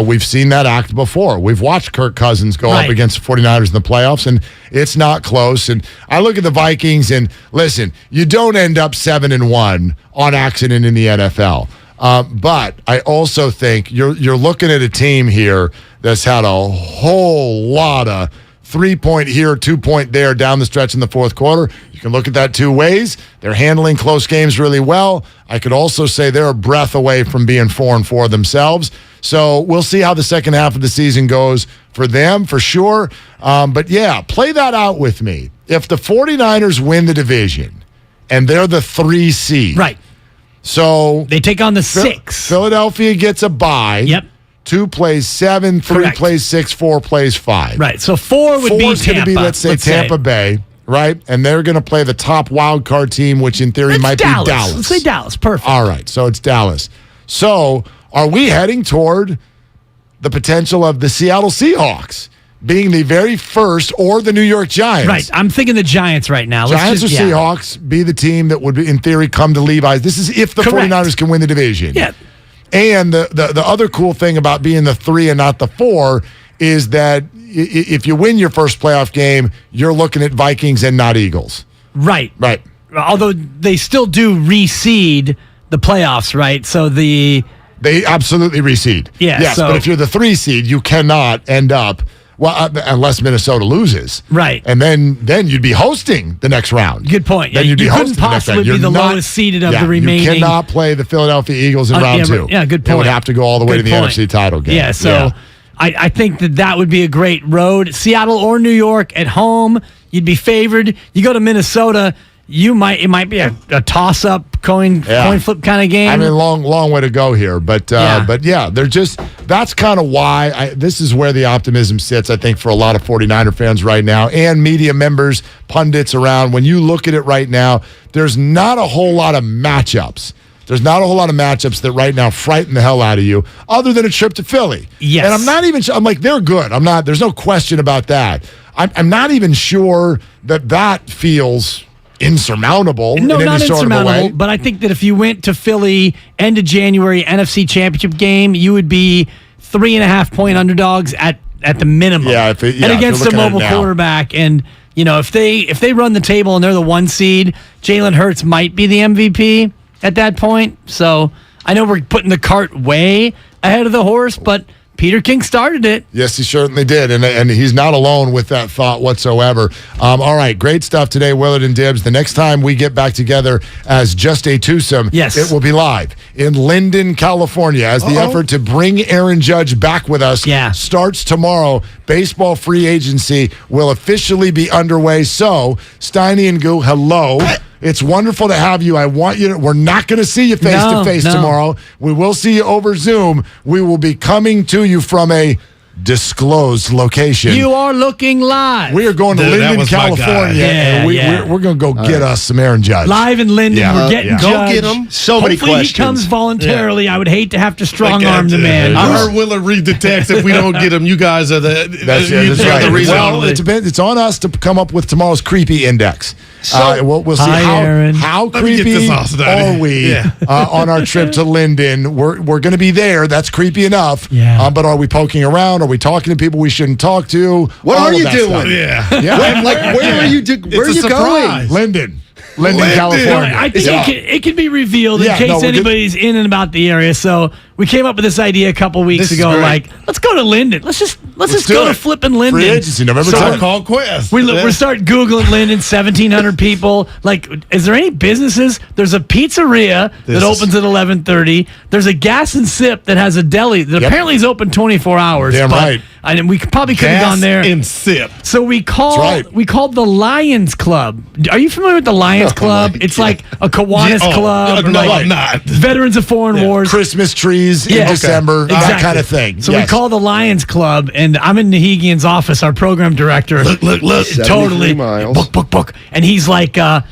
[SPEAKER 12] We've seen that act before. We've watched Kirk Cousins go up against the 49ers in the playoffs, and it's not close. And I look at the Vikings, and listen, you don't end up 7-1 on accident in the NFL. But I also think you're looking at a team here that's had a whole lot of 3-point here, 2-point there down the stretch in the fourth quarter. You can look at that 2 ways. They're handling close games really well. I could also say they're a breath away from being 4-4 themselves. So we'll see how the second half of the season goes for them, for sure. But yeah, play that out with me. If the 49ers win the division and they're the 3 seed.
[SPEAKER 3] Right.
[SPEAKER 12] So
[SPEAKER 3] they take on the 6.
[SPEAKER 12] Philadelphia gets a bye.
[SPEAKER 3] Yep.
[SPEAKER 12] 2 plays 7, 3 plays 6, 4 plays 5.
[SPEAKER 3] Right. So 4 would be Tampa.
[SPEAKER 12] 4's going to be, let's say, Tampa Bay, right? And they're going to play the top wild card team, which in theory might be Dallas.
[SPEAKER 3] Let's say Dallas. Perfect.
[SPEAKER 12] All right. So it's Dallas. So are we heading toward the potential of the Seattle Seahawks being the very first, or the New York Giants?
[SPEAKER 3] Right. I'm thinking the Giants right now.
[SPEAKER 12] Giants or Seahawks be the team that would, in theory, come to Levi's. This is if the 49ers can win the division.
[SPEAKER 3] Yeah.
[SPEAKER 12] And the other cool thing about being the 3 and not the 4 is that if you win your first playoff game, you're looking at Vikings and not Eagles.
[SPEAKER 3] Right.
[SPEAKER 12] Right.
[SPEAKER 3] Although they still do reseed the playoffs, right? So they
[SPEAKER 12] absolutely reseed.
[SPEAKER 3] Yeah.
[SPEAKER 12] Yes, but if you're the 3 seed, you cannot end up, unless Minnesota loses.
[SPEAKER 3] Right.
[SPEAKER 12] And then you'd be hosting the next round.
[SPEAKER 3] Good point.
[SPEAKER 12] Then you'd be hosting
[SPEAKER 3] couldn't possibly be the lowest seeded of the remaining.
[SPEAKER 12] You cannot play the Philadelphia Eagles in round 2.
[SPEAKER 3] Yeah, good point.
[SPEAKER 12] It would have to go all the way to the NFC title game.
[SPEAKER 3] Yeah, so I think that would be a great road. Seattle or New York at home, you'd be favored. You go to Minnesota, it might be a toss-up coin flip kind of game.
[SPEAKER 12] I mean, long way to go here, but yeah, they're just, that's kind of why this is where the optimism sits, I think, for a lot of 49er fans right now, and media members, pundits around. When you look at it right now, there's not a whole lot of matchups. There's not a whole lot of matchups that right now frighten the hell out of you, other than a trip to Philly.
[SPEAKER 3] Yes.
[SPEAKER 12] And I'm not even sure, I'm like, they're good. There's no question about that. I'm not even sure that feels insurmountable.
[SPEAKER 3] No,
[SPEAKER 12] in
[SPEAKER 3] not
[SPEAKER 12] any sort
[SPEAKER 3] insurmountable.
[SPEAKER 12] Of a way.
[SPEAKER 3] But I think that if you went to Philly end of January NFC Championship game, you would be 3.5-point underdogs at the minimum.
[SPEAKER 12] Yeah,
[SPEAKER 3] and against a mobile quarterback. And if they run the table and they're the 1 seed, Jalen Hurts might be the MVP at that point. So I know we're putting the cart way ahead of the horse, but Peter King started it.
[SPEAKER 12] Yes, he certainly did, and he's not alone with that thought whatsoever. All right, great stuff today, Willard and Dibs. The next time we get back together as just a twosome, it will be live in Linden, California, as the effort to bring Aaron Judge back with us starts tomorrow. Baseball free agency will officially be underway. So, Steiny and Goo, hello. It's wonderful to have you. I want you to, we're not going to see you face to face tomorrow. We will see you over Zoom. We will be coming to you from a disclosed location.
[SPEAKER 3] You are looking live.
[SPEAKER 12] We are going to Linden, California, and we're going to go get us some Aaron Judge.
[SPEAKER 3] Live in Linden, we're getting Judge.
[SPEAKER 6] Go get him. So many questions.
[SPEAKER 3] Hopefully he comes voluntarily. I would hate to have to strong-arm the man.
[SPEAKER 6] I heard Willard read the text. If we don't get him, you guys are the reason.
[SPEAKER 12] Well, it's on us to come up with tomorrow's creepy index. So, we'll see how creepy are we on our trip to Linden. We're going to be there. That's creepy enough. But are we poking around? Are we talking to people we shouldn't talk to?
[SPEAKER 6] What are you doing?
[SPEAKER 12] Where are you going? Linden, California.
[SPEAKER 3] I think it can be revealed in case anybody's in and about the area. So we came up with this idea a couple weeks ago. Like, let's go to Linden. Let's just go to flipping Linden.
[SPEAKER 12] Free agency, November 10th.
[SPEAKER 6] Call Quest.
[SPEAKER 3] We start Googling Linden, 1,700 people. Like, is there any businesses? There's a pizzeria that opens at 11:30. There's a gas and sip that has a deli that apparently is open 24 hours.
[SPEAKER 12] Damn right.
[SPEAKER 3] And we probably could have gone there.
[SPEAKER 6] Gas and sip.
[SPEAKER 3] So we called the Lions Club. Are you familiar with the Lions Club? It's like a Kiwanis Club.
[SPEAKER 6] No, I'm not.
[SPEAKER 3] Veterans of Foreign Wars.
[SPEAKER 12] Christmas trees in December, that kind of thing.
[SPEAKER 3] So we call the Lions Club, and I'm in Nahigian's office, our program director.
[SPEAKER 6] Look.
[SPEAKER 3] Totally. Book. And he's like, hey,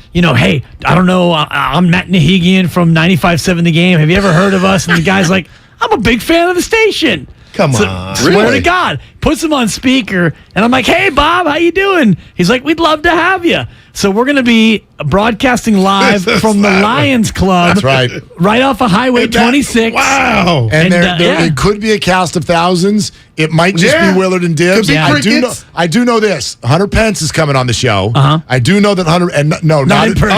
[SPEAKER 3] I don't know, I'm Matt Nahigian from 95.7 The Game. Have you ever heard of us? And the guy's like, I'm a big fan of the station.
[SPEAKER 6] Come on.
[SPEAKER 3] Swear to God. Puts him on speaker, and I'm like, hey, Bob, how you doing? He's like, we'd love to have you. So we're going to be broadcasting live from the Lions Club.
[SPEAKER 12] That's right.
[SPEAKER 3] Right off of Highway 26.
[SPEAKER 6] Wow.
[SPEAKER 12] And it could be a cast of thousands. It might just be Willard and Dibs. I do know this. Hunter Pence is coming on the show. I do know that Hunter not in person.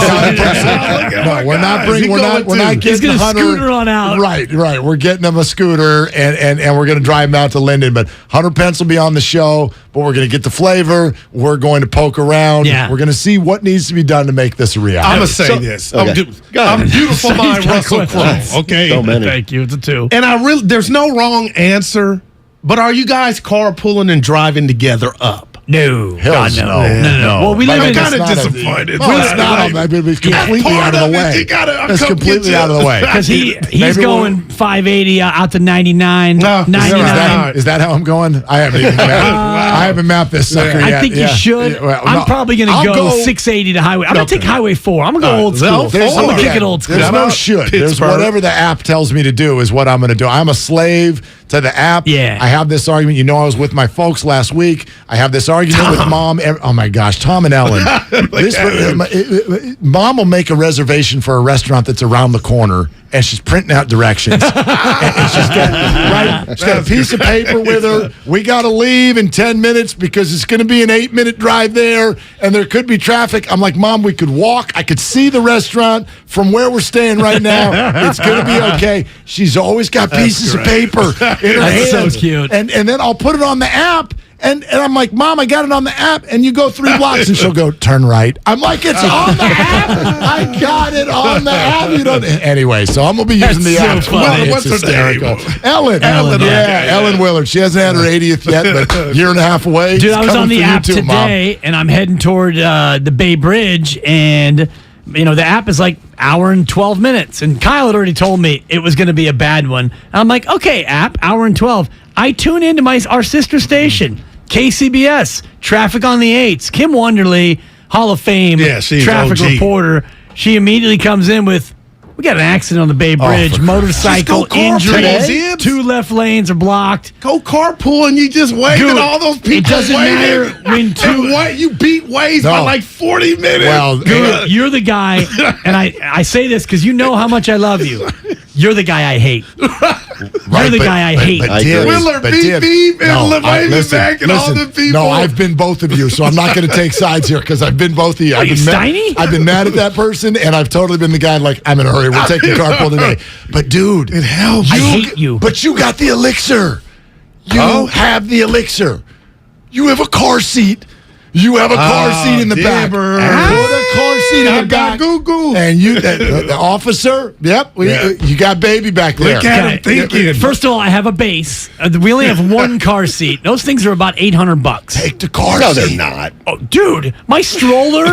[SPEAKER 12] No, we're not getting
[SPEAKER 3] He's gonna
[SPEAKER 12] Hunter.
[SPEAKER 3] Scooter on out.
[SPEAKER 12] Right. We're getting him a scooter and we're going to drive him out to Linden. But Hunter Pence will be on the show, but we're going to get the flavor. We're going to poke around.
[SPEAKER 3] Yeah.
[SPEAKER 12] We're going to see what needs to be done to make this a reality.
[SPEAKER 6] I'm going to say this. I'm beautiful mind Russell Crowe. Okay.
[SPEAKER 12] So many.
[SPEAKER 3] Thank you. It's a 2.
[SPEAKER 6] And there's no wrong answer, but are you guys carpooling and driving together up?
[SPEAKER 3] No.
[SPEAKER 12] God, no.
[SPEAKER 3] Well, we live in...
[SPEAKER 6] I'm kind of disappointed.
[SPEAKER 12] It's not. It's completely out of the way. It's completely out of the way.
[SPEAKER 3] Because he's going 580 out to 99, 99.
[SPEAKER 12] Is that how I'm going? I haven't mapped this sucker yet.
[SPEAKER 3] I think you should. I'm probably going to go 680 to Highway. I'm going to take Highway 4. I'm going to go old school. I'm going to kick it old school.
[SPEAKER 12] There's no should. There's whatever the app tells me to do is what I'm going to do. I'm a slave to the app.
[SPEAKER 3] Yeah.
[SPEAKER 12] I have this argument. You know, I was with my folks last week. I have this argument with Mom. Oh my gosh, Tom and Ellen. Mom will make a reservation for a restaurant that's around the corner, and she's printing out directions. and she's got a piece of paper with her. We got to leave in 10 minutes because it's going to be an 8-minute drive there, and there could be traffic. I'm like, Mom, we could walk. I could see the restaurant from where we're staying right now. It's going to be okay. She's always got pieces of paper in her hands.
[SPEAKER 3] So cute.
[SPEAKER 12] And then I'll put it on the app. And I'm like, Mom, I got it on the app. And you go 3 blocks, and she'll go, turn right. I'm like, it's on the app. I got it on the app. Anyway, so I'm going to be using the app.
[SPEAKER 6] What's her name?
[SPEAKER 12] Ellen. Ellen Willard. She hasn't had her 80th yet, but a year and a half away.
[SPEAKER 3] Dude, I was on the app today, and I'm heading toward the Bay Bridge, and... the app is like hour and 12 minutes. And Kyle had already told me it was going to be a bad one. And I'm like, okay, app, hour and 12. I tune into our sister station, KCBS, Traffic on the 8s. Kim Wonderly, Hall of Fame traffic reporter. She immediately comes in with, we got an accident on the Bay Bridge, motorcycle injury. 2 left lanes are blocked.
[SPEAKER 6] Go carpool and you just waved at all those people.
[SPEAKER 3] It doesn't matter when
[SPEAKER 6] you beat Waze by like 40 minutes.
[SPEAKER 12] Well,
[SPEAKER 3] you're the guy, and I say this because you know how much I love you. You're the guy I hate. You're the guy I hate.
[SPEAKER 6] Willard, beep, and LeVay back and all the people.
[SPEAKER 12] No, I've been both of you, so I'm not going to take sides here because I've been both of you.
[SPEAKER 3] Are you Steiny?
[SPEAKER 12] I've been mad at that person, and I've totally been the guy like, I'm in a hurry. We're taking carpool today. But, dude.
[SPEAKER 6] It helps.
[SPEAKER 3] I hate you.
[SPEAKER 12] But you got the elixir. You have the elixir. You have a car seat. You have a car seat in the back. Put a car seat in the back. And you, the officer, you got baby back there.
[SPEAKER 6] Look at him thinking.
[SPEAKER 3] First of all, I have a base. We only have one car seat. Those things are about $800.
[SPEAKER 12] Take the car seat.
[SPEAKER 13] No, they're not.
[SPEAKER 3] Oh, dude, my stroller.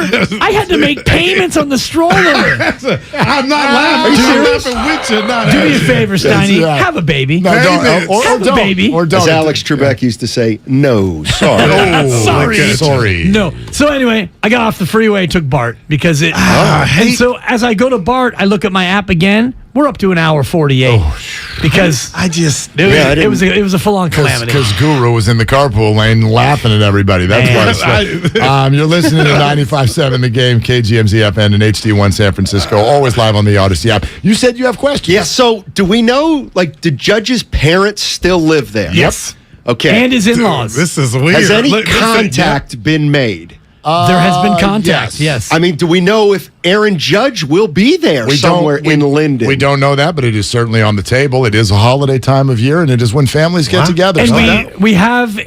[SPEAKER 3] I had to make payments on the stroller.
[SPEAKER 6] I'm not laughing. I'm laughing with you. Not
[SPEAKER 3] Do me a favor, Steiny. Have a baby.
[SPEAKER 12] No, don't. Or
[SPEAKER 3] have
[SPEAKER 12] don't.
[SPEAKER 3] a baby.
[SPEAKER 12] Or don't.
[SPEAKER 13] As Alex Trebek used to say, no, sorry.
[SPEAKER 3] Sorry. No. So anyway, I got off the freeway, took BART because it. And so as I go to BART, I look at my app again. We're up to an hour 48 because it was a full on calamity.
[SPEAKER 12] Because Guru was in the carpool lane laughing at everybody. That's why. You're listening to 95.7 The Game, KGMZ FM and HD1 San Francisco. Always live on the Odyssey app. You said you have questions.
[SPEAKER 13] Yeah. So do we know? Like, do Judge's parents still live there?
[SPEAKER 3] Yes.
[SPEAKER 13] Okay.
[SPEAKER 3] And his in-laws.
[SPEAKER 6] This is weird.
[SPEAKER 13] Has any contact been made?
[SPEAKER 3] There has been contact, yes.
[SPEAKER 13] I mean, do we know if Aaron Judge will be there somewhere in Linden?
[SPEAKER 12] We don't know that, but it is certainly on the table. It is a holiday time of year, and it is when families get together.
[SPEAKER 3] And we have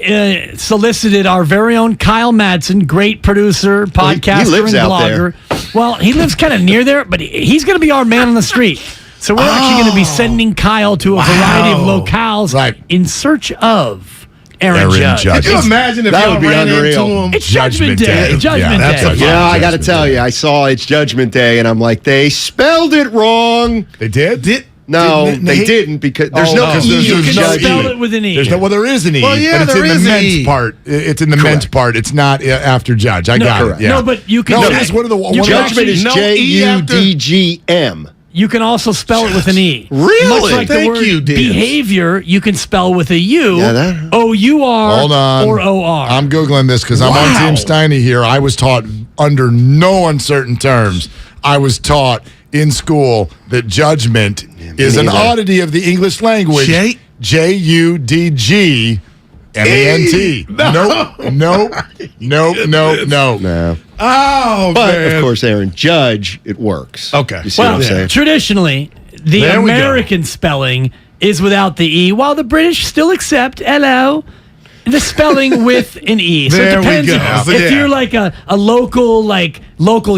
[SPEAKER 3] solicited our very own Kyle Madsen, great producer, podcaster,
[SPEAKER 13] he lives
[SPEAKER 3] and
[SPEAKER 13] out
[SPEAKER 3] blogger. Well, he lives kind of near there, but he's going to be our man on the street. So we're actually going to be sending Kyle to a variety of locales in search of Aaron Judge.
[SPEAKER 6] Could you imagine if y'all ran into him?
[SPEAKER 3] It's Judgment Day. Judgment Day.
[SPEAKER 13] I got to tell you, I saw it's Judgment Day, and I'm like, they spelled it wrong.
[SPEAKER 12] They did?
[SPEAKER 13] No, they didn't because there's no E.
[SPEAKER 3] You can spell it with an E.
[SPEAKER 12] There is an E,
[SPEAKER 6] well, yeah,
[SPEAKER 12] but it's in the men's
[SPEAKER 6] E.
[SPEAKER 12] part. It's in the men's part. It's not after Judge. I got it. Yeah.
[SPEAKER 3] No, but you can.
[SPEAKER 12] It is one of the
[SPEAKER 13] Judgment is Judgm.
[SPEAKER 3] You can also spell it with an E.
[SPEAKER 13] Really?
[SPEAKER 3] Much like the word behavior, you can spell with a U, O-U-R,
[SPEAKER 12] Hold on.
[SPEAKER 3] or O-R.
[SPEAKER 12] I'm Googling this because I'm on Team Steiny here. I was taught under no uncertain terms. I was taught in school that judgment is an oddity of the English language. Judgment. No.
[SPEAKER 6] Oh,
[SPEAKER 13] but
[SPEAKER 6] man.
[SPEAKER 13] Of course, Aaron Judge, it works.
[SPEAKER 6] Okay.
[SPEAKER 13] You see what I'm saying?
[SPEAKER 3] Traditionally, the American spelling is without the E, while the British still accept the spelling with an E. So it depends if you're like a local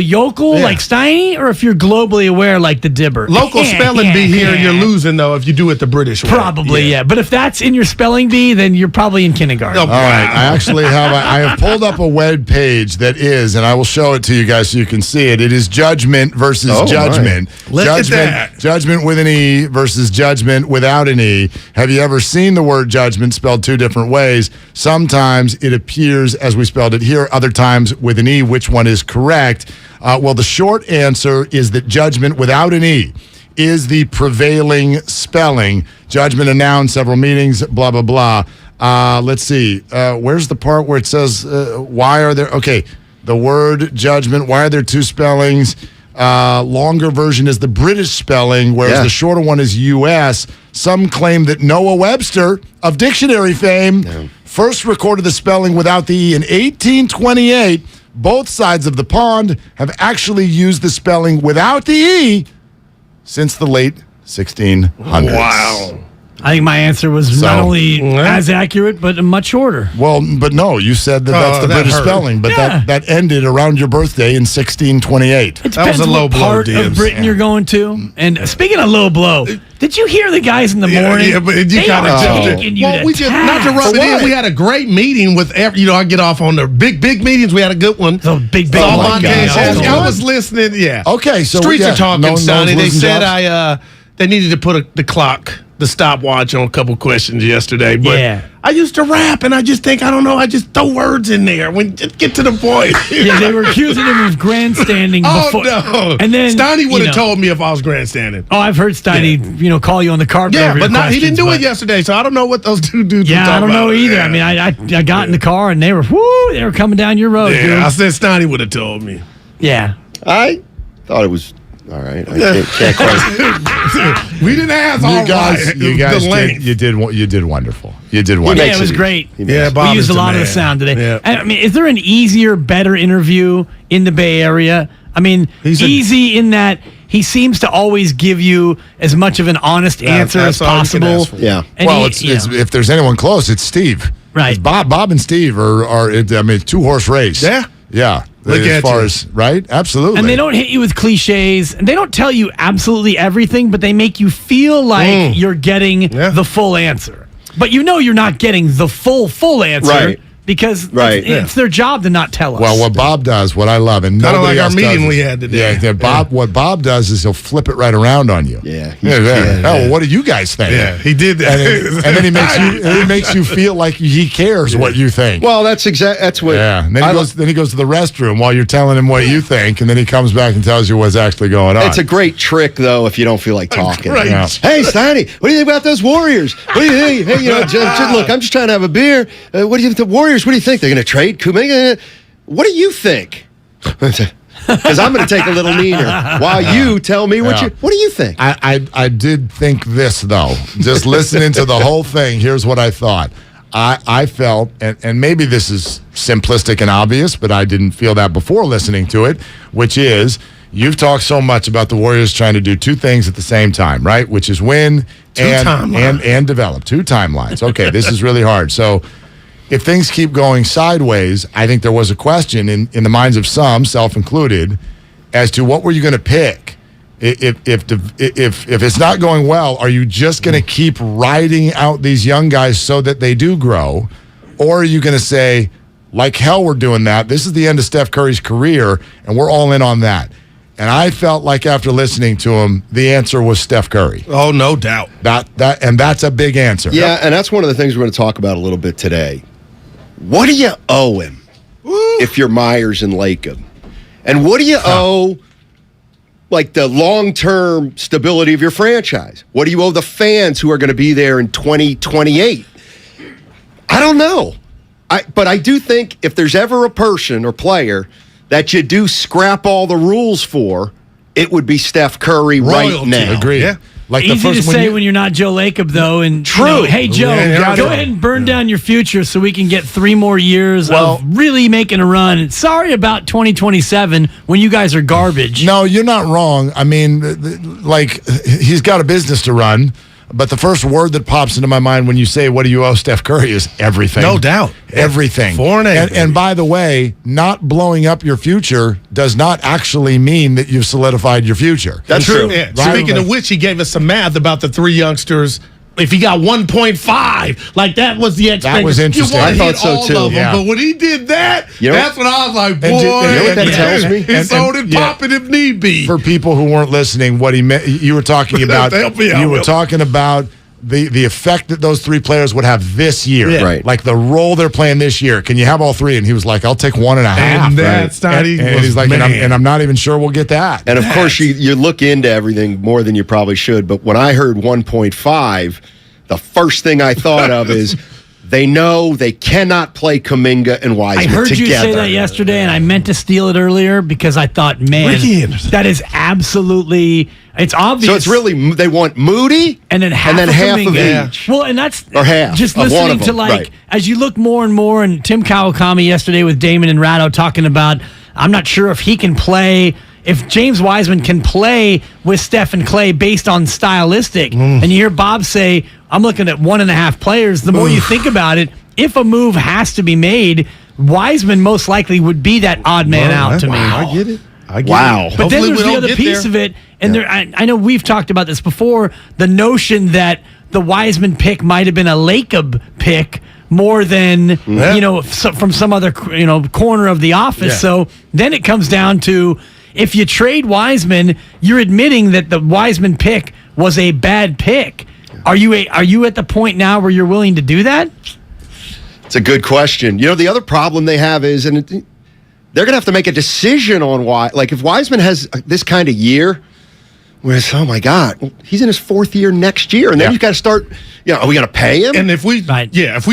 [SPEAKER 3] yokel like Steiny, or if you're globally aware like the Dibber.
[SPEAKER 6] Local spelling bee here, you're losing though if you do it the British way.
[SPEAKER 3] Probably, yeah. But if that's in your spelling bee, then you're probably in kindergarten.
[SPEAKER 12] All right. I actually have pulled up a web page that is, and I will show it to you guys so you can see it. It is judgment versus judgment.
[SPEAKER 6] Look at that.
[SPEAKER 12] Judgment with an E versus judgment without an E. Have you ever seen the word judgment spelled two different ways? Sometimes it appears as we spelled it here, other times with an E. Which one is correct? Well, the short answer is that judgment without an E is the prevailing spelling. Judgment, a noun, several meanings, blah, blah, blah. Let's see. Where's the part where it says, why are there... Okay, the word judgment, why are there two spellings? Longer version is the British spelling, whereas the shorter one is U.S. Some claim that Noah Webster, of dictionary fame, first recorded the spelling without the E in 1828. Both sides of the pond have actually used the spelling without the E since the late 1600s.
[SPEAKER 6] Wow.
[SPEAKER 3] I think my answer was not only as accurate, but much shorter.
[SPEAKER 12] Well, but no, you said that's the British spelling, but that ended around your birthday in 1628.
[SPEAKER 3] It depends what part of Britain you're going to. And speaking of low blow, did you hear the guys in the morning?
[SPEAKER 6] Yeah, but you kind of taking you we just not to rub it in. We had a great meeting with I get off on the big meetings. We had a good one.
[SPEAKER 3] So big.
[SPEAKER 6] I was listening. Yeah.
[SPEAKER 12] Okay, so
[SPEAKER 6] Streets are talking, Sonny. They said they needed to put the stopwatch on a couple questions yesterday. But I used to rap, and I just think, I don't know, I just throw words in there. Just get to the point.
[SPEAKER 3] Yeah, they were accusing him of grandstanding before.
[SPEAKER 6] No.
[SPEAKER 3] And then
[SPEAKER 6] Steiny would have told me if I was grandstanding.
[SPEAKER 3] Oh, I've heard Steiny, call you on the carpet.
[SPEAKER 6] Yeah, but he didn't do it yesterday, so I don't know what those two dudes were talking about.
[SPEAKER 3] I don't know either. Yeah. I mean, I got in the car, and they were coming down your road, dude.
[SPEAKER 6] I said Steiny would have told me.
[SPEAKER 3] Yeah.
[SPEAKER 13] I thought it was All right. I can't quite.
[SPEAKER 6] We didn't ask
[SPEAKER 12] you did wonderful. You did wonderful.
[SPEAKER 3] Yeah, it was great.
[SPEAKER 6] Yeah, Bob
[SPEAKER 3] we used a
[SPEAKER 6] is the
[SPEAKER 3] lot of the
[SPEAKER 6] man.
[SPEAKER 3] sound today.
[SPEAKER 6] Yeah.
[SPEAKER 3] I mean, is there an easier, better interview in the Bay Area? I mean, easy in that he seems to always give you as much of an honest answer as possible.
[SPEAKER 13] Yeah.
[SPEAKER 3] And
[SPEAKER 12] Well, if there's anyone close, it's Steve.
[SPEAKER 3] Right.
[SPEAKER 12] Bob and Steve are 2-horse race.
[SPEAKER 6] Yeah.
[SPEAKER 12] Yeah.
[SPEAKER 6] Look
[SPEAKER 12] as
[SPEAKER 6] at
[SPEAKER 12] far
[SPEAKER 6] you.
[SPEAKER 12] as, right? Absolutely.
[SPEAKER 3] And they don't hit you with cliches, and they don't tell you absolutely everything, but they make you feel like you're getting the full answer. But you know you're not getting the full answer.
[SPEAKER 13] Right.
[SPEAKER 3] Because
[SPEAKER 13] Right.
[SPEAKER 3] it's their job to not tell us.
[SPEAKER 12] Well, what Bob does, what I love, and
[SPEAKER 6] Kind of
[SPEAKER 12] nobody
[SPEAKER 6] like our
[SPEAKER 12] else
[SPEAKER 6] meeting
[SPEAKER 12] does
[SPEAKER 6] we
[SPEAKER 12] it.
[SPEAKER 6] had today.
[SPEAKER 12] Yeah, what Bob does is he'll flip it right around on you.
[SPEAKER 13] Yeah.
[SPEAKER 12] Oh, what do you guys think?
[SPEAKER 6] Yeah, he did that.
[SPEAKER 12] And then he makes you feel like he cares what you think.
[SPEAKER 13] Well, that's what.
[SPEAKER 12] Yeah. And then he goes to the restroom while you're telling him what you think, and then he comes back and tells you what's actually going on.
[SPEAKER 13] It's a great trick, though, if you don't feel like talking.
[SPEAKER 6] Right.
[SPEAKER 12] Yeah.
[SPEAKER 13] Hey, Steiny, what do you think about those Warriors? What do you think? Hey, look, I'm just trying to have a beer. What do you think? The Warriors, what do you think? They're going to trade Kuminga? What do you think? Because I'm going to take a little meaner while you tell me what do you think?
[SPEAKER 12] I did think this, though. Just listening to the whole thing, here's what I thought. I felt, and maybe this is simplistic and obvious, but I didn't feel that before listening to it, which is you've talked so much about the Warriors trying to do two things at the same time, right? Which is win and develop. Two timelines. Okay, this is really hard. So if things keep going sideways, I think there was a question in the minds of some, self included, as to what were you going to pick? If it's not going well, are you just going to keep riding out these young guys so that they do grow? Or are you going to say, like hell, we're doing that. This is the end of Steph Curry's career, and we're all in on that. And I felt like after listening to him, the answer was Steph Curry.
[SPEAKER 6] Oh, no doubt.
[SPEAKER 12] That's a big answer.
[SPEAKER 13] Yeah, and that's one of the things we're going to talk about a little bit today. What do you owe him if you're Myers and Lacob? And what do you owe, like, the long-term stability of your franchise? What do you owe the fans who are going to be there in 2028? I don't know. But I do think if there's ever a person or player that you do scrap all the rules for, it would be Steph Curry right now.
[SPEAKER 12] Agreed.
[SPEAKER 6] Yeah.
[SPEAKER 12] Like
[SPEAKER 3] easy to say when you're not Joe Lacob, though. And
[SPEAKER 13] True.
[SPEAKER 3] Hey, Joe, go ahead and burn down your future so we can get 3 more years of really making a run. Sorry about 2027 when you guys are garbage.
[SPEAKER 12] No, you're not wrong. I mean, like, he's got a business to run. But the first word that pops into my mind when you say, what do you owe Steph Curry, is everything.
[SPEAKER 6] No doubt.
[SPEAKER 12] Everything. And by the way, not blowing up your future does not actually mean that you've solidified your future.
[SPEAKER 13] That's true.
[SPEAKER 6] Yeah.
[SPEAKER 12] Right?
[SPEAKER 6] Speaking of which, he gave us some math about the 3 youngsters. If he got 1.5, like that was the expectation.
[SPEAKER 12] That was interesting.
[SPEAKER 6] I
[SPEAKER 13] thought so, too.
[SPEAKER 6] Yeah. But when he did that, that's when I was like, boy.
[SPEAKER 13] You know what that tells me?
[SPEAKER 6] He's sold it popping if need be.
[SPEAKER 12] For people who weren't listening, what he meant, you were talking about.
[SPEAKER 6] Help me out,
[SPEAKER 12] you were talking about the effect that those 3 players would have this year.
[SPEAKER 13] Yeah. Right.
[SPEAKER 12] Like the role they're playing this year. Can you have all 3? And he was like, I'll take 1.5.
[SPEAKER 6] And that's not even.
[SPEAKER 12] And he's like, and I'm not even sure we'll get that.
[SPEAKER 13] And of course, you look into everything more than you probably should. But when I heard 1.5, the first thing I thought of is they know they cannot play Kuminga and Wiseman together.
[SPEAKER 3] I heard you say that yesterday, and I meant to steal it earlier because I thought, man, that is absolutely, it's obvious.
[SPEAKER 13] So it's really, they want Moody
[SPEAKER 3] and then half
[SPEAKER 13] of each.
[SPEAKER 3] Well, and that's
[SPEAKER 13] or half
[SPEAKER 3] just
[SPEAKER 13] of
[SPEAKER 3] listening
[SPEAKER 13] one of them.
[SPEAKER 3] to, like,
[SPEAKER 13] right.
[SPEAKER 3] As you look more and more, and Tim Kawakami yesterday with Damon and Ratto talking about, I'm not sure if he can play, if James Wiseman can play with Steph and Clay based on stylistic, and you hear Bob say, I'm looking at 1.5 players, the more you think about it, if a move has to be made, Wiseman most likely would be that odd man out to me.
[SPEAKER 6] I get it.
[SPEAKER 13] Wow.
[SPEAKER 3] But then there's the other piece of it, and I know we've talked about this before, the notion that the Wiseman pick might have been a Lacob pick more than, from some other, corner of the office.
[SPEAKER 6] Yeah.
[SPEAKER 3] So then it comes down to, if you trade Wiseman, you're admitting that the Wiseman pick was a bad pick. Are you at the point now where you're willing to do that?
[SPEAKER 13] It's a good question. The other problem they have is, and they're going to have to make a decision on why. Like, if Wiseman has this kind of year, where it's, oh my God, he's in his 4th year next year, and then you've got to start. Are we going to pay him?
[SPEAKER 6] And if we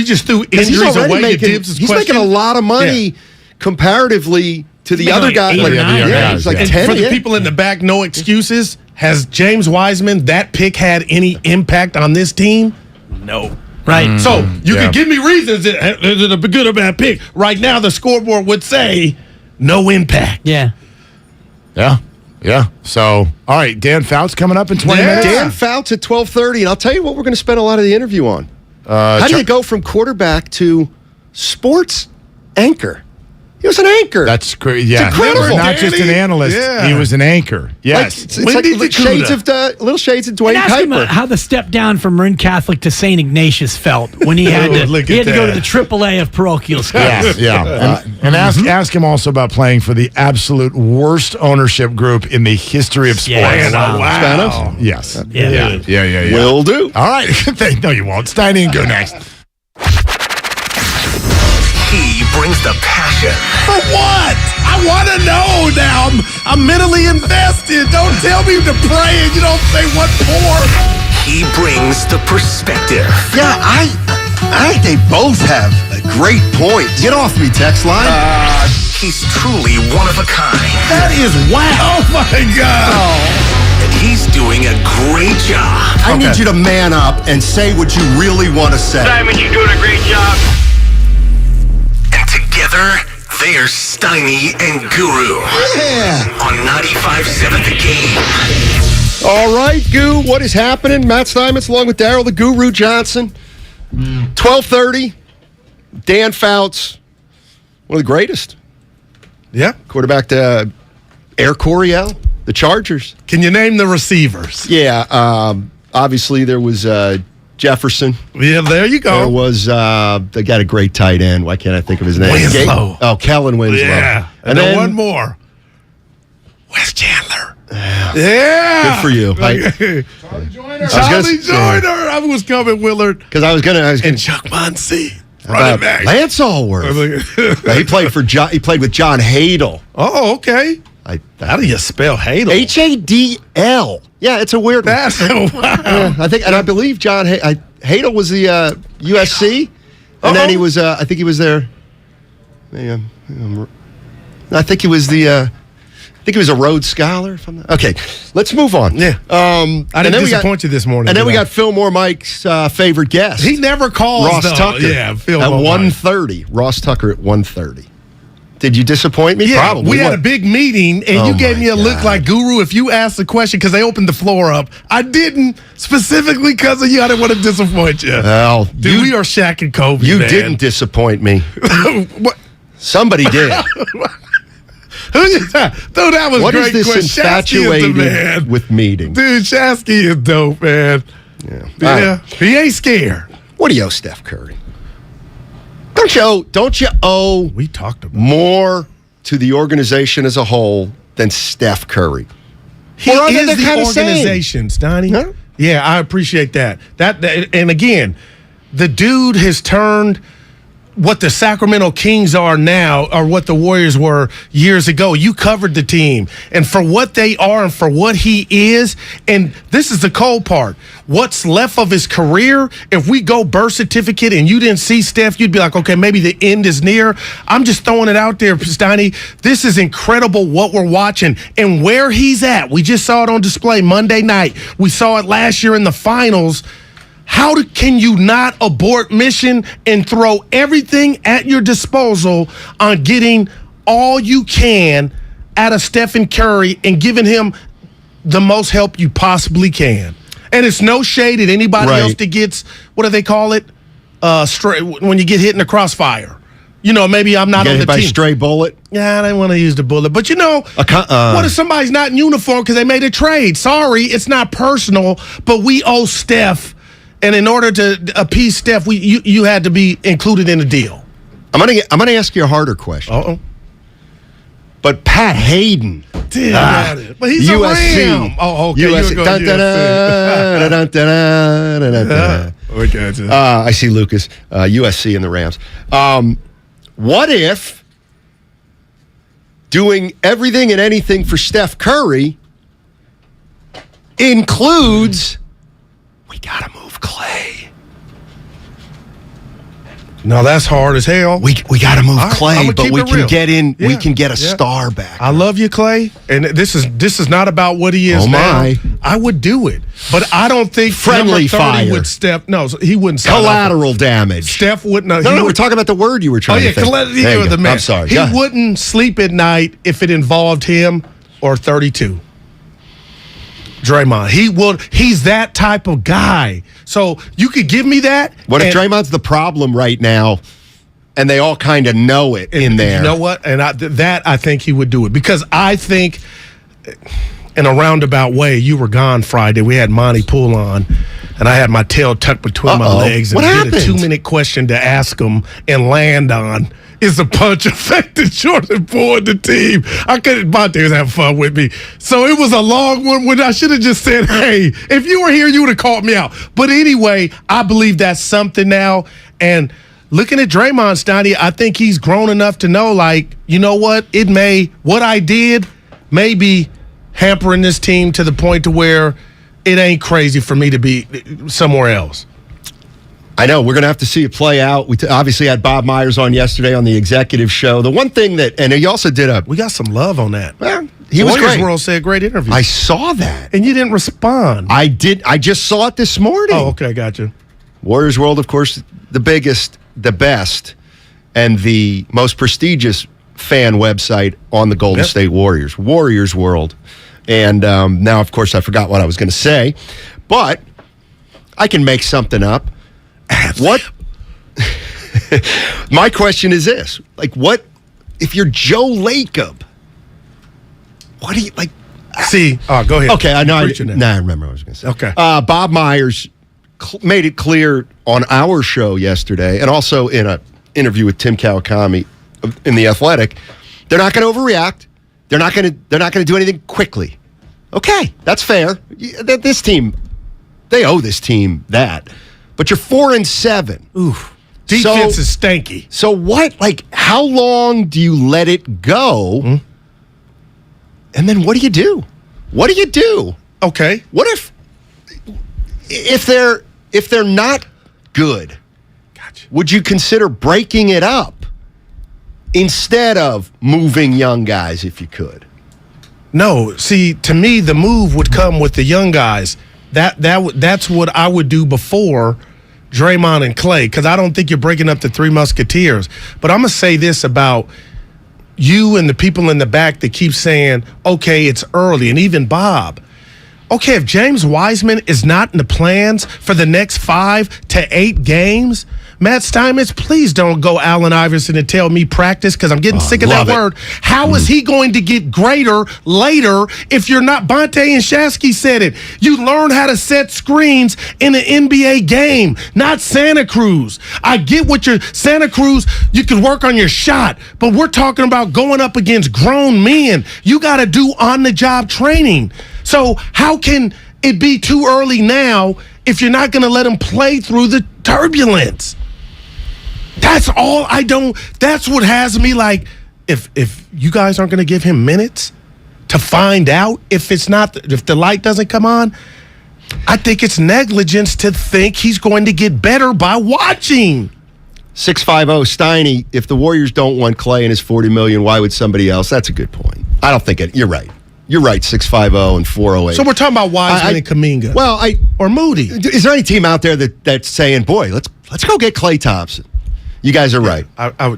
[SPEAKER 6] just threw injuries away,
[SPEAKER 13] he's making a lot of money comparatively to the other guy. It's like 10.
[SPEAKER 6] For the people in the back, no excuses. Has James Wiseman, that pick, had any impact on this team? No.
[SPEAKER 3] Right.
[SPEAKER 6] So you can give me reasons. Is it a good or bad pick? Right now, the scoreboard would say no impact.
[SPEAKER 3] Yeah.
[SPEAKER 12] Yeah. So, all right, Dan Fouts coming up in 20 minutes.
[SPEAKER 13] Dan Fouts at 12:30, and I'll tell you what we're going to spend a lot of the interview on. How do you go from quarterback to sports anchor? He was an anchor.
[SPEAKER 12] That's great. Yeah,
[SPEAKER 13] it's incredible.
[SPEAKER 12] Not just an analyst. Yeah. He was an anchor. Yes,
[SPEAKER 13] it's like little shades of Dwayne
[SPEAKER 3] Ask him
[SPEAKER 13] Kuiper.
[SPEAKER 3] how the step down from Marin Catholic to St. Ignatius felt when he had to go to the AAA of parochial schools.
[SPEAKER 12] And ask him also about playing for the absolute worst ownership group in the history of sports.
[SPEAKER 13] Spanos?
[SPEAKER 12] Yes.
[SPEAKER 13] Yeah. Will do.
[SPEAKER 12] All right. No, you won't. Steiny and Guru next.
[SPEAKER 5] He brings the passion.
[SPEAKER 6] For what? I want to know now. I'm mentally invested. Don't tell me to pray and you don't say what for.
[SPEAKER 5] He brings the perspective.
[SPEAKER 9] Yeah, I think they both have great points. Get off me, text line.
[SPEAKER 5] He's truly one of a kind.
[SPEAKER 6] That is wow. Oh, my God.
[SPEAKER 5] And he's doing a great job.
[SPEAKER 9] I need you to man up and say what you really want to say.
[SPEAKER 4] Simon, you're doing a great job.
[SPEAKER 5] Together, they're Steiny and Guru.
[SPEAKER 9] Yeah.
[SPEAKER 5] On 95.7 The Game.
[SPEAKER 13] All right, Goo, what is happening? Matt Steinmetz along with Daryl the Guru Johnson. 12:30. Dan Fouts, one of the greatest.
[SPEAKER 6] Yeah.
[SPEAKER 13] Quarterback to Air Coryell, the Chargers.
[SPEAKER 6] Can you name the receivers?
[SPEAKER 13] Yeah, obviously there was Jefferson.
[SPEAKER 6] Yeah, there you go.
[SPEAKER 13] There was, they got a great tight end. Why can't I think of his name?
[SPEAKER 6] Winslow.
[SPEAKER 13] Kellen Winslow.
[SPEAKER 6] Yeah. And then one more. Wes Chandler. Yeah.
[SPEAKER 13] Good for you.
[SPEAKER 6] Charlie Joyner. I was coming, Willard.
[SPEAKER 13] Because I was going to.
[SPEAKER 6] And Chuck Muncie. Running back.
[SPEAKER 13] Lance Allworth. He played with John Hadel.
[SPEAKER 6] Oh, okay. How do you spell Hadel?
[SPEAKER 13] Hadl. Yeah, it's a weird one.
[SPEAKER 6] Wow.
[SPEAKER 13] I believe John Hadel was the USC, and then he was. I think he was there. I think he was the. I think he was a Rhodes Scholar. Okay, let's move on.
[SPEAKER 6] Yeah. I didn't disappoint you this morning.
[SPEAKER 13] And then we got Fillmore Mike's favorite guest.
[SPEAKER 6] He never calls.
[SPEAKER 13] Ross Tucker.
[SPEAKER 6] Yeah,
[SPEAKER 13] Fillmore at 1:30. Ross Tucker at 1:30. Did you disappoint me?
[SPEAKER 6] Yeah,
[SPEAKER 13] Probably.
[SPEAKER 6] We had a big meeting, and you gave me a look like Guru if you asked the question because they opened the floor up. I didn't specifically because of you. I didn't want to disappoint you.
[SPEAKER 13] Well,
[SPEAKER 6] dude, we are Shaq and Kobe.
[SPEAKER 13] You
[SPEAKER 6] man.
[SPEAKER 13] didn't disappoint me.
[SPEAKER 6] What?
[SPEAKER 13] Somebody did.
[SPEAKER 6] Dude, that was
[SPEAKER 13] what
[SPEAKER 6] great.
[SPEAKER 13] What is this infatuated with meetings?
[SPEAKER 6] Dude, Shasky is dope, man. Yeah. He ain't scared.
[SPEAKER 13] What do you owe Steph Curry? Don't you owe
[SPEAKER 6] we talked about
[SPEAKER 13] more to the organization as a whole than Steph Curry?
[SPEAKER 6] He is the organization, Steiny. Huh? Yeah, I appreciate that. That. And again, the dude has turned what the Sacramento Kings are now or what the Warriors were years ago. You covered the team. And for what they are and for what he is, and this is the cold part, what's left of his career, if we go birth certificate and you didn't see Steph, you'd be like, okay, maybe the end is near. I'm just throwing it out there, Steiny. This is incredible what we're watching and where he's at. We just saw it on display Monday night. We saw it last year in the finals. How can you not abort mission and throw everything at your disposal on getting all you can out of Stephen Curry and giving him the most help you possibly can? And it's no shade at anybody else that gets, what do they call it? When you get hit in the crossfire. You know, maybe I'm not on the team.
[SPEAKER 13] Stray bullet?
[SPEAKER 6] Yeah, I didn't want to use the bullet. But, you know, what if somebody's not in uniform because they made a trade? Sorry, it's not personal, but we owe Steph. And in order to appease Steph, you had to be included in the deal.
[SPEAKER 13] I'm gonna ask you a harder question.
[SPEAKER 6] Uh-oh.
[SPEAKER 13] But Pat Hayden.
[SPEAKER 6] But he's
[SPEAKER 13] USC.
[SPEAKER 6] a Ram. Oh, okay.
[SPEAKER 13] USC. I see Lucas. USC and the Rams. What if doing everything and anything for Steph Curry includes we gotta move Clay?
[SPEAKER 6] No, that's hard as hell.
[SPEAKER 13] We got to move Clay, but we can
[SPEAKER 6] real.
[SPEAKER 13] get in. Yeah, we can get a star back.
[SPEAKER 6] I love you, Clay, and this is not about what he is now. I would do it, but I don't think
[SPEAKER 13] friendly fire
[SPEAKER 6] would step. No, he wouldn't.
[SPEAKER 13] Collateral damage.
[SPEAKER 6] Steph wouldn't.
[SPEAKER 13] No, we're talking about the word you were trying to think.
[SPEAKER 6] You're the man.
[SPEAKER 13] I'm sorry.
[SPEAKER 6] He wouldn't sleep at night if it involved him or 32. Draymond, he's that type of guy. So you could give me that.
[SPEAKER 13] What if Draymond's the problem right now, and they all kind of know it in there?
[SPEAKER 6] You know what? And I think he would do it, because I think, in a roundabout way, you were gone Friday. We had Monty Poole on, and I had my tail tucked between my legs. And
[SPEAKER 13] what happened?
[SPEAKER 6] I did a 2-minute question to ask him and land on. Is the punch affected Jordan Poole and the team? Monty was having fun with me. So it was a long one when I should have just said, hey, if you were here, you would have called me out. But anyway, I believe that's something now. And looking at Draymond, Steiny, I think he's grown enough to know, like, you know what? What I did may be hampering this team to the point to where it ain't crazy for me to be somewhere else.
[SPEAKER 13] I know. We're going to have to see it play out. We obviously had Bob Myers on yesterday on the executive show. The one thing and he also did
[SPEAKER 6] we got some love on that.
[SPEAKER 13] Well, he was great.
[SPEAKER 6] World said great interview.
[SPEAKER 13] I saw that.
[SPEAKER 6] And you didn't respond.
[SPEAKER 13] I did. I just saw it this morning.
[SPEAKER 6] Oh, okay. Gotcha.
[SPEAKER 13] Warriors World, of course, the biggest, the best, and the most prestigious fan website on the Golden State Warriors. Warriors World. And now, of course, I forgot what I was going to say. But I can make something up. What? My question is this: like, what if you're Joe Lacob? What do you like?
[SPEAKER 6] See, go ahead.
[SPEAKER 13] Okay, I know. I remember what I was going to say.
[SPEAKER 6] Okay,
[SPEAKER 13] Bob Myers made it clear on our show yesterday, and also in an interview with Tim Kawakami in The Athletic. They're not going to overreact. They're not going to do anything quickly. Okay, that's fair. This team, they owe this team that. But you're 4-7.
[SPEAKER 6] Oof. Defense is stanky.
[SPEAKER 13] So what? Like, how long do you let it go? Mm-hmm. And then what do you do? What do you do?
[SPEAKER 6] Okay.
[SPEAKER 13] What if they're not good?
[SPEAKER 6] Gotcha.
[SPEAKER 13] Would you consider breaking it up instead of moving young guys if you could?
[SPEAKER 6] No. See, to me, the move would come with the young guys. That's what I would do before Draymond and Clay, because I don't think you're breaking up the Three Musketeers. But I'm going to say this about you and the people in the back that keep saying, okay, it's early, and even Bob. Okay, if James Wiseman is not in the plans for the next 5 to 8 games, Matt Steinmetz, please don't go Allen Iverson and tell me practice, because I'm getting sick of that word. How is he going to get greater later if you're not? Bonte and Shasky said it. You learn how to set screens in an NBA game, not Santa Cruz. I get what you're Santa Cruz, you can work on your shot, but we're talking about going up against grown men. You got to do on-the-job training. So how can it be too early now if you're not going to let them play through the turbulence? That's all that's what has me like, if you guys aren't going to give him minutes to find out if the light doesn't come on, I think it's negligence to think he's going to get better by watching.
[SPEAKER 13] 650 Steiny, if the Warriors don't want Clay and his $40 million, why would somebody else? That's a good point. I don't think it. You're right. You're right, 650 and 408.
[SPEAKER 6] So we're talking about Wiseman and Kuminga.
[SPEAKER 13] Well,
[SPEAKER 6] or Moody.
[SPEAKER 13] Is there any team out there that's saying, boy, let's go get Klay Thompson? You guys are right.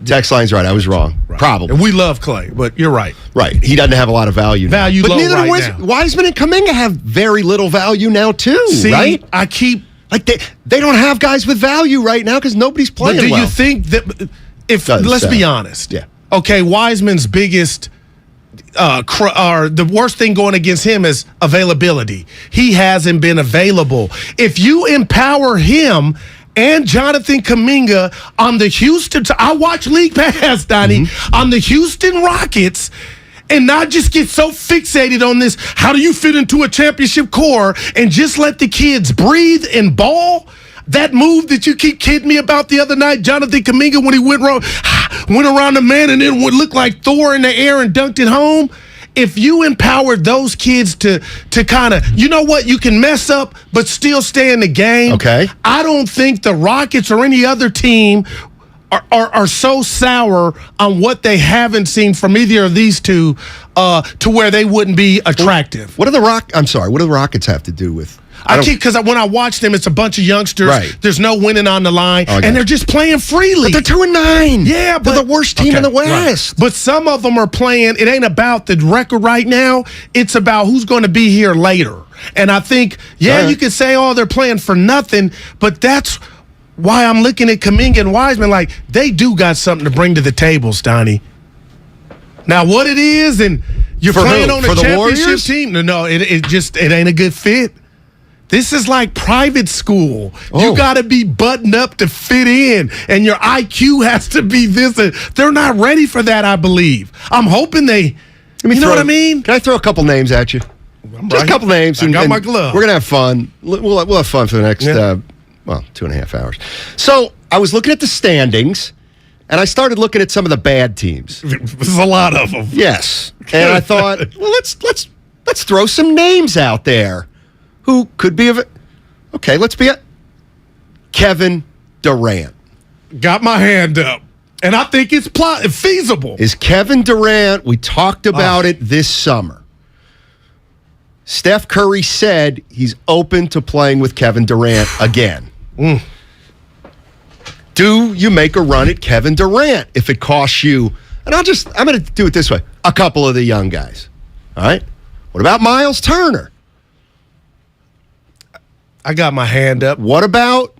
[SPEAKER 13] Text line's right. I was wrong. Right. Probably.
[SPEAKER 6] And we love Clay, but you're right.
[SPEAKER 13] Right. He doesn't have a lot of value now.
[SPEAKER 6] But low
[SPEAKER 13] neither
[SPEAKER 6] right now.
[SPEAKER 13] Wiseman and Kuminga have very little value now, too, right?
[SPEAKER 6] I keep...
[SPEAKER 13] Like, they don't have guys with value right now because nobody's playing well.
[SPEAKER 6] But do you think that... Let's be honest.
[SPEAKER 13] Yeah.
[SPEAKER 6] Okay, Wiseman's biggest... the worst thing going against him is availability. He hasn't been available. If you empower him and Jonathan Kuminga on the Houston, I watch League Pass, Donnie, on the Houston Rockets, and not just get so fixated on this, how do you fit into a championship core, and just let the kids breathe and ball. That move that you keep kidding me about the other night, Jonathan Kuminga, when he went around the man and then would look like Thor in the air and dunked it home. If you empowered those kids to kind of, you know what, you can mess up but still stay in the game.
[SPEAKER 13] Okay.
[SPEAKER 6] I don't think the Rockets or any other team are so sour on what they haven't seen from either of these two to where they wouldn't be attractive.
[SPEAKER 13] What do the Rockets have to do with?
[SPEAKER 6] Because when I watch them, it's a bunch of youngsters.
[SPEAKER 13] Right.
[SPEAKER 6] There's no winning on the line, and they're just playing freely.
[SPEAKER 13] But they're 2-9.
[SPEAKER 6] Yeah, but
[SPEAKER 13] they're the worst team in the West.
[SPEAKER 6] Right. But some of them are playing. It ain't about the record right now. It's about who's going to be here later. And I think, you could say, they're playing for nothing, but that's why I'm looking at Kuminga and Wiseman like they do got something to bring to the table, Steiny. Now, what it is, and you're playing on a championship team. No, it ain't a good fit. This is like private school. You got to be buttoned up to fit in, and your IQ has to be this. They're not ready for that, I believe. I'm hoping they. You know what I mean?
[SPEAKER 13] Can I throw a couple names at you? Just a couple names.
[SPEAKER 6] I got my glove.
[SPEAKER 13] We're gonna have fun. We'll have fun for the next 2.5 hours. So I was looking at the standings, and I started looking at some of the bad teams.
[SPEAKER 6] There's a lot of them.
[SPEAKER 13] Yes, and I thought, well, let's throw some names out there. Who could be of it? Okay, let's be Kevin Durant.
[SPEAKER 6] Got my hand up, and I think it's feasible.
[SPEAKER 13] Is Kevin Durant? We talked about it this summer. Steph Curry said he's open to playing with Kevin Durant again. Do you make a run at Kevin Durant if it costs you? And I'm going to do it this way. A couple of the young guys. All right? What about Miles Turner?
[SPEAKER 6] I got my hand up.
[SPEAKER 13] What about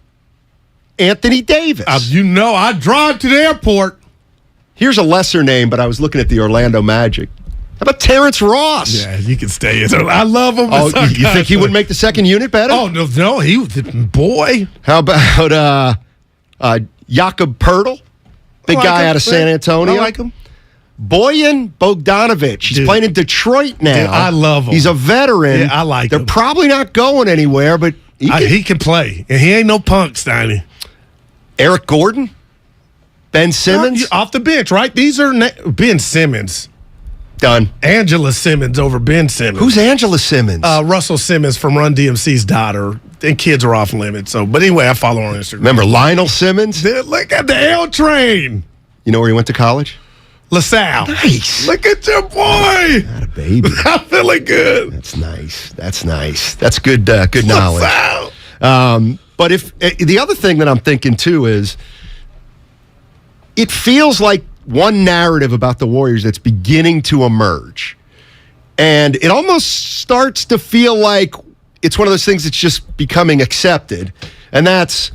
[SPEAKER 13] Anthony Davis?
[SPEAKER 6] I drive to the airport.
[SPEAKER 13] Here's a lesser name, but I was looking at the Orlando Magic. How about Terrence Ross?
[SPEAKER 6] Yeah, you can stay in. I love him.
[SPEAKER 13] Oh, you think he would make the second unit better?
[SPEAKER 6] Oh, no, he was boy.
[SPEAKER 13] How about Jakob Poeltl? Big guy out of San Antonio.
[SPEAKER 6] I like him.
[SPEAKER 13] Bojan Bogdanovic. He's playing in Detroit now.
[SPEAKER 6] Yeah, I love him.
[SPEAKER 13] He's a veteran.
[SPEAKER 6] Yeah, I like him.
[SPEAKER 13] They're probably not going anywhere, but
[SPEAKER 6] he can play. And he ain't no punk, Steiny.
[SPEAKER 13] Eric Gordon? Ben Simmons?
[SPEAKER 6] Off the bench, right? These are Ben Simmons.
[SPEAKER 13] Done.
[SPEAKER 6] Angela Simmons over Ben Simmons.
[SPEAKER 13] Who's Angela Simmons?
[SPEAKER 6] Russell Simmons from Run DMC's daughter. And kids are off limits. But anyway, I follow her on Instagram.
[SPEAKER 13] Remember Lionel Simmons?
[SPEAKER 6] Look at the L train.
[SPEAKER 13] You know where he went to college?
[SPEAKER 6] LaSalle.
[SPEAKER 13] Nice.
[SPEAKER 6] Look at your boy.
[SPEAKER 13] Not a baby.
[SPEAKER 6] I'm feeling good.
[SPEAKER 13] That's nice. That's good knowledge.
[SPEAKER 6] LaSalle.
[SPEAKER 13] But if the other thing that I'm thinking too is it feels like one narrative about the Warriors that's beginning to emerge. And it almost starts to feel like it's one of those things that's just becoming accepted. And that's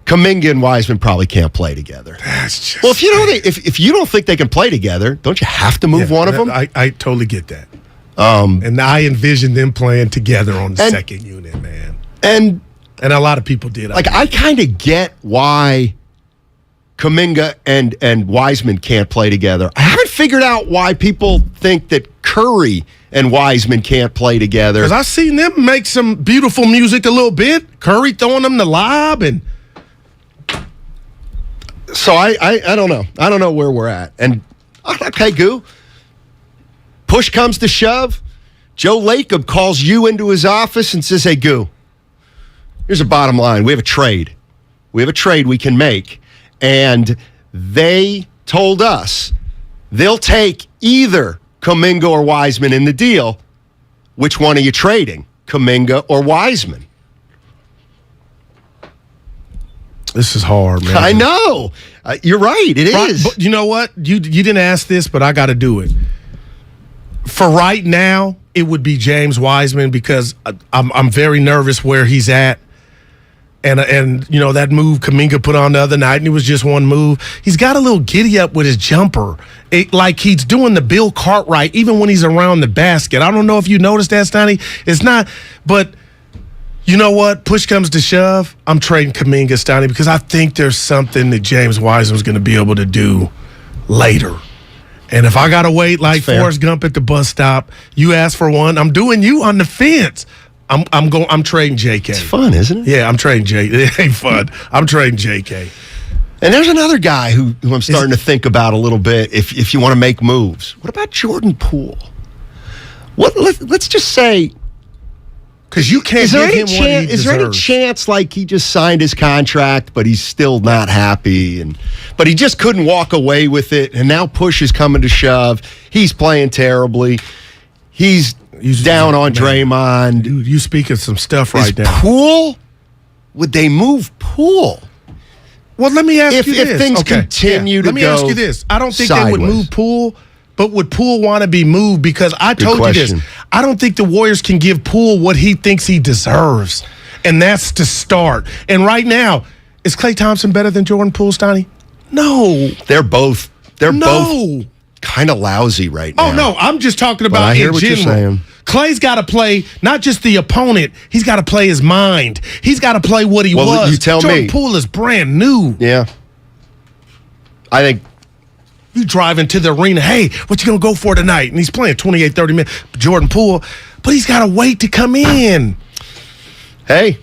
[SPEAKER 13] Kuminga and Wiseman probably can't play together.
[SPEAKER 6] That's just
[SPEAKER 13] if you don't think they can play together, don't you have to move one of them?
[SPEAKER 6] I totally get that. And I envision them playing together on the second unit, man.
[SPEAKER 13] And
[SPEAKER 6] a lot of people did.
[SPEAKER 13] I kind of get why Kuminga and Wiseman can't play together. I haven't figured out why people think that Curry and Wiseman can't play together.
[SPEAKER 6] Because I've seen them make some beautiful music a little bit. Curry throwing them the lob and...
[SPEAKER 13] So I don't know. I don't know where we're at. And, okay, Goo. Push comes to shove. Joe Lacob calls you into his office and says, hey, Goo, here's a bottom line. We have a trade. We have a trade we can make. And they told us they'll take either Kuminga or Wiseman in the deal. Which one are you trading, Kuminga or Wiseman?
[SPEAKER 6] This is hard, man.
[SPEAKER 13] I know. You're right. It is.
[SPEAKER 6] But you know what? You didn't ask this, but I got to do it. For right now, it would be James Wiseman because I'm very nervous where he's at. And you know, that move Kuminga put on the other night, and it was just one move. He's got a little giddy up with his jumper. Like he's doing the Bill Cartwright, even when he's around the basket. I don't know if you noticed that, Steiny. It's not, but you know what? Push comes to shove, I'm trading Kuminga, Steiny, because I think there's something that James Wiseman's going to be able to do later. And if I got to wait like Forrest Gump at the bus stop, you ask for one, I'm doing you on the fence. I'm trading JK.
[SPEAKER 13] It's fun, isn't it?
[SPEAKER 6] Yeah, I'm trading JK. It ain't fun. I'm trading JK.
[SPEAKER 13] And there's another guy who I'm starting to think about a little bit if you want to make moves. What about Jordan Poole? Let's just say
[SPEAKER 6] Because you can't give him what he deserves.
[SPEAKER 13] Is there any chance like he just signed his contract, but he's still not happy, but he just couldn't walk away with it, and now push is coming to shove. He's playing terribly. He's down on Draymond.
[SPEAKER 6] Dude, you speaking some stuff right now.
[SPEAKER 13] Poole? Would they move Poole?
[SPEAKER 6] Well, let me ask you this.
[SPEAKER 13] If things continue to go
[SPEAKER 6] Let me ask you this. I don't think
[SPEAKER 13] sideways.
[SPEAKER 6] they would move Poole, but would Poole want to be moved? Because I told you this. I don't think the Warriors can give Poole what he thinks he deserves. And that's to start. And right now, is Klay Thompson better than Jordan Poole, Steiny? No.
[SPEAKER 13] They're both kind of lousy right now.
[SPEAKER 6] Oh, no. I'm just talking about in general. You're saying. Klay's got to play not just the opponent. He's got to play his mind. He's got to play what he was.
[SPEAKER 13] You tell
[SPEAKER 6] Jordan
[SPEAKER 13] me.
[SPEAKER 6] Poole is brand new.
[SPEAKER 13] Yeah. I think.
[SPEAKER 6] You drive into the arena, hey, what you going to go for tonight? And he's playing 28, 30 minutes. Jordan Poole, but he's got to wait to come in.
[SPEAKER 13] Hey,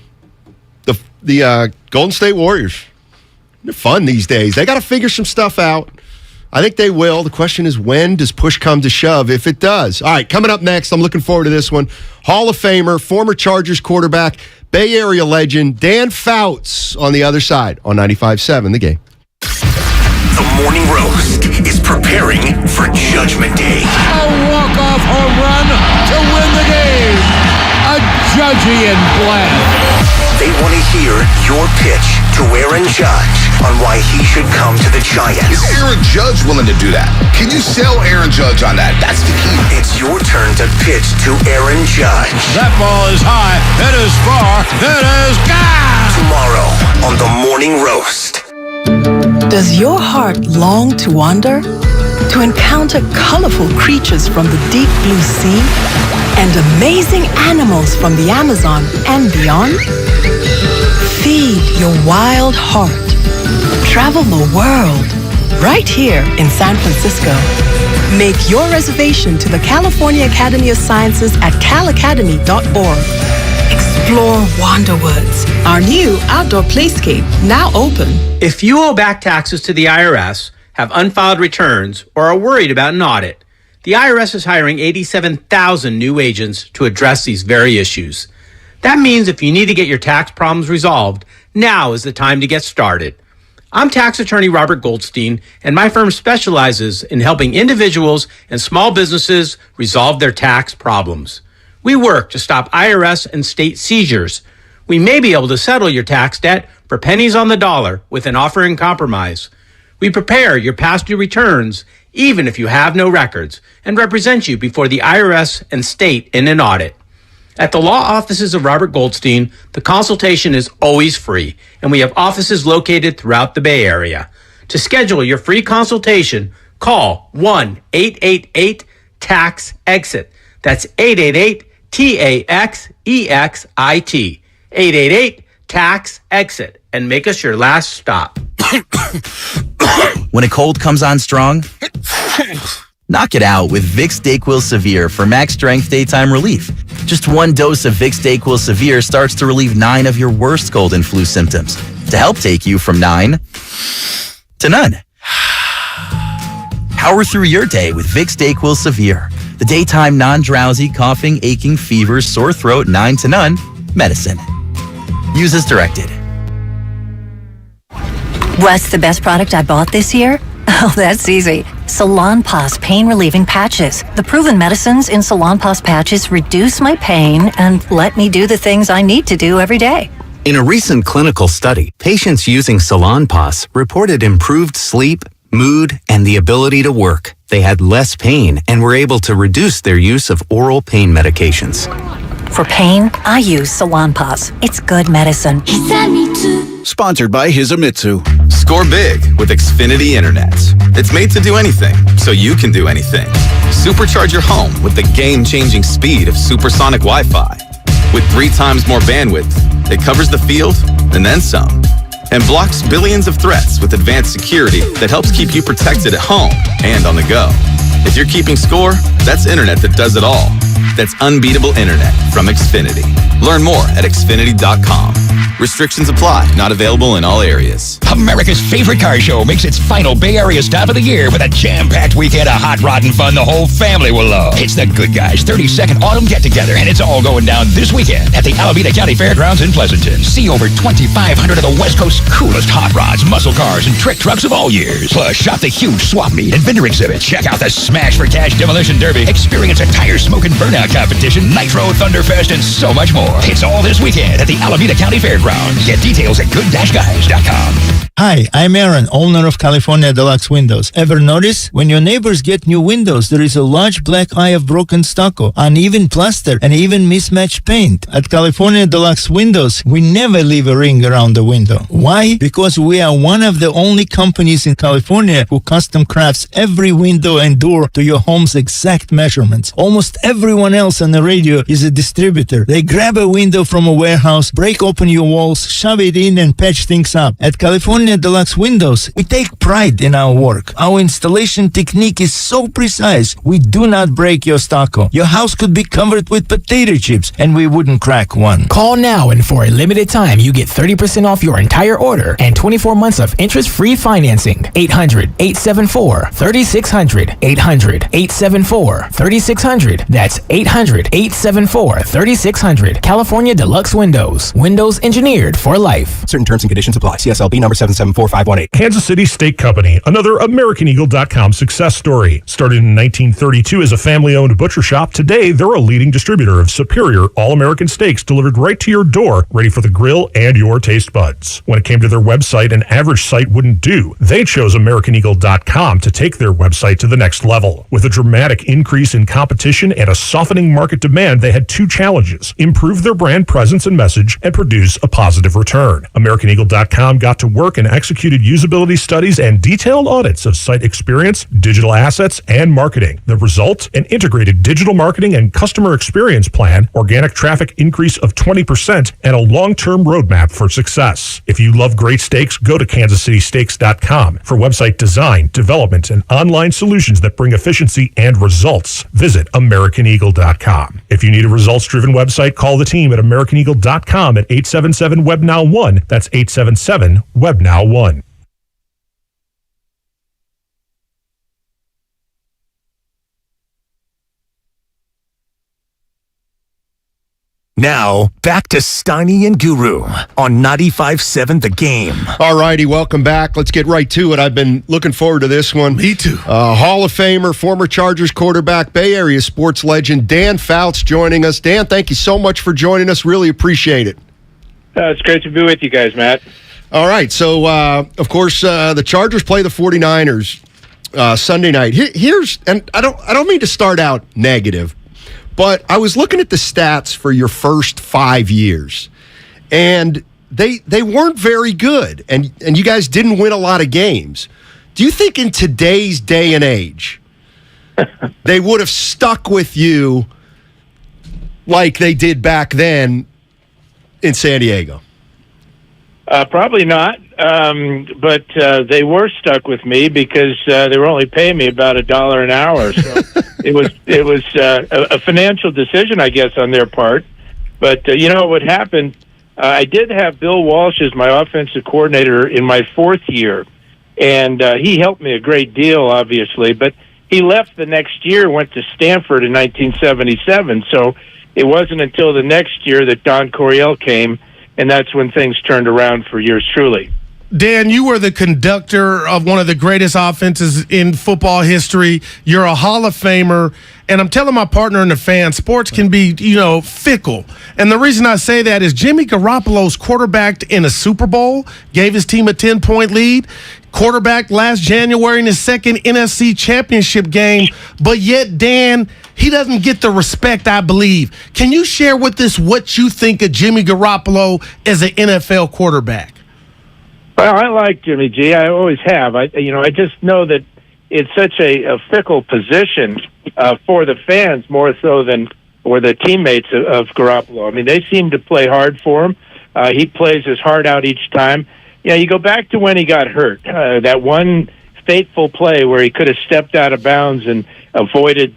[SPEAKER 13] the Golden State Warriors, they're fun these days. They got to figure some stuff out. I think they will. The question is, when does push come to shove, if it does? All right, coming up next, I'm looking forward to this one. Hall of Famer, former Chargers quarterback, Bay Area legend, Dan Fouts on the other side on 95.7 The Game.
[SPEAKER 5] The Morning Roast is preparing for Judgment Day.
[SPEAKER 11] A walk-off home run to win the game. A Judgy and blast.
[SPEAKER 5] They want to hear your pitch to Aaron Judge on why he should come to the Giants.
[SPEAKER 9] Is Aaron Judge willing to do that? Can you sell Aaron Judge on that? That's the key.
[SPEAKER 5] It's your turn to pitch to Aaron Judge.
[SPEAKER 11] That ball is high. It is far. It is gone.
[SPEAKER 5] Tomorrow on The Morning Roast.
[SPEAKER 14] Does your heart long to wander? To encounter colorful creatures from the deep blue sea? And amazing animals from the Amazon and beyond? Feed your wild heart. Travel the world right here in San Francisco. Make your reservation to the California Academy of Sciences at calacademy.org. Explore Wanderwoods, our new outdoor playscape, now open.
[SPEAKER 15] If you owe back taxes to the IRS, have unfiled returns, or are worried about an audit, the IRS is hiring 87,000 new agents to address these very issues. That means if you need to get your tax problems resolved, now is the time to get started. I'm tax attorney Robert Goldstein, and my firm specializes in helping individuals and small businesses resolve their tax problems. We work to stop IRS and state seizures. We may be able to settle your tax debt for pennies on the dollar with an offer in compromise. We prepare your past due returns, even if you have no records, and represent you before the IRS and state in an audit. At the law offices of Robert Goldstein, the consultation is always free, and we have offices located throughout the Bay Area. To schedule your free consultation, call 1-888-TAX-EXIT. That's 888-TAXEXIT. 888-TAX-EXIT, and make us your last stop.
[SPEAKER 16] When a cold comes on strong, knock it out with Vicks DayQuil Severe for max strength daytime relief. Just one dose of Vicks DayQuil Severe starts to relieve 9 of your worst cold and flu symptoms to help take you from 9 to none. Power through your day with Vicks DayQuil Severe, the daytime non-drowsy, coughing, aching, fever, sore throat, 9 to none medicine. Use as directed.
[SPEAKER 17] What's the best product I bought this year? Oh, that's easy. Salonpas pain-relieving patches. The proven medicines in Salonpas patches reduce my pain and let me do the things I need to do every day.
[SPEAKER 22] In a recent clinical study, patients using Salonpas reported improved sleep, mood, and the ability to work. They had less pain and were able to reduce their use of oral pain medications.
[SPEAKER 17] For pain, I use Salonpas. It's good medicine.
[SPEAKER 23] Sponsored by Hisamitsu.
[SPEAKER 25] Score big with Xfinity Internet. It's made to do anything, so you can do anything. Supercharge your home with the game-changing speed of supersonic Wi-Fi. With 3 times more bandwidth, it covers the field and then some. And blocks billions of threats with advanced security that helps keep you protected at home and on the go. If you're keeping score, that's internet that does it all. That's unbeatable internet from Xfinity. Learn more at Xfinity.com. Restrictions apply. Not available in all areas.
[SPEAKER 1] America's favorite car show makes its final Bay Area stop of the year with a jam-packed weekend of hot rod and fun the whole family will love. It's the Good Guys 32nd Autumn Get-Together, and it's all going down this weekend at the Alameda County Fairgrounds in Pleasanton. See over 2,500 of the West Coast's coolest hot rods, muscle cars, and trick trucks of all years. Plus, shop the huge swap meet and vendor exhibit. Check out the Smash for Cash Demolition Derby. Experience a tire smoke and burnout competition, Nitro Thunderfest, and so much more. It's all this weekend at the Alameda County Fairgrounds. Get details at good-guys.com.
[SPEAKER 2] Hi, I'm Aaron, owner of California Deluxe Windows. Ever notice? When your neighbors get new windows, there is a large black eye of broken stucco, uneven plaster, and even mismatched paint. At California Deluxe Windows, we never leave a ring around the window. Why? Because we are one of the only companies in California who custom crafts every window and door to your home's exact measurements. Almost everyone else on the radio is a distributor. They grab a window from a warehouse, break open your walls, shove it in, and patch things up. At California Deluxe Windows, we take pride in our work. Our installation technique is so precise, we do not break your stucco. Your house could be covered with potato chips, and we wouldn't crack one.
[SPEAKER 18] Call now, and for a limited time, you get 30% off your entire order and 24 months of interest-free financing. 800-874-3600. 800-874-3600. That's 800-874-3600. California Deluxe Windows. Windows engineered for life.
[SPEAKER 21] Certain terms and conditions apply. CSLB number 774518.
[SPEAKER 24] Kansas City Steak Company, another AmericanEagle.com success story. Started in 1932 as a family-owned butcher shop, today they're a leading distributor of superior all-American steaks delivered right to your door, ready for the grill and your taste buds. When it came to their website, an average site wouldn't do. They chose AmericanEagle.com to take their website to the next level. With a dramatic increase in competition and a softening market demand, they had two challenges: improve their brand presence and message, and produce a positive return. AmericanEagle.com got to work and executed usability studies and detailed audits of site experience, digital assets, and marketing. The result? An integrated digital marketing and customer experience plan, organic traffic increase of 20%, and a long-term roadmap for success. If you love great steaks, go to kansascitysteaks.com for website design, development, and online solutions that bring efficiency and results. Visit AmericanEagle.com. If you need a results-driven website, call the team at AmericanEagle.com at 877-WEBNOW1. That's 877-WEBNOW1.
[SPEAKER 5] Now, back to Steiny and Guru on 95.7 The Game.
[SPEAKER 13] All righty, welcome back. Let's get right to it. I've been looking forward to this one.
[SPEAKER 6] Me too.
[SPEAKER 13] Hall of Famer, former Chargers quarterback, Bay Area sports legend, Dan Fouts joining us. Dan, thank you so much for joining us. Really appreciate it.
[SPEAKER 26] It's great to be with you guys, Matt.
[SPEAKER 13] All right, so, of course, the Chargers play the 49ers Sunday night. Here's, and I don't mean to start out negative, but I was looking at the stats for your first 5 years, and they weren't very good, and you guys didn't win a lot of games. Do you think in today's day and age they would have stuck with you like they did back then in San Diego?
[SPEAKER 26] Probably not, but they were stuck with me because they were only paying me about $1 an hour. So it was a financial decision, I guess, on their part. But you know what happened? I did have Bill Walsh as my offensive coordinator in my fourth year, and he helped me a great deal, obviously. But he left the next year, went to Stanford in 1977. So it wasn't until the next year that Don Coryell came. And that's when things turned around for yours truly.
[SPEAKER 6] Dan, you were the conductor of one of the greatest offenses in football history. You're a Hall of Famer. And I'm telling my partner and the fans, sports can be, fickle. And the reason I say that is Jimmy Garoppolo's quarterbacked in a Super Bowl, gave his team a 10-point lead, quarterbacked last January in his second NFC championship game. But yet, Dan, he doesn't get the respect, I believe. Can you share with us what you think of Jimmy Garoppolo as an NFL quarterback?
[SPEAKER 26] Well, I like Jimmy G. I always have. I just know that it's such a fickle position for the fans more so than for the teammates of Garoppolo. I mean, they seem to play hard for him. He plays his heart out each time. You go back to when he got hurt. That one fateful play where he could have stepped out of bounds and avoided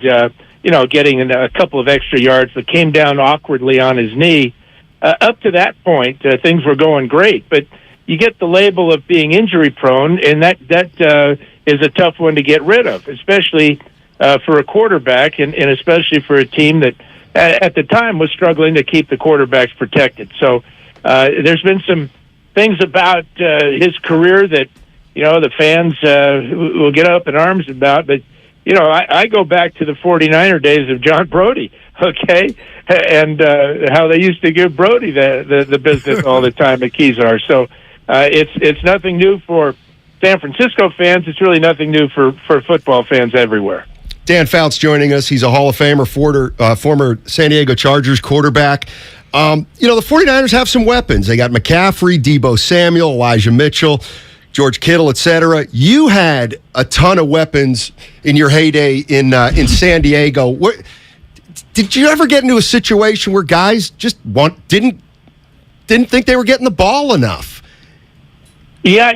[SPEAKER 26] getting a couple of extra yards, but came down awkwardly on his knee. Up to that point, things were going great. But, you get the label of being injury prone, and that is a tough one to get rid of, especially for a quarterback, and especially for a team that at the time was struggling to keep the quarterbacks protected. So there's been some things about his career that, the fans will get up in arms about, but I go back to the 49er days of John Brody, okay, and how they used to give Brody the business all the time at Kezar. So it's nothing new for San Francisco fans. It's really nothing new for football fans everywhere.
[SPEAKER 13] Dan Fouts joining us. He's a Hall of Famer, former San Diego Chargers quarterback. The 49ers have some weapons. They got McCaffrey, Deebo Samuel, Elijah Mitchell, George Kittle, etc. You had a ton of weapons in your heyday in San Diego. Did you ever get into a situation where guys just didn't think they were getting the ball enough?
[SPEAKER 26] Yeah,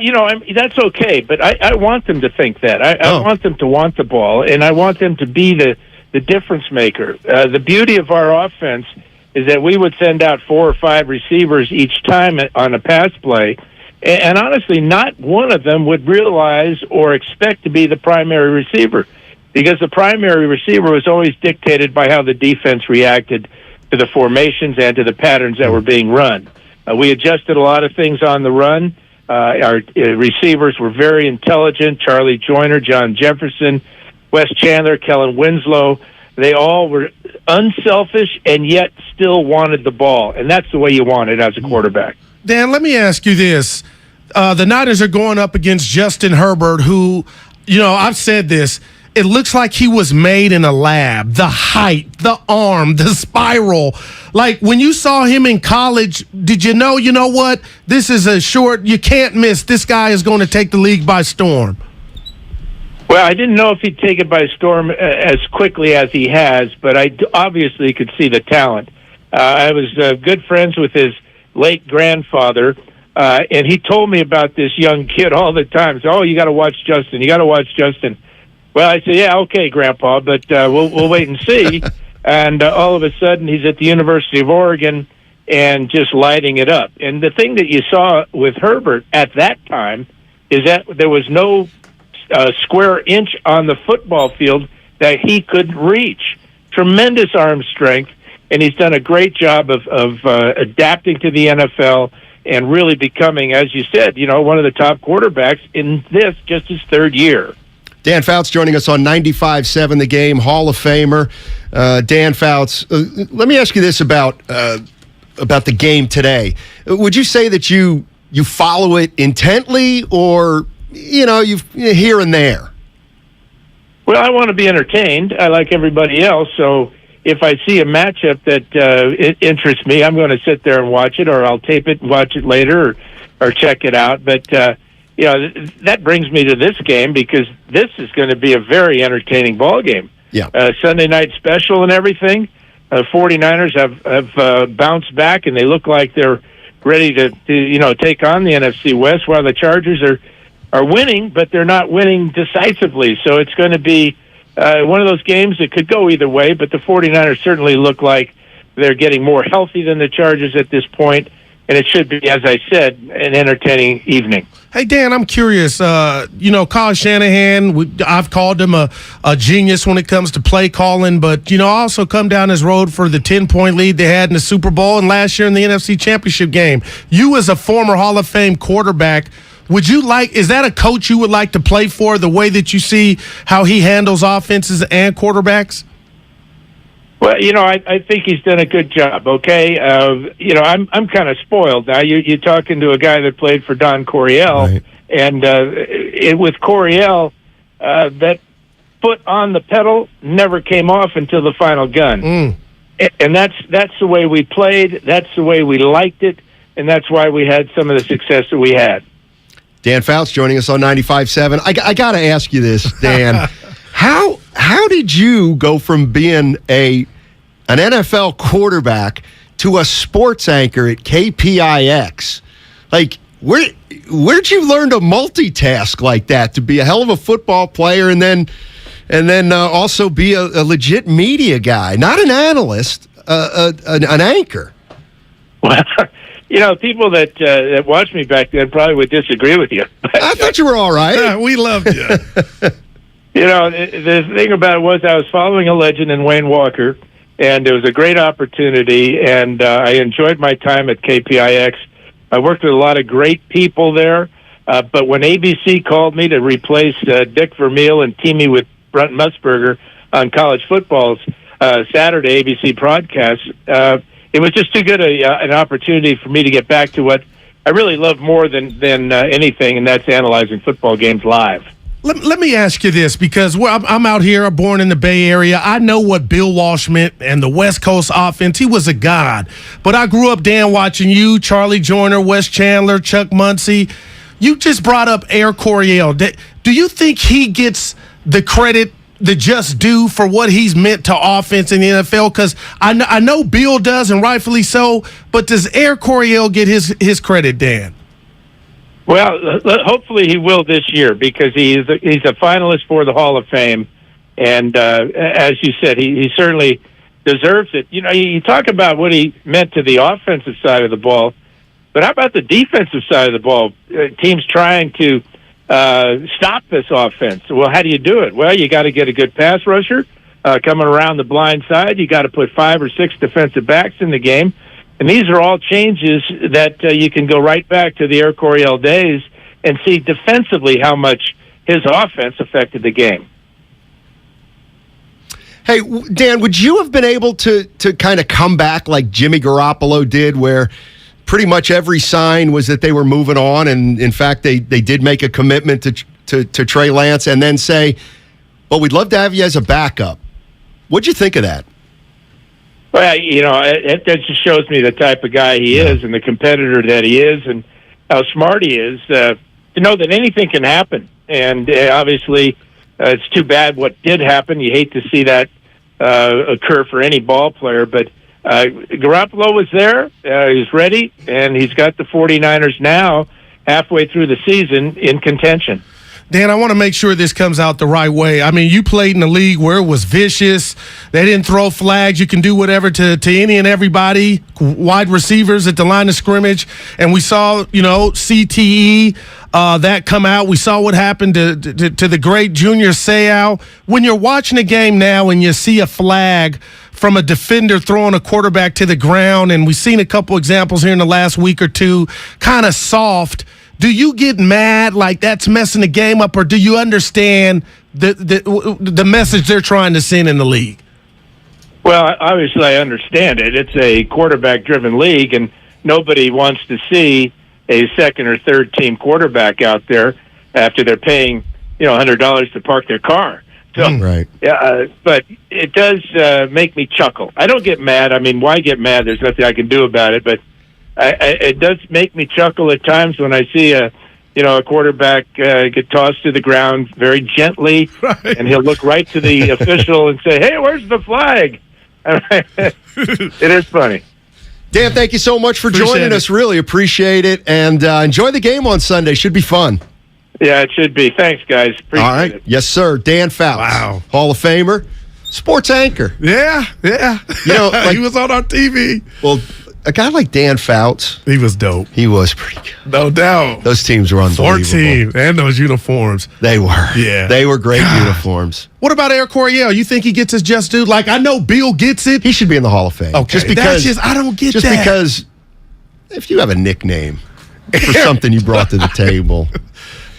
[SPEAKER 26] that's okay, but I want them to think that. I want them to want the ball, and I want them to be the difference maker. The beauty of our offense is that we would send out 4 or 5 receivers each time on a pass play, and honestly, not one of them would realize or expect to be the primary receiver, because the primary receiver was always dictated by how the defense reacted to the formations and to the patterns that were being run. We adjusted a lot of things on the run. Our receivers were very intelligent. Charlie Joyner, John Jefferson, Wes Chandler, Kellen Winslow. They all were unselfish and yet still wanted the ball. And that's the way you want it as a quarterback.
[SPEAKER 6] Dan, let me ask you this. The Niners are going up against Justin Herbert, who, I've said this, it looks like he was made in a lab. The height, the arm, the spiral. Like, when you saw him in college, did you know what? This is a short, you can't miss. This guy is going to take the league by storm.
[SPEAKER 26] Well, I didn't know if he'd take it by storm as quickly as he has, but I obviously could see the talent. I was good friends with his late grandfather, and he told me about this young kid all the time. So, you got to watch Justin. You got to watch Justin. Well, I said, yeah, okay, Grandpa, but we'll wait and see. And all of a sudden, he's at the University of Oregon and just lighting it up. And the thing that you saw with Herbert at that time is that there was no square inch on the football field that he couldn't reach. Tremendous arm strength, and he's done a great job of adapting to the NFL and really becoming, as you said, one of the top quarterbacks in just his 3rd year.
[SPEAKER 13] Dan Fouts joining us on 95.7 The Game, Hall of Famer. Dan Fouts, let me ask you this about the game today. Would you say that you follow it intently, or you here and there?
[SPEAKER 26] Well, I want to be entertained. I like everybody else, so if I see a matchup that it interests me, I'm going to sit there and watch it, or I'll tape it and watch it later, or check it out. But that brings me to this game, because this is going to be a very entertaining ball game.
[SPEAKER 13] Yeah.
[SPEAKER 26] Sunday night special and everything. 49ers have bounced back, and they look like they're ready to take on the NFC West, while the Chargers are winning, but they're not winning decisively. So it's going to be one of those games that could go either way, but the 49ers certainly look like they're getting more healthy than the Chargers at this point, and it should be, as I said, an entertaining evening.
[SPEAKER 6] Hey, Dan, I'm curious. Kyle Shanahan, I've called him a genius when it comes to play calling, but, I also come down his road for the 10-point lead they had in the Super Bowl and last year in the NFC Championship game. You, as a former Hall of Fame quarterback, is that a coach you would like to play for, the way that you see how he handles offenses and quarterbacks?
[SPEAKER 26] Well, I think he's done a good job, okay? I'm kind of spoiled now. You're talking to a guy that played for Don Coryell, right. And with Coryell, that foot on the pedal never came off until the final gun. And that's the way we played, that's the way we liked it, and that's why we had some of the success that we had.
[SPEAKER 13] Dan Fouts joining us on 95.7. I got to ask you this, Dan. How did you go from being an NFL quarterback to a sports anchor at KPIX? Like, where'd you learn to multitask like that, to be a hell of a football player and then also be a legit media guy, not an analyst, an anchor?
[SPEAKER 26] Well, people that watched me back then probably would disagree with you.
[SPEAKER 13] I thought you were all right.
[SPEAKER 6] Yeah, we loved you.
[SPEAKER 26] The thing about it was I was following a legend in Wayne Walker, and it was a great opportunity, and I enjoyed my time at KPIX. I worked with a lot of great people there, but when ABC called me to replace Dick Vermeil and team me with Brent Musburger on college football's Saturday ABC broadcast, it was just too good an opportunity for me to get back to what I really love more than anything, and that's analyzing football games live.
[SPEAKER 6] Let me ask you this, because I'm out here, I'm born in the Bay Area. I know what Bill Walsh meant and the West Coast offense. He was a god. But I grew up, Dan, watching you, Charlie Joyner, Wes Chandler, Chuck Muncie. You just brought up Air Coryell. Do you think he gets the credit, the just due for what he's meant to offense in the NFL? Because I know Bill does, and rightfully so, but does Air Coryell get his credit, Dan?
[SPEAKER 26] Well, hopefully he will this year, because he's a finalist for the Hall of Fame, and as you said, he certainly deserves it. You talk about what he meant to the offensive side of the ball, but how about the defensive side of the ball? Teams trying to stop this offense. Well, how do you do it? Well, you got to get a good pass rusher coming around the blind side. You got to put 5 or 6 defensive backs in the game. And these are all changes that you can go right back to the Air Coryell days and see defensively how much his offense affected the game.
[SPEAKER 13] Hey, Dan, would you have been able to kind of come back like Jimmy Garoppolo did, where pretty much every sign was that they were moving on, and in fact they did make a commitment to Trey Lance, and then say, well, we'd love to have you as a backup? What'd you think of that?
[SPEAKER 26] Well, it just shows me the type of guy he is and the competitor that he is and how smart he is to know that anything can happen. And obviously, it's too bad what did happen. You hate to see that occur for any ball player. But Garoppolo was there. He's ready, and he's got the 49ers now halfway through the season in contention.
[SPEAKER 6] Dan, I want to make sure this comes out the right way. I mean, you played in a league where it was vicious. They didn't throw flags. You can do whatever to any and everybody, wide receivers at the line of scrimmage. And we saw, CTE, that come out. We saw what happened to the great Junior Seau. When you're watching a game now and you see a flag from a defender throwing a quarterback to the ground, and we've seen a couple examples here in the last week or two, kind of soft, do you get mad like that's messing the game up, or do you understand the message they're trying to send in the league?
[SPEAKER 26] Well, obviously I understand it. It's a quarterback-driven league, and nobody wants to see a second or third team quarterback out there after they're paying $100 to park their car. So,
[SPEAKER 13] right.
[SPEAKER 26] But it does make me chuckle. I don't get mad. I mean, why get mad? There's nothing I can do about it, but it does make me chuckle at times when I see a quarterback get tossed to the ground very gently, right, and he'll look right to the official and say, "Hey, where's the flag?" It is funny.
[SPEAKER 13] Dan, thank you so much for joining us. Really appreciate it, and enjoy the game on Sunday. Should be fun.
[SPEAKER 26] Yeah, it should be. Thanks, guys. Appreciate
[SPEAKER 13] All right.
[SPEAKER 26] it.
[SPEAKER 13] Yes, sir. Dan Fouts.
[SPEAKER 6] Wow.
[SPEAKER 13] Hall of Famer, sports anchor.
[SPEAKER 6] Yeah. He was on our TV.
[SPEAKER 13] Well, a guy like Dan Fouts.
[SPEAKER 6] He was dope.
[SPEAKER 13] He was pretty good.
[SPEAKER 6] No doubt.
[SPEAKER 13] Those teams were unbelievable.
[SPEAKER 6] 14, and those uniforms.
[SPEAKER 13] They were.
[SPEAKER 6] Yeah.
[SPEAKER 13] They were great uniforms.
[SPEAKER 6] What about Air Coryell? You think he gets his just due? Like, I know Bill gets it.
[SPEAKER 13] He should be in the Hall of Fame.
[SPEAKER 6] Okay.
[SPEAKER 13] Just because,
[SPEAKER 6] I don't get
[SPEAKER 13] just
[SPEAKER 6] that.
[SPEAKER 13] Just because if you have a nickname for something you brought to the table.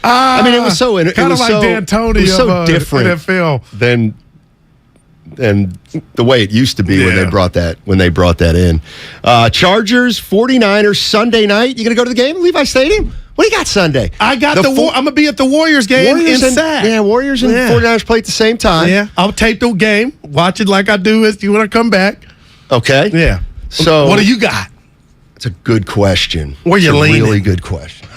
[SPEAKER 13] I mean, it was so
[SPEAKER 6] kind of like D'Antoni.
[SPEAKER 13] It was so
[SPEAKER 6] of
[SPEAKER 13] different
[SPEAKER 6] NFL
[SPEAKER 13] than the way it used to be when they brought that in. Chargers, 49ers Sunday night. You gonna go to the game at Levi Stadium? What do you got Sunday?
[SPEAKER 6] I got I'm gonna be at the Warriors game in Sac.
[SPEAKER 13] Yeah, Warriors and 49ers play at the same time.
[SPEAKER 6] Yeah, I'll tape the game, watch it like I do if you want to come back.
[SPEAKER 13] Okay.
[SPEAKER 6] Yeah.
[SPEAKER 13] So
[SPEAKER 6] what do you got?
[SPEAKER 13] It's a good question.
[SPEAKER 6] Where you leaning?
[SPEAKER 13] Really good question.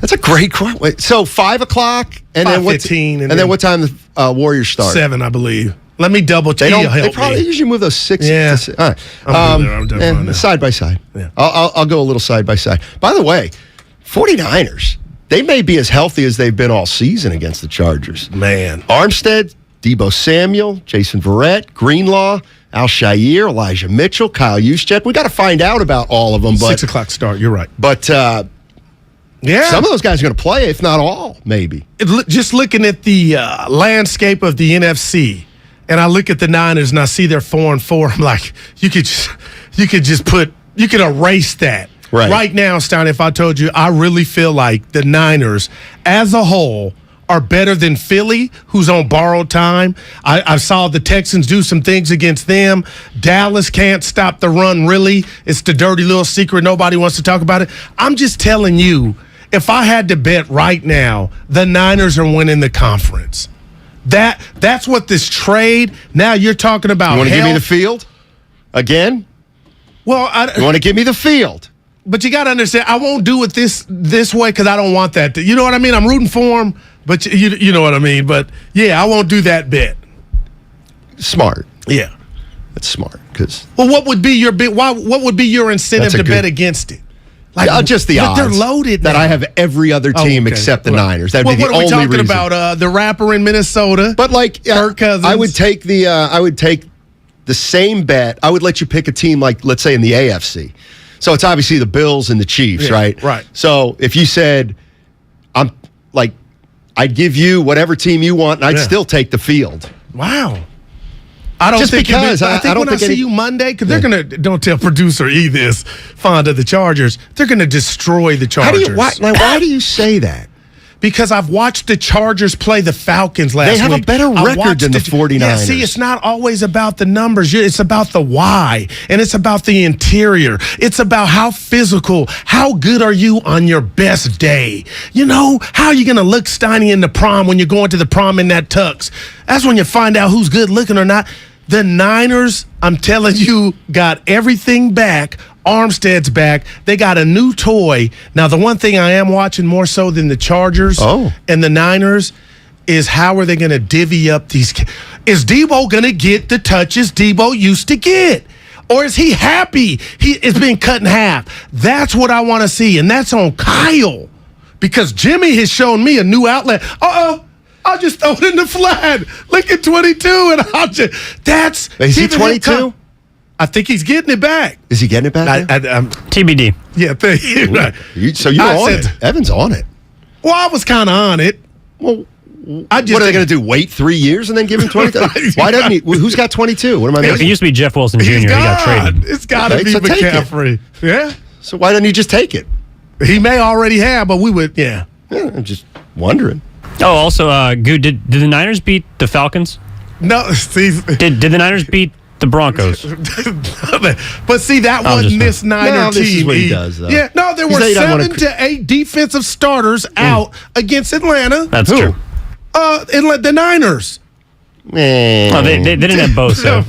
[SPEAKER 13] That's a great question. So 5 o'clock, and then what?
[SPEAKER 6] 5:15,
[SPEAKER 13] and then what time the Warriors start?
[SPEAKER 6] 7, I believe. Let me double check.
[SPEAKER 13] They probably usually move those 6.
[SPEAKER 6] Yeah.
[SPEAKER 13] All right. I'm side by side.
[SPEAKER 6] Yeah.
[SPEAKER 13] I'll go a little side by side. By the way, 49ers, they may be as healthy as they've been all season against the Chargers.
[SPEAKER 6] Man,
[SPEAKER 13] Armstead Deebo Samuel, Jason Verrett, Greenlaw, Al-Shaair, Elijah Mitchell, Kyle Juszczyk. We got to find out about all of them. But
[SPEAKER 6] 6 o'clock start, you're right.
[SPEAKER 13] But some of those guys are going to play, if not all, maybe.
[SPEAKER 6] Just looking at the landscape of the NFC, and I look at the Niners and I see they're 4-4. I'm like, you could erase that. Right now, Steiny, if I told you, I really feel like the Niners as a whole are better than Philly, who's on borrowed time. I saw the Texans do some things against them. Dallas can't stop the run, really. It's the dirty little secret. Nobody wants to talk about it. I'm just telling you, if I had to bet right now, the Niners are winning the conference. That's what this trade, now you're talking about.
[SPEAKER 13] You want to give me the field again?
[SPEAKER 6] Well,
[SPEAKER 13] you want to give me the field?
[SPEAKER 6] But you got to understand, I won't do it this way because I don't want that. You know what I mean? I'm rooting for them, but you know what I mean. But, yeah, I won't do that bet.
[SPEAKER 13] Smart.
[SPEAKER 6] Yeah.
[SPEAKER 13] That's smart. Cause
[SPEAKER 6] well, what would be your what would be your incentive to bet against it?
[SPEAKER 13] Like, just the odds.
[SPEAKER 6] They're loaded
[SPEAKER 13] that
[SPEAKER 6] now.
[SPEAKER 13] I have every other team except the Niners. That'd be the only reason.
[SPEAKER 6] What are we talking about? The rapper in Minnesota?
[SPEAKER 13] But, like,
[SPEAKER 6] Kirk Cousins?
[SPEAKER 13] I would take the same bet. I would let you pick a team, like, let's say in the AFC. So it's obviously the Bills and the Chiefs, right?
[SPEAKER 6] Right.
[SPEAKER 13] So if you said, I'd give you whatever team you want, and I'd still take the field.
[SPEAKER 6] Wow. I don't
[SPEAKER 13] Just
[SPEAKER 6] think
[SPEAKER 13] because
[SPEAKER 6] I think when I see you Monday, because they're going to, don't tell producer E this, fond of the Chargers, they're going to destroy the Chargers.
[SPEAKER 13] Why do you say that?
[SPEAKER 6] Because I've watched the Chargers play the Falcons last week.
[SPEAKER 13] They have a better record than the 49ers.
[SPEAKER 6] Yeah, see, it's not always about the numbers. It's about the why, and it's about the interior. It's about how physical, how good are you on your best day? You know, how are you going to look, Steiny, in the prom when you're going to the prom in that tux? That's when you find out who's good looking or not. The Niners, I'm telling you, got everything back. Armstead's back. They got a new toy. Now, the one thing I am watching more so than the Chargers and the Niners is how are they going to divvy up these? Is Deebo going to get the touches Deebo used to get? Or is he happy it's being cut in half? That's what I want to see, and that's on Kyle. Because Jimmy has shown me a new outlet. I'll just throw it in the flat. Look at 22, and I'll just –
[SPEAKER 13] Is he 22?
[SPEAKER 6] I think he's getting it back.
[SPEAKER 13] Is he getting it back?
[SPEAKER 3] TBD.
[SPEAKER 6] Yeah, thank you. Right.
[SPEAKER 13] So you're on it. Evan's on it.
[SPEAKER 6] Well, I was kind of on it. Well,
[SPEAKER 13] what are they going to do? Wait 3 years and then give him 22? Why doesn't he? Who's got 22? What am I missing?
[SPEAKER 3] It used to be Jeff Wilson Jr. He got traded.
[SPEAKER 6] It's got to be McCaffrey. Yeah.
[SPEAKER 13] So why doesn't he just take it?
[SPEAKER 6] He may already have, but we would. Yeah.
[SPEAKER 13] I'm just wondering.
[SPEAKER 3] Oh, also, Good. Did the Niners beat the Falcons?
[SPEAKER 6] No. See,
[SPEAKER 3] did the Niners beat the Broncos?
[SPEAKER 6] But see, that wasn't this Niner team.
[SPEAKER 13] This is what he does, though.
[SPEAKER 6] Yeah, no, there were 7 to 8 defensive starters out against Atlanta.
[SPEAKER 3] That's true.
[SPEAKER 6] The Niners.
[SPEAKER 3] Oh, they didn't have Bosa.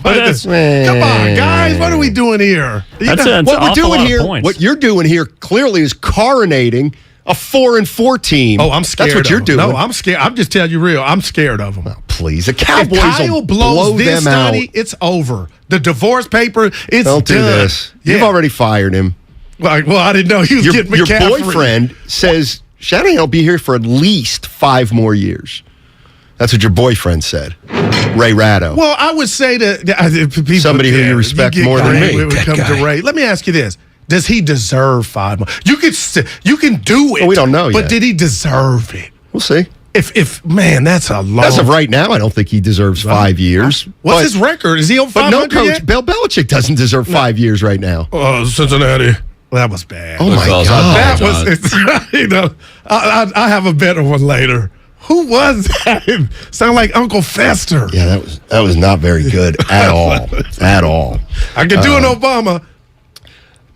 [SPEAKER 6] Come on, guys. What are we doing here?
[SPEAKER 13] What we're doing here, what you're doing here clearly is coronating a 4-4 team.
[SPEAKER 6] Oh, I'm scared.
[SPEAKER 13] That's what you're doing.
[SPEAKER 6] No, I'm scared. I'm just telling you real. I'm scared of them.
[SPEAKER 13] Oh, please, the Cowboys
[SPEAKER 6] if Kyle blows this, Steiny, it's over. The divorce paper, it's
[SPEAKER 13] Don't
[SPEAKER 6] done.
[SPEAKER 13] Do this.
[SPEAKER 6] Yeah.
[SPEAKER 13] You've already fired him.
[SPEAKER 6] Well, I didn't know he was getting McCaffrey.
[SPEAKER 13] Your boyfriend says Shanahan will be here for at least 5 more years. That's what your boyfriend said, Ray Ratto.
[SPEAKER 6] Well, I would say to people,
[SPEAKER 13] somebody who you respect more than me.
[SPEAKER 6] When it comes to Ray, let me ask you this. Does he deserve 5 more? You can do it.
[SPEAKER 13] Well, we don't know yet.
[SPEAKER 6] But did he deserve it?
[SPEAKER 13] We'll see.
[SPEAKER 6] If man, that's a long.
[SPEAKER 13] As of right now, I don't think he deserves 5 years.
[SPEAKER 6] What's his record? Is he over 500
[SPEAKER 13] But no coach,
[SPEAKER 6] yet?
[SPEAKER 13] Bill Belichick doesn't deserve 5 years right now.
[SPEAKER 6] Cincinnati. Well, that was bad.
[SPEAKER 13] Oh, my God.
[SPEAKER 6] That was, I have a better one later. Who was that? Sound like Uncle Fester.
[SPEAKER 13] Yeah, that was not very good at all. At all.
[SPEAKER 6] I could do an Obama.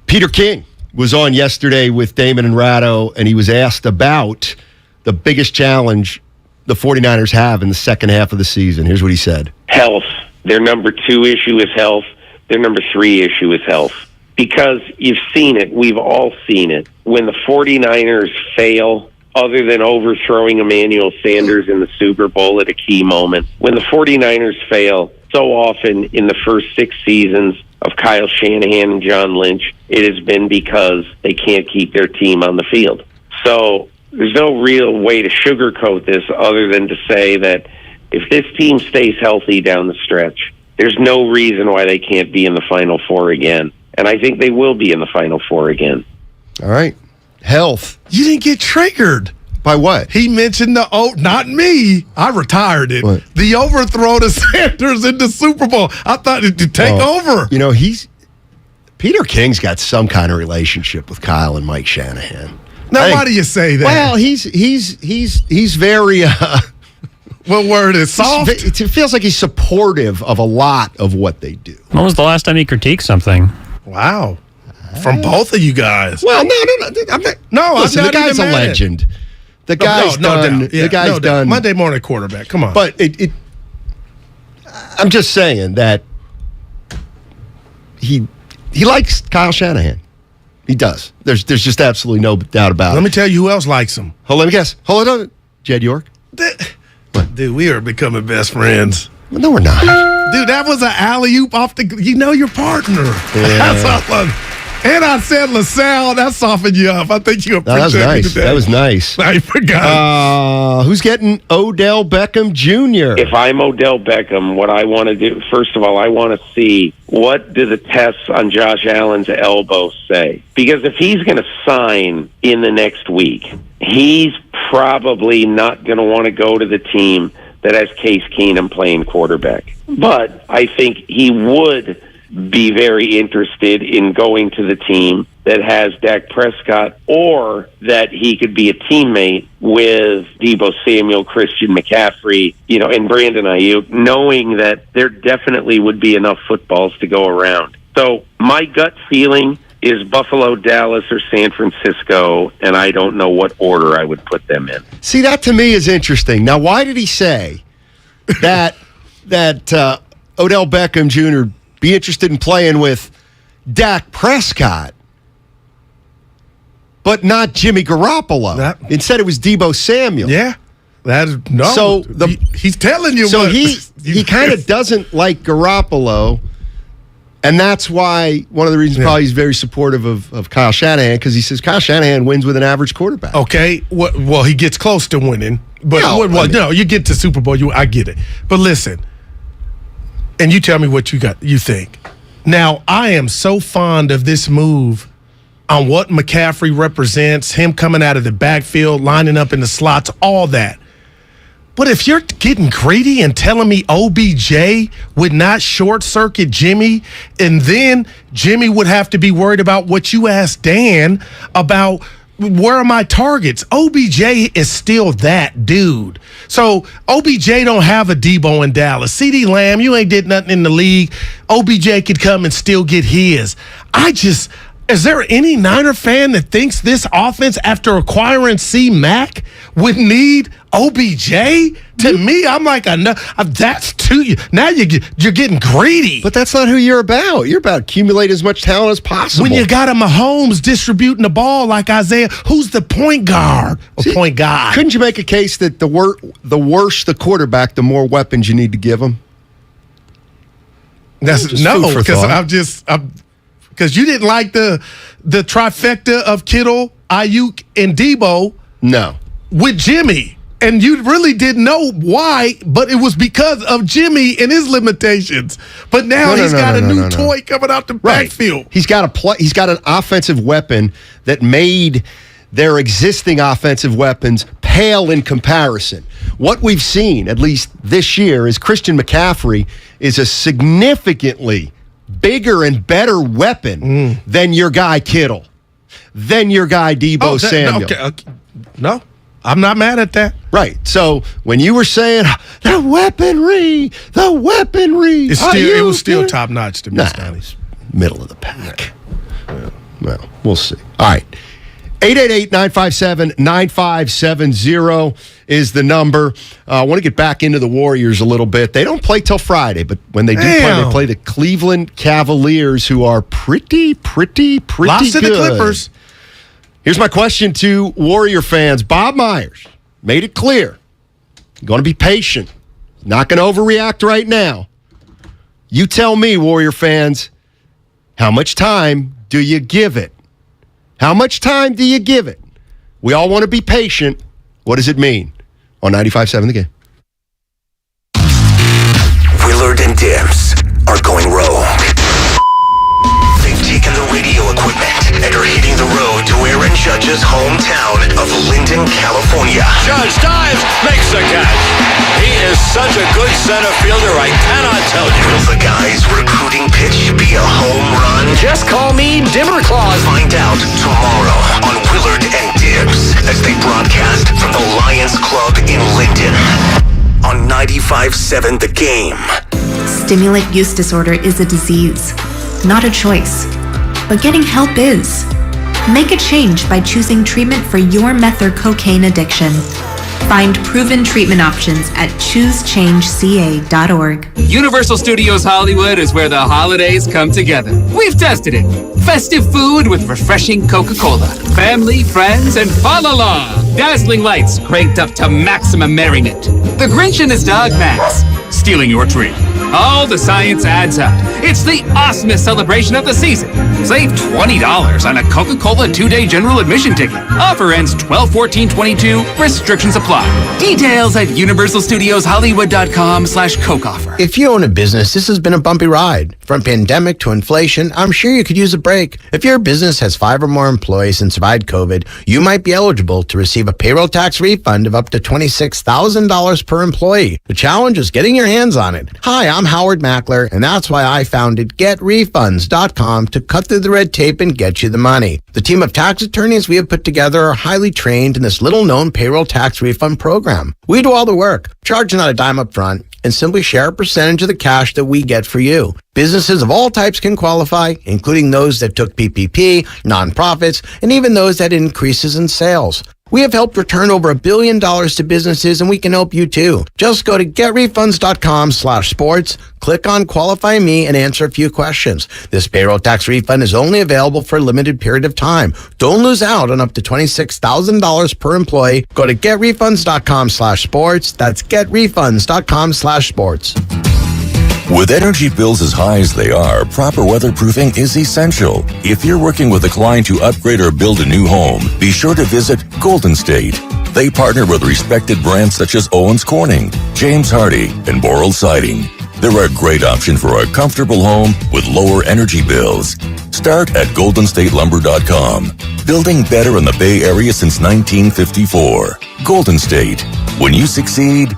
[SPEAKER 13] Peter King was on yesterday with Damon and Ratto, and he was asked about the biggest challenge the 49ers have in the second half of the season. Here's what he said.
[SPEAKER 4] Health. Their number 2 issue is health. Their number 3 issue is health. Because you've seen it. We've all seen it. When the 49ers fail, other than overthrowing Emmanuel Sanders in the Super Bowl at a key moment, when the 49ers fail, so often in the first 6 seasons of Kyle Shanahan and John Lynch, it has been because they can't keep their team on the field. So there's no real way to sugarcoat this other than to say that If this team stays healthy down the stretch, there's no reason why they can't be in the Final Four again. And I think they will be in the Final Four again.
[SPEAKER 13] All right. Health.
[SPEAKER 6] You didn't get triggered.
[SPEAKER 13] By what?
[SPEAKER 6] He mentioned not me. I retired it.
[SPEAKER 13] What?
[SPEAKER 6] The overthrow to Sanders in the Super Bowl. I thought it would take over.
[SPEAKER 13] You know, Peter King's got some kind of relationship with Kyle and Mike Shanahan.
[SPEAKER 6] Now, why do you say that?
[SPEAKER 13] Well, he's very.
[SPEAKER 6] What word is soft?
[SPEAKER 13] It feels like he's supportive of a lot of what they do.
[SPEAKER 3] When was the last time he critiqued something?
[SPEAKER 6] Wow. From both of you guys.
[SPEAKER 13] Well, no. Listen, the guy's a legend. The guy's done. The guy's done.
[SPEAKER 6] Monday morning quarterback. Come on.
[SPEAKER 13] But I'm just saying that he likes Kyle Shanahan. He does. There's just absolutely no doubt about it.
[SPEAKER 6] Let me tell you who else likes him.
[SPEAKER 13] Let me guess. Hold on. Jed York.
[SPEAKER 6] Dude, we are becoming best friends.
[SPEAKER 13] No, we're not.
[SPEAKER 6] Dude, that was an alley-oop off the... You know your partner.
[SPEAKER 13] Yeah.
[SPEAKER 6] That's all. And I said LaSalle. That softened you up. I think you appreciate
[SPEAKER 13] that was nice.
[SPEAKER 6] me today.
[SPEAKER 13] That was nice.
[SPEAKER 6] I forgot.
[SPEAKER 13] Who's getting Odell Beckham Jr.?
[SPEAKER 4] If I'm Odell Beckham, what I want to do, first of all, I want to see what do the tests on Josh Allen's elbow say. Because if he's going to sign in the next week, he's probably not going to want to go to the team that has Case Keenum playing quarterback. But I think he would be very interested in going to the team that has Dak Prescott, or that he could be a teammate with Deebo Samuel, Christian McCaffrey, and Brandon Ayuk, knowing that there definitely would be enough footballs to go around. So my gut feeling is Buffalo, Dallas, or San Francisco, and I don't know what order I would put them in.
[SPEAKER 13] See, that to me is interesting. Now, why did he say that Odell Beckham Jr. be interested in playing with Dak Prescott, but not Jimmy Garoppolo? Instead, it was Deebo Samuel.
[SPEAKER 6] Yeah.
[SPEAKER 13] So
[SPEAKER 6] he's telling you.
[SPEAKER 13] So he kind of doesn't like Garoppolo, and that's why one of the reasons probably he's very supportive of Kyle Shanahan, because he says Kyle Shanahan wins with an average quarterback.
[SPEAKER 6] Okay. Well, he gets close to winning, but you get to Super Bowl. I get it. But listen, and you tell me what you think. Now, I am so fond of this move on what McCaffrey represents, him coming out of the backfield, lining up in the slots, all that. But if you're getting greedy and telling me OBJ would not short-circuit Jimmy, and then Jimmy would have to be worried about what you asked Dan about, where are my targets? OBJ is still that dude. So OBJ don't have a Deebo in Dallas. CeeDee Lamb, you ain't did nothing in the league. OBJ could come and still get his. Is there any Niner fan that thinks this offense, after acquiring C-Mac, would need OBJ? To me, I'm like, that's too. Now you're getting greedy.
[SPEAKER 13] But that's not who you're about. You're about accumulate as much talent as possible.
[SPEAKER 6] When you got a Mahomes distributing the ball like Isaiah, who's the point guard or point guy?
[SPEAKER 13] Couldn't you make a case that the worse the quarterback, the more weapons you need to give him?
[SPEAKER 6] Because because you didn't like the trifecta of Kittle, Ayuk, and Deebo.
[SPEAKER 13] No.
[SPEAKER 6] With Jimmy. And you really didn't know why, but it was because of Jimmy and his limitations. But now he's got a new toy coming out the backfield.
[SPEAKER 13] He's got an offensive weapon that made their existing offensive weapons pale in comparison. What we've seen, at least this year, is Christian McCaffrey is a significantly bigger and better weapon than your guy Kittle, than your guy Deebo Samuel.
[SPEAKER 6] No, I'm not mad at that.
[SPEAKER 13] Right. So when you were saying the weaponry,
[SPEAKER 6] it was still top notch to me.
[SPEAKER 13] It's middle of the pack. Yeah. Well, we'll see. All right. 888-957-9570 is the number. I want to get back into the Warriors a little bit. They don't play till Friday, but when they do play, they play the Cleveland Cavaliers, who are pretty
[SPEAKER 6] Lost
[SPEAKER 13] good.
[SPEAKER 6] To the Clippers.
[SPEAKER 13] Here's my question to Warrior fans. Bob Myers made it clear. Going to be patient. Not going to overreact right now. You tell me, Warrior fans, how much time do you give it? How much time do you give it? We all want to be patient. What does it mean? On 95.7 The Game.
[SPEAKER 5] Judge's hometown of Linden, California.
[SPEAKER 7] Judge dives, makes the catch. He is such a good center fielder, I cannot tell you.
[SPEAKER 5] Will the guy's recruiting pitch be a home run?
[SPEAKER 7] Just call me Dimmer Claus.
[SPEAKER 5] Find out tomorrow on Willard and Dibs as they broadcast from the Lions Club in Linden on 95.7 The Game.
[SPEAKER 8] Stimulant use disorder is a disease, not a choice. But getting help is. Make a change by choosing treatment for your meth or cocaine addiction. Find proven treatment options at choosechangeca.org.
[SPEAKER 10] Universal Studios Hollywood is where the holidays come together. We've tested it. Festive food with refreshing Coca-Cola. Family, friends, and fa-la-la. Dazzling lights cranked up to maximum merriment. The Grinch and his dog Max stealing your tree. All the science adds up. It's the awesomest celebration of the season. Save $20 on a Coca-Cola 2-day general admission ticket. Offer ends 12/14/22. Restrictions apply. Details at universalstudioshollywood.com/Coke offer.
[SPEAKER 12] If you own a business, this has been a bumpy ride. From pandemic to inflation, I'm sure you could use a break. If your business has 5 or more employees and survived COVID, you might be eligible to receive a payroll tax refund of up to $26,000 per employee. The challenge is getting your hands on it. Hi, I'm Howard Mackler, and that's why I founded GetRefunds.com to cut through the red tape and get you the money. The team of tax attorneys we have put together are highly trained in this little-known payroll tax refund program. We do all the work, charge not a dime up front, and simply share a percentage of the cash that we get for you. Businesses of all types can qualify, including those that took PPP, nonprofits, and even those that had increases in sales. We have helped return over $1 billion to businesses, and we can help you too. Just go to getrefunds.com/sports, click on Qualify Me, and answer a few questions. This payroll tax refund is only available for a limited period of time. Don't lose out on up to $26,000 per employee. Go to getrefunds.com/sports. That's getrefunds.com/sports.
[SPEAKER 19] With energy bills as high as they are, proper weatherproofing is essential. If you're working with a client to upgrade or build a new home, be sure to visit Golden State. They partner with respected brands such as Owens Corning, James Hardie, and Boral Siding. They're a great option for a comfortable home with lower energy bills. Start at goldenstatelumber.com. Building better in the Bay Area since 1954. Golden State. When you succeed,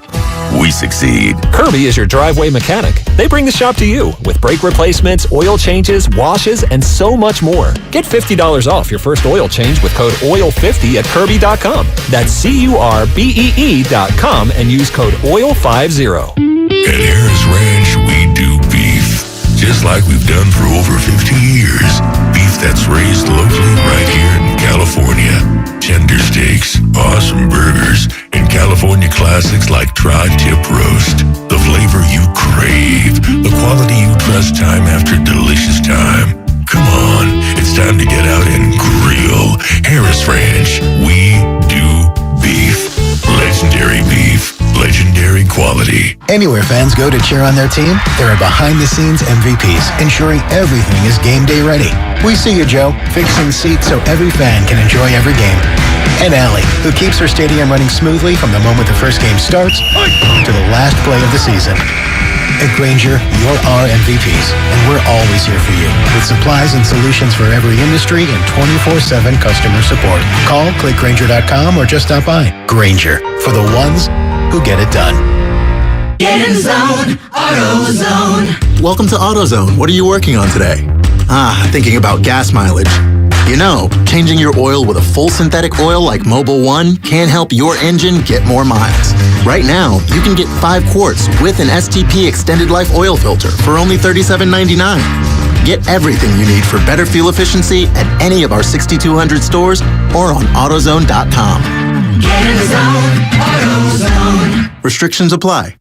[SPEAKER 19] we succeed.
[SPEAKER 21] Kirby is your driveway mechanic. They bring the shop to you with brake replacements, oil changes, washes, and so much more. Get $50 off your first oil change with code OIL50 at Kirby.com. That's CURBEE.com and use code OIL50.
[SPEAKER 20] At Harris Ranch, we do beef, just like we've done for over 50 years. Beef that's raised locally right here in California. Tender steaks, awesome burgers, and California classics like tri-tip roast. The flavor you crave, the quality you trust time after delicious time. Come on, it's time to get out and grill. Harris Ranch, we do beef. Legendary beef, legendary quality.
[SPEAKER 27] Anywhere fans go to cheer on their team, there are behind-the-scenes MVPs, ensuring everything is game day ready. We see you, Joe, fixing seats so every fan can enjoy every game. And Allie, who keeps her stadium running smoothly from the moment the first game starts to the last play of the season. At Grainger, you're our MVPs, and we're always here for you with supplies and solutions for every industry and 24/7 customer support. Call, click Grainger.com, or just stop by. Grainger, for the ones who get it done.
[SPEAKER 28] Get in zone, AutoZone.
[SPEAKER 29] Welcome to AutoZone. What are you working on today? Thinking about gas mileage. You know, changing your oil with a full synthetic oil like Mobil 1 can help your engine get more miles. Right now, you can get 5 quarts with an STP extended life oil filter for only $37.99. Get everything you need for better fuel efficiency at any of our 6,200 stores or on AutoZone.com.
[SPEAKER 28] Get in the zone, AutoZone.
[SPEAKER 29] Restrictions apply.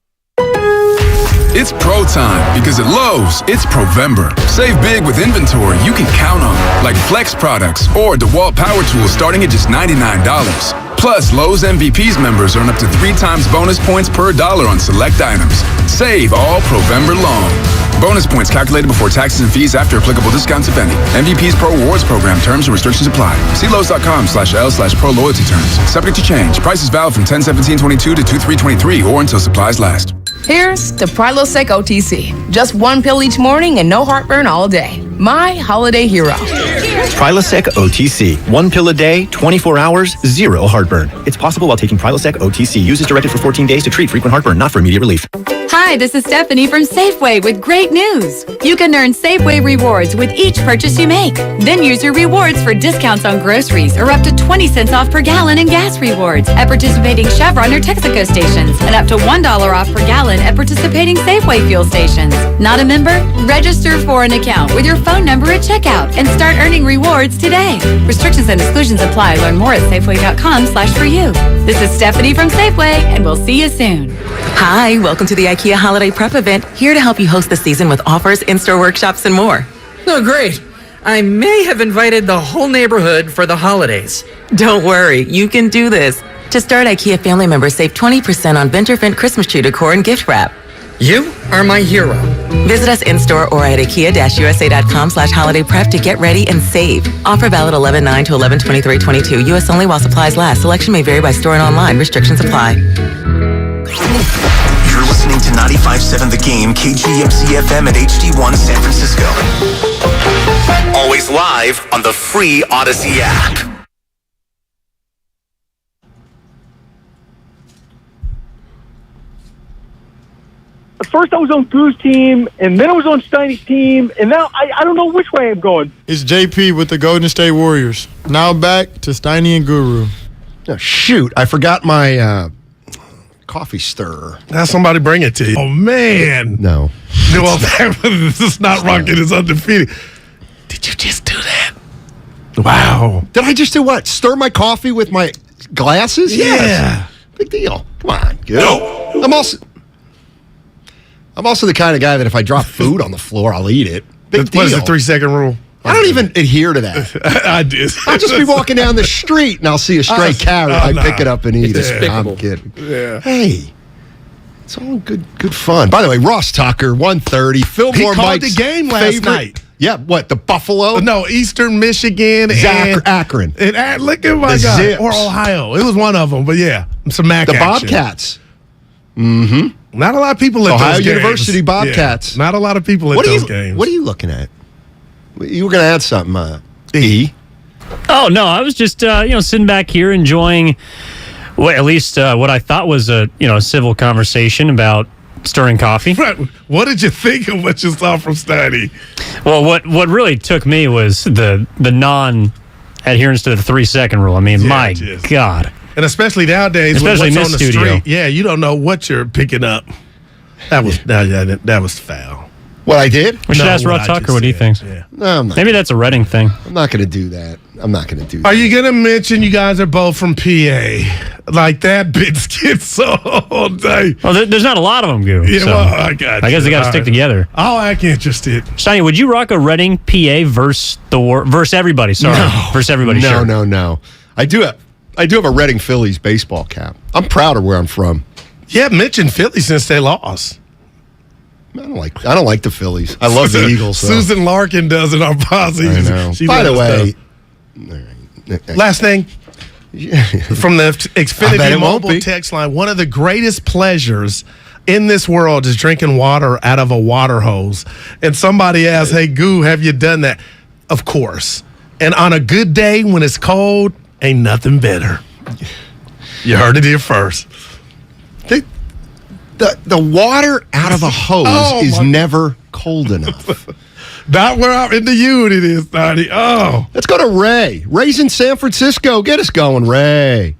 [SPEAKER 30] It's pro time because at Lowe's, it's Provember. Save big with inventory you can count on, like Flex products or DeWalt power tools starting at just $99. Plus, Lowe's MVPs members earn up to 3 times bonus points per dollar on select items. Save all Provember long. Bonus points calculated before taxes and fees after applicable discounts, if any. MVPs Pro Rewards Program terms and restrictions apply. See Lowe's.com/L/Pro Loyalty terms. Subject to change. Prices valid from 10/17/22 to 2/3/23 or until supplies last.
[SPEAKER 31] Here's to Prilosec OTC. Just 1 pill each morning and no heartburn all day.
[SPEAKER 1] my holiday hero.
[SPEAKER 9] Prilosec OTC. 1 pill a day, 24 hours, 0 heartburn. It's possible while taking Prilosec OTC. Use as directed for 14 days to treat frequent heartburn, not for immediate relief.
[SPEAKER 1] Hi, this is Stephanie from Safeway with great news. You can earn Safeway rewards with each purchase you make. Then use your rewards for discounts on groceries or up to 20 cents off per gallon in gas rewards at participating Chevron or Texaco stations and up to $1 off per gallon at participating Safeway fuel stations. Not a member? Register for an account with your phone number at checkout and start earning rewards today. Restrictions and exclusions apply. Learn more at Safeway.com/for-you. This is Stephanie from Safeway, and we'll see you soon.
[SPEAKER 11] Hi, welcome to the IKEA Holiday Prep event. Here to help you host the season with offers, in-store workshops, and more.
[SPEAKER 14] Oh, great. I may have invited the whole neighborhood for the holidays.
[SPEAKER 11] Don't worry, you can do this. To start, IKEA family members save 20% on Venturfent Christmas tree decor and gift wrap.
[SPEAKER 14] You are my hero.
[SPEAKER 11] Visit us in-store or at IKEA-USA.com/holiday prep to get ready and save. Offer valid 11/9 to 11/23/22. U.S. only while supplies last. Selection may vary by store and online. Restrictions apply.
[SPEAKER 5] You're listening to 95.7 The Game, KGMC FM at HD1 San Francisco. Always live on the free Odyssey app.
[SPEAKER 15] At first I was on Goo's team, and then I was on Steiny's team, and now I don't know which way I'm going.
[SPEAKER 16] It's JP with the Golden State Warriors. Now back to Steiny and Guru.
[SPEAKER 13] Oh, shoot, I forgot my coffee stirrer.
[SPEAKER 6] Have somebody bring it to you. Oh, man.
[SPEAKER 13] No.
[SPEAKER 6] Well, this is not Rocket is undefeated. Did you just do that? Wow.
[SPEAKER 13] Did I just do what? Stir my coffee with my glasses?
[SPEAKER 6] Yeah.
[SPEAKER 13] Yes. Big deal. Come on. Good. No. I'm also the kind of guy that if I drop food on the floor, I'll eat it. Big deal.
[SPEAKER 6] What is the 3-second rule?
[SPEAKER 13] I don't even adhere to that.
[SPEAKER 6] I did.
[SPEAKER 13] I'll just be walking down the street and I'll see a stray carrot. I pick it up and eat it. I'm kidding.
[SPEAKER 6] Yeah.
[SPEAKER 13] Hey, it's all good fun. By the way, Ross Tucker, 1:30. Fillmore
[SPEAKER 6] He called
[SPEAKER 13] Mike's
[SPEAKER 6] the game last
[SPEAKER 13] favorite.
[SPEAKER 6] night.
[SPEAKER 13] Yeah, what, the Buffalo?
[SPEAKER 6] No, Eastern Michigan and
[SPEAKER 13] Akron.
[SPEAKER 6] And look at my
[SPEAKER 13] The
[SPEAKER 6] guy.
[SPEAKER 13] Zips.
[SPEAKER 6] Or Ohio. It was one of them, but yeah, some MAC
[SPEAKER 13] The
[SPEAKER 6] action.
[SPEAKER 13] Bobcats. Mm-hmm.
[SPEAKER 6] Not a lot of people at
[SPEAKER 13] Ohio
[SPEAKER 6] those games.
[SPEAKER 13] University Bobcats.
[SPEAKER 6] Yeah, not a lot of people at those games.
[SPEAKER 13] What are you looking at? You were going to add something, E.
[SPEAKER 3] Oh, no, I was just, sitting back here enjoying at least what I thought was a civil conversation about stirring coffee.
[SPEAKER 6] Right. What did you think of what you saw from Steiny?
[SPEAKER 3] Well, what really took me was the non-adherence to the 3-second rule. I mean, my God.
[SPEAKER 6] And especially nowadays,
[SPEAKER 3] especially
[SPEAKER 6] with
[SPEAKER 3] in
[SPEAKER 6] what's
[SPEAKER 3] this
[SPEAKER 6] on the
[SPEAKER 3] studio.
[SPEAKER 6] street. Yeah, you don't know what you're picking up. That was foul.
[SPEAKER 13] What I did?
[SPEAKER 3] We should ask Rod Tucker what he thinks.
[SPEAKER 6] Yeah.
[SPEAKER 13] No, I'm not.
[SPEAKER 3] Maybe that's a Reading thing.
[SPEAKER 13] I'm not going to do that.
[SPEAKER 6] Are you going to mention you guys are both from PA? Like that bit's gets so day.
[SPEAKER 3] Well, there's not a lot of them, Goo.
[SPEAKER 6] Yeah,
[SPEAKER 3] so
[SPEAKER 6] well, I got you.
[SPEAKER 3] I guess they got to stick together.
[SPEAKER 6] I'll act interested.
[SPEAKER 3] Steiny, would you rock a Reading PA versus everybody? Sorry, versus everybody.
[SPEAKER 13] No. I do have a Reading Phillies baseball cap. I'm proud of where I'm from.
[SPEAKER 6] Yeah, mentioned Philly since they lost.
[SPEAKER 13] I don't like the Phillies. I love the Eagles. So.
[SPEAKER 6] Susan Larkin does in our posse.
[SPEAKER 13] I know.
[SPEAKER 6] She
[SPEAKER 13] By the way,
[SPEAKER 6] last thing from the
[SPEAKER 13] I bet
[SPEAKER 6] Xfinity
[SPEAKER 13] it won't
[SPEAKER 6] mobile
[SPEAKER 13] be.
[SPEAKER 6] text line, one of the greatest pleasures in this world is drinking water out of a water hose. And somebody asked, "Hey, Goo, have you done that?" Of course. And on a good day when it's cold, ain't nothing better. You heard it here first.
[SPEAKER 13] The water out of a hose is never cold enough.
[SPEAKER 6] Not where I'm in the unit is, Donnie. Oh.
[SPEAKER 13] Let's go to Ray. Ray's in San Francisco. Get us going, Ray.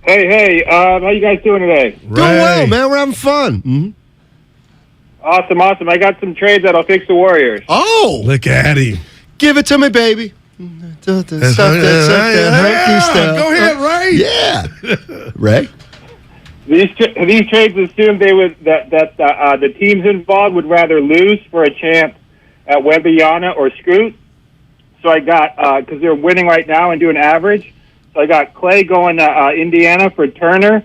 [SPEAKER 17] Hey, how you guys doing today?
[SPEAKER 13] Doing well, man. We're having fun. Mm-hmm.
[SPEAKER 17] Awesome. I got some trades that'll fix the Warriors.
[SPEAKER 13] Oh.
[SPEAKER 6] Look at him.
[SPEAKER 13] Give it to me, baby. Stuff.
[SPEAKER 6] Go ahead, Ray.
[SPEAKER 13] Yeah. Ray?
[SPEAKER 17] These trades assumed that the teams involved would rather lose for a chance at Wembanyama or Scoot. So I got because they're winning right now and doing average. So I got Clay going to Indiana for Turner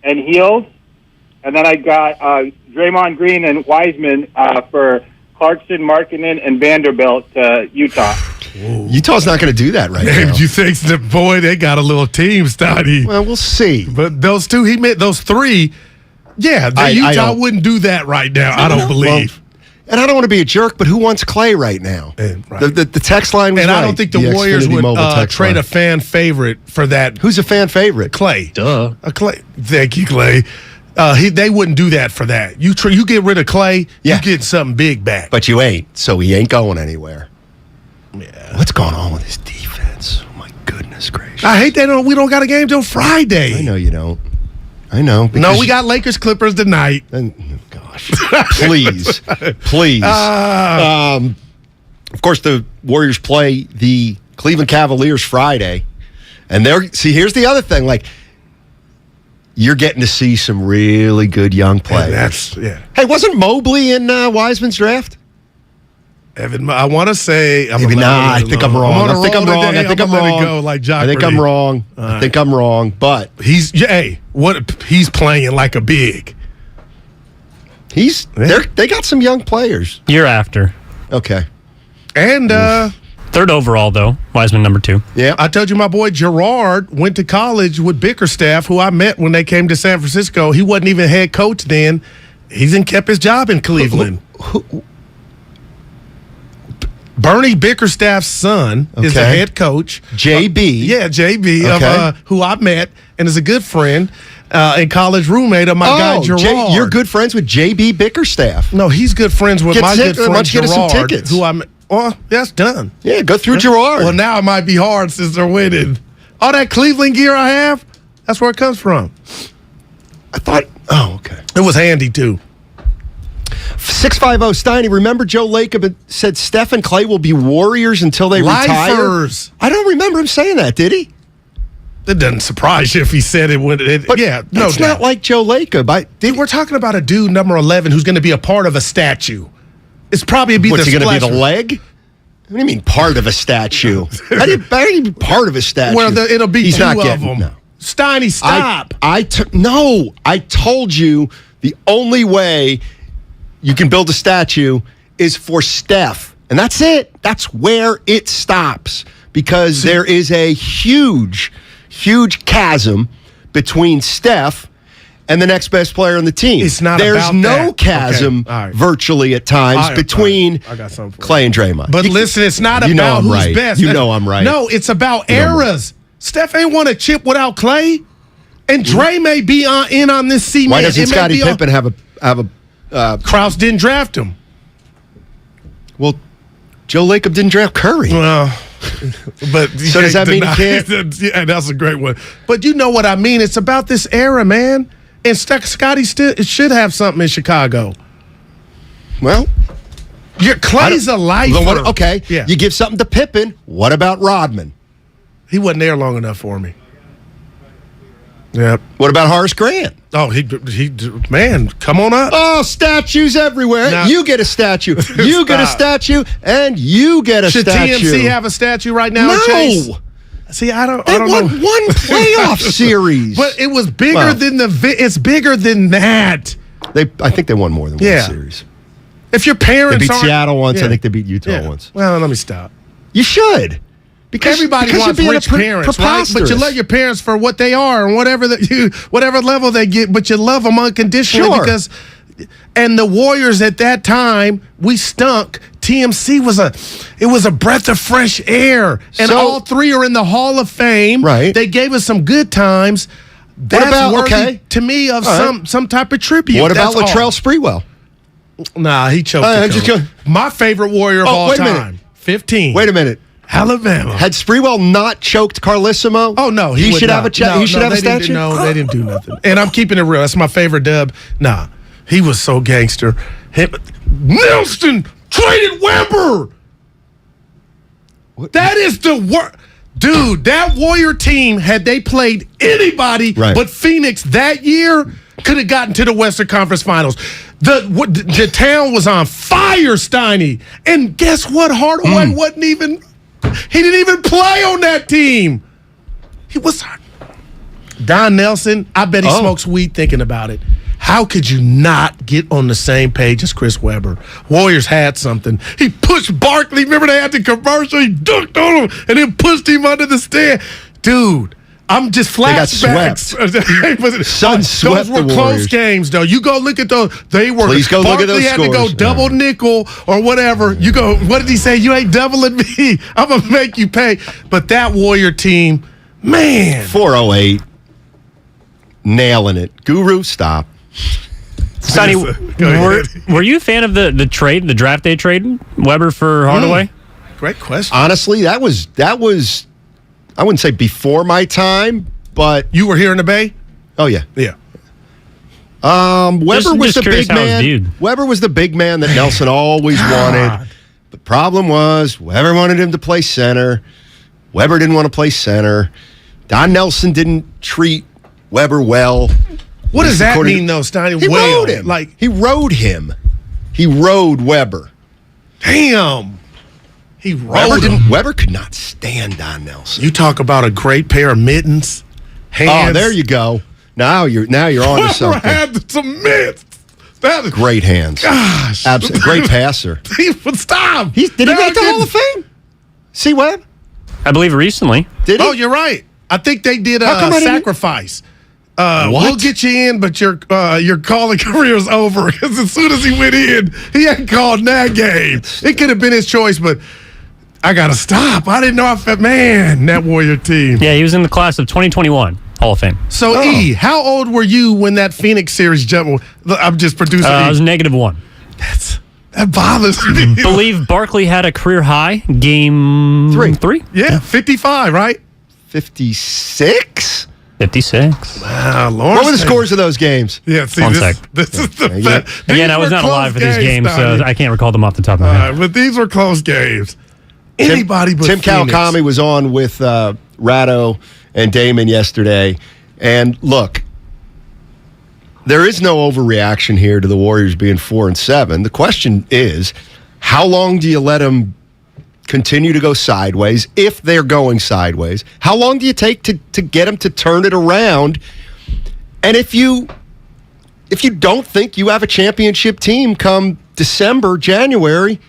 [SPEAKER 17] and Heald, and then I got Draymond Green and Wiseman for Clarkson, Markkanen, and Vanderbilt to Utah.
[SPEAKER 13] Whoa. Utah's not going to do that right now.
[SPEAKER 6] You think they got a little team, Stoddy?
[SPEAKER 13] Well, we'll see.
[SPEAKER 6] But those two, those three, yeah, Utah wouldn't do that right now. I don't believe.
[SPEAKER 13] And I don't want to be a jerk, but who wants Clay right now?
[SPEAKER 6] Right.
[SPEAKER 13] The text line was
[SPEAKER 6] and
[SPEAKER 13] right.
[SPEAKER 6] I don't think the Warriors
[SPEAKER 13] Xfinity
[SPEAKER 6] would
[SPEAKER 13] Mobile text
[SPEAKER 6] trade
[SPEAKER 13] line.
[SPEAKER 6] a fan favorite for that.
[SPEAKER 13] Who's a fan favorite?
[SPEAKER 6] Clay.
[SPEAKER 3] Duh.
[SPEAKER 6] Clay. Thank you, Clay. They wouldn't do that for that. You get rid of Clay, you get something big back.
[SPEAKER 13] But you ain't, so he ain't going anywhere. Yeah. What's going on with his defense? Oh, my goodness gracious.
[SPEAKER 6] I hate that we don't got a game till Friday.
[SPEAKER 13] I know you don't. I know.
[SPEAKER 6] No, we got Lakers Clippers tonight.
[SPEAKER 13] Gosh. Please. Of course, the Warriors play the Cleveland Cavaliers Friday. And here's the other thing. Like, you're getting to see some really good young players. Hey, wasn't Mobley in Wiseman's draft?
[SPEAKER 6] Evan, I want to say...
[SPEAKER 13] I think I'm wrong. I think I'm wrong. I think I'm wrong. I think I'm wrong, but...
[SPEAKER 6] He's playing like a big.
[SPEAKER 13] They got some young players.
[SPEAKER 3] Year after.
[SPEAKER 13] Okay.
[SPEAKER 6] And...
[SPEAKER 3] third overall, though. Wiseman number 2.
[SPEAKER 6] Yeah. I told you my boy Gerard went to college with Bickerstaff, who I met when they came to San Francisco. He wasn't even head coach then. He's kept his job in Cleveland. Bernie Bickerstaff's son is the head coach.
[SPEAKER 13] JB.
[SPEAKER 6] JB, who I met and is a good friend and college roommate of my guy Gerard.
[SPEAKER 13] You're good friends with JB Bickerstaff.
[SPEAKER 6] No, he's good friends with my good friend
[SPEAKER 13] Get us some
[SPEAKER 6] Gerard,
[SPEAKER 13] tickets.
[SPEAKER 6] who I met. Oh, that's done.
[SPEAKER 13] Yeah, go through Gerard.
[SPEAKER 6] Well, now it might be hard since they're winning. All that Cleveland gear I have, that's where it comes from.
[SPEAKER 13] I thought, okay.
[SPEAKER 6] It was handy, too.
[SPEAKER 13] 650 Steiny, remember Joe Lacob said Steph and Clay will be Warriors until they retire?
[SPEAKER 6] Lifers.
[SPEAKER 13] I don't remember him saying that, did he?
[SPEAKER 6] It doesn't surprise you if he said it.
[SPEAKER 13] It's not like Joe Lacob.
[SPEAKER 6] We're talking about a dude, number 11, who's going to be a part of a statue. It's probably
[SPEAKER 13] What's he going to be, the leg? What do you mean part of a statue? How do you be part of a statue?
[SPEAKER 6] Well, it'll be
[SPEAKER 13] He's
[SPEAKER 6] two
[SPEAKER 13] not
[SPEAKER 6] of
[SPEAKER 13] getting,
[SPEAKER 6] them.
[SPEAKER 13] No.
[SPEAKER 6] Steiny, stop.
[SPEAKER 13] I told you the only way you can build a statue is for Steph. And that's it. That's where it stops. Because there is a huge, huge chasm between Steph and the next best player on the team.
[SPEAKER 6] It's not
[SPEAKER 13] There's
[SPEAKER 6] about
[SPEAKER 13] no
[SPEAKER 6] that.
[SPEAKER 13] chasm virtually at times between
[SPEAKER 6] I got something for
[SPEAKER 13] Clay and Draymond.
[SPEAKER 6] But listen, it's not
[SPEAKER 13] you
[SPEAKER 6] about
[SPEAKER 13] know
[SPEAKER 6] who's
[SPEAKER 13] right.
[SPEAKER 6] best.
[SPEAKER 13] You know I'm right.
[SPEAKER 6] No, it's about eras. Steph ain't won a chip without Clay. And Dre may be in on this cement.
[SPEAKER 13] Why doesn't Scottie Pippen have a
[SPEAKER 6] Krause didn't draft him.
[SPEAKER 13] Well, Joe Lacob didn't draft Curry.
[SPEAKER 6] Well, but
[SPEAKER 13] so does that mean he can't?
[SPEAKER 6] Yeah, that's a great one. But you know what I mean. It's about this era, man. And Scottie still should have something in Chicago.
[SPEAKER 13] Well,
[SPEAKER 6] Clay's a lifer.
[SPEAKER 13] Okay,
[SPEAKER 6] yeah.
[SPEAKER 13] You give something to Pippen. What about Rodman?
[SPEAKER 6] He wasn't there long enough for me. Yep.
[SPEAKER 13] What about Horace Grant?
[SPEAKER 6] Oh, he man, come on up.
[SPEAKER 13] Oh, statues everywhere.
[SPEAKER 6] Now,
[SPEAKER 13] you get a statue. You get a statue, and you get a statue.
[SPEAKER 6] Should TMC have a statue right now?
[SPEAKER 13] No.
[SPEAKER 6] Chase? See, I don't
[SPEAKER 13] They
[SPEAKER 6] know.
[SPEAKER 13] won one playoff series,
[SPEAKER 6] but it was bigger than it's bigger than that.
[SPEAKER 13] I think they won more than one series.
[SPEAKER 6] If your parents
[SPEAKER 13] they beat Seattle once, I think they beat Utah once.
[SPEAKER 6] Well, let me stop.
[SPEAKER 13] You should. Because
[SPEAKER 6] everybody wants rich parents, right? But you love your parents for what they are and whatever level they get, but you love them unconditionally because. And the Warriors at that time, we stunk. TMC was a breath of fresh air, and all three are in the Hall of Fame.
[SPEAKER 13] Right?
[SPEAKER 6] They gave us some good times. That's worthy to me of some type of tribute.
[SPEAKER 13] What about Latrell Sprewell?
[SPEAKER 6] Nah, he choked. My favorite Warrior of all time, 15.
[SPEAKER 13] Wait a minute.
[SPEAKER 6] Alabama.
[SPEAKER 13] Had Sprewell not choked Carlissimo?
[SPEAKER 6] Oh no,
[SPEAKER 13] he should have a. He should have a statue.
[SPEAKER 6] No, they didn't do nothing. And I'm keeping it real. That's my favorite dub. Nah, he was so gangster. Nelson traded Weber. That is the worst. Dude, that Warrior team, had they played anybody but Phoenix that year, could have gotten to the Western Conference Finals. The town was on fire, Steiny. And guess what? Hardaway wasn't even. He didn't even play on that team. He was Don Nelson. I bet he smokes weed thinking about it. How could you not get on the same page as Chris Webber? Warriors had something. He pushed Barkley. Remember they had the commercial? He dunked on him and then pushed him under the stand. Dude, I'm just flashbacks. Those were close games, though. You go look at those. They were.
[SPEAKER 13] Please go look at those
[SPEAKER 6] scores.
[SPEAKER 13] scores.
[SPEAKER 6] Had to go double nickel or whatever. You go. What did he say? You ain't doubling me. I'm gonna make you pay. But that Warrior team, man,
[SPEAKER 13] 408, nailing it. Guru, stop.
[SPEAKER 3] Sonny, were you a fan of the trade, the draft day trade, Weber for Hardaway?
[SPEAKER 6] Great question.
[SPEAKER 13] Honestly, that was. I wouldn't say before my time, but
[SPEAKER 6] you were here in the Bay.
[SPEAKER 13] Oh yeah,
[SPEAKER 6] yeah.
[SPEAKER 13] Weber was the big man. Weber was the big man that Nelson always wanted. The problem was Weber wanted him to play center. Weber didn't want to play center. Don Nelson didn't treat Weber well.
[SPEAKER 6] What does that mean, though, Steiny?
[SPEAKER 13] He rode him. He rode him. He rode Weber.
[SPEAKER 6] Damn. He rode him.
[SPEAKER 13] Weber could not stand Don Nelson.
[SPEAKER 6] You talk about a great pair of mittens. Hands.
[SPEAKER 13] Oh, there you go. Now you're on to something.
[SPEAKER 6] Had some mitts. That is
[SPEAKER 13] great hands.
[SPEAKER 6] Gosh.
[SPEAKER 13] Great passer.
[SPEAKER 6] Stop.
[SPEAKER 13] Did he make the Hall of Fame? See Webb?
[SPEAKER 3] I believe recently.
[SPEAKER 13] Did he?
[SPEAKER 6] Oh, you're right. I think they did a sacrifice.
[SPEAKER 13] What?
[SPEAKER 6] We'll get you in, but your calling career is over. Because as soon as he went in, he hadn't called that game. It could have been his choice, but I got to stop. I didn't know that Warrior team.
[SPEAKER 3] Yeah, he was in the class of 2021 Hall of Fame.
[SPEAKER 6] So, E, how old were you when that Phoenix series jumped? I'm just producing.
[SPEAKER 3] I was -1.
[SPEAKER 6] That bothers me.
[SPEAKER 3] Believe Barkley had a career high game 3.
[SPEAKER 6] Yeah, 55, right?
[SPEAKER 13] 56?
[SPEAKER 3] 56.
[SPEAKER 6] Wow, Lawrence.
[SPEAKER 13] What were the scores of those games?
[SPEAKER 6] Yeah, see, this is the
[SPEAKER 3] Again, I was not alive for these games, so I can't recall them off the top of my head.
[SPEAKER 6] But these were close games. Anybody but
[SPEAKER 13] Tim
[SPEAKER 6] Phoenix.
[SPEAKER 13] Kawakami was on with Ratto and Damon yesterday. And look, there is no overreaction here to the Warriors being 4-7. The question is, how long do you let them continue to go sideways if they're going sideways? How long do you take to get them to turn it around? And if you don't think you have a championship team come December, January,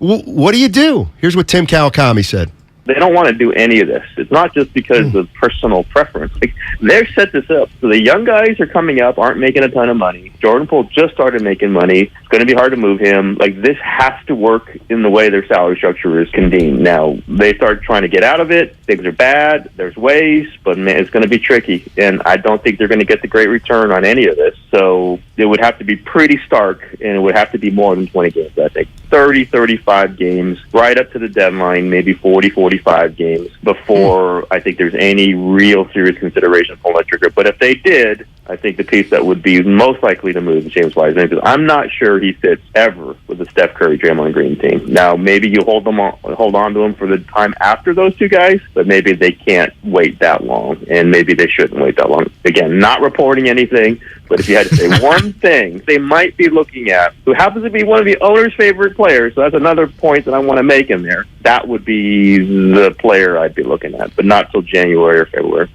[SPEAKER 13] what do you do? Here's what Tim Kawakami said.
[SPEAKER 2] They don't want to do any of this. It's not just because of personal preference. Like, they've set this up. So the young guys are coming up, aren't making a ton of money. Jordan Poole just started making money. It's going to be hard to move him. Like, this has to work in the way their salary structure is convened. Now, they start trying to get out of it. Things are bad. There's ways, but man, it's going to be tricky. And I don't think they're going to get the great return on any of this. So it would have to be pretty stark, and it would have to be more than 20 games, I think. 30, 35 games, right up to the deadline, maybe 40, 45 games before I think there's any real serious consideration of pulling that trigger. But if they did, I think the piece that would be most likely to move is James Wiseman, because I'm not sure he fits ever with the Steph Curry, Draymond Green team. Now, maybe you hold on to him for the time after those two guys, but maybe they can't wait that long, and maybe they shouldn't wait that long. Again, not reporting anything, but if you had to say one thing they might be looking at, who happens to be one of the owner's favorite players, so that's another point that I want to make in there, that would be the player I'd be looking at, but not till January or February.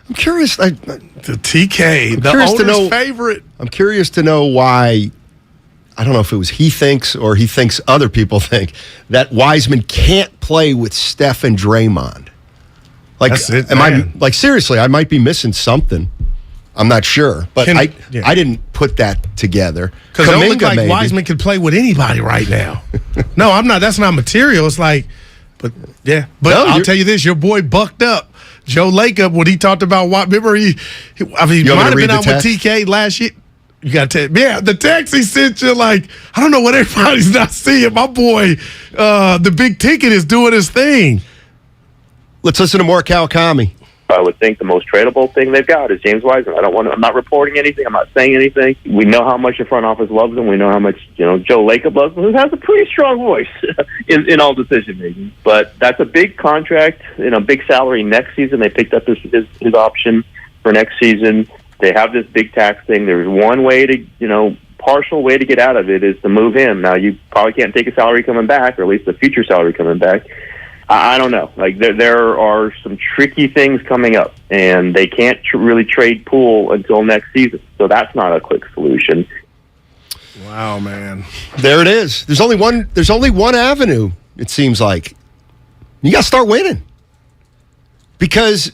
[SPEAKER 13] I'm curious.
[SPEAKER 6] The TK, the owner's favorite.
[SPEAKER 13] I'm curious to know why. I don't know if it was he thinks or he thinks other people think that Wiseman can't play with Steph and Draymond. Like, seriously? I might be missing something. I'm not sure, but I didn't put that together.
[SPEAKER 6] Because it don't look like Wiseman could play with anybody right now. No, I'm not. That's not material. It's like, but I'll tell you this: your boy bucked up. Joe Lacob, when he talked about remember he might have been out with TK last year. You got to the text he sent you, like, I don't know what everybody's not seeing. My boy, the big ticket is doing his thing.
[SPEAKER 13] Let's listen to more Kawakami.
[SPEAKER 2] I would think the most tradable thing they've got is James Wiseman. I'm not reporting anything. I'm not saying anything. We know how much the front office loves him. We know how much Joe Lacob loves him, who has a pretty strong voice in all decision making. But that's a big contract, big salary next season. They picked up his option for next season. They have this big tax thing. There's one way to partial way to get out of it is to move him. Now you probably can't take a salary coming back, or at least a future salary coming back. I don't know. Like there are some tricky things coming up, and they can't really trade Poole until next season. So that's not a quick solution.
[SPEAKER 6] Wow, man.
[SPEAKER 13] There it is. There's only one avenue. It seems like you got to start winning, because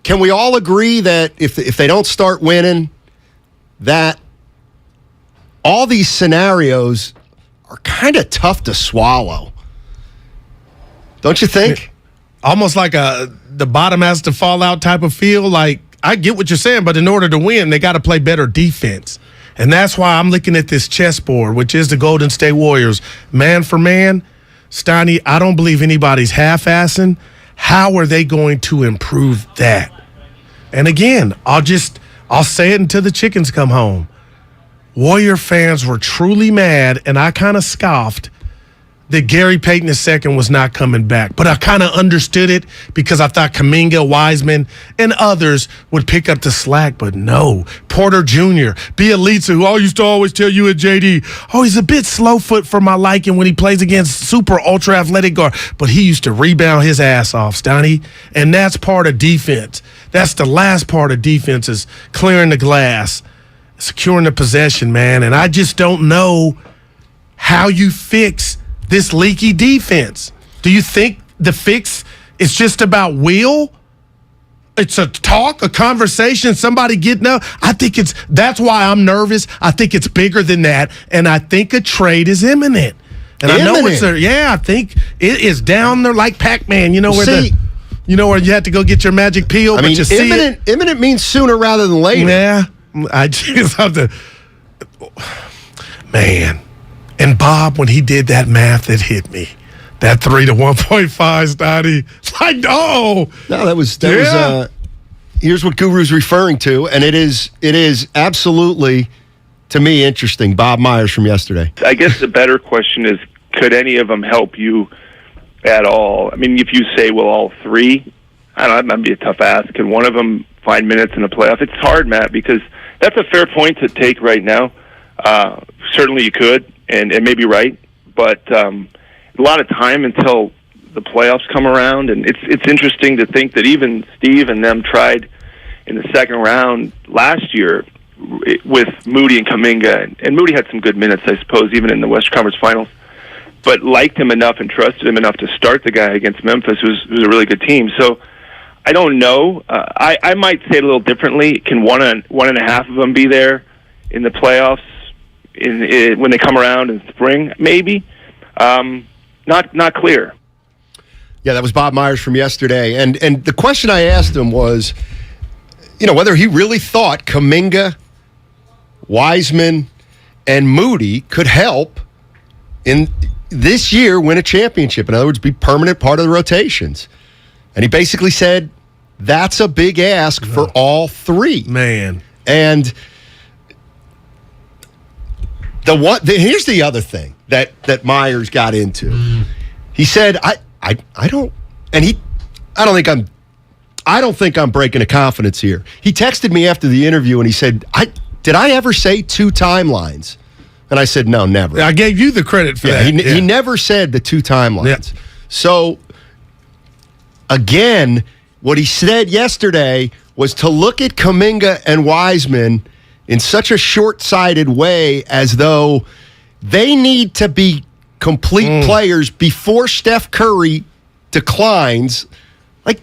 [SPEAKER 13] Can we all agree that if they don't start winning, that all these scenarios are kind of tough to swallow? Don't you think?
[SPEAKER 6] Almost like the bottom has to fall out type of feel. Like, I get what you're saying, but in order to win, they got to play better defense. And that's why I'm looking at this chessboard, which is the Golden State Warriors. Man for man, Steiny, I don't believe anybody's half-assing. How are they going to improve that? And again, I'll say it until the chickens come home. Warrior fans were truly mad, and I kind of scoffed that Gary Payton II was not coming back. But I kind of understood it because I thought Kuminga, Wiseman, and others would pick up the slack. But no, Porter Jr., Bielitsa, who I used to always tell you at JD, he's a bit slow foot for my liking when he plays against super ultra athletic guard. But he used to rebound his ass off, Steiny. And that's part of defense. That's the last part of defense, is clearing the glass, securing the possession, man. And I just don't know how you fix this leaky defense. Do you think the fix is just about will? It's a talk, a conversation, somebody getting up? I think that's why I'm nervous. I think it's bigger than that, and I think a trade is imminent. And I know I think it is down there like Pac-Man. You know where where you had to go get your magic peel. But you see
[SPEAKER 13] imminent means sooner rather than later.
[SPEAKER 6] Yeah, I just have to. Man. And Bob, when he did that math, it hit me. That 3 to 1.5, Steiny. It's like, no,
[SPEAKER 13] that was here's what Guru's referring to, and it is absolutely, to me, interesting. Bob Myers from yesterday.
[SPEAKER 2] I guess the better question is, could any of them help you at all? I mean, if you say, well, all three, I don't know, that might be a tough ask. Can one of them find minutes in the playoff? It's hard, Matt, because that's a fair point to take right now. Certainly you could. And may be right, but a lot of time until the playoffs come around, and it's interesting to think that even Steve and them tried in the second round last year with Moody and Kuminga, and Moody had some good minutes, I suppose, even in the Western Conference Finals, but liked him enough and trusted him enough to start the guy against Memphis, who's a really good team. So I don't know. I might say it a little differently. Can one and a half of them be there in the playoffs? When they come around in spring, maybe. Not clear.
[SPEAKER 13] Yeah, that was Bob Myers from yesterday. And the question I asked him was, whether he really thought Kuminga, Wiseman, and Moody could help in this year win a championship. In other words, be permanent part of the rotations. And he basically said, that's a big ask for all three.
[SPEAKER 6] Man.
[SPEAKER 13] And here's the other thing that Myers got into. He said, I don't think I'm breaking a confidence here. He texted me after the interview and he said, did I ever say 2 timelines? And I said, no, never.
[SPEAKER 6] I gave you the credit for that.
[SPEAKER 13] He never said the 2 timelines. Yeah. So again, what he said yesterday was to look at Kuminga and Wiseman in such a short-sighted way, as though they need to be complete players before Steph Curry declines. Like,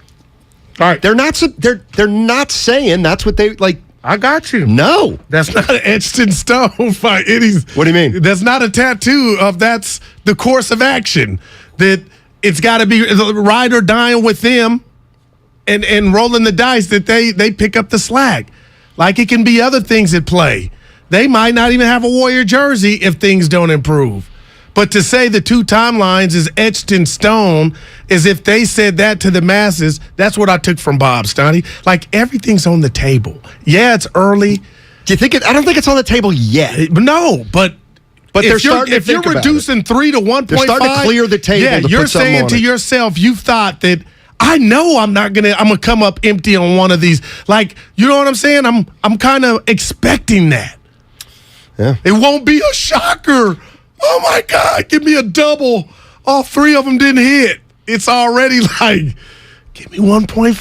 [SPEAKER 13] all right, they're not saying that's what they like.
[SPEAKER 6] I got you.
[SPEAKER 13] No,
[SPEAKER 6] that's not etched in stone by any.
[SPEAKER 13] What do you mean?
[SPEAKER 6] That's not a tattoo of that's the course of action. That it's got to be ride or dying with them, and rolling the dice that they pick up the slack. Like, it can be other things at play. They might not even have a Warrior jersey if things don't improve. But to say the 2 timelines is etched in stone, as if they said that to the masses, that's what I took from Bob, Steiny. Like, everything's on the table. Yeah, it's early.
[SPEAKER 13] Do you think I don't think it's on the table yet.
[SPEAKER 6] No, but
[SPEAKER 13] if
[SPEAKER 6] you're reducing 3 to 1.5,
[SPEAKER 13] they're starting to clear the table.
[SPEAKER 6] Yeah, you're saying to yourself, you've thought that, I know I'm gonna come up empty on one of these. Like, you know what I'm saying? I'm kind of expecting that.
[SPEAKER 13] Yeah.
[SPEAKER 6] It won't be a shocker. Oh my God, give me a double. All 3 of them didn't hit. It's already like, give me 1.5.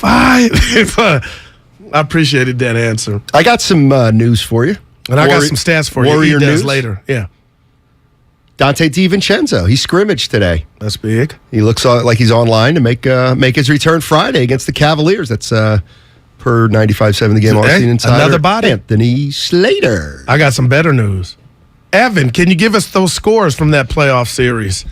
[SPEAKER 6] I appreciated that answer.
[SPEAKER 13] I got some news for you.
[SPEAKER 6] And I got some stats for you.
[SPEAKER 13] Warrior news
[SPEAKER 6] later. Yeah.
[SPEAKER 13] Dante DiVincenzo, he scrimmaged today.
[SPEAKER 6] That's big.
[SPEAKER 13] He looks like he's online to make his return Friday against the Cavaliers. That's per 95.7 The Game Austin Insider.
[SPEAKER 6] Another body.
[SPEAKER 13] Anthony Slater.
[SPEAKER 6] I got some better news. Evan, can you give us those scores from that playoff series?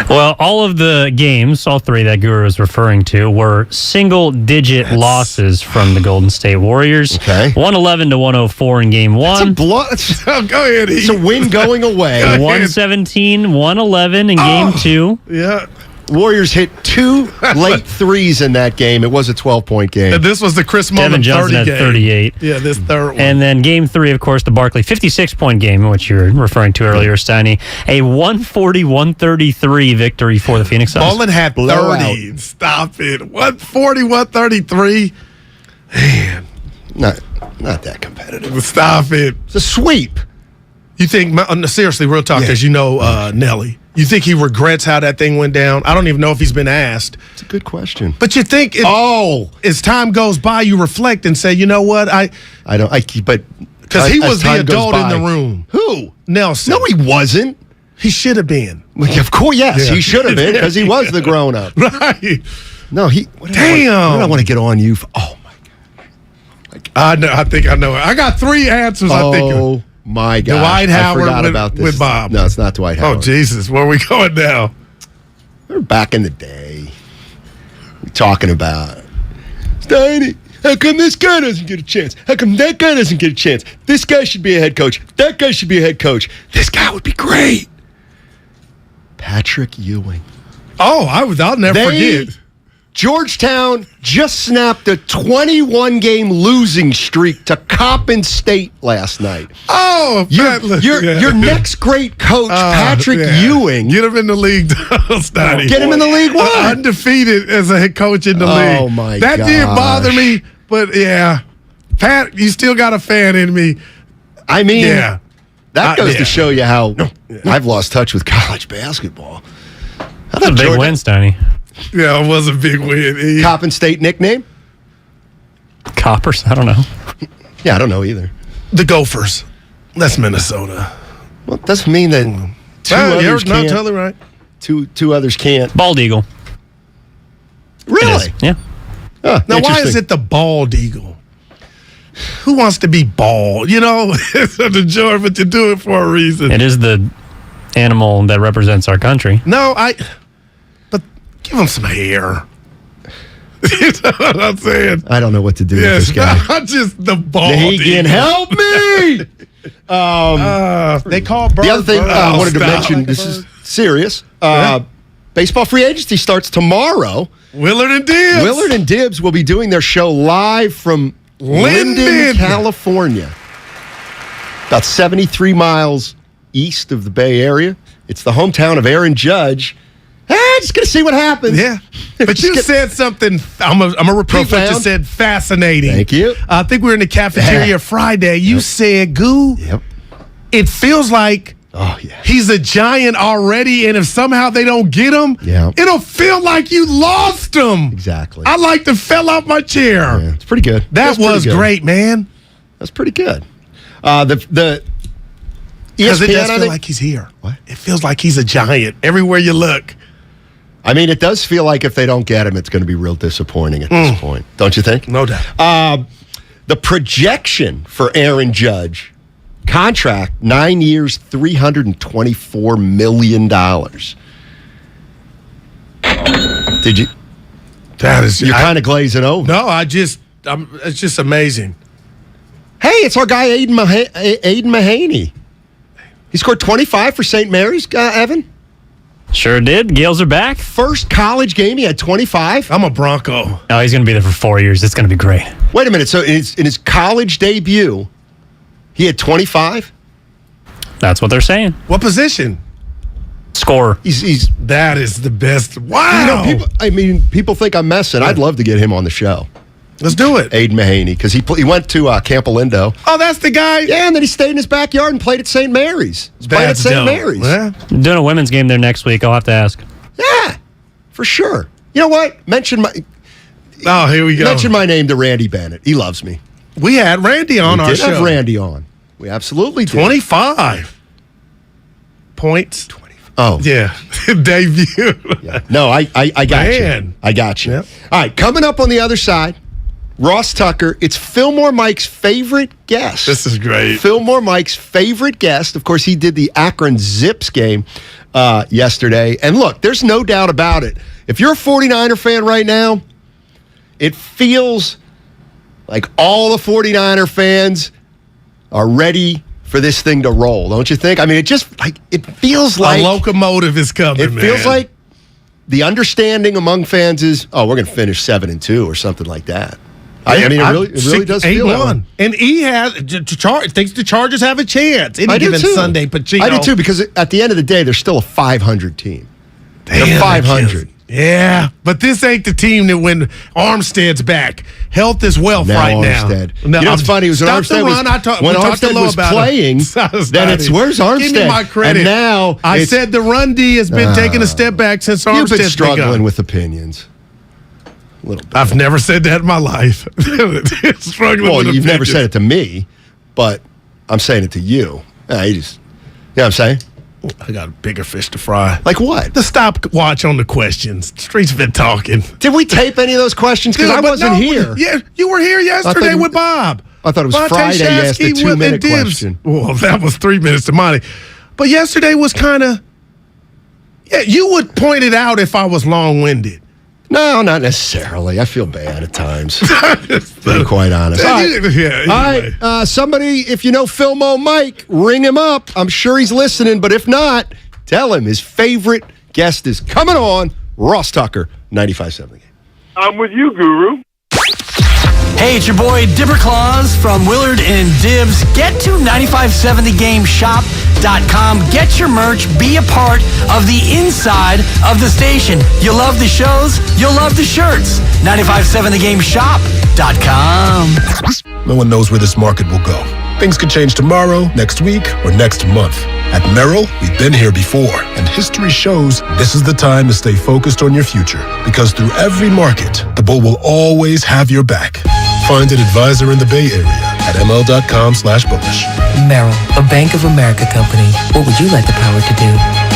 [SPEAKER 3] Well, all of the games, all three that Guru is referring to, were single-digit losses from the Golden State Warriors.
[SPEAKER 13] Okay.
[SPEAKER 3] 111 to 104 in Game 1.
[SPEAKER 6] Go ahead.
[SPEAKER 13] It's a win going away.
[SPEAKER 3] 117, 111 in Game 2.
[SPEAKER 6] Yeah.
[SPEAKER 13] Warriors hit 2 late threes in that game. It was a 12-point game.
[SPEAKER 6] And this was the Chris
[SPEAKER 3] Devin
[SPEAKER 6] Mullin
[SPEAKER 3] Johnson
[SPEAKER 6] 30
[SPEAKER 3] had
[SPEAKER 6] game.
[SPEAKER 3] 38.
[SPEAKER 6] Yeah, this third one.
[SPEAKER 3] And then Game 3, of course, the Barkley 56-point game, which you're referring to earlier, Steiny. A 140-133 victory for the Phoenix Suns.
[SPEAKER 6] Mullin had 30. Stop it. 140-133. Man.
[SPEAKER 13] Not that competitive.
[SPEAKER 6] Stop it.
[SPEAKER 13] It's a sweep.
[SPEAKER 6] You think, seriously, real talk, because you know Nelly, you think he regrets how that thing went down? I don't even know if he's been asked.
[SPEAKER 13] It's a good question.
[SPEAKER 6] But you think, as time goes by, you reflect and say, you know what? Because he was the adult in the room.
[SPEAKER 13] Who?
[SPEAKER 6] Nelson.
[SPEAKER 13] No, he wasn't.
[SPEAKER 6] He should have been.
[SPEAKER 13] Of course, yes, he should have been, because he was the grown-up.
[SPEAKER 6] Right.
[SPEAKER 13] No,
[SPEAKER 6] Damn.
[SPEAKER 13] What did I want to get on you for? Oh, my God.
[SPEAKER 6] I think I know it. I got 3 answers, I think.
[SPEAKER 13] Oh, my God.
[SPEAKER 6] Dwight Howard
[SPEAKER 13] I forgot about this.
[SPEAKER 6] with Bob.
[SPEAKER 13] No, it's not Dwight Howard.
[SPEAKER 6] Oh, Jesus. Where are we going now?
[SPEAKER 13] We're back in the day. We're talking about Steiny. How come this guy doesn't get a chance? How come that guy doesn't get a chance? This guy should be a head coach. That guy should be a head coach. This guy would be great. Patrick Ewing.
[SPEAKER 6] Oh, I'll never forget.
[SPEAKER 13] Georgetown just snapped a 21-game losing streak to Coppin State last night.
[SPEAKER 6] Oh,
[SPEAKER 13] your next great coach, Patrick Ewing.
[SPEAKER 6] Get him in the league, Steiny.
[SPEAKER 13] Get him in the league what?
[SPEAKER 6] Undefeated as a head coach in the league.
[SPEAKER 13] Oh, my
[SPEAKER 6] That
[SPEAKER 13] gosh.
[SPEAKER 6] didn't bother me, but yeah. Pat, you still got a fan in me.
[SPEAKER 13] I mean,
[SPEAKER 6] yeah.
[SPEAKER 13] That goes to show you how I've lost touch with college basketball.
[SPEAKER 3] That's a big win, Steiny.
[SPEAKER 6] Yeah, it was a big win.
[SPEAKER 13] Coppin State nickname?
[SPEAKER 3] Coppers? I don't know.
[SPEAKER 13] Yeah, I don't know either.
[SPEAKER 6] The Gophers. That's Minnesota.
[SPEAKER 13] Well, it doesn't mean that
[SPEAKER 6] you're not totally right.
[SPEAKER 13] Two others can't.
[SPEAKER 3] Bald Eagle.
[SPEAKER 13] Really?
[SPEAKER 3] Yeah.
[SPEAKER 6] Now, why is it the bald eagle? Who wants to be bald? You know, it's a joy, but you do it for a reason.
[SPEAKER 3] It is the animal that represents our country.
[SPEAKER 6] No, but give him some hair. You know what I'm saying?
[SPEAKER 13] I don't know what to do with this guy.
[SPEAKER 6] Not just the bald
[SPEAKER 13] Negan,
[SPEAKER 6] eagle.
[SPEAKER 13] help me!
[SPEAKER 6] They call Bird.
[SPEAKER 13] The other thing I wanted to mention, this is serious. Baseball free agency starts tomorrow.
[SPEAKER 6] Willard and Dibs.
[SPEAKER 13] Willard and Dibs will be doing their show live from Linden, California. About 73 miles east of the Bay Area. It's the hometown of Aaron Judge. Just going to see what happens.
[SPEAKER 6] Yeah. But you said something, I'm going to repeat what you said, fascinating.
[SPEAKER 13] Thank you.
[SPEAKER 6] I think we were in the cafeteria Friday. You said, Goo, it feels like he's a giant already, and if somehow they don't get him, it'll feel like you lost him.
[SPEAKER 13] Exactly.
[SPEAKER 6] I like to fell off my chair.
[SPEAKER 13] Yeah, it's pretty good.
[SPEAKER 6] That was great, man.
[SPEAKER 13] That's pretty good. The
[SPEAKER 6] Because it
[SPEAKER 13] ESPN,
[SPEAKER 6] does feel like he's here. What? It feels like he's a giant everywhere you look.
[SPEAKER 13] I mean, it does feel like if they don't get him, it's going to be real disappointing at this point. Don't you think?
[SPEAKER 6] No doubt.
[SPEAKER 13] The projection for Aaron Judge, contract, 9 years, $324 million. Did you?
[SPEAKER 6] That is.
[SPEAKER 13] You're kind of glazing over.
[SPEAKER 6] No, it's just amazing.
[SPEAKER 13] Hey, it's our guy, Aiden Mahaney. He scored 25 for St. Mary's, Evan.
[SPEAKER 3] Sure did. Gales are back.
[SPEAKER 13] First college game, he had 25.
[SPEAKER 6] I'm a Bronco.
[SPEAKER 3] Oh, he's going to be there for 4 years. It's going to be great.
[SPEAKER 13] Wait a minute. So in his college debut, he had 25?
[SPEAKER 3] That's what they're saying.
[SPEAKER 6] What position?
[SPEAKER 3] Scorer.
[SPEAKER 6] That is the best. Wow.
[SPEAKER 13] You know, people think I'm messing. I'd love to get him on the show.
[SPEAKER 6] Let's do it.
[SPEAKER 13] Aiden Mahaney, because he went to Camp Lindo.
[SPEAKER 6] Oh, that's the guy?
[SPEAKER 13] Yeah, and then he stayed in his backyard and played at St. Mary's. He's playing at St. Mary's.
[SPEAKER 6] Yeah.
[SPEAKER 3] Doing a women's game there next week. I'll have to ask.
[SPEAKER 13] Yeah, for sure. You know what?
[SPEAKER 6] Here we go.
[SPEAKER 13] Mention my name to Randy Bennett. He loves me.
[SPEAKER 6] We had Randy on our show.
[SPEAKER 13] We did have Randy on. We absolutely did.
[SPEAKER 6] 25 points.
[SPEAKER 13] Oh.
[SPEAKER 6] Yeah. Debut.
[SPEAKER 13] Yeah. No, I got you. I got you.
[SPEAKER 6] Yep.
[SPEAKER 13] All right, coming up on the other side, Ross Tucker. It's Fillmore Mike's favorite guest.
[SPEAKER 6] This is great.
[SPEAKER 13] Fillmore Mike's favorite guest. Of course, he did the Akron Zips game yesterday. And look, there's no doubt about it. If you're a 49er fan right now, it feels like all the 49er fans are ready for this thing to roll, don't you think? I mean, it feels like
[SPEAKER 6] a locomotive is coming.
[SPEAKER 13] It feels like the understanding among fans is, we're going to finish 7-2 or something like that. I mean, it really does feel that way.
[SPEAKER 6] And he thinks the Chargers have a chance any given Sunday. Pacino.
[SPEAKER 13] I do too, because at the end of the day, they're still a 500 team. They're 500.
[SPEAKER 6] Yeah, but this ain't the team that when Armstead's back. Health is wealth right
[SPEAKER 13] Armstead.
[SPEAKER 6] now.
[SPEAKER 13] You know what's funny? Was when Armstead was playing, then it's, where's Armstead?
[SPEAKER 6] Give me my credit.
[SPEAKER 13] And now
[SPEAKER 6] I said the run D has been taking a step back since Armstead's
[SPEAKER 13] You've been struggling with opinions. A little bit.
[SPEAKER 6] I've never said that in my life. Struggling with
[SPEAKER 13] you've never said it to me, but I'm saying it to you. You know what I'm saying?
[SPEAKER 6] I got a bigger fish to fry.
[SPEAKER 13] Like what?
[SPEAKER 6] The stopwatch on the questions. Street's been talking.
[SPEAKER 13] Did we tape any of those questions? Because I wasn't here.
[SPEAKER 6] Yeah, you were here yesterday with Bob.
[SPEAKER 13] I thought it was Friday you asked the 2-minute question.
[SPEAKER 6] Well, that was 3 minutes to Monty. But yesterday was kind of... Yeah, you would point it out if I was long-winded.
[SPEAKER 13] No, not necessarily. I feel bad at times, to be quite honest. All right, somebody, if you know Fillmo Mike, ring him up. I'm sure he's listening, but if not, tell him his favorite guest is coming on, Ross Tucker, 95.7 The Game.
[SPEAKER 17] I'm with you, Guru.
[SPEAKER 4] Hey, it's your boy Dibber Claus from Willard and Dibs. Get to 957thegame.shop.com. Get your merch. Be a part of the inside of the station. You love the shows. You'll love the shirts. 957thegame.shop.com.
[SPEAKER 7] No one knows where this market will go. Things could change tomorrow, next week, or next month. At Merrill, we've been here before, and history shows this is the time to stay focused on your future. Because through every market, the bull will always have your back. Find an advisor in the Bay Area at ml.com/bullish.
[SPEAKER 8] Merrill, a Bank of America company. What would you like the power to do?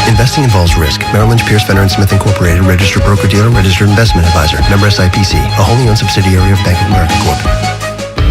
[SPEAKER 10] Investing involves risk. Merrill Lynch, Pierce, Fenner & Smith Incorporated, registered broker-dealer, registered investment advisor. Member SIPC, a wholly owned subsidiary of Bank of America Corp.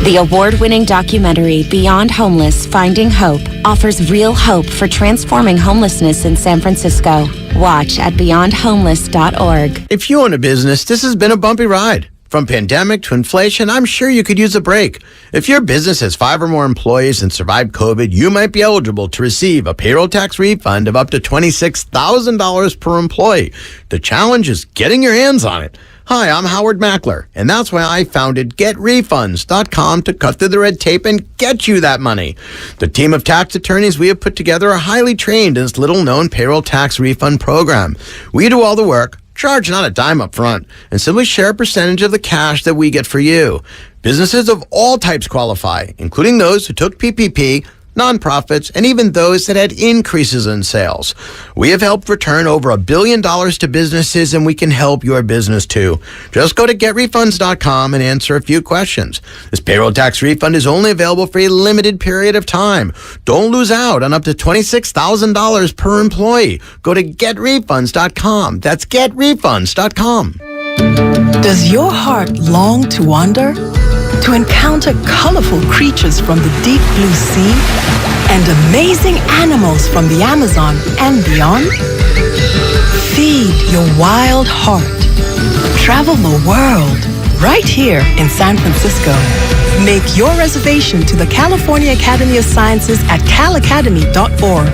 [SPEAKER 18] The award-winning documentary Beyond Homeless, Finding Hope offers real hope for transforming homelessness in San Francisco. Watch at beyondhomeless.org.
[SPEAKER 12] If you own a business, this has been a bumpy ride. From pandemic to inflation, I'm sure you could use a break. If your business has 5 or more employees and survived COVID, you might be eligible to receive a payroll tax refund of up to $26,000 per employee. The challenge is getting your hands on it. Hi, I'm Howard Mackler, and that's why I founded GetRefunds.com to cut through the red tape and get you that money. The team of tax attorneys we have put together are highly trained in this little-known payroll tax refund program. We do all the work, charge not a dime up front, and simply share a percentage of the cash that we get for you. Businesses of all types qualify, including those who took PPP, nonprofits, and even those that had increases in sales. We have helped return over $1 billion to businesses, and we can help your business too. Just go to getrefunds.com and answer a few questions. This payroll tax refund is only available for a limited period of time. Don't lose out on up to $26,000 per employee. Go to getrefunds.com. That's getrefunds.com.
[SPEAKER 22] Does your heart long to wander? To encounter colorful creatures from the deep blue sea and amazing animals from the Amazon and beyond? Feed your wild heart. Travel the world right here in San Francisco. Make your reservation to the California Academy of Sciences at calacademy.org.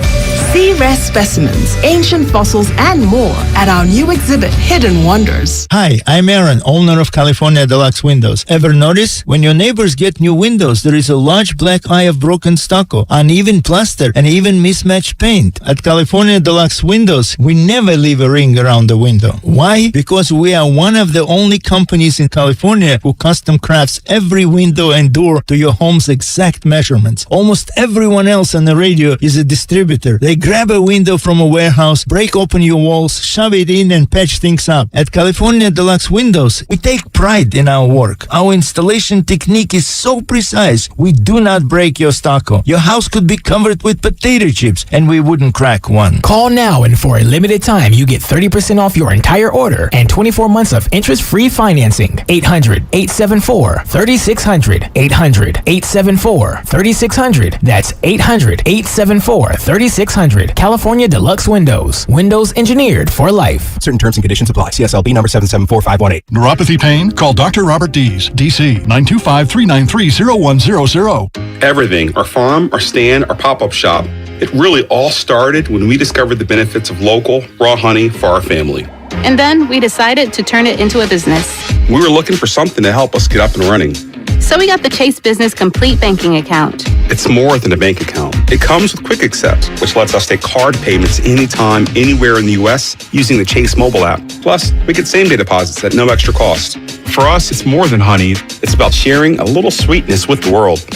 [SPEAKER 22] See rare specimens, ancient fossils, and more at our new exhibit, Hidden Wonders.
[SPEAKER 23] Hi, I'm Aaron, owner of California Deluxe Windows. Ever notice? When your neighbors get new windows, there is a large black eye of broken stucco, uneven plaster, and even mismatched paint. At California Deluxe Windows, we never leave a ring around the window. Why? Because we are one of the only companies in California who custom crafts every window and door to your home's exact measurements. Almost everyone else on the radio is a distributor. They grab a window from a warehouse, break open your walls, shove it in, and patch things up. At California Deluxe Windows, we take pride in our work. Our installation technique is so precise, we do not break your stucco. Your house could be covered with potato chips, and we wouldn't crack one.
[SPEAKER 19] Call now, and for a limited time, you get 30% off your entire order and 24 months of interest-free financing. 800-874-3600. 800-874-3600. That's 800-874-3600. California Deluxe Windows. Windows engineered for life.
[SPEAKER 9] Certain terms and conditions apply. CSLB number 774518.
[SPEAKER 20] Neuropathy pain? Call Dr. Robert Dees, DC, 925-393-0100.
[SPEAKER 21] Everything, our farm, our stand, our pop-up shop, it really all started when we discovered the benefits of local, raw honey for our family.
[SPEAKER 24] And then we decided to turn it into a business.
[SPEAKER 21] We were looking for something to help us get up and running.
[SPEAKER 24] So we got the Chase Business Complete Banking Account.
[SPEAKER 21] It's more than a bank account. It comes with Quick Accept, which lets us take card payments anytime, anywhere in the U.S. using the Chase mobile app. Plus, we get same-day deposits at no extra cost. For us, it's more than honey. It's about sharing a little sweetness with the world.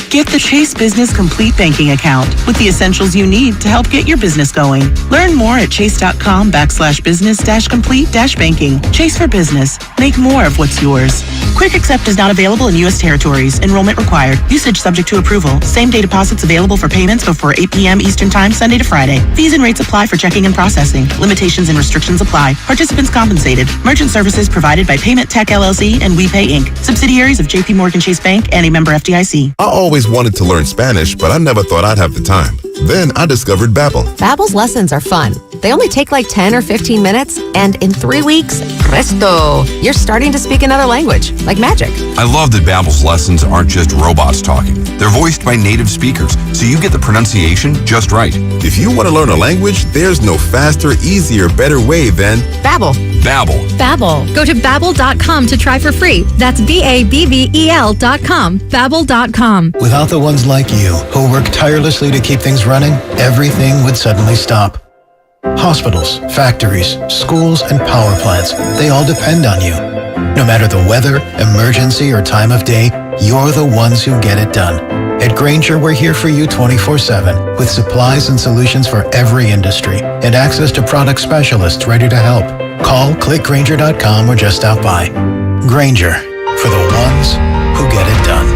[SPEAKER 25] Get the Chase Business Complete Banking Account with the essentials you need to help get your business going. Learn more at chase.com/business-complete-banking. Chase for business. Make more of what's yours. Quick Accept is not available in U.S. territories. Enrollment required. Usage subject to approval. Same-day deposits available for payments before 8 p.m. Eastern Time, Sunday to Friday. Fees and rates apply for checking and processing. Limitations and restrictions apply. Participants compensated. Merchant services provided by Payment Tech LLC and WePay Inc. Subsidiaries of J.P. Morgan Chase Bank and a member FDIC.
[SPEAKER 26] I always wanted to learn Spanish, but I never thought I'd have the time. Then I discovered Babbel.
[SPEAKER 27] Babbel's lessons are fun. They only take like 10 or 15 minutes, and in 3 weeks, presto, you're starting to speak another language, like magic.
[SPEAKER 28] I love that Babbel's lessons aren't just robots talking. They're voiced by native speakers, so you get the pronunciation just right.
[SPEAKER 26] If you want to learn a language, there's no faster, easier, better way than
[SPEAKER 27] Babbel.
[SPEAKER 28] Babbel.
[SPEAKER 29] Babbel. Go to Babbel.com to try for free. That's BABBEL.com. Babbel.com.
[SPEAKER 10] Without the ones like you, who work tirelessly to keep things running, everything would suddenly stop. Hospitals, factories, schools, and power plants, they all depend on you. No matter the weather, emergency, or time of day, you're the ones who get it done. At Grainger, we're here for you 24/7 with supplies and solutions for every industry and access to product specialists ready to help. Call, click Grainger.com, or just stop by. Grainger, for the ones who get it done.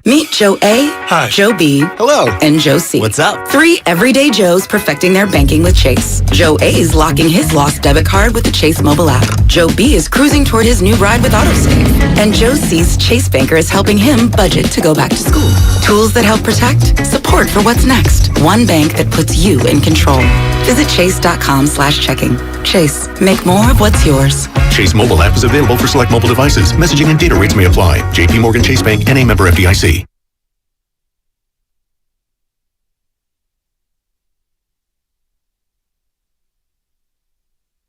[SPEAKER 25] Meet Joe A,
[SPEAKER 4] Hi.
[SPEAKER 25] Joe B,
[SPEAKER 4] Hello.
[SPEAKER 25] and Joe C.
[SPEAKER 4] What's up?
[SPEAKER 25] 3 everyday Joes perfecting their banking with Chase. Joe A is locking his lost debit card with the Chase mobile app. Joe B is cruising toward his new ride with AutoSave. And Joe C's Chase banker is helping him budget to go back to school. Tools that help protect, support for what's next. One bank that puts you in control. Visit chase.com/checking. Chase, make more of what's yours.
[SPEAKER 9] Chase mobile app is available for select mobile devices. Messaging and data rates may apply. J.P. Morgan Chase Bank, N.A. member FDIC.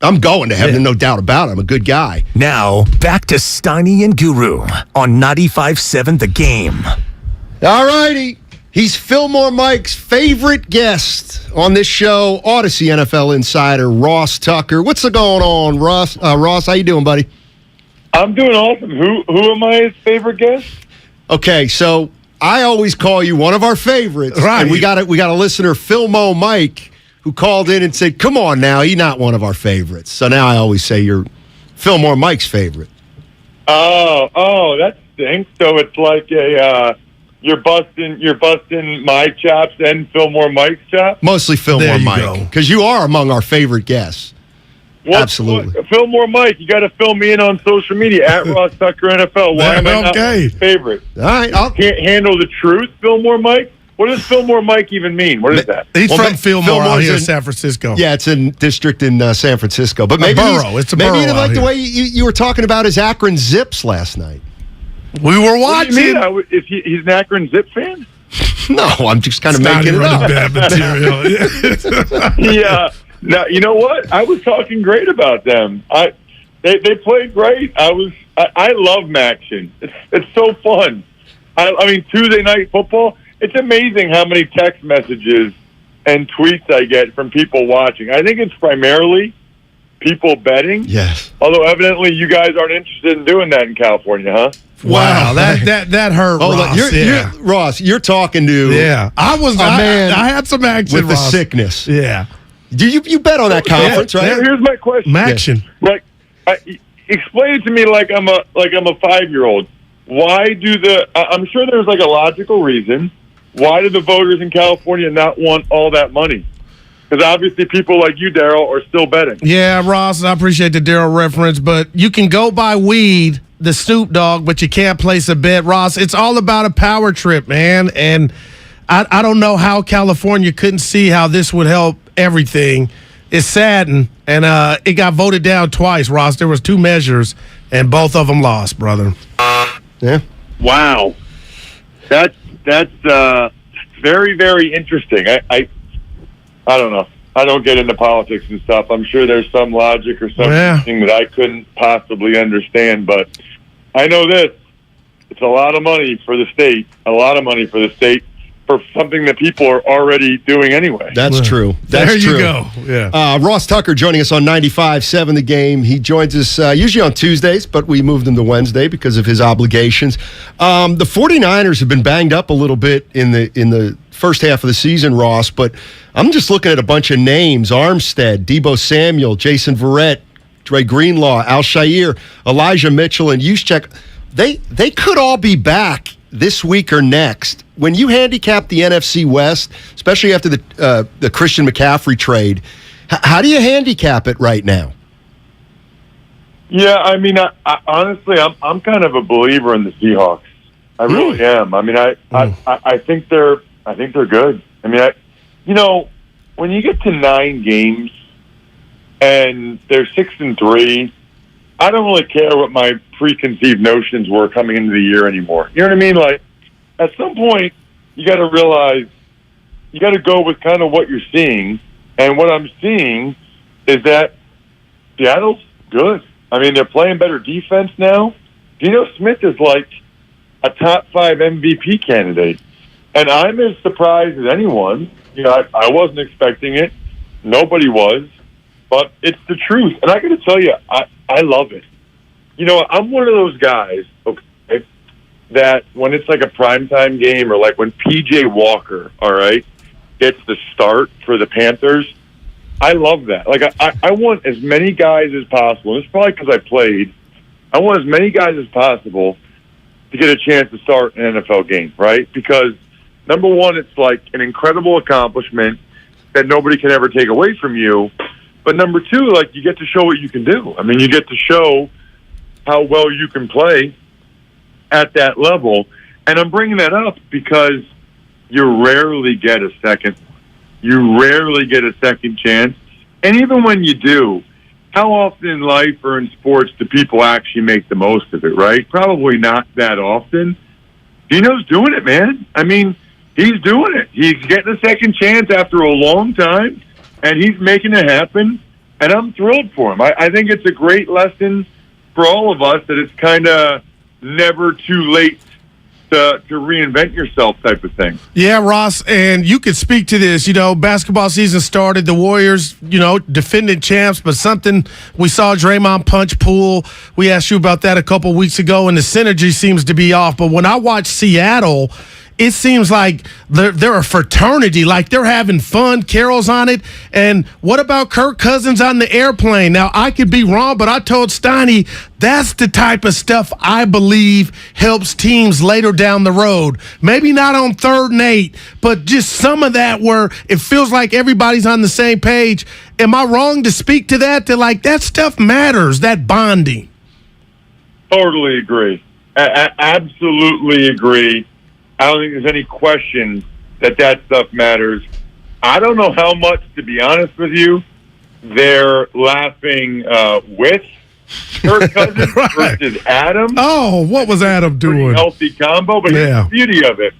[SPEAKER 13] I'm going to heaven, no doubt about it. I'm a good guy.
[SPEAKER 5] Now, back to Steiny and Guru on 95.7 The Game.
[SPEAKER 13] All righty. He's Fillmore Mike's favorite guest on this show, Odyssey NFL insider Ross Tucker. What's going on, Ross? Ross, how you doing, buddy?
[SPEAKER 30] I'm doing awesome. Who am I his favorite guest?
[SPEAKER 13] Okay, so I always call you one of our favorites.
[SPEAKER 6] Right.
[SPEAKER 13] And we got a listener, Fillmore Mike, who called in and said, come on now, he's not one of our favorites. So now I always say you're Fillmore Mike's favorite.
[SPEAKER 30] Oh, that stinks. So it's like you're busting my chops and Fillmore Mike's chops?
[SPEAKER 13] Mostly Fillmore Mike, because you are among our favorite guests. Absolutely.
[SPEAKER 30] Fillmore Mike, you got to fill me in on social media, at Ross Tucker NFL. Why am I not his favorite?
[SPEAKER 13] All right.
[SPEAKER 30] Can't handle the truth, Fillmore Mike? What does Fillmore Mike even mean? What is that?
[SPEAKER 6] He's from Fillmore out here in San Francisco.
[SPEAKER 13] Yeah, it's in district in San Francisco. But maybe
[SPEAKER 6] It's a borough.
[SPEAKER 13] Maybe you didn't like
[SPEAKER 6] out
[SPEAKER 13] the
[SPEAKER 6] here.
[SPEAKER 13] way you were talking about his Akron Zips last night.
[SPEAKER 6] We were watching.
[SPEAKER 30] What do you mean? He's an Akron Zip fan?
[SPEAKER 13] No, I'm just kind of
[SPEAKER 6] It's
[SPEAKER 13] making it
[SPEAKER 6] not
[SPEAKER 13] up.
[SPEAKER 6] even bad material.
[SPEAKER 30] Yeah. Now, you know what? I was talking great about them. They played great. I love Maction. It's so fun. I mean, Tuesday night football. It's amazing how many text messages and tweets I get from people watching. I think it's primarily people betting.
[SPEAKER 13] Yes.
[SPEAKER 30] Although evidently you guys aren't interested in doing that in California, huh?
[SPEAKER 6] Wow, that hurt, Ross.
[SPEAKER 13] Ross, you're talking to
[SPEAKER 6] I had some action
[SPEAKER 13] with
[SPEAKER 6] Ross.
[SPEAKER 13] the sickness.
[SPEAKER 6] Yeah.
[SPEAKER 13] You bet on that conference, right?
[SPEAKER 30] Here's my question.
[SPEAKER 6] Action.
[SPEAKER 30] Like, explain it to me like I'm a 5-year-old. Why do I'm sure there's like a logical reason. Why do the voters in California not want all that money? Because obviously people like you, Daryl, are still betting.
[SPEAKER 6] Yeah, Ross, I appreciate the Daryl reference, but you can go buy weed, the Snoop Dogg, but you can't place a bet, Ross. It's all about a power trip, man. And I don't know how California couldn't see how this would help everything. It's saddened, and it got voted down twice, Ross. There was 2 measures, and both of them lost, brother.
[SPEAKER 13] Yeah.
[SPEAKER 30] Wow. That's very, very interesting. I don't know. I don't get into politics and stuff. I'm sure there's some logic or something that I couldn't possibly understand, but I know this. It's a lot of money for the state. For something that people are already doing anyway.
[SPEAKER 13] That's true. That's
[SPEAKER 6] there
[SPEAKER 13] true.
[SPEAKER 6] You go. Yeah.
[SPEAKER 13] Ross Tucker joining us on 95.7 The Game. He joins us usually on Tuesdays, but we moved him to Wednesday because of his obligations. The 49ers have been banged up a little bit in the first half of the season, Ross, but I'm just looking at a bunch of names. Armstead, Deebo Samuel, Jason Verrett, Dre Greenlaw, Al Shair, Elijah Mitchell, and Juszczyk. They could all be back this week or next. When you handicap the NFC West, especially after the Christian McCaffrey trade, how do you handicap it right now?
[SPEAKER 30] Yeah, I mean, I honestly, I'm kind of a believer in the Seahawks. I really am. I mean, I think they're good. I mean, when you get to 9 games and they're 6-3, I don't really care what my preconceived notions were coming into the year anymore. You know what I mean? Like, at some point, you got to realize you got to go with kind of what you're seeing. And what I'm seeing is that Seattle's good. I mean, they're playing better defense now. Geno Smith is like a top 5 MVP candidate. And I'm as surprised as anyone. I wasn't expecting it. Nobody was. But it's the truth. And I got to tell you, I love it. I'm one of those guys, okay, that when it's like a primetime game or like when P.J. Walker, all right, gets the start for the Panthers, I love that. Like, I want as many guys as possible. It's probably because I played. I want as many guys as possible to get a chance to start an NFL game, right? Because, number one, it's like an incredible accomplishment that nobody can ever take away from you. But number two, like, you get to show what you can do. I mean, you get to show how well you can play at that level. And I'm bringing that up because you rarely get a second. You rarely get a second chance. And even when you do, how often in life or in sports do people actually make the most of it, right? Probably not that often. Gino's doing it, man. I mean, he's doing it. He's getting a second chance after a long time, and he's making it happen, and I'm thrilled for him. I think it's a great lesson for all of us that it's kind of never too late to reinvent yourself type of thing.
[SPEAKER 6] Yeah, Ross, and you could speak to this. Basketball season started. The Warriors, defending champs, but something we saw Draymond punch Poole. We asked you about that a couple weeks ago, and the synergy seems to be off. But when I watch Seattle, it seems like they're a fraternity, like they're having fun. Carroll's on it. And what about Kirk Cousins on the airplane? Now, I could be wrong, but I told Steiny that's the type of stuff I believe helps teams later down the road. Maybe not on 3rd and 8, but just some of that where it feels like everybody's on the same page. Am I wrong to speak to that? That stuff matters, that bonding.
[SPEAKER 30] Totally agree. Absolutely agree. I don't think there's any question that stuff matters. I don't know how much, to be honest with you, they're laughing with Kirk Cousins versus Adam.
[SPEAKER 6] Oh, what was Adam doing?
[SPEAKER 30] Healthy combo, but here's the beauty of it.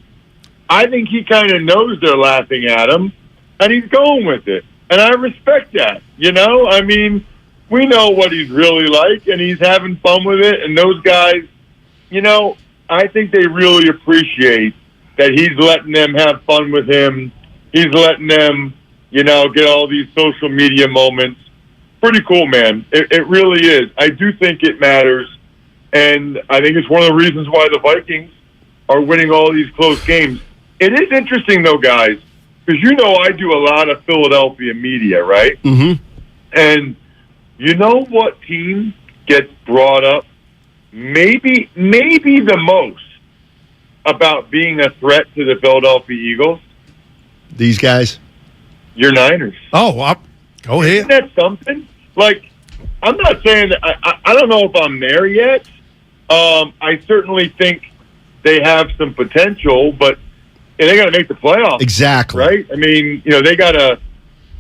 [SPEAKER 30] I think he kind of knows they're laughing at him, and he's going with it. And I respect that, I mean, we know what he's really like, and he's having fun with it, and those guys, I think they really appreciate that he's letting them have fun with him. He's letting them, get all these social media moments. Pretty cool, man. It really is. I do think it matters. And I think it's one of the reasons why the Vikings are winning all these close games. It is interesting, though, guys, because I do a lot of Philadelphia media, right?
[SPEAKER 13] Mm-hmm.
[SPEAKER 30] And you know what team gets brought up maybe the most about being a threat to the Philadelphia Eagles?
[SPEAKER 13] These guys?
[SPEAKER 30] Your Niners.
[SPEAKER 6] Oh, go ahead.
[SPEAKER 30] Isn't that something? Like, I'm not saying that I don't know if I'm there yet. I certainly think they have some potential, but they got to make the playoffs.
[SPEAKER 13] Exactly.
[SPEAKER 30] Right? I mean, they got to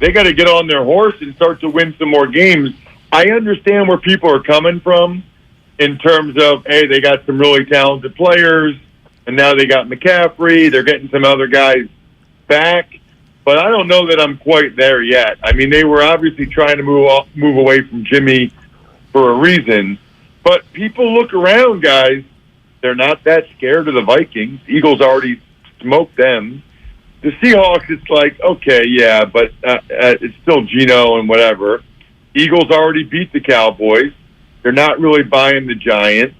[SPEAKER 30] get on their horse and start to win some more games. I understand where people are coming from in terms of, hey, they got some really talented players, and now they got McCaffrey. They're getting some other guys back. But I don't know that I'm quite there yet. I mean, they were obviously trying to move away from Jimmy for a reason. But people look around, guys. They're not that scared of the Vikings. Eagles already smoked them. The Seahawks, it's like, okay, yeah, but it's still Geno and whatever. Eagles already beat the Cowboys. They're not really buying the Giants.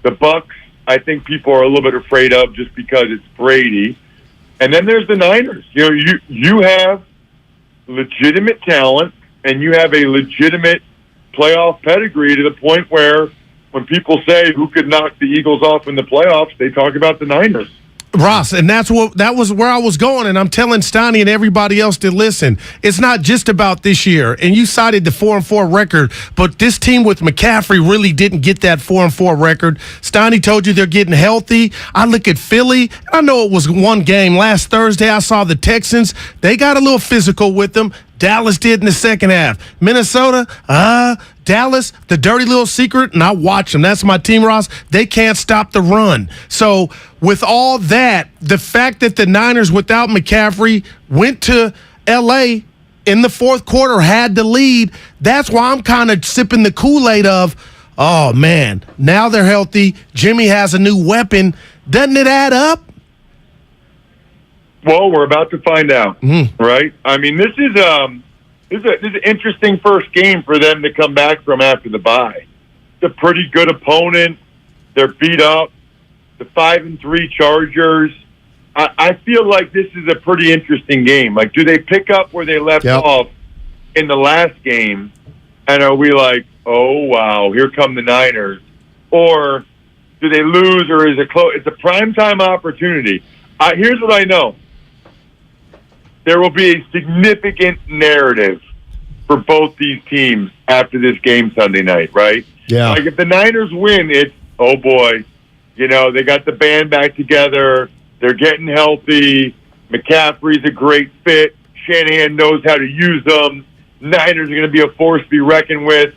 [SPEAKER 30] The Bucks, I think people are a little bit afraid of just because it's Brady. And then there's the Niners. You have legitimate talent, and you have a legitimate playoff pedigree to the point where when people say who could knock the Eagles off in the playoffs, they talk about the Niners.
[SPEAKER 6] Ross, and that was where I was going, and I'm telling Steiny and everybody else to listen. It's not just about this year, and you cited the 4-4 record, but this team with McCaffrey really didn't get that 4-4 record. Steiny told you they're getting healthy. I look at Philly. I know it was one game. Last Thursday, I saw the Texans. They got a little physical with them. Dallas did in the second half. Minnesota, Dallas, the dirty little secret, and I watch them. That's my team, Ross. They can't stop the run. So with all that, the fact that the Niners without McCaffrey went to L.A. in the fourth quarter, had the lead, that's why I'm kind of sipping the Kool-Aid of, oh, man, now they're healthy. Jimmy has a new weapon. Doesn't it add up?
[SPEAKER 30] Well, we're about to find out, right? I mean, this is an interesting first game for them to come back from after the bye. It's a pretty good opponent. They're beat up. The 5-3 Chargers. I feel like this is a pretty interesting game. Like, do they pick up where they left off in the last game? And are we like, oh, wow, here come the Niners? Or do they lose, or is it close? It's a primetime opportunity. Here's what I know. There will be a significant narrative for both these teams after this game Sunday night, right?
[SPEAKER 13] Yeah.
[SPEAKER 30] Like, if the Niners win, it's, oh, boy, they got the band back together. They're getting healthy. McCaffrey's a great fit. Shanahan knows how to use them. Niners are going to be a force to be reckoned with.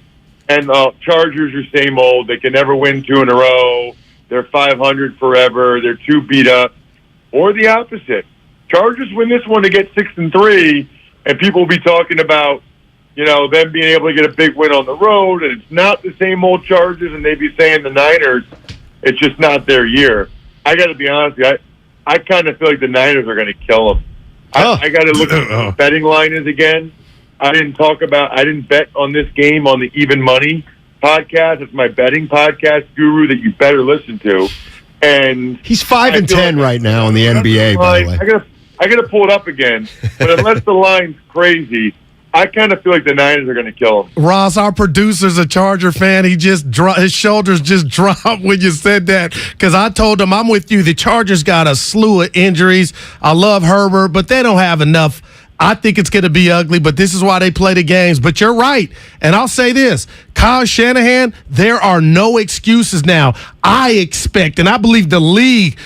[SPEAKER 30] And Chargers are same old. They can never win 2 in a row. They're 500 forever. They're too beat up. Or the opposite. Chargers win this one to get 6-3, and people will be talking about, them being able to get a big win on the road, and it's not the same old Chargers, and they'd be saying the Niners, it's just not their year. I got to be honest with you, I kind of feel like the Niners are going to kill them. I got to look at what the betting line is again. I didn't bet on this game on the Even Money podcast. It's my betting podcast guru that you better listen to. And
[SPEAKER 13] he's 5-10 right now in the NBA, by the way.
[SPEAKER 30] I got to pull it up again. But unless the line's crazy, I kind of feel like the Niners are going to kill him.
[SPEAKER 6] Ross, our producer's a Charger fan. He just his shoulders just dropped when you said that, because I told him I'm with you. The Chargers got a slew of injuries. I love Herbert, but they don't have enough. I think it's going to be ugly, but this is why they play the games. But you're right. And I'll say this, Kyle Shanahan, there are no excuses now. I expect, and I believe the league,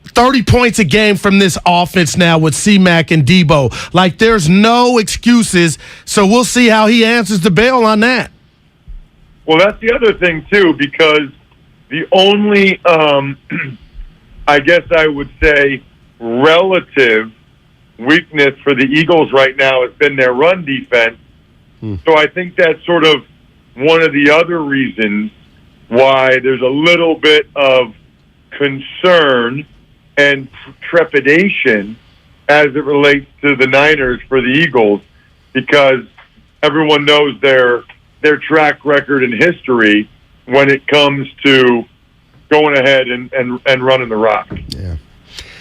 [SPEAKER 6] 30 points a game from this offense now with C-Mac and Debo. Like, there's no excuses, so we'll see how he answers the bell on that.
[SPEAKER 30] Well, that's the other thing, too, because the only, I guess I would say, relative weakness for the Eagles right now has been their run defense. So I think that's sort of one of the other reasons why there's a little bit of concern and trepidation as it relates to the Niners for the Eagles, because everyone knows their track record and history. when it comes to going ahead and running the rock.
[SPEAKER 13] Yeah.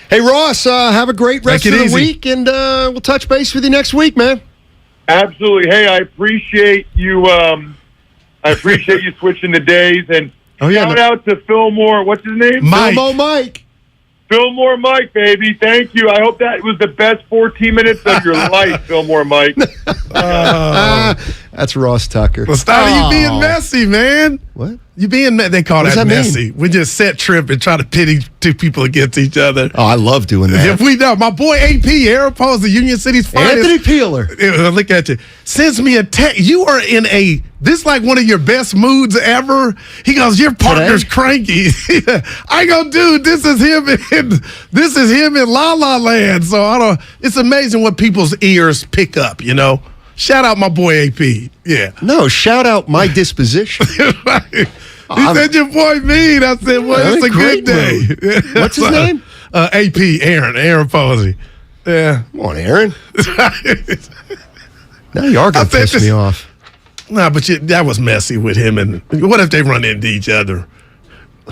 [SPEAKER 13] Hey, Ross, have a great rest of the week, and we'll touch base with you next week, man.
[SPEAKER 30] Absolutely. Hey, I appreciate you. I appreciate you switching the days, and shout out to Fillmore. What's his name?
[SPEAKER 13] Fillmore Mike.
[SPEAKER 30] Fillmore Mike, baby. Thank you. I hope that was the best 14 minutes of your life, Fillmore Mike.
[SPEAKER 13] That's Ross Tucker.
[SPEAKER 6] Well, Steiny, you being messy, man.
[SPEAKER 13] What?
[SPEAKER 6] You being they call that messy. We just set trip and try to pit two people against each other.
[SPEAKER 13] Oh, I love doing that.
[SPEAKER 6] If we know, my boy AP, Aaron Pauls, the Union City's finest.
[SPEAKER 13] Anthony Peeler.
[SPEAKER 6] Look at you. Sends me a text. You are in this like one of your best moods ever. He goes, your partner's cranky. I go, dude, this is him in La La Land. So it's amazing what people's ears pick up, you know. Shout out my boy AP. Yeah.
[SPEAKER 13] No, shout out my disposition.
[SPEAKER 6] He said your boy mean. I said, well, it's a good day.
[SPEAKER 13] What's his name?
[SPEAKER 6] AP, Aaron Posey. Yeah.
[SPEAKER 13] Come on, Aaron. Now you are going to piss me off.
[SPEAKER 6] Nah, but that was messy with him. And what if they run into each other?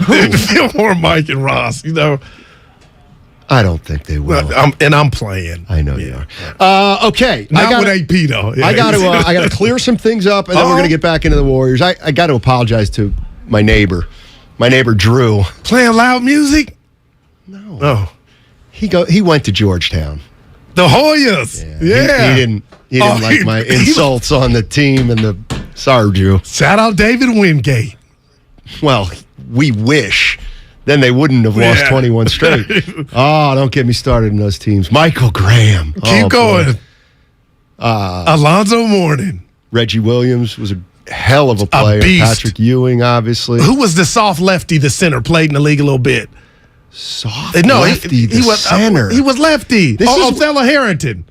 [SPEAKER 6] Fillmore, Mike, and Ross, you know.
[SPEAKER 13] I don't think they will.
[SPEAKER 6] I'm playing.
[SPEAKER 13] I know you are. Okay.
[SPEAKER 6] Not with AP, though. Yeah.
[SPEAKER 13] I got to clear some things up, and then we're going to get back into the Warriors. I got to apologize to my neighbor Drew.
[SPEAKER 6] Playing loud music?
[SPEAKER 13] No.
[SPEAKER 6] Oh.
[SPEAKER 13] He went to Georgetown.
[SPEAKER 6] The Hoyas. Yeah.
[SPEAKER 13] He didn't like my insults on the team and the sorry, Drew.
[SPEAKER 6] Shout out David Wingate.
[SPEAKER 13] Well, we wish. Then they wouldn't have lost 21 straight. Oh, don't get me started in those teams. Michael Graham.
[SPEAKER 6] Keep going. Alonzo Mourning.
[SPEAKER 13] Reggie Williams was a hell of a player. Patrick Ewing, obviously.
[SPEAKER 6] Who was the soft lefty, the center, played in the league a little bit?
[SPEAKER 13] Lefty, the center.
[SPEAKER 6] He was lefty. Othello Harrington.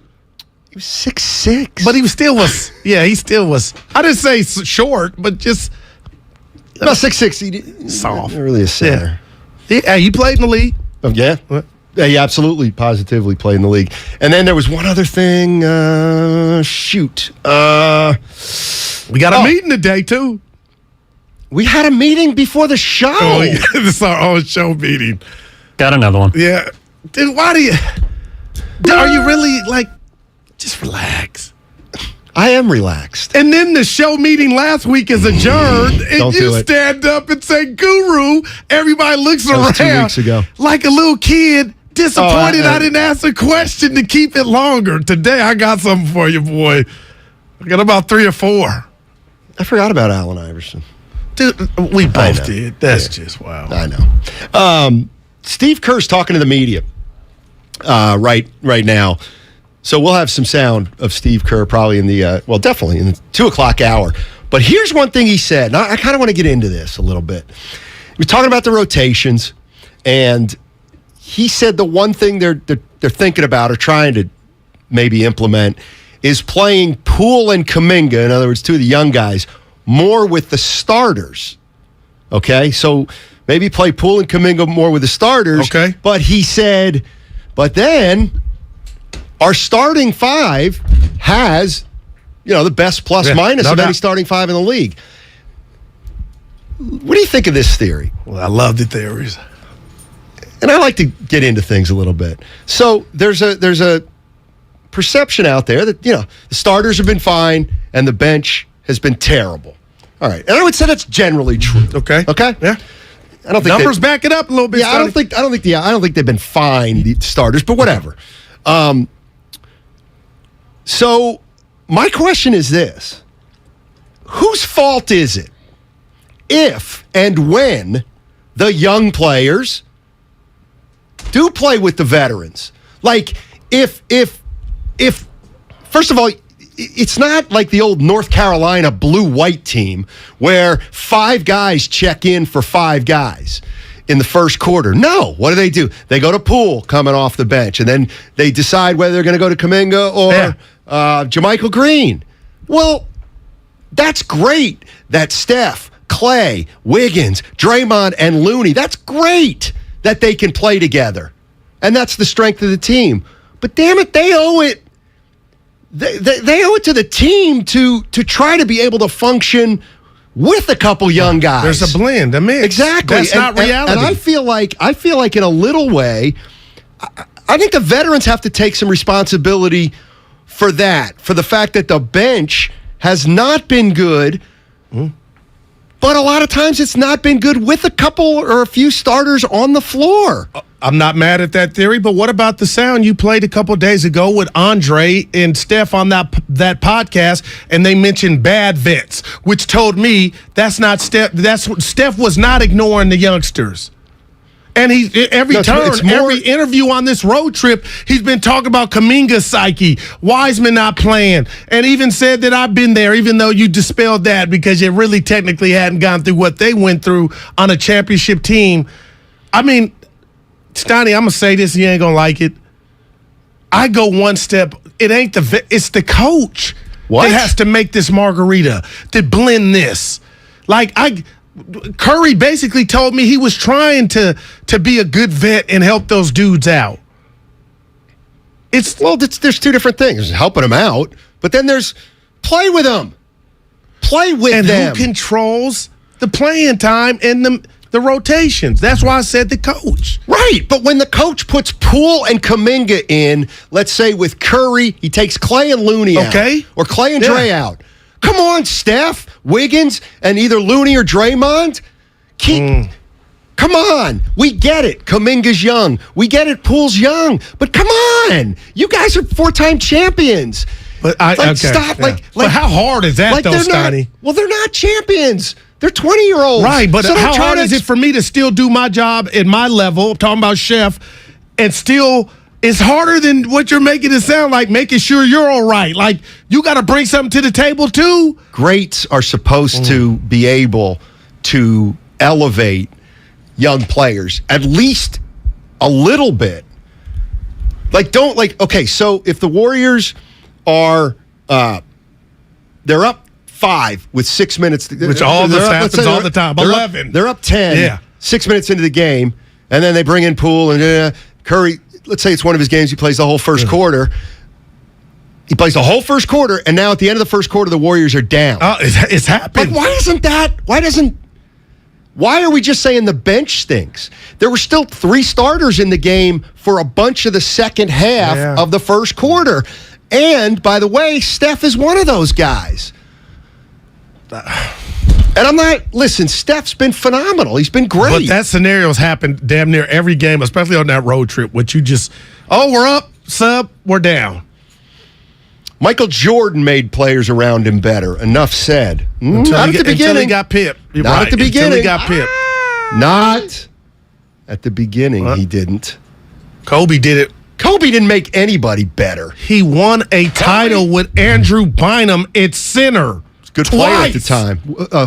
[SPEAKER 13] He was 6'6".
[SPEAKER 6] But he still was, he still was. I didn't say short, but just.
[SPEAKER 13] About 6'6".
[SPEAKER 6] Soft.
[SPEAKER 13] Not really a center.
[SPEAKER 6] Yeah, he played in the league.
[SPEAKER 13] Oh, yeah? What? Yeah, he absolutely, positively played in the league. And then there was one other thing.
[SPEAKER 6] We got a meeting today, too.
[SPEAKER 13] We had a meeting before the show.
[SPEAKER 6] Oh, yeah. This is our own show meeting.
[SPEAKER 1] Got another one.
[SPEAKER 6] Yeah. Dude, why are you really, just relax?
[SPEAKER 13] I am relaxed.
[SPEAKER 6] And then the show meeting last week is adjourned, and you stand up and say, Guru. Everybody looks around
[SPEAKER 13] 2 weeks ago.
[SPEAKER 6] Like a little kid, disappointed I didn't ask a question to keep it longer. Today, I got something for you, boy. I got about 3 or 4.
[SPEAKER 13] I forgot about Allen Iverson.
[SPEAKER 6] Dude, we both did. That's just wow.
[SPEAKER 13] I know. Steve Kerr's talking to the media right now. So we'll have some sound of Steve Kerr probably in the, definitely in the 2 o'clock hour. But here's one thing he said, and I kind of want to get into this a little bit. He was talking about the rotations, and he said the one thing they're thinking about or trying to maybe implement is playing Poole and Kuminga, in other words, 2 of the young guys, more with the starters. Okay? So maybe play Poole and Kuminga more with the starters.
[SPEAKER 6] Okay.
[SPEAKER 13] But he said, but then our starting 5 has, the best plus-minus of any starting 5 in the league. What do you think of this theory?
[SPEAKER 6] Well, I love the theories.
[SPEAKER 13] And I like to get into things a little bit. So there's a perception out there that, the starters have been fine and the bench has been terrible. All right. And I would say that's generally true.
[SPEAKER 6] Okay.
[SPEAKER 13] Yeah. I don't think
[SPEAKER 6] numbers back it up a little bit.
[SPEAKER 13] Yeah, I don't think they've been fine, the starters, but whatever. So my question is this. Whose fault is it if and when the young players do play with the veterans? Like, if first of all, it's not like the old North Carolina blue-white team where 5 guys check in for 5 guys in the first quarter. No. What do? They go to Poole coming off the bench, and then they decide whether they're going to go to Kuminga or Jermichael Green. Well, that's great that Steph, Clay, Wiggins, Draymond, and Looney, that's great that they can play together. And that's the strength of the team. But damn it, they owe it. They owe it to the team to try to be able to function with a couple young guys.
[SPEAKER 6] There's a blend, a mix.
[SPEAKER 13] Exactly.
[SPEAKER 6] That's not reality.
[SPEAKER 13] And I feel like in a little way, I think the veterans have to take some responsibility for that, for the fact that the bench has not been good. But a lot of times it's not been good with a couple or a few starters on the floor.
[SPEAKER 6] I'm not mad at that theory, but what about the sound you played a couple days ago with Andre and Steph on that podcast, and they mentioned bad vets, which told me that's not Steph. Steph was not ignoring the youngsters. And every interview on this road trip, he's been talking about Kuminga's psyche, Wiseman not playing, and even said that I've been there, even though you dispelled that because you really technically hadn't gone through what they went through on a championship team. I mean, Steiny, I'm going to say this, and you ain't going to like it. I go one step. It ain't it's the coach that has to make this margarita, to blend this. Curry basically told me he was trying to be a good vet and help those dudes out.
[SPEAKER 13] There's two different things. There's helping them out, but then there's play with them. Play with them.
[SPEAKER 6] And who controls the playing time and the rotations? That's why I said the coach.
[SPEAKER 13] Right, but when the coach puts Poole and Kuminga in, let's say with Curry, he takes Clay and Looney out. Okay. Or Clay and Dre out. Come on, Steph, Wiggins, and either Looney or Draymond. Come on. We get it. Kuminga's young. We get it. Poole's young. But come on. You guys are 4-time champions.
[SPEAKER 6] But stop.
[SPEAKER 13] Yeah.
[SPEAKER 6] But how hard is that, though, Steiny?
[SPEAKER 13] Well, they're not champions. They're 20-year-olds.
[SPEAKER 6] Right, but how hard is it for me to still do my job at my level, talking about chef, and still... It's harder than what you're making it sound like, making sure you're all right. Like, you got to bring something to the table, too.
[SPEAKER 13] Greats are supposed to be able to elevate young players, at least a little bit. Okay, so if the Warriors are, they're up 5 with 6 minutes.
[SPEAKER 6] Which all this happens all the time. 11.
[SPEAKER 13] They're up 10, 6 minutes into the game, and then they bring in Poole and Curry. Let's say it's one of his games. He plays the whole first quarter. He plays the whole first quarter, and now at the end of the first quarter, the Warriors are down.
[SPEAKER 6] It's happened.
[SPEAKER 13] But why are we just saying the bench stinks? There were still 3 starters in the game for a bunch of the second half of the first quarter. And, by the way, Steph is one of those guys. And I'm not, listen, Steph's been phenomenal. He's been great.
[SPEAKER 6] But that scenario's happened damn near every game, especially on that road trip, which you just, we're up, sub, we're down.
[SPEAKER 13] Michael Jordan made players around him better. Enough said. Not at the beginning.
[SPEAKER 6] Until he got pipped.
[SPEAKER 13] Not at the beginning.
[SPEAKER 6] Until he got pipped.
[SPEAKER 13] Not at the beginning, he didn't.
[SPEAKER 6] Kobe did it.
[SPEAKER 13] Kobe didn't make anybody better.
[SPEAKER 6] He won a title with Andrew Bynum at center.
[SPEAKER 13] Good player at the time.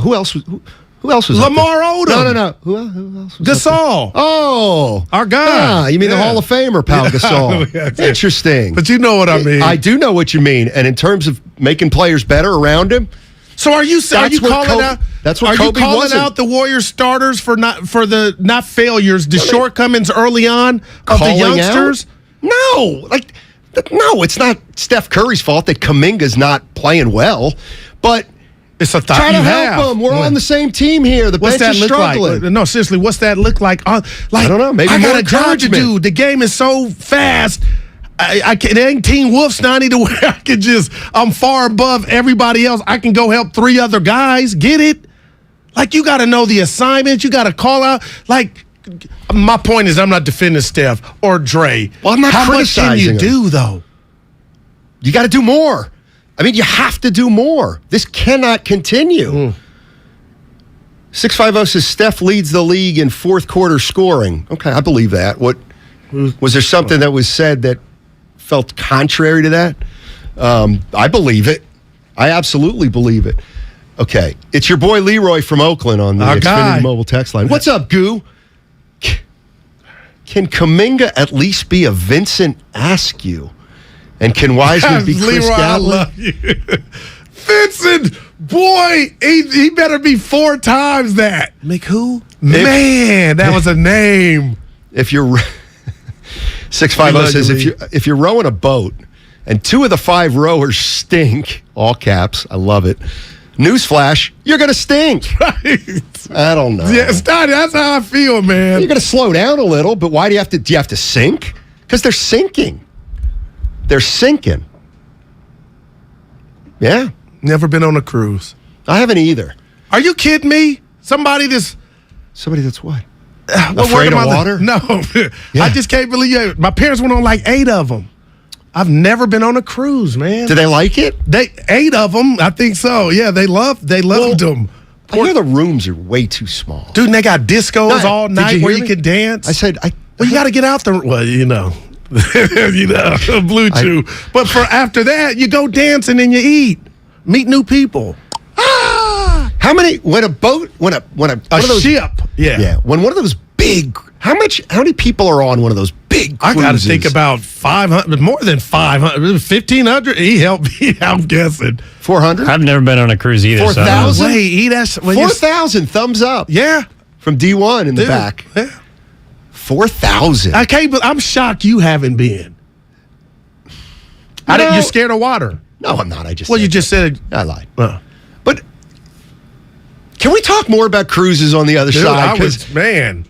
[SPEAKER 13] Who else was
[SPEAKER 6] Lamar Odom.
[SPEAKER 13] No. Who else was
[SPEAKER 6] Gasol.
[SPEAKER 13] Oh.
[SPEAKER 6] Our guy.
[SPEAKER 13] You mean the Hall of Famer, Pau Gasol. Interesting.
[SPEAKER 6] But you know what I mean.
[SPEAKER 13] I do know what you mean. And in terms of making players better around him.
[SPEAKER 6] So are you calling out?
[SPEAKER 13] That's what Kobe wasn't.
[SPEAKER 6] Out the Warriors starters for not failures, the shortcomings early on of the youngsters?
[SPEAKER 13] No. No, it's not Steph Curry's fault that Kuminga's not playing well. But
[SPEAKER 6] it's a thought
[SPEAKER 13] try to
[SPEAKER 6] you
[SPEAKER 13] help them. We're on the same team here. The bench is struggling.
[SPEAKER 6] Like? No, seriously, what's that look like? I
[SPEAKER 13] don't know. Maybe
[SPEAKER 6] I
[SPEAKER 13] more
[SPEAKER 6] got a job to do. The game is so fast. It ain't Teen Wolf, Steiny, to where I'm far above everybody else. I can go help 3 other guys. Get it? You got to know the assignments. You got to call out. My point is, I'm not defending Steph or Dre.
[SPEAKER 13] Well, I'm not criticizing
[SPEAKER 6] How much can you
[SPEAKER 13] him.
[SPEAKER 6] do, though?
[SPEAKER 13] You got to do more. I mean, you have to do more. This cannot continue. 650 says Steph leads the league in fourth quarter scoring. Okay, I believe that. Was there something that was said that felt contrary to that? I believe it. I absolutely believe it. Okay, it's your boy Leroy from Oakland on the Xfinity Mobile text line. What's up, Goo? Can Kuminga at least be a Vincent Askew? And can Wiseman be Chris
[SPEAKER 6] Leroy,
[SPEAKER 13] Gatlin?
[SPEAKER 6] I love you. Vincent, boy, he better be 4 times that.
[SPEAKER 13] who?
[SPEAKER 6] Man, that was a name.
[SPEAKER 13] If you're 650 says if you're rowing a boat and 2 of the 5 rowers stink, all caps, I love it. Newsflash, you're going to stink.
[SPEAKER 6] Right.
[SPEAKER 13] I don't know.
[SPEAKER 6] Yeah, Steiny, that's how I feel, man.
[SPEAKER 13] You're going to slow down a little, but why do you have to sink? Because they're sinking. They're sinking. Yeah.
[SPEAKER 6] Never been on a cruise.
[SPEAKER 13] I haven't either.
[SPEAKER 6] Are you kidding me? Somebody that's
[SPEAKER 13] what?
[SPEAKER 6] Afraid
[SPEAKER 13] of water?
[SPEAKER 6] No. I just can't believe it. My parents went on like 8 of them. I've never been on a cruise, man.
[SPEAKER 13] Do they like it?
[SPEAKER 6] 8 of them, I think so. Yeah, they loved them.
[SPEAKER 13] I hear the rooms are way too small.
[SPEAKER 6] Dude, and they got discos all night where you can dance.
[SPEAKER 13] I said,
[SPEAKER 6] well, you got to get out there. Well, Blue Chew. But for after that, you go dancing and you eat. Meet new people.
[SPEAKER 13] How many, when a
[SPEAKER 6] ship.
[SPEAKER 13] Yeah. When one of those big, how many people are on one of those big cruises?
[SPEAKER 6] I got to think about 500, more than 500, 1,500. He helped me, I'm guessing.
[SPEAKER 13] 400?
[SPEAKER 1] I've never been on a cruise either.
[SPEAKER 13] 4,000?
[SPEAKER 6] Wait,
[SPEAKER 13] 4,000, thumbs up.
[SPEAKER 6] Yeah.
[SPEAKER 13] From D1 in the back.
[SPEAKER 6] Yeah.
[SPEAKER 13] 4,000.
[SPEAKER 6] I'm shocked you haven't been. You're scared of water.
[SPEAKER 13] No, I'm not.
[SPEAKER 6] You just said.
[SPEAKER 13] I lied. But can we talk more about cruises on the other side?
[SPEAKER 6] Man.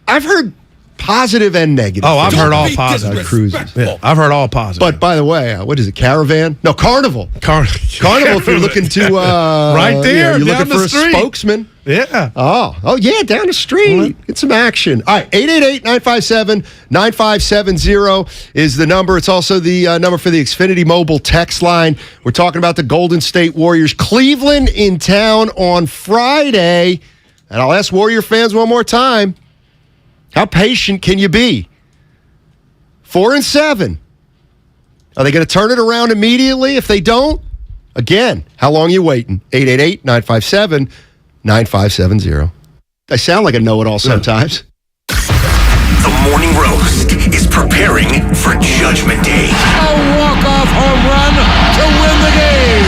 [SPEAKER 13] I've heard positive and negative.
[SPEAKER 6] Oh, I've heard all positive.
[SPEAKER 13] Cruises.
[SPEAKER 6] Yeah, I've heard all positive.
[SPEAKER 13] But by the way, what is it, Caravan? No, Carnival. Carnival, if you're looking to...
[SPEAKER 6] right there,
[SPEAKER 13] you're
[SPEAKER 6] down
[SPEAKER 13] looking for
[SPEAKER 6] the street.
[SPEAKER 13] A spokesman.
[SPEAKER 6] Yeah.
[SPEAKER 13] Oh, yeah, down the street. Get some action. All right, 888-957-9570 is the number. It's also the number for the Xfinity mobile text line. We're talking about the Golden State Warriors. Cleveland in town on Friday. And I'll ask Warrior fans one more time, how patient can you be? 4-7. Are they going to turn it around immediately? If they don't, again, how long are you waiting? 888-957-9570. I sound like a know-it-all sometimes.
[SPEAKER 5] The Morning Roast is preparing for Judgment Day.
[SPEAKER 2] A walk-off home run to win the game.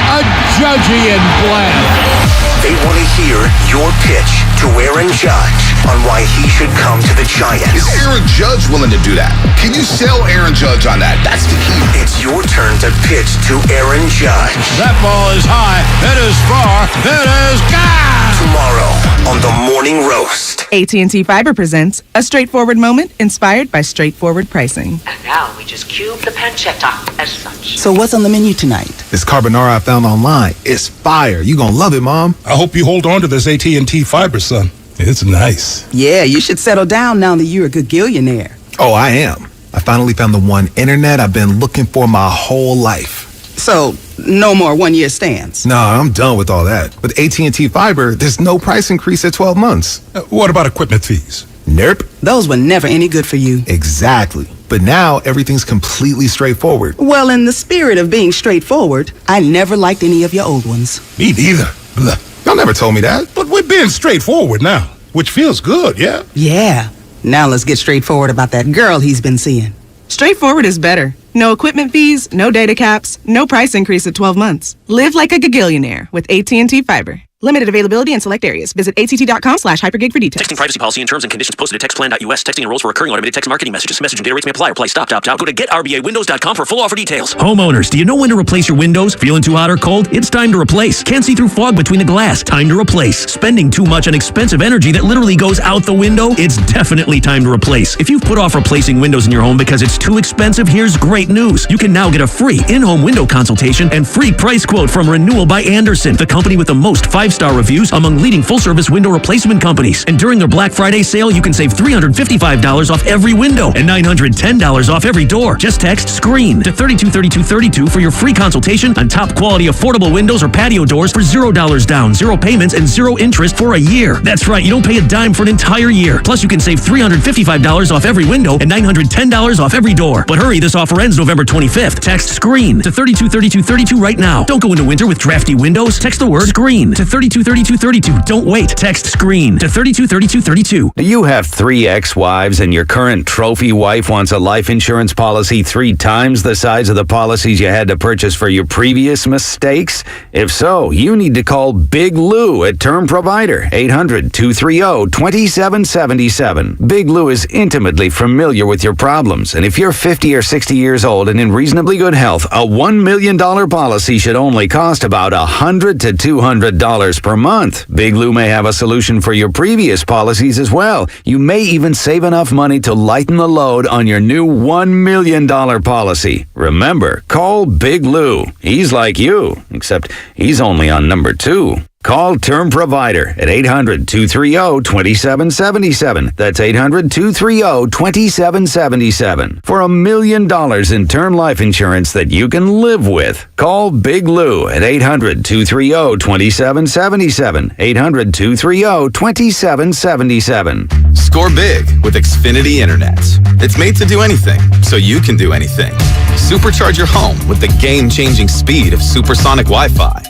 [SPEAKER 2] A Judgian blast.
[SPEAKER 5] They want to hear your pitch to Aaron Judge on why he should come to the Giants.
[SPEAKER 3] Is Aaron Judge willing to do that? Can you sell Aaron Judge on that? That's the key.
[SPEAKER 5] It's your turn to pitch to Aaron Judge.
[SPEAKER 2] That ball is high. It is far. It is gone.
[SPEAKER 5] Tomorrow on The Morning Roast.
[SPEAKER 7] AT&T Fiber presents a straightforward moment inspired by straightforward pricing.
[SPEAKER 8] And now we just cube the pancetta as such.
[SPEAKER 11] So what's on the menu tonight?
[SPEAKER 3] This carbonara I found online. It's fire. You gonna love it, Mom.
[SPEAKER 20] I hope you hold on to this AT&T Fiber, son. It's nice.
[SPEAKER 11] Yeah, you should settle down now that you're a gagillionaire.
[SPEAKER 3] Oh, I am. I finally found the one internet I've been looking for my whole life.
[SPEAKER 11] So, no more one-year stands?
[SPEAKER 3] No, I'm done with all that. With AT&T Fiber, there's no price increase at 12 months.
[SPEAKER 20] What about equipment fees?
[SPEAKER 3] Nope.
[SPEAKER 11] Those were never any good for you.
[SPEAKER 3] Exactly. But now, everything's completely straightforward.
[SPEAKER 11] Well, in the spirit of being straightforward, I never liked any of your old ones.
[SPEAKER 20] Me neither. Blah.
[SPEAKER 3] Y'all never told me that.
[SPEAKER 20] But we're being straightforward now, which feels good, yeah?
[SPEAKER 11] Yeah. Now let's get straightforward about that girl he's been seeing.
[SPEAKER 7] Straightforward is better. No equipment fees, no data caps, no price increase at 12 months. Live like a gagillionaire with AT&T Fiber. Limited availability in select areas. Visit att.com/hypergig for details.
[SPEAKER 14] Texting privacy policy and terms and conditions posted at textplan.us. Texting enrolls for recurring automated text marketing messages. Message and data rates may apply. Reply stop, opt out. Go to getrba.windows.com for full offer details.
[SPEAKER 15] Homeowners, do you know when to replace your windows? Feeling too hot or cold? It's time to replace. Can't see through fog between the glass? Time to replace. Spending too much on expensive energy that literally goes out the window? It's definitely time to replace. If you've put off replacing windows in your home because it's too expensive, here's great news. You can now get a free in-home window consultation and free price quote from Renewal by Andersen, the company with the most 5-star reviews among leading full-service window replacement companies. And during their Black Friday sale, you can save $355 off every window and $910 off every door. Just text SCREEN to 323232 for your free consultation on top quality affordable windows or patio doors for $0 down, 0 payments, and 0 interest for a year. That's right, you don't pay a dime for an entire year. Plus, you can save $355 off every window and $910 off every door. But hurry, this offer ends November 25th. Text SCREEN to 323232 right now. Don't go into winter with drafty windows. Text the word SCREEN to 323232. Don't wait. Text SCREEN to 323232.
[SPEAKER 1] Do you have 3 ex-wives and your current trophy wife wants a life insurance policy 3 times the size of the policies you had to purchase for your previous mistakes? If so, you need to call Big Lou at Term Provider, 800-230-2777. Big Lou is intimately familiar with your problems, and if you're 50 or 60 years old and in reasonably good health, a $1 million policy should only cost about $100 to $200 per month. Big Lou may have a solution for your previous policies as well. You may even save enough money to lighten the load on your new $1 million policy. Remember, call Big Lou. He's like you, except he's only on number 2. Call Term Provider at 800-230-2777. That's 800-230-2777 for $1 million in term life insurance that you can live with. Call Big Lou at 800-230-2777. 800-230-2777.
[SPEAKER 12] Score big with Xfinity Internet. It's made to do anything, so you can do anything. Supercharge your home with the game-changing speed of supersonic Wi-Fi.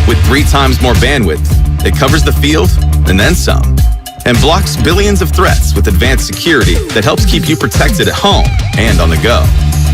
[SPEAKER 12] With 3 times more bandwidth, it covers the field and then some, and blocks billions of threats with advanced security that helps keep you protected at home and on the go.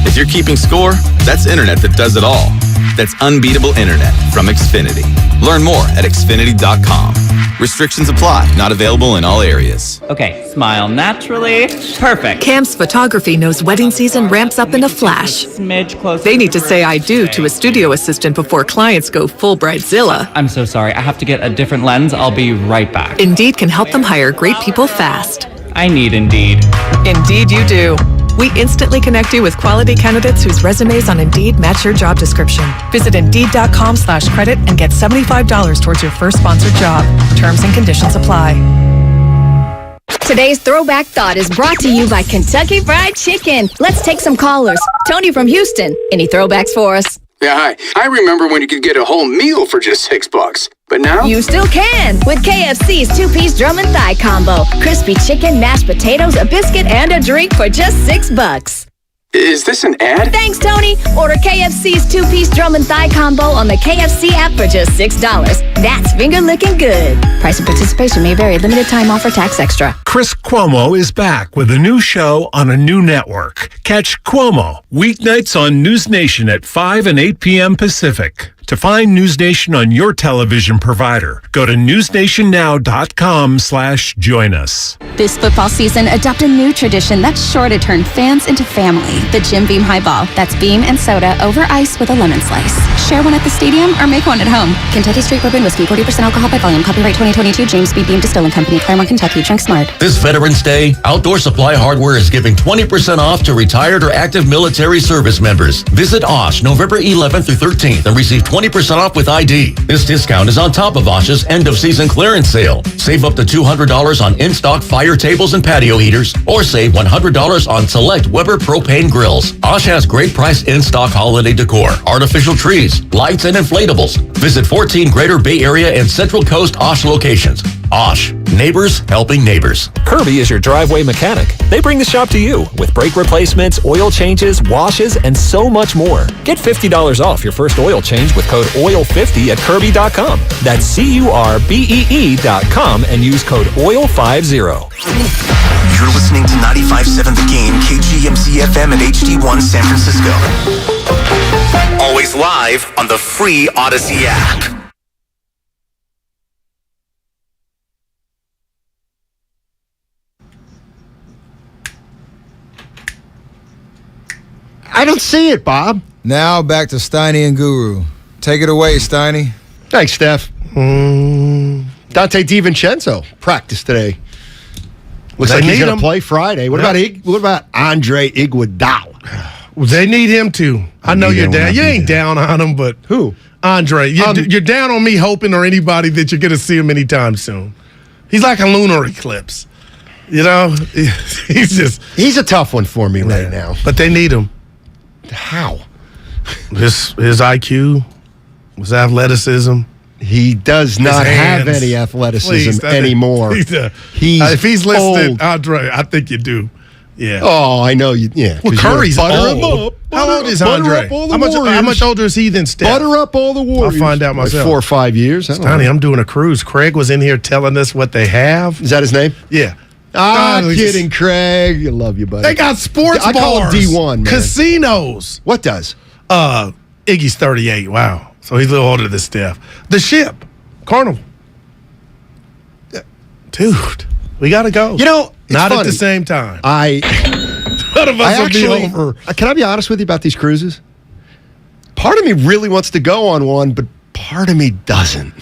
[SPEAKER 12] If you're keeping score, that's internet that does it all. That's unbeatable internet from Xfinity. Learn more at Xfinity.com. Restrictions apply. Not available in all areas.
[SPEAKER 16] Okay, smile naturally. Perfect.
[SPEAKER 17] Cam's Photography knows wedding season ramps up in a flash.
[SPEAKER 16] Smidge closer.
[SPEAKER 17] They need to say I do to a studio assistant before clients go full Bridezilla.
[SPEAKER 16] I'm so sorry. I have to get a different lens. I'll be right back.
[SPEAKER 17] Indeed can help them hire great people fast.
[SPEAKER 16] I need Indeed.
[SPEAKER 17] Indeed you do. We instantly connect you with quality candidates whose resumes on Indeed match your job description. Visit Indeed.com/credit and get $75 towards your first sponsored job. Terms and conditions apply.
[SPEAKER 18] Today's Throwback Thought is brought to you by Kentucky Fried Chicken. Let's take some callers. Tony from Houston. Any throwbacks for us?
[SPEAKER 19] Yeah, hi. I remember when you could get a whole meal for just $6. But now?
[SPEAKER 18] You still can with KFC's 2-piece drum and thigh combo. Crispy chicken, mashed potatoes, a biscuit, and a drink for just $6.
[SPEAKER 19] Is this an ad?
[SPEAKER 18] Thanks, Tony. Order KFC's 2-piece drum and thigh combo on the KFC app for just $6. That's finger licking good. Price and participation may vary. Limited time offer, tax extra.
[SPEAKER 21] Chris Cuomo is back with a new show on a new network. Catch Cuomo weeknights on News Nation at 5 and 8 p.m. Pacific. To find News Nation on your television provider, go to newsnationnow.com/join us.
[SPEAKER 22] This football season, adopt a new tradition that's sure to turn fans into family. The Jim Beam Highball. That's beam and soda over ice with a lemon slice. Share one at the stadium or make one at home. Kentucky Straight Bourbon Whiskey, 40% alcohol by volume. Copyright 2022, James B. Beam Distilling Company, Claremont, Kentucky. Drink smart.
[SPEAKER 23] This Veterans Day, Outdoor Supply Hardware is giving 20% off to retired or active military service members. Visit OSH November 11th through 13th and receive 20% off with ID. This discount is on top of OSH's end-of-season clearance sale. Save up to $200 on in-stock fire tables and patio heaters, or save $100 on select Weber propane grills. OSH has great price in-stock holiday decor, artificial trees, lights, and inflatables. Visit 14 Greater Bay Area and Central Coast OSH locations. OSH, neighbors helping neighbors.
[SPEAKER 24] Kirby is your driveway mechanic. They bring the shop to you with brake replacements, oil changes, washes, and so much more. Get $50 off your first oil change with code OIL50 at Kirby.com. That's CURBEE.com and use code OIL50.
[SPEAKER 5] You're listening to 95.7 The Game, KGMZ FM and HD1 San Francisco. Always live on the free Odyssey app.
[SPEAKER 13] I don't see it, Bob.
[SPEAKER 31] Now back to Steiny and Guru. Take it away, Steiny.
[SPEAKER 13] Thanks, Steph. Dante DiVincenzo practiced today. Looks like he's going to play Friday. What about Andre Iguodala?
[SPEAKER 6] They need him too. I know you're down. You ain't down on him, but
[SPEAKER 13] who?
[SPEAKER 6] Andre. You're down on me hoping or anybody that you're going to see him anytime soon. He's like a lunar eclipse. You know,
[SPEAKER 13] he's a tough one for me right now.
[SPEAKER 6] But they need him.
[SPEAKER 13] How?
[SPEAKER 6] His IQ, his athleticism.
[SPEAKER 13] He does not have any athleticism anymore.
[SPEAKER 6] If he's listed, Andre, I think you do. Yeah.
[SPEAKER 13] Oh, I know you. Yeah.
[SPEAKER 6] Well, Curry's old. How old is Andre? How much older is he than Steph?
[SPEAKER 13] Butter up all the Warriors.
[SPEAKER 6] I'll find out myself.
[SPEAKER 13] Like 4 or 5 years.
[SPEAKER 6] Steiny, I'm doing a cruise. Craig was in here telling us what they have.
[SPEAKER 13] Is that his name?
[SPEAKER 6] Yeah.
[SPEAKER 13] Kidding, Craig. I love you, buddy.
[SPEAKER 6] They got sports bars.
[SPEAKER 13] I call it D1, man.
[SPEAKER 6] Casinos.
[SPEAKER 13] What does?
[SPEAKER 6] Iggy's 38. Wow. So he's a little older than Steph. The ship. Carnival. Dude, we got to go.
[SPEAKER 13] You know, it's
[SPEAKER 6] not
[SPEAKER 13] funny.
[SPEAKER 6] At the same time.
[SPEAKER 13] None
[SPEAKER 6] of us will be over.
[SPEAKER 13] Can I be honest with you about these cruises? Part of me really wants to go on one, but part of me doesn't.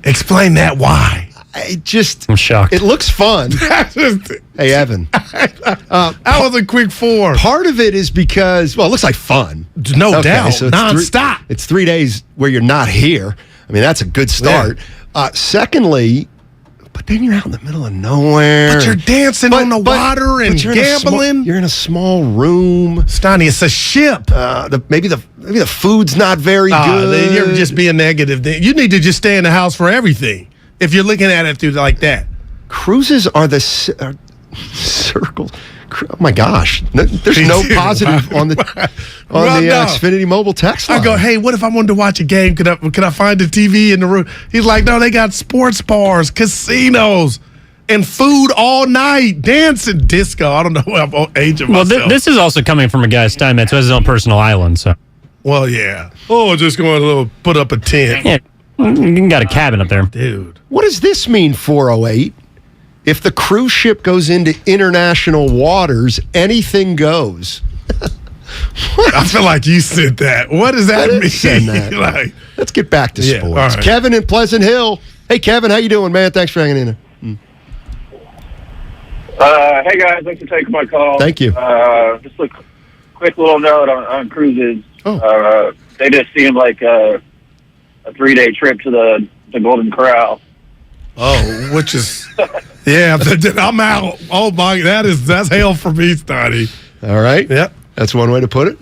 [SPEAKER 6] Explain that. Why?
[SPEAKER 2] I'm shocked.
[SPEAKER 13] It looks fun. Hey, Evan.
[SPEAKER 6] That was a quick 4.
[SPEAKER 13] Part of it is because, well, it looks like fun.
[SPEAKER 6] No doubt.
[SPEAKER 13] So
[SPEAKER 6] nonstop.
[SPEAKER 13] It's 3 days where you're not here. I mean, that's a good start.
[SPEAKER 6] Yeah.
[SPEAKER 13] Secondly, but then you're out in the middle of nowhere.
[SPEAKER 6] But you're dancing on the water and gambling.
[SPEAKER 13] You're in a small room.
[SPEAKER 6] Steiny, it's a ship.
[SPEAKER 13] Maybe the food's not very good.
[SPEAKER 6] You're just being negative. You need to just stay in the house for everything. If you're looking at it through like that.
[SPEAKER 13] Cruises are the circles. Oh my gosh! There's no positive on the Xfinity mobile text line.
[SPEAKER 6] I go, hey, what if I wanted to watch a game? Could I find the TV in the room? He's like, no, they got sports bars, casinos, and food all night, dancing, disco. I don't know. I'm aging myself.
[SPEAKER 2] Well, this is also coming from a guy, Steinmetz, who has his own personal island. So,
[SPEAKER 6] well, yeah. Oh, just going to put up a tent.
[SPEAKER 2] Yeah. You got a cabin up there.
[SPEAKER 6] Dude.
[SPEAKER 13] What does this mean, 408? If the cruise ship goes into international waters, anything goes.
[SPEAKER 6] I feel like you said that. What does that mean?
[SPEAKER 13] Like, let's get back to sports.
[SPEAKER 6] Right.
[SPEAKER 13] Kevin in Pleasant Hill. Hey, Kevin, how you doing, man? Thanks for hanging in there.
[SPEAKER 4] Hey, guys. Thanks for taking my call.
[SPEAKER 13] Thank you.
[SPEAKER 4] Just a quick little note on cruises. They just seem like a 3-day trip to the Golden Corral.
[SPEAKER 6] Oh, which is, yeah, I'm out. Oh, my, that's hell for me, Steiny.
[SPEAKER 13] All right.
[SPEAKER 6] Yep.
[SPEAKER 13] That's one way to put it.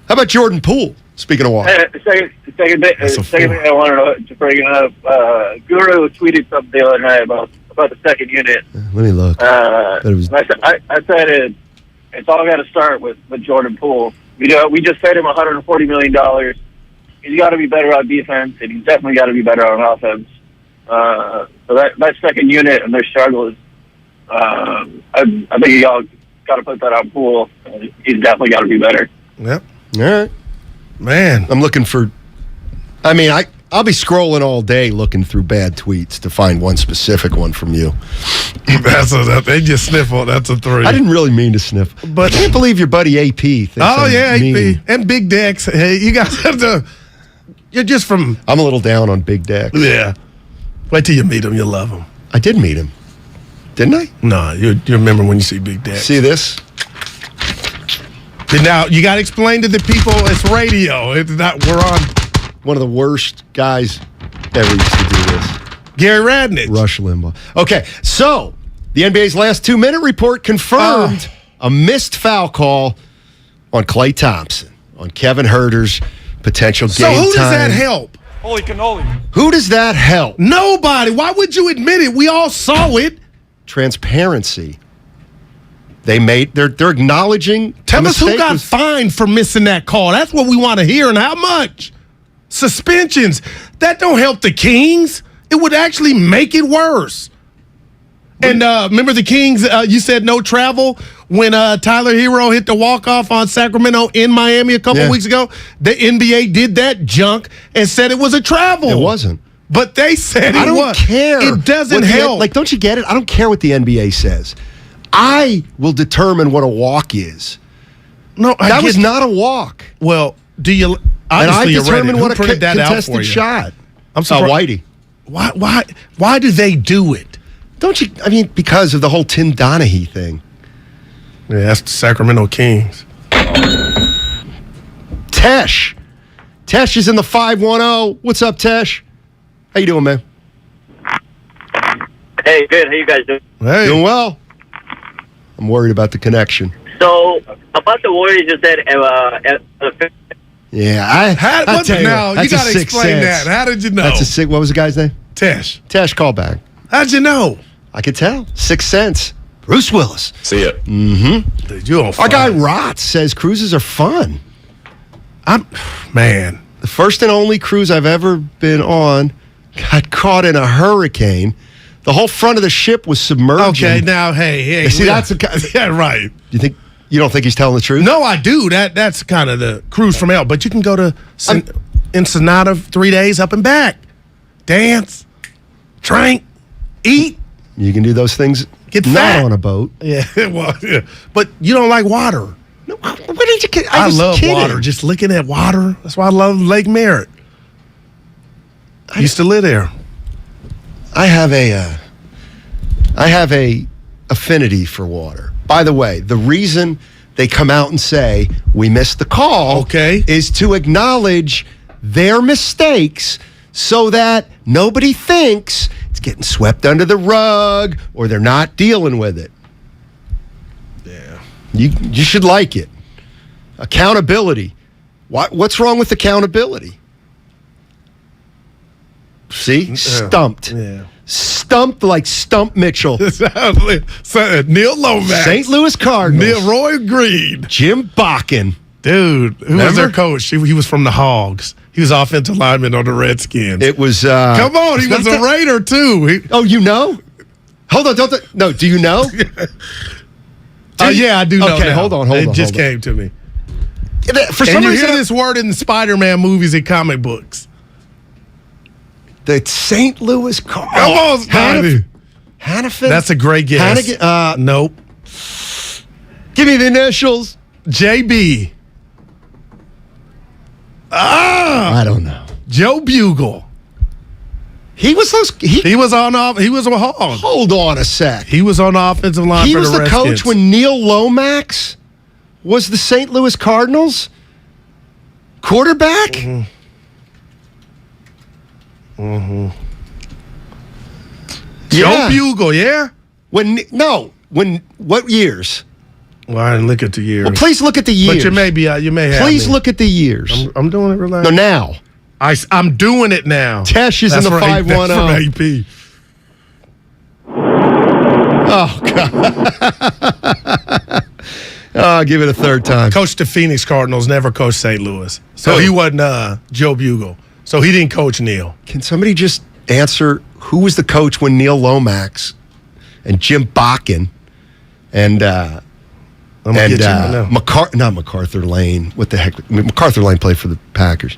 [SPEAKER 13] How about Jordan Poole, speaking of water?
[SPEAKER 4] Second thing I wanted to bring up, Guru tweeted something the other night about the second unit.
[SPEAKER 13] Let me look.
[SPEAKER 4] I said it's all got to start with Jordan Poole. We just paid him $140 million. He's got to be better on defense, and he's definitely got to be better on offense. So that second unit and their struggle is, I think y'all got to put that on Poole. He's definitely got to be better.
[SPEAKER 6] Yep.
[SPEAKER 13] All right.
[SPEAKER 6] Man.
[SPEAKER 13] I'm looking for, I'll be scrolling all day looking through bad tweets to find one specific one from you.
[SPEAKER 6] They just sniffle. That's a 3.
[SPEAKER 13] I didn't really mean to sniff. But I can't believe your buddy AP thinks I'm mean.
[SPEAKER 6] AP. And Big Dex. Hey, you guys have to, you're just from.
[SPEAKER 13] I'm a little down on Big Dex.
[SPEAKER 6] Yeah. Wait till you meet him. You'll love him.
[SPEAKER 13] I did meet him. Didn't I?
[SPEAKER 6] No, you remember when you see Big Dex.
[SPEAKER 13] See this?
[SPEAKER 6] Now, you got to explain to the people it's radio. It's not, we're on.
[SPEAKER 13] One of the worst guys ever used to do this.
[SPEAKER 6] Gary Radnich.
[SPEAKER 13] Rush Limbaugh. Okay, so the NBA's last 2-minute report confirmed a missed foul call on Klay Thompson, on Kevin Huerter's potential game time.
[SPEAKER 6] So who does that help?
[SPEAKER 4] Holy cannoli.
[SPEAKER 13] Who does that help?
[SPEAKER 6] Nobody. Why would you admit it? We all saw it.
[SPEAKER 13] Transparency. They're acknowledging.
[SPEAKER 6] Tell us who got fined for missing that call. That's what we want to hear, and how much. Suspensions. That don't help the Kings. It would actually make it worse. And remember the Kings, you said no travel when Tyler Hero hit the walk-off on Sacramento in Miami a couple weeks ago. The NBA did that junk and said it was a travel.
[SPEAKER 13] It wasn't.
[SPEAKER 6] But they said it was.
[SPEAKER 13] I don't care.
[SPEAKER 6] It doesn't help.
[SPEAKER 13] Like, don't you get it? I don't care what the NBA says. I will determine what a walk is.
[SPEAKER 6] No,
[SPEAKER 13] that was not a walk.
[SPEAKER 6] Well, do you?
[SPEAKER 13] And I
[SPEAKER 6] determine
[SPEAKER 13] determined what a contested shot.
[SPEAKER 6] I'm sorry,
[SPEAKER 13] Whitey.
[SPEAKER 6] Why do they do it?
[SPEAKER 13] Don't you? I mean, because of the whole Tim Donaghy thing.
[SPEAKER 6] Yeah, that's the Sacramento Kings.
[SPEAKER 13] Tesh is in the 510. What's up, Tesh? How you doing, man?
[SPEAKER 4] Hey, good. How you guys doing?
[SPEAKER 6] Hey.
[SPEAKER 13] Doing well. I'm worried about the connection.
[SPEAKER 4] So, about the Warriors, you said...
[SPEAKER 13] yeah, I tell
[SPEAKER 6] you got to explain that. How did you know?
[SPEAKER 13] That's what was the guy's name?
[SPEAKER 6] Tesh.
[SPEAKER 13] Tesh, call back.
[SPEAKER 6] How'd you know?
[SPEAKER 13] I could tell. 6 cents. Bruce Willis.
[SPEAKER 2] See ya.
[SPEAKER 13] Mm-hmm.
[SPEAKER 6] Dude, you on fire.
[SPEAKER 13] Our guy Rotz says cruises are fun.
[SPEAKER 6] Man.
[SPEAKER 13] The first and only cruise I've ever been on got caught in a hurricane. The whole front of the ship was submerged.
[SPEAKER 6] Okay, now, hey.
[SPEAKER 13] See, that's
[SPEAKER 6] yeah, right.
[SPEAKER 13] You don't think he's telling the truth?
[SPEAKER 6] No, I do. That's kind of the cruise from hell. But you can go to Ensenada 3 days up and back. Dance, drink, eat.
[SPEAKER 13] You can do those things
[SPEAKER 6] Get
[SPEAKER 13] not
[SPEAKER 6] fat.
[SPEAKER 13] on a boat.
[SPEAKER 6] Yeah, well, yeah. But you don't like water.
[SPEAKER 13] No, what did you?
[SPEAKER 6] I love water. Just looking at water. That's why I love Lake Merritt. I used to live there.
[SPEAKER 13] I have a affinity for water. By the way, the reason they come out and say we missed the call is to acknowledge their mistakes so that nobody thinks it's getting swept under the rug or they're not dealing with it.
[SPEAKER 6] Yeah.
[SPEAKER 13] You should like it. Accountability. What's wrong with accountability? See? Stumped.
[SPEAKER 6] Yeah.
[SPEAKER 13] Stumped like Stump Mitchell.
[SPEAKER 6] Neil Lomax.
[SPEAKER 13] St. Louis Cardinals.
[SPEAKER 6] Roy Green.
[SPEAKER 13] Jim Bakken.
[SPEAKER 6] Dude, who was their coach? He was from the Hogs. He was offensive lineman on the Redskins.
[SPEAKER 13] It was...
[SPEAKER 6] Come on, he was a Raider, too.
[SPEAKER 13] You know? Hold on, no, do you know?
[SPEAKER 6] Yeah, I do know.
[SPEAKER 13] Okay,
[SPEAKER 6] now.
[SPEAKER 13] hold on.
[SPEAKER 6] It just came to me.
[SPEAKER 13] For some
[SPEAKER 6] you
[SPEAKER 13] reason,
[SPEAKER 6] hear this word in the Spider-Man movies and comic books.
[SPEAKER 13] The St. Louis Cardinals.
[SPEAKER 6] Come on,
[SPEAKER 13] Hannafin?
[SPEAKER 6] That's a great guess.
[SPEAKER 13] Hannigan?
[SPEAKER 6] Nope.
[SPEAKER 13] Give me the initials.
[SPEAKER 6] JB.
[SPEAKER 13] I don't know.
[SPEAKER 6] Joe Bugle.
[SPEAKER 13] He was
[SPEAKER 6] He was on off. He was a Hog.
[SPEAKER 13] Hold on a sec.
[SPEAKER 6] He was on the offensive line.
[SPEAKER 13] He
[SPEAKER 6] for
[SPEAKER 13] was
[SPEAKER 6] the
[SPEAKER 13] the
[SPEAKER 6] Redskins.
[SPEAKER 13] coach when Neil Lomax was the St. Louis Cardinals quarterback.
[SPEAKER 6] Joe Bugle, yeah.
[SPEAKER 13] What years?
[SPEAKER 6] Well, I didn't look at the years.
[SPEAKER 13] Well, please look at the years.
[SPEAKER 6] But you may have.
[SPEAKER 13] Please look at the years.
[SPEAKER 6] I'm doing it relax.
[SPEAKER 13] No, now.
[SPEAKER 6] I'm doing it now.
[SPEAKER 13] Tesh is in the 510.
[SPEAKER 6] That's from AP.
[SPEAKER 13] Oh, God. I'll give it a third time.
[SPEAKER 6] Coached the Phoenix Cardinals, never coached St. Louis. So he wasn't Joe Bugle. So he didn't coach Neil.
[SPEAKER 13] Can somebody just answer who was the coach when Neil Lomax and Jim Bakken and not MacArthur Lane. What the heck? MacArthur Lane played for the Packers.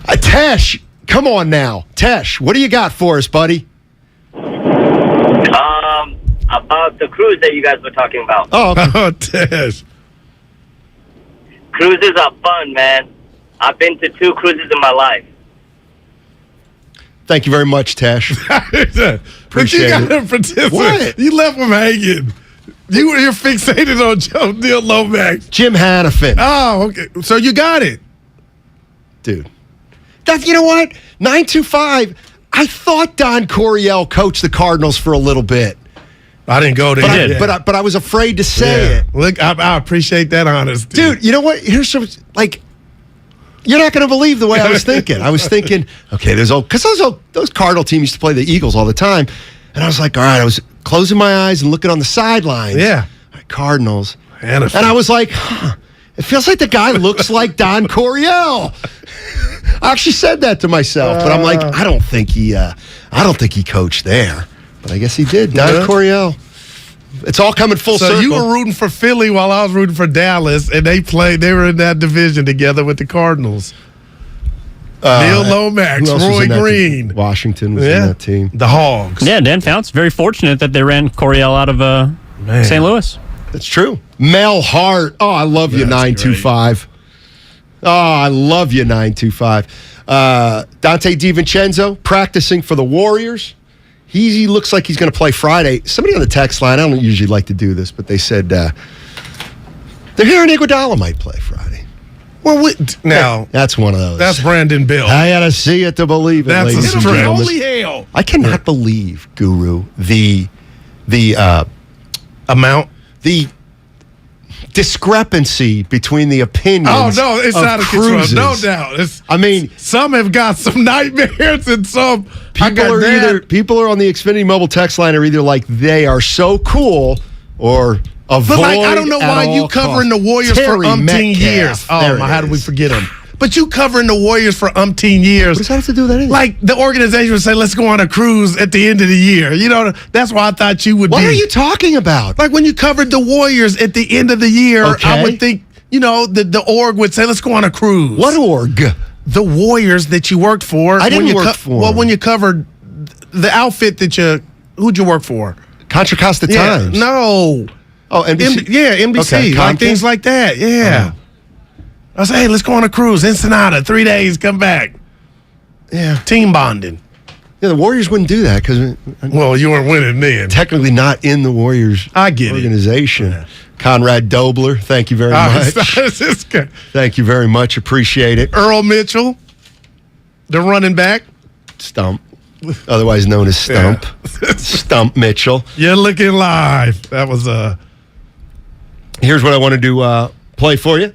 [SPEAKER 13] Tesh, come on now. Tesh, what do you got for us, buddy?
[SPEAKER 3] About the cruise that you guys were talking about.
[SPEAKER 6] Oh, Tesh.
[SPEAKER 3] Cruises are fun, man. I've been to 2 cruises in my life.
[SPEAKER 13] Thank you very much, Tesh. Appreciate
[SPEAKER 6] it. What? You left him hanging. You're fixated on Neil Lomax.
[SPEAKER 13] Jim Hannafin.
[SPEAKER 6] Oh, okay. So you got it.
[SPEAKER 13] Dude. You know what? 925, I thought Don Coryell coached the Cardinals for a little bit.
[SPEAKER 6] I didn't go there.
[SPEAKER 13] But I was afraid to say it.
[SPEAKER 6] Look, I appreciate that honesty.
[SPEAKER 13] Dude, you know what? Here's some, you're not going to believe the way I was thinking. I was thinking, okay, because those Cardinal teams used to play the Eagles all the time. And I was like, all right, I was closing my eyes and looking on the sidelines.
[SPEAKER 6] Yeah.
[SPEAKER 13] Cardinals. And I was like, it feels like the guy looks like Don Coryell. I actually said that to myself, but I'm like, I don't think he coached there. But I guess he did. Don Coryell. It's all coming full circle.
[SPEAKER 6] So you were rooting for Philly while I was rooting for Dallas, and they were in that division together with the Cardinals. Neil Lomax, Roy Green.
[SPEAKER 13] Washington was in that team.
[SPEAKER 6] The Hogs.
[SPEAKER 2] Yeah, Dan Fount's very fortunate that they ran Coryell out of St. Louis.
[SPEAKER 13] That's true. Mel Hart. Oh, I love you, 925. Oh, I love you, 925. Dante DiVincenzo practicing for the Warriors. He looks like he's going to play Friday. Somebody on the text line, I don't usually like to do this, but they said they're hearing Iguodala might play Friday.
[SPEAKER 6] Well, now
[SPEAKER 13] that's one of those.
[SPEAKER 6] That's Brandon Bill.
[SPEAKER 13] I got to see it to believe it,
[SPEAKER 6] that's
[SPEAKER 13] ladies and gentlemen.
[SPEAKER 6] Holy hell.
[SPEAKER 13] I cannot believe, Guru, the
[SPEAKER 6] amount,
[SPEAKER 13] the discrepancy between the opinions.
[SPEAKER 6] Oh no, it's
[SPEAKER 13] of
[SPEAKER 6] out of
[SPEAKER 13] cruises.
[SPEAKER 6] control. No doubt. Some have got some nightmares, and some
[SPEAKER 13] people are on the Xfinity Mobile text line are either like they are so cool, or Avoid
[SPEAKER 6] But I don't know why you covering the Warriors for umpteen years. Oh, how did we forget him? But you covering the Warriors for umpteen years.
[SPEAKER 13] What does that have to do with anything?
[SPEAKER 6] Like the organization would say, let's go on a cruise at the end of the year. That's why I thought you would
[SPEAKER 13] What are you talking about?
[SPEAKER 6] Like when you covered the Warriors at the end of the year, I would think, the org would say, let's go on a cruise.
[SPEAKER 13] What org?
[SPEAKER 6] The Warriors that you worked for.
[SPEAKER 13] I didn't work for.
[SPEAKER 6] Well, when you covered the outfit who'd you work for?
[SPEAKER 13] Contra Costa Times.
[SPEAKER 6] No.
[SPEAKER 13] Oh, NBC?
[SPEAKER 6] NBC.
[SPEAKER 13] Okay,
[SPEAKER 6] like things like that. Yeah. I say, hey, let's go on a cruise. Ensenada, 3 days, come back.
[SPEAKER 13] Yeah.
[SPEAKER 6] Team bonding.
[SPEAKER 13] Yeah, the Warriors wouldn't do that because.
[SPEAKER 6] Well, you weren't winning then.
[SPEAKER 13] Technically not in the Warriors organization.
[SPEAKER 6] Yeah.
[SPEAKER 13] Conrad Dobler, thank you very much. Thank you very much. Appreciate it.
[SPEAKER 6] Earl Mitchell, the running back.
[SPEAKER 13] Stump. Otherwise known as Stump.
[SPEAKER 6] Yeah.
[SPEAKER 13] Stump Mitchell.
[SPEAKER 6] You're looking live. That was
[SPEAKER 13] Here's what I want to do play for you.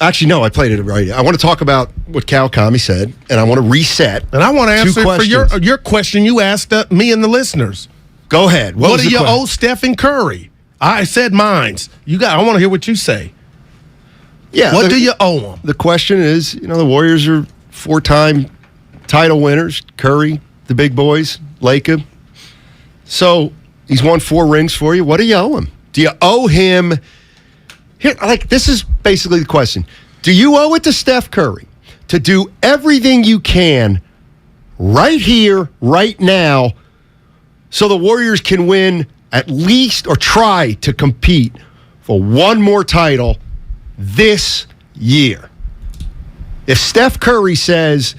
[SPEAKER 13] Actually, no, I played it right. I want to talk about what Cal Kami said, and I want to reset.
[SPEAKER 6] And I want to answer for your question you asked me and the listeners.
[SPEAKER 13] Go ahead.
[SPEAKER 6] What do you owe Stephen Curry? I said mines. I want to hear what you say.
[SPEAKER 13] Yeah.
[SPEAKER 6] What do you owe him?
[SPEAKER 13] The question is, the Warriors are 4-time title winners. Curry, the big boys, Lacob. So he's won 4 rings for you. What do you owe him? Do you owe him? Here, this is basically the question. Do you owe it to Steph Curry to do everything you can right here, right now, so the Warriors can win at least or try to compete for one more title this year? If Steph Curry says,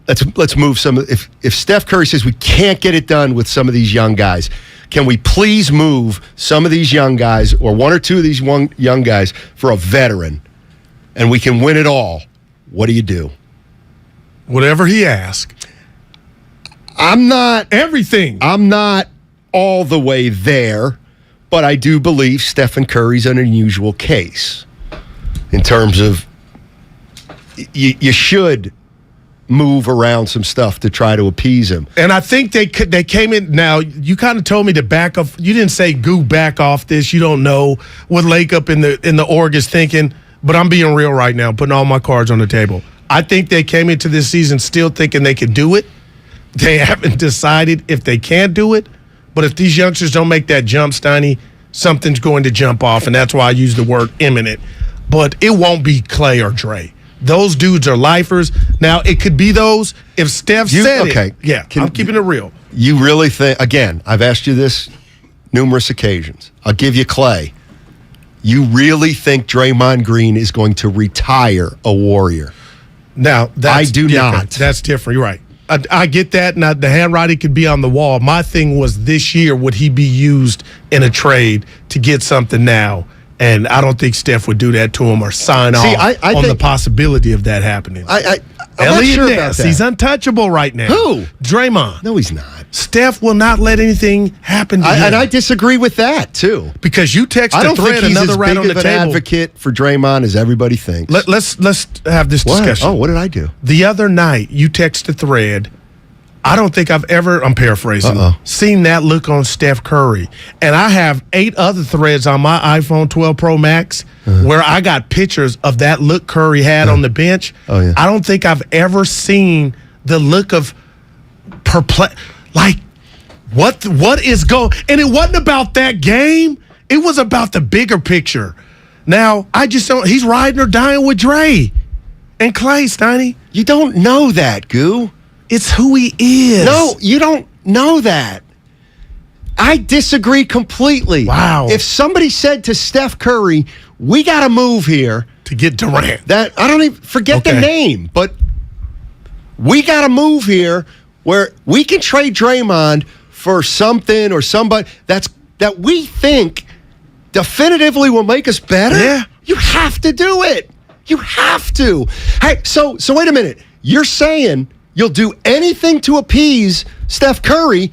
[SPEAKER 13] let's move some. If Steph Curry says we can't get it done with some of these young guys, can we please move some of these young guys or 1 or 2 of these young guys for a veteran, and we can win it all? What do you do?
[SPEAKER 6] Whatever he asks.
[SPEAKER 13] I'm not
[SPEAKER 6] everything.
[SPEAKER 13] I'm not all the way there, but I do believe Stephen Curry's an unusual case in terms of you should move around some stuff to try to appease him.
[SPEAKER 6] And I think they came in. Now, you kind of told me to back off. You didn't say, Goo, back off this. You don't know what Lacob in the org is thinking, but I'm being real right now, putting all my cards on the table. I think they came into this season still thinking they could do it. They haven't decided if they can do it, but if these youngsters don't make that jump, Steiny, something's going to jump off, and that's why I use the word imminent. But it won't be Clay or Dre. Those dudes are lifers. Now, it could be those if Steph said it. Yeah, I'm keeping it real.
[SPEAKER 13] You really think, again, I've asked you this numerous occasions. I'll give you Clay. You really think Draymond Green is going to retire a Warrior?
[SPEAKER 6] Now,
[SPEAKER 13] I do not.
[SPEAKER 6] That's different. You're right. I get that. Now, the handwriting could be on the wall. My thing was this year, would he be used in a trade to get something now? And I don't think Steph would do that to him or sign off on the possibility of that happening.
[SPEAKER 13] I'm not sure about that.
[SPEAKER 6] He's untouchable right now.
[SPEAKER 13] Who?
[SPEAKER 6] Draymond.
[SPEAKER 13] No, he's not.
[SPEAKER 6] Steph will not let anything happen to him.
[SPEAKER 13] And I disagree with that, too.
[SPEAKER 6] Because you text
[SPEAKER 13] I
[SPEAKER 6] the
[SPEAKER 13] don't
[SPEAKER 6] thread
[SPEAKER 13] think he's
[SPEAKER 6] another
[SPEAKER 13] as
[SPEAKER 6] right
[SPEAKER 13] big
[SPEAKER 6] on the
[SPEAKER 13] of an
[SPEAKER 6] table.
[SPEAKER 13] advocate for Draymond as everybody thinks.
[SPEAKER 6] Let's have this discussion.
[SPEAKER 13] Oh, what did I do?
[SPEAKER 6] The other night, you text the thread. I don't think I've ever, I'm paraphrasing, seen that look on Steph Curry. And I have 8 other threads on my iPhone 12 Pro Max where I got pictures of that look Curry had on the bench.
[SPEAKER 13] Oh, yeah.
[SPEAKER 6] I don't think I've ever seen the look of perplex. Like, what is going? And it wasn't about that game. It was about the bigger picture. Now, I just don't, he's riding or dying with Dre and Clay, Steiny.
[SPEAKER 13] You don't know that, Goo.
[SPEAKER 6] It's who he is.
[SPEAKER 13] No, you don't know that. I disagree completely.
[SPEAKER 6] Wow.
[SPEAKER 13] If somebody said to Steph Curry, we got to move here
[SPEAKER 6] to get Durant.
[SPEAKER 13] That I don't even forget the name, but we got to move here where we can trade Draymond for something or somebody that we think definitively will make us better.
[SPEAKER 6] Yeah.
[SPEAKER 13] You have to do it. You have to. Hey, so wait a minute. You're saying you'll do anything to appease Steph Curry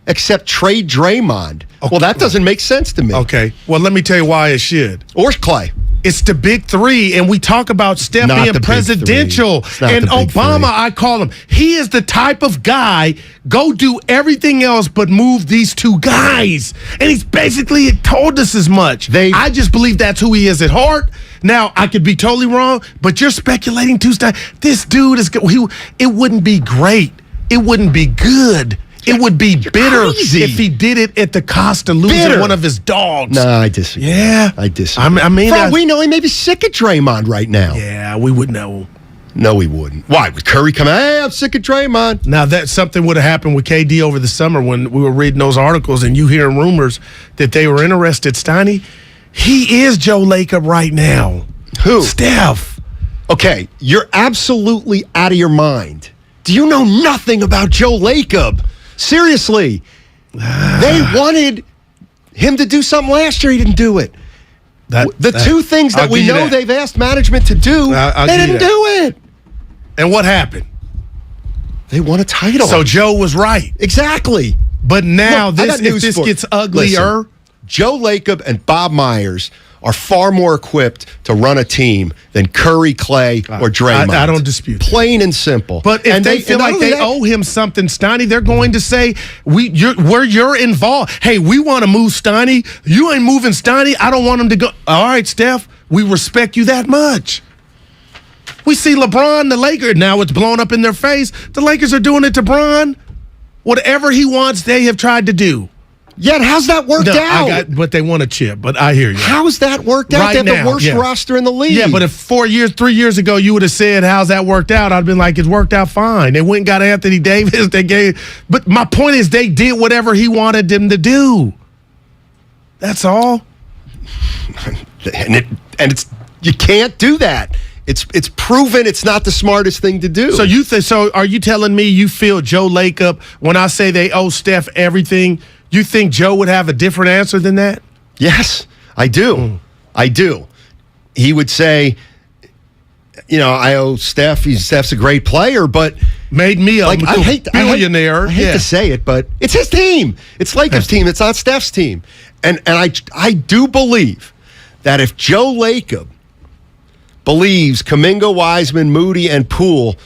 [SPEAKER 13] except trade Draymond. Okay. Well, that doesn't make sense to me.
[SPEAKER 6] Okay. Well, let me tell you why it should.
[SPEAKER 13] Or Clay.
[SPEAKER 6] It's the big three, and we talk about Steph
[SPEAKER 13] Not
[SPEAKER 6] being
[SPEAKER 13] the big
[SPEAKER 6] presidential.
[SPEAKER 13] three.
[SPEAKER 6] And
[SPEAKER 13] It's not the big
[SPEAKER 6] Obama,
[SPEAKER 13] three.
[SPEAKER 6] I call him. He is the type of guy, go do everything else but move these two guys. And he's basically told us as much. I just believe that's who he is at heart. Now, I could be totally wrong, but you're speculating too. This dude is good. It wouldn't be great. It wouldn't be good. It would be bitter
[SPEAKER 13] crazy.
[SPEAKER 6] if he did it at the cost of losing one of his dogs.
[SPEAKER 13] No, I disagree.
[SPEAKER 6] Yeah.
[SPEAKER 13] I disagree.
[SPEAKER 6] I mean,
[SPEAKER 13] for all we know, he may be sick of Draymond right now.
[SPEAKER 6] Yeah, we would know.
[SPEAKER 13] No, he wouldn't. Why? Would Curry come out? Hey, I'm sick of Draymond.
[SPEAKER 6] Now, that something would have happened with KD over the summer when we were reading those articles and you hearing rumors that they were interested. Steiny, he is Joe Lacob right now.
[SPEAKER 13] Who?
[SPEAKER 6] Steph.
[SPEAKER 13] Okay, you're absolutely out of your mind. Do you know nothing about Joe Lacob? Seriously. They wanted him to do something last year. He didn't do it. The two things that we know they've asked management to do, they didn't do it.
[SPEAKER 6] And what happened?
[SPEAKER 13] They won a title.
[SPEAKER 6] So Joe was right.
[SPEAKER 13] Exactly.
[SPEAKER 6] But now,
[SPEAKER 13] Look,
[SPEAKER 6] if this gets uglier.
[SPEAKER 13] Listen, Joe Lacob and Bob Myers are far more equipped to run a team than Curry, Clay, or Draymond.
[SPEAKER 6] I don't dispute that.
[SPEAKER 13] Plain and simple.
[SPEAKER 6] But if they feel like they owe him something, Steiny, they're going to say, you're involved. Hey, we want to move Steiny. You ain't moving Steiny. I don't want him to go. All right, Steph, we respect you that much. We see LeBron, the Lakers, now it's blown up in their face. The Lakers are doing it to Bron. Whatever he wants, they have tried to do.
[SPEAKER 13] Yet, how's that worked out?
[SPEAKER 6] But they want a chip, but I hear you.
[SPEAKER 13] How's that worked out? They have the worst roster in the league.
[SPEAKER 6] Yeah, but if 3 years ago, you would have said, how's that worked out? I'd been like, it's worked out fine. They went and got Anthony Davis. But my point is, they did whatever he wanted them to do. That's all.
[SPEAKER 13] And it's you can't do that. It's proven it's not the smartest thing to do.
[SPEAKER 6] So are you telling me you feel Joe Lacob, when I say they owe Steph everything, you think Joe would have a different answer than that?
[SPEAKER 13] Yes, I do. I do. He would say, I owe Steph. Steph's a great player, but
[SPEAKER 6] made me a billionaire.
[SPEAKER 13] I hate to say it, but it's his team. It's Lacob's team. It's not Steph's team. And I do believe that if Joe Lacob believes Kuminga, Wiseman, Moody, and Poole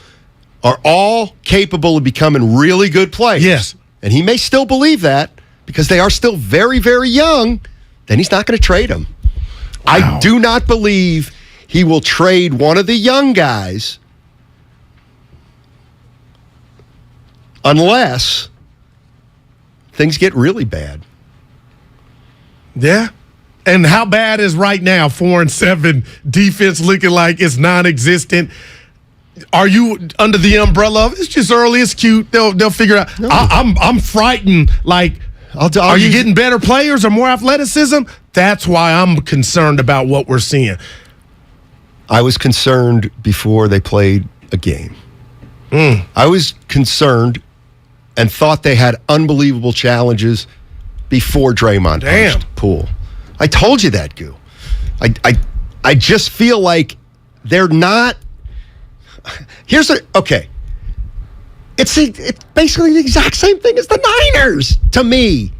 [SPEAKER 13] are all capable of becoming really good players,
[SPEAKER 6] yes,
[SPEAKER 13] and he may still believe that because they are still very, very young, then he's not going to trade them. Wow. I do not believe he will trade one of the young guys unless things get really bad.
[SPEAKER 6] Yeah. And how bad is right now 4-7 defense looking like it's non-existent? Are you under the umbrella of it's just early, it's cute, they'll figure out? No. I'm frightened. Like, are you getting better players or more athleticism? That's why I'm concerned about what we're seeing.
[SPEAKER 13] I was concerned before they played a game. I was concerned and thought they had unbelievable challenges before Draymond punched Poole. I told you that, Goo. I just feel like they're not. Okay. It's basically the exact same thing as the Niners to me.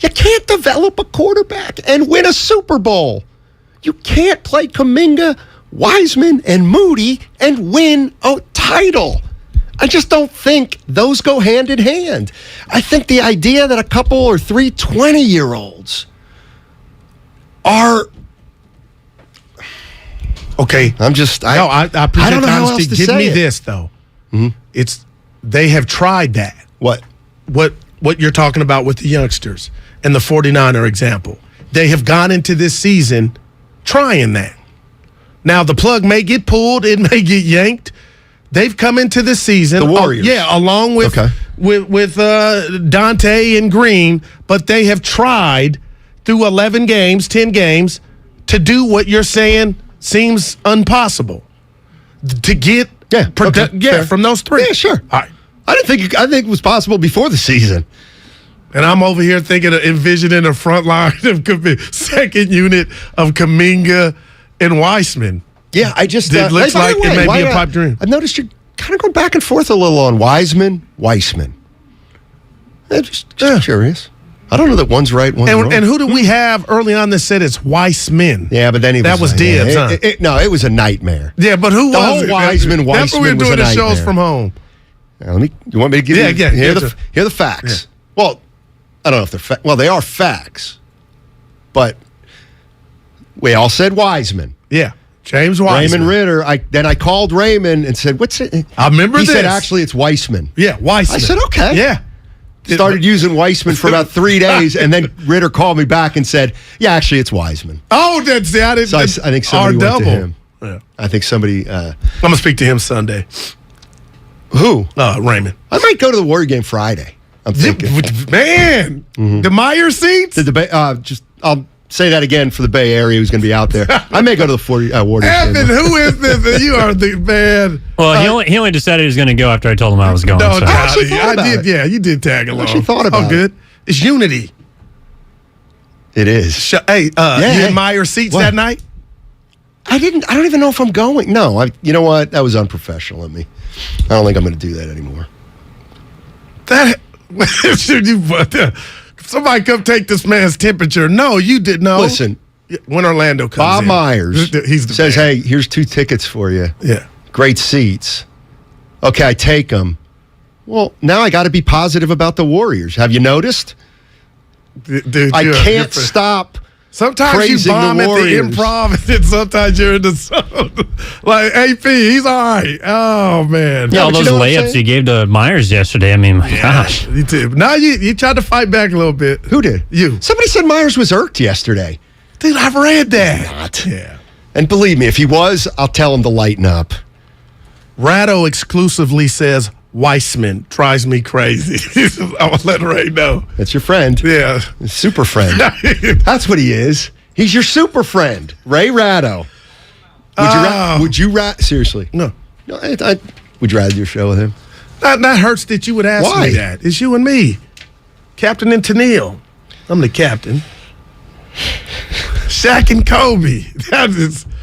[SPEAKER 13] You can't develop a quarterback and win a Super Bowl. You can't play Kuminga, Wiseman, and Moody and win a title. I just don't think those go hand in hand. I think the idea that a couple or 3 20-year-olds are
[SPEAKER 6] okay.
[SPEAKER 13] I'm just.
[SPEAKER 6] I appreciate
[SPEAKER 13] I don't know
[SPEAKER 6] the
[SPEAKER 13] how
[SPEAKER 6] honesty.
[SPEAKER 13] else to
[SPEAKER 6] Give
[SPEAKER 13] say
[SPEAKER 6] me
[SPEAKER 13] it.
[SPEAKER 6] this though. They have tried that.
[SPEAKER 13] What
[SPEAKER 6] you're talking about with the youngsters and the 49er example. They have gone into this season trying that. Now the plug may get pulled, it may get yanked. They've come into the season,
[SPEAKER 13] the Warriors,
[SPEAKER 6] along with Dante and Green, but they have tried through 11 games, 10 games, to do what you're saying seems impossible. To get from those three.
[SPEAKER 13] Yeah, sure.
[SPEAKER 6] All right.
[SPEAKER 13] I think it was possible before the season.
[SPEAKER 6] And I'm over here envisioning a front line of second unit of Kuminga and Weissman.
[SPEAKER 13] Yeah, I just
[SPEAKER 6] it looks like it may be a pipe dream.
[SPEAKER 13] I've noticed you're kind of going back and forth a little on Weissman. I'm just curious. I don't know that one's right, one's wrong.
[SPEAKER 6] And who do we have early on that said it's Weissman?
[SPEAKER 13] Yeah, but then
[SPEAKER 6] that was Dibs, huh?
[SPEAKER 13] No, it was a nightmare.
[SPEAKER 6] Yeah, but who
[SPEAKER 13] the
[SPEAKER 6] was
[SPEAKER 13] whole
[SPEAKER 6] it?
[SPEAKER 13] Weissman
[SPEAKER 6] That's what we were doing the shows from home.
[SPEAKER 13] Now, you want me to give you hear the facts?
[SPEAKER 6] Yeah.
[SPEAKER 13] Well, I don't know if they're well, they are facts, but we all said Weissman.
[SPEAKER 6] Yeah, James Weissman.
[SPEAKER 13] Raymond Ritter. I called Raymond and said, "What's it?"
[SPEAKER 6] I remember
[SPEAKER 13] he
[SPEAKER 6] this.
[SPEAKER 13] said, "Actually, it's Weissman."
[SPEAKER 6] Yeah, Weissman.
[SPEAKER 13] I said, "Okay."
[SPEAKER 6] Yeah.
[SPEAKER 13] Started using Weissman for about 3 days, and then Ritter called me back and said, "Yeah, actually, it's Weissman."
[SPEAKER 6] Oh, that's I didn't.
[SPEAKER 13] So I think somebody went to him.
[SPEAKER 6] Yeah.
[SPEAKER 13] I think somebody.
[SPEAKER 6] I'm gonna speak to him Sunday.
[SPEAKER 13] Who?
[SPEAKER 6] Raymond.
[SPEAKER 13] I might go to the Warrior game Friday. I'm thinking.
[SPEAKER 6] Man, the Meyer seats.
[SPEAKER 13] I'll say that again for the Bay Area who's going to be out there. I may go to the Warriors
[SPEAKER 6] Evan,
[SPEAKER 13] game.
[SPEAKER 6] who is this? You are the man.
[SPEAKER 2] Well, he only decided he was going to go after I told him I was going.
[SPEAKER 6] No,
[SPEAKER 2] so.
[SPEAKER 6] I did. Yeah, you did tag along.
[SPEAKER 13] I actually thought about it.
[SPEAKER 6] Good. It's unity.
[SPEAKER 13] It is.
[SPEAKER 6] Hey, you had Meyer seats that night?
[SPEAKER 13] I didn't. I don't even know if I'm going. No, you know what? That was unprofessional of me. I don't think I'm going to do that anymore.
[SPEAKER 6] Somebody come take this man's temperature. No, you didn't know.
[SPEAKER 13] Listen,
[SPEAKER 6] when Orlando comes
[SPEAKER 13] Bob
[SPEAKER 6] in,
[SPEAKER 13] Myers says,
[SPEAKER 6] man.
[SPEAKER 13] "Hey, here's 2 tickets for you.
[SPEAKER 6] Yeah,
[SPEAKER 13] great seats. Okay, I take them. Well, now I got to be positive about the Warriors. Have you noticed?
[SPEAKER 6] Dude,
[SPEAKER 13] I can't stop.
[SPEAKER 6] Sometimes you bomb at the Improv, and then sometimes you're in the zone. Like AP, he's all right. Oh man,
[SPEAKER 2] yeah, all those layups he gave to Myers yesterday. I mean, my gosh,
[SPEAKER 6] you did. Now you tried to fight back a little bit.
[SPEAKER 13] Who did?
[SPEAKER 6] You.
[SPEAKER 13] Somebody said Myers was irked yesterday.
[SPEAKER 6] Dude, I've read that.
[SPEAKER 13] Not.
[SPEAKER 6] Yeah.
[SPEAKER 13] And believe me, if he was, I'll tell him to lighten up.
[SPEAKER 6] Ratto exclusively says Weissman drives me crazy. I will let Ray know.
[SPEAKER 13] That's your friend.
[SPEAKER 6] Yeah.
[SPEAKER 13] Super friend. That's what he is. He's your super friend, Ray Ratto. Would you seriously?
[SPEAKER 6] No.
[SPEAKER 13] Would you rather do a show with him?
[SPEAKER 6] That hurts that you would ask me that. It's you and me. Captain and Tennille. I'm the captain. Shaq and Kobe.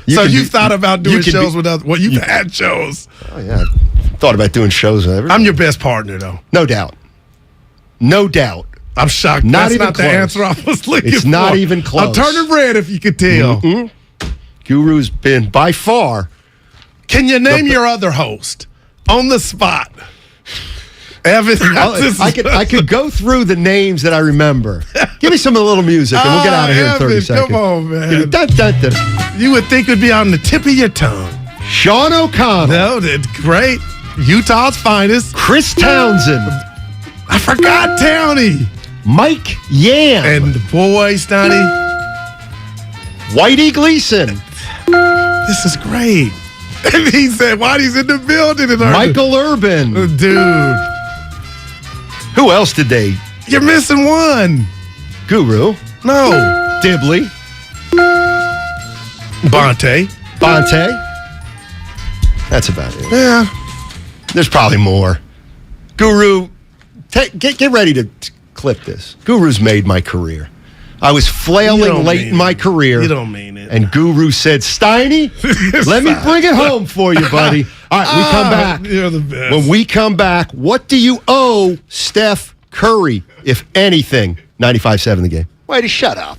[SPEAKER 6] You thought about doing shows with us. Well, you've had shows.
[SPEAKER 13] Oh, yeah. Thought about doing shows with everybody.
[SPEAKER 6] I'm your best partner, though.
[SPEAKER 13] No doubt. No doubt.
[SPEAKER 6] I'm shocked.
[SPEAKER 13] Not
[SPEAKER 6] That's
[SPEAKER 13] even
[SPEAKER 6] not
[SPEAKER 13] close.
[SPEAKER 6] the answer I was looking for.
[SPEAKER 13] It's not even close.
[SPEAKER 6] I'm turning red if you could tell.
[SPEAKER 13] Mm-hmm. Guru's been, by far.
[SPEAKER 6] Can you name your other host? On the spot. Evan.
[SPEAKER 13] I could go through the names that I remember. Give me some of the little music, and we'll get out of here in 30 seconds.
[SPEAKER 6] Come on, man.
[SPEAKER 13] Dun, dun, dun.
[SPEAKER 6] You would think it would be on the tip of your tongue.
[SPEAKER 13] Sean O'Connell.
[SPEAKER 6] No, that's great. Utah's finest.
[SPEAKER 13] Chris Townsend.
[SPEAKER 6] I forgot Townie.
[SPEAKER 13] Mike Yam.
[SPEAKER 6] And the boy, Steiny.
[SPEAKER 13] Whitey Gleason.
[SPEAKER 6] This is great. And he said, Whitey's in the building. And
[SPEAKER 13] Michael Urban.
[SPEAKER 6] Dude.
[SPEAKER 13] Who else did they?
[SPEAKER 6] You're missing one.
[SPEAKER 13] Guru.
[SPEAKER 6] No.
[SPEAKER 13] Dibley.
[SPEAKER 6] Bonte.
[SPEAKER 13] That's about it.
[SPEAKER 6] Yeah.
[SPEAKER 13] There's probably more. Guru, get ready to clip this. Guru's made my career. I was flailing late in my career.
[SPEAKER 6] You don't mean it.
[SPEAKER 13] And Guru said, Steiny, let me bring it home for you, buddy. All right, we come back.
[SPEAKER 6] You're the best.
[SPEAKER 13] When we come back, what do you owe Steph Curry, if anything? 95.7 The Game. Whitey, shut up.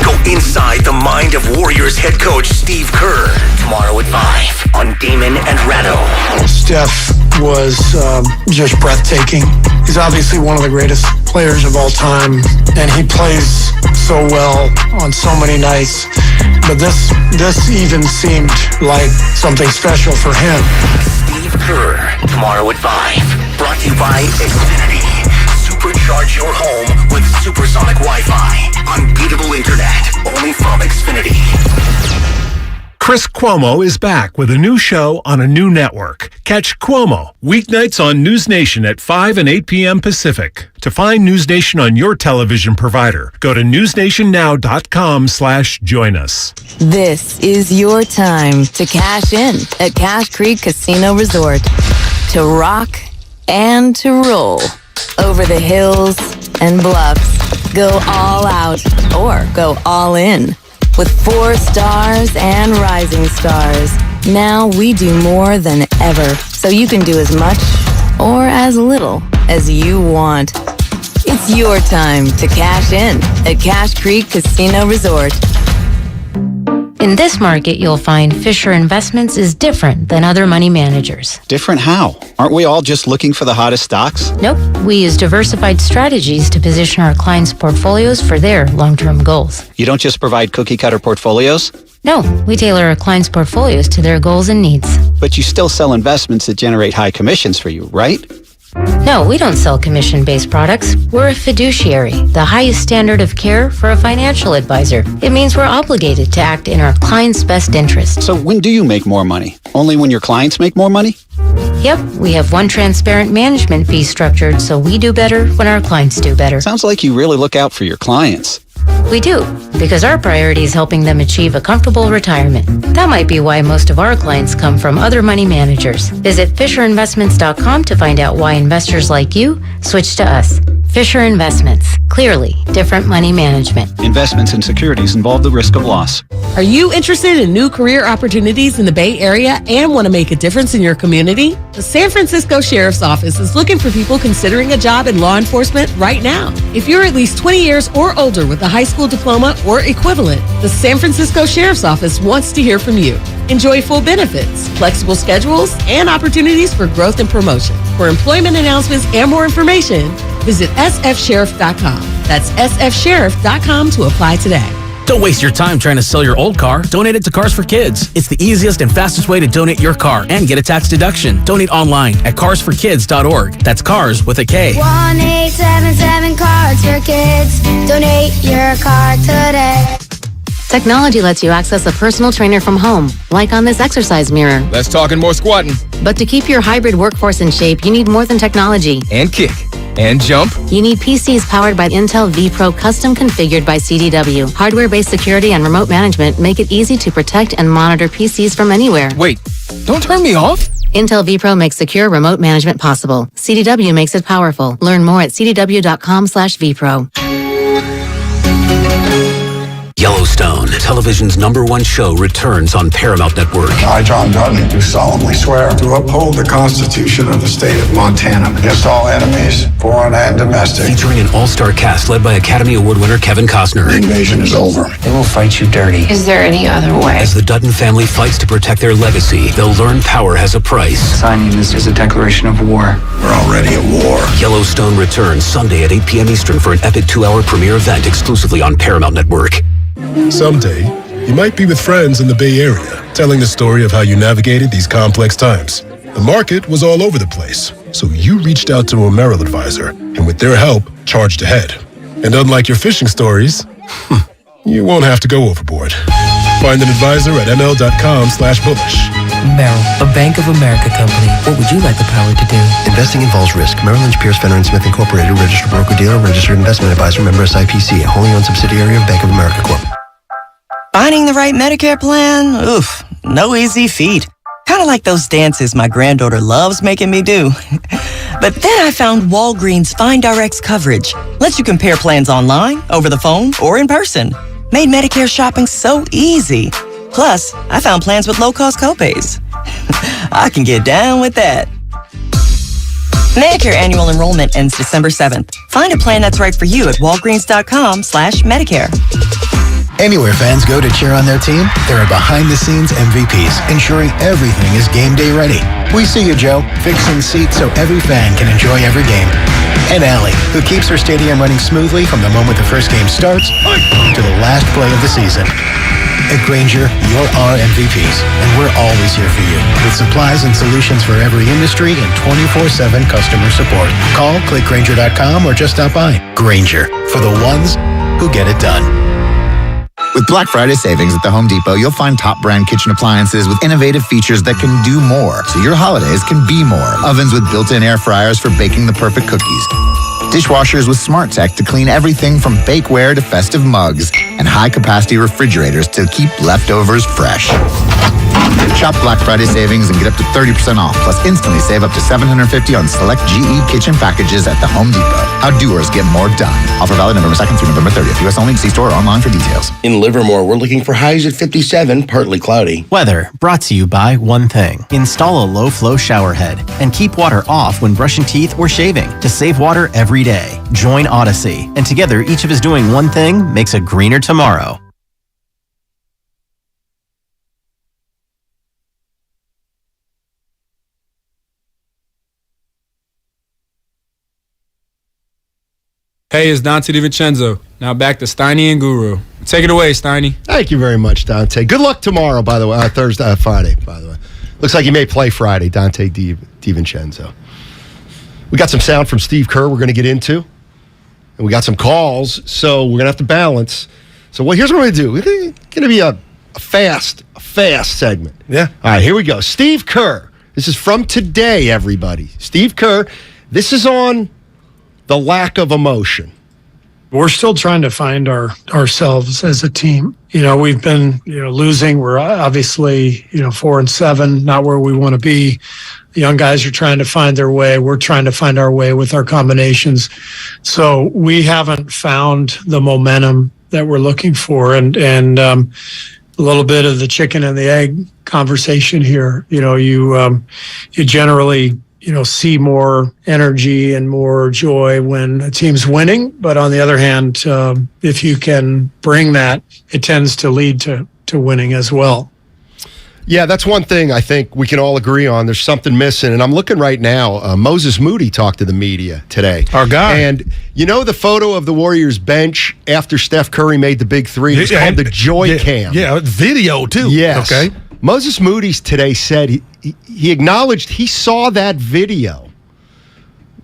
[SPEAKER 5] Go inside the mind of Warriors head coach Steve Kerr tomorrow at 5 on Damon and Ratto.
[SPEAKER 8] Steph was just breathtaking. He's obviously one of the greatest players of all time, and he plays so well on so many nights. But this even seemed like something special for him.
[SPEAKER 5] Steve Kerr tomorrow at 5. Brought to you by Xfinity. Supercharge your home with supersonic Wi-Fi. Unbeatable internet. Only from Xfinity.
[SPEAKER 21] Chris Cuomo is back with a new show on a new network. Catch Cuomo weeknights on News Nation at 5 and 8 p.m. Pacific. To find News Nation on your television provider, go to newsnationnow.com/join us.
[SPEAKER 9] This is your time to cash in at Cash Creek Casino Resort. To rock and to roll. Over the hills and bluffs. Go all out or go all in. With 4 stars and rising stars, now we do more than ever, so you can do as much or as little as you want. It's It's your time to cash in at Cash Creek Casino Resort.
[SPEAKER 7] In this market, you'll find Fisher Investments is different than other money managers.
[SPEAKER 10] Different how? Aren't we all just looking for the hottest stocks?
[SPEAKER 7] Nope. We use diversified strategies to position our clients' portfolios for their long-term goals.
[SPEAKER 10] You don't just provide cookie-cutter portfolios?
[SPEAKER 7] No, we tailor our clients' portfolios to their goals and needs.
[SPEAKER 10] But you still sell investments that generate high commissions for you, right?
[SPEAKER 7] No, we don't sell commission-based products. We're a fiduciary, the highest standard of care for a financial advisor. It means we're obligated to act in our clients' best interest.
[SPEAKER 10] So when do you make more money? Only when your clients make more money?
[SPEAKER 7] Yep, we have one transparent management fee structured, so we do better when our clients do better.
[SPEAKER 10] Sounds like you really look out for your clients.
[SPEAKER 7] We do, because our priority is helping them achieve a comfortable retirement. That might be why most of our clients come from other money managers. Visit FisherInvestments.com to find out why investors like you switch to us. Fisher Investments. Clearly, different money management.
[SPEAKER 10] Investments in securities involve the risk of loss.
[SPEAKER 11] Are you interested in new career opportunities in the Bay Area and want to make a difference in your community? The San Francisco Sheriff's Office is looking for people considering a job in law enforcement right now. If you're at least 20 years or older with a high school diploma or equivalent, the San Francisco Sheriff's Office wants to hear from you. Enjoy full benefits, flexible schedules, and opportunities for growth and promotion. For employment announcements and more information, visit sfsheriff.com. That's sfsheriff.com to apply today.
[SPEAKER 14] Don't waste your time trying to sell your old car. Donate it to Cars for Kids. It's the easiest and fastest way to donate your car and get a tax deduction. Donate online at carsforkids.org. That's cars with a K.
[SPEAKER 20] 1-877 Cards for Kids. Donate your car today.
[SPEAKER 9] Technology lets you access a personal trainer from home, like on this exercise mirror.
[SPEAKER 25] Less talking, more squatting.
[SPEAKER 9] But to keep your hybrid workforce in shape, you need more than technology.
[SPEAKER 25] And kick. And jump.
[SPEAKER 9] You need PCs powered by Intel vPro, custom configured by CDW. Hardware-based security and remote management make it easy to protect and monitor PCs from anywhere.
[SPEAKER 25] Wait, don't turn me off.
[SPEAKER 9] Intel vPro makes secure remote management possible. CDW makes it powerful. Learn more at cdw.com/vpro.
[SPEAKER 26] Yellowstone, television's #1 show, returns on Paramount Network.
[SPEAKER 8] I, John Dutton, do solemnly swear to uphold the Constitution of the state of Montana against all enemies, foreign and domestic.
[SPEAKER 26] Featuring an all-star cast led by Academy Award winner Kevin Costner.
[SPEAKER 8] The invasion is over.
[SPEAKER 26] They will fight you dirty.
[SPEAKER 20] Is there any other way?
[SPEAKER 26] As the Dutton family fights to protect their legacy, they'll learn power has a price.
[SPEAKER 27] Signing this is a declaration of war.
[SPEAKER 8] We're already at war.
[SPEAKER 26] Yellowstone returns Sunday at 8 p.m. Eastern for an epic 2-hour premiere event exclusively on Paramount Network.
[SPEAKER 28] Someday, you might be with friends in the Bay Area, telling the story of how you navigated these complex times. The market was all over the place, so you reached out to a Merrill advisor, and with their help, charged ahead. And unlike your fishing stories, you won't have to go overboard. Find an advisor at ml.com/bullish.
[SPEAKER 29] Merrill, a Bank of America company. What would you like the power to do?
[SPEAKER 30] Investing involves risk. Merrill Lynch, Pierce, Fenner & Smith Incorporated, registered broker-dealer, registered investment advisor, member SIPC, a wholly owned subsidiary of Bank of America Corp.
[SPEAKER 31] Finding the right Medicare plan? Oof, no easy feat. Kind of like those dances my granddaughter loves making me do. But then I found Walgreens FindRx coverage. Lets you compare plans online, over the phone, or in person. Made Medicare shopping so easy. Plus, I found plans with low-cost copays. I can get down with that. Medicare annual enrollment ends December 7th. Find a plan that's right for you at walgreens.com/Medicare.
[SPEAKER 32] Anywhere fans go to cheer on their team, there are behind-the-scenes MVPs, ensuring everything is game day ready. We see you, Joe, fixing seats so every fan can enjoy every game. And Allie, who keeps her stadium running smoothly from the moment the first game starts to the last play of the season. At Grainger, you're our MVPs, and we're always here for you, with supplies and solutions for every industry and 24/7 customer support. Call, click Grainger.com, or just stop by. Grainger, for the ones who get it done.
[SPEAKER 33] With Black Friday savings at the Home Depot, you'll find top brand kitchen appliances with innovative features that can do more, so your holidays can be more. Ovens with built-in air fryers for baking the perfect cookies. Dishwashers with smart tech to clean everything from bakeware to festive mugs. And high-capacity refrigerators to keep leftovers fresh. Shop Black Friday savings and get up to 30% off, plus instantly save up to $750 on select GE kitchen packages at the Home Depot. How doers get more done. Offer valid November 2nd through November 30th. U.S. only. See store or online for details.
[SPEAKER 1] In Livermore, we're looking for highs at 57, partly cloudy.
[SPEAKER 2] Weather brought to you by one thing. Install a low-flow shower head and keep water off when brushing teeth or shaving to save water every day. Join Odyssey, and together each of us doing one thing makes a greener tomorrow.
[SPEAKER 25] Hey, it's Dante DiVincenzo. Now back to Steiny and Guru. Take it away, Steiny.
[SPEAKER 13] Thank you very much, Dante. Good luck tomorrow, by the way. Friday, by the way. Looks like he may play Friday, Dante DiVincenzo. We got some sound from Steve Kerr we're going to get into. And we got some calls, so we're going to have to balance. So here's what we're going to do. It's going to be a fast segment.
[SPEAKER 6] Yeah.
[SPEAKER 13] All right, here we go. Steve Kerr. This is from today, everybody. Steve Kerr. This is on the lack of emotion.
[SPEAKER 8] We're still trying to find ourselves as a team. We've been, losing. We're obviously, 4-7, not where we want to be. The young guys are trying to find their way. We're trying to find our way with our combinations. So we haven't found the momentum that we're looking for. And a little bit of the chicken and the egg conversation here. You generally, see more energy and more joy when a team's winning. But on the other hand, if you can bring that, it tends to lead to winning as well.
[SPEAKER 13] Yeah, that's one thing I think we can all agree on. There's something missing. And I'm looking right now. Moses Moody talked to the media today.
[SPEAKER 6] Our guy.
[SPEAKER 13] And the photo of the Warriors bench after Steph Curry made the big three? It's called the Joy Cam.
[SPEAKER 6] Yeah, video too.
[SPEAKER 13] Yes.
[SPEAKER 6] Okay.
[SPEAKER 13] Moses Moody today said he acknowledged he saw that video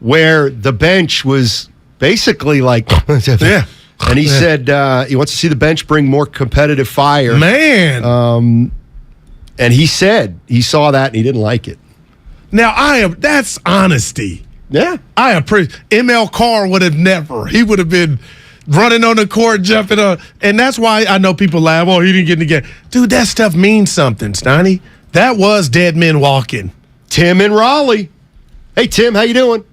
[SPEAKER 13] where the bench was basically like,
[SPEAKER 6] yeah.
[SPEAKER 13] And he said he wants to see the bench bring more competitive fire.
[SPEAKER 6] Man.
[SPEAKER 13] And he said he saw that and he didn't like it.
[SPEAKER 6] Now that's honesty.
[SPEAKER 13] Yeah.
[SPEAKER 6] I appreciate. ML Carr would have never. He would have been running on the court, jumping on. And that's why I know people laugh, he didn't get in the game. Dude, that stuff means something, Steiny. That was dead men walking.
[SPEAKER 13] Tim in Raleigh. Hey, Tim, how you doing?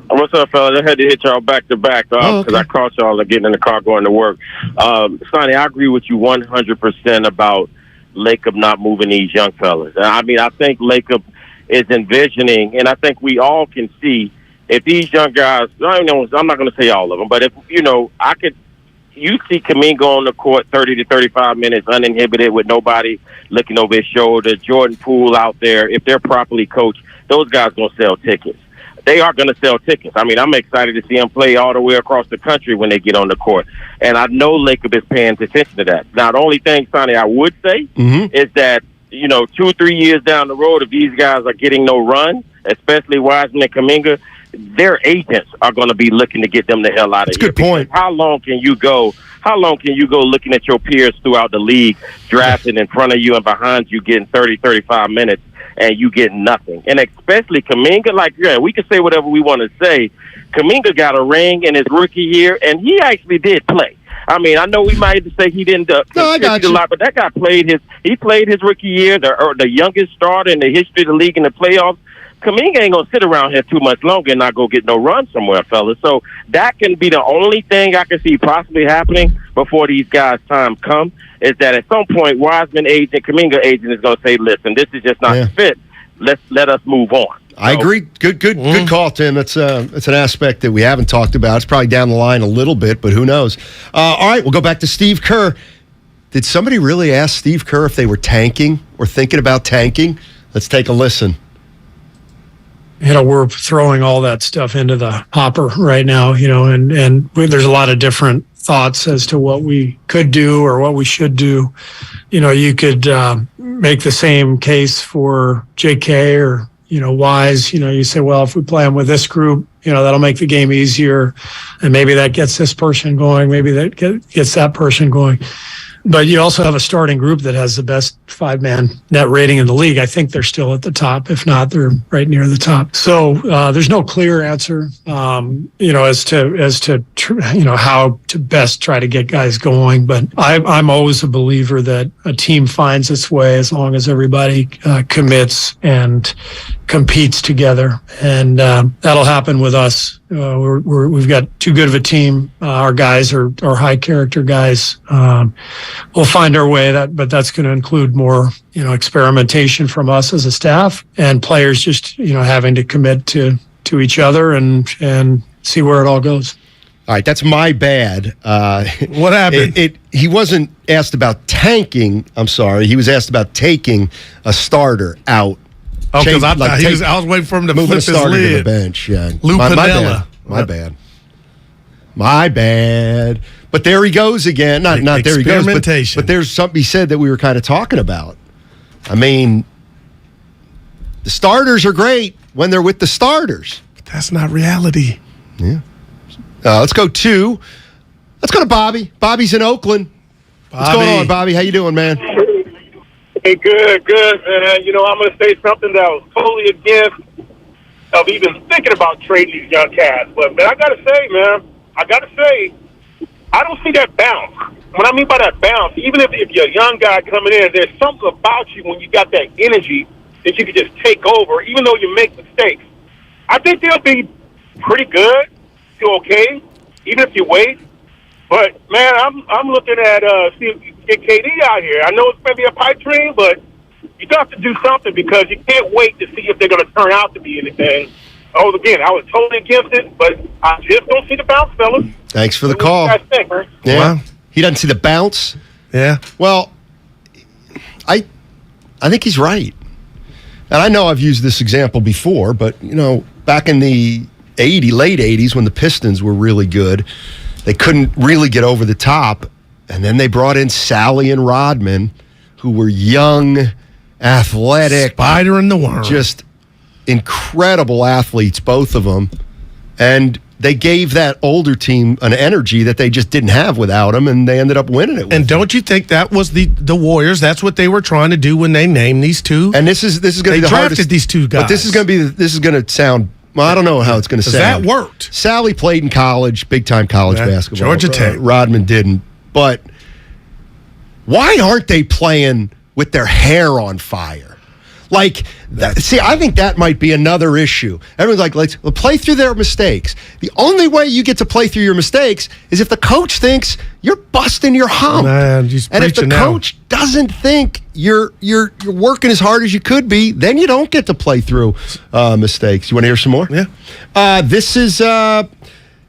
[SPEAKER 3] What's up, fellas? I had to hit y'all back to back because I caught y'all getting in the car going to work. Steiny, I agree with you 100% about Lacob not moving these young fellas. I mean, I think Lacob is envisioning, and I think we all can see, if these young guys, I'm not going to say all of them, but if, you see Kuminga on the court 30 to 35 minutes uninhibited with nobody looking over his shoulder, Jordan Poole out there, if they're properly coached, those guys going to sell tickets. They are going to sell tickets. I mean, I'm excited to see them play all the way across the country when they get on the court. And I know Lacob is paying attention to that. Now, the only thing, Sonny, I would say is that, 2-3 years down the road, if these guys are getting no run, especially Wiseman and Kuminga, their agents are going to be looking to get them the hell out of here.
[SPEAKER 13] That's a good point.
[SPEAKER 3] How long can you go looking at your peers throughout the league, drafting in front of you and behind you, getting 30, 35 minutes, and you get nothing? And especially Kuminga, we can say whatever we want to say. Kuminga got a ring in his rookie year, and he actually did play. I mean, I know we might say he didn't contribute a lot, but that guy played his rookie year, the youngest starter in the history of the league in the playoffs. Kuminga ain't going to sit around here too much longer and not go get no run somewhere, fellas. So that can be the only thing I can see possibly happening before these guys' time come, is that at some point Wiseman agent, Kuminga agent is going to say, listen, this is just not fit. Let us move on.
[SPEAKER 13] I agree. Good call, Tim. It's an aspect that we haven't talked about. It's probably down the line a little bit, but who knows? All right, we'll go back to Steve Kerr. Did somebody really ask Steve Kerr if they were tanking or thinking about tanking? Let's take a listen.
[SPEAKER 8] We're throwing all that stuff into the hopper right now, and there's a lot of different thoughts as to what we could do or what we should do. You could make the same case for JK or, Wise. You say, well, if we play them with this group, that'll make the game easier, and maybe that gets this person going, maybe that gets that person going. But you also have a starting group that has the best 5-man net rating in the league. I think they're still at the top. If not, they're right near the top. So there's no clear answer, as to how to best try to get guys going. But I'm always a believer that a team finds its way as long as everybody commits and competes together, and that'll happen with us. We've got too good of a team. Our guys are high character guys. We'll find our way. But that's going to include more, experimentation from us as a staff, and players just, having to commit to each other and see where it all goes.
[SPEAKER 13] All right, that's my bad.
[SPEAKER 6] What happened?
[SPEAKER 13] He wasn't asked about tanking. I'm sorry. He was asked about taking a starter out.
[SPEAKER 6] Oh, because I was waiting for him to flip his lid.
[SPEAKER 13] To the bench. Yeah.
[SPEAKER 6] Lou Piniella.
[SPEAKER 13] My bad. But there he goes again. Not there he goes. But there's something he said that we were kind of talking about. I mean, the starters are great when they're with the starters.
[SPEAKER 6] But that's not reality.
[SPEAKER 13] Yeah. Let's go to Bobby. Bobby's in Oakland.
[SPEAKER 6] Bobby.
[SPEAKER 13] What's going on, Bobby? How you doing, man?
[SPEAKER 4] Hey, good, man. I'm going to say something that I was totally against of even thinking about trading these young cats. But, man, I got to say, I don't see that bounce. What I mean by that bounce, even if you're a young guy coming in, there's something about you when you got that energy that you can just take over, even though you make mistakes. I think they'll be pretty good to okay, even if you wait. But, man, I'm looking at see if you can get KD out here. I know it's maybe a pipe dream, but you have to do something because you can't wait to see if they're going to turn out to be anything. Oh, again, I was totally against it, but I just don't see the bounce, fellas.
[SPEAKER 13] Thanks for the call.
[SPEAKER 4] What do you guys think, man?
[SPEAKER 13] Yeah. Wow. He doesn't see the bounce?
[SPEAKER 6] Yeah.
[SPEAKER 13] Well, I think he's right. And I know I've used this example before, but, back in the late 80s when the Pistons were really good, they couldn't really get over the top. And then they brought in Sally and Rodman, who were young, athletic.
[SPEAKER 6] Spider in the worm.
[SPEAKER 13] Just incredible athletes, both of them. And they gave that older team an energy that they just didn't have without them, and they ended up winning it.
[SPEAKER 6] And don't you think that was the Warriors? That's what they were trying to do when they named these two.
[SPEAKER 13] And this is going to be the
[SPEAKER 6] drafted
[SPEAKER 13] hardest.
[SPEAKER 6] These two guys.
[SPEAKER 13] But this is going to sound. Well, I don't know how it's going to sound.
[SPEAKER 6] That worked.
[SPEAKER 13] Sally played in college, big-time college basketball.
[SPEAKER 6] Georgia Tech.
[SPEAKER 13] Rodman didn't. But why aren't they playing with their hair on fire? I think that might be another issue. Everyone's like, let's play through their mistakes. The only way you get to play through your mistakes is if the coach thinks you're busting your hump.
[SPEAKER 6] Man,
[SPEAKER 13] and if the coach doesn't think you're working as hard as you could be, then you don't get to play through mistakes. You want to hear some more?
[SPEAKER 6] Yeah.
[SPEAKER 13] This is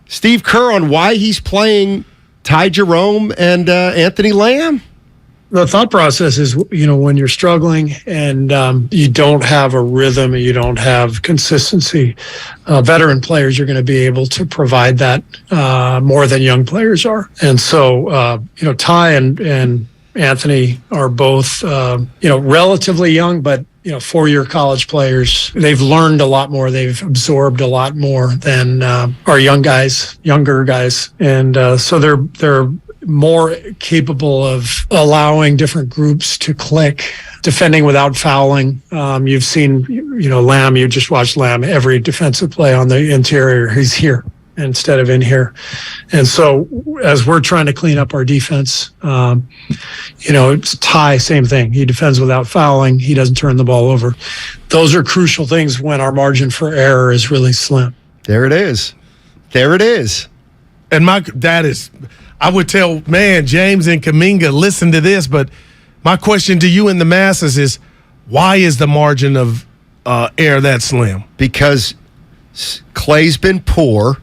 [SPEAKER 13] Steve Kerr on why he's playing Ty Jerome and Anthony Lamb.
[SPEAKER 8] The thought process is, when you're struggling and you don't have a rhythm, you don't have consistency, veteran players are going to be able to provide that more than young players are. And so, Ty and Anthony are both, relatively young, but, 4-year college players. They've learned a lot more. They've absorbed a lot more than our younger guys. And so they're more capable of allowing different groups to click, defending without fouling. You've seen, Lamb, you just watched Lamb, every defensive play on the interior, he's here instead of in here. And so as we're trying to clean up our defense, it's Ty, same thing. He defends without fouling. He doesn't turn the ball over. Those are crucial things when our margin for error is really slim.
[SPEAKER 13] There it is.
[SPEAKER 6] And I would tell, James and Kuminga, listen to this, but my question to you and the masses is, why is the margin of error that slim?
[SPEAKER 13] Because Clay's been poor,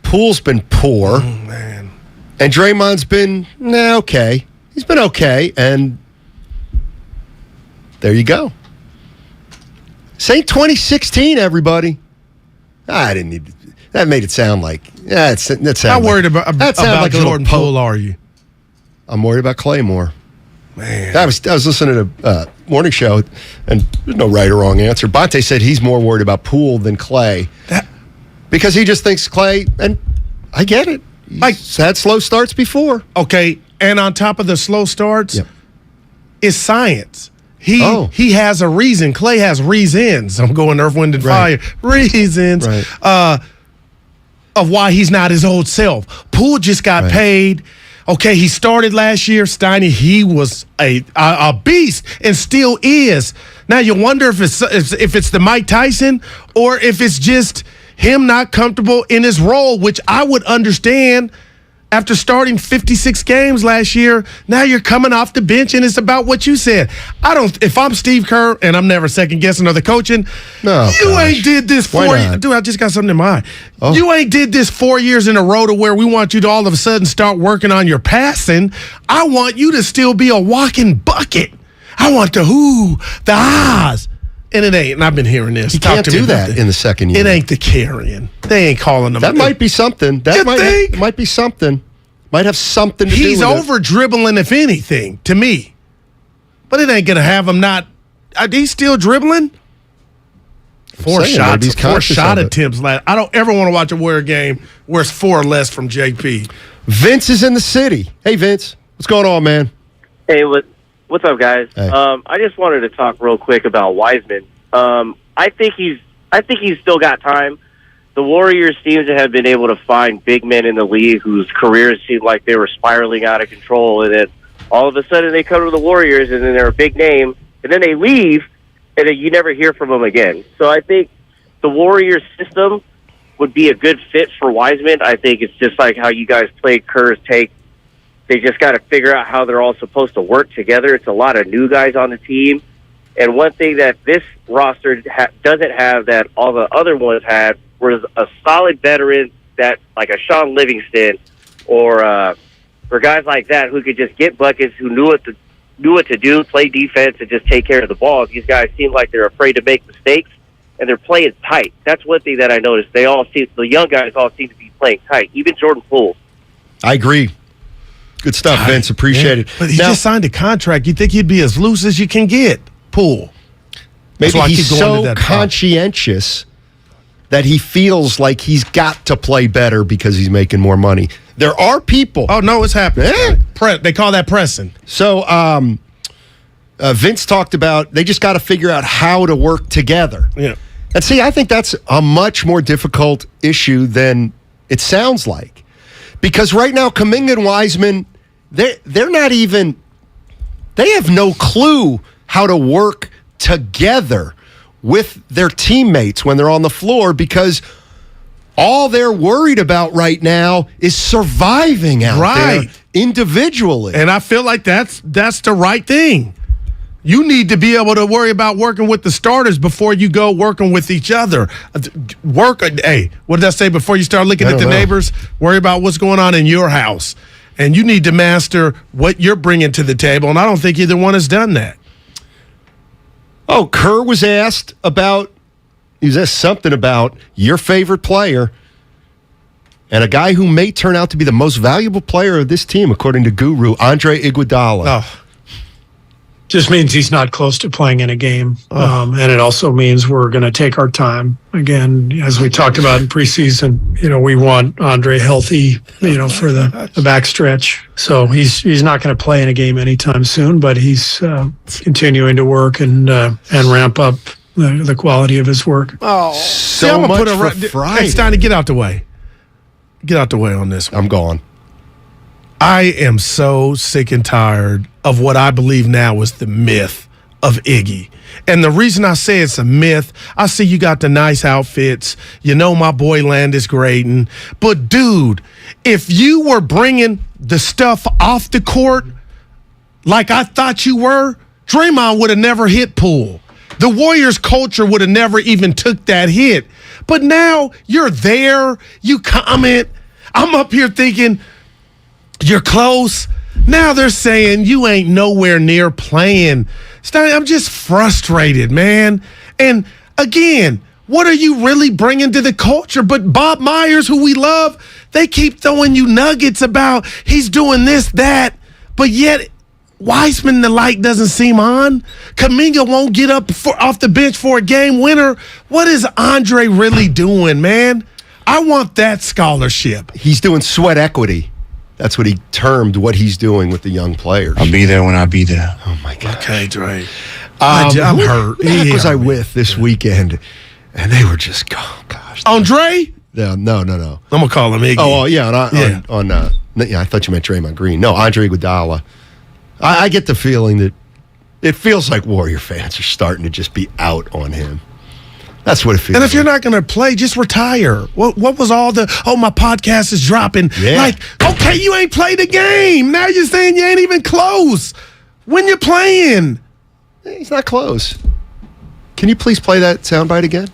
[SPEAKER 13] Poole's been poor,
[SPEAKER 6] man,
[SPEAKER 13] and Draymond's been okay. He's been okay, and there you go. Say 2016, everybody. I didn't need to. That made it sound like
[SPEAKER 6] How worried about Jordan Poole are you?
[SPEAKER 13] I'm worried about Clay more.
[SPEAKER 6] Man,
[SPEAKER 13] I was listening to morning show, and there's no right or wrong answer. Bonte said he's more worried about Poole than Clay because he just thinks Clay, and I get it. He's had slow starts before.
[SPEAKER 6] Okay, And on top of the slow starts, it's science. He has a reason. Clay has reasons. I'm going Earth, Wind, and Fire. Reasons of why he's not his old self. Poole just got paid. Okay, he started last year. Steiny, he was a beast and still is. Now you wonder if it's the Mike Tyson or if it's just him not comfortable in his role, which I would understand. After starting 56 games last year, now you're coming off the bench, and it's about what you said. If I'm Steve Kerr, and I'm never second-guessing other coaching, ain't did this 4 years. Dude, I just got something in mind. You ain't did this 4 years in a row to where we want you to all of a sudden start working on your passing. I want you to still be a walking bucket. I want the ahs. And it ain't, and I've been hearing this.
[SPEAKER 13] You can't do that in the second year.
[SPEAKER 6] It ain't the carrying. They ain't calling them.
[SPEAKER 13] That might be something. It might be something. Might have something to do with it.
[SPEAKER 6] He's over dribbling, if anything, to me. But it ain't going to have him not. He's still dribbling. Four shot attempts. I don't ever want to watch a Warrior game where it's 4 or less from JP.
[SPEAKER 13] Vince is in the city. Hey, Vince. What's going on, man?
[SPEAKER 5] Hey, what's up, guys?
[SPEAKER 13] Hey.
[SPEAKER 5] I just wanted to talk real quick about Wiseman. I think he's still got time. The Warriors seem to have been able to find big men in the league whose careers seemed like they were spiraling out of control, and then all of a sudden they come to the Warriors, and then they're a big name, and then they leave, and then you never hear from them again. So I think the Warriors system would be a good fit for Wiseman. I think it's just like how you guys played Kerr's take. They just got to figure out how they're all supposed to work together. It's a lot of new guys on the team. And one thing that this roster doesn't have that all the other ones had was a solid veteran that, like a Sean Livingston or guys like that who could just get buckets, who knew what to do, play defense, and just take care of the ball. These guys seem like they're afraid to make mistakes, and they're playing tight. That's one thing that I noticed. The young guys all seem to be playing tight, even Jordan Poole.
[SPEAKER 13] I agree. Good stuff, Vince. Appreciate it.
[SPEAKER 6] But he just signed a contract. You think he'd be as loose as you can get, Poole.
[SPEAKER 13] Maybe he's so conscientious that he feels like he's got to play better because he's making more money. There are people.
[SPEAKER 6] Oh, no, it's happening. They call that pressing.
[SPEAKER 13] So Vince talked about they just got to figure out how to work together.
[SPEAKER 6] Yeah.
[SPEAKER 13] And see, I think that's a much more difficult issue than it sounds like. Because right now, Kuminga and Wiseman, they're not even, they have no clue how to work together with their teammates when they're on the floor, because all they're worried about right now is surviving out there individually.
[SPEAKER 6] And I feel like that's the right thing. You need to be able to worry about working with the starters before you go working with each other. What did I say before you start looking at the neighbors? Worry about what's going on in your house. And you need to master what you're bringing to the table, and I don't think either one has done that.
[SPEAKER 13] Oh, Kerr was asked something about your favorite player and a guy who may turn out to be the most valuable player of this team, according to Guru, Andre Iguodala.
[SPEAKER 8] Oh. Just means he's not close to playing in a game. And it also means we're going to take our time. Again, as we talked about in preseason, we want Andre healthy, for the backstretch. So he's not going to play in a game anytime soon, but he's continuing to work and ramp up the quality of his work.
[SPEAKER 6] Oh,
[SPEAKER 13] so much for Friday.
[SPEAKER 6] Hey, Steiny, get out the way. Get out the way on this one.
[SPEAKER 13] I'm gone.
[SPEAKER 6] I am so sick and tired of what I believe now is the myth of Iggy. And the reason I say it's a myth, I see you got the nice outfits. My boy Landis grading. But, dude, if you were bringing the stuff off the court like I thought you were, Draymond would have never hit Poole. The Warriors culture would have never even took that hit. But now you're there. You comment. I'm up here thinking, you're close. Now they're saying you ain't nowhere near playing. Steiny, I'm just frustrated, man. And again, what are you really bringing to the culture? But Bob Myers, who we love, they keep throwing you nuggets about he's doing this, that, but yet Wiseman, the light doesn't seem on. Kuminga won't get up off the bench for a game winner. What is Andre really doing, man? I want that scholarship.
[SPEAKER 13] He's doing sweat equity. That's what he termed what he's doing with the young players.
[SPEAKER 27] I'll be there when I be there.
[SPEAKER 13] Oh, my God.
[SPEAKER 6] Okay, Dre.
[SPEAKER 13] I'm
[SPEAKER 6] hurt.
[SPEAKER 13] Who the heck was I with this weekend? And they were just, oh, gosh.
[SPEAKER 6] On Dre?
[SPEAKER 13] No. I'm
[SPEAKER 6] going to call him Iggy.
[SPEAKER 13] Oh, yeah. I thought you meant Draymond Green. No, Andre Iguodala. I get the feeling that it feels like Warrior fans are starting to just be out on him. That's what it feels
[SPEAKER 6] And if
[SPEAKER 13] like.
[SPEAKER 6] you're not going to play, just retire. What was all the, my podcast is dropping.
[SPEAKER 13] Yeah.
[SPEAKER 6] Like, okay, you ain't played the game. Now you're saying you ain't even close. When you're playing.
[SPEAKER 13] He's not close. Can you please play that soundbite again?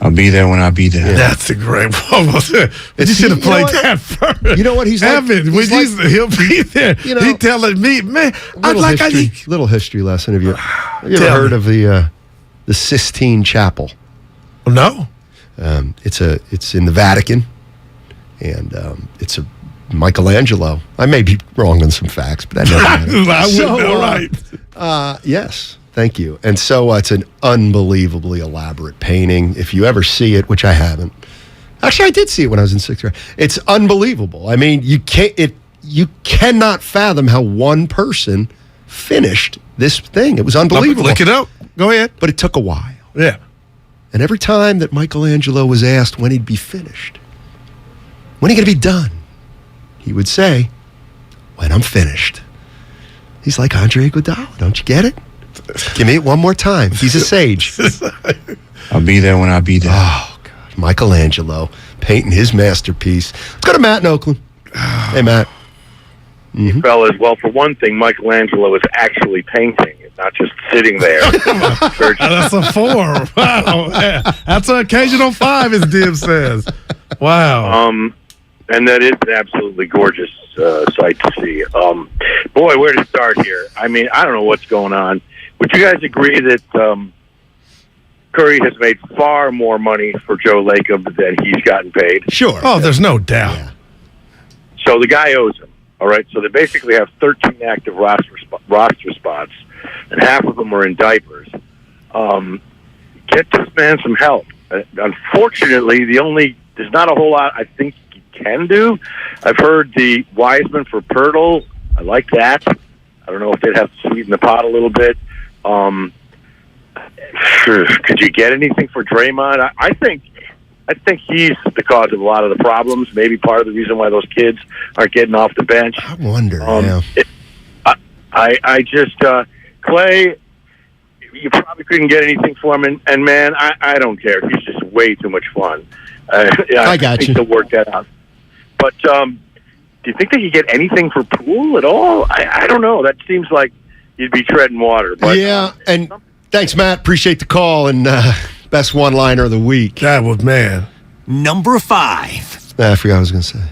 [SPEAKER 27] I'll be there when I be there.
[SPEAKER 6] Yeah. That's a great one. You should have played that first.
[SPEAKER 13] You know what? He's
[SPEAKER 6] Evan,
[SPEAKER 13] like,
[SPEAKER 6] he'll be there. He telling me, man,
[SPEAKER 13] little history lesson. Have you ever heard of the Sistine Chapel?
[SPEAKER 6] No.
[SPEAKER 13] It's in the Vatican, and it's a Michelangelo. I may be wrong on some facts, but that doesn't matter.
[SPEAKER 6] I wouldn't know, right?
[SPEAKER 13] Yes, thank you. And so it's an unbelievably elaborate painting. If you ever see it, which I haven't. Actually, I did see it when I was in 6th grade. It's unbelievable. I mean, you cannot fathom how one person finished this thing. It was unbelievable.
[SPEAKER 6] Look it up. Go ahead.
[SPEAKER 13] But it took a while.
[SPEAKER 6] Yeah.
[SPEAKER 13] And every time that Michelangelo was asked when he'd be finished, when are you going to be done? He would say, when I'm finished. He's like Andre Iguodala. Don't you get it? Give me it one more time. He's a sage.
[SPEAKER 27] I'll be there when I be there.
[SPEAKER 13] Oh, God. Michelangelo painting his masterpiece. Let's go to Matt in Oakland. Hey, Matt.
[SPEAKER 7] Mm-hmm. Fellas, well, for one thing, Michelangelo is actually painting, not just sitting there.
[SPEAKER 6] That's a 4. Wow. Yeah. That's an occasional 5, as Dibs says. Wow.
[SPEAKER 7] And that is an absolutely gorgeous sight to see. Boy, where to start here? I mean, I don't know what's going on. Would you guys agree that Curry has made far more money for Joe Lacob than he's gotten paid?
[SPEAKER 13] Sure.
[SPEAKER 6] Oh, there's no doubt. Yeah.
[SPEAKER 7] So the guy owes him. All right, so they basically have 13 active roster spots, and half of them are in diapers. Get this man some help. Unfortunately, there's not a whole lot I think he can do. I've heard the Wiseman for Pirtle. I like that. I don't know if they'd have to sweeten the pot a little bit. Could you get anything for Draymond? I think he's the cause of a lot of the problems. Maybe part of the reason why those kids aren't getting off the bench.
[SPEAKER 13] I wonder.
[SPEAKER 7] I just Clay. You probably couldn't get anything for him, and man, I don't care. He's just way too much fun.
[SPEAKER 13] I got
[SPEAKER 7] think
[SPEAKER 13] you.
[SPEAKER 7] They'll work that out. But do you think they could get anything for Poole at all? I don't know. That seems like you'd be treading water. But,
[SPEAKER 13] yeah, and thanks, Matt. Appreciate the call and best one-liner of the week.
[SPEAKER 6] That was, man.
[SPEAKER 10] Number 5.
[SPEAKER 13] I forgot what I was going to say.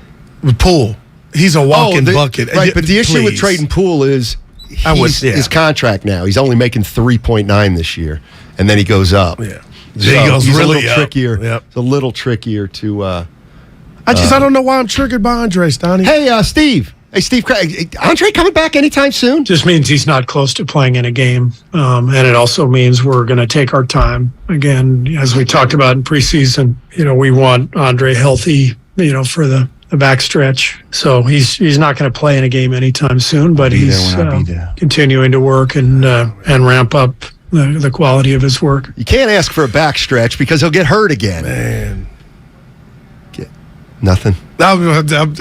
[SPEAKER 6] Poole. He's a walking bucket.
[SPEAKER 13] Right, but the issue with trading Poole is his contract now. He's only making $3.9 this year, and then he goes up.
[SPEAKER 6] Yeah.
[SPEAKER 13] So
[SPEAKER 6] he goes
[SPEAKER 13] he's
[SPEAKER 6] really
[SPEAKER 13] a little
[SPEAKER 6] up.
[SPEAKER 13] trickier.
[SPEAKER 6] Yep.
[SPEAKER 13] It's a little trickier to...
[SPEAKER 6] I don't know why I'm triggered by Andre, Steiny.
[SPEAKER 13] Hey, Steve. Hey, Steve, Andre coming back anytime soon?
[SPEAKER 8] Just means he's not close to playing in a game. And it also means we're going to take our time. Again, as we talked about in preseason, we want Andre healthy, for the backstretch. So he's not going to play in a game anytime soon, but he's continuing to work and ramp up the quality of his work.
[SPEAKER 13] You can't ask for a backstretch because he'll get hurt again.
[SPEAKER 6] Man.
[SPEAKER 13] Nothing.
[SPEAKER 6] I'm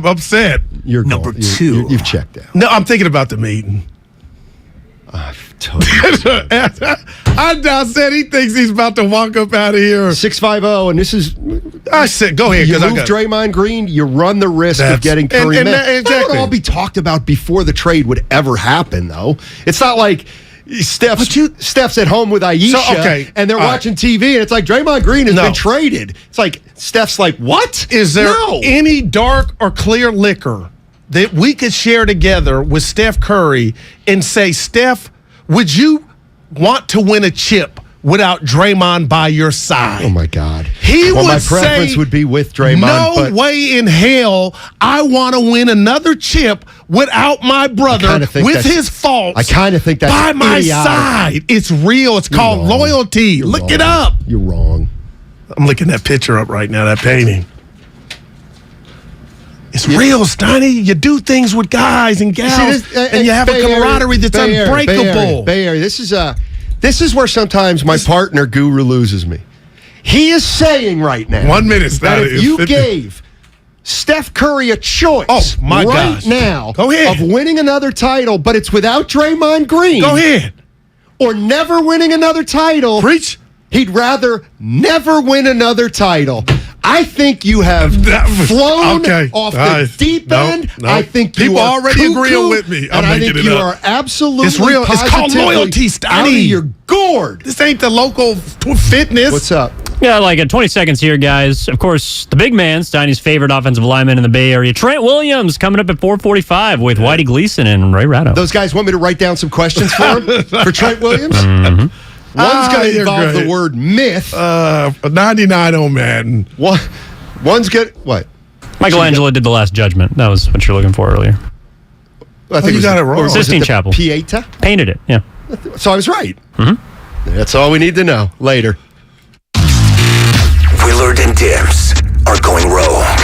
[SPEAKER 6] upset.
[SPEAKER 13] You're
[SPEAKER 10] Number 2.
[SPEAKER 13] You've checked out.
[SPEAKER 6] No, I'm thinking about the meeting.
[SPEAKER 13] I've totally
[SPEAKER 6] I said he thinks he's about to walk up out of here.
[SPEAKER 13] 650, and this is...
[SPEAKER 6] I said, go ahead.
[SPEAKER 13] You move Draymond Green, you run the risk of getting Curry. That would all be talked about before the trade would ever happen, though. It's not like... Steph's at home with Aisha, and they're watching TV, and it's like Draymond Green has been traded. It's like Steph's like, what?
[SPEAKER 6] Is there any dark or clear liquor that we could share together with Steph Curry and say, Steph, would you want to win a chip without Draymond by your side?
[SPEAKER 13] Oh, my God.
[SPEAKER 6] He would
[SPEAKER 13] my preference
[SPEAKER 6] say,
[SPEAKER 13] would be with Draymond.
[SPEAKER 6] No way in hell I want to win another chip without my brother with his faults.
[SPEAKER 13] I kind of think that's
[SPEAKER 6] by my side. It's real. It's called loyalty. Look it up.
[SPEAKER 13] You're wrong.
[SPEAKER 6] I'm looking that picture up right now, that painting. It's real, Steiny. You do things with guys and gals, and you have a camaraderie that's unbreakable.
[SPEAKER 13] Bay Area. This is where sometimes my partner Guru loses me. He is saying right now,
[SPEAKER 6] 1 minute,
[SPEAKER 13] that if you gave Steph Curry a choice now
[SPEAKER 6] Go ahead.
[SPEAKER 13] of winning another title, but it's without Draymond Green.
[SPEAKER 6] Go ahead.
[SPEAKER 13] Or never winning another title.
[SPEAKER 6] Preach.
[SPEAKER 13] He'd rather never win another title. I think you have flown off the deep end. I think
[SPEAKER 6] people
[SPEAKER 13] you are
[SPEAKER 6] already agreeing with me.
[SPEAKER 13] And I think you are absolutely
[SPEAKER 6] It's real. It's called loyalty,
[SPEAKER 13] out of
[SPEAKER 6] Steiny.
[SPEAKER 13] your gourd.
[SPEAKER 6] This ain't the local fitness.
[SPEAKER 13] What's up?
[SPEAKER 9] Yeah, like 20 seconds here, guys. Of course, the big man, Steiny's favorite offensive lineman in the Bay Area, Trent Williams, coming up at 4:45 with Whitey Gleason and Ray Ratto.
[SPEAKER 13] Those guys want me to write down some questions for him for Trent Williams.
[SPEAKER 9] Mm-hmm.
[SPEAKER 13] One's going to involve the word myth.
[SPEAKER 6] 99 on Madden.
[SPEAKER 13] One's good. What?
[SPEAKER 9] Michelangelo did The Last Judgment. That was what you're looking for earlier.
[SPEAKER 13] I think
[SPEAKER 6] you got it wrong.
[SPEAKER 9] Sistine Chapel.
[SPEAKER 13] Pieta?
[SPEAKER 9] Painted it, yeah.
[SPEAKER 13] So I was right.
[SPEAKER 9] Mm-hmm.
[SPEAKER 13] That's all we need to know. Later.
[SPEAKER 10] Willard and Dibs are going rogue.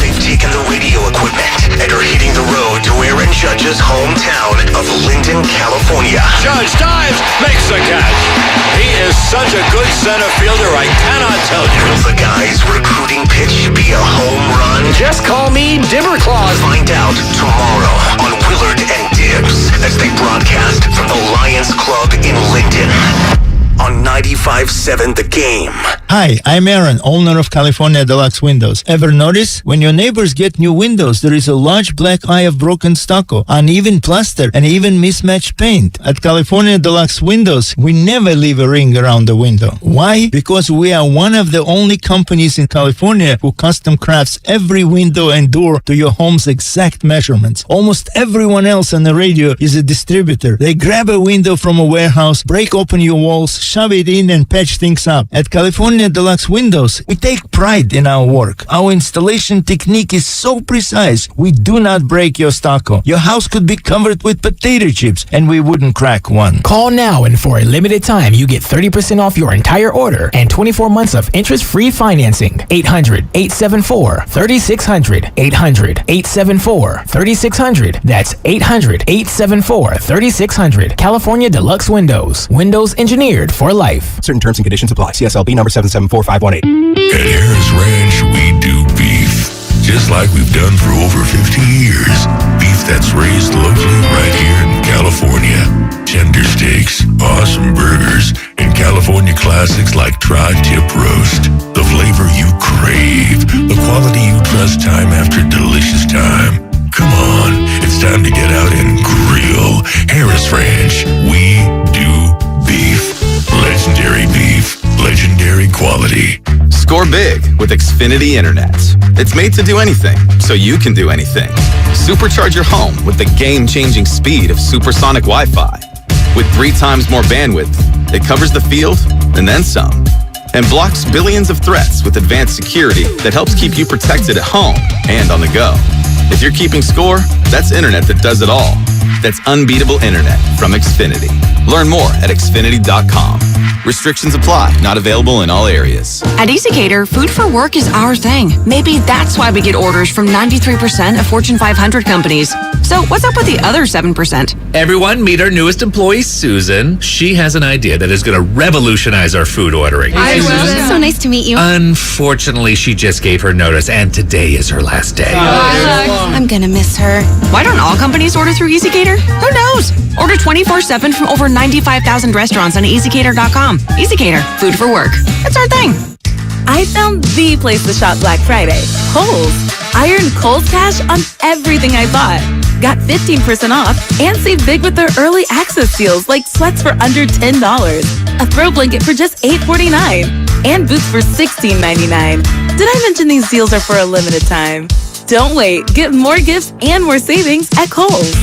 [SPEAKER 10] They've taken the radio equipment and are hitting the road to Aaron Judge's hometown of Linden, California.
[SPEAKER 11] Judge dives, makes the catch. He is such a good center fielder, I cannot tell you.
[SPEAKER 10] Will the guy's recruiting pitch be a home run?
[SPEAKER 11] Just call me Dimmer Claus.
[SPEAKER 10] Find out tomorrow on Willard and Dibs as they broadcast from the Lions Club in Linden. On 95.7 The Game.
[SPEAKER 12] Hi, I'm Aaron, owner of California Deluxe Windows. Ever notice? When your neighbors get new windows, there is a large black eye of broken stucco, uneven plaster, and even mismatched paint. At California Deluxe Windows, we never leave a ring around the window. Why? Because we are one of the only companies in California who custom crafts every window and door to your home's exact measurements. Almost everyone else on the radio is a distributor. They grab a window from a warehouse, break open your walls, shove it in and patch things up. At California Deluxe Windows, we take pride in our work. Our installation technique is so precise, we do not break your stucco. Your house could be covered with potato chips and we wouldn't crack one.
[SPEAKER 14] Call now and for a limited time, you get 30% off your entire order and 24 months of interest-free financing. 800-874-3600. 800-874-3600. That's 800-874-3600. California Deluxe Windows. Windows engineered for life.
[SPEAKER 15] Certain terms and conditions apply. CSLB number 774518.
[SPEAKER 16] At Harris Ranch, we do beef, just like we've done for over 50 years. Beef that's raised locally right here in California. Tender steaks, awesome burgers, and California classics like tri-tip roast. The flavor you crave, the quality you trust time after delicious time. Come on, it's time to get out and grill. Harris Ranch, we do beef. Legendary beef, legendary quality.
[SPEAKER 17] Score big with Xfinity Internet. It's made to do anything, so you can do anything. Supercharge your home with the game-changing speed of supersonic Wi-Fi. With 3 times more bandwidth, it covers the field and then some. And blocks billions of threats with advanced security that helps keep you protected at home and on the go. If you're keeping score, that's internet that does it all. That's unbeatable internet from Xfinity. Learn more at Xfinity.com. Restrictions apply. Not available in all areas.
[SPEAKER 18] At EasyCater, food for work is our thing. Maybe that's why we get orders from 93% of Fortune 500 companies. So what's up with the other 7%?
[SPEAKER 19] Everyone, meet our newest employee, Susan. She has an idea that is going to revolutionize our food ordering.
[SPEAKER 18] Hi, Susan. So nice to meet you.
[SPEAKER 19] Unfortunately, she just gave her notice, and today is her last day.
[SPEAKER 18] I'm gonna miss her. Why don't all companies order through EasyCater? Who knows? Order 24/7 from over 95,000 restaurants on EasyCater.com. EasyCater, food for work. It's our thing.
[SPEAKER 21] I found the place to shop Black Friday. Kohl's. I earned Kohl's Cash on everything I bought. Got 15% off and saved big with their early access deals like sweats for under $10, a throw blanket for just $8.49, and boots for $16.99. Did I mention these deals are for a limited time? Don't wait. Get more gifts and more savings at Kohl's.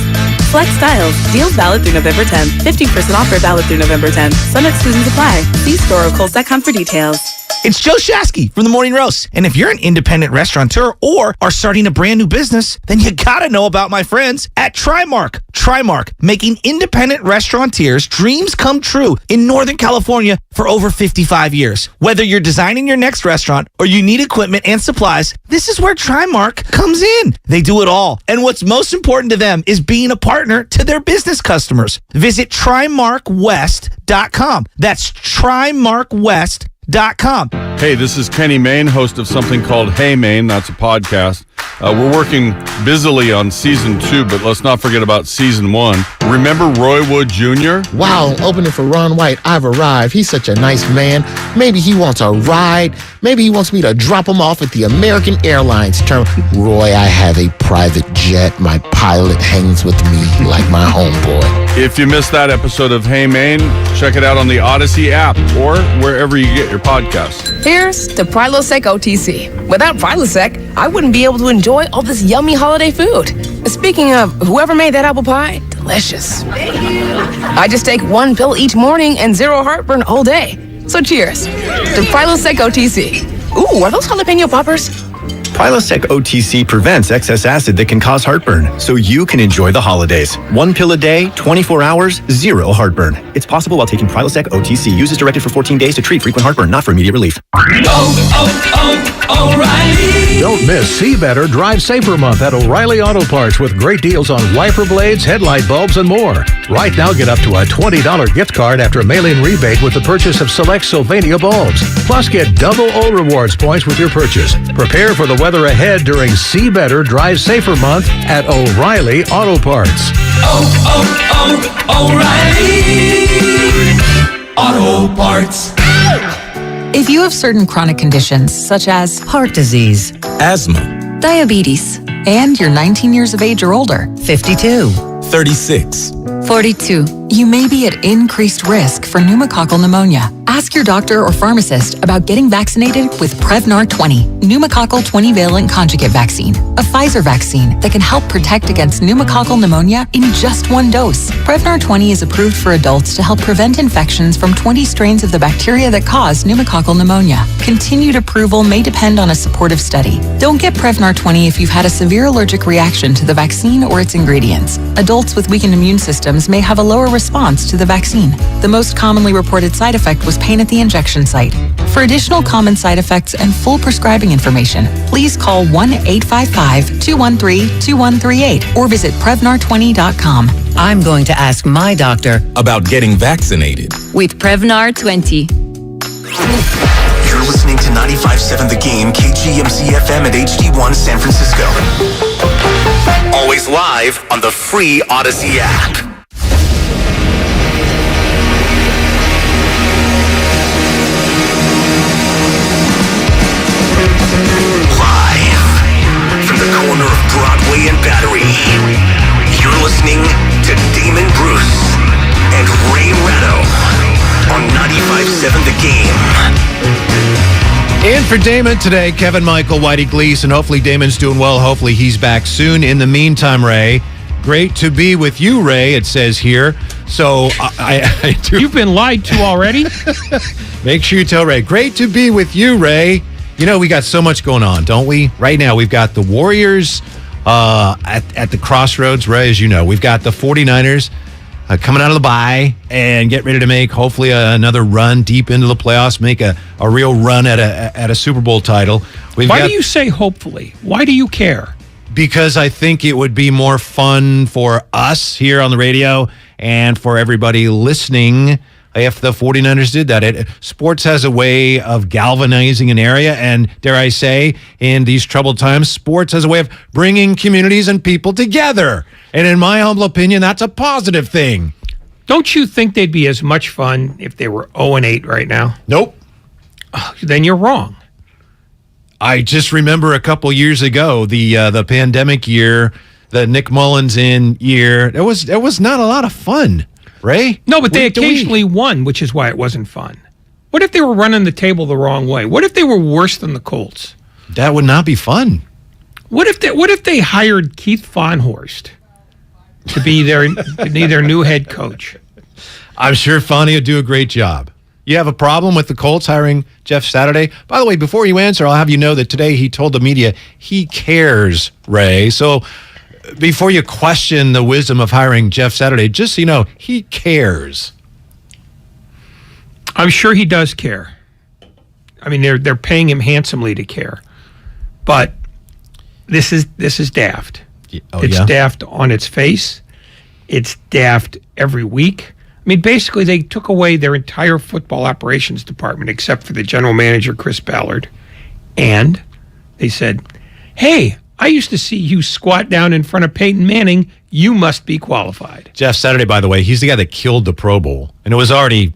[SPEAKER 21] Flex styles. Deals valid through November 10th. 15% offer valid through November 10th. Some exclusions apply. See store or Kohl's.com for details.
[SPEAKER 1] It's Joe Shasky from the Morning Roast. And if you're an independent restaurateur or are starting a brand new business, then you gotta know about my friends at Trimark. Trimark, making independent restaurateurs' dreams come true in Northern California for over 55 years. Whether you're designing your next restaurant or you need equipment and supplies, this is where Trimark comes in. They do it all. And what's most important to them is being a partner to their business customers. Visit TrimarkWest.com. That's TrimarkWest.com.
[SPEAKER 2] Hey, this is Kenny Mayne, host of something called Hey Mayne. That's a podcast. We're working busily on season 2, but let's not forget about season 1. Remember Roy Wood Jr.?
[SPEAKER 20] Wow, opening for Ron White. I've arrived. He's such a nice man. Maybe he wants a ride. Maybe he wants me to drop him off at the American Airlines terminal. Roy, I have a private jet. My pilot hangs with me like my homeboy.
[SPEAKER 2] If you missed that episode of Hey Mayne, check it out on the Odyssey app or wherever you get your podcasts.
[SPEAKER 22] Here's to Prilosec OTC. Without Prilosec, I wouldn't be able to enjoy all this yummy holiday food. Speaking of, whoever made that apple pie, delicious. I just take one pill each morning and zero heartburn all day. So cheers to Prilosec OTC. Ooh, are those jalapeno poppers?
[SPEAKER 23] Prilosec OTC prevents excess acid that can cause heartburn, so you can enjoy the holidays. 1 pill a day, 24 hours, zero heartburn. It's possible while taking Prilosec OTC. Use as directed for 14 days to treat frequent heartburn, not for immediate relief.
[SPEAKER 24] O'Reilly! Don't miss See Better, Drive Safer Month at O'Reilly Auto Parts with great deals on wiper blades, headlight bulbs, and more. Right now, get up to a $20 gift card after a mail-in rebate with the purchase of select Sylvania bulbs. Plus, get double O Rewards points with your purchase. Prepare for the weather ahead during See Better, Drive Safer Month at O'Reilly Auto Parts.
[SPEAKER 10] O'Reilly Auto Parts.
[SPEAKER 26] If you have certain chronic conditions such as heart disease,
[SPEAKER 10] Asthma.
[SPEAKER 26] diabetes, and you're 19 years of age or older,
[SPEAKER 10] 52. 36.
[SPEAKER 26] 42, you may be at increased risk for pneumococcal pneumonia. Ask your doctor or pharmacist about getting vaccinated with Prevnar 20, pneumococcal 20-valent conjugate vaccine, a Pfizer vaccine that can help protect against pneumococcal pneumonia in just one dose. Prevnar 20 is approved for adults to help prevent infections from 20 strains of the bacteria that cause pneumococcal pneumonia. Continued approval may depend on a supportive study. Don't get Prevnar 20 if you've had a severe allergic reaction to the vaccine or its ingredients. Adults with weakened immune systems may have a lower response to the vaccine. The most commonly reported side effect was pain at the injection site. For additional common side effects and full prescribing information, please call 1-855-213-2138 or visit Prevnar20.com.
[SPEAKER 28] I'm going to ask my doctor
[SPEAKER 10] about getting vaccinated.
[SPEAKER 28] with Prevnar 20.
[SPEAKER 10] You're listening to 95.7 The Game, KGMC FM at HD1 San Francisco. Always live on the free Odyssey app. Live from the corner of Broadway and Battery, you're listening to Damon Bruce and Ray Ratto on 95.7 The Game.
[SPEAKER 29] In for Damon today, Kevin Michael, Whitey Gleason. Hopefully Damon's doing well. Hopefully he's back soon. In the meantime, Ray, great to be with you, Ray, it says here. So I do.
[SPEAKER 30] You've been lied to already?
[SPEAKER 29] Make sure you tell Ray. Great to be with you, Ray. You know, we got so much going on, don't we? Right now, we've got the Warriors at the crossroads, Ray, as you know. We've got the 49ers coming out of the bye and get ready to make hopefully another run deep into the playoffs, make a real run at a Super Bowl title.
[SPEAKER 30] Why do you say hopefully? Why do you care?
[SPEAKER 29] Because I think it would be more fun for us here on the radio and for everybody listening if the 49ers did that. Sports has a way of galvanizing an area, and dare I say, in these troubled times, sports has a way of bringing communities and people together. And in my humble opinion, that's a positive thing.
[SPEAKER 30] Don't you think they'd be as much fun if they were 0-8 right now?
[SPEAKER 29] Nope.
[SPEAKER 30] Oh, then you're wrong.
[SPEAKER 29] I just remember a couple years ago, the pandemic year, the Nick Mullins in year. It was not a lot of fun, Ray.
[SPEAKER 30] No, but they occasionally won, which is why it wasn't fun. What if they were running the table the wrong way? What if they were worse than the Colts?
[SPEAKER 29] That would not be fun.
[SPEAKER 30] What if they hired Keith Von Horst to be their new head coach?
[SPEAKER 29] I'm sure Fonny would do a great job. You have a problem with the Colts hiring Jeff Saturday? By the way, before you answer, I'll have you know that today he told the media he cares, Ray. So before you question the wisdom of hiring Jeff Saturday, just so you know, he cares.
[SPEAKER 30] I'm sure he does care. I mean, they're paying him handsomely to care. But this is daft. It's daft on its face. It's daft every week. I mean, basically, they took away their entire football operations department except for the general manager, Chris Ballard. And they said, hey, I used to see you squat down in front of Peyton Manning. You must be qualified.
[SPEAKER 29] Jeff Saturday, by the way, he's the guy that killed the Pro Bowl. And it was already,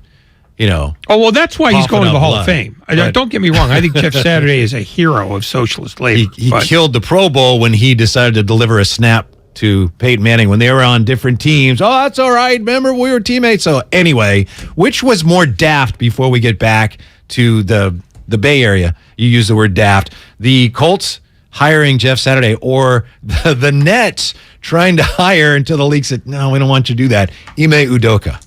[SPEAKER 30] Oh, well, that's why he's going to the Hall of Fame. Don't get me wrong. I think Jeff Saturday is a hero of socialist labor.
[SPEAKER 29] He killed the Pro Bowl when he decided to deliver a snap to Peyton Manning when they were on different teams. Oh, that's all right. Remember, we were teammates. So anyway, which was more daft before we get back to the Bay Area? You use the word daft. The Colts hiring Jeff Saturday or the Nets trying to hire until the league said, no, we don't want you to do that. Ime Udoka.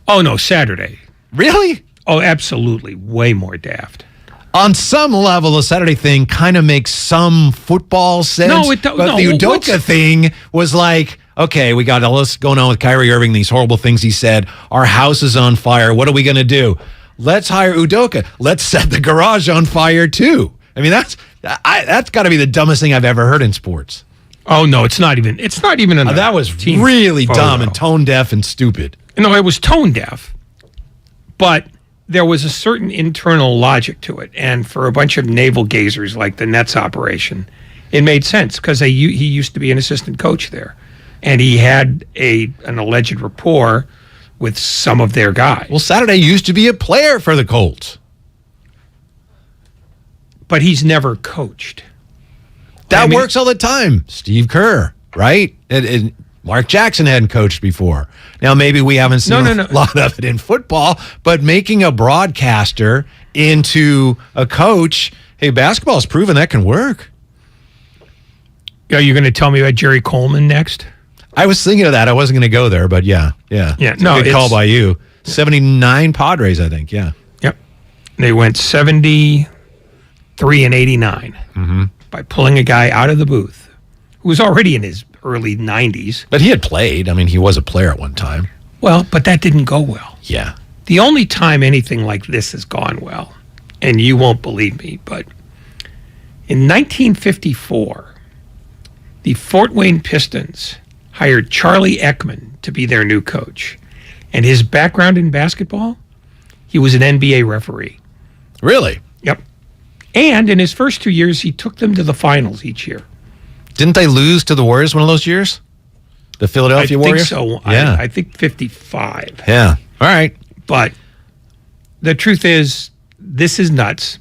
[SPEAKER 30] Oh, no, Saturday.
[SPEAKER 29] Really?
[SPEAKER 30] Oh, absolutely. Way more daft.
[SPEAKER 29] On some level, the Saturday thing kind of makes some football sense.
[SPEAKER 30] No, it don't.
[SPEAKER 29] But the Udoka thing was like, okay, we got all this going on with Kyrie Irving, these horrible things he said. Our house is on fire. What are we going to do? Let's hire Udoka. Let's set the garage on fire, too. I mean, that's got to be the dumbest thing I've ever heard in sports.
[SPEAKER 30] Oh, no, it's not even. It's not even.
[SPEAKER 29] That was really dumb and tone deaf and stupid.
[SPEAKER 30] No, it was tone deaf, but there was a certain internal logic to it. And for a bunch of navel gazers like the Nets operation, it made sense because he used to be an assistant coach there. And he had an alleged rapport with some of their guys.
[SPEAKER 29] Well, Saturday used to be a player for the Colts.
[SPEAKER 30] But he's never coached.
[SPEAKER 29] That works all the time. Steve Kerr, right? And Mark Jackson hadn't coached before. Now, maybe we haven't seen a lot of it in football, but making a broadcaster into a coach, hey, basketball's proven that can work.
[SPEAKER 30] Are you going to tell me about Jerry Coleman next?
[SPEAKER 29] I was thinking of that. I wasn't going to go there, but yeah. Good call by you. 79 Padres, I think, yeah.
[SPEAKER 30] Yep. They went 73 and 89 by pulling a guy out of the booth who was already in his early 90s.
[SPEAKER 29] But he had played. I mean, he was a player at one time.
[SPEAKER 30] Well, but that didn't go well.
[SPEAKER 29] Yeah.
[SPEAKER 30] The only time anything like this has gone well, and you won't believe me, but in 1954, the Fort Wayne Pistons hired Charlie Ekman to be their new coach. And his background in basketball, he was an NBA referee.
[SPEAKER 29] Really?
[SPEAKER 30] Yep. And in his first 2 years, he took them to the finals each year.
[SPEAKER 29] Didn't they lose to the Warriors one of those years? The Philadelphia Warriors?
[SPEAKER 30] I think so.
[SPEAKER 29] Yeah.
[SPEAKER 30] I think 55.
[SPEAKER 29] Yeah. All right.
[SPEAKER 30] But the truth is, this is nuts,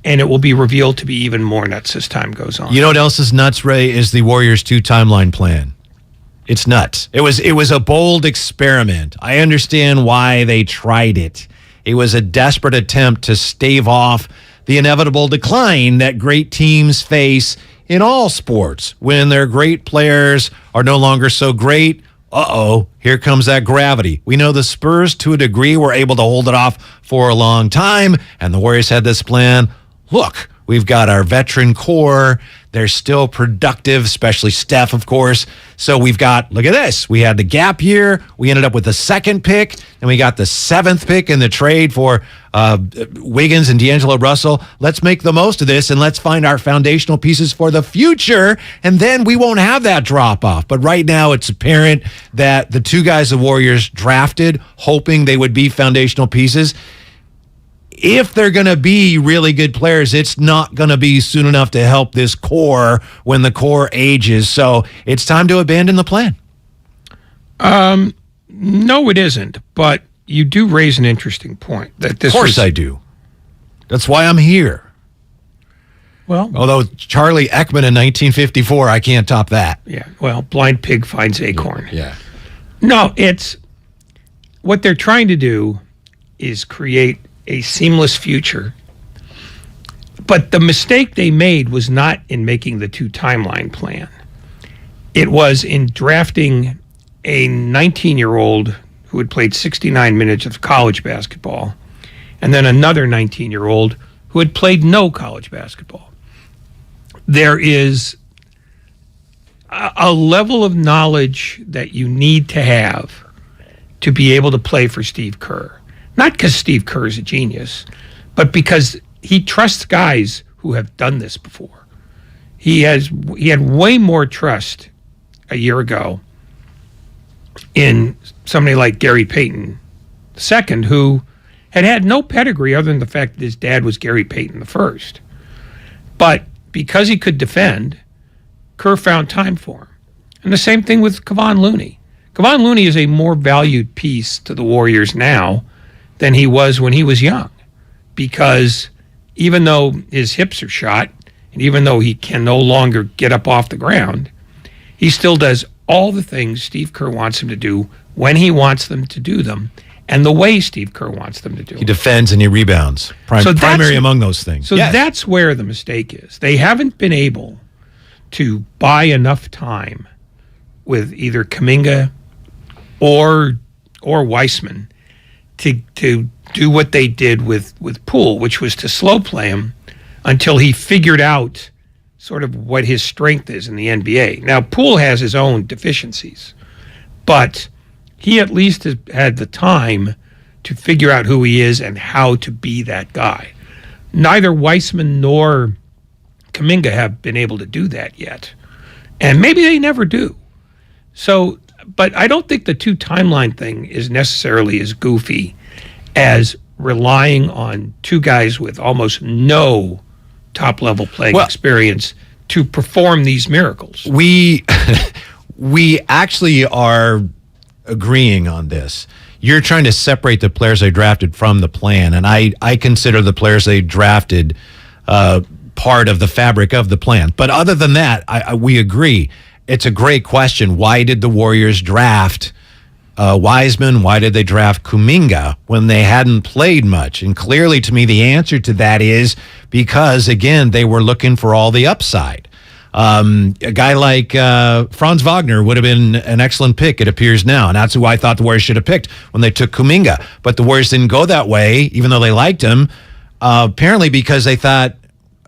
[SPEAKER 30] and it will be revealed to be even more nuts as time goes on.
[SPEAKER 29] You know what else is nuts, Ray, is the Warriors 2 timeline plan. It's nuts. It was a bold experiment. I understand why they tried it. It was a desperate attempt to stave off the inevitable decline that great teams face in all sports. When their great players are no longer so great, here comes that gravity. We know the Spurs, to a degree, were able to hold it off for a long time, and the Warriors had this plan. Look, we've got our veteran core. They're still productive, especially Steph, of course. So we've got, look at this. We had the gap year. We ended up with the second pick, and we got the 7th pick in the trade for Wiggins and D'Angelo Russell. Let's make the most of this, and let's find our foundational pieces for the future, and then we won't have that drop-off. But right now, it's apparent that the 2 guys the Warriors drafted, hoping they would be foundational pieces, if they're going to be really good players, it's not going to be soon enough to help this core when the core ages. So it's time to abandon the plan.
[SPEAKER 30] No, it isn't. But you do raise an interesting point. That this
[SPEAKER 29] of course I do. That's why I'm here.
[SPEAKER 30] Well,
[SPEAKER 29] although Charlie Ekman in 1954, I can't top that.
[SPEAKER 30] Yeah, well, blind pig finds acorn.
[SPEAKER 29] Yeah.
[SPEAKER 30] No, it's what they're trying to do is create a seamless future. But the mistake they made was not in making the 2 timeline plan. It was in drafting a 19-year-old who had played 69 minutes of college basketball, and then another 19-year-old who had played no college basketball. There is a level of knowledge that you need to have to be able to play for Steve Kerr. Not because Steve Kerr is a genius, but because he trusts guys who have done this before. He had way more trust a year ago in somebody like Gary Payton II, who had no pedigree other than the fact that his dad was Gary Payton I. But because he could defend, Kerr found time for him. And the same thing with Kevon Looney. Kevon Looney is a more valued piece to the Warriors now than he was when he was young, because even though his hips are shot and even though he can no longer get up off the ground, he still does all the things Steve Kerr wants him to do when he wants them to do them and the way Steve Kerr wants them to do
[SPEAKER 29] He
[SPEAKER 30] them.
[SPEAKER 29] defends and he rebounds. Primary among those things.
[SPEAKER 30] So that's where the mistake is. They haven't been able to buy enough time with either Kuminga or Weissman to do what they did with Poole, which was to slow play him until he figured out sort of what his strength is in the NBA. Now, Poole has his own deficiencies, but he at least has had the time to figure out who he is and how to be that guy. Neither Weissman nor Kuminga have been able to do that yet, and maybe they never do. So, but I don't think the two timeline thing is necessarily as goofy as relying on two guys with almost no top-level playing experience to perform these miracles.
[SPEAKER 29] We actually are agreeing on this. You're trying to separate the players they drafted from the plan, and I consider the players they drafted part of the fabric of the plan. But other than that, we agree. It's a great question. Why did the Warriors draft Wiseman? Why did they draft Kuminga when they hadn't played much? And clearly, to me, the answer to that is because, again, they were looking for all the upside. A guy like Franz Wagner would have been an excellent pick, it appears now. And that's who I thought the Warriors should have picked when they took Kuminga. But the Warriors didn't go that way, even though they liked him, apparently because they thought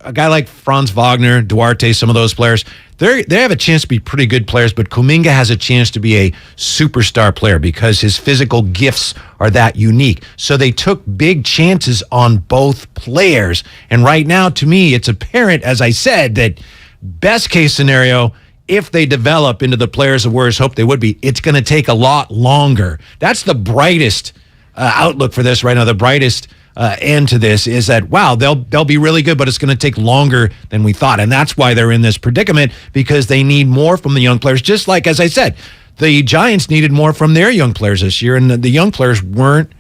[SPEAKER 29] a guy like Franz Wagner, Duarte, some of those players, they have a chance to be pretty good players, but Kuminga has a chance to be a superstar player because his physical gifts are that unique. So they took big chances on both players. And right now, to me, it's apparent, as I said, that best case scenario, if they develop into the players the Warriors hope they would be, it's going to take a lot longer. That's the brightest outlook for this right now. The brightest end to this is that, wow, they'll be really good, but it's going to take longer than we thought. And that's why they're in this predicament, because they need more from the young players. Just like, as I said, the Giants needed more from their young players this year, and the young players weren't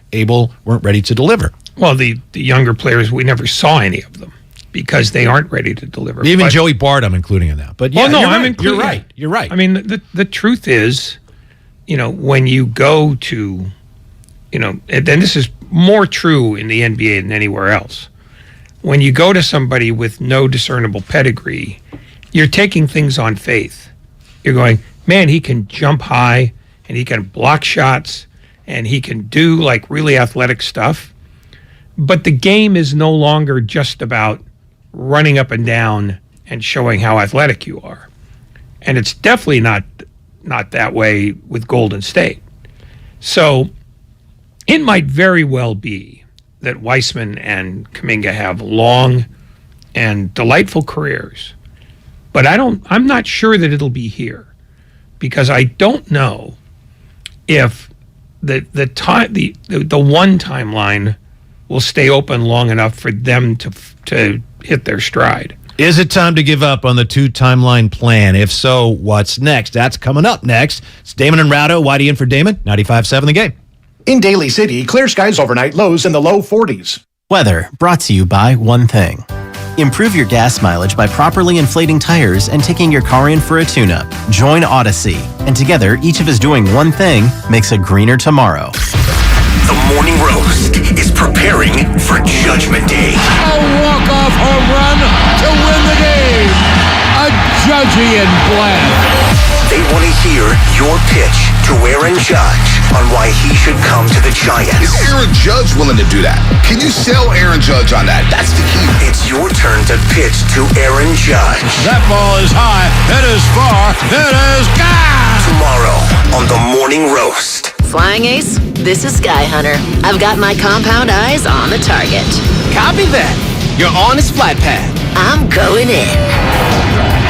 [SPEAKER 29] ready to deliver.
[SPEAKER 30] Well, the younger players, we never saw any of them because they aren't ready to deliver.
[SPEAKER 29] Even Joey Bart, I'm including in that. But yeah, you're right.
[SPEAKER 30] I mean, the truth is, when you go to, and this is more true in the NBA than anywhere else. When you go to somebody with no discernible pedigree, you're taking things on faith. You're going, man, he can jump high and he can block shots and he can do like really athletic stuff. But the game is no longer just about running up and down and showing how athletic you are. And it's definitely not that way with Golden State. So it might very well be that Weissman and Kuminga have long and delightful careers, but I'm not sure that it'll be here, because I don't know if the one timeline will stay open long enough for them to hit their stride.
[SPEAKER 29] Is it time to give up on the two timeline plan? If so, what's next? That's coming up next. It's Damon and Ratto. Whitey in for Damon. 95.7 The Game.
[SPEAKER 3] In Daly City, clear skies overnight, lows in the low 40s.
[SPEAKER 4] Weather brought to you by one thing. Improve your gas mileage by properly inflating tires and taking your car in for a tune-up. Join Odyssey, and together, each of us doing one thing makes a greener tomorrow.
[SPEAKER 10] The Morning Roast is preparing for Judgment Day.
[SPEAKER 5] A walk-off home run to win the game. A Judgy and Bland.
[SPEAKER 10] They want to hear your pitch to Aaron Judge on why he should come to the Giants.
[SPEAKER 6] Is Aaron Judge willing to do that? Can you sell Aaron Judge on that? That's the key.
[SPEAKER 10] It's your turn to pitch to Aaron Judge.
[SPEAKER 5] That ball is high. It is far. It is gone.
[SPEAKER 10] Tomorrow on the Morning Roast.
[SPEAKER 7] Flying Ace, this is Sky Hunter. I've got my compound eyes on the target.
[SPEAKER 8] Copy that. You're on his flight path.
[SPEAKER 7] I'm going in.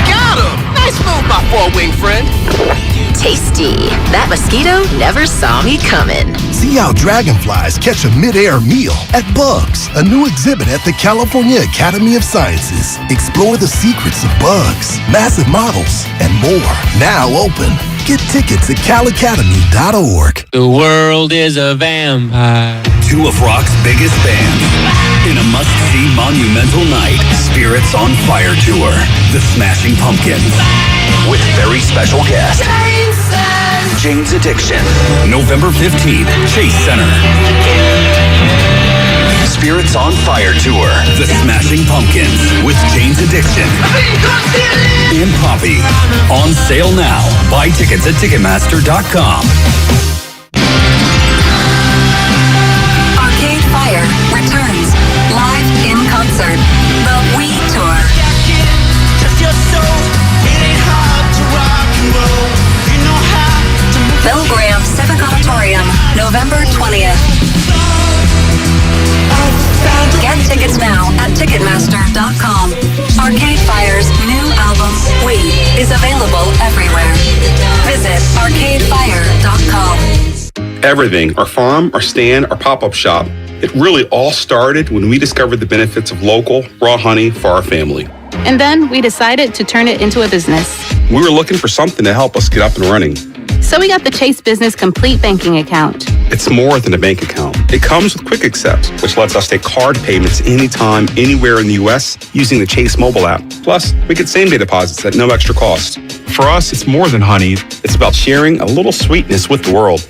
[SPEAKER 8] Got him! Nice move, my four-wing friend.
[SPEAKER 7] Tasty. That mosquito never saw me coming.
[SPEAKER 9] See how dragonflies catch a mid-air meal at Bugs, a new exhibit at the California Academy of Sciences. Explore the secrets of bugs, massive models, and more. Now open. Get tickets at calacademy.org.
[SPEAKER 11] The world is a vampire.
[SPEAKER 12] Two of rock's biggest bands in a must-see monumental night. Spirits on Fire Tour. The Smashing Pumpkins.
[SPEAKER 10] With very special guest, Jane's Addiction.
[SPEAKER 12] November 15th, Chase Center.
[SPEAKER 10] Spirits on Fire Tour.
[SPEAKER 12] The Smashing Pumpkins with Jane's Addiction. And Poppy. On sale now. Buy tickets at Ticketmaster.com.
[SPEAKER 26] Arcade Fire returns live in concert. The We Tour. Belgrave Civic Auditorium, November 20th. Get tickets now at Ticketmaster.com. Arcade Fire's new album, We, is available everywhere. Visit ArcadeFire.com.
[SPEAKER 13] Everything, our farm, our stand, our pop-up shop, it really all started when we discovered the benefits of local, raw honey for our family.
[SPEAKER 14] And then we decided to turn it into a business.
[SPEAKER 13] We were looking for something to help us get up and running.
[SPEAKER 14] So we got the Chase Business Complete Banking Account.
[SPEAKER 13] It's more than a bank account. It comes with Quick Accept, which lets us take card payments anytime, anywhere in the U.S. using the Chase mobile app. Plus, we get same-day deposits at no extra cost. For us, it's more than honey. It's about sharing a little sweetness with the world.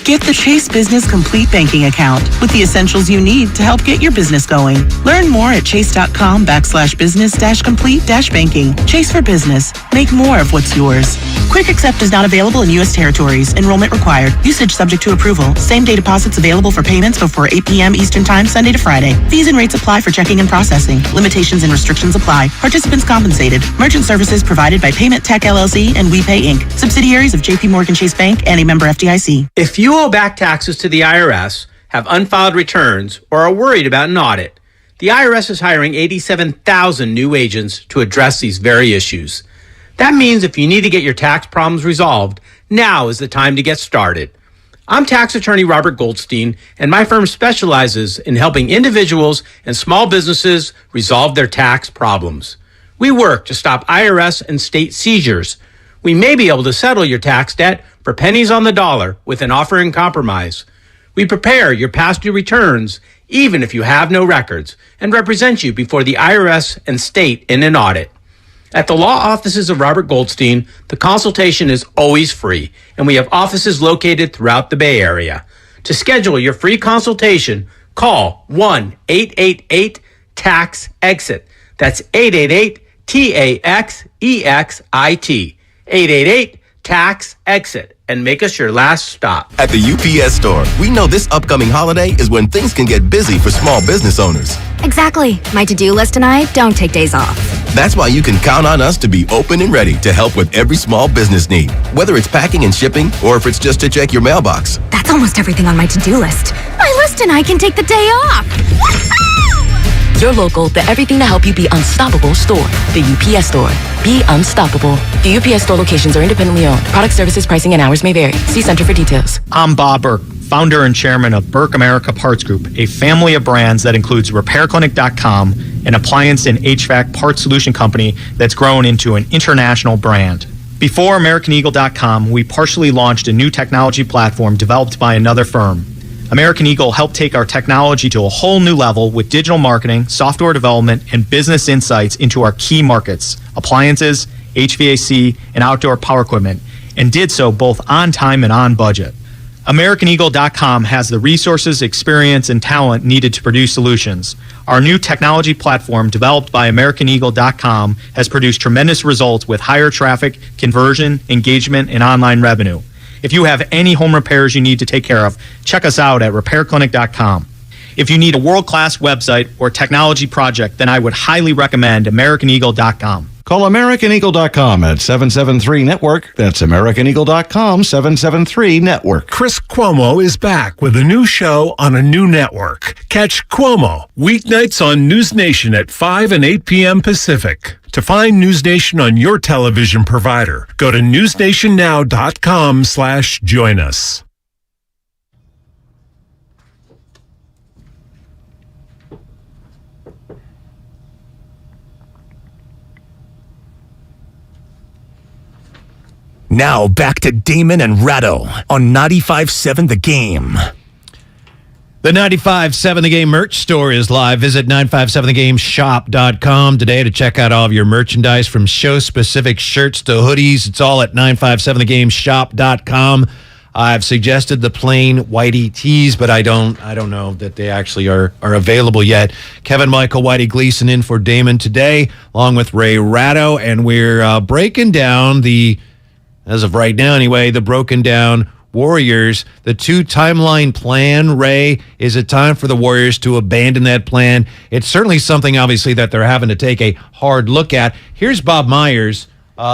[SPEAKER 25] Get the Chase Business Complete Banking Account with the essentials you need to help get your business going. Learn more at chase.com/business-complete-banking. Chase for business. Make more of what's yours. Quick Accept is not available in U.S. territories. Enrollment required. Usage subject to approval. Same-day deposits available for payments before 8 p.m. Eastern Time, Sunday to Friday. Fees and rates apply for checking and processing. Limitations and restrictions apply. Participants compensated. Merchant services provided by Payment Tech LLC and WePay Inc. Subsidiaries of J.P. Morgan Chase Bank and a member FDIC.
[SPEAKER 27] If you owe back taxes to the IRS, have unfiled returns, or are worried about an audit, the IRS is hiring 87,000 new agents to address these very issues. That means if you need to get your tax problems resolved, now is the time to get started. I'm tax attorney Robert Goldstein, and my firm specializes in helping individuals and small businesses resolve their tax problems. We work to stop IRS and state seizures. We may be able to settle your tax debt for pennies on the dollar with an offer in compromise. We prepare your past due returns, even if you have no records, and represent you before the IRS and state in an audit. At the law offices of Robert Goldstein, the consultation is always free, and we have offices located throughout the Bay Area. To schedule your free consultation, call 1-888-TAX-EXIT. That's 888-TAXEXIT. 888-TAX-EXIT. And make us your last stop.
[SPEAKER 31] At the UPS Store, we know this upcoming holiday is when things can get busy for small business owners.
[SPEAKER 32] Exactly. My to-do list and I don't take days off.
[SPEAKER 31] That's why you can count on us to be open and ready to help with every small business need, whether it's packing and shipping or if it's just to check your mailbox.
[SPEAKER 32] That's almost everything on my to-do list. My list and I can take the day off.
[SPEAKER 28] Your local, the everything to help you be unstoppable store. The UPS Store. Be unstoppable. The UPS Store locations are independently owned. Product services, pricing, and hours may vary. See Center for details.
[SPEAKER 33] I'm Bob Burke, founder and chairman of Burke America Parts Group, a family of brands that includes RepairClinic.com, an appliance and HVAC parts solution company that's grown into an international brand. Before AmericanEagle.com, we partially launched a new technology platform developed by another firm. American Eagle helped take our technology to a whole new level with digital marketing, software development, and business insights into our key markets, appliances, HVAC, and outdoor power equipment, and did so both on time and on budget. AmericanEagle.com has the resources, experience, and talent needed to produce solutions. Our new technology platform, developed by AmericanEagle.com, has produced tremendous results with higher traffic, conversion, engagement, and online revenue. If you have any home repairs you need to take care of, check us out at repairclinic.com. If you need a world-class website or technology project, then I would highly recommend AmericanEagle.com.
[SPEAKER 1] Call AmericanEagle.com at 773-NETWORK. That's AmericanEagle.com, 773-NETWORK.
[SPEAKER 2] Chris Cuomo is back with a new show on a new network. Catch Cuomo weeknights on News Nation at 5 and 8 p.m. Pacific. To find News Nation on your television provider, go to newsnationnow.com/join us.
[SPEAKER 10] Now back to Damon and Ratto on 95.7 The Game.
[SPEAKER 29] The 95.7 The Game merch store is live. Visit 957thegameshop.com today to check out all of your merchandise, from show-specific shirts to hoodies. It's all at 957thegameshop.com. I've suggested the plain whitey tees, but I don't know that they actually are available yet. Kevin Michael Whitey Gleason in for Damon today, along with Ray Ratto, and we're breaking down as of right now anyway, the broken down Warriors, the 2-timeline plan. Ray, is it time for the Warriors to abandon that plan? It's certainly something, obviously, that they're having to take a hard look at. Here's Bob Myers.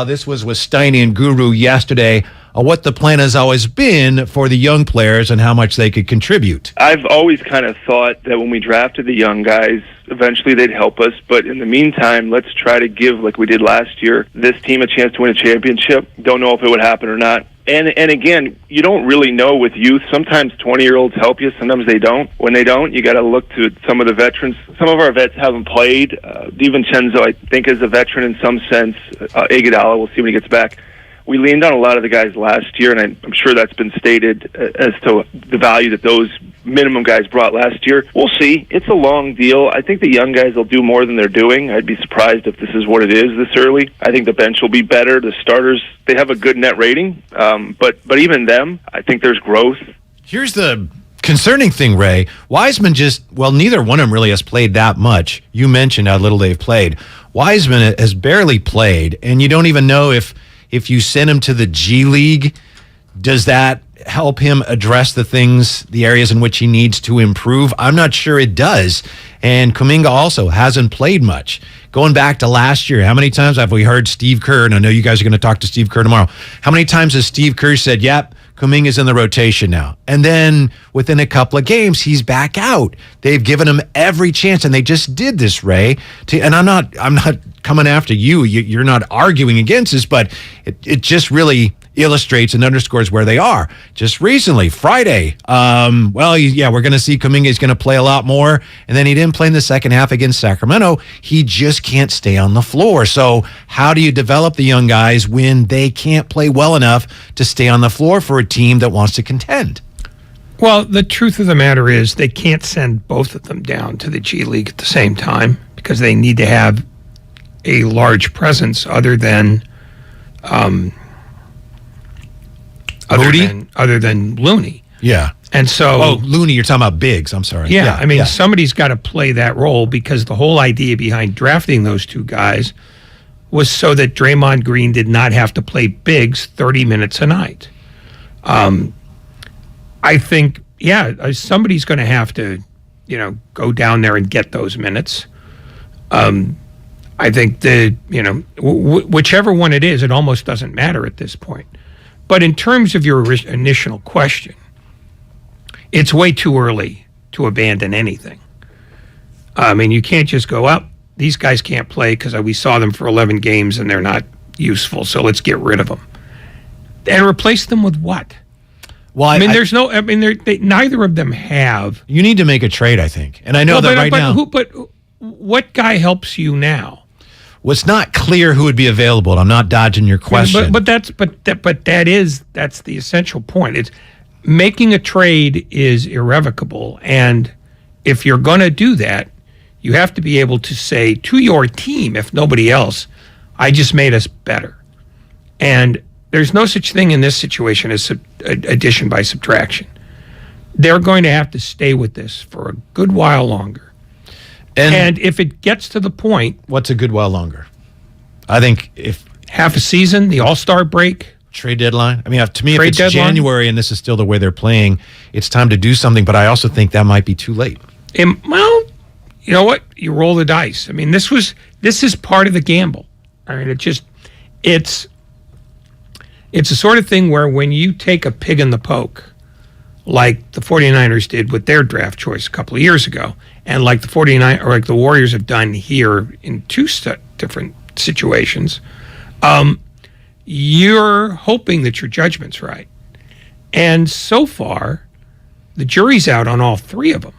[SPEAKER 29] This was with Steiny and Guru yesterday. What the plan has always been for the young players and how much they could contribute.
[SPEAKER 15] I've always kind of thought that when we drafted the young guys, eventually they'd help us. But in the meantime, let's try to give, like we did last year, this team a chance to win a championship. Don't know if it would happen or not. And again, you don't really know with youth. Sometimes 20-year-olds help you. Sometimes they don't. When they don't, you got to look to some of the veterans. Some of our vets haven't played. DiVincenzo, I think, is a veteran in some sense. Iguodala, we'll see when he gets back. We leaned on a lot of the guys last year, and I'm sure that's been stated as to the value that those minimum guys brought last year. We'll see. It's a long deal. I think the young guys will do more than they're doing. I'd be surprised if this is what it is this early. I think the bench will be better. The starters, they have a good net rating, but even them, I think there's growth.
[SPEAKER 29] Here's the concerning thing, Ray. Wiseman neither one of them really has played that much. You mentioned how little they've played. Wiseman has barely played, and you don't even know if you send him to the G League, does that help him address the areas in which he needs to improve? I'm not sure it does. And Kuminga also hasn't played much. Going back to last year, how many times have we heard Steve Kerr, and I know you guys are going to talk to Steve Kerr tomorrow, how many times has Steve Kerr said, yep, Kuminga's in the rotation now? And then within a couple of games, he's back out. They've given him every chance, and they just did this, Ray. And I'm not coming after you. You're not arguing against this, but it just really illustrates and underscores where they are. Just recently, Friday, we're going to see Kuminga is going to play a lot more, and then he didn't play in the second half against Sacramento. He just can't stay on the floor. So how do you develop the young guys when they can't play well enough to stay on the floor for a team that wants to contend?
[SPEAKER 16] Well, the truth of the matter is they can't send both of them down to the G League at the same time because they need to have a large presence other than Looney.
[SPEAKER 29] Yeah.
[SPEAKER 16] And so
[SPEAKER 29] Looney, you're talking about bigs. I'm sorry.
[SPEAKER 16] Yeah, somebody's got to play that role because the whole idea behind drafting those two guys was so that Draymond Green did not have to play bigs 30 minutes a night. I think, somebody's going to have to, go down there and get those minutes. I think whichever one it is, it almost doesn't matter at this point. But in terms of your initial question, it's way too early to abandon anything. I mean, you can't just go up. These guys can't play because we saw them for 11 games and they're not useful, so let's get rid of them. And replace them with what?
[SPEAKER 29] Well,
[SPEAKER 16] neither of them have.
[SPEAKER 29] You need to make a trade, I think. And I know now.
[SPEAKER 16] But what guy helps you now?
[SPEAKER 29] Well, it's not clear who would be available. I'm not dodging your question.
[SPEAKER 16] That's the essential point. It's making a trade is irrevocable, and if you're going to do that, you have to be able to say to your team, if nobody else, I just made us better. And there's no such thing in this situation as addition by subtraction. They're going to have to stay with this for a good while longer. And if it gets to the point...
[SPEAKER 29] What's a good while longer? I think if...
[SPEAKER 16] half a season, the All-Star break...
[SPEAKER 29] Trade deadline? I mean, to me, if
[SPEAKER 16] Trade
[SPEAKER 29] it's
[SPEAKER 16] deadline?
[SPEAKER 29] January and this is still the way they're playing, it's time to do something, but I also think that might be too late.
[SPEAKER 16] Well, you know what? You roll the dice. I mean, this is part of the gamble. I mean, it's the sort of thing where when you take a pig in the poke, like the 49ers did with their draft choice a couple of years ago, and like the Warriors have done here in two different situations, you're hoping that your judgment's right. And so far, the jury's out on all three of them,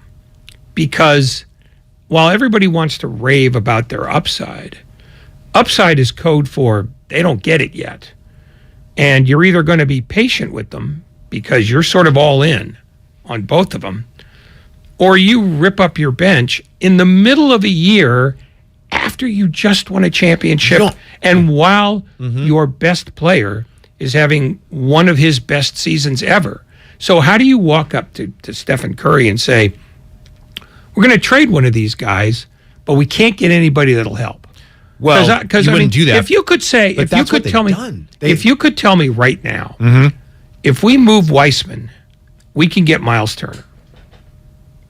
[SPEAKER 16] because while everybody wants to rave about their upside is code for they don't get it yet. And you're either going to be patient with them because you're sort of all in on both of them, or you rip up your bench in the middle of a year after you just won a championship, and while your best player is having one of his best seasons ever. So how do you walk up to Stephen Curry and say, we're going to trade one of these guys, but we can't get anybody that'll help?
[SPEAKER 29] Well,
[SPEAKER 16] because
[SPEAKER 29] you wouldn't do that.
[SPEAKER 16] If you could say,
[SPEAKER 29] But
[SPEAKER 16] if you
[SPEAKER 29] that's
[SPEAKER 16] could
[SPEAKER 29] what
[SPEAKER 16] tell me,
[SPEAKER 29] they've done.
[SPEAKER 16] if you could tell me right now, if we move Weissman, we can get Miles Turner.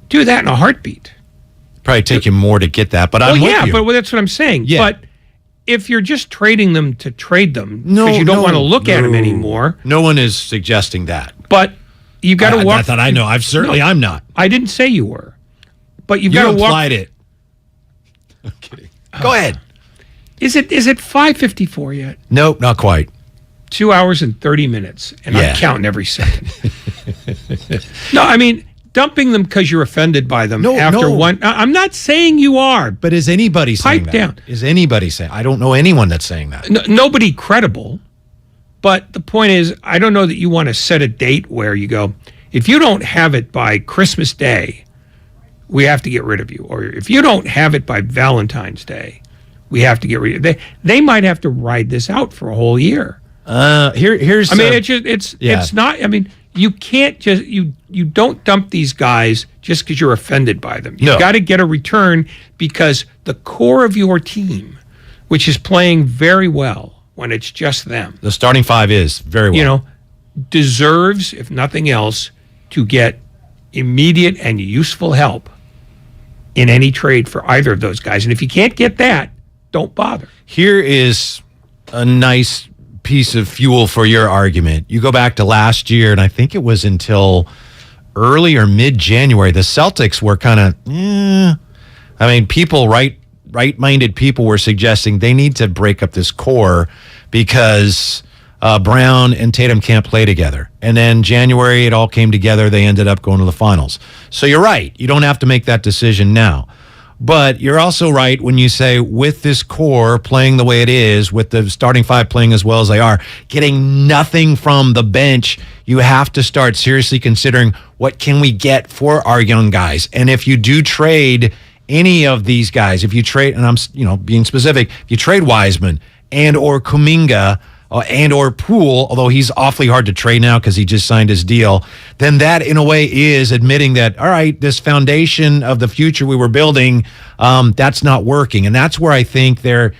[SPEAKER 16] Do that in a heartbeat.
[SPEAKER 29] Probably take you more to get that, but I'm with you.
[SPEAKER 16] But that's what I'm saying.
[SPEAKER 29] Yeah.
[SPEAKER 16] But if you're just trading them to trade them because you don't want to look at them anymore.
[SPEAKER 29] No one is suggesting that.
[SPEAKER 16] But you've got to walk.
[SPEAKER 29] I thought I know. I'm not.
[SPEAKER 16] I didn't say you were. But you've
[SPEAKER 29] You
[SPEAKER 16] got to walk.
[SPEAKER 29] implied it. I'm kidding. Go ahead.
[SPEAKER 16] Is it 5:54 yet?
[SPEAKER 29] Nope, not quite.
[SPEAKER 16] 2 hours and 30 minutes, and
[SPEAKER 29] Yeah.
[SPEAKER 16] I'm counting every second. No, I mean, dumping them because you're offended by them after one. I'm not saying you are.
[SPEAKER 29] But is anybody saying
[SPEAKER 16] Pipe
[SPEAKER 29] that?
[SPEAKER 16] down.
[SPEAKER 29] Is anybody saying? I don't know anyone that's saying that.
[SPEAKER 16] Nobody credible. But the point is, I don't know that you want to set a date where you go, if you don't have it by Christmas Day, we have to get rid of you. Or if you don't have it by Valentine's Day, we have to get rid of you. They might have to ride this out for a whole year.
[SPEAKER 29] Here's.
[SPEAKER 16] I mean, it's not. I mean, you can't just you don't dump these guys just because you're offended by them. You've got to get a return because the core of your team, which is playing very well when it's just them,
[SPEAKER 29] The starting five is very well.
[SPEAKER 16] deserves, if nothing else, to get immediate and useful help in any trade for either of those guys. And if you can't get that, don't bother.
[SPEAKER 29] Here is a nice piece of fuel for your argument. You go back to last year, and I think it was until early or mid-January, the Celtics were kind of, I mean, right-minded people were suggesting they need to break up this core because Brown and Tatum can't play together. And then January, it all came together. They ended up going to the finals. So you're right. You don't have to make that decision now. But you're also right when you say with this core playing the way it is, with the starting five playing as well as they are, getting nothing from the bench, you have to start seriously considering what can we get for our young guys. And if you do trade any of these guys, if you trade, and I'm being specific, if you trade Wiseman and or Kuminga and or Poole, although he's awfully hard to trade now because he just signed his deal, then that in a way is admitting that, all right, this foundation of the future we were building, that's not working. And that's where I think they're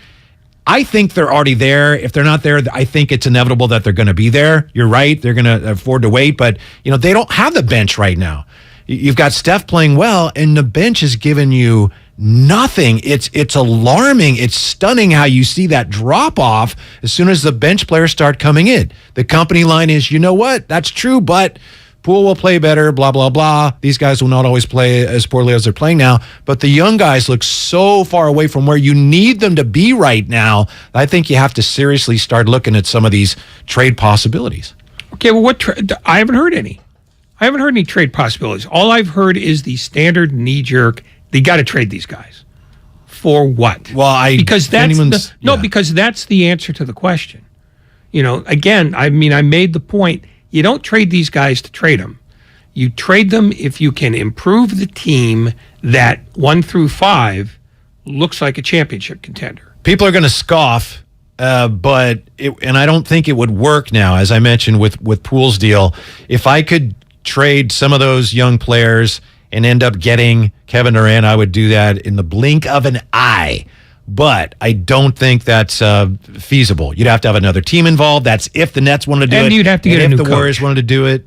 [SPEAKER 29] already there. If they're not there, I think it's inevitable that they're going to be there. You're right. They're going to afford to wait, but they don't have the bench right now. You've got Steph playing well, and the bench has given you nothing. It's alarming. It's stunning how you see that drop off as soon as the bench players start coming in. The company line is, you know what? That's true, but Poole will play better, blah, blah, blah. These guys will not always play as poorly as they're playing now, but the young guys look so far away from where you need them to be right now. I think you have to seriously start looking at some of these trade possibilities.
[SPEAKER 16] Okay, well, I haven't heard any. I haven't heard any trade possibilities. All I've heard is the standard knee-jerk, they got to trade these guys. For what?
[SPEAKER 29] Well,
[SPEAKER 16] because that's the answer to the question. Again, I made the point, you don't trade these guys to trade them. You trade them if you can improve the team that 1 through 5 looks like a championship contender.
[SPEAKER 29] People are going to scoff, and I don't think it would work now, as I mentioned with Poole's deal. If I could trade some of those young players and end up getting Kevin Durant, I would do that in the blink of an eye. but I don't think that's feasible. You'd have to have another team involved. That's if the Nets wanted to do it.
[SPEAKER 16] And you'd have to get a new
[SPEAKER 29] if the
[SPEAKER 16] coach.
[SPEAKER 29] Warriors wanted to do it.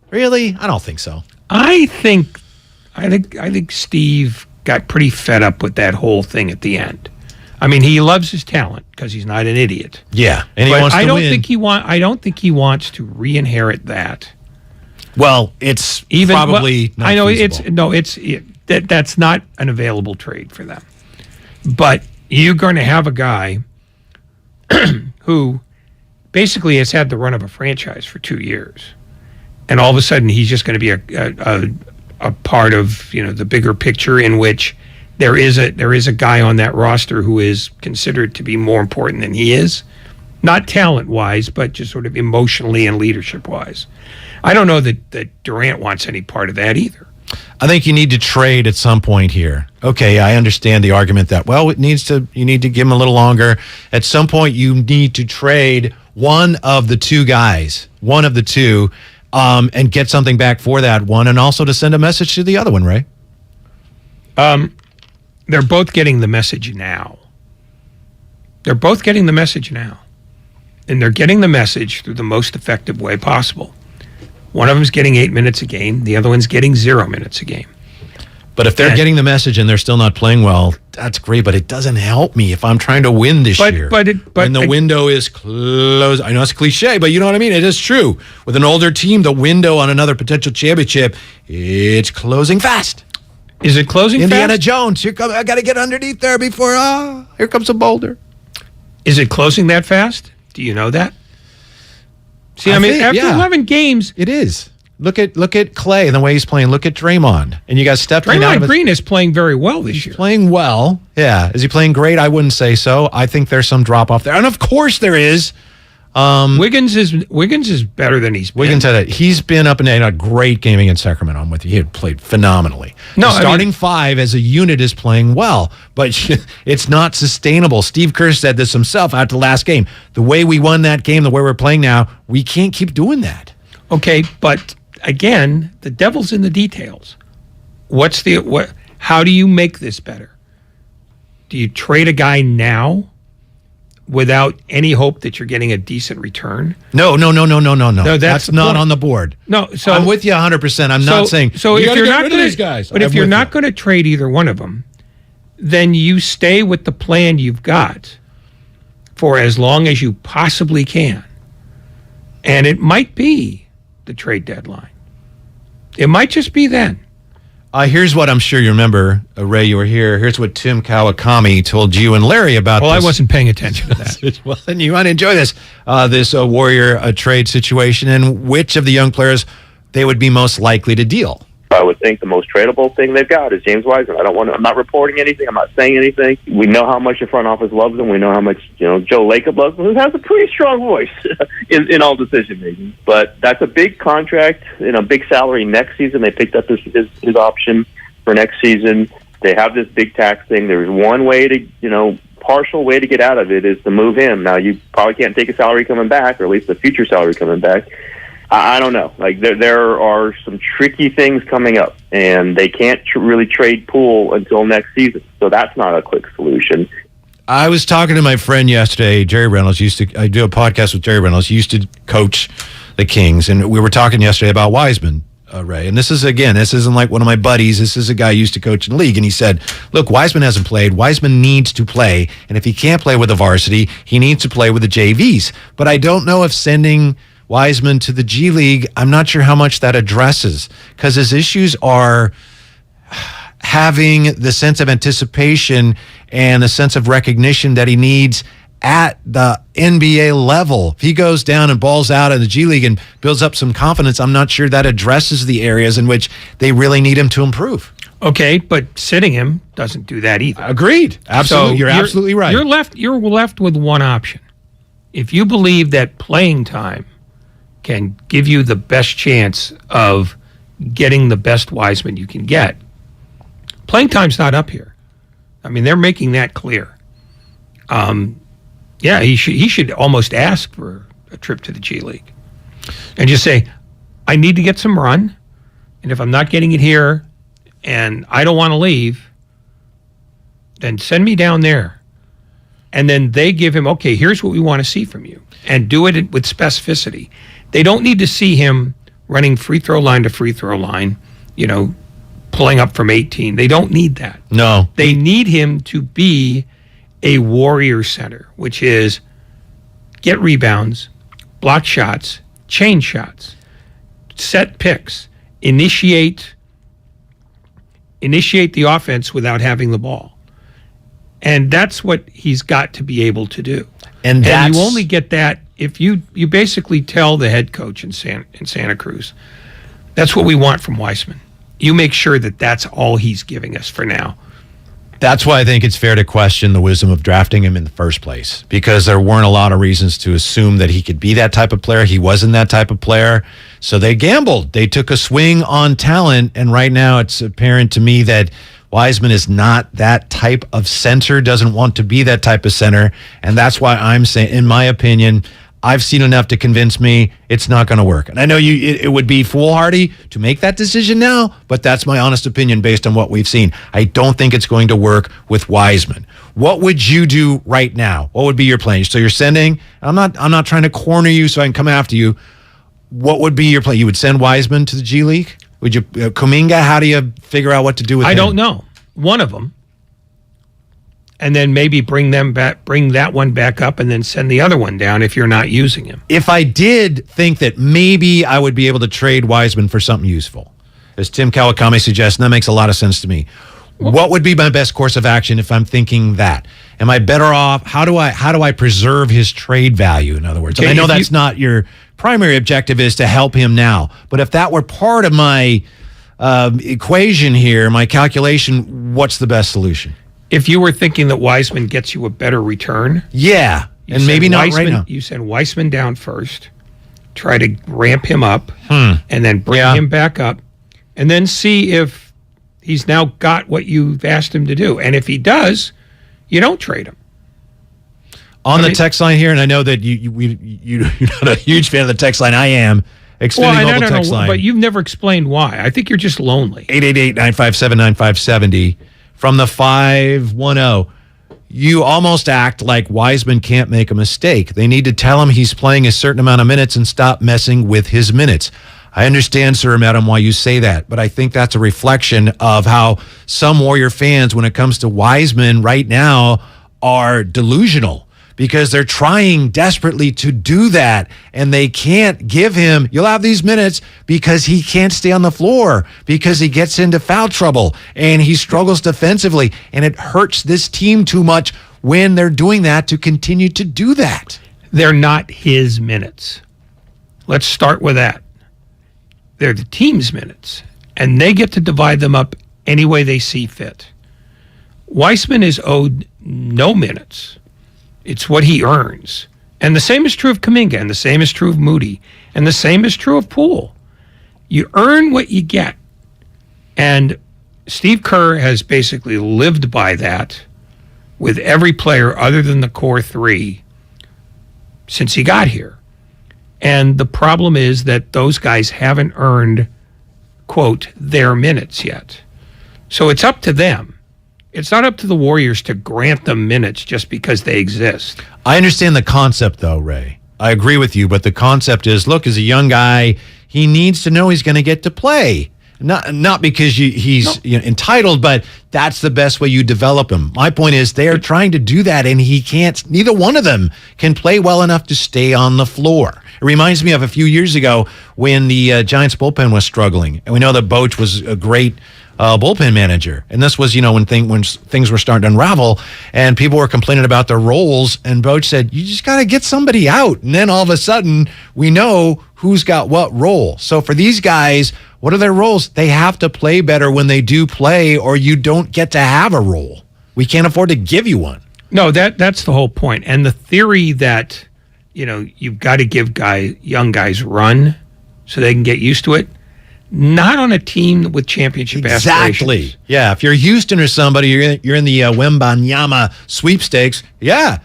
[SPEAKER 29] Really? I don't think so.
[SPEAKER 16] I think Steve got pretty fed up with that whole thing at the end. I mean, he loves his talent because he's not an idiot.
[SPEAKER 29] Yeah, and he wants to win.
[SPEAKER 16] I don't think he wants to re-inherit that.
[SPEAKER 29] Well, it's probably not
[SPEAKER 16] I know
[SPEAKER 29] feasible.
[SPEAKER 16] That's not an available trade for them. But you're going to have a guy who basically has had the run of a franchise for 2 years, and all of a sudden he's just going to be a part of the bigger picture in which there is a guy on that roster who is considered to be more important than he is, not talent wise, but just sort of emotionally and leadership wise. I don't know that Durant wants any part of that either.
[SPEAKER 29] I think you need to trade at some point here. Okay, I understand the argument that, you need to give him a little longer. At some point, you need to trade one of the two, and get something back for that one, and also to send a message to the other one, Ray.
[SPEAKER 16] They're both getting the message now. And they're getting the message through the most effective way possible. One of them's getting 8 minutes a game. The other one's getting 0 minutes a game.
[SPEAKER 29] But if they're getting the message and they're still not playing well, that's great, but it doesn't help me if I'm trying to win this year. When the window is closed. I know it's cliche, but you know what I mean? It is true. With an older team, the window on another potential championship, it's closing fast.
[SPEAKER 16] Is it closing
[SPEAKER 29] Indiana
[SPEAKER 16] fast?
[SPEAKER 29] Jones, I got to get underneath there before, here comes a boulder.
[SPEAKER 16] Is it closing that fast? Do you know that? See, after 11 games,
[SPEAKER 29] it is. Look at Clay and the way he's playing. Look at Draymond, and you got Steph.
[SPEAKER 16] Draymond Green is playing very well this year.
[SPEAKER 29] Playing well, yeah. Is he playing great? I wouldn't say so. I think there's some drop off there, and of course there is.
[SPEAKER 16] Wiggins is better than he's been.
[SPEAKER 29] Wiggins he's been up and down. A great game against Sacramento. I'm with you. He had played phenomenally.
[SPEAKER 16] No,
[SPEAKER 29] the starting five as a unit is playing well, but it's not sustainable. Steve Kerr said this himself after the last game. The way we won that game, the way we're playing now, we can't keep doing that.
[SPEAKER 16] Okay, but again, the devil's in the details. How do you make this better? Do you trade a guy now without any hope that you're getting a decent return?
[SPEAKER 29] No. That's not on the board.
[SPEAKER 16] No, so
[SPEAKER 29] I'm with you 100%. I'm not saying
[SPEAKER 16] so. If you're not these guys, but if you're not going to trade either one of them, then you stay with the plan you've got for as long as you possibly can, and it might be the trade deadline. It might just be then.
[SPEAKER 29] Here's what I'm sure you remember, Ray, you were here. Here's what Tim Kawakami told you and Larry about this.
[SPEAKER 16] Well, I wasn't paying attention to that.
[SPEAKER 29] Well, then you want to enjoy this Warrior trade situation and which of the young players they would be most likely to deal.
[SPEAKER 3] I would think the most tradable thing they've got is James Wiseman. I'm not reporting anything. I'm not saying anything. We know how much the front office loves him. We know how much Joe Lacob loves him, who has a pretty strong voice in all decision making. But that's a big contract and a big salary next season. They picked up his option for next season. They have this big tax thing. There's one way to partial way to get out of it is to move him. Now you probably can't take a salary coming back, or at least a future salary coming back. I don't know. There are some tricky things coming up, and they can't really trade Poole until next season. So that's not a quick solution.
[SPEAKER 29] I was talking to my friend yesterday, Jerry Reynolds. I do a podcast with Jerry Reynolds. He used to coach the Kings, and we were talking yesterday about Wiseman, Ray. And this isn't like one of my buddies. This is a guy who used to coach in the league, and he said, "Look, Wiseman hasn't played. Wiseman needs to play, and if he can't play with the varsity, he needs to play with the JVs. But I don't know if sending Wiseman to the G League, I'm not sure how much that addresses, because his issues are having the sense of anticipation and the sense of recognition that he needs at the NBA level. If he goes down and balls out in the G League and builds up some confidence, I'm not sure that addresses the areas in which they really need him to improve."
[SPEAKER 16] Okay, but sitting him doesn't do that either.
[SPEAKER 29] Agreed. Absolutely.
[SPEAKER 16] So
[SPEAKER 29] you're absolutely right.
[SPEAKER 16] You're left with one option. If you believe that playing time can give you the best chance of getting the best Wiseman you can get, playing time's not up here. I mean, they're making that clear. He should almost ask for a trip to the G League and just say, I need to get some run, and if I'm not getting it here and I don't want to leave, then send me down there And then they give him, okay, here's what we want to see from you. And do it with specificity. They don't need to see him running free throw line to free throw line, pulling up from 18. They don't need that.
[SPEAKER 29] No.
[SPEAKER 16] They need him to be a warrior center, which is get rebounds, block shots, chain shots, set picks, initiate the offense without having the ball. And that's what he's got to be able to do. And you only get that if you basically tell the head coach in Santa Cruz, that's what we want from Weissman. You make sure that that's all he's giving us for now.
[SPEAKER 29] That's why I think it's fair to question the wisdom of drafting him in the first place, because there weren't a lot of reasons to assume that he could be that type of player. He wasn't that type of player. So they gambled. They took a swing on talent, and right now it's apparent to me that Weissman is not that type of center, doesn't want to be that type of center, and that's why I'm saying, in my opinion, I've seen enough to convince me it's not going to work. And I know it would be foolhardy to make that decision now, but that's my honest opinion based on what we've seen. I don't think it's going to work with Weissman. What would you do right now? What would be your plan? So you're sending, I'm not trying to corner you so I can come after you. What would be your plan? You would send Weissman to the G League? Would you, Kuminga, how do you figure out what to do with him?
[SPEAKER 16] I don't know. One of them. And then maybe bring that one back up and then send the other one down if you're not using him.
[SPEAKER 29] If I did think that maybe I would be able to trade Weissman for something useful, as Tim Kawakami suggests, and that makes a lot of sense to me. What would be my best course of action if I'm thinking that? Am I better off? How do I preserve his trade value, in other words? And I know that's not your primary objective, is to help him now. But if that were part of my equation here, my calculation, what's the best solution?
[SPEAKER 16] If you were thinking that Weissman gets you a better return.
[SPEAKER 29] Yeah, and maybe not right now.
[SPEAKER 16] You send Weissman down first, try to ramp him up, and then bring him back up, and then see if he's now got what you've asked him to do. And if he does, you don't trade him.
[SPEAKER 29] On the text line here, and I know that you're not a huge fan of the text line. I am. Extending mobile text line.
[SPEAKER 16] But you've never explained why. I think you're just lonely.
[SPEAKER 29] 888-957-9570. From the 510, you almost act like Weissman can't make a mistake. They need to tell him he's playing a certain amount of minutes and stop messing with his minutes. I understand, Sir Madam, why you say that, but I think that's a reflection of how some Warrior fans, when it comes to Weissman right now, are delusional. Because they're trying desperately to do that, and they can't give him, you'll have these minutes, because he can't stay on the floor, because he gets into foul trouble, and he struggles defensively, and it hurts this team too much when they're doing that to continue to do that.
[SPEAKER 16] They're not his minutes. Let's start with that. They're the team's minutes, and they get to divide them up any way they see fit. Weissman is owed no minutes. It's what he earns. And the same is true of Kuminga, and the same is true of Moody, and the same is true of Poole. You earn what you get. And Steve Kerr has basically lived by that with every player other than the core three since he got here. And the problem is that those guys haven't earned, quote, their minutes yet. So it's up to them. It's not up to the Warriors to grant them minutes just because they exist.
[SPEAKER 29] I understand the concept, though, Ray. I agree with you, but the concept is, look, as a young guy, he needs to know he's going to get to play. Not because he's entitled, but that's the best way you develop him. My point is they are trying to do that, and he can't. Neither one of them can play well enough to stay on the floor. It reminds me of a few years ago when the Giants bullpen was struggling, and we know that Boch was a great bullpen manager. And this was, when things were starting to unravel and people were complaining about their roles, and Boch said, you just got to get somebody out. And then all of a sudden we know who's got what role. So for these guys, what are their roles? They have to play better when they do play, or you don't get to have a role. We can't afford to give you one.
[SPEAKER 16] No, that's the whole point. And the theory that, you've got to give young guys run so they can get used to it. Not on a team with championship aspirations.
[SPEAKER 29] Exactly. Yeah, if you're Houston or somebody, you're in the Wembanyama sweepstakes. Yeah,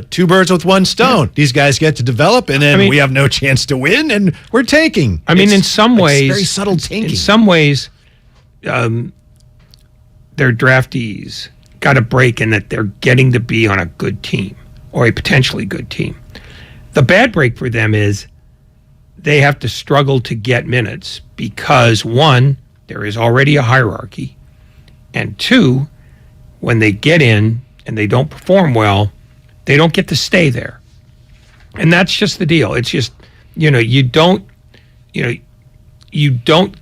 [SPEAKER 29] two birds with one stone. Yeah. These guys get to develop, and then we have no chance to win, and we're tanking.
[SPEAKER 16] In some ways,
[SPEAKER 29] very subtle tanking.
[SPEAKER 16] In some ways, they're draftees. got a break in that they're getting to be on a good team or a potentially good team. The bad break for them is they have to struggle to get minutes because, one, there is already a hierarchy, and two, when they get in and they don't perform well, they don't get to stay there. And that's just the deal. It's just, you don't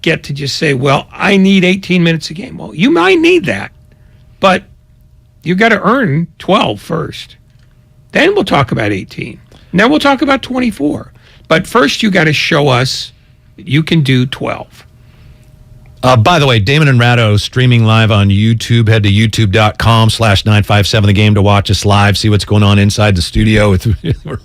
[SPEAKER 16] get to just say, well, I need 18 minutes a game. Well, you might need that, but you got to earn 12 first. Then we'll talk about 18. Then we'll talk about 24. But first, you got to show us that you can do 12.
[SPEAKER 29] By the way, Damon and Ratto streaming live on YouTube. Head to youtube.com/957 The Game to watch us live. See what's going on inside the studio with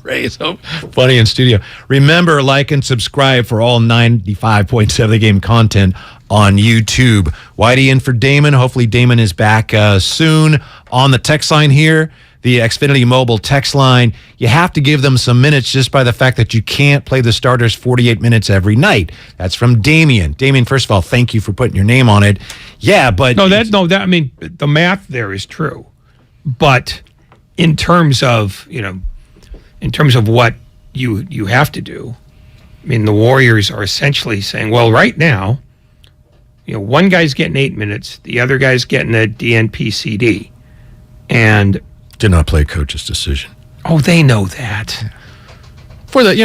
[SPEAKER 29] Ray. So funny in studio. Remember, like and subscribe for all 95.7 The Game content on YouTube. Whitey in for Damon. Hopefully Damon is back soon. On the text line here, the Xfinity Mobile text line, you have to give them some minutes just by the fact that you can't play the starters 48 minutes every night. That's from Damien. Damien, first of all, thank you for putting your name on it. Yeah, but
[SPEAKER 16] I mean, the math there is true. But in terms of what you have to do, I mean, the Warriors are essentially saying, well, right now, one guy's getting 8 minutes, the other guy's getting a DNP-CD. And
[SPEAKER 29] did not play coach's decision.
[SPEAKER 16] Oh, they know that.
[SPEAKER 29] For the,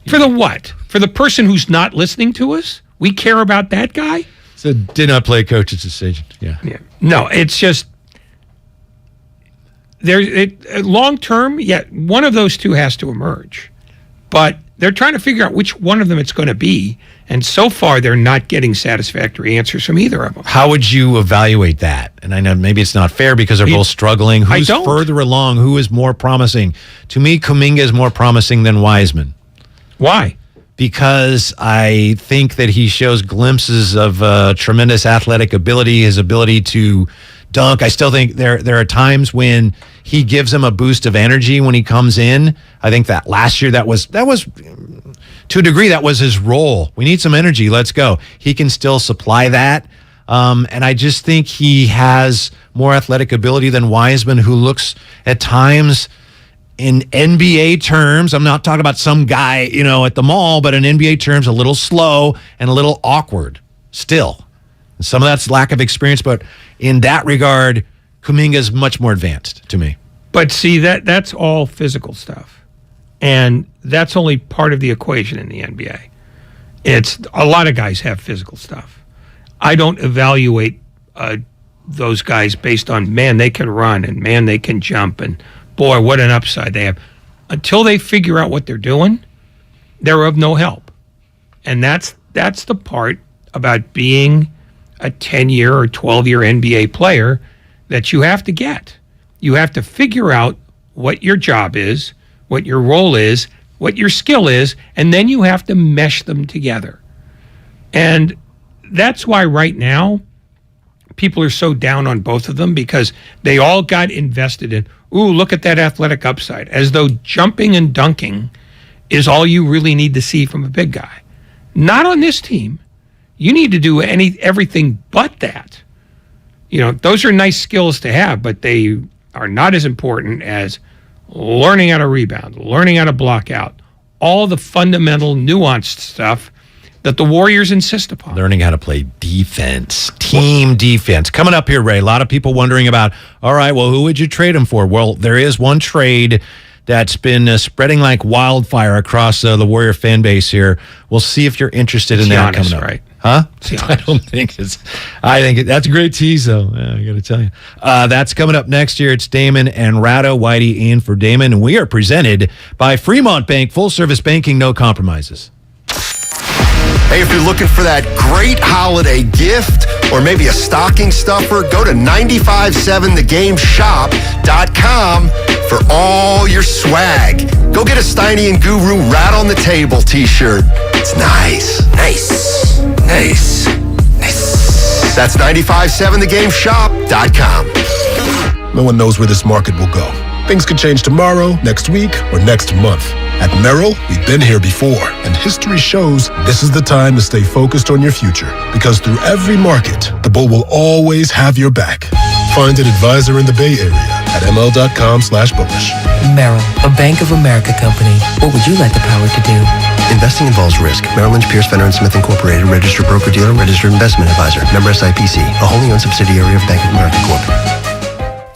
[SPEAKER 16] For the what? For the person who's not listening to us? We care about that guy?
[SPEAKER 29] So did not play coach's decision. Yeah.
[SPEAKER 16] No, it's just long term, one of those two has to emerge. But they're trying to figure out which one of them it's going to be. And so far, they're not getting satisfactory answers from either of them.
[SPEAKER 29] How would you evaluate that? And I know maybe it's not fair because they're both struggling. Who's further along? Who is more promising? To me, Kuminga is more promising than Wiseman.
[SPEAKER 16] Why?
[SPEAKER 29] Because I think that he shows glimpses of tremendous athletic ability, his ability to dunk. I still think there are times when he gives him a boost of energy when he comes in. I think that last year that was to a degree that was his role. We need some energy. Let's go. He can still supply that. And I just think he has more athletic ability than Wiseman, who looks at times in NBA terms, I'm not talking about some guy, at the mall, but in NBA terms, a little slow and a little awkward still. And some of that's lack of experience, but in that regard, Kuminga is much more advanced to me.
[SPEAKER 16] But see, that's all physical stuff. And that's only part of the equation in the NBA. It's a lot of guys have physical stuff. I don't evaluate those guys based on, man, they can run, and man, they can jump, and boy, what an upside they have. Until they figure out what they're doing, they're of no help. And that's the part about being a 10-year or 12-year NBA player that you have to get. You have to figure out what your job is, what your role is, what your skill is, and then you have to mesh them together. And that's why right now people are so down on both of them, because they all got invested in, look at that athletic upside, as though jumping and dunking is all you really need to see from a big guy. Not on this team. You need to do everything but that. Those are nice skills to have, but they are not as important as learning how to rebound, learning how to block out, all the fundamental nuanced stuff that the Warriors insist upon.
[SPEAKER 29] Learning how to play defense, team defense. Coming up here, Ray, a lot of people wondering about, all right, well, who would you trade him for? Well, there is one trade that's been spreading like wildfire across the Warrior fan base here. We'll see if you're interested in that coming up.
[SPEAKER 16] Right?
[SPEAKER 29] Huh? I don't think that's a great tease, though. Yeah, I got to tell you. That's coming up next year. It's Damon and Ratto, Whitey in for Damon. And we are presented by Fremont Bank, full service banking, no compromises.
[SPEAKER 31] Hey, if you're looking for that great holiday gift or maybe a stocking stuffer, go to 957thegameshop.com for all your swag. Go get a Steiny Guru Rat on the Table t-shirt. It's nice. Nice. Nice. Nice. That's 957thegameshop.com. No one knows where this market will go,
[SPEAKER 9] Things could change tomorrow, next week, or next month. At Merrill, we've been here before, and history shows this is the time to stay focused on your future. Because through every market, the bull will always have your back. Find an advisor in the Bay Area at ml.com/bullish.
[SPEAKER 4] Merrill, a Bank of America company. What would you like the power to do?
[SPEAKER 5] Investing involves risk. Merrill Lynch, Pierce, Fenner & Smith Incorporated, registered broker-dealer, registered investment advisor. Member SIPC, a wholly owned subsidiary of Bank of America Corp.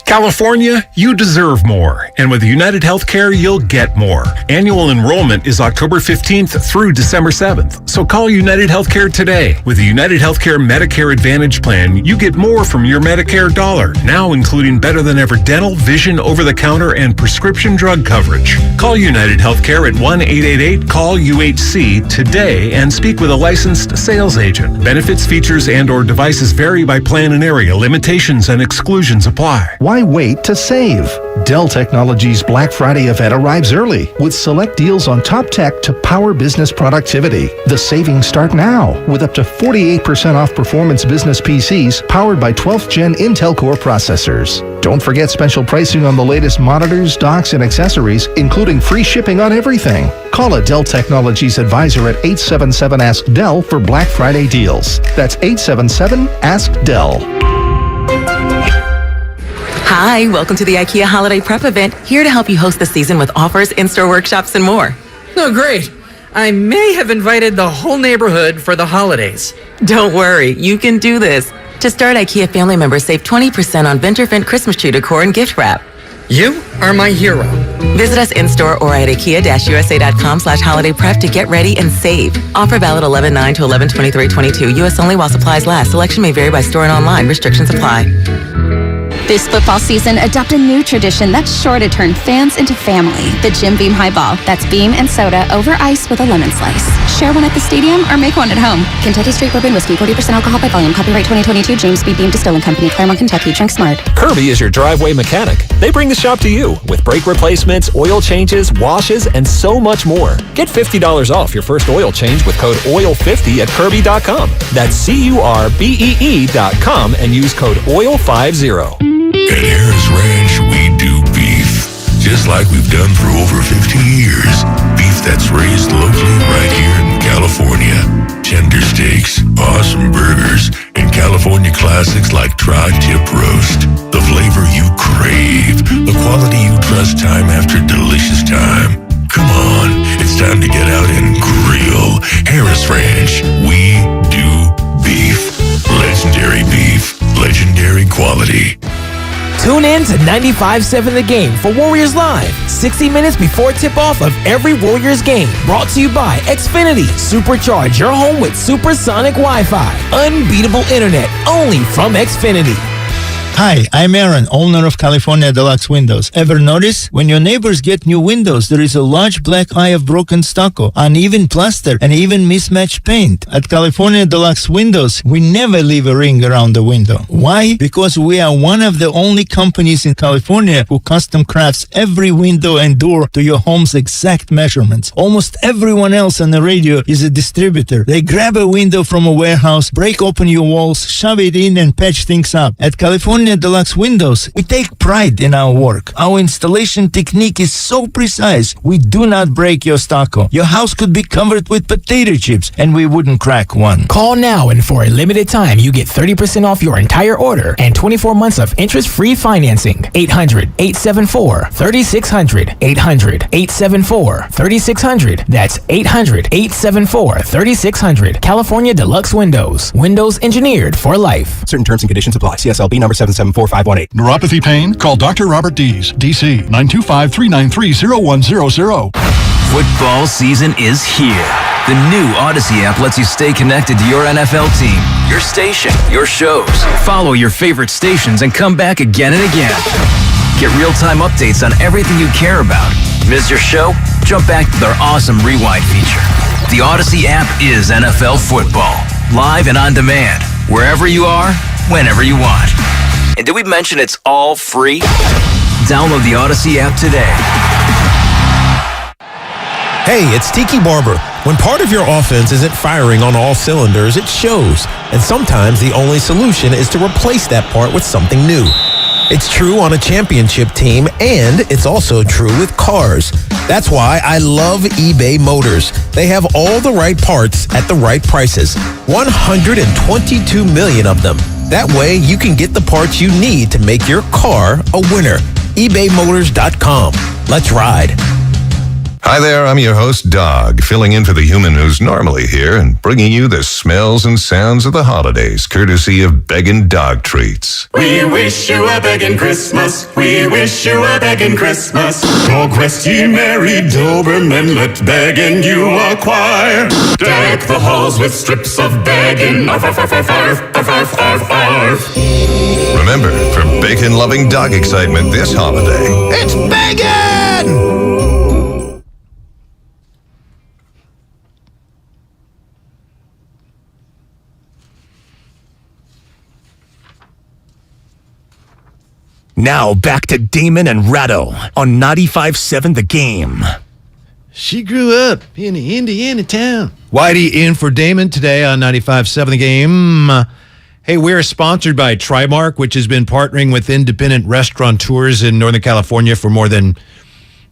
[SPEAKER 2] California, you deserve more. And with United Healthcare, you'll get more. Annual enrollment is October 15th through December 7th. So call United Healthcare today. With the United Healthcare Medicare Advantage Plan, you get more from your Medicare dollar, now including better than ever dental, vision, over-the-counter, and prescription drug coverage. Call United Healthcare at 1-888-CALL-UHC today and speak with a licensed sales agent. Benefits, features, and/or devices vary by plan and area. Limitations and exclusions apply.
[SPEAKER 6] Why wait to save? Dell Technologies Black Friday event arrives early with select deals on top tech to power business productivity. The savings start now with up to 48% off performance business PCs powered by 12th Gen Intel Core processors. Don't forget special pricing on the latest monitors, docks, and accessories, including free shipping on everything. Call a Dell Technologies advisor at 877-ASK-DELL for Black Friday deals. That's 877-ASK-DELL.
[SPEAKER 28] Hi, welcome to the IKEA Holiday Prep event. Here to help you host the season with offers, in-store workshops, and more.
[SPEAKER 8] Oh, great. I may have invited the whole neighborhood for the holidays.
[SPEAKER 28] Don't worry, you can do this. To start, IKEA family members save 20% on Venturfint Christmas tree decor and gift wrap.
[SPEAKER 8] You are my hero.
[SPEAKER 28] Visit us in-store or at IKEA-USA.com/holiday prep to get ready and save. Offer valid 11/9 to 11/23/22. U.S. only while supplies last. Selection may vary by store and online. Restrictions apply.
[SPEAKER 14] This football season, adopt a new tradition that's sure to turn fans into family. The Jim Beam Highball. That's beam and soda over ice with a lemon slice. Share one at the stadium or make one at home. Kentucky Straight Bourbon Whiskey, 40% alcohol by volume. Copyright 2022, James B. Beam Distilling Company, Claremont, Kentucky. Drink smart.
[SPEAKER 17] Kirby is your driveway mechanic. They bring the shop to you with brake replacements, oil changes, washes, and so much more. Get $50 off your first oil change with code OIL50 at Kirby.com. That's CURBEE.com and use code OIL50.
[SPEAKER 18] At Harris Ranch, we do beef, just like we've done for over 50 years. Beef that's raised locally right here in California. Tender steaks, awesome burgers, and California classics like tri-tip roast. The flavor you crave, the quality you trust time after delicious time. Come on, it's time to get out and grill. Harris Ranch, we do beef. Legendary beef, legendary quality.
[SPEAKER 19] Tune in to 95.7 The Game for Warriors Live, 60 minutes before tip-off of every Warriors game. Brought to you by Xfinity. Supercharge your home with supersonic Wi-Fi. Unbeatable internet, only from Xfinity.
[SPEAKER 20] Hi, I'm Aaron, owner of California Deluxe Windows. Ever notice? When your neighbors get new windows, there is a large black eye of broken stucco, uneven plaster, and even mismatched paint. At California Deluxe Windows, we never leave a ring around the window. Why? Because we are one of the only companies in California who custom crafts every window and door to your home's exact measurements. Almost everyone else on the radio is a distributor. They grab a window from a warehouse, break open your walls, shove it in, and patch things up. At California Deluxe Windows, we take pride in our work. Our installation technique is so precise, we do not break your stucco. Your house could be covered with potato chips, and we wouldn't crack one.
[SPEAKER 19] Call now, and for a limited time, you get 30% off your entire order and 24 months of interest-free financing. 800-874-3600. 800-874-3600. That's 800-874-3600. California Deluxe Windows. Windows engineered for life.
[SPEAKER 5] Certain terms and conditions apply. CSLB number 774518.
[SPEAKER 21] Neuropathy pain? Call Dr. Robert Dees, DC, 925-393-0100.
[SPEAKER 10] Football season is here. The new Odyssey app lets you stay connected to your NFL team, your station, your shows. Follow your favorite stations and come back again and again. Get real-time updates on everything you care about. Miss your show? Jump back to their awesome rewind feature. The Odyssey app is NFL football. Live and on demand. Wherever you are, whenever you want. And did we mention it's all free? Download the Odyssey app today.
[SPEAKER 22] Hey, it's Tiki Barber. When part of your offense isn't firing on all cylinders, it shows. And sometimes the only solution is to replace that part with something new. It's true on a championship team, and it's also true with cars. That's why I love eBay Motors. They have all the right parts at the right prices. 122 million of them. That way, you can get the parts you need to make your car a winner. ebaymotors.com. Let's ride.
[SPEAKER 18] Hi there, I'm your host, Dog, filling in for the human who's normally here and bringing you the smells and sounds of the holidays, courtesy of Beggin' Dog Treats.
[SPEAKER 1] We wish you a begging Christmas. We wish you a begging Christmas. Dog rest ye merry Dobermen, let begging you acquire. Deck the halls with strips of begging. Arf, arf, arf, arf, arf, arf, arf, arf, arf.
[SPEAKER 18] Remember, for bacon-loving dog excitement this holiday,
[SPEAKER 1] It's begging!
[SPEAKER 10] Now back to Damon and Ratto on 95.7 The Game.
[SPEAKER 29] She grew up in the Indiana town. Whitey in for Damon today on 95.7 The Game. Hey, we're sponsored by Trimark, which has been partnering with independent restaurateurs in Northern California for more than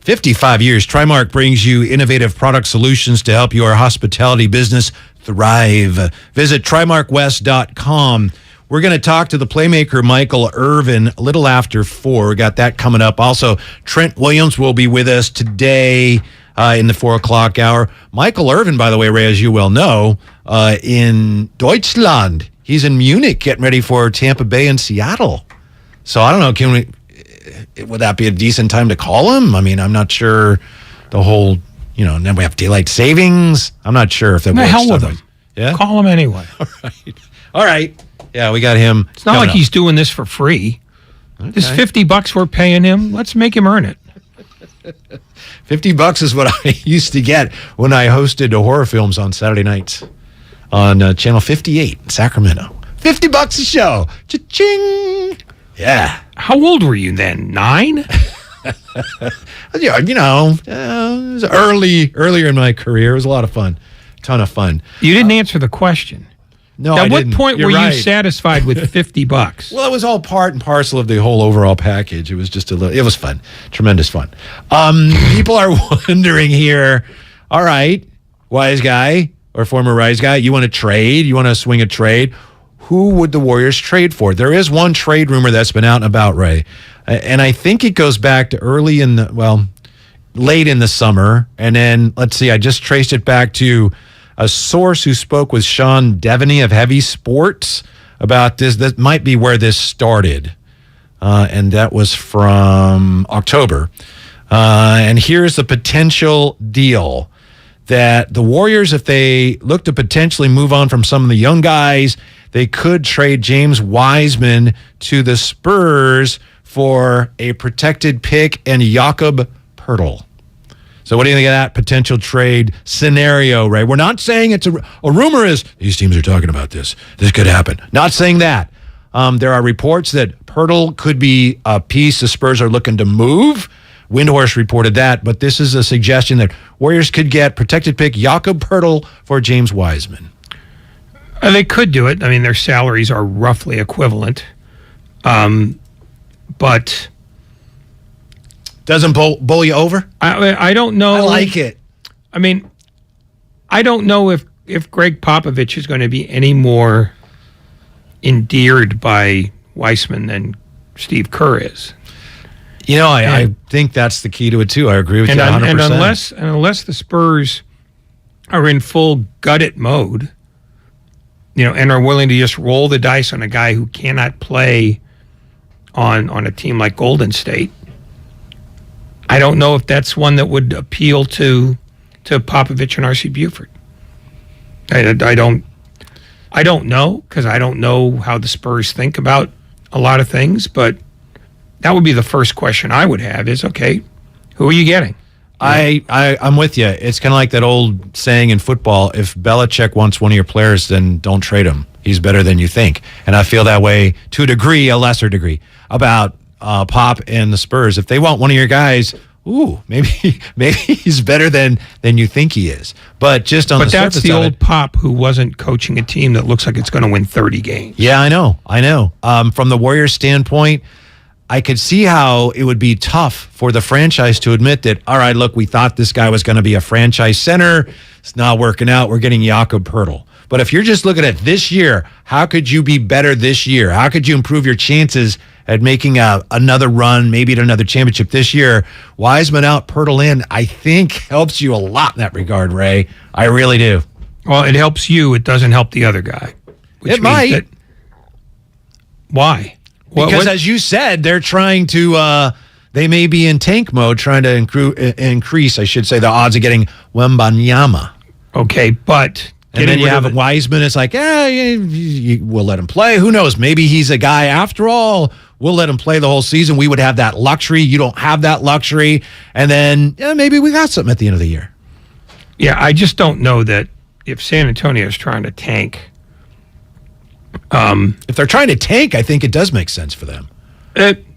[SPEAKER 29] 55 years. Trimark brings you innovative product solutions to help your hospitality business thrive. Visit TrimarkWest.com. We're going to talk to the playmaker, Michael Irvin, a little after 4. We got that coming up. Also, Trent Williams will be with us today in the 4 o'clock hour. Michael Irvin, by the way, Ray, as you well know, in Deutschland. He's in Munich getting ready for Tampa Bay and Seattle. So I don't know, would that be a decent time to call him? I mean, I'm not sure the whole, and then we have daylight savings. I'm not sure if that works.
[SPEAKER 16] The hell with him.
[SPEAKER 29] Yeah?
[SPEAKER 16] Call him anyway.
[SPEAKER 29] All right. Yeah, we got him.
[SPEAKER 16] It's not like he's doing this for free. Okay. This $50 we're paying him, let's make him earn it.
[SPEAKER 29] $50 is what I used to get when I hosted horror films on Saturday nights on Channel 58 in Sacramento. $50 a show. Cha-ching. Yeah.
[SPEAKER 16] How old were you then? 9?
[SPEAKER 29] Yeah, it was earlier in my career. It was a lot of fun. Ton of fun.
[SPEAKER 16] You didn't answer the question.
[SPEAKER 29] No,
[SPEAKER 16] At
[SPEAKER 29] I
[SPEAKER 16] what
[SPEAKER 29] didn't.
[SPEAKER 16] point
[SPEAKER 29] You're
[SPEAKER 16] were
[SPEAKER 29] right.
[SPEAKER 16] you satisfied with $50?
[SPEAKER 29] Well, it was all part and parcel of the whole overall package. It was just it was fun. Tremendous fun. People are wondering here, all right, wise guy or former rise guy, you want to trade? You want to swing a trade? Who would the Warriors trade for? There is one trade rumor that's been out and about, Ray. And I think it goes back to late in the summer. And then, let's see, I just traced it back to a source who spoke with Sean Devaney of Heavy Sports about this. That might be where this started. And that was from October. And here's the potential deal that the Warriors, if they look to potentially move on from some of the young guys, they could trade James Wiseman to the Spurs for a protected pick and Jakob Poeltl. So what do you think of that potential trade scenario, Ray? We're not saying it's a rumor is these teams are talking about this. This could happen. Not saying that. There are reports that Poeltl could be a piece the Spurs are looking to move. Windhorst reported that, but this is a suggestion that Warriors could get protected pick Jakob Poeltl for James Wiseman.
[SPEAKER 16] They could do it. I mean, their salaries are roughly equivalent. But
[SPEAKER 29] doesn't bowl you over?
[SPEAKER 16] I don't know.
[SPEAKER 29] I like it.
[SPEAKER 16] I mean, I don't know if Greg Popovich is going to be any more endeared by Weissman than Steve Kerr is.
[SPEAKER 29] I think that's the key to it too. I agree with you 100%.
[SPEAKER 16] And unless the Spurs are in full gut it mode, and are willing to just roll the dice on a guy who cannot play on a team like Golden State, I don't know if that's one that would appeal to Popovich and R.C. Buford. I don't know, because I don't know how the Spurs think about a lot of things, but that would be the first question I would have is, okay, who are you getting?
[SPEAKER 29] I'm with you. It's kind of like that old saying in football, if Belichick wants one of your players, then don't trade him. He's better than you think. And I feel that way to a lesser degree, about Pop and the Spurs. If they want one of your guys, maybe he's better than you think he is. But just on the surface
[SPEAKER 16] that's the old Pop who wasn't coaching a team that looks like it's going to win 30 games.
[SPEAKER 29] Yeah, I know. From the Warriors standpoint, I could see how it would be tough for the franchise to admit that, all right, look, we thought this guy was going to be a franchise center. It's not working out. We're getting Jakob Poeltl. But if you're just looking at this year, how could you be better this year? How could you improve your chances at making another run, maybe at another championship this year? Wiseman out, Poeltl in, I think helps you a lot in that regard, Ray. I really do.
[SPEAKER 16] Well, it helps you. It doesn't help the other guy.
[SPEAKER 29] It might.
[SPEAKER 16] Why?
[SPEAKER 29] Because as you said, they're trying to, they may be in tank mode, trying to increase, I should say, the odds of getting Wembanyama.
[SPEAKER 16] Okay, but...
[SPEAKER 29] And then you have Wiseman. It's like, we'll let him play. Who knows? Maybe he's a guy after all. We'll let him play the whole season. We would have that luxury. You don't have that luxury. And then maybe we got something at the end of the year.
[SPEAKER 16] Yeah, I just don't know that if San Antonio is trying to tank.
[SPEAKER 29] If they're trying to tank, I think it does make sense for them.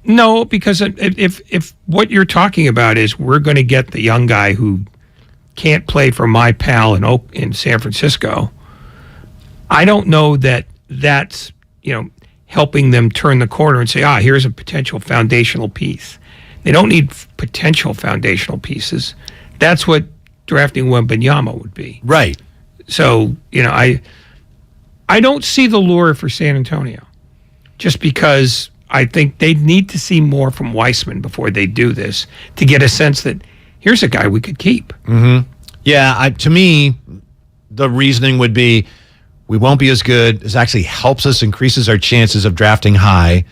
[SPEAKER 16] No, because if what you're talking about is we're going to get the young guy who can't play for my pal in San Francisco, I don't know that that's, helping them turn the corner and say, here's a potential foundational piece. They don't need potential foundational pieces. That's what drafting Wembanyama would be.
[SPEAKER 29] Right.
[SPEAKER 16] So, I don't see the lure for San Antonio just because I think they need to see more from Wiseman before they do this to get a sense that here's a guy we could keep.
[SPEAKER 29] Mm-hmm. Yeah, to me, the reasoning would be we won't be as good. This actually helps us, increases our chances of drafting high,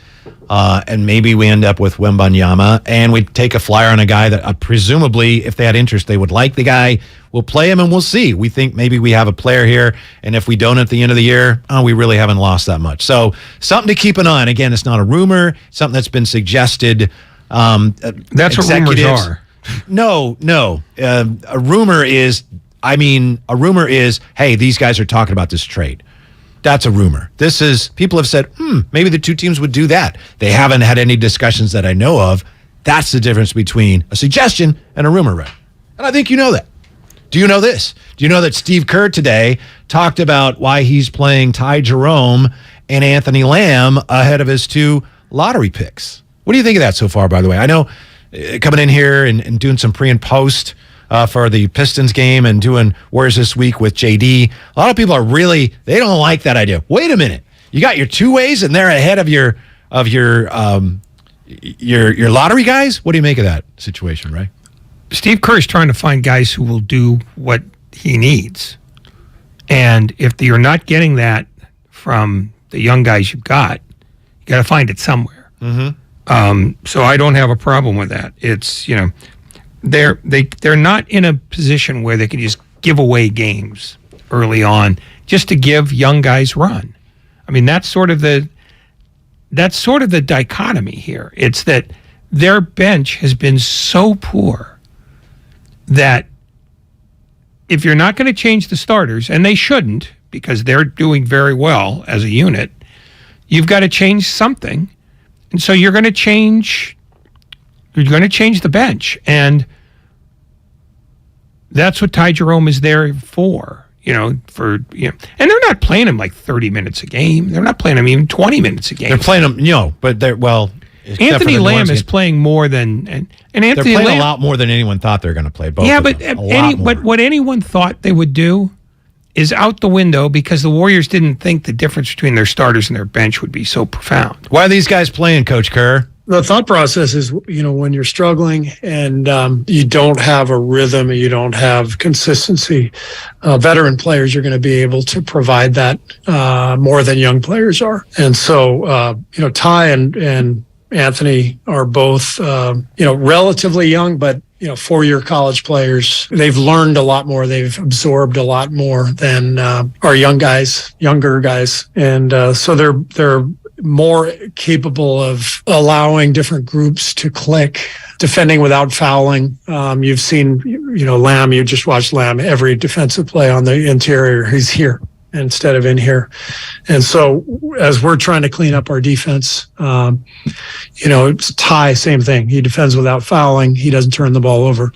[SPEAKER 29] and maybe we end up with Wembanyama, and we take a flyer on a guy that presumably, if they had interest, they would like the guy. We'll play him, and we'll see. We think maybe we have a player here, and if we don't at the end of the year, we really haven't lost that much. So something to keep an eye on. Again, it's not a rumor, something that's been suggested.
[SPEAKER 16] That's what rumors are.
[SPEAKER 29] No. A rumor is, hey, these guys are talking about this trade. That's a rumor. This is, people have said, maybe the two teams would do that. They haven't had any discussions that I know of. That's the difference between a suggestion and a rumor, Ray. And I think you know that. Do you know this? Do you know that Steve Kerr today talked about why he's playing Ty Jerome and Anthony Lamb ahead of his 2 lottery picks? What do you think of that so far, by the way? I know coming in here and doing some pre and post for the Pistons game and doing Where's This Week with JD. A lot of people are they don't like that idea. Wait a minute. You got your 2 ways and they're ahead of your lottery guys? What do you make of that situation, Ray?
[SPEAKER 16] Steve Kerr is trying to find guys who will do what he needs. And if you're not getting that from the young guys you've got, you got to find it somewhere.
[SPEAKER 29] Mm-hmm.
[SPEAKER 16] So I don't have a problem with that. It's, they're not in a position where they can just give away games early on just to give young guys run. I mean, that's sort of the dichotomy here. It's that their bench has been so poor that if you're not going to change the starters, and they shouldn't because they're doing very well as a unit, you've got to change something. And so you're going to change the bench. And that's what Ty Jerome is there for, and they're not playing him like 30 minutes a game. They're not playing him even 20 minutes a game.
[SPEAKER 29] They're playing him, but
[SPEAKER 16] Anthony Lamb is playing more than, and Anthony
[SPEAKER 29] they're playing
[SPEAKER 16] Lamb,
[SPEAKER 29] a lot more than anyone thought they were going to play. Both
[SPEAKER 16] but what anyone thought they would do is out the window because the Warriors didn't think the difference between their starters and their bench would be so profound.
[SPEAKER 29] Why are these guys playing, Coach Kerr?
[SPEAKER 7] The thought process is, when you're struggling and you don't have a rhythm, you don't have consistency, veteran players are going to be able to provide that more than young players are. And so, Ty and Anthony are both, relatively young, but 4-year college players. They've learned a lot more. They've absorbed a lot more than our younger guys. And so they're more capable of allowing different groups to click, defending without fouling. You've seen, Lamb, you just watched Lamb, every defensive play on the interior, he's here instead of in here. And so as we're trying to clean up our defense, it's Ty, same thing. He defends without fouling. He doesn't turn the ball over.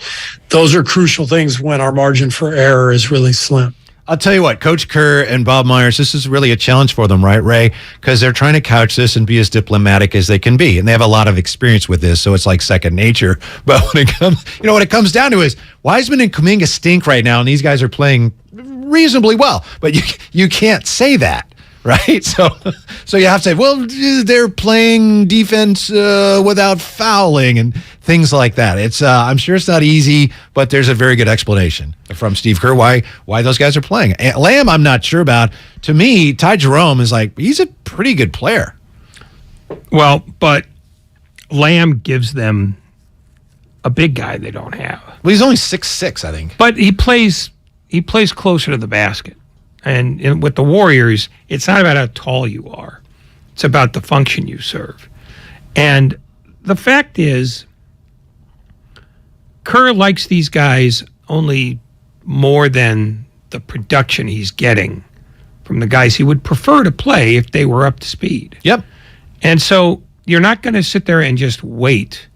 [SPEAKER 7] Those are crucial things when our margin for error is really slim.
[SPEAKER 29] I'll tell you what, Coach Kerr and Bob Myers, this is really a challenge for them, right, Ray? Because they're trying to couch this and be as diplomatic as they can be. And they have a lot of experience with this, so it's like second nature. But when it comes down to is Wiseman and Kuminga stink right now, and these guys are playing reasonably well. But you can't say that. Right? So you have to say, well, they're playing defense without fouling and things like that. It's I'm sure it's not easy, but there's a very good explanation from Steve Kerr why those guys are playing. And Lamb, I'm not sure about. To me, Ty Jerome is he's a pretty good player.
[SPEAKER 16] Well, but Lamb gives them a big guy they don't have.
[SPEAKER 29] Well, he's only 6'6", I think.
[SPEAKER 16] But he plays closer to the basket. And with the Warriors, it's not about how tall you are. It's about the function you serve. And the fact is, Kerr likes these guys only more than the production he's getting from the guys he would prefer to play if they were up to speed.
[SPEAKER 29] Yep.
[SPEAKER 16] And so you're not going to sit there and just wait.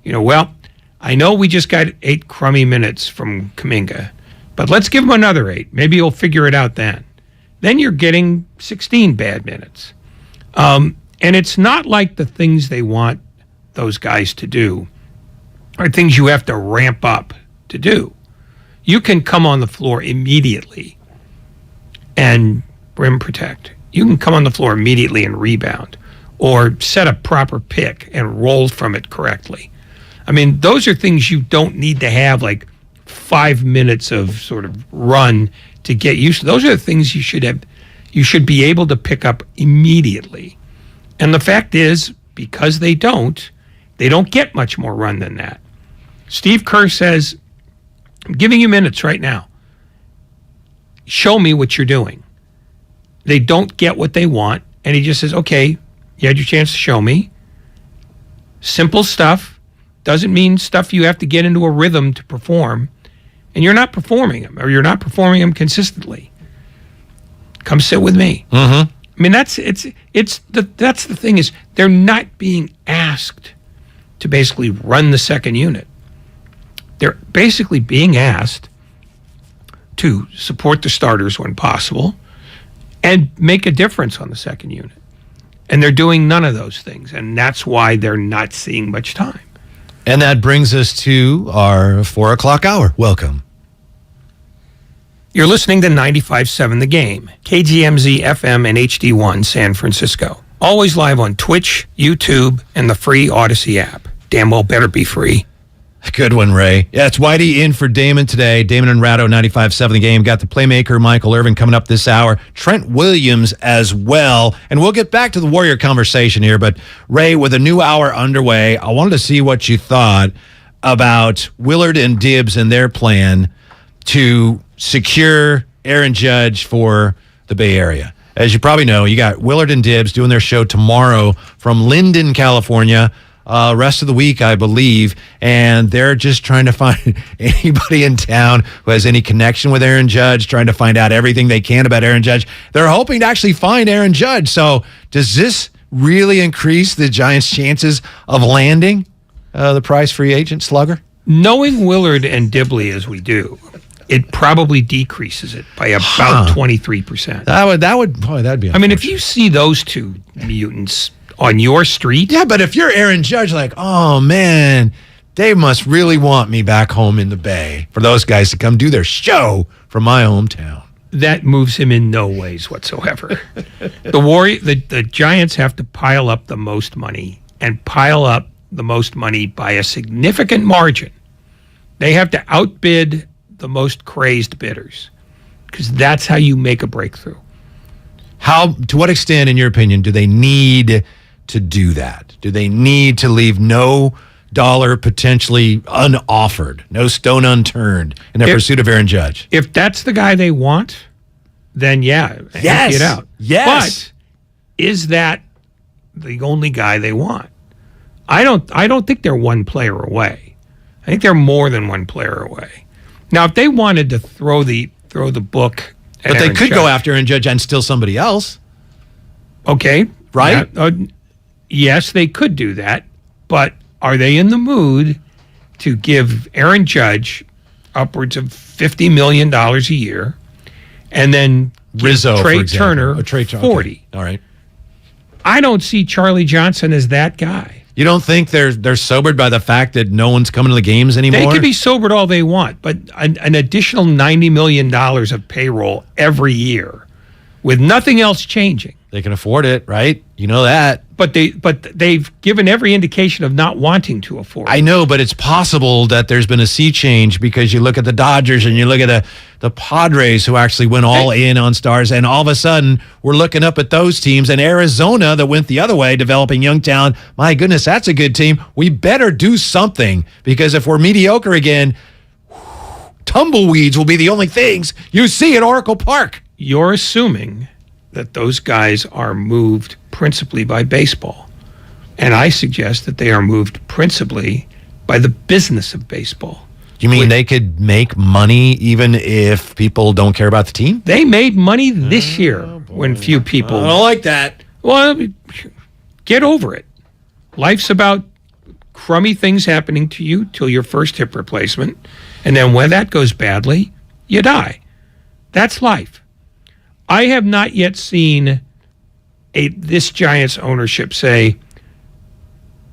[SPEAKER 16] Well, I know we just got 8 crummy minutes from Kuminga, but let's give him another 8. Maybe he'll figure it out then. Then you're getting 16 bad minutes. And it's not like the things they want those guys to do are things you have to ramp up to do. You can come on the floor immediately and rim protect. You can come on the floor immediately and rebound or set a proper pick and roll from it correctly. I mean, those are things you don't need to have 5 minutes of sort of run to get used to. Those are the things you should be able to pick up immediately. And the fact is, because they don't get much more run than that. Steve Kerr says, I'm giving you minutes right now. Show me what you're doing. They don't get what they want, and he just says, okay, you had your chance to show me. Simple stuff. Doesn't mean stuff you have to get into a rhythm to perform. And you're not performing them, or you're not performing them consistently. Come sit with me.
[SPEAKER 29] Mm-hmm.
[SPEAKER 16] I mean, that's the thing is they're not being asked to basically run the second unit. They're basically being asked to support the starters when possible and make a difference on the second unit. And they're doing none of those things, and that's why they're not seeing much time.
[SPEAKER 29] And that brings us to our 4 o'clock hour. Welcome.
[SPEAKER 16] You're listening to 95.7 The Game, KGMZ FM and HD1 San Francisco. Always live on Twitch, YouTube, and the free Odyssey app. Damn well better be free.
[SPEAKER 29] Good one, Ray. Yeah, it's Whitey in for Damon today. Damon and Ratto, 95.7 The Game. Got the playmaker, Michael Irvin, coming up this hour. Trent Williams as well. And we'll get back to the Warrior conversation here. But, Ray, with a new hour underway, I wanted to see what you thought about Willard and Dibs and their plan to secure Aaron Judge for the Bay Area. As you probably know, you got Willard and Dibs doing their show tomorrow from Linden, California. Rest of the week, I believe, and they're just trying to find anybody in town who has any connection with Aaron Judge, trying to find out everything they can about Aaron Judge. They're hoping to actually find Aaron Judge. So does this really increase the Giants' chances of landing the prize free agent slugger?
[SPEAKER 16] Knowing Willard and Dibley as we do, it probably decreases it by about 23%.
[SPEAKER 29] That'd be.
[SPEAKER 16] I mean, if you see those two mutants on your street.
[SPEAKER 29] Yeah, but if you're Aaron Judge, oh man, they must really want me back home in the Bay for those guys to come do their show from my hometown.
[SPEAKER 16] That moves him in no ways whatsoever. The Giants have to pile up the most money and pile up the most money by a significant margin. They have to outbid the most crazed bidders because that's how you make a breakthrough.
[SPEAKER 29] To what extent, in your opinion, do they need to do that? Do they need to leave no dollar potentially unoffered, no stone unturned in their pursuit of Aaron Judge?
[SPEAKER 16] If that's the guy they want, then empty it out.
[SPEAKER 29] Yes.
[SPEAKER 16] But is that the only guy they want? I don't think they're one player away. I think they're more than one player away. Now, if they wanted to throw the book at
[SPEAKER 29] but they
[SPEAKER 16] Aaron
[SPEAKER 29] could
[SPEAKER 16] Judge,
[SPEAKER 29] go after Aaron Judge and steal somebody else.
[SPEAKER 16] Okay.
[SPEAKER 29] Right?
[SPEAKER 16] Yes, they could do that. But are they in the mood to give Aaron Judge upwards of $50 million a year and then
[SPEAKER 29] Rizzo,
[SPEAKER 16] Trey
[SPEAKER 29] for example.
[SPEAKER 16] Turner
[SPEAKER 29] Trey
[SPEAKER 16] 40.
[SPEAKER 29] All right.
[SPEAKER 16] I don't see Charlie Johnson as that guy.
[SPEAKER 29] You don't think they're sobered by the fact that no one's coming to the games anymore?
[SPEAKER 16] They could be sobered all they want, but an additional $90 million of payroll every year with nothing else changing.
[SPEAKER 29] They can afford it, right? You know that.
[SPEAKER 16] But they've given every indication of not wanting to afford it.
[SPEAKER 29] I know, but it's possible that there's been a sea change because you look at the Dodgers and you look at the Padres who actually went all in on stars, and all of a sudden we're looking up at those teams, and Arizona that went the other way, developing young talent. My goodness, that's a good team. We better do something, because if we're mediocre again, tumbleweeds will be the only things you see at Oracle Park.
[SPEAKER 16] You're assuming that those guys are moved principally by baseball. And I suggest that they are moved principally by the business of baseball.
[SPEAKER 29] You mean they could make money even if people don't care about the team?
[SPEAKER 16] They made money this year when few people...
[SPEAKER 29] I don't like that.
[SPEAKER 16] Well, get over it. Life's about crummy things happening to you till your first hip replacement. And then when that goes badly, you die. That's life. I have not yet seen this Giants ownership say,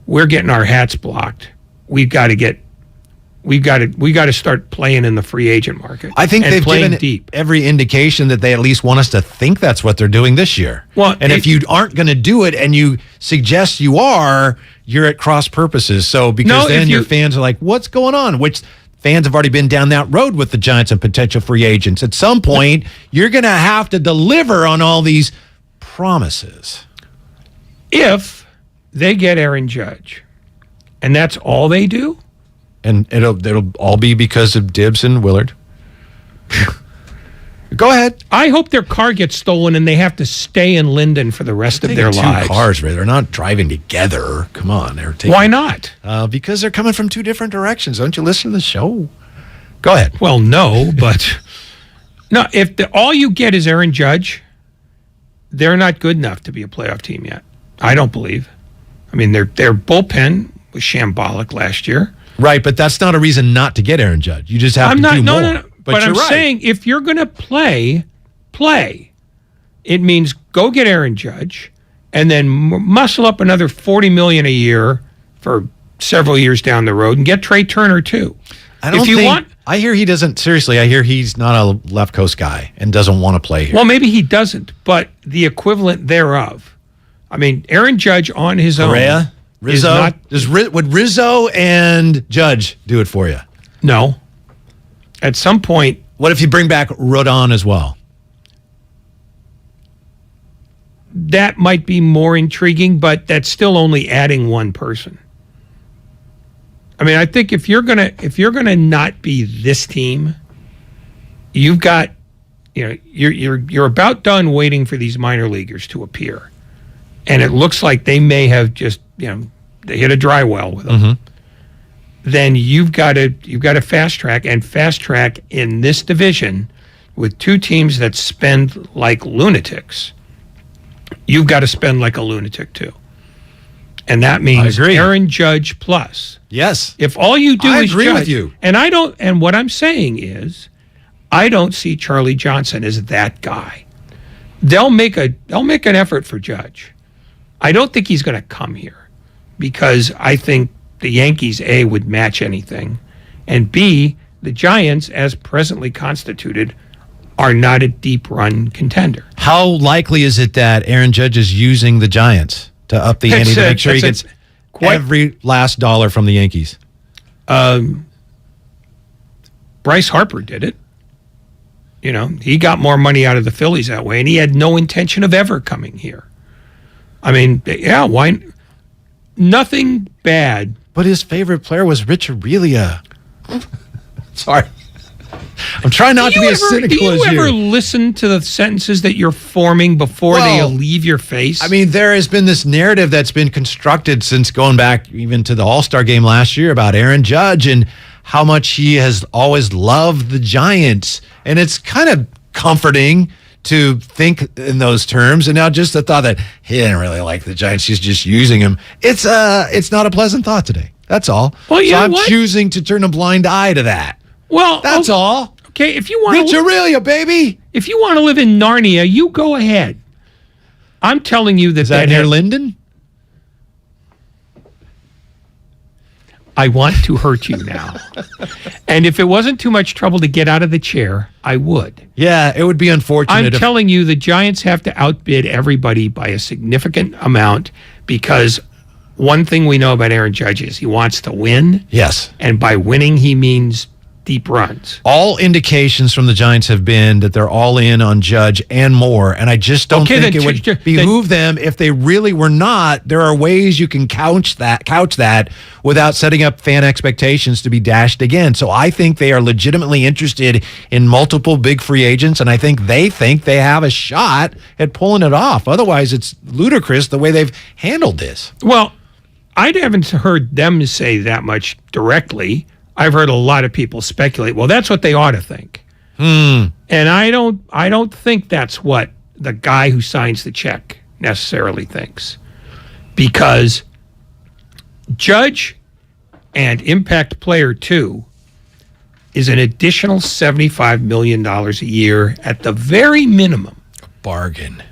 [SPEAKER 16] we're getting our hats blocked. We got to start playing in the free agent market.
[SPEAKER 29] I think they've
[SPEAKER 16] playing
[SPEAKER 29] given
[SPEAKER 16] deep.
[SPEAKER 29] every indication that they at least want us to think that's what they're doing this year.
[SPEAKER 16] Well,
[SPEAKER 29] and if you aren't going to do it and you suggest you are, you're at cross purposes. So because then your fans are like, what's going on? Which fans have already been down that road with the Giants and potential free agents. At some point, you're going to have to deliver on all these promises.
[SPEAKER 16] If they get Aaron Judge, and that's all they do,
[SPEAKER 29] and it'll all be because of Dibs and Willard. Go ahead.
[SPEAKER 16] I hope their car gets stolen and they have to stay in Linden for the rest of their lives.
[SPEAKER 29] Two cars, Ray. They're not driving together. Come on.
[SPEAKER 16] Why not?
[SPEAKER 29] Because they're coming from two different directions. Don't you listen to the show? Go ahead.
[SPEAKER 16] Well, no, but no. If all you get is Aaron Judge, they're not good enough to be a playoff team yet. I don't believe. I mean, their bullpen was shambolic last year.
[SPEAKER 29] Right, but that's not a reason not to get Aaron Judge. You just have to do more.
[SPEAKER 16] No. But I'm saying if you're going to play, it means go get Aaron Judge and then muscle up another $40 million a year for several years down the road and get Trey Turner too.
[SPEAKER 29] I hear he doesn't. Seriously, I hear he's not a left coast guy and doesn't want to play here.
[SPEAKER 16] Well, maybe he doesn't, but the equivalent thereof. I mean, Aaron Judge on his own.
[SPEAKER 29] Correa? Rizzo? Would Rizzo and Judge do it for you?
[SPEAKER 16] No. At some point...
[SPEAKER 29] What if you bring back Rodon as well?
[SPEAKER 16] That might be more intriguing, but that's still only adding one person. I mean, I think if you're gonna not be this team, you've got, you're about done waiting for these minor leaguers to appear, and it looks like they may have just they hit a dry well with them. Mm-hmm. Then you've got to fast track in this division with two teams that spend like lunatics. You've got to spend like a lunatic too. And that means Aaron Judge plus.
[SPEAKER 29] Yes.
[SPEAKER 16] If all you do is
[SPEAKER 29] agree
[SPEAKER 16] Judge,
[SPEAKER 29] with you.
[SPEAKER 16] And what I'm saying is I don't see Charlie Johnson as that guy. They'll make an effort for Judge. I don't think he's going to come here because I think the Yankees, A, would match anything, and B, the Giants, as presently constituted, are not a deep run contender.
[SPEAKER 29] How likely is it that Aaron Judge is using the Giants to up the ante to make sure he gets every last dollar from the Yankees?
[SPEAKER 16] Bryce Harper did it. He got more money out of the Phillies that way, and he had no intention of ever coming here. I mean, yeah, why? Nothing bad.
[SPEAKER 29] But his favorite player was Rich Aurelia. Sorry. I'm trying not to be as cynical as you.
[SPEAKER 16] Do you ever listen to the sentences that you're forming before they leave your face?
[SPEAKER 29] I mean, there has been this narrative that's been constructed since going back even to the All-Star game last year about Aaron Judge and how much he has always loved the Giants. And it's kind of comforting to think in those terms. And now just the thought that he didn't really like the Giants, he's just using him. It's not a pleasant thought today. That's all.
[SPEAKER 16] Well,
[SPEAKER 29] so I'm choosing to turn a blind eye to that.
[SPEAKER 16] Well,
[SPEAKER 29] that's all.
[SPEAKER 16] Okay, if you want
[SPEAKER 29] Rich Aurelia, baby.
[SPEAKER 16] If you want to live in Narnia, you go ahead. I'm telling you that
[SPEAKER 29] Is that near Linden?
[SPEAKER 16] I want to hurt you now. And if it wasn't too much trouble to get out of the chair, I would.
[SPEAKER 29] Yeah, it would be unfortunate.
[SPEAKER 16] I'm telling you, the Giants have to outbid everybody by a significant amount because one thing we know about Aaron Judge is he wants to win.
[SPEAKER 29] Yes.
[SPEAKER 16] And by winning, he means deep runs.
[SPEAKER 29] All indications from the Giants have been that they're all in on Judge and more, and I just don't think it would behoove them if they really were not. There are ways you can couch that without setting up fan expectations to be dashed again. So I think they are legitimately interested in multiple big free agents, and I think they have a shot at pulling it off. Otherwise, it's ludicrous the way they've handled this.
[SPEAKER 16] Well, I haven't heard them say that much directly. I've heard a lot of people speculate, well, that's what they ought to think. And I don't think that's what the guy who signs the check necessarily thinks. Because Judge and Impact Player 2 is an additional $75 million a year at the very minimum.
[SPEAKER 29] A bargain.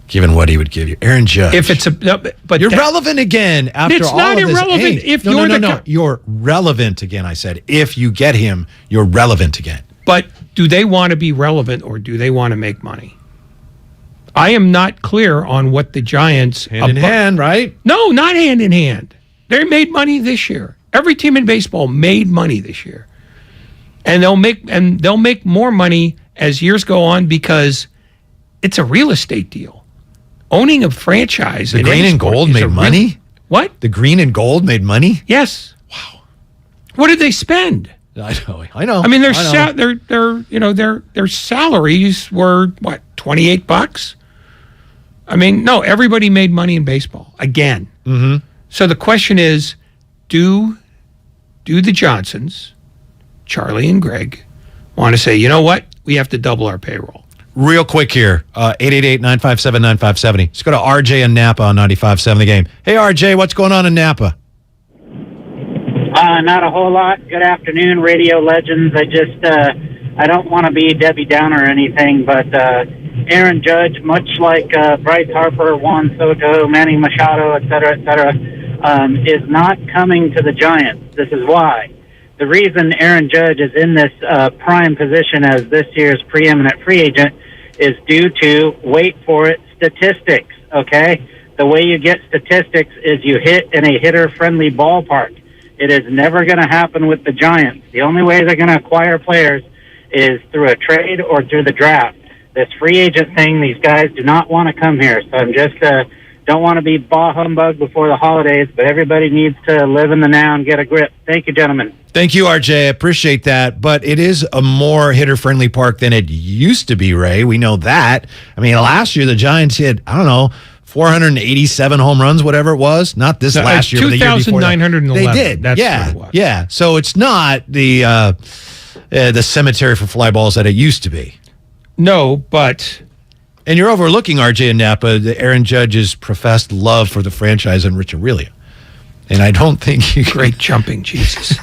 [SPEAKER 29] Given what he would give you. Aaron Judge.
[SPEAKER 16] If it's but
[SPEAKER 29] you're relevant again after
[SPEAKER 16] it's
[SPEAKER 29] all
[SPEAKER 16] not
[SPEAKER 29] of this.
[SPEAKER 16] irrelevant
[SPEAKER 29] Hey,
[SPEAKER 16] if
[SPEAKER 29] no. You're relevant again, I said. If you get him, you're relevant again.
[SPEAKER 16] But do they want to be relevant or do they want to make money? I am not clear on what the Giants...
[SPEAKER 29] Hand in hand, right?
[SPEAKER 16] No, not hand in hand. They made money this year. Every team in baseball made money this year. And they'll make more money as years go on because it's a real estate deal. Owning a franchise.
[SPEAKER 29] The green and gold made money?
[SPEAKER 16] What?
[SPEAKER 29] The green and gold made money?
[SPEAKER 16] Yes. Wow. What did they spend?
[SPEAKER 29] I know.
[SPEAKER 16] I mean, their salaries were what, $28? I mean, no, everybody made money in baseball again.
[SPEAKER 29] Mm-hmm.
[SPEAKER 16] So the question is, do the Johnsons, Charlie and Greg, want to say, you know what, we have to double our payroll?
[SPEAKER 29] Real quick here, 888-957-9570. Let's go to RJ in Napa on 95.7 The Game. Hey, RJ, what's going on in Napa?
[SPEAKER 3] Not a whole lot. Good afternoon, radio legends. I don't want to be Debbie Downer or anything, but Aaron Judge, much like Bryce Harper, Juan Soto, Manny Machado, et cetera, is not coming to the Giants. This is why. The reason Aaron Judge is in this prime position as this year's preeminent free agent is due to, wait for it, statistics, okay? The way you get statistics is you hit in a hitter-friendly ballpark. It is never going to happen with the Giants. The only way they're going to acquire players is through a trade or through the draft. This free agent thing, these guys do not want to come here. So I'm just don't want to be bah humbug before the holidays, but everybody needs to live in the now and get a grip. Thank you, gentlemen.
[SPEAKER 29] Thank you, RJ. I appreciate that. But it is a more hitter-friendly park than it used to be, Ray. We know that. I mean, last year the Giants hit, 487 home runs, whatever it was. Not this last year, but the year before.
[SPEAKER 16] 2,911.
[SPEAKER 29] They did.
[SPEAKER 16] That's
[SPEAKER 29] yeah.
[SPEAKER 16] what it was.
[SPEAKER 29] Yeah. So it's not the cemetery for fly balls that it used to be.
[SPEAKER 16] No, but...
[SPEAKER 29] And you're overlooking, RJ in Napa, the Aaron Judge's professed love for the franchise and Rich Aurelia. And I don't think he...
[SPEAKER 16] Great jumping, Jesus.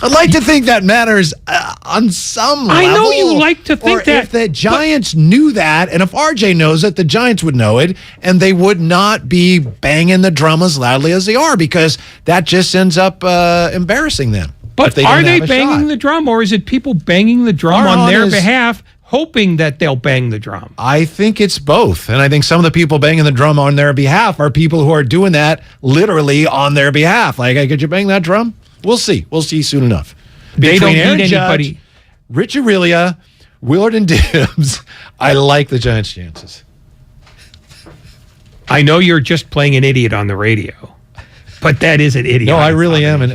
[SPEAKER 29] I'd like to think that matters on some level.
[SPEAKER 16] I know you like to think that.
[SPEAKER 29] If the Giants knew that, and if RJ knows it, the Giants would know it, and they would not be banging the drum as loudly as they are, because that just ends up embarrassing them.
[SPEAKER 16] But are they banging the drum, or is it people banging the drum on their behalf, hoping that they'll bang the drum?
[SPEAKER 29] I think it's both. And I think some of the people banging the drum on their behalf are people who are doing that literally on their behalf. Like, hey, could you bang that drum? We'll see. We'll see soon enough.
[SPEAKER 16] They don't
[SPEAKER 29] Aaron
[SPEAKER 16] need anybody.
[SPEAKER 29] Judge, Rich Aurelia, Willard and Dibs, I like the Giants' chances.
[SPEAKER 16] I know you're just playing an idiot on the radio, but that is an idiot.
[SPEAKER 29] No, I really am an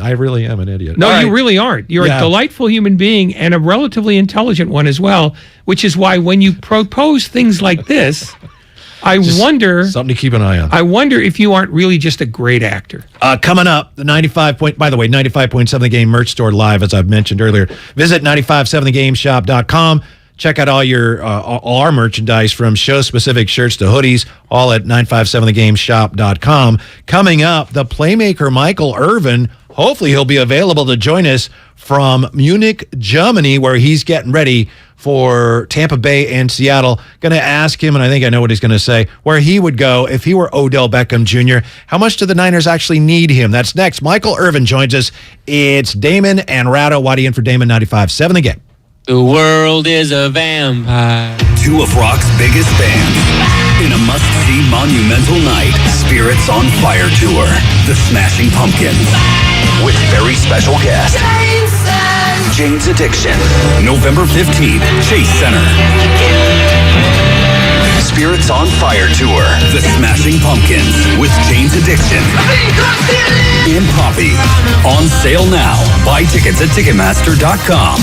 [SPEAKER 29] idiot.
[SPEAKER 16] No, you really aren't. You're a delightful human being and a relatively intelligent one as well, which is why when you propose things like this, I wonder...
[SPEAKER 29] Something to keep an eye on.
[SPEAKER 16] I wonder if you aren't really just a great actor.
[SPEAKER 29] Coming up, the 95.7 The Game merch store live, as I've mentioned earlier. Visit 957thegameshop.com. Check out all our merchandise from show-specific shirts to hoodies, all at 957thegameshop.com. Coming up, the playmaker Michael Irvin. Hopefully he'll be available to join us from Munich, Germany, where he's getting ready for Tampa Bay and Seattle. Going to ask him, and I think I know what he's going to say, where he would go if he were Odell Beckham Jr. How much do the Niners actually need him? That's next. Michael Irvin joins us. It's Damon and Ratto. Waddy in for Damon, 95.7 The Game.
[SPEAKER 11] The world is a vampire.
[SPEAKER 10] Two of rock's biggest bands in a must-see monumental night. Spirits on Fire Tour. The Smashing Pumpkins. With very special guest, Jane's Addiction. November 15th, Chase Center. Spirits on Fire Tour. The Smashing Pumpkins with Jane's Addiction. In Poppy. On sale now. Buy tickets at Ticketmaster.com.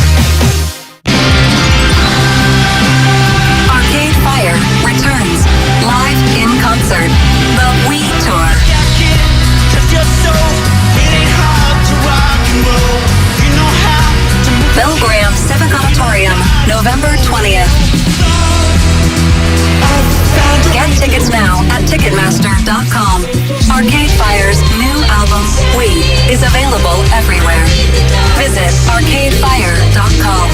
[SPEAKER 12] Arcade Fire returns live in concert. The We Tour. Belgraham Civic Auditorium, November 20th. Get tickets now at Ticketmaster.com. Arcade Fire's new album, We, is available everywhere. Visit ArcadeFire.com.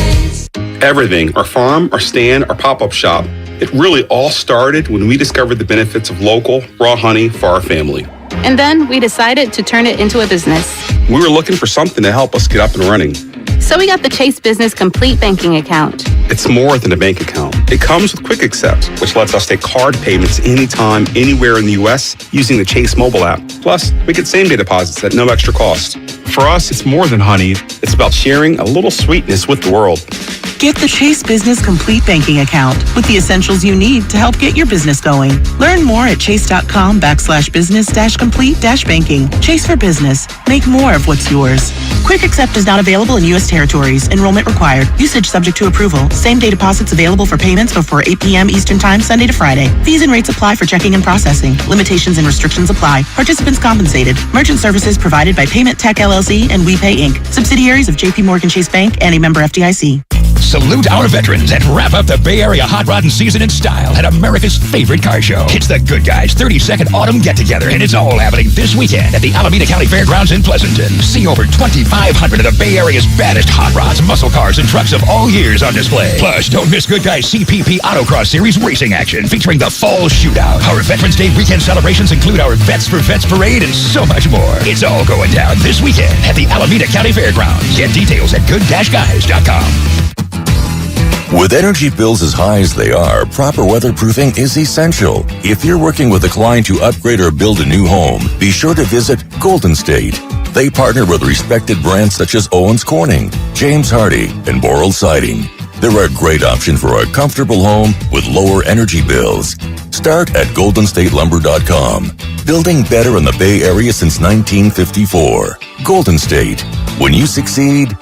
[SPEAKER 13] Everything, our farm, our stand, our pop-up shop, it really all started when we discovered the benefits of local, raw honey for our family.
[SPEAKER 14] And then we decided to turn it into a business.
[SPEAKER 13] We were looking for something to help us get up and running.
[SPEAKER 14] So we got the Chase Business Complete Banking Account.
[SPEAKER 13] It's more than a bank account. It comes with Quick Accept, which lets us take card payments anytime, anywhere in the U.S. using the Chase mobile app. Plus, we get same-day deposits at no extra cost. For us, it's more than honey. It's about sharing a little sweetness with the world.
[SPEAKER 15] Get the Chase Business Complete Banking Account with the essentials you need to help get your business going. Learn more at chase.com/business-complete-banking. Chase for business. Make more of what's yours. Quick Accept is not available in U.S. territories. Enrollment required. Usage subject to approval. Same-day deposits available for payments before 8 p.m. Eastern Time, Sunday to Friday. Fees and rates apply for checking and processing. Limitations and restrictions apply. Participants compensated. Merchant services provided by Payment Tech LLC and WePay Inc. Subsidiaries of J.P. Morgan Chase Bank and a member FDIC.
[SPEAKER 23] Salute our veterans and wrap up the Bay Area hot rodding season in style at America's favorite car show. It's the Good Guys 32nd Autumn Get-Together, and it's all happening this weekend at the Alameda County Fairgrounds in Pleasanton. See over 2,500 of the Bay Area's baddest hot rods, muscle cars, and trucks of all years on display. Plus, don't miss Good Guys CPP Autocross Series racing action featuring the Fall Shootout. Our Veterans Day weekend celebrations include our Vets for Vets Parade and so much more. It's all going down this weekend at the Alameda County Fairgrounds. Get details at good-guys.com.
[SPEAKER 24] With energy bills as high as they are, proper weatherproofing is essential. If you're working with a client to upgrade or build a new home, be sure to visit Golden State. They partner with respected brands such as Owens Corning, James Hardie, and Boral Siding. They're a great option for a comfortable home with lower energy bills. Start at goldenstatelumber.com. Building better in the Bay Area since 1954. Golden State. When you succeed,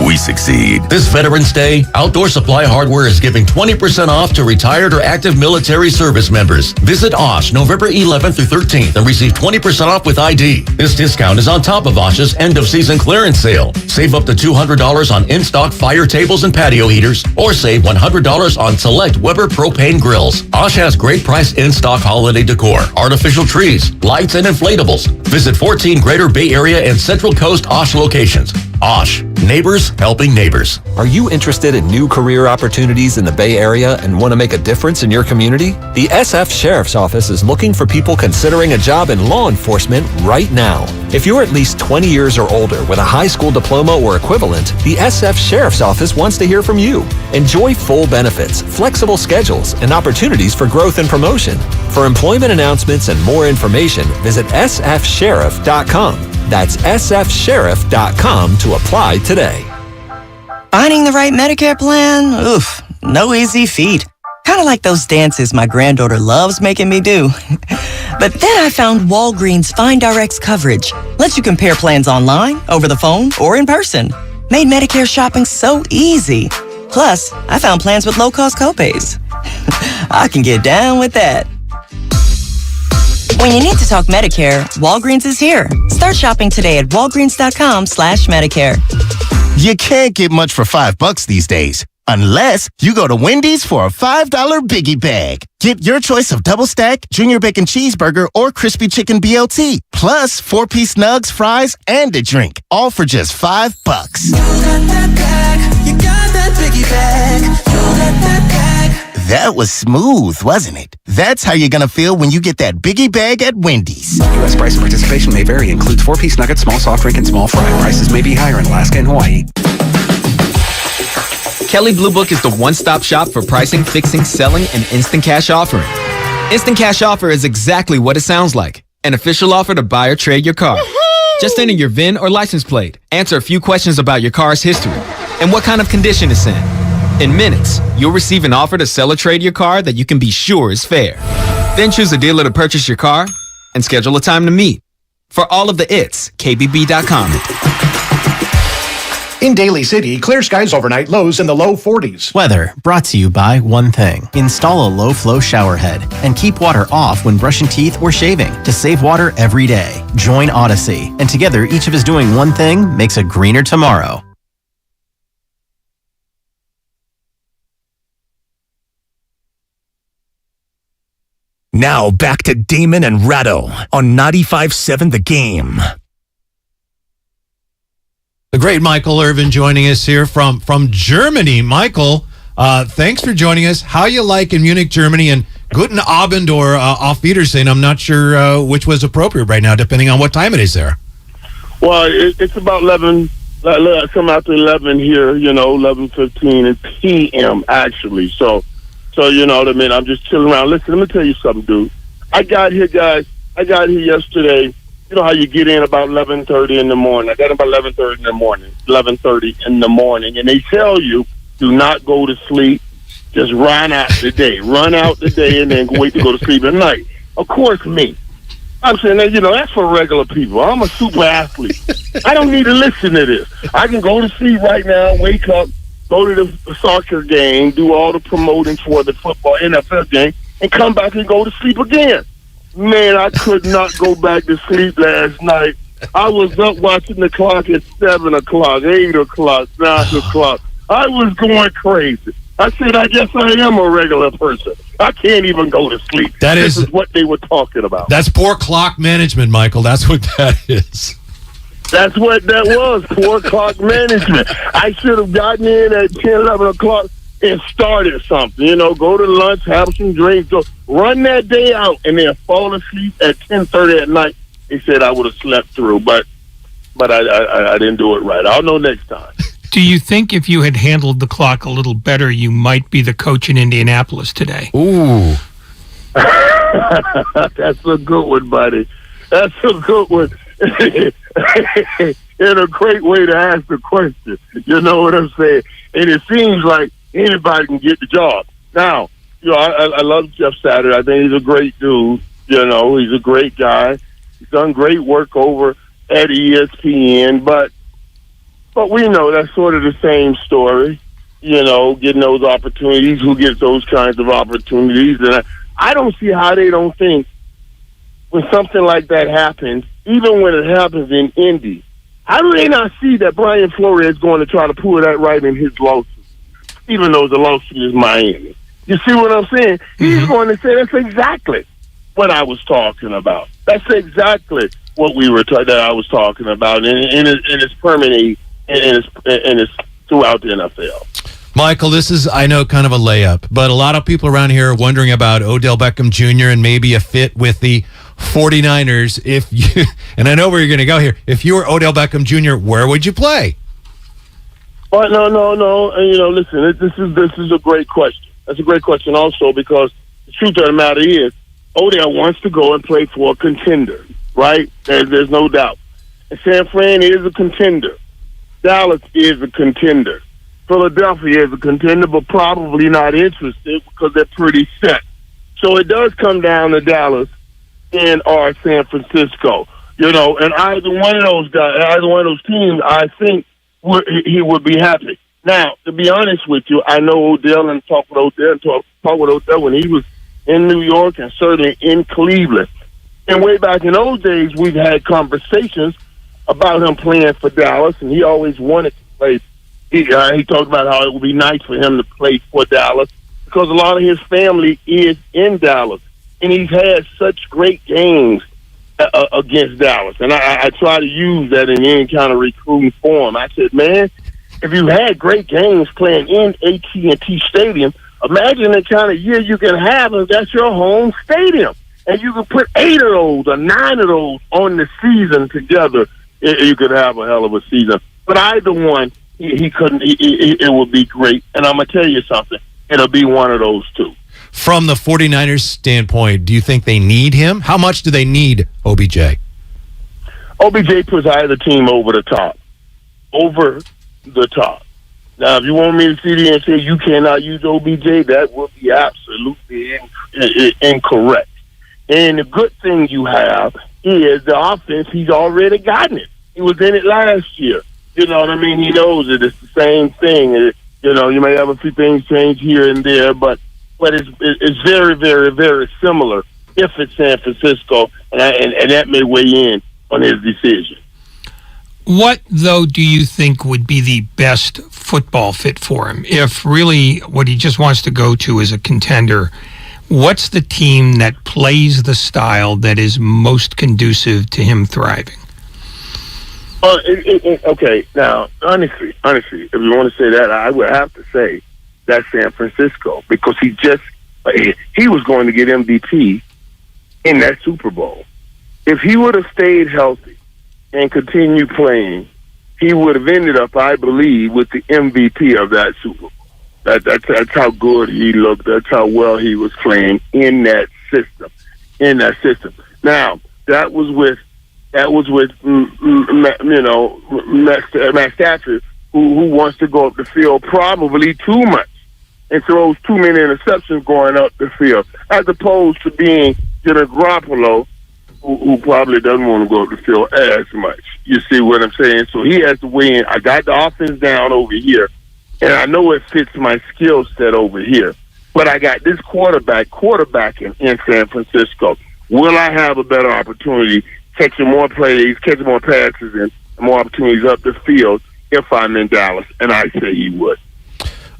[SPEAKER 24] we succeed.
[SPEAKER 25] This Veterans Day, Outdoor Supply Hardware is giving 20% off to retired or active military service members. Visit Osh November 11th through 13th and receive 20% off with ID. This discount is on top of Osh's end-of-season clearance sale. Save up to $200 on in-stock fire tables and patio heaters, or save $100 on select Weber propane grills. Osh has great price in-stock holiday decor, artificial trees, lights, and inflatables. Visit 14 Greater Bay Area and Central Coast Osh locations. Osh, neighbors helping neighbors.
[SPEAKER 17] Are you interested in new career opportunities in the Bay Area and want to make a difference in your community? The SF Sheriff's Office is looking for people considering a job in law enforcement right now. If you're at least 20 years or older with a high school diploma or equivalent, the SF Sheriff's Office wants to hear from you. Enjoy full benefits, flexible schedules, and opportunities for growth and promotion. For employment announcements and more information, visit sfsheriff.com. That's sfsheriff.com to apply today.
[SPEAKER 26] Finding the right Medicare plan? Oof, no easy feat. Kind of like those dances my granddaughter loves making me do. But then I found Walgreens FindRx coverage. Lets you compare plans online, over the phone, or in person. Made Medicare shopping so easy. Plus, I found plans with low-cost copays. I can get down with that. When you need to talk Medicare, Walgreens is here. Start shopping today at walgreens.com/Medicare.
[SPEAKER 27] You can't get much for $5 these days.
[SPEAKER 2] Unless you go to Wendy's for a $5 Biggie Bag. Get your choice of double stack, junior bacon cheeseburger, or crispy chicken BLT. Plus 4-piece nugs, fries, and a drink. All for just $5.
[SPEAKER 4] You got that bag. You got that Biggie Bag. You got that bag.
[SPEAKER 2] That was smooth, wasn't it? That's how you're gonna feel when you get that Biggie Bag at Wendy's.
[SPEAKER 13] U.S. price and participation may vary. Includes 4-piece nuggets, small soft drink, and small fry. Prices may be higher in Alaska and Hawaii.
[SPEAKER 6] Kelley Blue Book is the one-stop shop for pricing, fixing, selling, and instant cash offering. Instant Cash Offer is exactly what it sounds like. An official offer to buy or trade your car. Just enter your VIN or license plate, answer a few questions about your car's history, and what kind of condition it's in. In minutes, you'll receive an offer to sell or trade your car that you can be sure is fair. Then choose a dealer to purchase your car and schedule a time to meet. For all of the its, KBB.com.
[SPEAKER 8] In Daly City, clear skies overnight, lows in the low 40s.
[SPEAKER 9] Weather brought to you by one thing. Install a low-flow shower head and keep water off when brushing teeth or shaving to save water every day. Join Odyssey, and together each of us doing one thing makes a greener tomorrow.
[SPEAKER 10] Now back to Damon and Ratto on 95.7 The Game.
[SPEAKER 29] The great Michael Irvin joining us here from Germany. Michael, thanks for joining us. How you like in Munich, Germany, and Guten Abend or Auf Wiedersehen? I'm not sure which was appropriate right now, depending on what time it is there.
[SPEAKER 19] Well, it's about 11. Come out to 11 here. 11:15 p.m. actually. So you know what I mean. I'm just chilling around. Listen, let me tell you something, dude. I got here, guys. I got here yesterday. You know how you get in about 11:30 in the morning. I got in about 11:30 in the morning. 11:30 in the morning, and they tell you do not go to sleep. Just run out the day. Run out the day, and then wait to go to sleep at night. Of course, me. I'm saying that, that's for regular people. I'm a super athlete. I don't need to listen to this. I can go to sleep right now, wake up, go to the soccer game, do all the promoting for the football NFL game, and come back and go to sleep again. Man, I could not go back to sleep last night. I was up watching the clock at 7 o'clock, 8 o'clock, 9 o'clock. I was going crazy. I said, I guess I am a regular person. I can't even go to sleep. This is what they were talking about.
[SPEAKER 29] That's poor clock management, Michael. That's what that is.
[SPEAKER 19] That's what that was, poor clock management. I should have gotten in at 10, 11 o'clock and started something. Go to lunch, have some drinks, go run that day out, and then fall asleep at 10:30 at night. They said I would have slept through, but I didn't do it right. I'll know next time.
[SPEAKER 16] Do you think if you had handled the clock a little better, you might be the coach in Indianapolis today?
[SPEAKER 29] Ooh.
[SPEAKER 19] That's a good one, buddy. That's a good one. And a great way to ask the question. You know what I'm saying? And it seems like anybody can get the job. Now, I love Jeff Saturday. I think he's a great dude. He's a great guy. He's done great work over at ESPN, but we know that's sort of the same story. Getting those opportunities. Who gets those kinds of opportunities? And I don't see how they don't think when something like that happens, even when it happens in Indy, how do they not see that Brian Flores is going to try to pull that right in his lawsuit, even though the lawsuit is Miami? You see what I'm saying? Mm-hmm. He's going to say that's exactly what I was talking about. That's exactly what that I was talking about, and it's permanent, and it's throughout the NFL.
[SPEAKER 29] Michael, this is, I know, kind of a layup, but a lot of people around here are wondering about Odell Beckham Jr. and maybe a fit with the 49ers. If you, and I know where you're going to go here, if you were Odell Beckham Jr., where would you play?
[SPEAKER 19] Well, no. And, listen, this is a great question. That's a great question also because the truth of the matter is Odell wants to go and play for a contender, right? There's no doubt. And San Fran is a contender. Dallas is a contender. Philadelphia is a contender, but probably not interested because they're pretty set. So it does come down to Dallas and or San Francisco, and either one of those guys, either one of those teams, I think he would be happy. Now, to be honest with you, I know Odell and talk with Odell when he was in New York and certainly in Cleveland. And way back in those days, we've had conversations about him playing for Dallas, and he always wanted to play He talked about how it would be nice for him to play for Dallas because a lot of his family is in Dallas, and he's had such great games against Dallas. And I try to use that in any kind of recruiting form. I said, man, if you had great games playing in AT&T Stadium, imagine the kind of year you can have if that's your home stadium. And you can put 8 of those or 9 of those on the season together. You could have a hell of a season. But either one, he couldn't. It would be great. And I'm going to tell you something. It'll be one of those two.
[SPEAKER 29] From the 49ers standpoint, do you think they need him? How much do they need OBJ?
[SPEAKER 19] OBJ puts either team over the top. Over the top. Now, if you want me to sit here and say you cannot use OBJ, that would be absolutely incorrect. And the good thing you have is the offense, he's already gotten it. He was in it last year. You know what I mean? He knows it. It's the same thing. You may have a few things change here and there, but it's very, very, very similar if it's San Francisco, and that may weigh in on his decision.
[SPEAKER 16] What, though, do you think would be the best football fit for him? If really what he just wants to go to is a contender, what's the team that plays the style that is most conducive to him thriving?
[SPEAKER 19] Okay, now, honestly, if you want to say that, I would have to say that's San Francisco because he was going to get MVP in that Super Bowl. If he would have stayed healthy and continued playing, he would have ended up, I believe, with the MVP of that Super Bowl. That's how good he looked. That's how well he was playing in that system. Now, that was with Matt Stafford, who wants to go up the field probably too much and throws too many interceptions going up the field, as opposed to being Jimmy Garoppolo, who probably doesn't want to go up the field as much. You see what I'm saying? So he has to weigh in. I got the offense down over here, and I know it fits my skill set over here. But I got this quarterbacking in San Francisco. Will I have a better opportunity catching more plays, catching more passes, and more opportunities up the field if I'm in Dallas? And I say he would.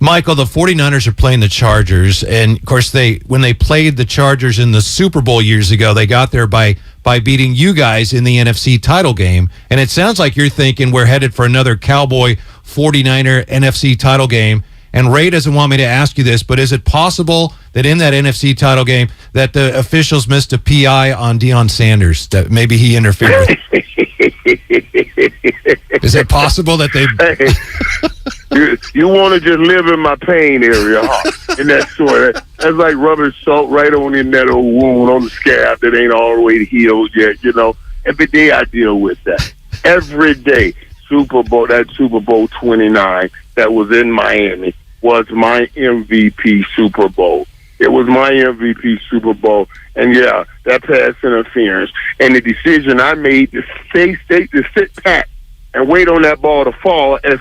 [SPEAKER 29] Michael, the 49ers are playing the Chargers, and of course when they played the Chargers in the Super Bowl years ago, they got there by beating you guys in the NFC title game. And it sounds like you're thinking we're headed for another Cowboy 49er NFC title game. And Ray doesn't want me to ask you this, but is it possible that in that NFC title game that the officials missed a PI on Deion Sanders, that maybe he interfered with? Is it possible that they...
[SPEAKER 19] You want to just live in my pain area, huh? In that sort. That's like rubbing salt right on in that old wound on the scab that ain't all the way healed yet, you know. Every day I deal with that. Every day. That Super Bowl 29 that was in Miami was my MVP Super Bowl. It was my MVP Super Bowl. And, yeah, that pass interference. And the decision I made to sit pat and wait on that ball to fall as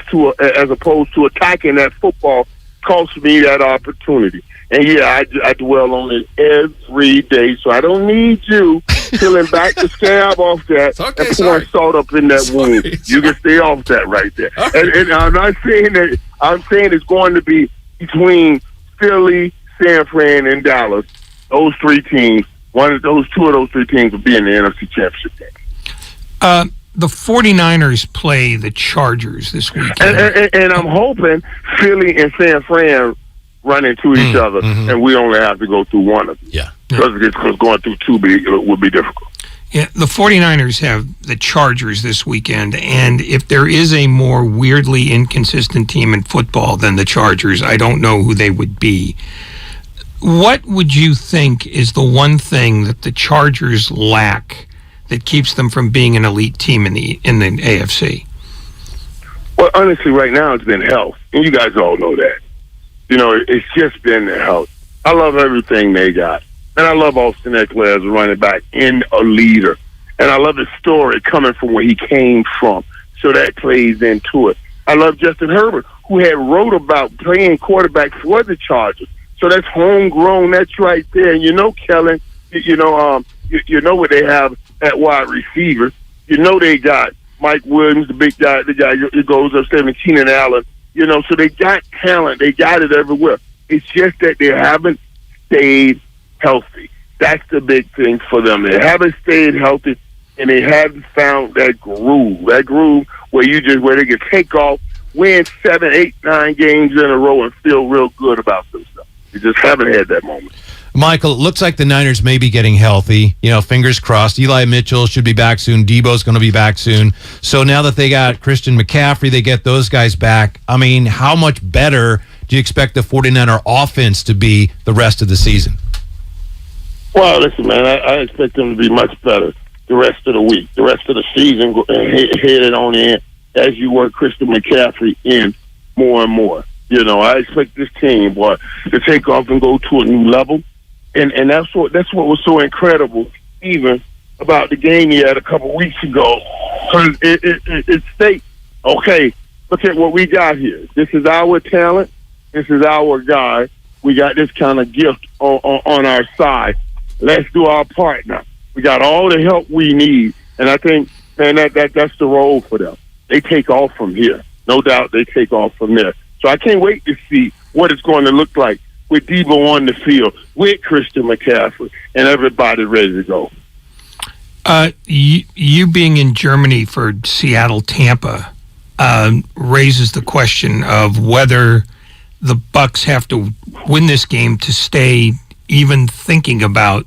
[SPEAKER 19] opposed to attacking that football cost me that opportunity. And, yeah, I dwell on it every day. So I don't need you peeling back the scab off that and pouring salt up in that wound. You can stay off that right there. And I'm not saying that. I'm saying it's going to be between Philly, San Fran, and Dallas. Those three teams, two of those three teams will be in the NFC Championship game.
[SPEAKER 16] The 49ers play the Chargers this weekend.
[SPEAKER 19] And I'm hoping Philly and San Fran run into each other, and we only have to go through one of them.
[SPEAKER 29] Yeah.
[SPEAKER 19] Because going through two would be difficult.
[SPEAKER 16] Yeah, the 49ers have the Chargers this weekend, and if there is a more weirdly inconsistent team in football than the Chargers, I don't know who they would be. What would you think is the one thing that the Chargers lack that keeps them from being an elite team in the AFC?
[SPEAKER 19] Well, honestly, right now it's been health, and you guys all know that. You know, it's just been the health. I love everything they got. And I love Austin Eckler as a running back and a leader. And I love his story coming from where he came from. So that plays into it. I love Justin Herbert, who had wrote about playing quarterback for the Chargers. So that's homegrown. That's right there. And you know, Kellen, you know what they have at wide receiver. You know they got Mike Williams, the big guy, the guy who goes up 17, Keenan Allen, You know, so they got talent. They got it everywhere. It's just that they haven't stayed healthy. That's the big thing for them. They haven't stayed healthy, and they haven't found that groove where they can take off, win 7, 8, 9 games in a row and feel real good about themselves. They just haven't had that moment.
[SPEAKER 29] Michael, it looks like the Niners may be getting healthy. You know, fingers crossed. Eli Mitchell should be back soon. Debo's going to be back soon. So now that they got Christian McCaffrey, they get those guys back. I mean, how much better do you expect the 49er offense to be the rest of the season?
[SPEAKER 19] Well, listen, man, I expect them to be much better the rest of the week, the rest of the season, headed on in as you work Christian McCaffrey in more and more. You know, I expect this team, boy, to take off and go to a new level. And that's what was so incredible, even about the game he had a couple weeks ago. Because it states, okay, look at what we got here. This is our talent. This is our guy. We got this kind of gift on our side. Let's do our part now. We got all the help we need. And I think, man, that's the role for them. They take off from here. No doubt they take off from there. So I can't wait to see what it's going to look like with Debo on the field, with Christian McCaffrey, and everybody ready to go.
[SPEAKER 16] You being in Germany for Seattle-Tampa raises the question of whether the Bucs have to win this game to stay even thinking about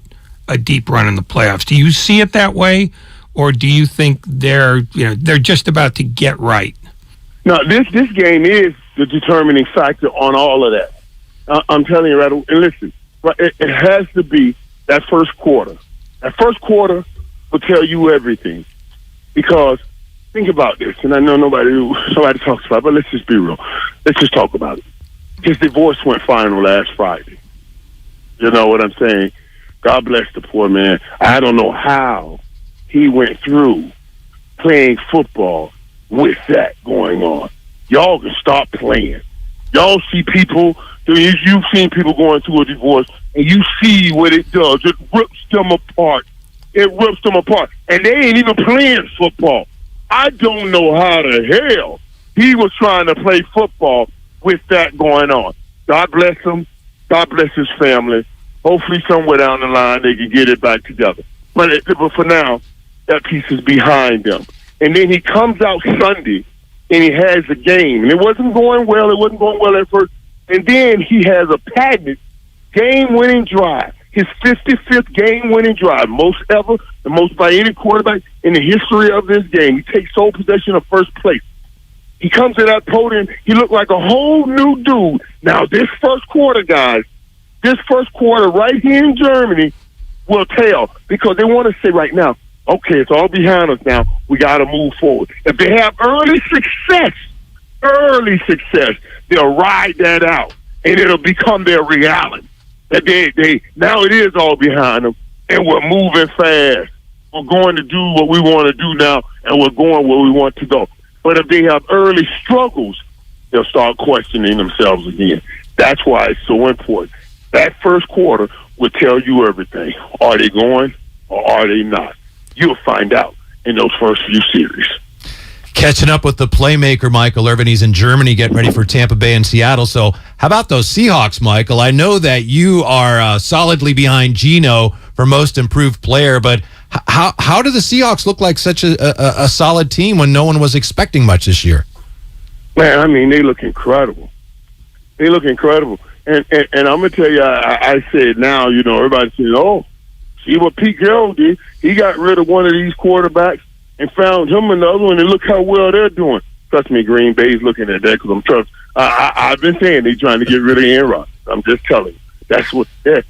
[SPEAKER 16] a deep run in the playoffs. Do you see it that way, or do you think they're just about to get right?
[SPEAKER 19] No, this game is the determining factor on all of that. I'm telling you, Ratto, and listen, it has to be that first quarter. That first quarter will tell you everything. Because think about this, and I know nobody talks about it, but let's just be real. Let's just talk about it. His divorce went final last Friday. You know what I'm saying? God bless the poor man. I don't know how he went through playing football with that going on. Y'all can stop playing. Y'all see people, you've seen people going through a divorce, and you see what it does. It rips them apart. It rips them apart. And they ain't even playing football. I don't know how the hell he was trying to play football with that going on. God bless him. God bless his family. Hopefully somewhere down the line they can get it back together. But for now, that piece is behind them. And then he comes out Sunday, and he has a game. And it wasn't going well. It wasn't going well at first. And then he has a patented game-winning drive. His 55th game-winning drive, most ever, the most by any quarterback in the history of this game. He takes sole possession of first place. He comes to that podium. He looked like a whole new dude. Now, this first quarter, guys, this first quarter right here in Germany will tell, because they want to say right now, okay, it's all behind us now. We got to move forward. If they have early success, they'll ride that out, and it'll become their reality. That they now it is all behind them, and we're moving fast. We're going to do what we want to do now, and we're going where we want to go. But if they have early struggles, they'll start questioning themselves again. That's why it's so important. That first quarter will tell you everything. Are they going or are they not? You'll find out in those first few series.
[SPEAKER 29] Catching up with the playmaker, Michael Irvin. He's in Germany getting ready for Tampa Bay and Seattle. So how about those Seahawks, Michael? I know that you are solidly behind Geno for most improved player, but how do the Seahawks look like such a solid team when no one was expecting much this year?
[SPEAKER 19] Man, I mean, they look incredible. They look incredible. And I'm going to tell you, I said now, you know, everybody says, oh, see what Pete Carroll did. He got rid of one of these quarterbacks and found him and the other one, and look how well they're doing. Trust me, Green Bay's looking at that because I've been saying they're trying to get rid of Aaron Rodgers. I'm just telling you. That's what, that's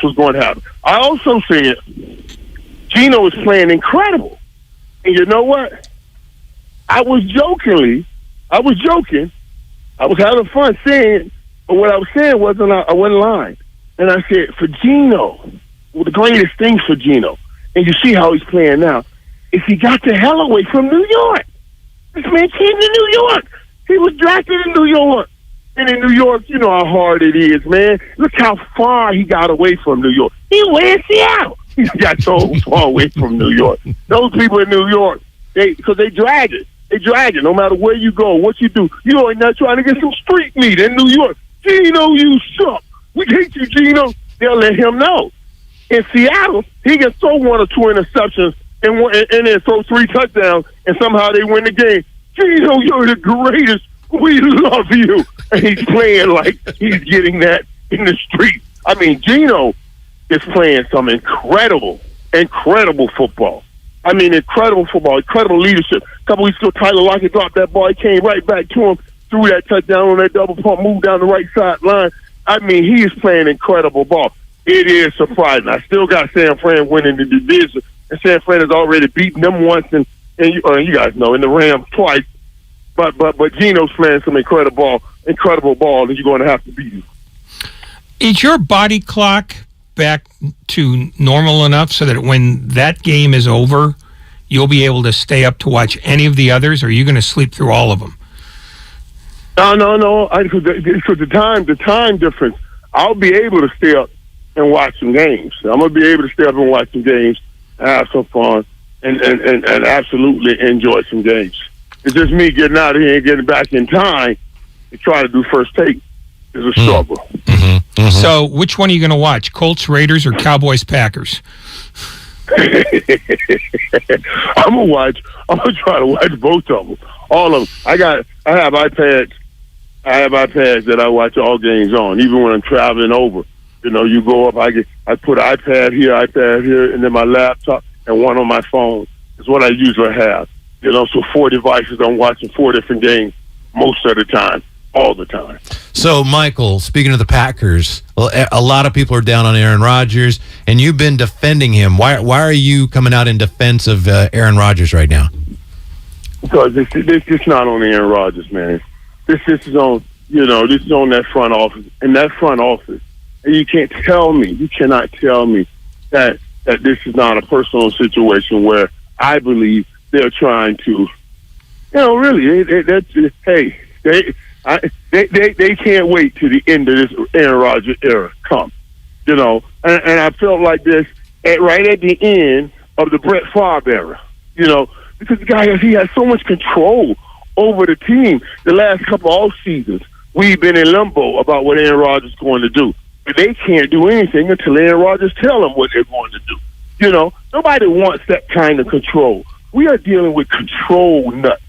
[SPEAKER 19] what's going to happen. I also said Geno is playing incredible. And you know what? I was joking. I was having fun saying, but what I was saying I wasn't lying. And I said, for Geno, well, the greatest thing for Geno, and you see how he's playing now, is he got the hell away from New York. This man came to New York. He was drafted in New York. And in New York, you know how hard it is, man. Look how far he got away from New York. He was in Seattle. He got so far away from New York. Those people in New York, because they drag it. They drag it no matter where you go, what you do. You know, and they're trying to get some street meat in New York. Geno, you suck. We hate you, Geno. They'll let him know. In Seattle, he can throw 1 or 2 interceptions and then throw 3 touchdowns, and somehow they win the game. Geno, you're the greatest. We love you. And he's playing like he's getting that in the street. I mean, Geno is playing some incredible football. I mean, incredible football, incredible leadership. A couple weeks ago, Tyler Lockett dropped that ball. He came right back to him, threw that touchdown on that double pump, moved down the right sideline. I mean, he is playing incredible ball. It is surprising. I still got San Fran winning the division, and San Fran has already beaten them once, and you guys know, in the Rams twice. But Geno's playing some incredible ball that you're going to have to beat him.
[SPEAKER 16] Is your body clock back to normal enough so that when that game is over, you'll be able to stay up to watch any of the others, or are you going to sleep through all of them?
[SPEAKER 19] No. Because the time difference, I'll be able to stay up and watch some games. I'm going to be able to stay up and watch some games, have some fun, and absolutely enjoy some games. It's just me getting out of here and getting back in time to try to do first take is a struggle.
[SPEAKER 29] Mm-hmm.
[SPEAKER 16] So which one are you going to watch, Colts, Raiders, or Cowboys, Packers?
[SPEAKER 19] I'm gonna try to watch both of them, all of them. I have iPads that I watch all games on, even when I'm traveling over. You know, you go up, I put an iPad here, and then my laptop and one on my phone is what I usually have. You know, so 4 devices. I'm watching 4 different games most of the time, all the time.
[SPEAKER 29] So, Michael, speaking of the Packers, a lot of people are down on Aaron Rodgers, and you've been defending him. Why are you coming out in defense of Aaron Rodgers right now?
[SPEAKER 19] Because this is not on Aaron Rodgers, man. This is on, this is on that front office. And that front office, and you cannot tell me that this is not a personal situation where I believe they're trying to, really, they can't wait till the end of this Aaron Rodgers era come, and I felt like this right at the end of the Brett Favre era, because the guy, he has so much control over the team. The last couple off seasons, we've been in limbo about what Aaron Rodgers is going to do, but they can't do anything until Aaron Rodgers tell them what they're going to do. Nobody wants that kind of control. We are dealing with control nuts.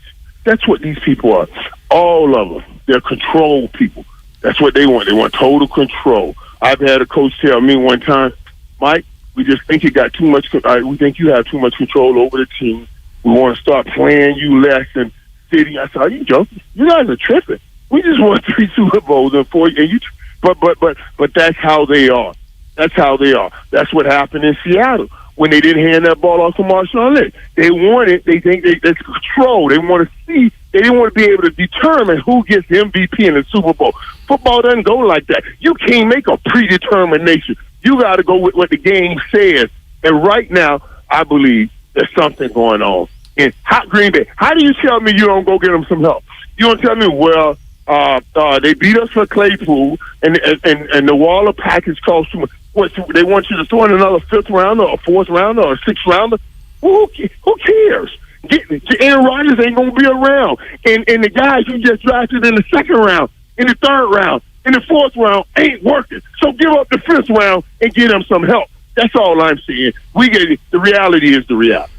[SPEAKER 19] That's what these people are. All of them. They're control people. That's what they want. They want total control. I've had a coach tell me one time, Mike, we just think you got too much. We think you have too much control over the team. We want to start playing you less and sitting. I said, are you joking? You guys are tripping. We just won 3 Super Bowls and 4. And but that's how they are. That's how they are. That's what happened in Seattle when they didn't hand that ball off to Marshawn Lynch. They wanted, they think that's control. They want to see, they didn't want to be able to determine who gets the MVP in the Super Bowl. Football doesn't go like that. You can't make a predetermination. You got to go with what the game says. And right now, I believe there's something going on in hot Green Bay. How do you tell me you don't go get them some help? You don't tell me, well, they beat us for Claypool, and the Waller package cost too much. They want you to throw in another 5th rounder or 4th rounder or 6th rounder? Who cares? Aaron Rodgers ain't going to be around. And the guys you just drafted in the 2nd round, in the 3rd round, in the 4th round ain't working. So give up the 5th round and get them some help. That's all I'm saying. The reality is the reality.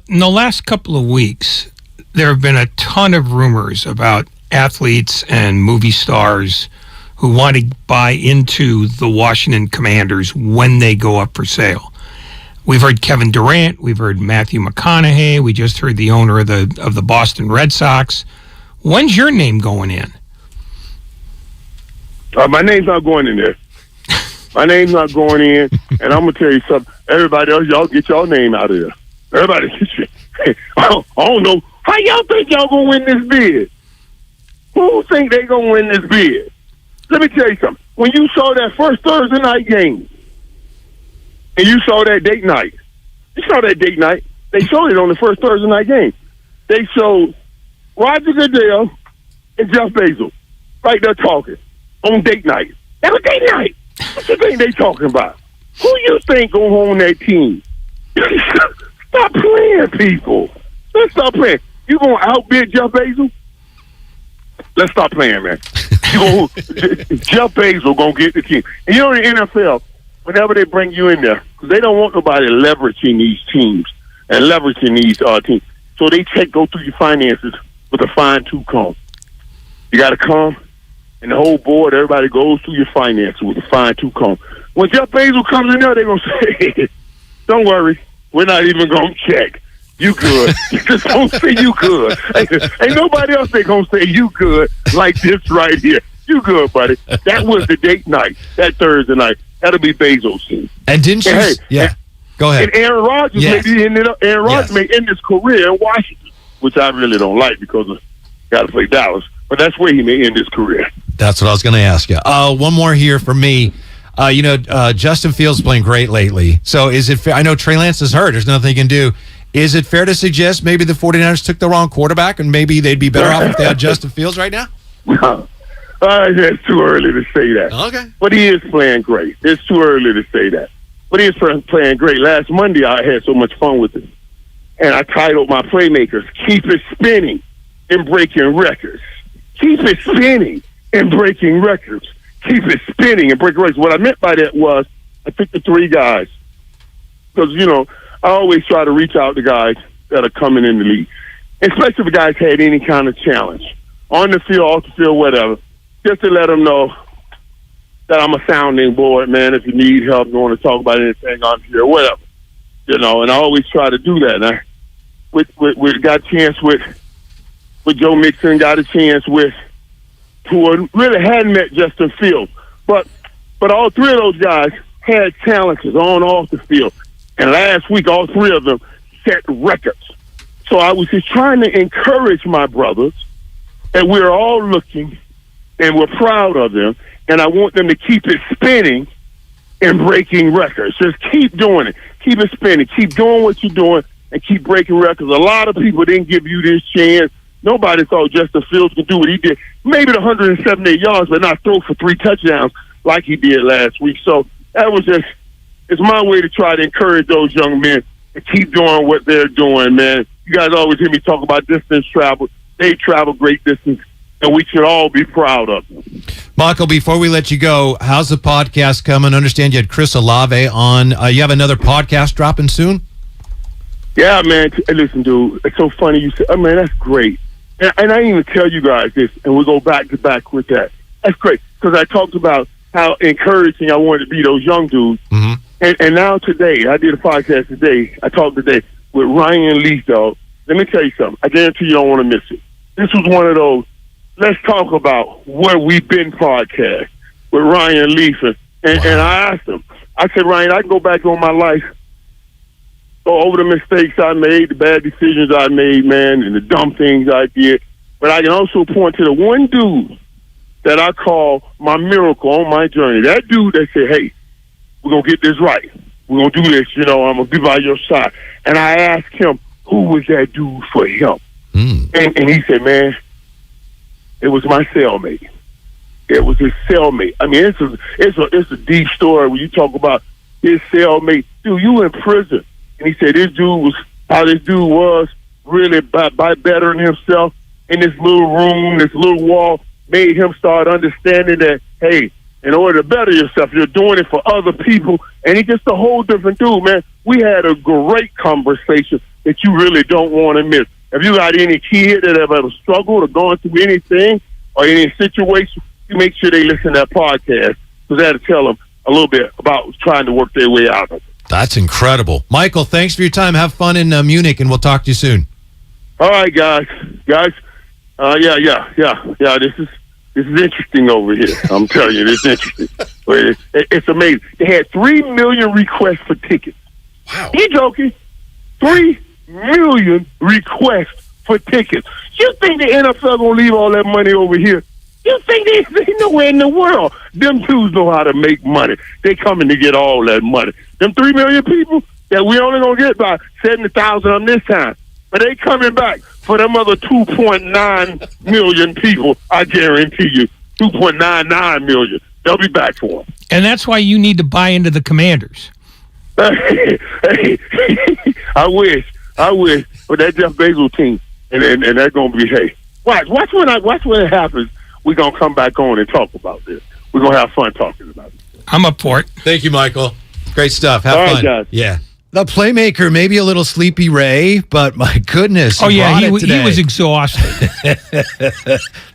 [SPEAKER 16] In the last couple of weeks, there have been a ton of rumors about athletes and movie stars who want to buy into the Washington Commanders when they go up for sale. We've heard Kevin Durant. We've heard Matthew McConaughey. We just heard the owner of the Boston Red Sox. When's your name going in?
[SPEAKER 19] My name's not going in there. My name's not going in. And I'm going to tell you something. Everybody else, y'all get y'all name out of there. Everybody get your... I don't know. How y'all think y'all going to win this bid? Who think they going to win this bid? Let me tell you something. When you saw that first Thursday night game, and you saw that date night, they showed it on the first Thursday night game. They showed Roger Goodell and Jeff Bezos right there talking on date night. That was date night. What you think they talking about? Who you think gonna own that team? Stop playing, people. Let's stop playing. You gonna outbid Jeff Bezos? Let's stop playing, man. Jeff Bezos gonna get the team. And you know, in the NFL, whenever they bring you in there, because they don't want nobody leveraging these teams and leveraging these teams, so they go through your finances with a fine-tooth comb. You got to come, and the whole board, everybody goes through your finances with a fine-tooth comb. When Jeff Bezos comes in there, they're gonna say, "Don't worry, we're not even gonna check. You good. Just don't say you good. Ain't nobody else they gonna say you good like this right here. You good, buddy." That was the date night, that Thursday night. That'll be Bezos.
[SPEAKER 29] And didn't you?
[SPEAKER 19] Hey,
[SPEAKER 29] go ahead.
[SPEAKER 19] And Aaron Rodgers may end his career in Washington, which I really don't like because I got to play Dallas. But that's where he may end his career.
[SPEAKER 29] That's what I was going to ask you. One more here for me. Justin Fields playing great lately. So is it fair? I know Trey Lance is hurt. There's nothing he can do. Is it fair to suggest maybe the 49ers took the wrong quarterback and maybe they'd be better off if they had Justin Fields right now?
[SPEAKER 19] It's too early to say that.
[SPEAKER 29] Okay.
[SPEAKER 19] But he is playing great. It's too early to say that. But he is playing great. Last Monday, I had so much fun with it. And I titled my playmakers, "Keep It Spinning and Breaking Records." Keep it spinning and breaking records. Keep it spinning and breaking records. What I meant by that was I picked the three guys. Because, I always try to reach out to guys that are coming in the league. Especially if the guys had any kind of challenge. On the field, off the field, whatever. Just to let them know that I'm a sounding board, man. If you need help, you want to talk about anything on here, whatever. And I always try to do that. And I got a chance with Joe Mixon, got a chance with who really hadn't met Justin Fields. But all three of those guys had challenges on and off the field. And last week, all three of them set records. So I was just trying to encourage my brothers that we're all looking and we're proud of them. And I want them to keep it spinning and breaking records. Just keep doing it. Keep it spinning. Keep doing what you're doing and keep breaking records. A lot of people didn't give you this chance. Nobody thought Justin Fields could do what he did. Maybe the 178 yards, but not throw for 3 touchdowns like he did last week. So that was it's my way to try to encourage those young men to keep doing what they're doing, man. You guys always hear me talk about distance travel. They travel great distance, and we should all be proud of them.
[SPEAKER 29] Michael, before we let you go, how's the podcast coming? I understand you had Chris Olave on. You have another podcast dropping soon?
[SPEAKER 19] Yeah, man. Listen, dude, it's so funny you say, man, that's great. And I didn't even tell you guys this, and we'll go back to back with that. That's great, because I talked about how encouraging I wanted to be those young dudes. Mm-hmm. And now today, I did a podcast today. I talked today with Ryan Leaf, though. Let me tell you something. I guarantee you don't want to miss it. This was one of those, let's talk about where we've been podcast with Ryan Leaf. And I asked him, I said, Ryan, I can go back on my life, go over the mistakes I made, the bad decisions I made, man, and the dumb things I did. But I can also point to the one dude that I call my miracle on my journey. That dude that said, hey, we're going to get this right. We're going to do this, I'm going to be by your side. And I asked him, who was that dude for him? And he said, man, it was my cellmate. It was his cellmate. I mean, it's a deep story when you talk about his cellmate. Dude, you in prison. And he said this dude was really by bettering himself in this little room, this little wall, made him start understanding that, hey, in order to better yourself, you're doing it for other people. And he's just a whole different dude, man. We had a great conversation that you really don't want to miss. If you got any kid that have ever struggled or gone through anything or any situation, you make sure they listen to that podcast, because that'll tell them a little bit about trying to work their way out of it.
[SPEAKER 29] That's incredible. Michael, thanks for your time. Have fun in Munich, and we'll talk to you soon.
[SPEAKER 19] All right, guys. Yeah. This is interesting over here. I'm telling you, this is interesting. It's amazing. They had 3 million requests for tickets. Wow. You joking? 3 million requests for tickets. You think the NFL gonna leave all that money over here? You think they nowhere in the world? Them dudes know how to make money. They coming to get all that money. Them 3 million people that we only gonna get about 70,000 on this time, but they coming back for them other 2.9 million people. I guarantee you, 2.99 million. They'll be back for them.
[SPEAKER 16] And that's why you need to buy into the Commanders.
[SPEAKER 19] Hey, I wish. But that Jeff Bezos team, and they're gonna be, hey, watch when it happens. We're gonna come back on and talk about this. We're gonna have fun talking about it.
[SPEAKER 16] I'm up for it.
[SPEAKER 29] Thank you, Michael. Great stuff. Have
[SPEAKER 19] All right,
[SPEAKER 29] fun.
[SPEAKER 19] guys.
[SPEAKER 29] Yeah. The playmaker, maybe a little sleepy Ray, but my goodness.
[SPEAKER 16] Oh, yeah, he
[SPEAKER 29] today.
[SPEAKER 16] was exhausted.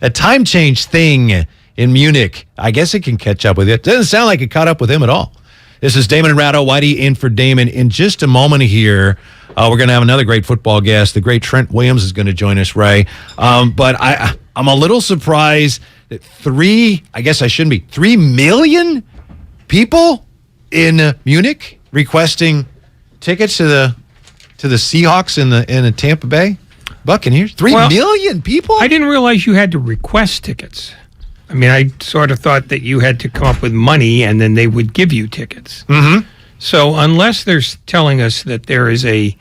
[SPEAKER 29] A time change thing in Munich. I guess it can catch up with it. Doesn't sound like it caught up with him at all. This is Damon Ratto, Whitey in for Damon. In just a moment here, we're going to have another great football guest. The great Trent Williams is going to join us, Ray. But I'm a little surprised that 3 million people in Munich requesting tickets to the Seahawks in the Tampa Bay Buccaneers. 3 million people?
[SPEAKER 16] I didn't realize you had to request tickets. I mean, I sort of thought that you had to come up with money and then they would give you tickets.
[SPEAKER 29] Mm-hmm.
[SPEAKER 16] So unless they're telling us that there is a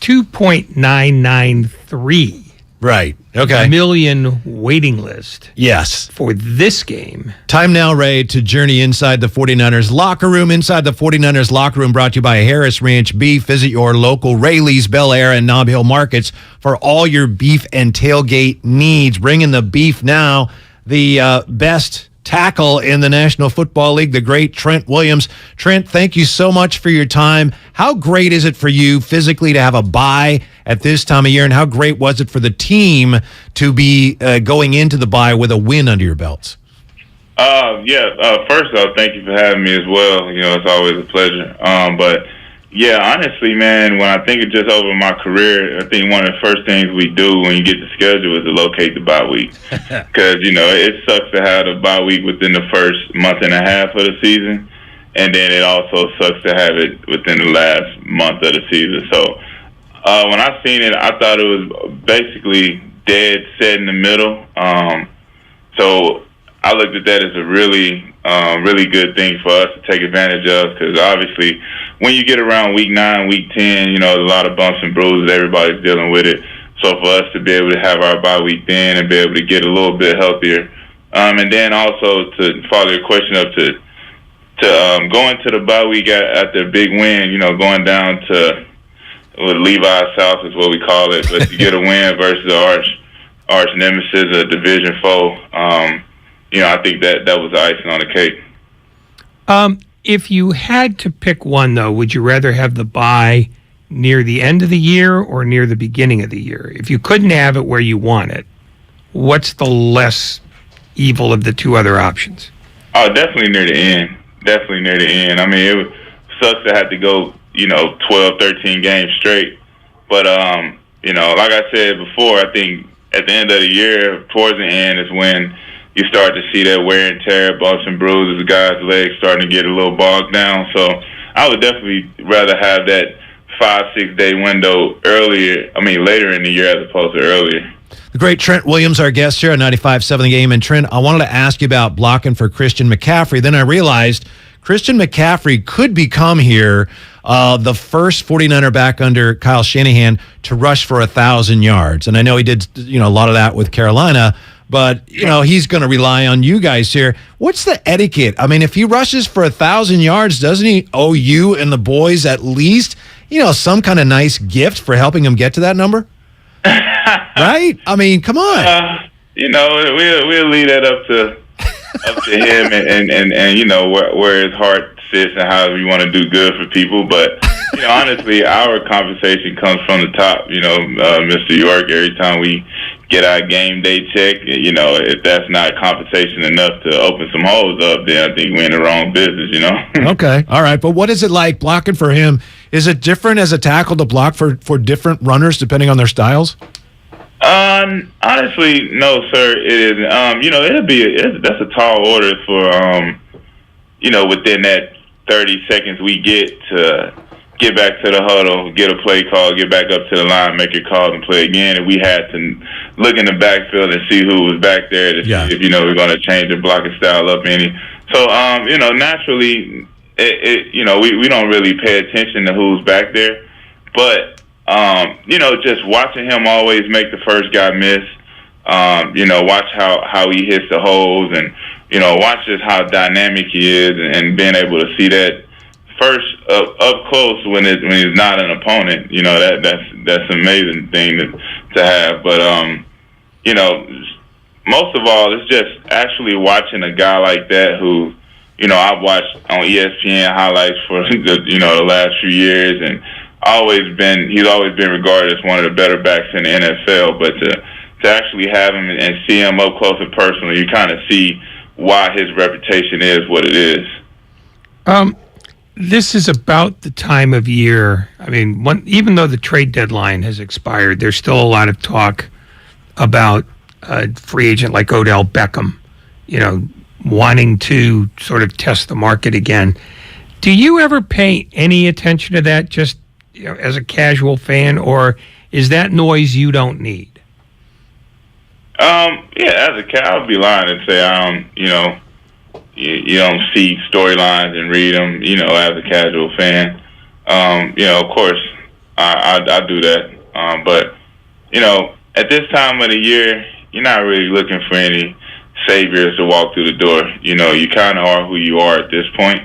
[SPEAKER 16] 2.993 million waiting list
[SPEAKER 29] yes,
[SPEAKER 16] for this game.
[SPEAKER 29] Time now, Ray, to journey inside the 49ers locker room. Inside the 49ers locker room, brought to you by Harris Ranch Beef. Visit your local Rayleigh's, Bel Air, and Nob Hill markets for all your beef and tailgate needs. Bring in the beef now. The best tackle in the National Football League, the great Trent Williams. Trent, thank you so much for your time. How great is it for you physically to have a bye at this time of year, and how great was it for the team to be going into the bye with a win under your belts?
[SPEAKER 1] First off, thank you for having me as well. You know, it's always a pleasure. But yeah, honestly, man, when I think of just over my career, I think one of the first things we do when you get the schedule is to locate the bye week. Because, you know, it sucks to have the bye week within the first month and a half of the season. And then it also sucks to have it within the last month of the season. So when I seen it, I thought it was basically dead set in the middle. So I looked at that as a really good thing for us to take advantage of, because obviously when you get around week 9, week 10, you know, a lot of bumps and bruises, everybody's dealing with it. So for us to be able to have our bye week then and be able to get a little bit healthier. And then also to follow your question up to go into the bye week after a big win, you know, going down to Levi's South is what we call it, but to get a win versus the arch nemesis, a division foe, you know, I think that was the icing on the cake.
[SPEAKER 16] If you had to pick one, though, would you rather have the bye near the end of the year or near the beginning of the year? If you couldn't have it where you want it, what's the less evil of the two other options?
[SPEAKER 1] Oh, definitely near the end. Definitely near the end. I mean, it sucks to have to go, you know, 12, 13 games straight. But, you know, like I said before, I think at the end of the year, towards the end is when you start to see that wear and tear, bumps and bruises, the guy's legs starting to get a little bogged down. So I would definitely rather have that 5-6 day window later in the year as opposed to earlier.
[SPEAKER 29] The great Trent Williams, our guest here on 95.7 The Game. And Trent, I wanted to ask you about blocking for Christian McCaffrey. Then I realized Christian McCaffrey could become here the first 49er back under Kyle Shanahan to rush for 1,000 yards. And I know he did, you know, a lot of that with Carolina, but, you know, he's going to rely on you guys here. What's the etiquette? I mean, if he rushes for 1,000 yards, doesn't he owe you and the boys at least, you know, some kind of nice gift for helping him get to that number? Right? I mean, come on.
[SPEAKER 1] You know, we'll leave that up to him and you know where his heart sits and how we want to do good for people. But you know, honestly, our conversation comes from the top. You know, Mr. York. Every time we get our game day check, you know, if that's not compensation enough to open some holes up, then I think we're in the wrong business. You know.
[SPEAKER 29] Okay, all right. But what is it like blocking for him? Is it different as a tackle to block for different runners depending on their styles?
[SPEAKER 1] Honestly, no, sir. It isn't. You know, that's a tall order for, you know, within that 30 seconds we get to get back to the huddle, get a play call, get back up to the line, make your call and play again. And we had to look in the backfield and see who was back there to see if, you know, we're going to change the blocking style up any. So, you know, naturally, you know, we don't really pay attention to who's back there, but you know, just watching him always make the first guy miss, you know, watch how he hits the holes and, you know, watch just how dynamic he is and being able to see that first up close when he's not an opponent, you know, that's an amazing thing have. But most of all, it's just actually watching a guy like that who, I've watched on ESPN highlights for the last few years, and he's always been regarded as one of the better backs in the NFL. But to actually have him and see him up close and personal, you kind of see why his reputation is what it is.
[SPEAKER 16] This is about the time of year. I mean, even though the trade deadline has expired, there's still a lot of talk about a free agent like Odell Beckham, wanting to sort of test the market again. Do you ever pay any attention to that just as a casual fan, or is that noise you don't need?
[SPEAKER 1] Yeah, I would be lying and say you don't see storylines and read them, as a casual fan. Of course, I do that. But, at this time of the year, you're not really looking for any saviors to walk through the door. You kind of are who you are at this point.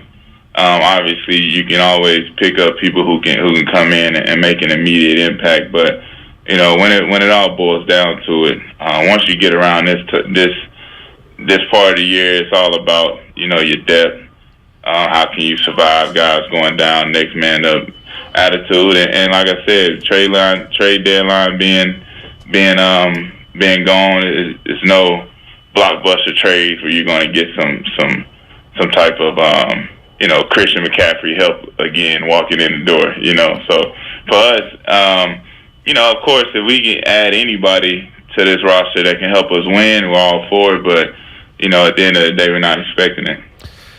[SPEAKER 1] Obviously, you can always pick up people who can come in and make an immediate impact. But, when it all boils down to it, once you get around this part of the year, it's all about, your depth. How can you survive guys going down, next man up attitude. And like I said, trade deadline being gone is no blockbuster trades where you're going to get some type of, Christian McCaffrey help again walking in the door, So for us, of course, if we can add anybody to this roster that can help us win, we're all for it. But, at the end of the day, we're not expecting it.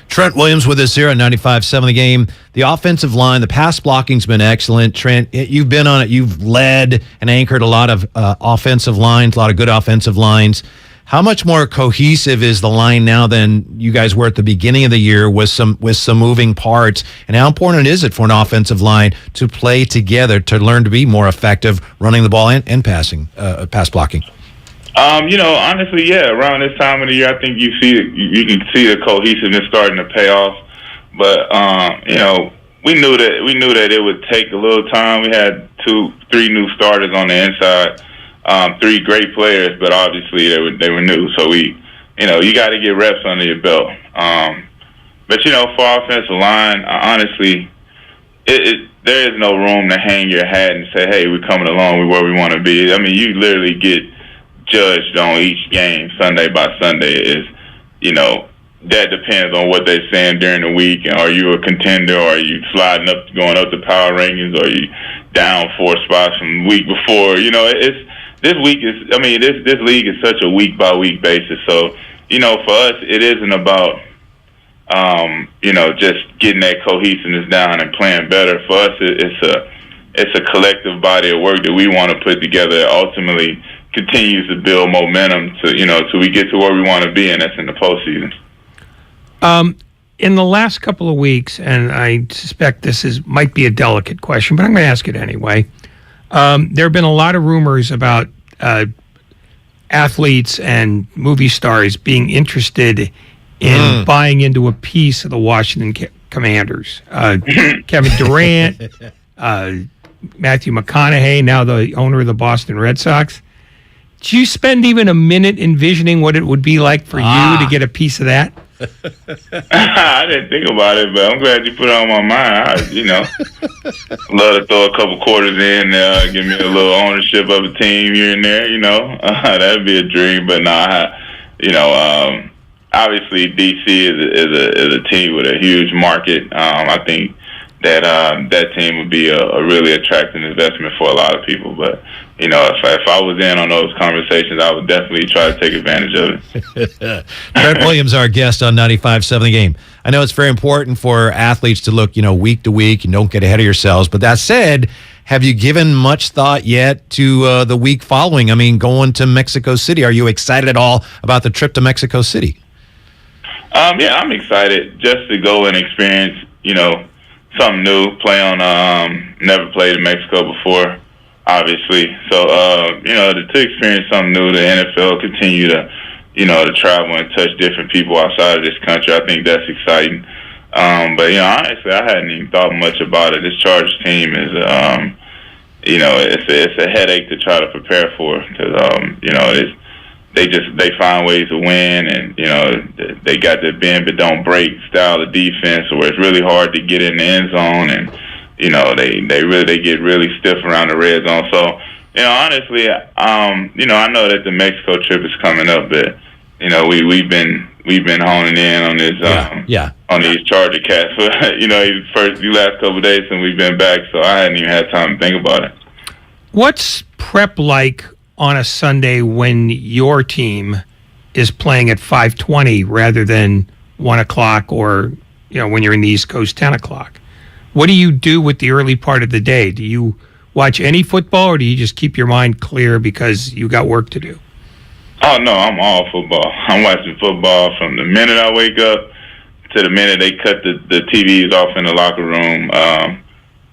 [SPEAKER 29] Trent Williams with us here on 95.7 The Game. The offensive line, the pass blocking's been excellent. Trent, you've been on it. You've led and anchored a lot of offensive lines, a lot of good offensive lines. How much more cohesive is the line now than you guys were at the beginning of the year with some moving parts? And how important is it for an offensive line to play together to learn to be more effective running the ball and passing, pass blocking?
[SPEAKER 1] Honestly, yeah. Around this time of the year, I think you can see the cohesiveness starting to pay off. But we knew that it would take a little time. We had 2-3 new starters on the inside. 3 great players, but obviously they were new. So you got to get reps under your belt. But for offensive line, honestly, there is no room to hang your hat and say, "Hey, we're coming along with where we want to be." I mean, you literally get judged on each game Sunday by Sunday. That depends on what they're saying during the week. And are you a contender? Or are you going up the power rankings? Or are you down 4 spots from the week before? This league is such a week by week basis. So, for us, it isn't about, just getting that cohesiveness down and playing better. For us, it's a collective body of work that we want to put together that ultimately continues to build momentum till we get to where we want to be, and that's in the postseason.
[SPEAKER 16] In the last couple of weeks, and I suspect this might be a delicate question, but I'm going to ask it anyway. There have been a lot of rumors about athletes and movie stars being interested in buying into a piece of the Washington Commanders. Kevin Durant, Matthew McConaughey, now the owner of the Boston Red Sox. Did you spend even a minute envisioning what it would be like for you to get a piece of that?
[SPEAKER 1] I didn't think about it, but I'm glad you put it on my mind. Love to throw a couple quarters in, give me a little ownership of a team here and there. That'd be a dream. But obviously DC is a team with a huge market. I think that team would be a really attractive investment for a lot of people. But if I was in on those conversations, I would definitely try to take advantage of it.
[SPEAKER 29] Trent Williams, our guest on 95.7 The Game. I know it's very important for athletes to look, week to week and don't get ahead of yourselves. But that said, have you given much thought yet to the week following? I mean, going to Mexico City. Are you excited at all about the trip to Mexico City?
[SPEAKER 1] Yeah, I'm excited just to go and experience, something new. Never played in Mexico before, obviously. So, to experience something new, the NFL continue to, to travel and touch different people outside of this country. I think that's exciting. But honestly, I hadn't even thought much about it. This Chargers team is it's a headache to try to prepare for because they find ways to win, and they got the bend but don't break style of defense, where it's really hard to get in the end zone, and they get really stiff around the red zone. So honestly, I know that the Mexico trip is coming up, but we've been honing in on this on these Charger cats for the last couple of days since we've been back, so I hadn't even had time to think about it.
[SPEAKER 16] What's prep like on a Sunday when your team is playing at 5:20 rather than 1 o'clock, or when you're in the East Coast 10 o'clock? What do you do with the early part of the day? Do you watch any football, or do you just keep your mind clear because you got work to do?
[SPEAKER 1] Oh, no, I'm all football. I'm watching football from the minute I wake up to the minute they cut the TVs off in the locker room.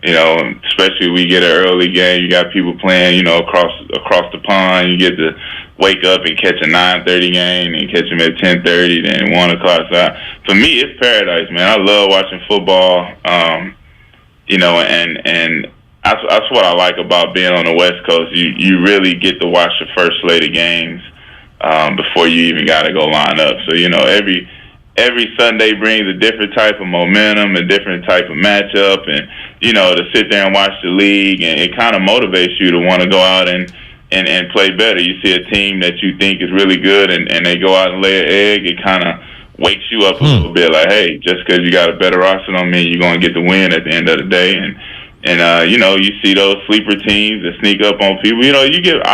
[SPEAKER 1] Especially we get an early game, you got people playing, across the pond. You get to wake up and catch a 9:30 game and catch them at 10:30, then 1 o'clock. So for me, it's paradise, man. I love watching football. And that's what I like about being on the West Coast. You really get to watch the first slate of games before you even got to go line up. So every Sunday brings a different type of momentum, a different type of matchup, and to sit there and watch the league, and it kind of motivates you to want to go out and play better. You see a team that you think is really good, and they go out and lay an egg, it kind of wakes you up a little bit, like, hey, just because you got a better roster don't mean you're going to get the win at the end of the day. And you see those sleeper teams that sneak up on people. I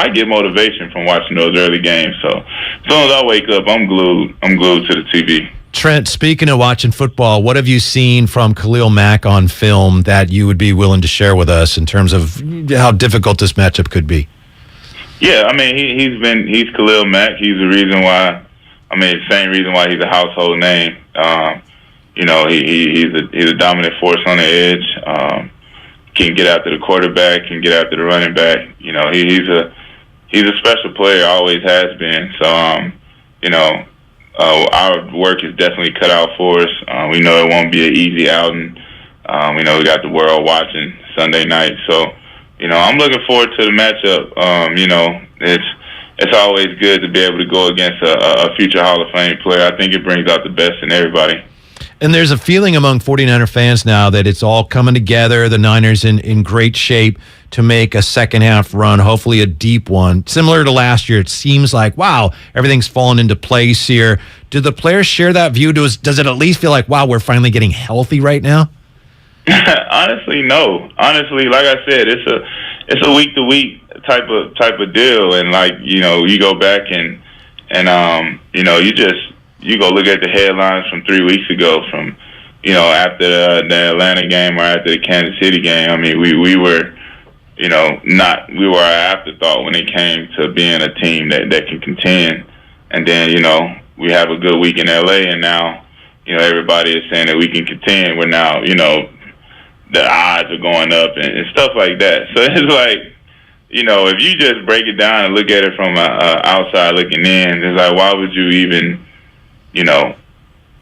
[SPEAKER 1] get motivation from watching those early games. So as soon as I wake up, I'm glued to the TV.
[SPEAKER 29] Trent, speaking of watching football, what have you seen from Khalil Mack on film that you would be willing to share with us in terms of how difficult this matchup could be?
[SPEAKER 1] Yeah, he's Khalil Mack. He's the reason why. The same reason why he's a household name. He's a dominant force on the edge. Can get after the quarterback, can get after the running back. He's a special player, always has been. So, our work is definitely cut out for us. We know it won't be an easy outing. We know we got the world watching Sunday night. So, I'm looking forward to the matchup. It's always good to be able to go against a future Hall of Fame player. I think it brings out the best in everybody.
[SPEAKER 29] And there's a feeling among 49er fans now that it's all coming together. The Niners in great shape to make a second half run, hopefully a deep one. Similar to last year, it seems like, wow, everything's fallen into place here. Do the players share that view? Does it at least feel like, wow, we're finally getting healthy right now?
[SPEAKER 1] Honestly, no. Honestly, like I said, it's a week to week type of deal, and you go back and you go look at the headlines from 3 weeks ago, from after the Atlanta game or after the Kansas City game. We were we were an afterthought when it came to being a team that can contend, and then we have a good week in LA, and now everybody is saying that we can contend. We're now the odds are going up and stuff like that. So it's like, if you just break it down and look at it from outside looking in, it's like, why would you even,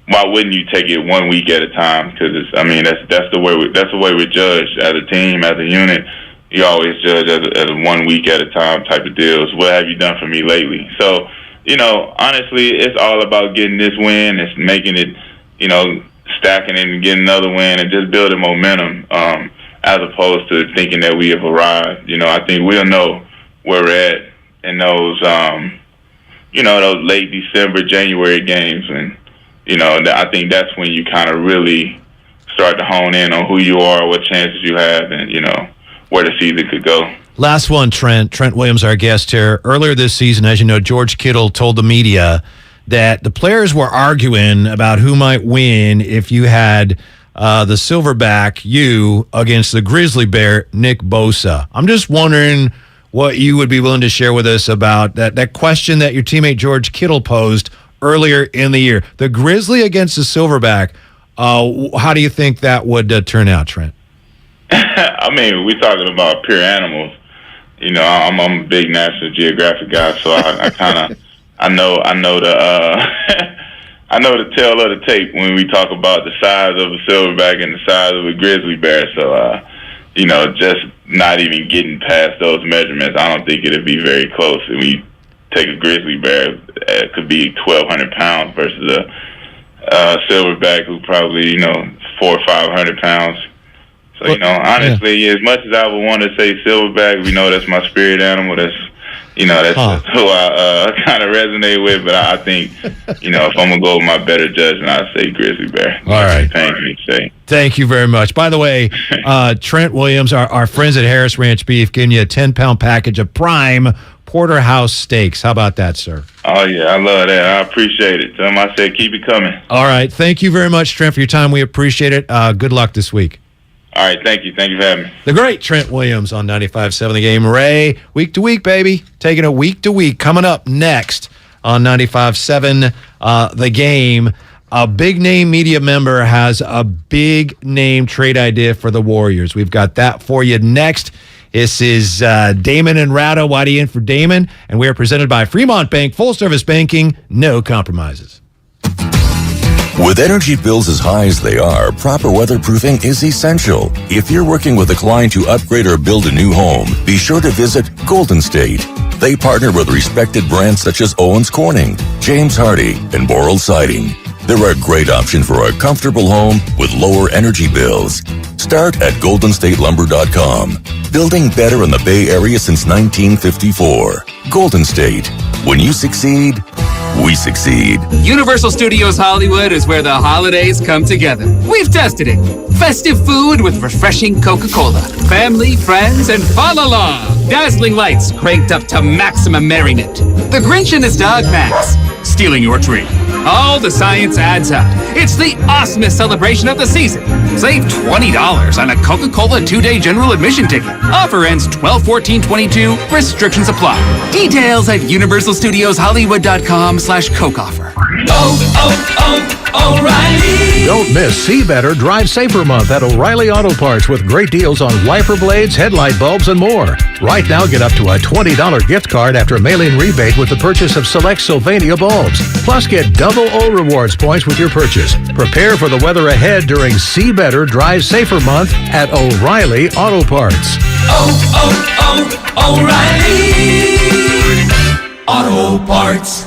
[SPEAKER 1] why wouldn't you take it 1 week at a time? Because that's the way we're judged as a team, as a unit. You always judge as a 1 week at a time type of deals. What have you done for me lately? So, honestly, it's all about getting this win. It's making it, stacking it and getting another win and just building momentum, as opposed to thinking that we have arrived. I think we'll know where we're at in those, those late December, January games. And, I think that's when you kind of really start to hone in on who you are, what chances you have, and, where the season could go.
[SPEAKER 29] Last one, Trent. Trent Williams, our guest here. Earlier this season, as you know, George Kittle told the media that the players were arguing about who might win if you had the Silverback, you, against the Grizzly Bear, Nick Bosa. I'm just wondering what you would be willing to share with us about that question that your teammate George Kittle posed earlier in the year. The Grizzly against the Silverback, how do you think that would turn out, Trent?
[SPEAKER 1] We're talking about pure animals. I'm a big National Geographic guy, so I kind of I know the I know the tail of the tape when we talk about the size of a silverback and the size of a grizzly bear. So just not even getting past those measurements, I don't think it'd be very close. And when you take a grizzly bear, it could be 1,200 pounds versus a silverback who probably 400 or 500 pounds. So honestly, as much as I would want to say silverback, we know that's my spirit animal. That's who I kind of resonate with. But I think if I'm gonna go with my better judgment, I'd say grizzly bear.
[SPEAKER 29] All right. Thank you very much. By the way, Trent Williams, our friends at Harris Ranch Beef, giving you a 10-pound package of prime porterhouse steaks. How about that, sir?
[SPEAKER 1] Oh, yeah, I love that. I appreciate it. Tell them I said keep it coming.
[SPEAKER 29] All right. Thank you very much, Trent, for your time. We appreciate it. Good luck this week.
[SPEAKER 1] All right. Thank you. Thank you for having me.
[SPEAKER 29] The great Trent Williams on 95.7 The Game. Ray, week to week, baby. Taking it week to week. Coming up next on 95.7 The Game. A big name media member has a big name trade idea for the Warriors. We've got that for you next. This is Damon and Ratto. Whitey in for Damon. And we are presented by Fremont Bank. Full service banking. No compromises.
[SPEAKER 24] With energy bills as high as they are, proper weatherproofing is essential. If you're working with a client to upgrade or build a new home, be sure to visit Golden State. They partner with respected brands such as Owens Corning, James Hardie, and Boral Siding. They're a great option for a comfortable home with lower energy bills. Start at goldenstatelumber.com. Building better in the Bay Area since 1954. Golden State. When you succeed, we succeed.
[SPEAKER 3] Universal Studios Hollywood is where the holidays come together. We've tested it. Festive food with refreshing Coca-Cola. Family, friends, and fa la la. Dazzling lights cranked up to maximum merriment. The Grinch and his dog Max stealing your tree. All the science adds up. It's the awesomest celebration of the season. Save $20 on a Coca-Cola 2-day general admission ticket. Offer ends 12/14/22. Restrictions apply. Details at universalstudioshollywood.com/Coke offer.
[SPEAKER 5] O'Reilly. Don't miss See Better, Drive Safer Month at O'Reilly Auto Parts with great deals on wiper blades, headlight bulbs, and more. Right now, get up to a $20 gift card after mailing rebate with the purchase of select Sylvania bulbs. Plus, get double O Rewards points with your purchase. Prepare for the weather ahead during See Better, Drive Safer Month at O'Reilly Auto Parts.
[SPEAKER 4] O'Reilly Auto Parts.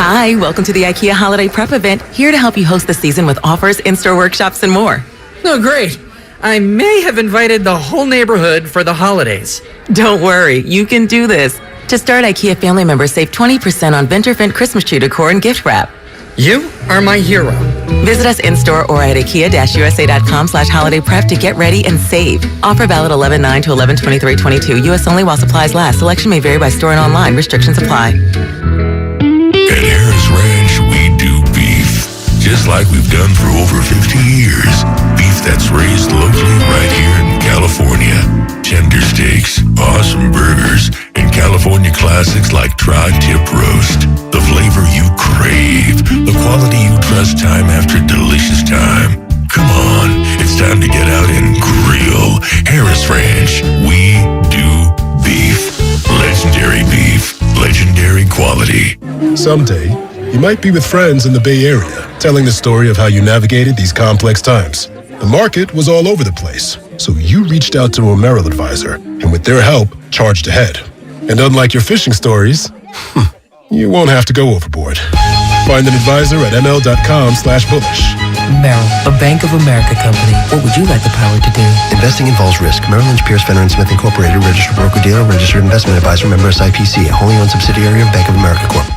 [SPEAKER 15] Hi, welcome to the IKEA Holiday Prep event, here to help you host the season with offers, in-store workshops, and more.
[SPEAKER 7] Oh, great. I may have invited the whole neighborhood for the holidays.
[SPEAKER 15] Don't worry, you can do this. To start, IKEA family members save 20% on Venturfent Christmas tree decor and gift wrap.
[SPEAKER 7] You are my hero.
[SPEAKER 15] Visit us in-store or at IKEA-USA.com/holiday prep to get ready and save. Offer valid 11/9 to 11/23/22. U.S. only while supplies last. Selection may vary by store and online. Restrictions apply.
[SPEAKER 24] At Harris Ranch, we do beef, just like we've done for over 50 years. Beef that's raised locally right here in California. Tender steaks, awesome burgers, and California classics like tri-tip roast. The flavor you crave, the quality you trust time after delicious time. Come on, it's time to get out and grill. Harris Ranch, we do beef. Legendary beef, legendary quality.
[SPEAKER 18] Someday, you might be with friends in the Bay Area, telling the story of how you navigated these complex times. The market was all over the place, so you reached out to a Merrill advisor, and with their help, charged ahead. And unlike your fishing stories, you won't have to go overboard. Find an advisor at ml.com/bullish.
[SPEAKER 20] Merrill, a Bank of America company. What would you like the power to do?
[SPEAKER 21] Investing involves risk. Merrill Lynch, Pierce, Fenner & Smith Incorporated, registered broker-dealer, registered investment advisor, member SIPC, a wholly owned subsidiary of Bank of America Corp.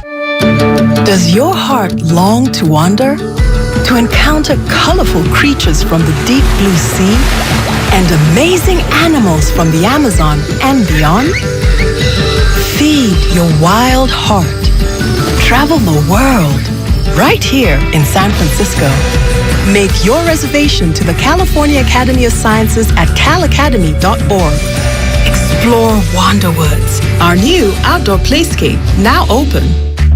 [SPEAKER 22] Does your heart long to wander? To encounter colorful creatures from the deep blue sea? And amazing animals from the Amazon and beyond? Feed your wild heart. Travel the world. Right here in San Francisco. Make your reservation to the California Academy of Sciences at calacademy.org. Explore Wanderwoods, our new outdoor playscape, now open.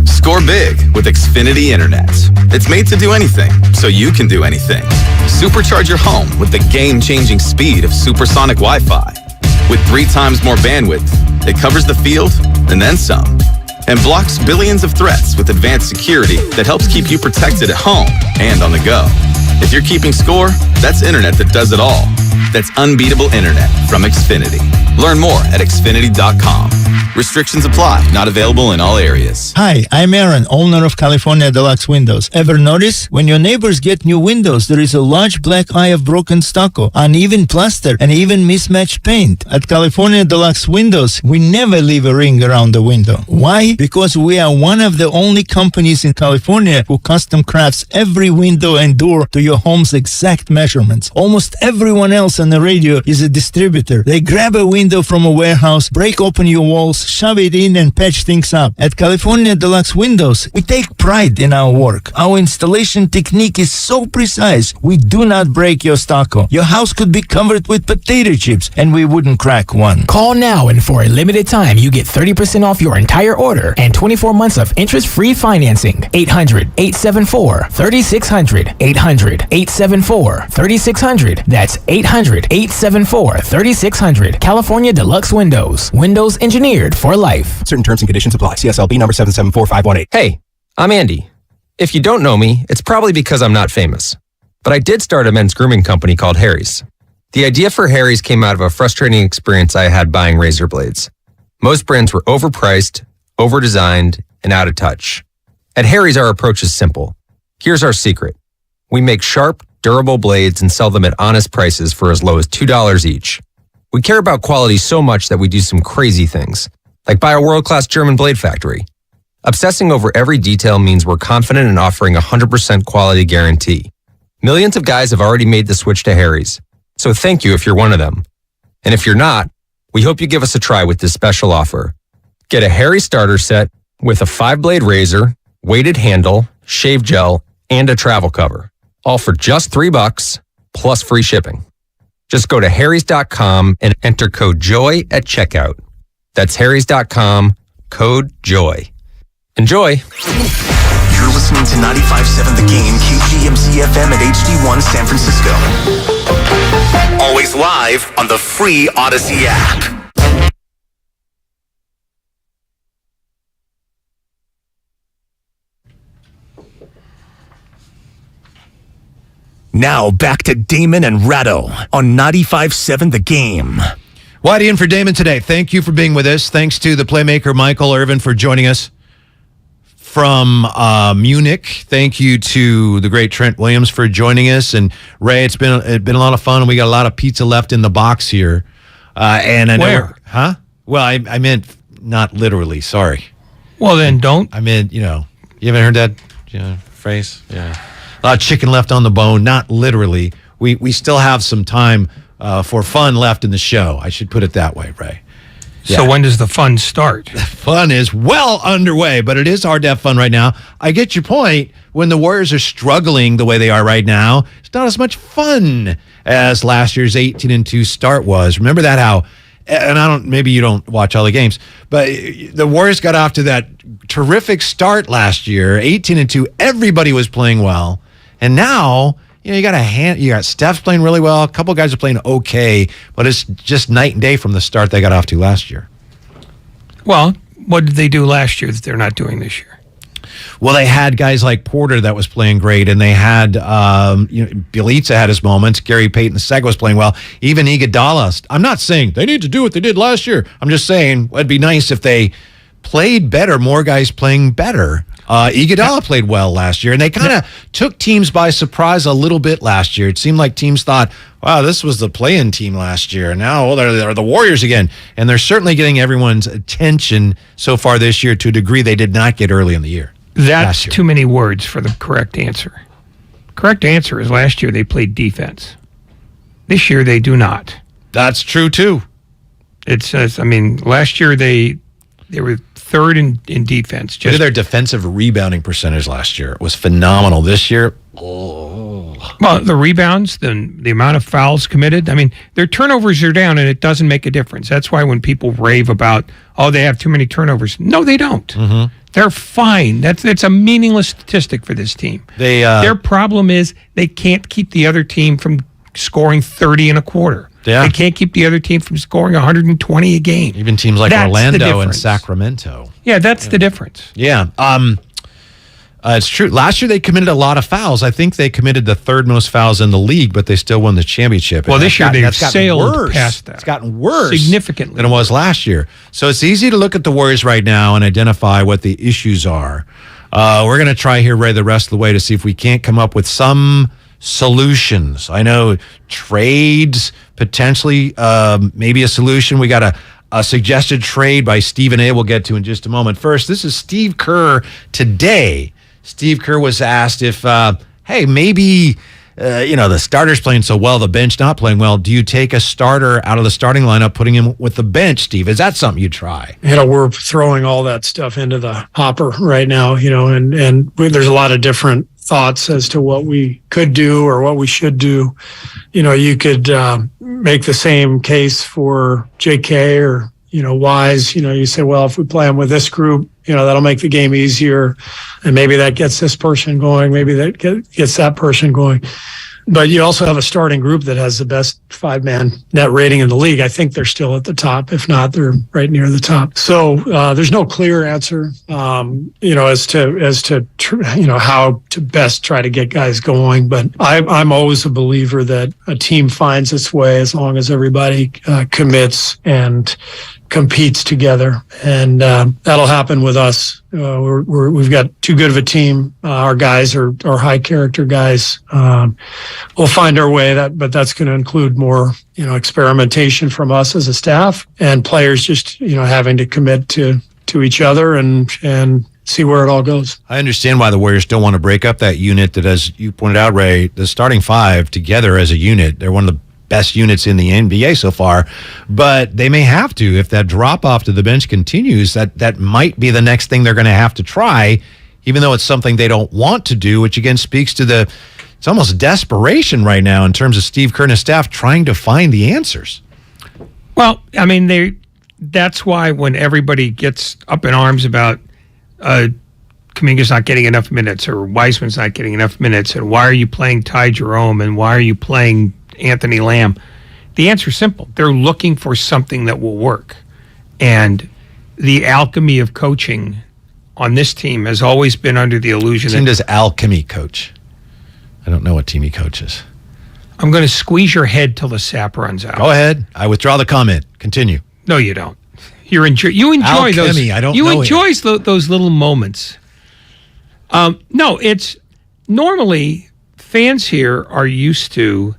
[SPEAKER 27] Score big with Xfinity Internet. It's made to do anything, so you can do anything. Supercharge your home with the game-changing speed of supersonic Wi-Fi. With 3 times more bandwidth, it covers the field and then some. And blocks billions of threats with advanced security that helps keep you protected at home and on the go. If you're keeping score, that's internet that does it all. That's unbeatable internet from Xfinity. Learn more at Xfinity.com. Restrictions apply. Not available in all areas.
[SPEAKER 2] Hi, I'm Aaron, owner of California Deluxe Windows. Ever notice? When your neighbors get new windows, there is a large black eye of broken stucco, uneven plaster, and even mismatched paint. At California Deluxe Windows, we never leave a ring around the window. Why? Because we are one of the only companies in California who custom crafts every window and door to your home's exact measurements. Almost everyone else on the radio is a distributor. They grab a window from a warehouse, break open your walls, shove it in, and patch things up. At California Deluxe Windows, we take pride in our work. Our installation technique is so precise, we do not break your stucco. Your house could be covered with potato chips, and we wouldn't crack one.
[SPEAKER 11] Call now, and for a limited time, you get 30% off your entire order and 24 months of interest-free financing. 800-874-3600. 800-874-3600. That's 800-874-3600. California Deluxe Windows. Windows engineered for life.
[SPEAKER 12] Certain terms and conditions apply. CSLB number 774-518.
[SPEAKER 14] Hey, I'm Andy. If you don't know me, it's probably because I'm not famous. But I did start a men's grooming company called Harry's. The idea for Harry's came out of a frustrating experience I had buying razor blades. Most brands were overpriced, overdesigned, and out of touch. At Harry's, our approach is simple. Here's our secret. We make sharp, durable blades and sell them at honest prices for as low as $2 each. We care about quality so much that we do some crazy things, like buy a world-class German blade factory. Obsessing over every detail means we're confident in offering a 100% quality guarantee. Millions of guys have already made the switch to Harry's, so thank you if you're one of them. And if you're not, we hope you give us a try with this special offer. Get a Harry starter set with a 5-blade razor, weighted handle, shave gel, and a travel cover, all for just $3 plus free shipping. Just go to harrys.com and enter code JOY at checkout. That's harrys.com, code JOY. Enjoy.
[SPEAKER 10] You're listening to 95.7 The Game, KGMZ FM at HD1 San Francisco. Always live on the free Odyssey app. Now back to Damon and Ratto on 95.7 The Game.
[SPEAKER 29] Whitey in for Damon today. Thank you for being with us. Thanks to the playmaker Michael Irvin for joining us from Munich. Thank you to the great Trent Williams for joining us. And Ray, it's been a lot of fun, and we got a lot of pizza left in the box here. And I know
[SPEAKER 16] Where?
[SPEAKER 29] Well, I meant not literally. Sorry.
[SPEAKER 16] Well, then don't.
[SPEAKER 29] I meant, you haven't heard that phrase? Yeah. A lot of chicken left on the bone, not literally. We still have some time for fun left in the show. I should put it that way, Ray.
[SPEAKER 16] So when does the fun start?
[SPEAKER 29] Fun is well underway, but it is hard to have fun right now. I get your point. When the Warriors are struggling the way they are right now, it's not as much fun as last year's 18-2 start was. Remember that maybe you don't watch all the games, but the Warriors got off to that terrific start last year, 18-2. Everybody was playing well. And now, you got Steph playing really well. A couple guys are playing okay, but it's just night and day from the start they got off to last year.
[SPEAKER 16] Well, what did they do last year that they're not doing this year?
[SPEAKER 29] Well, they had guys like Porter that was playing great, and they had Bjelica had his moments. Gary Payton II was playing well. Even Iguodala. I'm not saying they need to do what they did last year. I'm just saying it'd be nice if they played better, more guys playing better. Iguodala played well last year, and they kind of took teams by surprise a little bit last year. It seemed like teams thought, wow, this was the play-in team last year, and now they're the Warriors again. And they're certainly getting everyone's attention so far this year to a degree they did not get early in the year.
[SPEAKER 16] That's too many words for the correct answer. Correct answer is last year they played defense. This year they do not.
[SPEAKER 29] That's true, too.
[SPEAKER 16] Last year they were third in defense.
[SPEAKER 29] Look at their defensive rebounding percentage last year. It was phenomenal. This year,
[SPEAKER 16] well, the rebounds, the amount of fouls committed. Their turnovers are down, and it doesn't make a difference. That's why when people rave about, they have too many turnovers. No, they don't. Mm-hmm. They're fine. That's a meaningless statistic for this team. Their problem is they can't keep the other team from scoring 30 in a quarter. Yeah. They can't keep the other team from scoring 120 a game.
[SPEAKER 29] Even teams like Orlando and Sacramento.
[SPEAKER 16] Yeah, that's the difference.
[SPEAKER 29] Yeah. It's true. Last year they committed a lot of fouls. I think they committed the third most fouls in the league, but they still won the championship.
[SPEAKER 16] Well, this year they've
[SPEAKER 29] gotten
[SPEAKER 16] sailed
[SPEAKER 29] worse.
[SPEAKER 16] past that.
[SPEAKER 29] It's gotten worse
[SPEAKER 16] significantly
[SPEAKER 29] than it was last year. So it's easy to look at the Warriors right now and identify what the issues are. We're going to try here, Ray, the rest of the way to see if we can't come up with some solutions. I know trades, potentially, maybe a solution. We got a suggested trade by Stephen A. we'll get to in just a moment. First, this is Steve Kerr today. Steve Kerr was asked if, hey, maybe, the starter's playing so well, the bench not playing well. Do you take a starter out of the starting lineup, putting him with the bench, Steve? Is that something you try?
[SPEAKER 6] We're throwing all that stuff into the hopper right now, and there's a lot of different thoughts as to what we could do or what we should do. You could make the same case for JK or, Wise. You say, well, if we play them with this group, that'll make the game easier. And maybe that gets this person going. Maybe that gets that person going. But you also have a starting group that has the best 5-man net rating in the league. I think they're still at the top. If not, they're right near the top. So there's no clear answer, as to how to best try to get guys going. But I'm always a believer that a team finds its way as long as everybody commits and competes together, and that'll happen with us. We've got too good of a team. Our guys are high character guys. We'll find our way. But that's going to include more, experimentation from us as a staff, and players just having to commit to each other and see where it all goes.
[SPEAKER 29] I understand why the Warriors don't want to break up that unit. That, as you pointed out, Ray, the starting five together as a unit, they're one of the best units in the NBA so far, but they may have to. If that drop-off to the bench continues, that might be the next thing they're going to have to try, even though it's something they don't want to do, which again speaks to it's almost desperation right now in terms of Steve Kerr and his staff trying to find the answers.
[SPEAKER 16] Well, that's why when everybody gets up in arms about Kuminga's not getting enough minutes or Wiseman's not getting enough minutes, and why are you playing Ty Jerome and why are you playing Anthony Lamb? The answer is simple. They're looking for something that will work. And the alchemy of coaching on this team has always been under the illusion
[SPEAKER 29] that... does alchemy coach? I don't know what team he coaches.
[SPEAKER 16] I'm going to squeeze your head till the sap runs out.
[SPEAKER 29] Go ahead. I withdraw the comment. Continue.
[SPEAKER 16] No, you don't. You enjoy
[SPEAKER 29] alchemy,
[SPEAKER 16] those.
[SPEAKER 29] I don't
[SPEAKER 16] you
[SPEAKER 29] know
[SPEAKER 16] enjoy those little moments. No, it's normally fans here are used to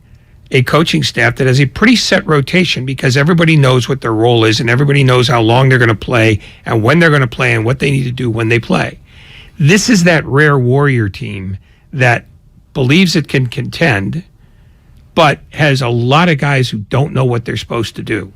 [SPEAKER 16] a coaching staff that has a pretty set rotation because everybody knows what their role is and everybody knows how long they're going to play and when they're going to play and what they need to do when they play. This is that rare Warrior team that believes it can contend, but has a lot of guys who don't know what they're supposed to do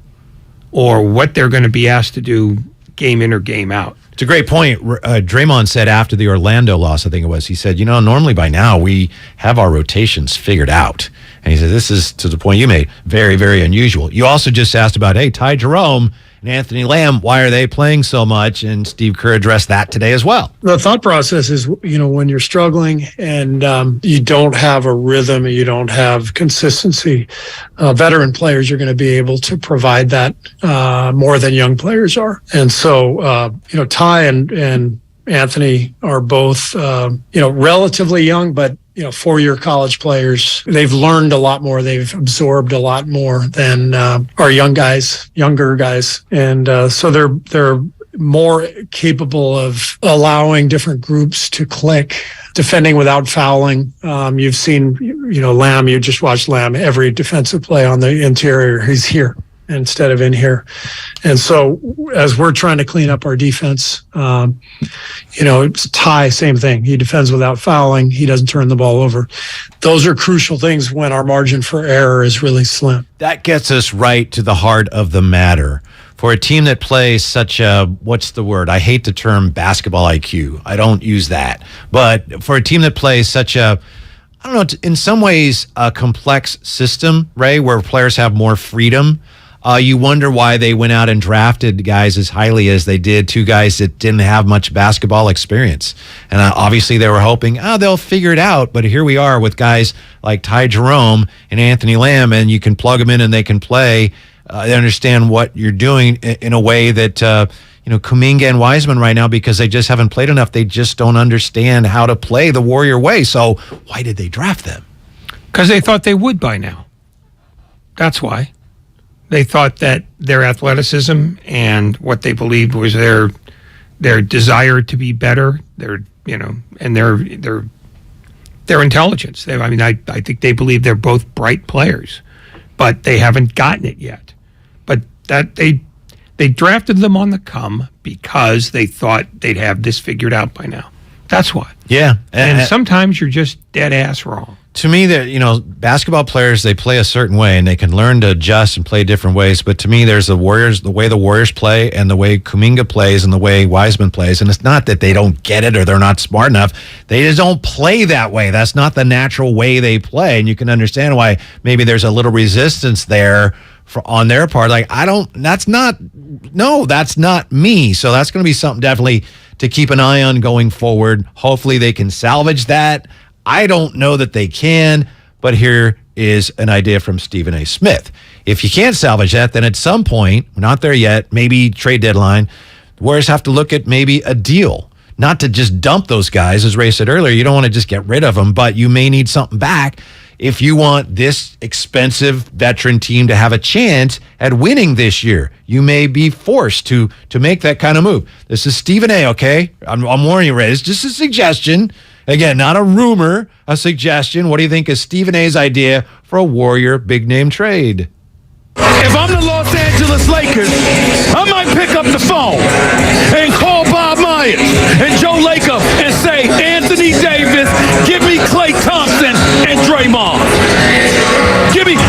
[SPEAKER 16] or what they're going to be asked to do game in or game out.
[SPEAKER 29] It's a great point. Draymond said after the Orlando loss, I think it was, he said, normally by now we have our rotations figured out. And he said, this is, to the point you made, very, very unusual. You also just asked about, hey, Ty Jerome and Anthony Lamb, why are they playing so much? And Steve Kerr addressed that today as well.
[SPEAKER 6] The thought process is, when you're struggling and you don't have a rhythm, you don't have consistency, veteran players are going to be able to provide that more than young players are. And so, Ty and Anthony are both, relatively young, but 4-year college players. They've learned a lot more. They've absorbed a lot more than our younger guys. And so they're more capable of allowing different groups to click, defending without fouling. You've seen, Lamb, you just watched Lamb, every defensive play on the interior, he's here instead of in here. And so as we're trying to clean up our defense, it's Ty, same thing. He defends without fouling. He doesn't turn the ball over. Those are crucial things when our margin for error is really slim.
[SPEAKER 29] That gets us right to the heart of the matter. For a team that plays such a, what's the word? I hate the term basketball IQ. I don't use that. But for a team that plays such a, I don't know, in some ways a complex system, Ray, where players have more freedom, you wonder why they went out and drafted guys as highly as they did, 2 guys that didn't have much basketball experience. And obviously they were hoping, they'll figure it out. But here we are with guys like Ty Jerome and Anthony Lamb, and you can plug them in and they can play. They understand what you're doing in a way that, Kuminga and Wiseman right now because they just haven't played enough. They just don't understand how to play the Warrior way. So why did they draft them?
[SPEAKER 16] Because they thought they would by now. That's why. They thought that their athleticism and what they believed was their desire to be better, their intelligence. I think they believe they're both bright players, but they haven't gotten it yet. But that they drafted them on the come because they thought they'd have this figured out by now. That's why.
[SPEAKER 29] Yeah.
[SPEAKER 16] And sometimes you're just dead ass wrong.
[SPEAKER 29] To me, basketball players, they play a certain way and they can learn to adjust and play different ways. But to me, there's the way the Warriors play and the way Kuminga plays and the way Wiseman plays. And it's not that they don't get it or they're not smart enough. They just don't play that way. That's not the natural way they play. And you can understand why maybe there's a little resistance there on their part. That's not me. So that's going to be something definitely to keep an eye on going forward. Hopefully they can salvage that. I don't know that they can, but here is an idea from Stephen A. Smith. If you can't salvage that, then at some point, we're not there yet, maybe trade deadline, the Warriors have to look at maybe a deal. Not to just dump those guys, as Ray said earlier. You don't want to just get rid of them, but you may need something back if you want this expensive veteran team to have a chance at winning this year. You may be forced to make that kind of move. This is Stephen A., okay? I'm warning you, Ray. It's just a suggestion. Again, not a rumor, a suggestion. What do you think is Stephen A.'s idea for a Warrior big-name trade?
[SPEAKER 8] If I'm the Los Angeles Lakers, I might pick up the phone and call Bob Myers and Joe Lacob and say, Anthony Davis, give me Klay Thompson and Draymond.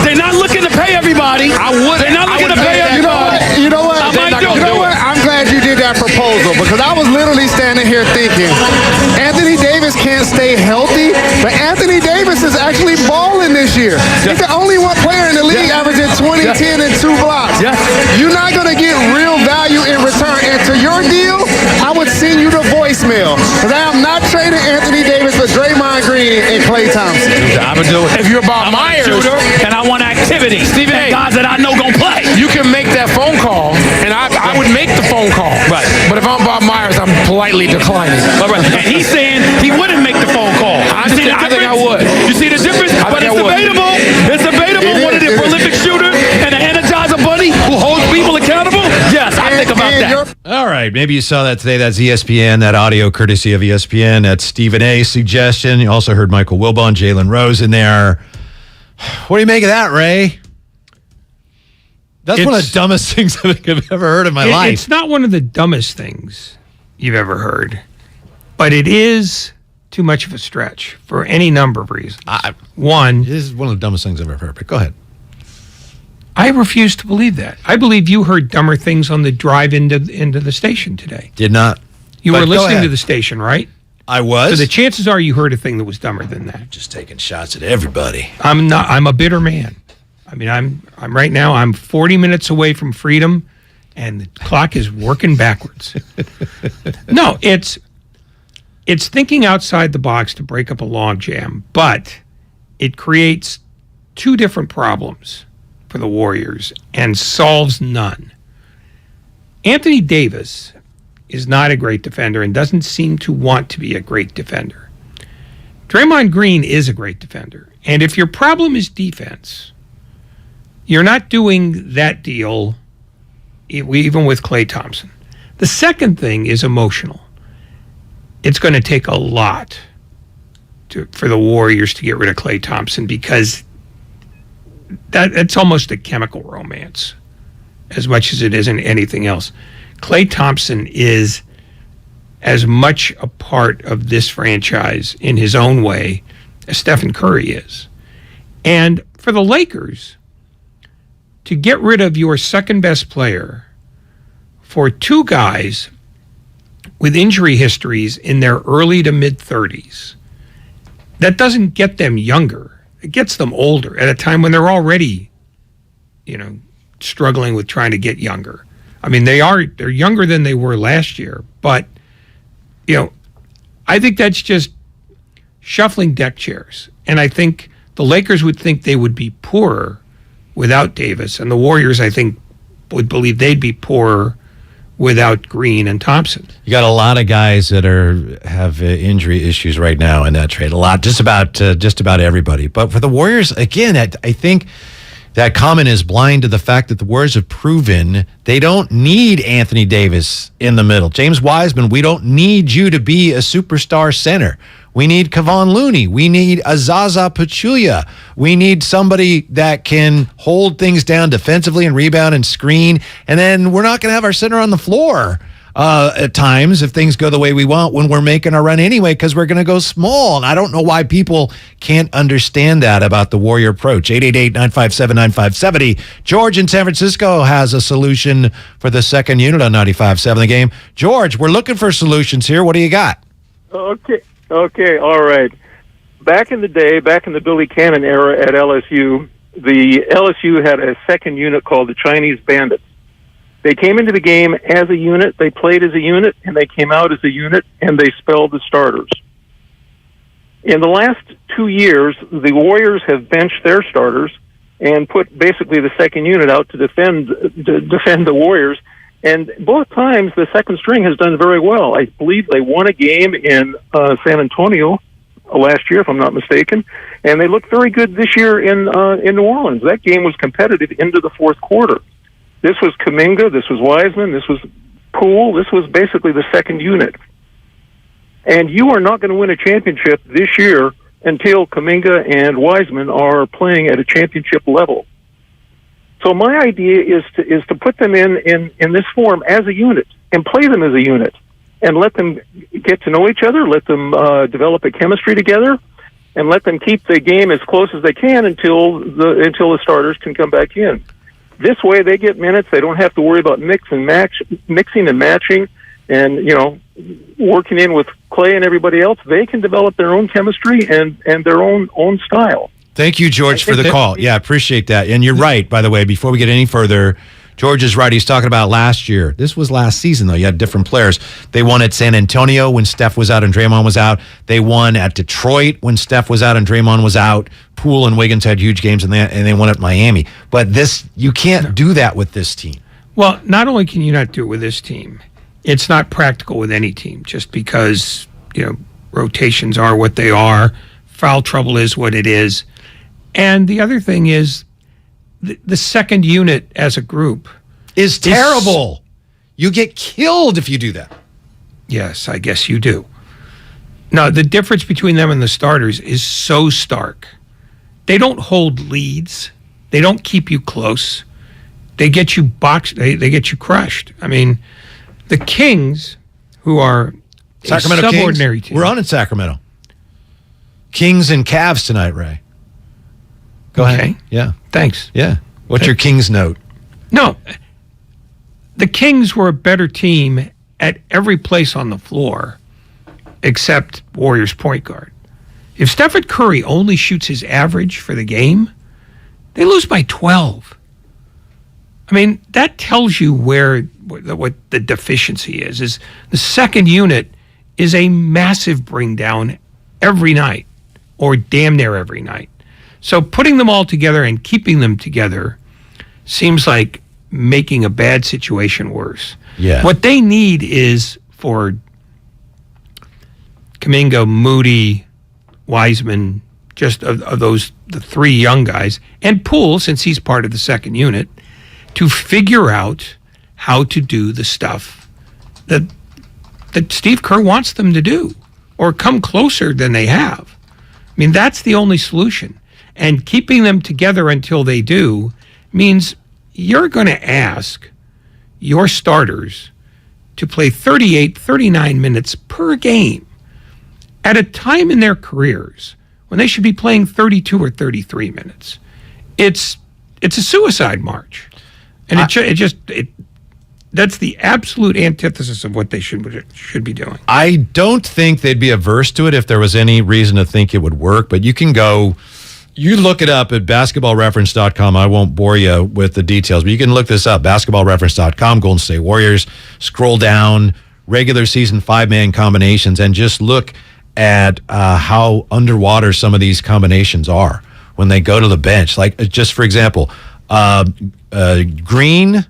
[SPEAKER 8] They're not looking to pay everybody. They're not looking to pay everybody.
[SPEAKER 9] You know what? I'm glad you did that proposal because I was literally standing here thinking, Anthony Davis can't stay healthy, but Anthony Davis is actually balling this year. He's the only one player in the league averaging 20, 10, and 2 blocks. You're not going to get real value in return. And to your deal, I would send you the voicemail because I am not trading Anthony Davis for Draymond Green and Klay Thompson.
[SPEAKER 8] I would do it. If you're Bob Myers and I want activity, Stephen A. guys that I know gonna play. You can make that phone call, and I would make the phone call. Right. But if I'm Bob Myers, I'm politely declining. All right. And he's saying he wouldn't make the phone call. I think I would. You see the difference? But it's debatable. It's debatable. What is it? Prolific shooter and an energizer bunny who holds people accountable? Yes, I think about that.
[SPEAKER 29] All right. Maybe you saw that today. That's ESPN, that audio courtesy of ESPN. That's Stephen A.'s suggestion. You also heard Michael Wilbon, Jalen Rose in there. What do you make of that, Ray? That's one of the dumbest things I think I've ever heard in my life.
[SPEAKER 16] It's not one of the dumbest things you've ever heard, but it is too much of a stretch for any number of reasons. One,
[SPEAKER 29] this is one of the dumbest things I've ever heard, but go ahead.
[SPEAKER 16] I refuse to believe that. I believe you heard dumber things on the drive into the station today.
[SPEAKER 29] Did not.
[SPEAKER 16] You were listening to the station, right?
[SPEAKER 29] I was.
[SPEAKER 16] So the chances are you heard a thing that was dumber than that.
[SPEAKER 29] Just taking shots at everybody.
[SPEAKER 16] I'm a bitter man. I mean, I'm right now, I'm 40 minutes away from freedom, and the clock is working backwards. No, it's thinking outside the box to break up a logjam, but it creates two different problems for the Warriors and solves none. Anthony Davis is not a great defender and doesn't seem to want to be a great defender. Draymond Green is a great defender. And if your problem is defense, you're not doing that deal even with Klay Thompson. The second thing is emotional. It's going to take a lot for the Warriors to get rid of Klay Thompson because it's almost a chemical romance as much as it isn't anything else. Klay Thompson is as much a part of this franchise in his own way as Stephen Curry is. And for the Lakers, to get rid of your second best player for two guys with injury histories in their early to mid 30s, that doesn't get them younger. It gets them older at a time when they're already, struggling with trying to get younger. I mean, they're younger than they were last year, but I think that's just shuffling deck chairs. And I think the Lakers would think they would be poorer without Davis, and the Warriors, I think, would believe they'd be poorer without Green and Thompson.
[SPEAKER 29] You got a lot of guys that have injury issues right now in that trade. A lot, just about everybody. But for the Warriors, again, I think that comment is blind to the fact that the Warriors have proven they don't need Anthony Davis in the middle. James Wiseman, we don't need you to be a superstar center. We need Kevon Looney. We need Zaza Pachulia. We need somebody that can hold things down defensively and rebound and screen. And then we're not going to have our center on the floor at times if things go the way we want when we're making our run anyway, because we're going to go small. And I don't know why people can't understand that about the Warrior approach. 888-957-9570. George in San Francisco has a solution for the second unit on 95.7 The Game. George, we're looking for solutions here. What do you got?
[SPEAKER 1] Okay, all right. Back in the day, back in the Billy Cannon era at LSU, the LSU had a second unit called the Chinese Bandits. They came into the game as a unit, they played as a unit, and they came out as a unit, and they spelled the starters. In the last 2 years, the Warriors have benched their starters and put basically the second unit out to defend the Warriors. And both times, the second string has done very well. I believe they won a game in San Antonio last year, if I'm not mistaken, and they looked very good this year in New Orleans. That game was competitive into the fourth quarter. This was Kuminga, this was Wiseman, this was Poole, this was basically the second unit. And you are not going to win a championship this year until Kuminga and Wiseman are playing at a championship level. So my idea is to put them in this form as a unit and play them as a unit and let them get to know each other, let them develop a chemistry together, and let them keep the game as close as they can until the starters can come back in. This way they get minutes. They don't have to worry about mixing and matching and, working in with Clay and everybody else. They can develop their own chemistry and their own style.
[SPEAKER 29] Thank you, George, for the call. Yeah, appreciate that. And you're right, by the way, before we get any further, George is right. He's talking about last year. This was last season, though. You had different players. They won at San Antonio when Steph was out and Draymond was out. They won at Detroit when Steph was out and Draymond was out. Poole and Wiggins had huge games, and they won at Miami. But you can't do that with this team.
[SPEAKER 16] Well, not only can you not do it with this team, it's not practical with any team just because, rotations are what they are. Foul trouble is what it is. And the other thing is the second unit as a group
[SPEAKER 29] is terrible. You get killed if you do that.
[SPEAKER 16] Yes, I guess you do. Now, the difference between them and the starters is so stark. They don't hold leads. They don't keep you close. They get you boxed. They get you crushed. I mean, the Kings, who are
[SPEAKER 29] Sacramento
[SPEAKER 16] a subordinary
[SPEAKER 29] Kings.
[SPEAKER 16] team.
[SPEAKER 29] We're on in Sacramento. Kings and Cavs tonight, Ray. Go ahead. Yeah.
[SPEAKER 16] Thanks.
[SPEAKER 29] Yeah. What's your Kings note?
[SPEAKER 16] No. The Kings were a better team at every place on the floor except Warriors point guard. If Stephen Curry only shoots his average for the game, they lose by 12. I mean, that tells you what the deficiency is the second unit is a massive bring down every night or damn near every night. So putting them all together and keeping them together seems like making a bad situation worse.
[SPEAKER 29] Yeah.
[SPEAKER 16] What they need is for Kuminga, Moody, Wiseman, just of those, the three young guys, and Poole, since he's part of the second unit, to figure out how to do the stuff that Steve Kerr wants them to do, or come closer than they have. I mean, that's the only solution. And keeping them together until they do means you're going to ask your starters to play 38, 39 minutes per game at a time in their careers when they should be playing 32 or 33 minutes. It's a suicide march. And that's the absolute antithesis of what they should be doing.
[SPEAKER 29] I don't think they'd be averse to it if there was any reason to think it would work, but you look it up at basketballreference.com. I won't bore you with the details, but you can look this up, basketballreference.com, Golden State Warriors. Scroll down, regular season 5-man combinations, and just look at how underwater some of these combinations are when they go to the bench. Like, just for example, Green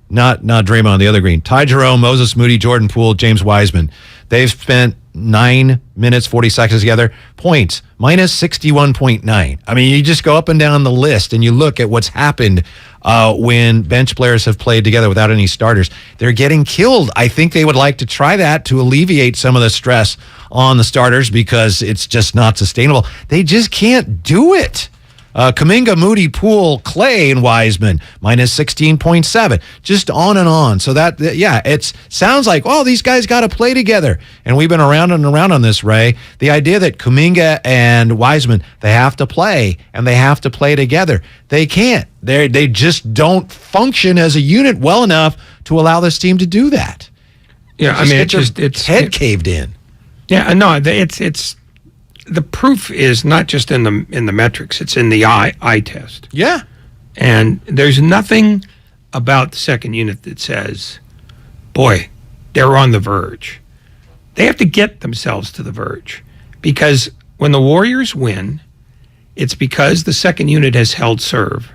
[SPEAKER 29] Not Draymond, the other green. Ty Jerome, Moses Moody, Jordan Poole, James Wiseman. They've spent 9 minutes, 40 seconds together. Points, minus 61.9. I mean, you just go up and down the list and you look at what's happened when bench players have played together without any starters. They're getting killed. I think they would like to try that to alleviate some of the stress on the starters because it's just not sustainable. They just can't do it. Kuminga, Moody, Poole, Clay, and Wiseman, minus 16.7. Just on and on. So it sounds like, these guys got to play together. And we've been around and around on this, Ray. The idea that Kuminga and Wiseman, they have to play, and they have to play together. They can't. They just don't function as a unit well enough to allow this team to do that.
[SPEAKER 16] Yeah,
[SPEAKER 29] it's head caved in.
[SPEAKER 16] Yeah, no, it's the proof is not just in the metrics; it's in the eye test.
[SPEAKER 29] Yeah,
[SPEAKER 16] and there's nothing about the second unit that says, "Boy, they're on the verge." They have to get themselves to the verge, because when the Warriors win, it's because the second unit has held serve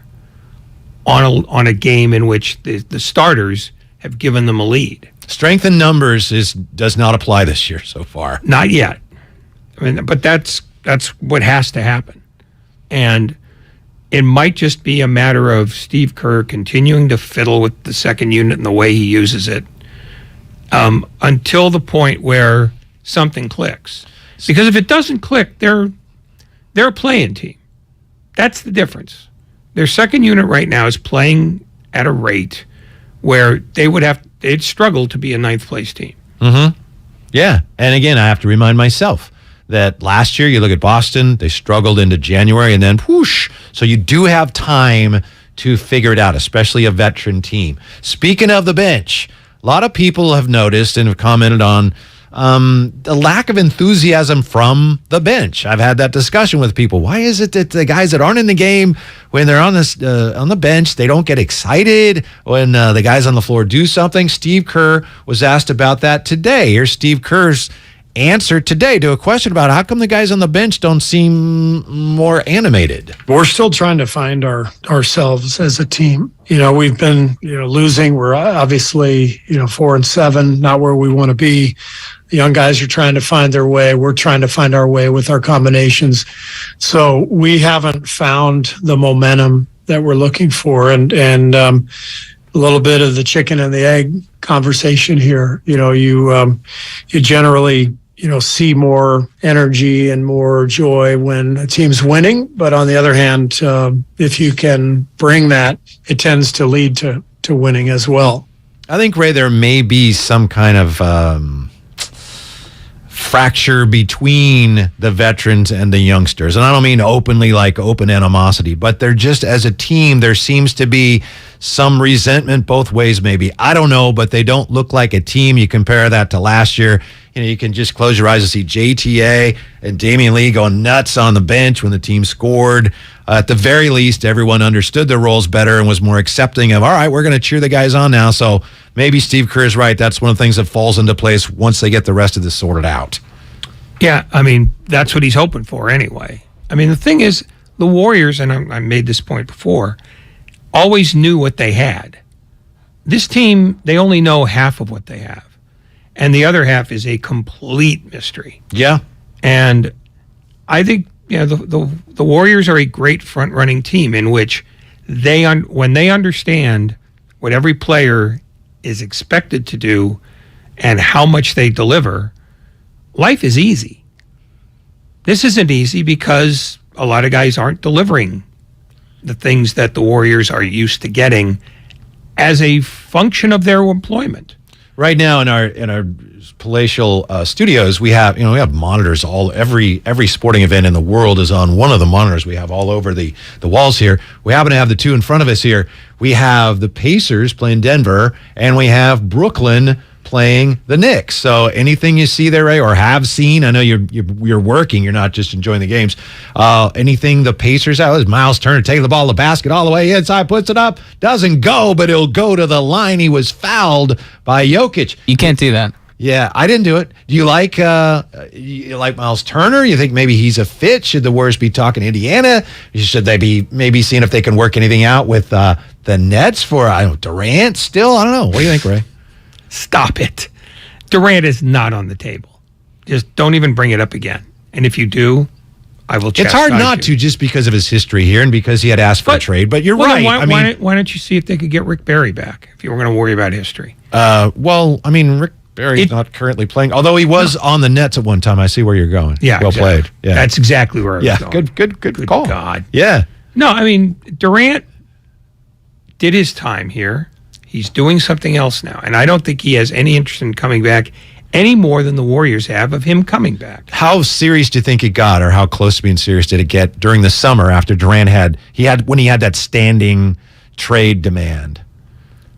[SPEAKER 16] on a game in which the starters have given them a lead.
[SPEAKER 29] Strength in numbers does not apply this year so far.
[SPEAKER 16] Not yet. I mean, but that's what has to happen. And it might just be a matter of Steve Kerr continuing to fiddle with the second unit and the way he uses it until the point where something clicks. Because if it doesn't click, they're a playing team. That's the difference. Their second unit right now is playing at a rate where they'd struggle to be a ninth place team.
[SPEAKER 29] Mm-hmm. Yeah. And again, I have to remind myself that last year, you look at Boston, they struggled into January and then whoosh. So you do have time to figure it out, especially a veteran team. Speaking of the bench, a lot of people have noticed and have commented on the lack of enthusiasm from the bench. I've had that discussion with people. Why is it that the guys that aren't in the game, when they're on the bench, they don't get excited when the guys on the floor do something? Steve Kerr was asked about that today. Here's Steve Kerr's answer today to a question about how come the guys on the bench don't seem more animated.
[SPEAKER 6] We're still trying to find ourselves as a team. We've been losing. We're obviously 4-7, not where we want to be. The young guys are trying to find their way. We're trying to find our way with our combinations. So we haven't found the momentum that we're looking for, and a little bit of the chicken and the egg conversation here. You generally see more energy and more joy when a team's winning, but on the other hand, if you can bring that, it tends to lead to winning as well.
[SPEAKER 29] I think, Ray, there may be some kind of fracture between the veterans and the youngsters. And I don't mean openly, like open animosity, but they're just, as a team, there seems to be some resentment both ways maybe. I don't know, but they don't look like a team. You compare that to last year, you can just close your eyes and see JTA and Damian Lee going nuts on the bench when the team scored. At the very least, everyone understood their roles better and was more accepting of, all right, we're going to cheer the guys on now. So maybe Steve Kerr is right. That's one of the things that falls into place once they get the rest of this sorted out.
[SPEAKER 16] Yeah, I mean, that's what he's hoping for anyway. I mean, the thing is, the Warriors, and I made this point before, always knew what they had. This team, they only know half of what they have. And the other half is a complete mystery.
[SPEAKER 29] Yeah.
[SPEAKER 16] And I think the Warriors are a great front-running team in which when they understand what every player is expected to do and how much they deliver, life is easy. This isn't easy because a lot of guys aren't delivering the things that the Warriors are used to getting as a function of their employment.
[SPEAKER 29] Right now in our palatial studios, we have monitors every sporting event in the world is on one of the monitors we have all over the walls here. We happen to have the two in front of us here. We have the Pacers playing Denver, and we have Brooklyn playing the Knicks. So anything you see there, Ray, or have seen, I know you're working, you're not just enjoying the games. Anything the Pacers have, is Miles Turner taking the ball to the basket all the way inside, puts it up, doesn't go, but it'll go to the line. He was fouled by Jokic.
[SPEAKER 3] You can't do that.
[SPEAKER 29] Yeah, I didn't do it. Do you like Miles Turner? You think maybe he's a fit? Should the Warriors be talking Indiana? Should they be maybe seeing if they can work anything out with the Nets for Durant still? I don't know. What do you think, Ray?
[SPEAKER 16] Stop it. Durant is not on the table. Just don't even bring it up again. And if you do, I will chastise
[SPEAKER 29] It's hard not
[SPEAKER 16] you.
[SPEAKER 29] to just because of his history here and because he had asked for a trade. But you're
[SPEAKER 16] Well,
[SPEAKER 29] right.
[SPEAKER 16] then why don't you see if they could get Rick Barry back if you were going to worry about history?
[SPEAKER 29] Rick Barry's not currently playing, although he was on the Nets at one time. I see where you're going.
[SPEAKER 16] Yeah,
[SPEAKER 29] well
[SPEAKER 16] exactly.
[SPEAKER 29] played. Yeah,
[SPEAKER 16] That's exactly where I was going.
[SPEAKER 29] Good call.
[SPEAKER 16] God.
[SPEAKER 29] Yeah.
[SPEAKER 16] No, I mean, Durant did his time here. He's doing something else now. And I don't think he has any interest in coming back any more than the Warriors have of him coming back.
[SPEAKER 29] How serious do you think it got, or how close to being serious did it get during the summer after Durant had that standing trade demand?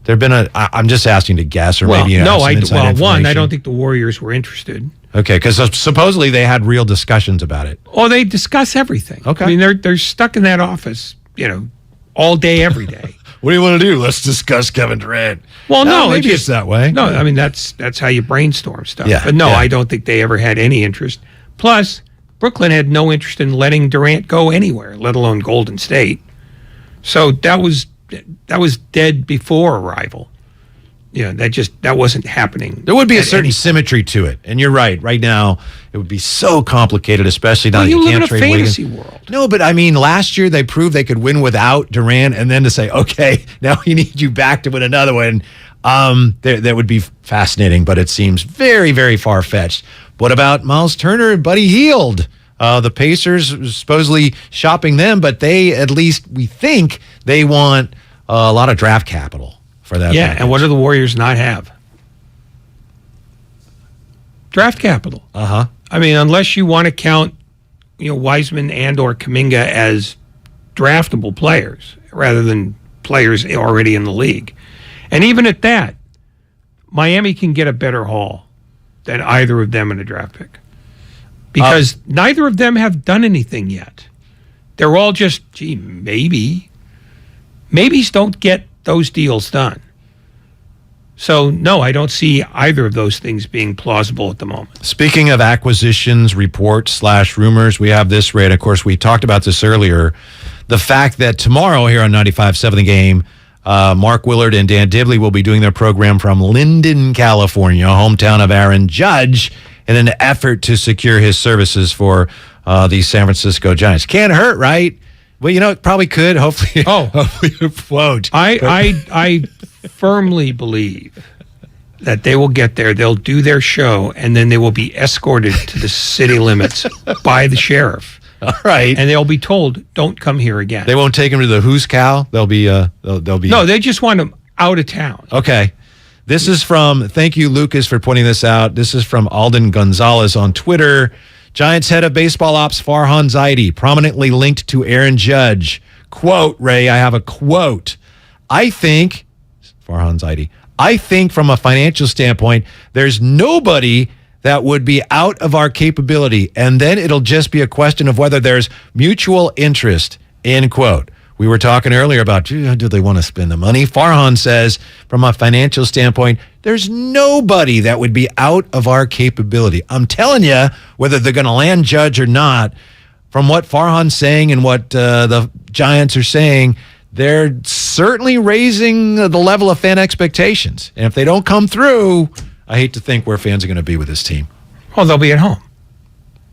[SPEAKER 29] There've been I'm just asking to guess, or maybe
[SPEAKER 16] no,
[SPEAKER 29] I
[SPEAKER 16] don't think the Warriors were interested.
[SPEAKER 29] Okay, because supposedly they had real discussions about it.
[SPEAKER 16] Oh, they discuss everything.
[SPEAKER 29] Okay,
[SPEAKER 16] I mean they're stuck in that office, all day, every day.
[SPEAKER 29] What do you want to do? Let's discuss Kevin Durant.
[SPEAKER 16] Well, no,
[SPEAKER 29] maybe it's that way.
[SPEAKER 16] No, I mean that's how you brainstorm stuff.
[SPEAKER 29] Yeah,
[SPEAKER 16] but no,
[SPEAKER 29] yeah.
[SPEAKER 16] I don't think they ever had any interest. Plus, Brooklyn had no interest in letting Durant go anywhere, let alone Golden State. So that was dead before arrival. That wasn't happening.
[SPEAKER 29] There would be a certain symmetry to it, and you're right. Right now, it would be so complicated, especially now that you can't trade Wiggins.
[SPEAKER 16] You live in a fantasy world.
[SPEAKER 29] No, but I mean, last year they proved they could win without Durant, and then to say, okay, now we need you back to win another one. That would be fascinating, but it seems very, very far fetched. What about Miles Turner and Buddy Hield? The Pacers supposedly shopping them, but they, at least we think, they want a lot of draft capital for that.
[SPEAKER 16] Yeah,
[SPEAKER 29] package.
[SPEAKER 16] and what do the Warriors not have? Draft capital.
[SPEAKER 29] Uh-huh.
[SPEAKER 16] I mean, unless you want to count, Wiseman and or Kuminga as draftable players rather than players already in the league. And even at that, Miami can get a better haul than either of them in a draft pick. Because neither of them have done anything yet. They're all just, maybe. Maybes don't get those deals done. So, no, I don't see either of those things being plausible at the moment.
[SPEAKER 29] Speaking of acquisitions, reports / rumors, we have this, Ray. Of course, we talked about this earlier. The fact that tomorrow here on 95.7 The Game, Mark Willard and Dan Dibley will be doing their program from Linden, California, hometown of Aaron Judge, in an effort to secure his services for the San Francisco Giants. Can't hurt, right? Well, it probably could. Hopefully, hopefully it won't.
[SPEAKER 16] I firmly believe that they will get there. They'll do their show, and then they will be escorted to the city limits by the sheriff.
[SPEAKER 29] All right,
[SPEAKER 16] and they'll be told, "Don't come here again."
[SPEAKER 29] They won't take him to the Who's Cow. They'll be.
[SPEAKER 16] No, they just want him out of town.
[SPEAKER 29] Okay. This is from. Thank you, Lucas, for pointing this out. This is from Alden Gonzalez on Twitter. Giants head of baseball ops Farhan Zaidi, prominently linked to Aaron Judge. Quote, Ray, I have a quote. Farhan Zaidi, I think from a financial standpoint, there's nobody that would be out of our capability, and then it'll just be a question of whether there's mutual interest, end quote. We were talking earlier about, do they want to spend the money? Farhan says, from a financial standpoint, there's nobody that would be out of our capability. I'm telling you, whether they're going to land Judge or not, from what Farhan's saying and what the Giants are saying, they're certainly raising the level of fan expectations. And if they don't come through, I hate to think where fans are going to be with this team.
[SPEAKER 16] Oh, they'll be at home.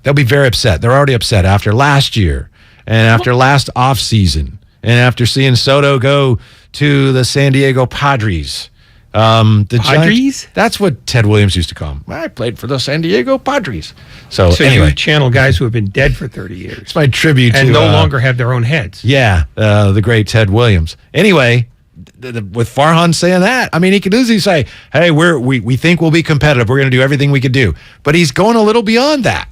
[SPEAKER 29] They'll be very upset. They're already upset after last year and after last offseason. And after seeing Soto go to the San Diego Padres. The
[SPEAKER 16] Padres?
[SPEAKER 29] Giants, that's what Ted Williams used to call them. I played for the San Diego Padres. So anyway.
[SPEAKER 16] You channel guys who have been dead for 30 years.
[SPEAKER 29] It's my tribute
[SPEAKER 16] and
[SPEAKER 29] to...
[SPEAKER 16] no longer have their own heads.
[SPEAKER 29] Yeah, the great Ted Williams. Anyway, with Farhan saying that, I mean, he could easily say, hey, we think we'll be competitive. We're going to do everything we could do. But he's going a little beyond that.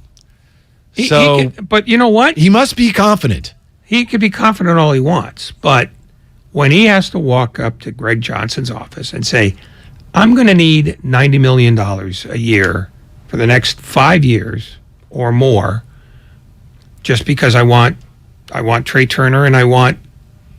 [SPEAKER 16] But you know what?
[SPEAKER 29] He must be confident.
[SPEAKER 16] He could be confident all he wants, but when he has to walk up to Greg Johnson's office and say, I'm going to need $90 million a year for the next 5 years or more, just because I want Trey Turner and I want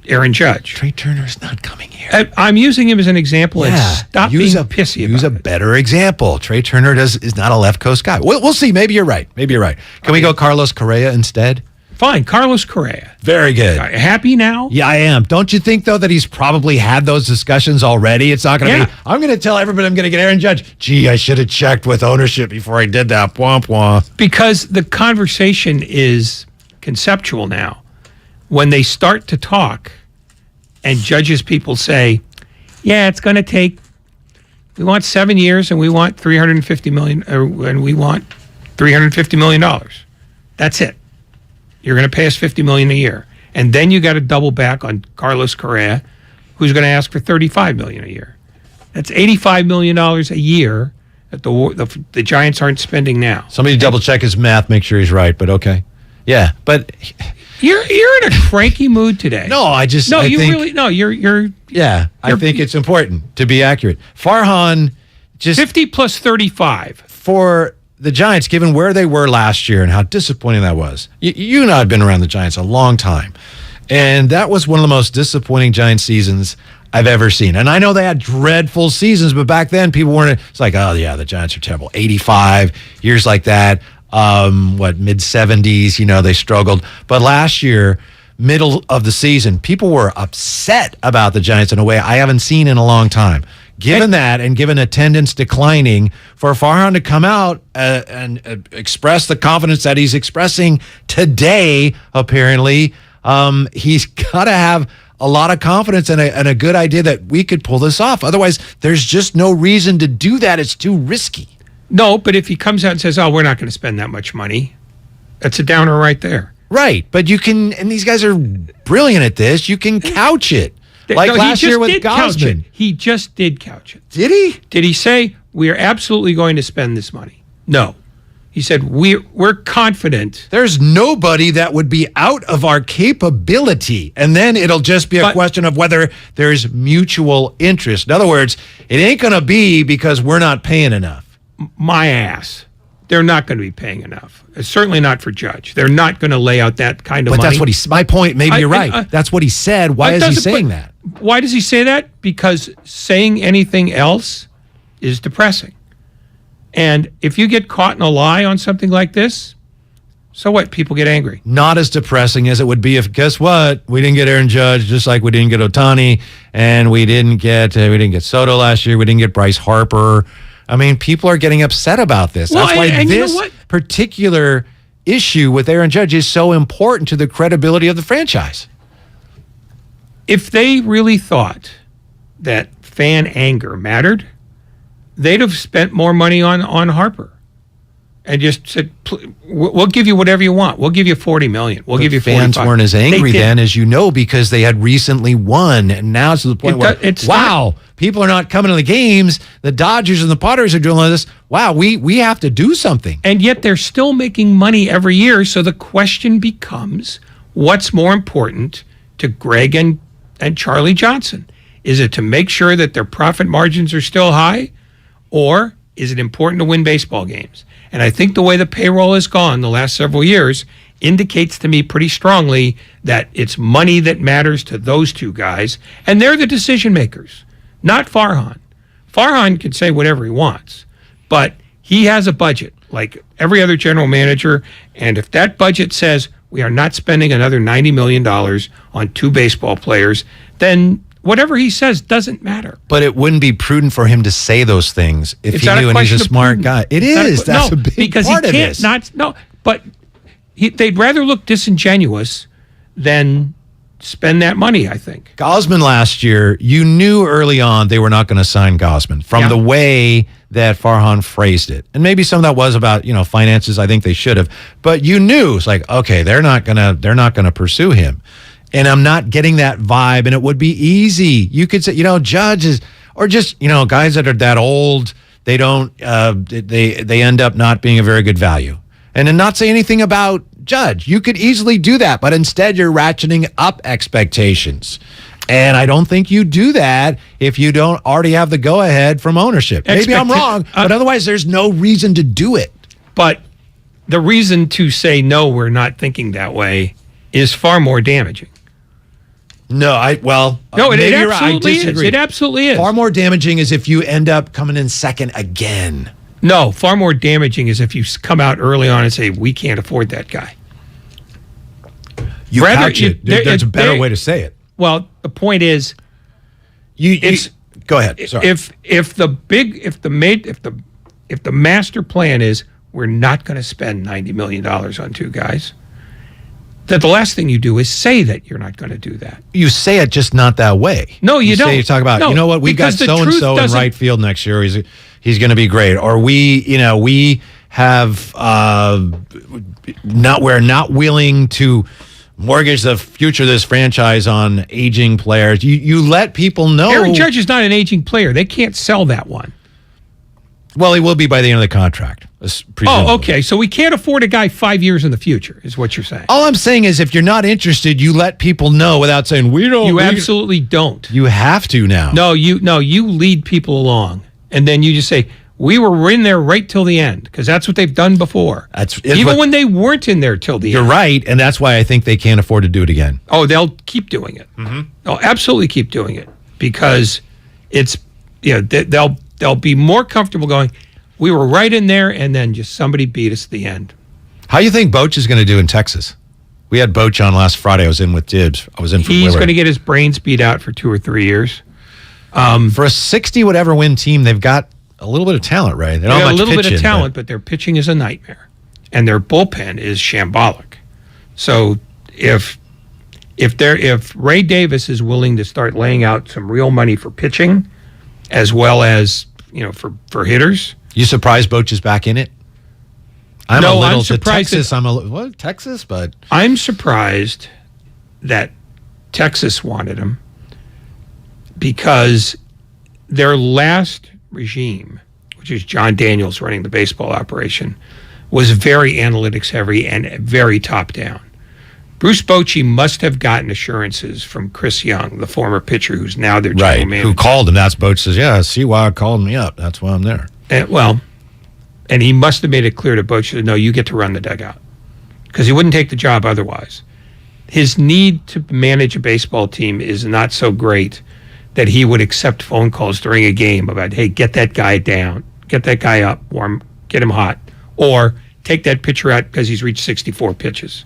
[SPEAKER 16] Aaron Judge.
[SPEAKER 29] Trey Turner's not coming here.
[SPEAKER 16] I'm using him as an example. And stop being pissy about
[SPEAKER 29] Use a better example. Trey Turner is not a left coast guy. We'll see. Maybe you're right. Can we go Carlos Correa instead?
[SPEAKER 16] Fine, Carlos Correa.
[SPEAKER 29] Very good.
[SPEAKER 16] Happy now?
[SPEAKER 29] Yeah, I am. Don't you think, though, that he's probably had those discussions already? It's not going to be, I'm going to tell everybody I'm going to get Aaron Judge. Gee, I should have checked with ownership before I did that. Womp womp.
[SPEAKER 16] Because the conversation is conceptual now. When they start to talk and Judge's people say, yeah, it's going to take, we want 7 years and we want $350 million, and we want $350 million. That's it. You're going to pay us $50 million a year. And then you got to double back on Carlos Correa, who's going to ask for $35 million a year. That's $85 million a year that the Giants aren't spending now.
[SPEAKER 29] Somebody double check his math, make sure he's right, but okay. Yeah, but
[SPEAKER 16] you're in a cranky mood today.
[SPEAKER 29] No, I think it's important to be accurate. Farhan just
[SPEAKER 16] 50 plus 35
[SPEAKER 29] for the Giants, given where they were last year and how disappointing that was. You and I have been around the Giants a long time, and that was one of the most disappointing Giants seasons I've ever seen. And I know they had dreadful seasons, but back then people weren't. It's like, oh yeah, the Giants are terrible. 85 years like that. Mid 70s? They struggled. But last year, middle of the season, people were upset about the Giants in a way I haven't seen in a long time. Given that, and given attendance declining, for Farhan to come out and express the confidence that he's expressing today, apparently, he's got to have a lot of confidence and a good idea that we could pull this off. Otherwise, there's just no reason to do that. It's too risky.
[SPEAKER 16] No, but if he comes out and says, oh, we're not going to spend that much money, that's a downer right there.
[SPEAKER 29] Right, but you can, and these guys are brilliant at this, you can couch it. Like last year with Gosman.
[SPEAKER 16] He just did couch it.
[SPEAKER 29] Did he?
[SPEAKER 16] Did he say, we are absolutely going to spend this money? No. He said, we're confident.
[SPEAKER 29] There's nobody that would be out of our capability. And then it'll just be a question of whether there's mutual interest. In other words, it ain't going to be because we're not paying enough.
[SPEAKER 16] My ass. They're not going to be paying enough. Certainly not for Judge. They're not going to lay out that kind of money.
[SPEAKER 29] But that's what my point, maybe you're right. That's what he said. Why is he saying that?
[SPEAKER 16] Why does he say that? Because saying anything else is depressing. And if you get caught in a lie on something like this, so what? People get angry.
[SPEAKER 29] Not as depressing as it would be if, guess what? We didn't get Aaron Judge, just like we didn't get Ohtani, and we didn't get Soto last year. We didn't get Bryce Harper. I mean, people are getting upset about this.
[SPEAKER 16] Well,
[SPEAKER 29] that's why this particular issue with Aaron Judge is so important to the credibility of the franchise.
[SPEAKER 16] If they really thought that fan anger mattered, they'd have spent more money on Harper and just said, we'll give you whatever you want. We'll give you $40 million. We'll give you $45 million.
[SPEAKER 29] Fans weren't as angry then, as you know, because they had recently won. And now it's to the point where, people are not coming to the games. The Dodgers and the Padres are doing all this. Wow, we have to do something.
[SPEAKER 16] And yet they're still making money every year. So the question becomes, what's more important to Greg and Charlie Johnson? Is it to make sure that their profit margins are still high? Or is it important to win baseball games? And I think the way the payroll has gone the last several years indicates to me pretty strongly that it's money that matters to those two guys. And they're the decision makers, not Farhan. Farhan can say whatever he wants, but he has a budget like every other general manager. And if that budget says we are not spending another $90 million on two baseball players, then whatever he says doesn't matter.
[SPEAKER 29] But it wouldn't be prudent for him to say those things if he knew and he's a smart guy. It is. That's a big part of this.
[SPEAKER 16] But they'd rather look disingenuous than spend that money, I think.
[SPEAKER 29] Gosman last year, you knew early on they were not going to sign Gosman from the way that Farhan phrased it. And maybe some of that was about, finances. I think they should have. But you knew, it's like, okay, they're not going to pursue him. And I'm not getting that vibe, and it would be easy. You could say, Judge is, or just, guys that are that old, they don't, they end up not being a very good value. And then not say anything about Judge. You could easily do that, but instead you're ratcheting up expectations. And I don't think you do that if you don't already have the go-ahead from ownership. Maybe I'm wrong, but otherwise there's no reason to do it.
[SPEAKER 16] But the reason to say, no, we're not thinking that way is far more damaging.
[SPEAKER 29] No,
[SPEAKER 16] No, it absolutely is. It absolutely is.
[SPEAKER 29] Far more damaging is if you end up coming in second again.
[SPEAKER 16] No, far more damaging is if you come out early on and say, we can't afford that guy.
[SPEAKER 29] You couch it. There's a better way to say it.
[SPEAKER 16] Well, the point is,
[SPEAKER 29] go ahead. Sorry.
[SPEAKER 16] If the master plan is we're not going to spend $90 million on two guys, that the last thing you do is say that you're not going to do that.
[SPEAKER 29] You say it, just not that way.
[SPEAKER 16] No, you don't.
[SPEAKER 29] You talk about,
[SPEAKER 16] No,
[SPEAKER 29] you know what, we've got
[SPEAKER 16] because the
[SPEAKER 29] so-and-so
[SPEAKER 16] truth
[SPEAKER 29] in right
[SPEAKER 16] doesn't-
[SPEAKER 29] field next year. He's going to be great. Or we have we're not willing to mortgage the future of this franchise on aging players. You let people know.
[SPEAKER 16] Aaron Judge is not an aging player. They can't sell that one.
[SPEAKER 29] Well, he will be by the end of the contract.
[SPEAKER 16] Oh, okay. So we can't afford a guy 5 years in the future, is what you're saying.
[SPEAKER 29] All I'm saying is, if you're not interested, you let people know without saying we don't.
[SPEAKER 16] You absolutely don't.
[SPEAKER 29] You have to now.
[SPEAKER 16] No, you lead people along, and then you just say we were in there right till the end, because that's what they've done before. Even when they weren't in there till the end.
[SPEAKER 29] You're right, and that's why I think they can't afford to do it again.
[SPEAKER 16] Oh, they'll keep doing it. Mm-hmm. They'll absolutely keep doing it, because it's they'll be more comfortable going, we were right in there, and then just somebody beat us at the end.
[SPEAKER 29] How do you think Boch is going to do in Texas? We had Boch on last Friday. I was in with Dibs. I was in for
[SPEAKER 16] He's
[SPEAKER 29] Willard.
[SPEAKER 16] going to get his brains beat out for 2 or 3 years.
[SPEAKER 29] For a 60 whatever win team, they've got a little bit of talent, right? They
[SPEAKER 16] got a little bit of talent, but their pitching is a nightmare, and their bullpen is shambolic. So if Ray Davis is willing to start laying out some real money for pitching, as well as for hitters.
[SPEAKER 29] You surprised Boch is back in it? I'm surprised. Texas, but
[SPEAKER 16] I'm surprised that Texas wanted him, because their last regime, which is John Daniels running the baseball operation, was very analytics heavy and very top down. Bruce Bochy must have gotten assurances from Chris Young, the former pitcher who's now their general manager.
[SPEAKER 29] Who called him. That's Boch says, yeah, see why I called me up. That's why I'm there.
[SPEAKER 16] And he must have made it clear to Bochy that, no, you get to run the dugout, because he wouldn't take the job otherwise. His need to manage a baseball team is not so great that he would accept phone calls during a game about, hey, get that guy down, get that guy up, warm, get him hot, or take that pitcher out because he's reached 64 pitches.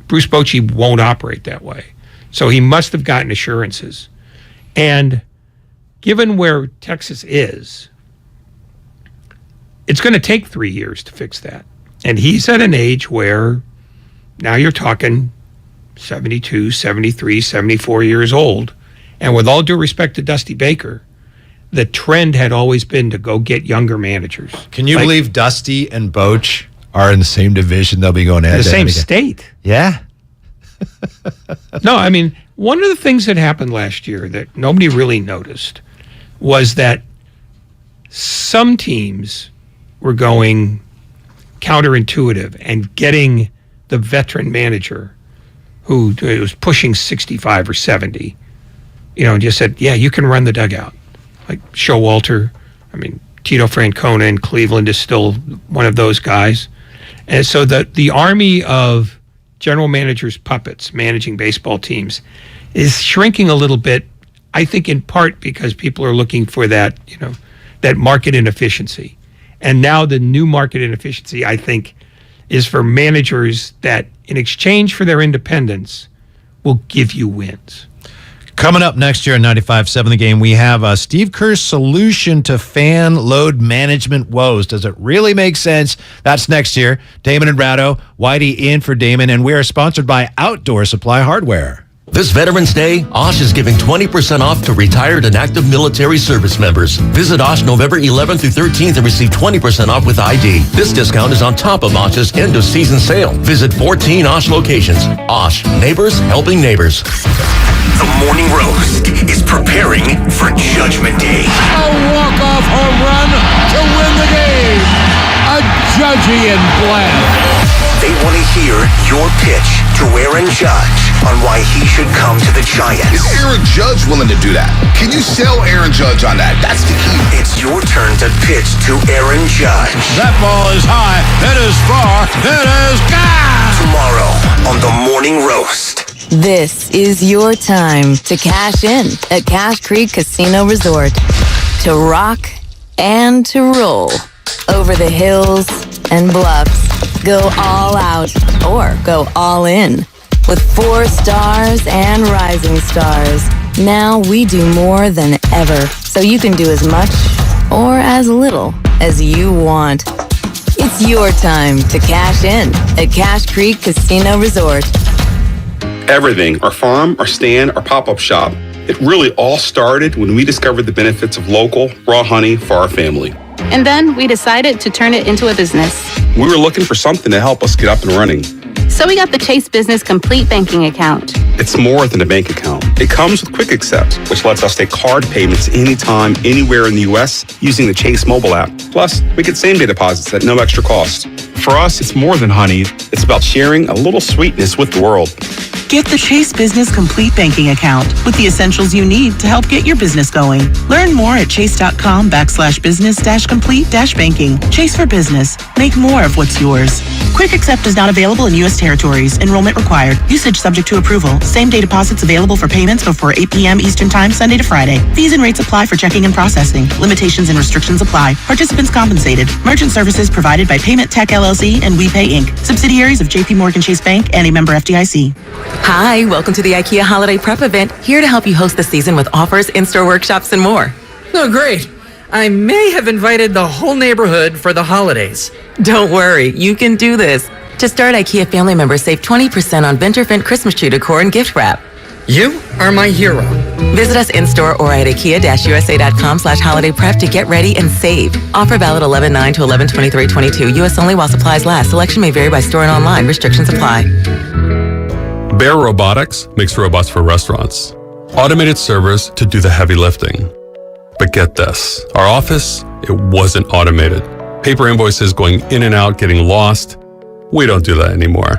[SPEAKER 16] Bruce Bochy won't operate that way. So he must have gotten assurances. And given where Texas is, it's going to take 3 years to fix that. And he's at an age where now you're talking 72, 73, 74 years old. And with all due respect to Dusty Baker, the trend had always been to go get younger managers.
[SPEAKER 29] Can you believe Dusty and Boch are in the same division? They'll be going
[SPEAKER 16] in the same
[SPEAKER 29] again.
[SPEAKER 16] state.
[SPEAKER 29] Yeah.
[SPEAKER 16] No, I mean, one of the things that happened last year that nobody really noticed was that some teams were going counterintuitive and getting the veteran manager who was pushing 65 or 70, and just said, yeah, you can run the dugout. Like Showalter, Tito Francona in Cleveland is still one of those guys. And so the army of general managers' puppets managing baseball teams is shrinking a little bit, I think in part because people are looking for that, that market inefficiency. And now the new market inefficiency, I think, is for managers that in exchange for their independence will give you wins.
[SPEAKER 29] Coming up next year on 95.7 The Game, we have Steve Kerr's solution to fan load management woes. Does it really make sense? That's next year. Damon and Ratto, Whitey in for Damon, and we are sponsored by Outdoor Supply Hardware.
[SPEAKER 24] This Veterans Day, Osh is giving 20% off to retired and active military service members. Visit Osh November 11th through 13th and receive 20% off with ID. This discount is on top of Osh's end-of-season sale. Visit 14 Osh locations. Osh, neighbors helping neighbors.
[SPEAKER 10] The Morning Roast is preparing for Judgment Day.
[SPEAKER 8] A walk-off home run to win the game. A Judgy and blend.
[SPEAKER 10] They want to hear your pitch to Aaron Judge on why he should come to the Giants.
[SPEAKER 3] Is Aaron Judge willing to do that? Can you sell Aaron Judge on that? That's the key.
[SPEAKER 10] It's your turn to pitch to Aaron Judge.
[SPEAKER 8] That ball is high. It is far. It is gone.
[SPEAKER 10] Tomorrow on The Morning Roast.
[SPEAKER 4] This is your time to cash in at Cash Creek Casino Resort. To rock and to roll. Over the hills and bluffs. Go all out or go all in. With 4 stars and rising stars. Now we do more than ever, so you can do as much or as little as you want. It's your time to cash in at Cash Creek Casino Resort.
[SPEAKER 5] Everything, our farm, our stand, our pop-up shop, it really all started when we discovered the benefits of local, raw honey for our family.
[SPEAKER 13] And then we decided to turn it into a business.
[SPEAKER 5] We were looking for something to help us get up and running.
[SPEAKER 13] So we got the Chase Business Complete Banking Account.
[SPEAKER 5] It's more than a bank account. It comes with Quick Accept, which lets us take card payments anytime, anywhere in the U.S. using the Chase mobile app. Plus, we get same-day deposits at no extra cost. For us, it's more than honey. It's about sharing a little sweetness with the world.
[SPEAKER 15] Get the Chase Business Complete Banking Account with the essentials you need to help get your business going. Learn more at chase.com/business-complete-banking. Chase for Business. Make more of what's yours. Quick Accept is not available in U.S. territories. Enrollment required. Usage subject to approval. Same-day deposits available for payments before 8 p.m. Eastern Time, Sunday to Friday. Fees and rates apply for checking and processing. Limitations and restrictions apply. Participants compensated. Merchant services provided by Payment Tech LLC and WePay Inc. Subsidiaries of J.P. Morgan Chase Bank and a member FDIC.
[SPEAKER 17] Hi, welcome to the IKEA Holiday Prep event. Here to help you host the season with offers, in-store workshops, and more.
[SPEAKER 7] Oh, great. I may have invited the whole neighborhood for the holidays.
[SPEAKER 17] Don't worry, you can do this. To start, IKEA family members save 20% on Venturfent Christmas tree decor and gift wrap.
[SPEAKER 7] You are my hero.
[SPEAKER 17] Visit us in-store or at IKEA-USA.com/holiday prep to get ready and save. Offer valid 11/9 to 11/23/22. U.S. only while supplies last. Selection may vary by store and online. Restrictions apply.
[SPEAKER 19] Bear Robotics makes robots for restaurants. Automated servers to do the heavy lifting. But get this, our office, it wasn't automated. Paper invoices going in and out, getting lost. We don't do that anymore.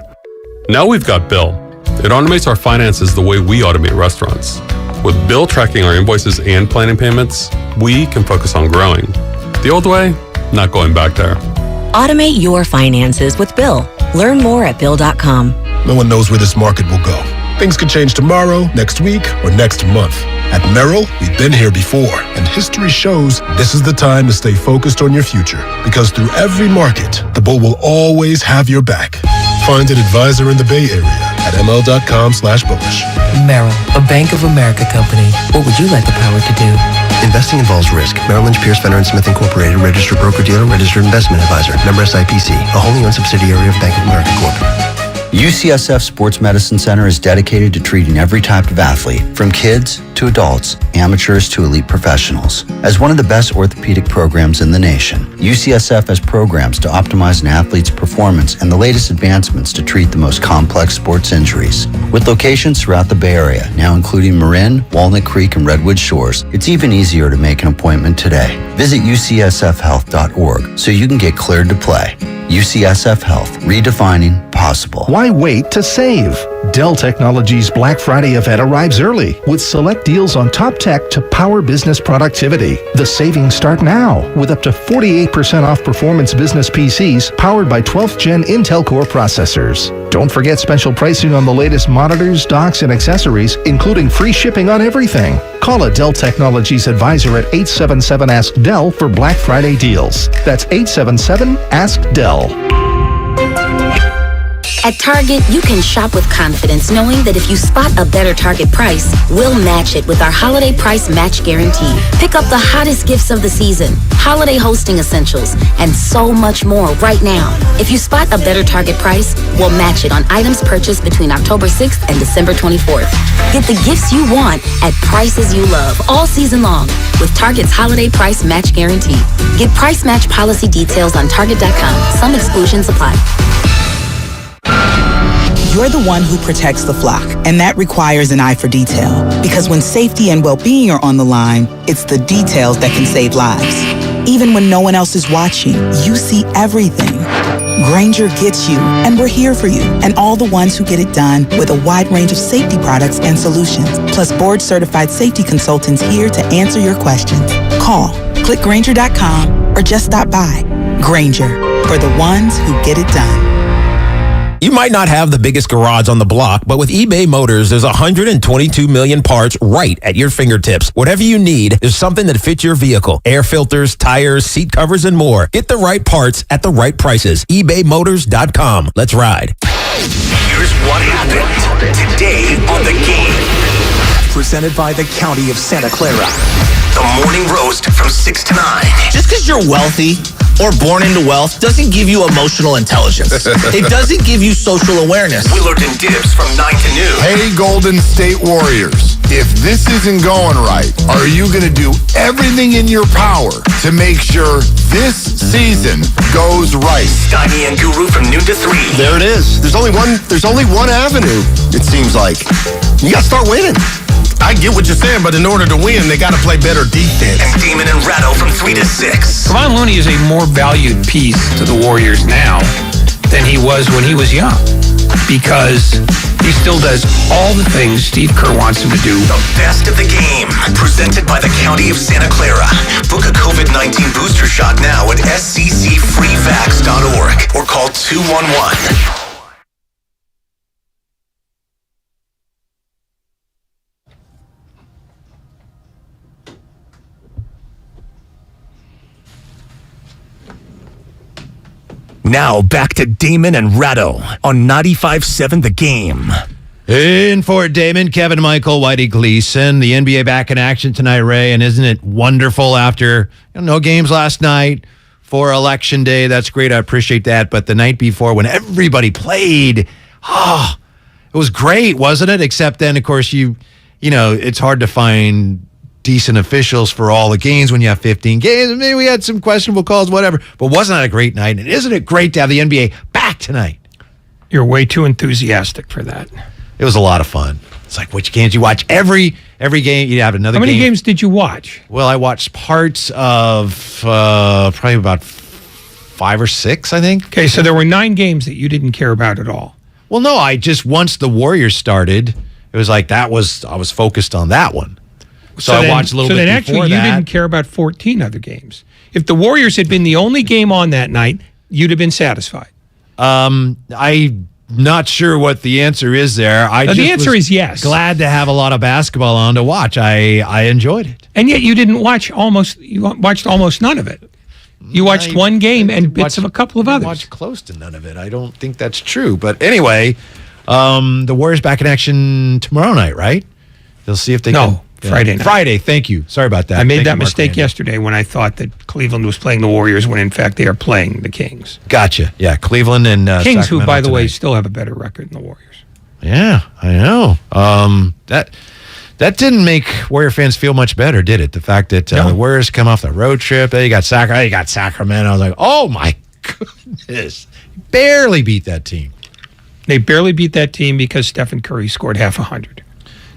[SPEAKER 19] Now we've got Bill. It automates our finances the way we automate restaurants. With Bill tracking our invoices and planning payments, we can focus on growing. The old way, not going back there.
[SPEAKER 23] Automate your finances with Bill. Learn more at Bill.com.
[SPEAKER 18] No one knows where this market will go. Things could change tomorrow, next week, or next month. At Merrill, we've been here before, and history shows this is the time to stay focused on your future. Because through every market, the bull will always have your back. Find an advisor in the Bay Area at ml.com/bullish.
[SPEAKER 20] Merrill, a Bank of America company. What would you like the power to do?
[SPEAKER 21] Investing involves risk. Merrill Lynch, Pierce, Fenner & Smith Incorporated, registered broker-dealer, registered investment advisor, member SIPC, a wholly owned subsidiary of Bank of America Corp.
[SPEAKER 25] UCSF Sports Medicine Center is dedicated to treating every type of athlete, from kids to adults, amateurs to elite professionals. As one of the best orthopedic programs in the nation, UCSF has programs to optimize an athlete's performance and the latest advancements to treat the most complex sports injuries. With locations throughout the Bay Area, now including Marin, Walnut Creek, and Redwood Shores, it's even easier to make an appointment today. Visit ucsfhealth.org so you can get cleared to play. UCSF Health, redefining possible.
[SPEAKER 26] Why wait to save? Dell Technologies Black Friday event arrives early with select deals on top tech to power business productivity. The savings start now with up to 48% off performance business PCs powered by 12th Gen Intel Core processors. Don't forget special pricing on the latest monitors, docks, and accessories, including free shipping on everything. Call a Dell Technologies advisor at 877-ASK-DELL for Black Friday deals. That's 877-ASK-DELL.
[SPEAKER 28] At Target, you can shop with confidence knowing that if you spot a better Target price, we'll match it with our holiday price match guarantee. Pick up the hottest gifts of the season, holiday hosting essentials, and so much more right now. If you spot a better Target price, we'll match it on items purchased between October 6th and December 24th. Get the gifts you want at prices you love all season long with Target's holiday price match guarantee. Get price match policy details on Target.com. Some exclusions apply.
[SPEAKER 15] You're the one who protects the flock, and that requires an eye for detail. Because when safety and well-being are on the line, it's the details that can save lives. Even when no one else is watching, you see everything. Grainger gets you, and we're here for you, and all the ones who get it done with a wide range of safety products and solutions, plus board-certified safety consultants here to answer your questions. Call, click Grainger.com, or just stop by. Grainger, for the ones who get it done.
[SPEAKER 1] You might not have the biggest garage on the block, but with eBay Motors, there's 122 million parts right at your fingertips. Whatever you need, there's something that fits your vehicle. Air filters, tires, seat covers, and more. Get the right parts at the right prices. ebaymotors.com. Let's ride.
[SPEAKER 10] Here's what happened today on The Game. Presented by the County of Santa Clara. The Morning Roast from 6 to 9.
[SPEAKER 2] Just because you're wealthy or born into wealth doesn't give you emotional intelligence. It doesn't give you social awareness.
[SPEAKER 10] Willard and Dibs from 9 to noon.
[SPEAKER 3] Hey, Golden State Warriors, if this isn't going right, are you going to do everything in your power to make sure this season goes right?
[SPEAKER 10] Steiny and Guru from noon to 3.
[SPEAKER 6] There it is. There's only one avenue, it seems like. You got to start winning. I get what you're saying, but in order to win, they got to play better defense.
[SPEAKER 10] And Damon and Ratto from 3 to 6.
[SPEAKER 16] Kevon Looney is a more valued piece to the Warriors now than he was when he was young, because he still does all the things Steve Kerr wants him to do.
[SPEAKER 10] The best of the game, presented by the County of Santa Clara. Book a COVID-19 booster shot now at sccfreevax.org or call 211. Now back to Damon and Ratto on 95.7 The Game.
[SPEAKER 29] In for Damon, Kevin Michael, Whitey Gleason. The NBA back in action tonight, Ray. And isn't it wonderful after no games last night for Election Day? That's great. I appreciate that. But the night before when everybody played, it was great, wasn't it? Except then, of course, it's hard to find decent officials for all the games when you have 15 games. Maybe we had some questionable calls, whatever. But wasn't that a great night? And isn't it great to have the NBA back tonight?
[SPEAKER 16] You're way too enthusiastic for that.
[SPEAKER 29] It was a lot of fun. It's like, which games you watch? Every game, you have another game.
[SPEAKER 16] How many games did you watch?
[SPEAKER 29] Well, I watched parts of probably about 5 or 6, I think.
[SPEAKER 16] Okay, so there were 9 games that you didn't care about at all.
[SPEAKER 29] Well, no, once the Warriors started, it was like I was focused on that one. So I watched a little bit before that. So then actually you didn't
[SPEAKER 16] care about 14 other games. If the Warriors had been the only game on that night, you'd have been satisfied.
[SPEAKER 29] I'm not sure what the answer is there.
[SPEAKER 16] The answer is yes.
[SPEAKER 29] Glad to have a lot of basketball on to watch. I enjoyed it.
[SPEAKER 16] And yet you watched almost none of it. You watched one game and bits of a couple of others.
[SPEAKER 29] I watched close to none of it. I don't think that's true. But anyway, the Warriors back in action tomorrow night, right? They'll see if they can.
[SPEAKER 16] Friday night.
[SPEAKER 29] Friday, thank you. Sorry about that.
[SPEAKER 16] I made that mistake yesterday when I thought that Cleveland was playing the Warriors when in fact they are playing the Kings.
[SPEAKER 29] Gotcha. Yeah, Cleveland and
[SPEAKER 16] Kings,
[SPEAKER 29] Sacramento
[SPEAKER 16] who, by the way,
[SPEAKER 29] tonight.
[SPEAKER 16] still have a better record than the Warriors.
[SPEAKER 29] Yeah, I know. That didn't make Warrior fans feel much better, did it? The fact that the Warriors come off the road trip, you got Sacramento. I was like, oh my goodness. Barely beat that team.
[SPEAKER 16] They barely beat that team because Stephen Curry scored half 100.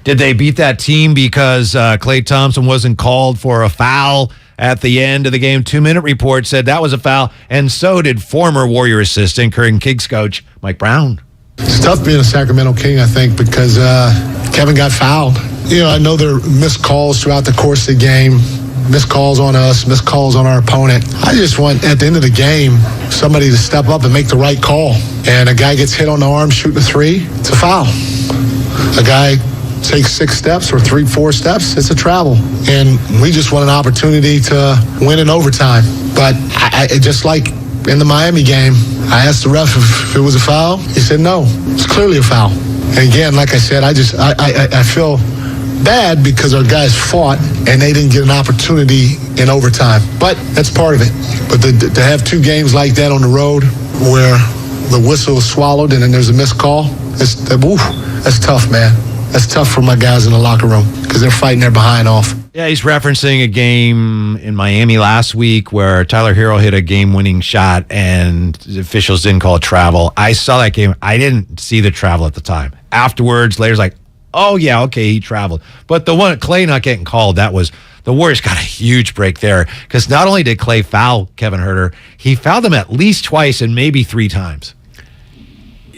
[SPEAKER 29] Did they beat that team because Klay Thompson wasn't called for a foul at the end of the game? 2-Minute Report said that was a foul, and so did former Warrior assistant, current Kings coach Mike Brown.
[SPEAKER 9] It's tough being a Sacramento King, I think, because Kevin got fouled. I know there are missed calls throughout the course of the game, missed calls on us, missed calls on our opponent. I just want, at the end of the game, somebody to step up and make the right call. And a guy gets hit on the arm shooting a 3, it's a foul. A guy takes 6 steps or 3-4 steps, it's a travel. And we just want an opportunity to win in overtime. But I just like in the Miami game, I asked the ref if it was a foul. He said no, it's clearly a foul. And again, like I said, I feel bad because our guys fought and they didn't get an opportunity in overtime. But that's part of it. But to have 2 games like that on the road where the whistle is swallowed and then there's a missed call, that's tough, man. That's tough for my guys in the locker room because they're fighting their behind off.
[SPEAKER 29] Yeah, he's referencing a game in Miami last week where Tyler Hero hit a game-winning shot and the officials didn't call it travel. I saw that game. I didn't see the travel at the time. Afterwards, later's like, oh, yeah, okay, he traveled. But the one at Klay not getting called, that was the Warriors got a huge break there because not only did Klay foul Kevin Huerter, he fouled him at least twice and maybe 3 times.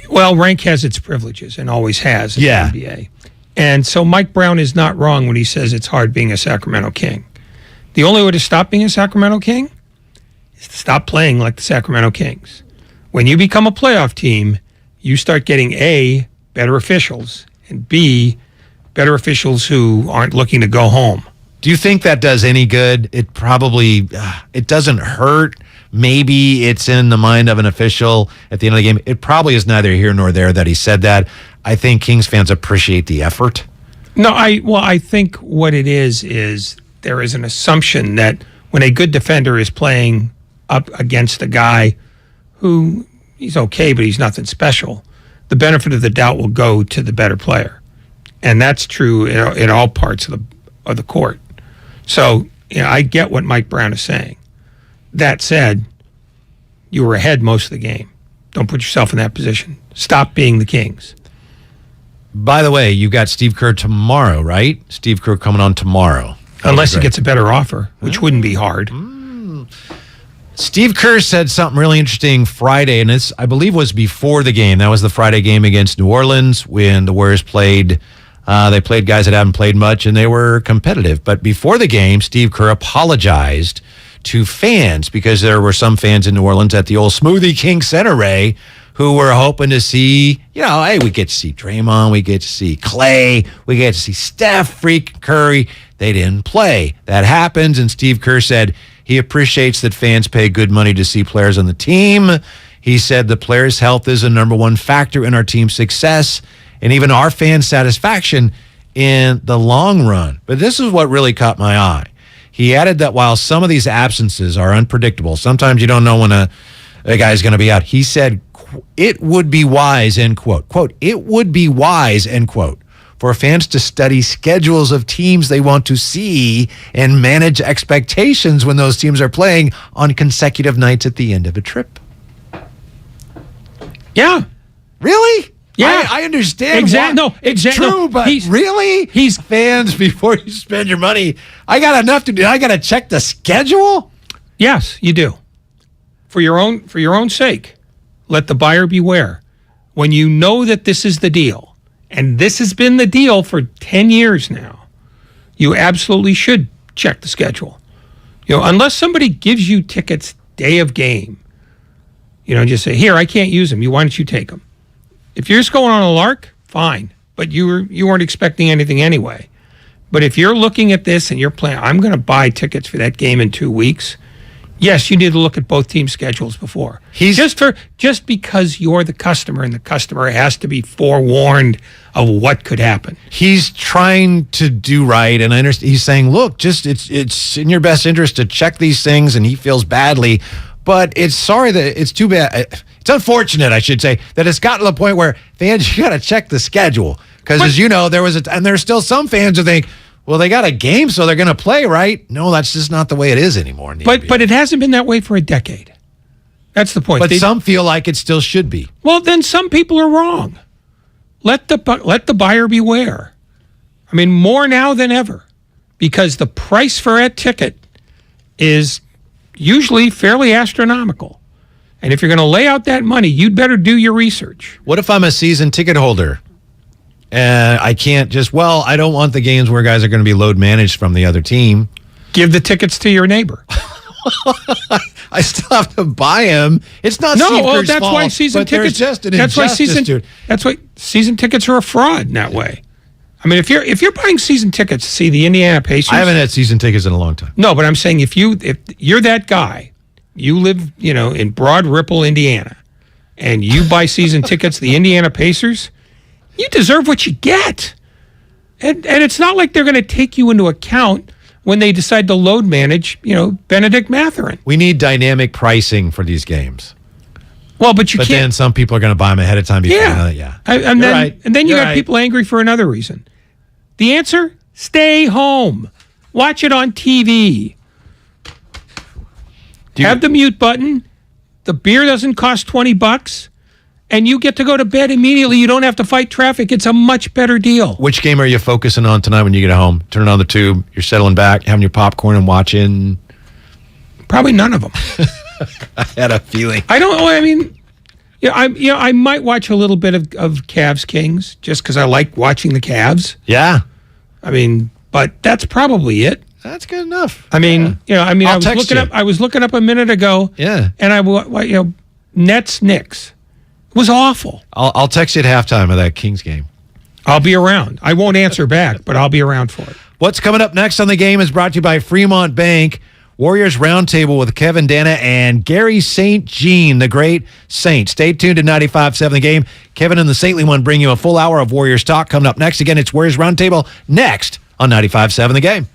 [SPEAKER 16] Well, rank has its privileges and always has in the NBA. And so Mike Brown is not wrong when he says it's hard being a Sacramento King. The only way to stop being a Sacramento King is to stop playing like the Sacramento Kings. When you become a playoff team, you start getting A, better officials, and B, better officials who aren't looking to go home.
[SPEAKER 29] Do you think that does any good? It probably, it doesn't hurt. Maybe it's in the mind of an official at the end of the game. It probably is neither here nor there that he said that. I think Kings fans appreciate the effort.
[SPEAKER 16] No, I think what it is there is an assumption that when a good defender is playing up against a guy who he's okay, but he's nothing special, the benefit of the doubt will go to the better player. And that's true in all parts of the court. So, I get what Mike Brown is saying. That said, you were ahead most of the game. Don't put yourself in that position. Stop being the Kings.
[SPEAKER 29] By the way, you got Steve Kerr tomorrow, right? Steve Kerr coming on tomorrow.
[SPEAKER 16] Unless he gets a better offer, which wouldn't be hard.
[SPEAKER 29] Steve Kerr said something really interesting Friday, and this, I believe, was before the game. That was the Friday game against New Orleans when the Warriors played. They played guys that haven't played much, and they were competitive. But before the game, Steve Kerr apologized to fans because there were some fans in New Orleans at the old Smoothie King Center, Ray, who were hoping to see, hey, we get to see Draymond, we get to see Clay, we get to see Steph, freaking Curry. They didn't play. That happens, and Steve Kerr said he appreciates that fans pay good money to see players on the team. He said the players' health is a number one factor in our team's success and even our fans' satisfaction in the long run. But this is what really caught my eye. He added that while some of these absences are unpredictable, sometimes you don't know when a guy's going to be out. He said, it would be wise, end quote. Quote, it would be wise, end quote, for fans to study schedules of teams they want to see and manage expectations when those teams are playing on consecutive nights at the end of a trip.
[SPEAKER 16] Yeah.
[SPEAKER 29] Really?
[SPEAKER 16] Yeah.
[SPEAKER 29] I understand.
[SPEAKER 16] Exactly. No, exactly.
[SPEAKER 29] True,
[SPEAKER 16] no,
[SPEAKER 29] but really?
[SPEAKER 16] He's
[SPEAKER 29] fans, before you spend your money, I got enough to do. I got to check the schedule?
[SPEAKER 16] Yes, you do. For your own sake, let the buyer beware. When you know that this is the deal, and this has been the deal for 10 years now, you absolutely should check the schedule. Unless somebody gives you tickets day of game, just say, here, I can't use them. Why don't you take them? If you're just going on a lark, fine. But you weren't expecting anything anyway. But if you're looking at this and you're planning, I'm going to buy tickets for that game in 2 weeks, yes, you need to look at both team schedules before. Just because you're the customer and the customer has to be forewarned of what could happen.
[SPEAKER 29] He's trying to do right, and I understand. He's saying, look, it's in your best interest to check these things, and he feels badly. But it's too bad. It's unfortunate, I should say, that it's gotten to the point where fans, you got to check the schedule. Because as you know, there's still some fans who think, well, they got a game, so they're going to play, right? No, that's just not the way it is anymore. In the NBA.
[SPEAKER 16] But it hasn't been that way for a decade. That's the point.
[SPEAKER 29] But some feel like it still should be.
[SPEAKER 16] Well, then some people are wrong. Let the buyer beware. I mean, more now than ever, because the price for a ticket is usually fairly astronomical. And if you're going to lay out that money, you'd better do your research.
[SPEAKER 29] What if I'm a season ticket holder? I can't I don't want the games where guys are going to be load managed from the other team.
[SPEAKER 16] Give the tickets to your neighbor.
[SPEAKER 29] I still have to buy them. It's not Steve Kerr's
[SPEAKER 16] that's
[SPEAKER 29] fault,
[SPEAKER 16] why season
[SPEAKER 29] but
[SPEAKER 16] tickets.
[SPEAKER 29] There's just an injustice to it.
[SPEAKER 16] That's why season tickets are a fraud in that way. I mean, if you're buying season tickets to see the Indiana Pacers,
[SPEAKER 29] I haven't had season tickets in a long time.
[SPEAKER 16] No, but I'm saying if you're that guy, you live in Broad Ripple, Indiana, and you buy season tickets to the Indiana Pacers, you deserve what you get. And it's not like they're going to take you into account when they decide to load manage, Benedict Mathurin.
[SPEAKER 29] We need dynamic pricing for these games.
[SPEAKER 16] Well, but you can't.
[SPEAKER 29] But then some people are going to buy them ahead of time.
[SPEAKER 16] And then you got people angry for another reason. The answer? Stay home. Watch it on TV. Have the mute button. The beer doesn't cost $20. And you get to go to bed immediately. You don't have to fight traffic. It's a much better deal.
[SPEAKER 29] Which game are you focusing on tonight when you get home? Turning on the tube, you're settling back, having your popcorn and watching?
[SPEAKER 16] Probably none of them.
[SPEAKER 29] I had a feeling.
[SPEAKER 16] I might watch a little bit of Cavs Kings just because I like watching the Cavs.
[SPEAKER 29] Yeah.
[SPEAKER 16] But that's probably it.
[SPEAKER 29] That's good enough.
[SPEAKER 16] I was looking up a minute ago.
[SPEAKER 29] Yeah.
[SPEAKER 16] And Nets Knicks. It was awful.
[SPEAKER 29] I'll text you at halftime of that Kings game.
[SPEAKER 16] I'll be around. I won't answer back, but I'll be around for it.
[SPEAKER 29] What's coming up next on the game is brought to you by Fremont Bank. Warriors Roundtable with Kevin Dana and Gary St. Jean, the great Saint. Stay tuned to 95.7 The Game. Kevin and the Saintly One bring you a full hour of Warriors talk coming up next. Again, it's Warriors Roundtable next on 95.7 The Game.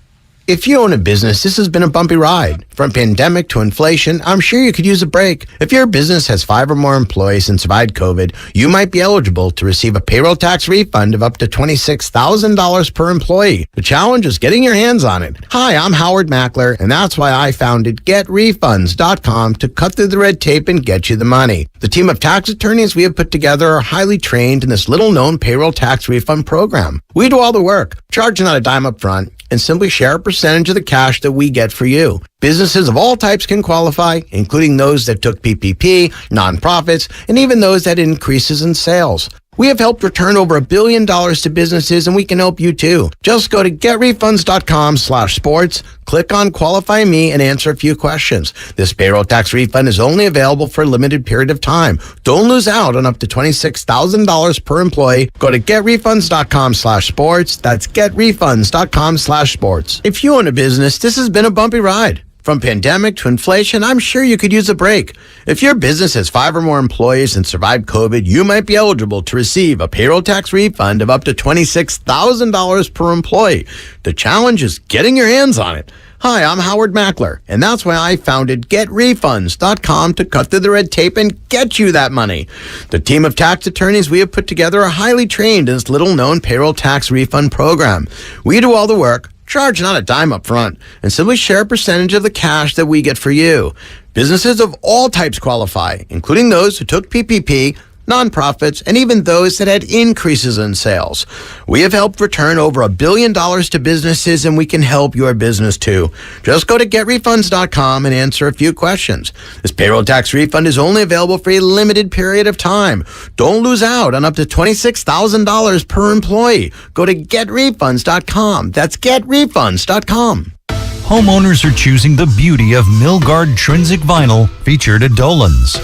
[SPEAKER 6] If you own a business, this has been a bumpy ride. From pandemic to inflation, I'm sure you could use a break. If your business has 5 or more employees and survived COVID, you might be eligible to receive a payroll tax refund of up to $26,000 per employee. The challenge is getting your hands on it. Hi, I'm Howard Mackler, and that's why I founded GetRefunds.com to cut through the red tape and get you the money. The team of tax attorneys we have put together are highly trained in this little-known payroll tax refund program. We do all the work, charge not a dime up front, and simply share a percentage of the cash that we get for you. Businesses of all types can qualify, including those that took PPP, nonprofits, and even those that had increases in sales. We have helped return over $1 billion to businesses, and we can help you too. Just go to getrefunds.com/sports, click on Qualify Me, and answer a few questions. This payroll tax refund is only available for a limited period of time. Don't lose out on up to $26,000 per employee. Go to getrefunds.com/sports. That's getrefunds.com/sports. If you own a business, this has been a bumpy ride. From pandemic to inflation, I'm sure you could use a break. If your business has 5 or more employees and survived COVID, you might be eligible to receive a payroll tax refund of up to $26,000 per employee. The challenge is getting your hands on it. Hi, I'm Howard Mackler, and that's why I founded GetRefunds.com to cut through the red tape and get you that money. The team of tax attorneys we have put together are highly trained in this little-known payroll tax refund program. We do all the work, charge not a dime up front, and simply share a percentage of the cash that we get for you. Businesses of all types qualify, including those who took PPP, nonprofits, and even those that had increases in sales. We have helped return over $1 billion to businesses, and we can help your business too. Just go to getrefunds.com and answer a few questions. This payroll tax refund is only available for a limited period of time. Don't lose out on up to $26,000 per employee. Go to getrefunds.com. That's getrefunds.com.
[SPEAKER 4] Homeowners are choosing the beauty of Milgard Trinsic Vinyl featured at Dolan's.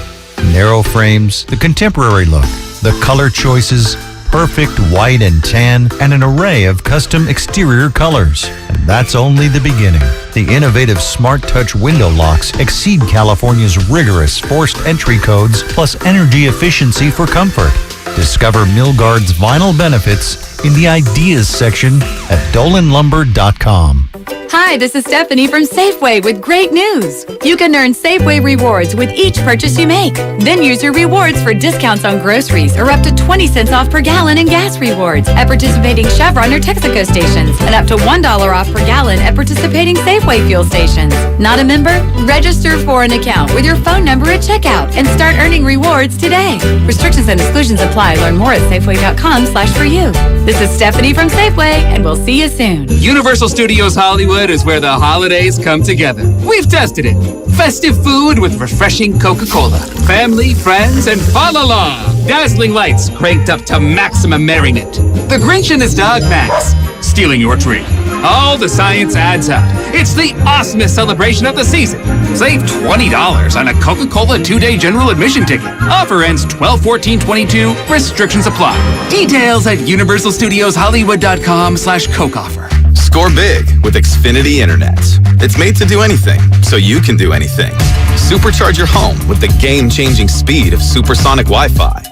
[SPEAKER 4] Narrow frames, the contemporary look, the color choices, perfect white and tan, and an array of custom exterior colors. And that's only the beginning. The innovative Smart Touch window locks exceed California's rigorous forced entry codes, plus energy efficiency for comfort. Discover Milgard's vinyl benefits in the Ideas section at dolanlumber.com.
[SPEAKER 8] Hi, this is Stephanie from Safeway with great news. You can earn Safeway rewards with each purchase you make. Then use your rewards for discounts on groceries or up to 20 cents off per gallon in gas rewards at participating Chevron or Texaco stations and up to $1 off per gallon at participating Safeway fuel stations. Not a member? Register for an account with your phone number at checkout and start earning rewards today. Restrictions and exclusions apply. Learn more at safeway.com/for-you. This is Stephanie from Safeway, and we'll see you soon.
[SPEAKER 11] Universal Studios Hollywood is where the holidays come together. We've tested it. Festive food with refreshing Coca-Cola. Family, friends, and fa-la-la. Dazzling lights cranked up to maximum merriment. The Grinch and his dog Max stealing your tree. All the science adds up. It's the awesomest celebration of the season. Save $20 on a Coca-Cola 2-day general admission ticket. Offer ends 12/14/22. Restrictions apply. Details at universalstudioshollywood.com/Coke offer.
[SPEAKER 12] Score big with Xfinity Internet. It's made to do anything, so you can do anything. Supercharge your home with the game-changing speed of supersonic Wi-Fi.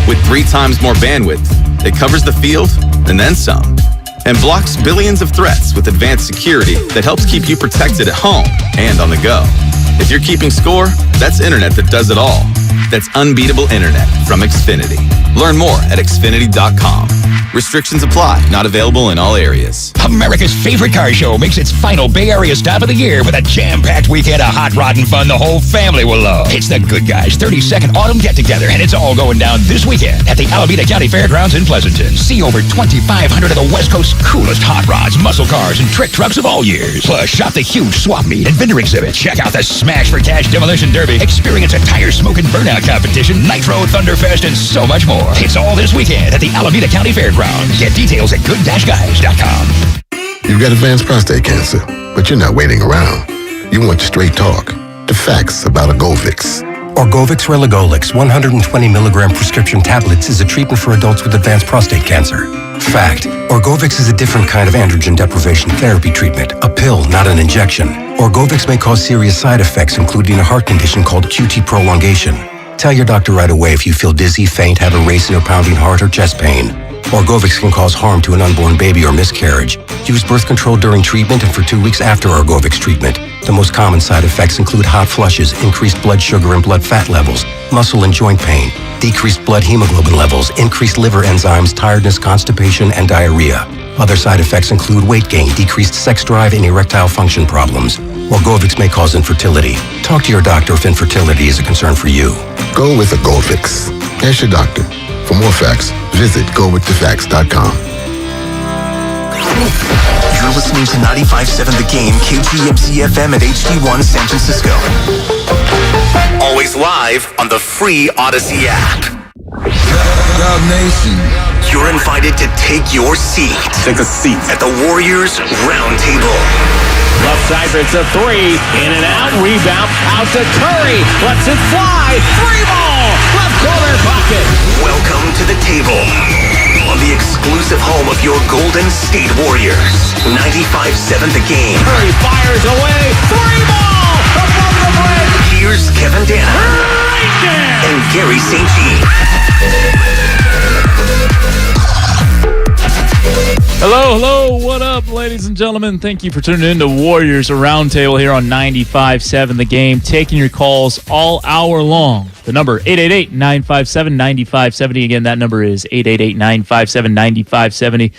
[SPEAKER 12] With 3 times more bandwidth, it covers the field and then some. And blocks billions of threats with advanced security that helps keep you protected at home and on the go. If you're keeping score, that's internet that does it all. That's unbeatable internet from Xfinity. Learn more at Xfinity.com. Restrictions apply. Not available in all areas.
[SPEAKER 13] America's favorite car show makes its final Bay Area stop of the year with a jam-packed weekend of hot rod and fun the whole family will love. It's the Good Guys 32nd Autumn Get-Together, and it's all going down this weekend at the Alameda County Fairgrounds in Pleasanton. See over 2,500 of the West Coast's coolest hot rods, muscle cars, and trick trucks of all years. Plus, shop the huge swap meet and vendor exhibit. Check out the Smash for Cash Demolition Derby. Experience a tire smoke and burnout competition, Nitro Thunderfest, and so much more. It's all this weekend at the Alameda County Fairgrounds. Get details at good-guys.com.
[SPEAKER 18] You've got advanced prostate cancer, but you're not waiting around. You want straight talk, the facts about a Goldfix.
[SPEAKER 5] Orgovix Relagolix 120 milligram prescription tablets is a treatment for adults with advanced prostate cancer. Fact: Orgovix is a different kind of androgen deprivation therapy treatment, a pill, not an injection. Orgovix may cause serious side effects, including a heart condition called QT prolongation. Tell your doctor right away if you feel dizzy, faint, have a racing or pounding heart, or chest pain. Orgovix can cause harm to an unborn baby or miscarriage. Use birth control during treatment and for 2 weeks after Orgovix treatment. The most common side effects include hot flushes, increased blood sugar and blood fat levels, muscle and joint pain, decreased blood hemoglobin levels, increased liver enzymes, tiredness, constipation, and diarrhea. Other side effects include weight gain, decreased sex drive, and erectile function problems. Orgovix may cause infertility. Talk to your doctor if infertility is a concern for you.
[SPEAKER 3] Go with Orgovix. Ask your doctor. For more facts, visit gowiththefacts.com.
[SPEAKER 10] You're listening to 95.7 The Game, KGMC FM at HD1 San Francisco. Always live on the free Odyssey app.
[SPEAKER 7] Dub Nation.
[SPEAKER 10] You're invited to take your seat.
[SPEAKER 7] Take a seat
[SPEAKER 10] at the Warriors Roundtable.
[SPEAKER 14] Left side, it's a three. In and out, rebound, out to Curry. Lets it fly. 3-ball. Left corner pocket.
[SPEAKER 10] Welcome to the table. On the exclusive home of your Golden State Warriors. 95.7 The Game.
[SPEAKER 14] Curry fires away. 3-ball. Above the break.
[SPEAKER 10] Here's Kevin Dana.
[SPEAKER 14] Right there.
[SPEAKER 10] And Gary St. Jean.
[SPEAKER 17] Hello, what up, ladies and gentlemen? Thank you for tuning in to Warriors Roundtable here on 95.7 The Game, taking your calls all hour long. The number, 888-957-9570. Again, that number is 888-957-9570.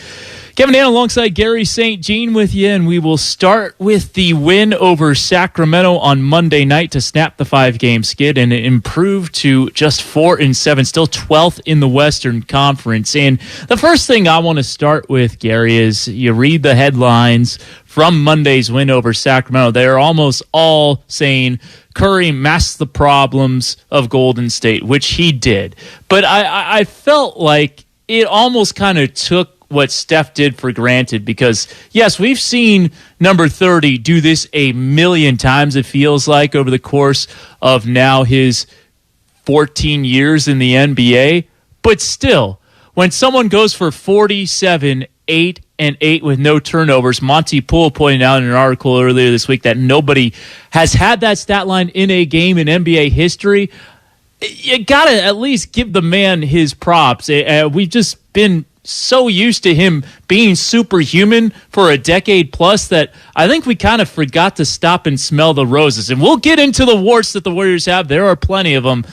[SPEAKER 17] Kevin Dan alongside Gary St. Jean with you, and we will start with the win over Sacramento on Monday night to snap the 5-game skid and improve to just 4-7, still 12th in the Western Conference. And the first thing I want to start with, Gary, is you read the headlines from Monday's win over Sacramento. They're almost all saying Curry masked the problems of Golden State, which he did. But I felt like it almost kind of took what Steph did for granted, because yes, we've seen number 30 do this a million times, it feels like, over the course of now his 14 years in the NBA. But still, when someone goes for 47, 8, and 8 with no turnovers, Monty Poole pointed out in an article earlier this week that nobody has had that stat line in a game in NBA history. You got to at least give the man his props. We've just been so used to him being superhuman for a decade plus that I think we kind of forgot to stop and smell the roses. And we'll get into the warts that the Warriors have. There are plenty of them.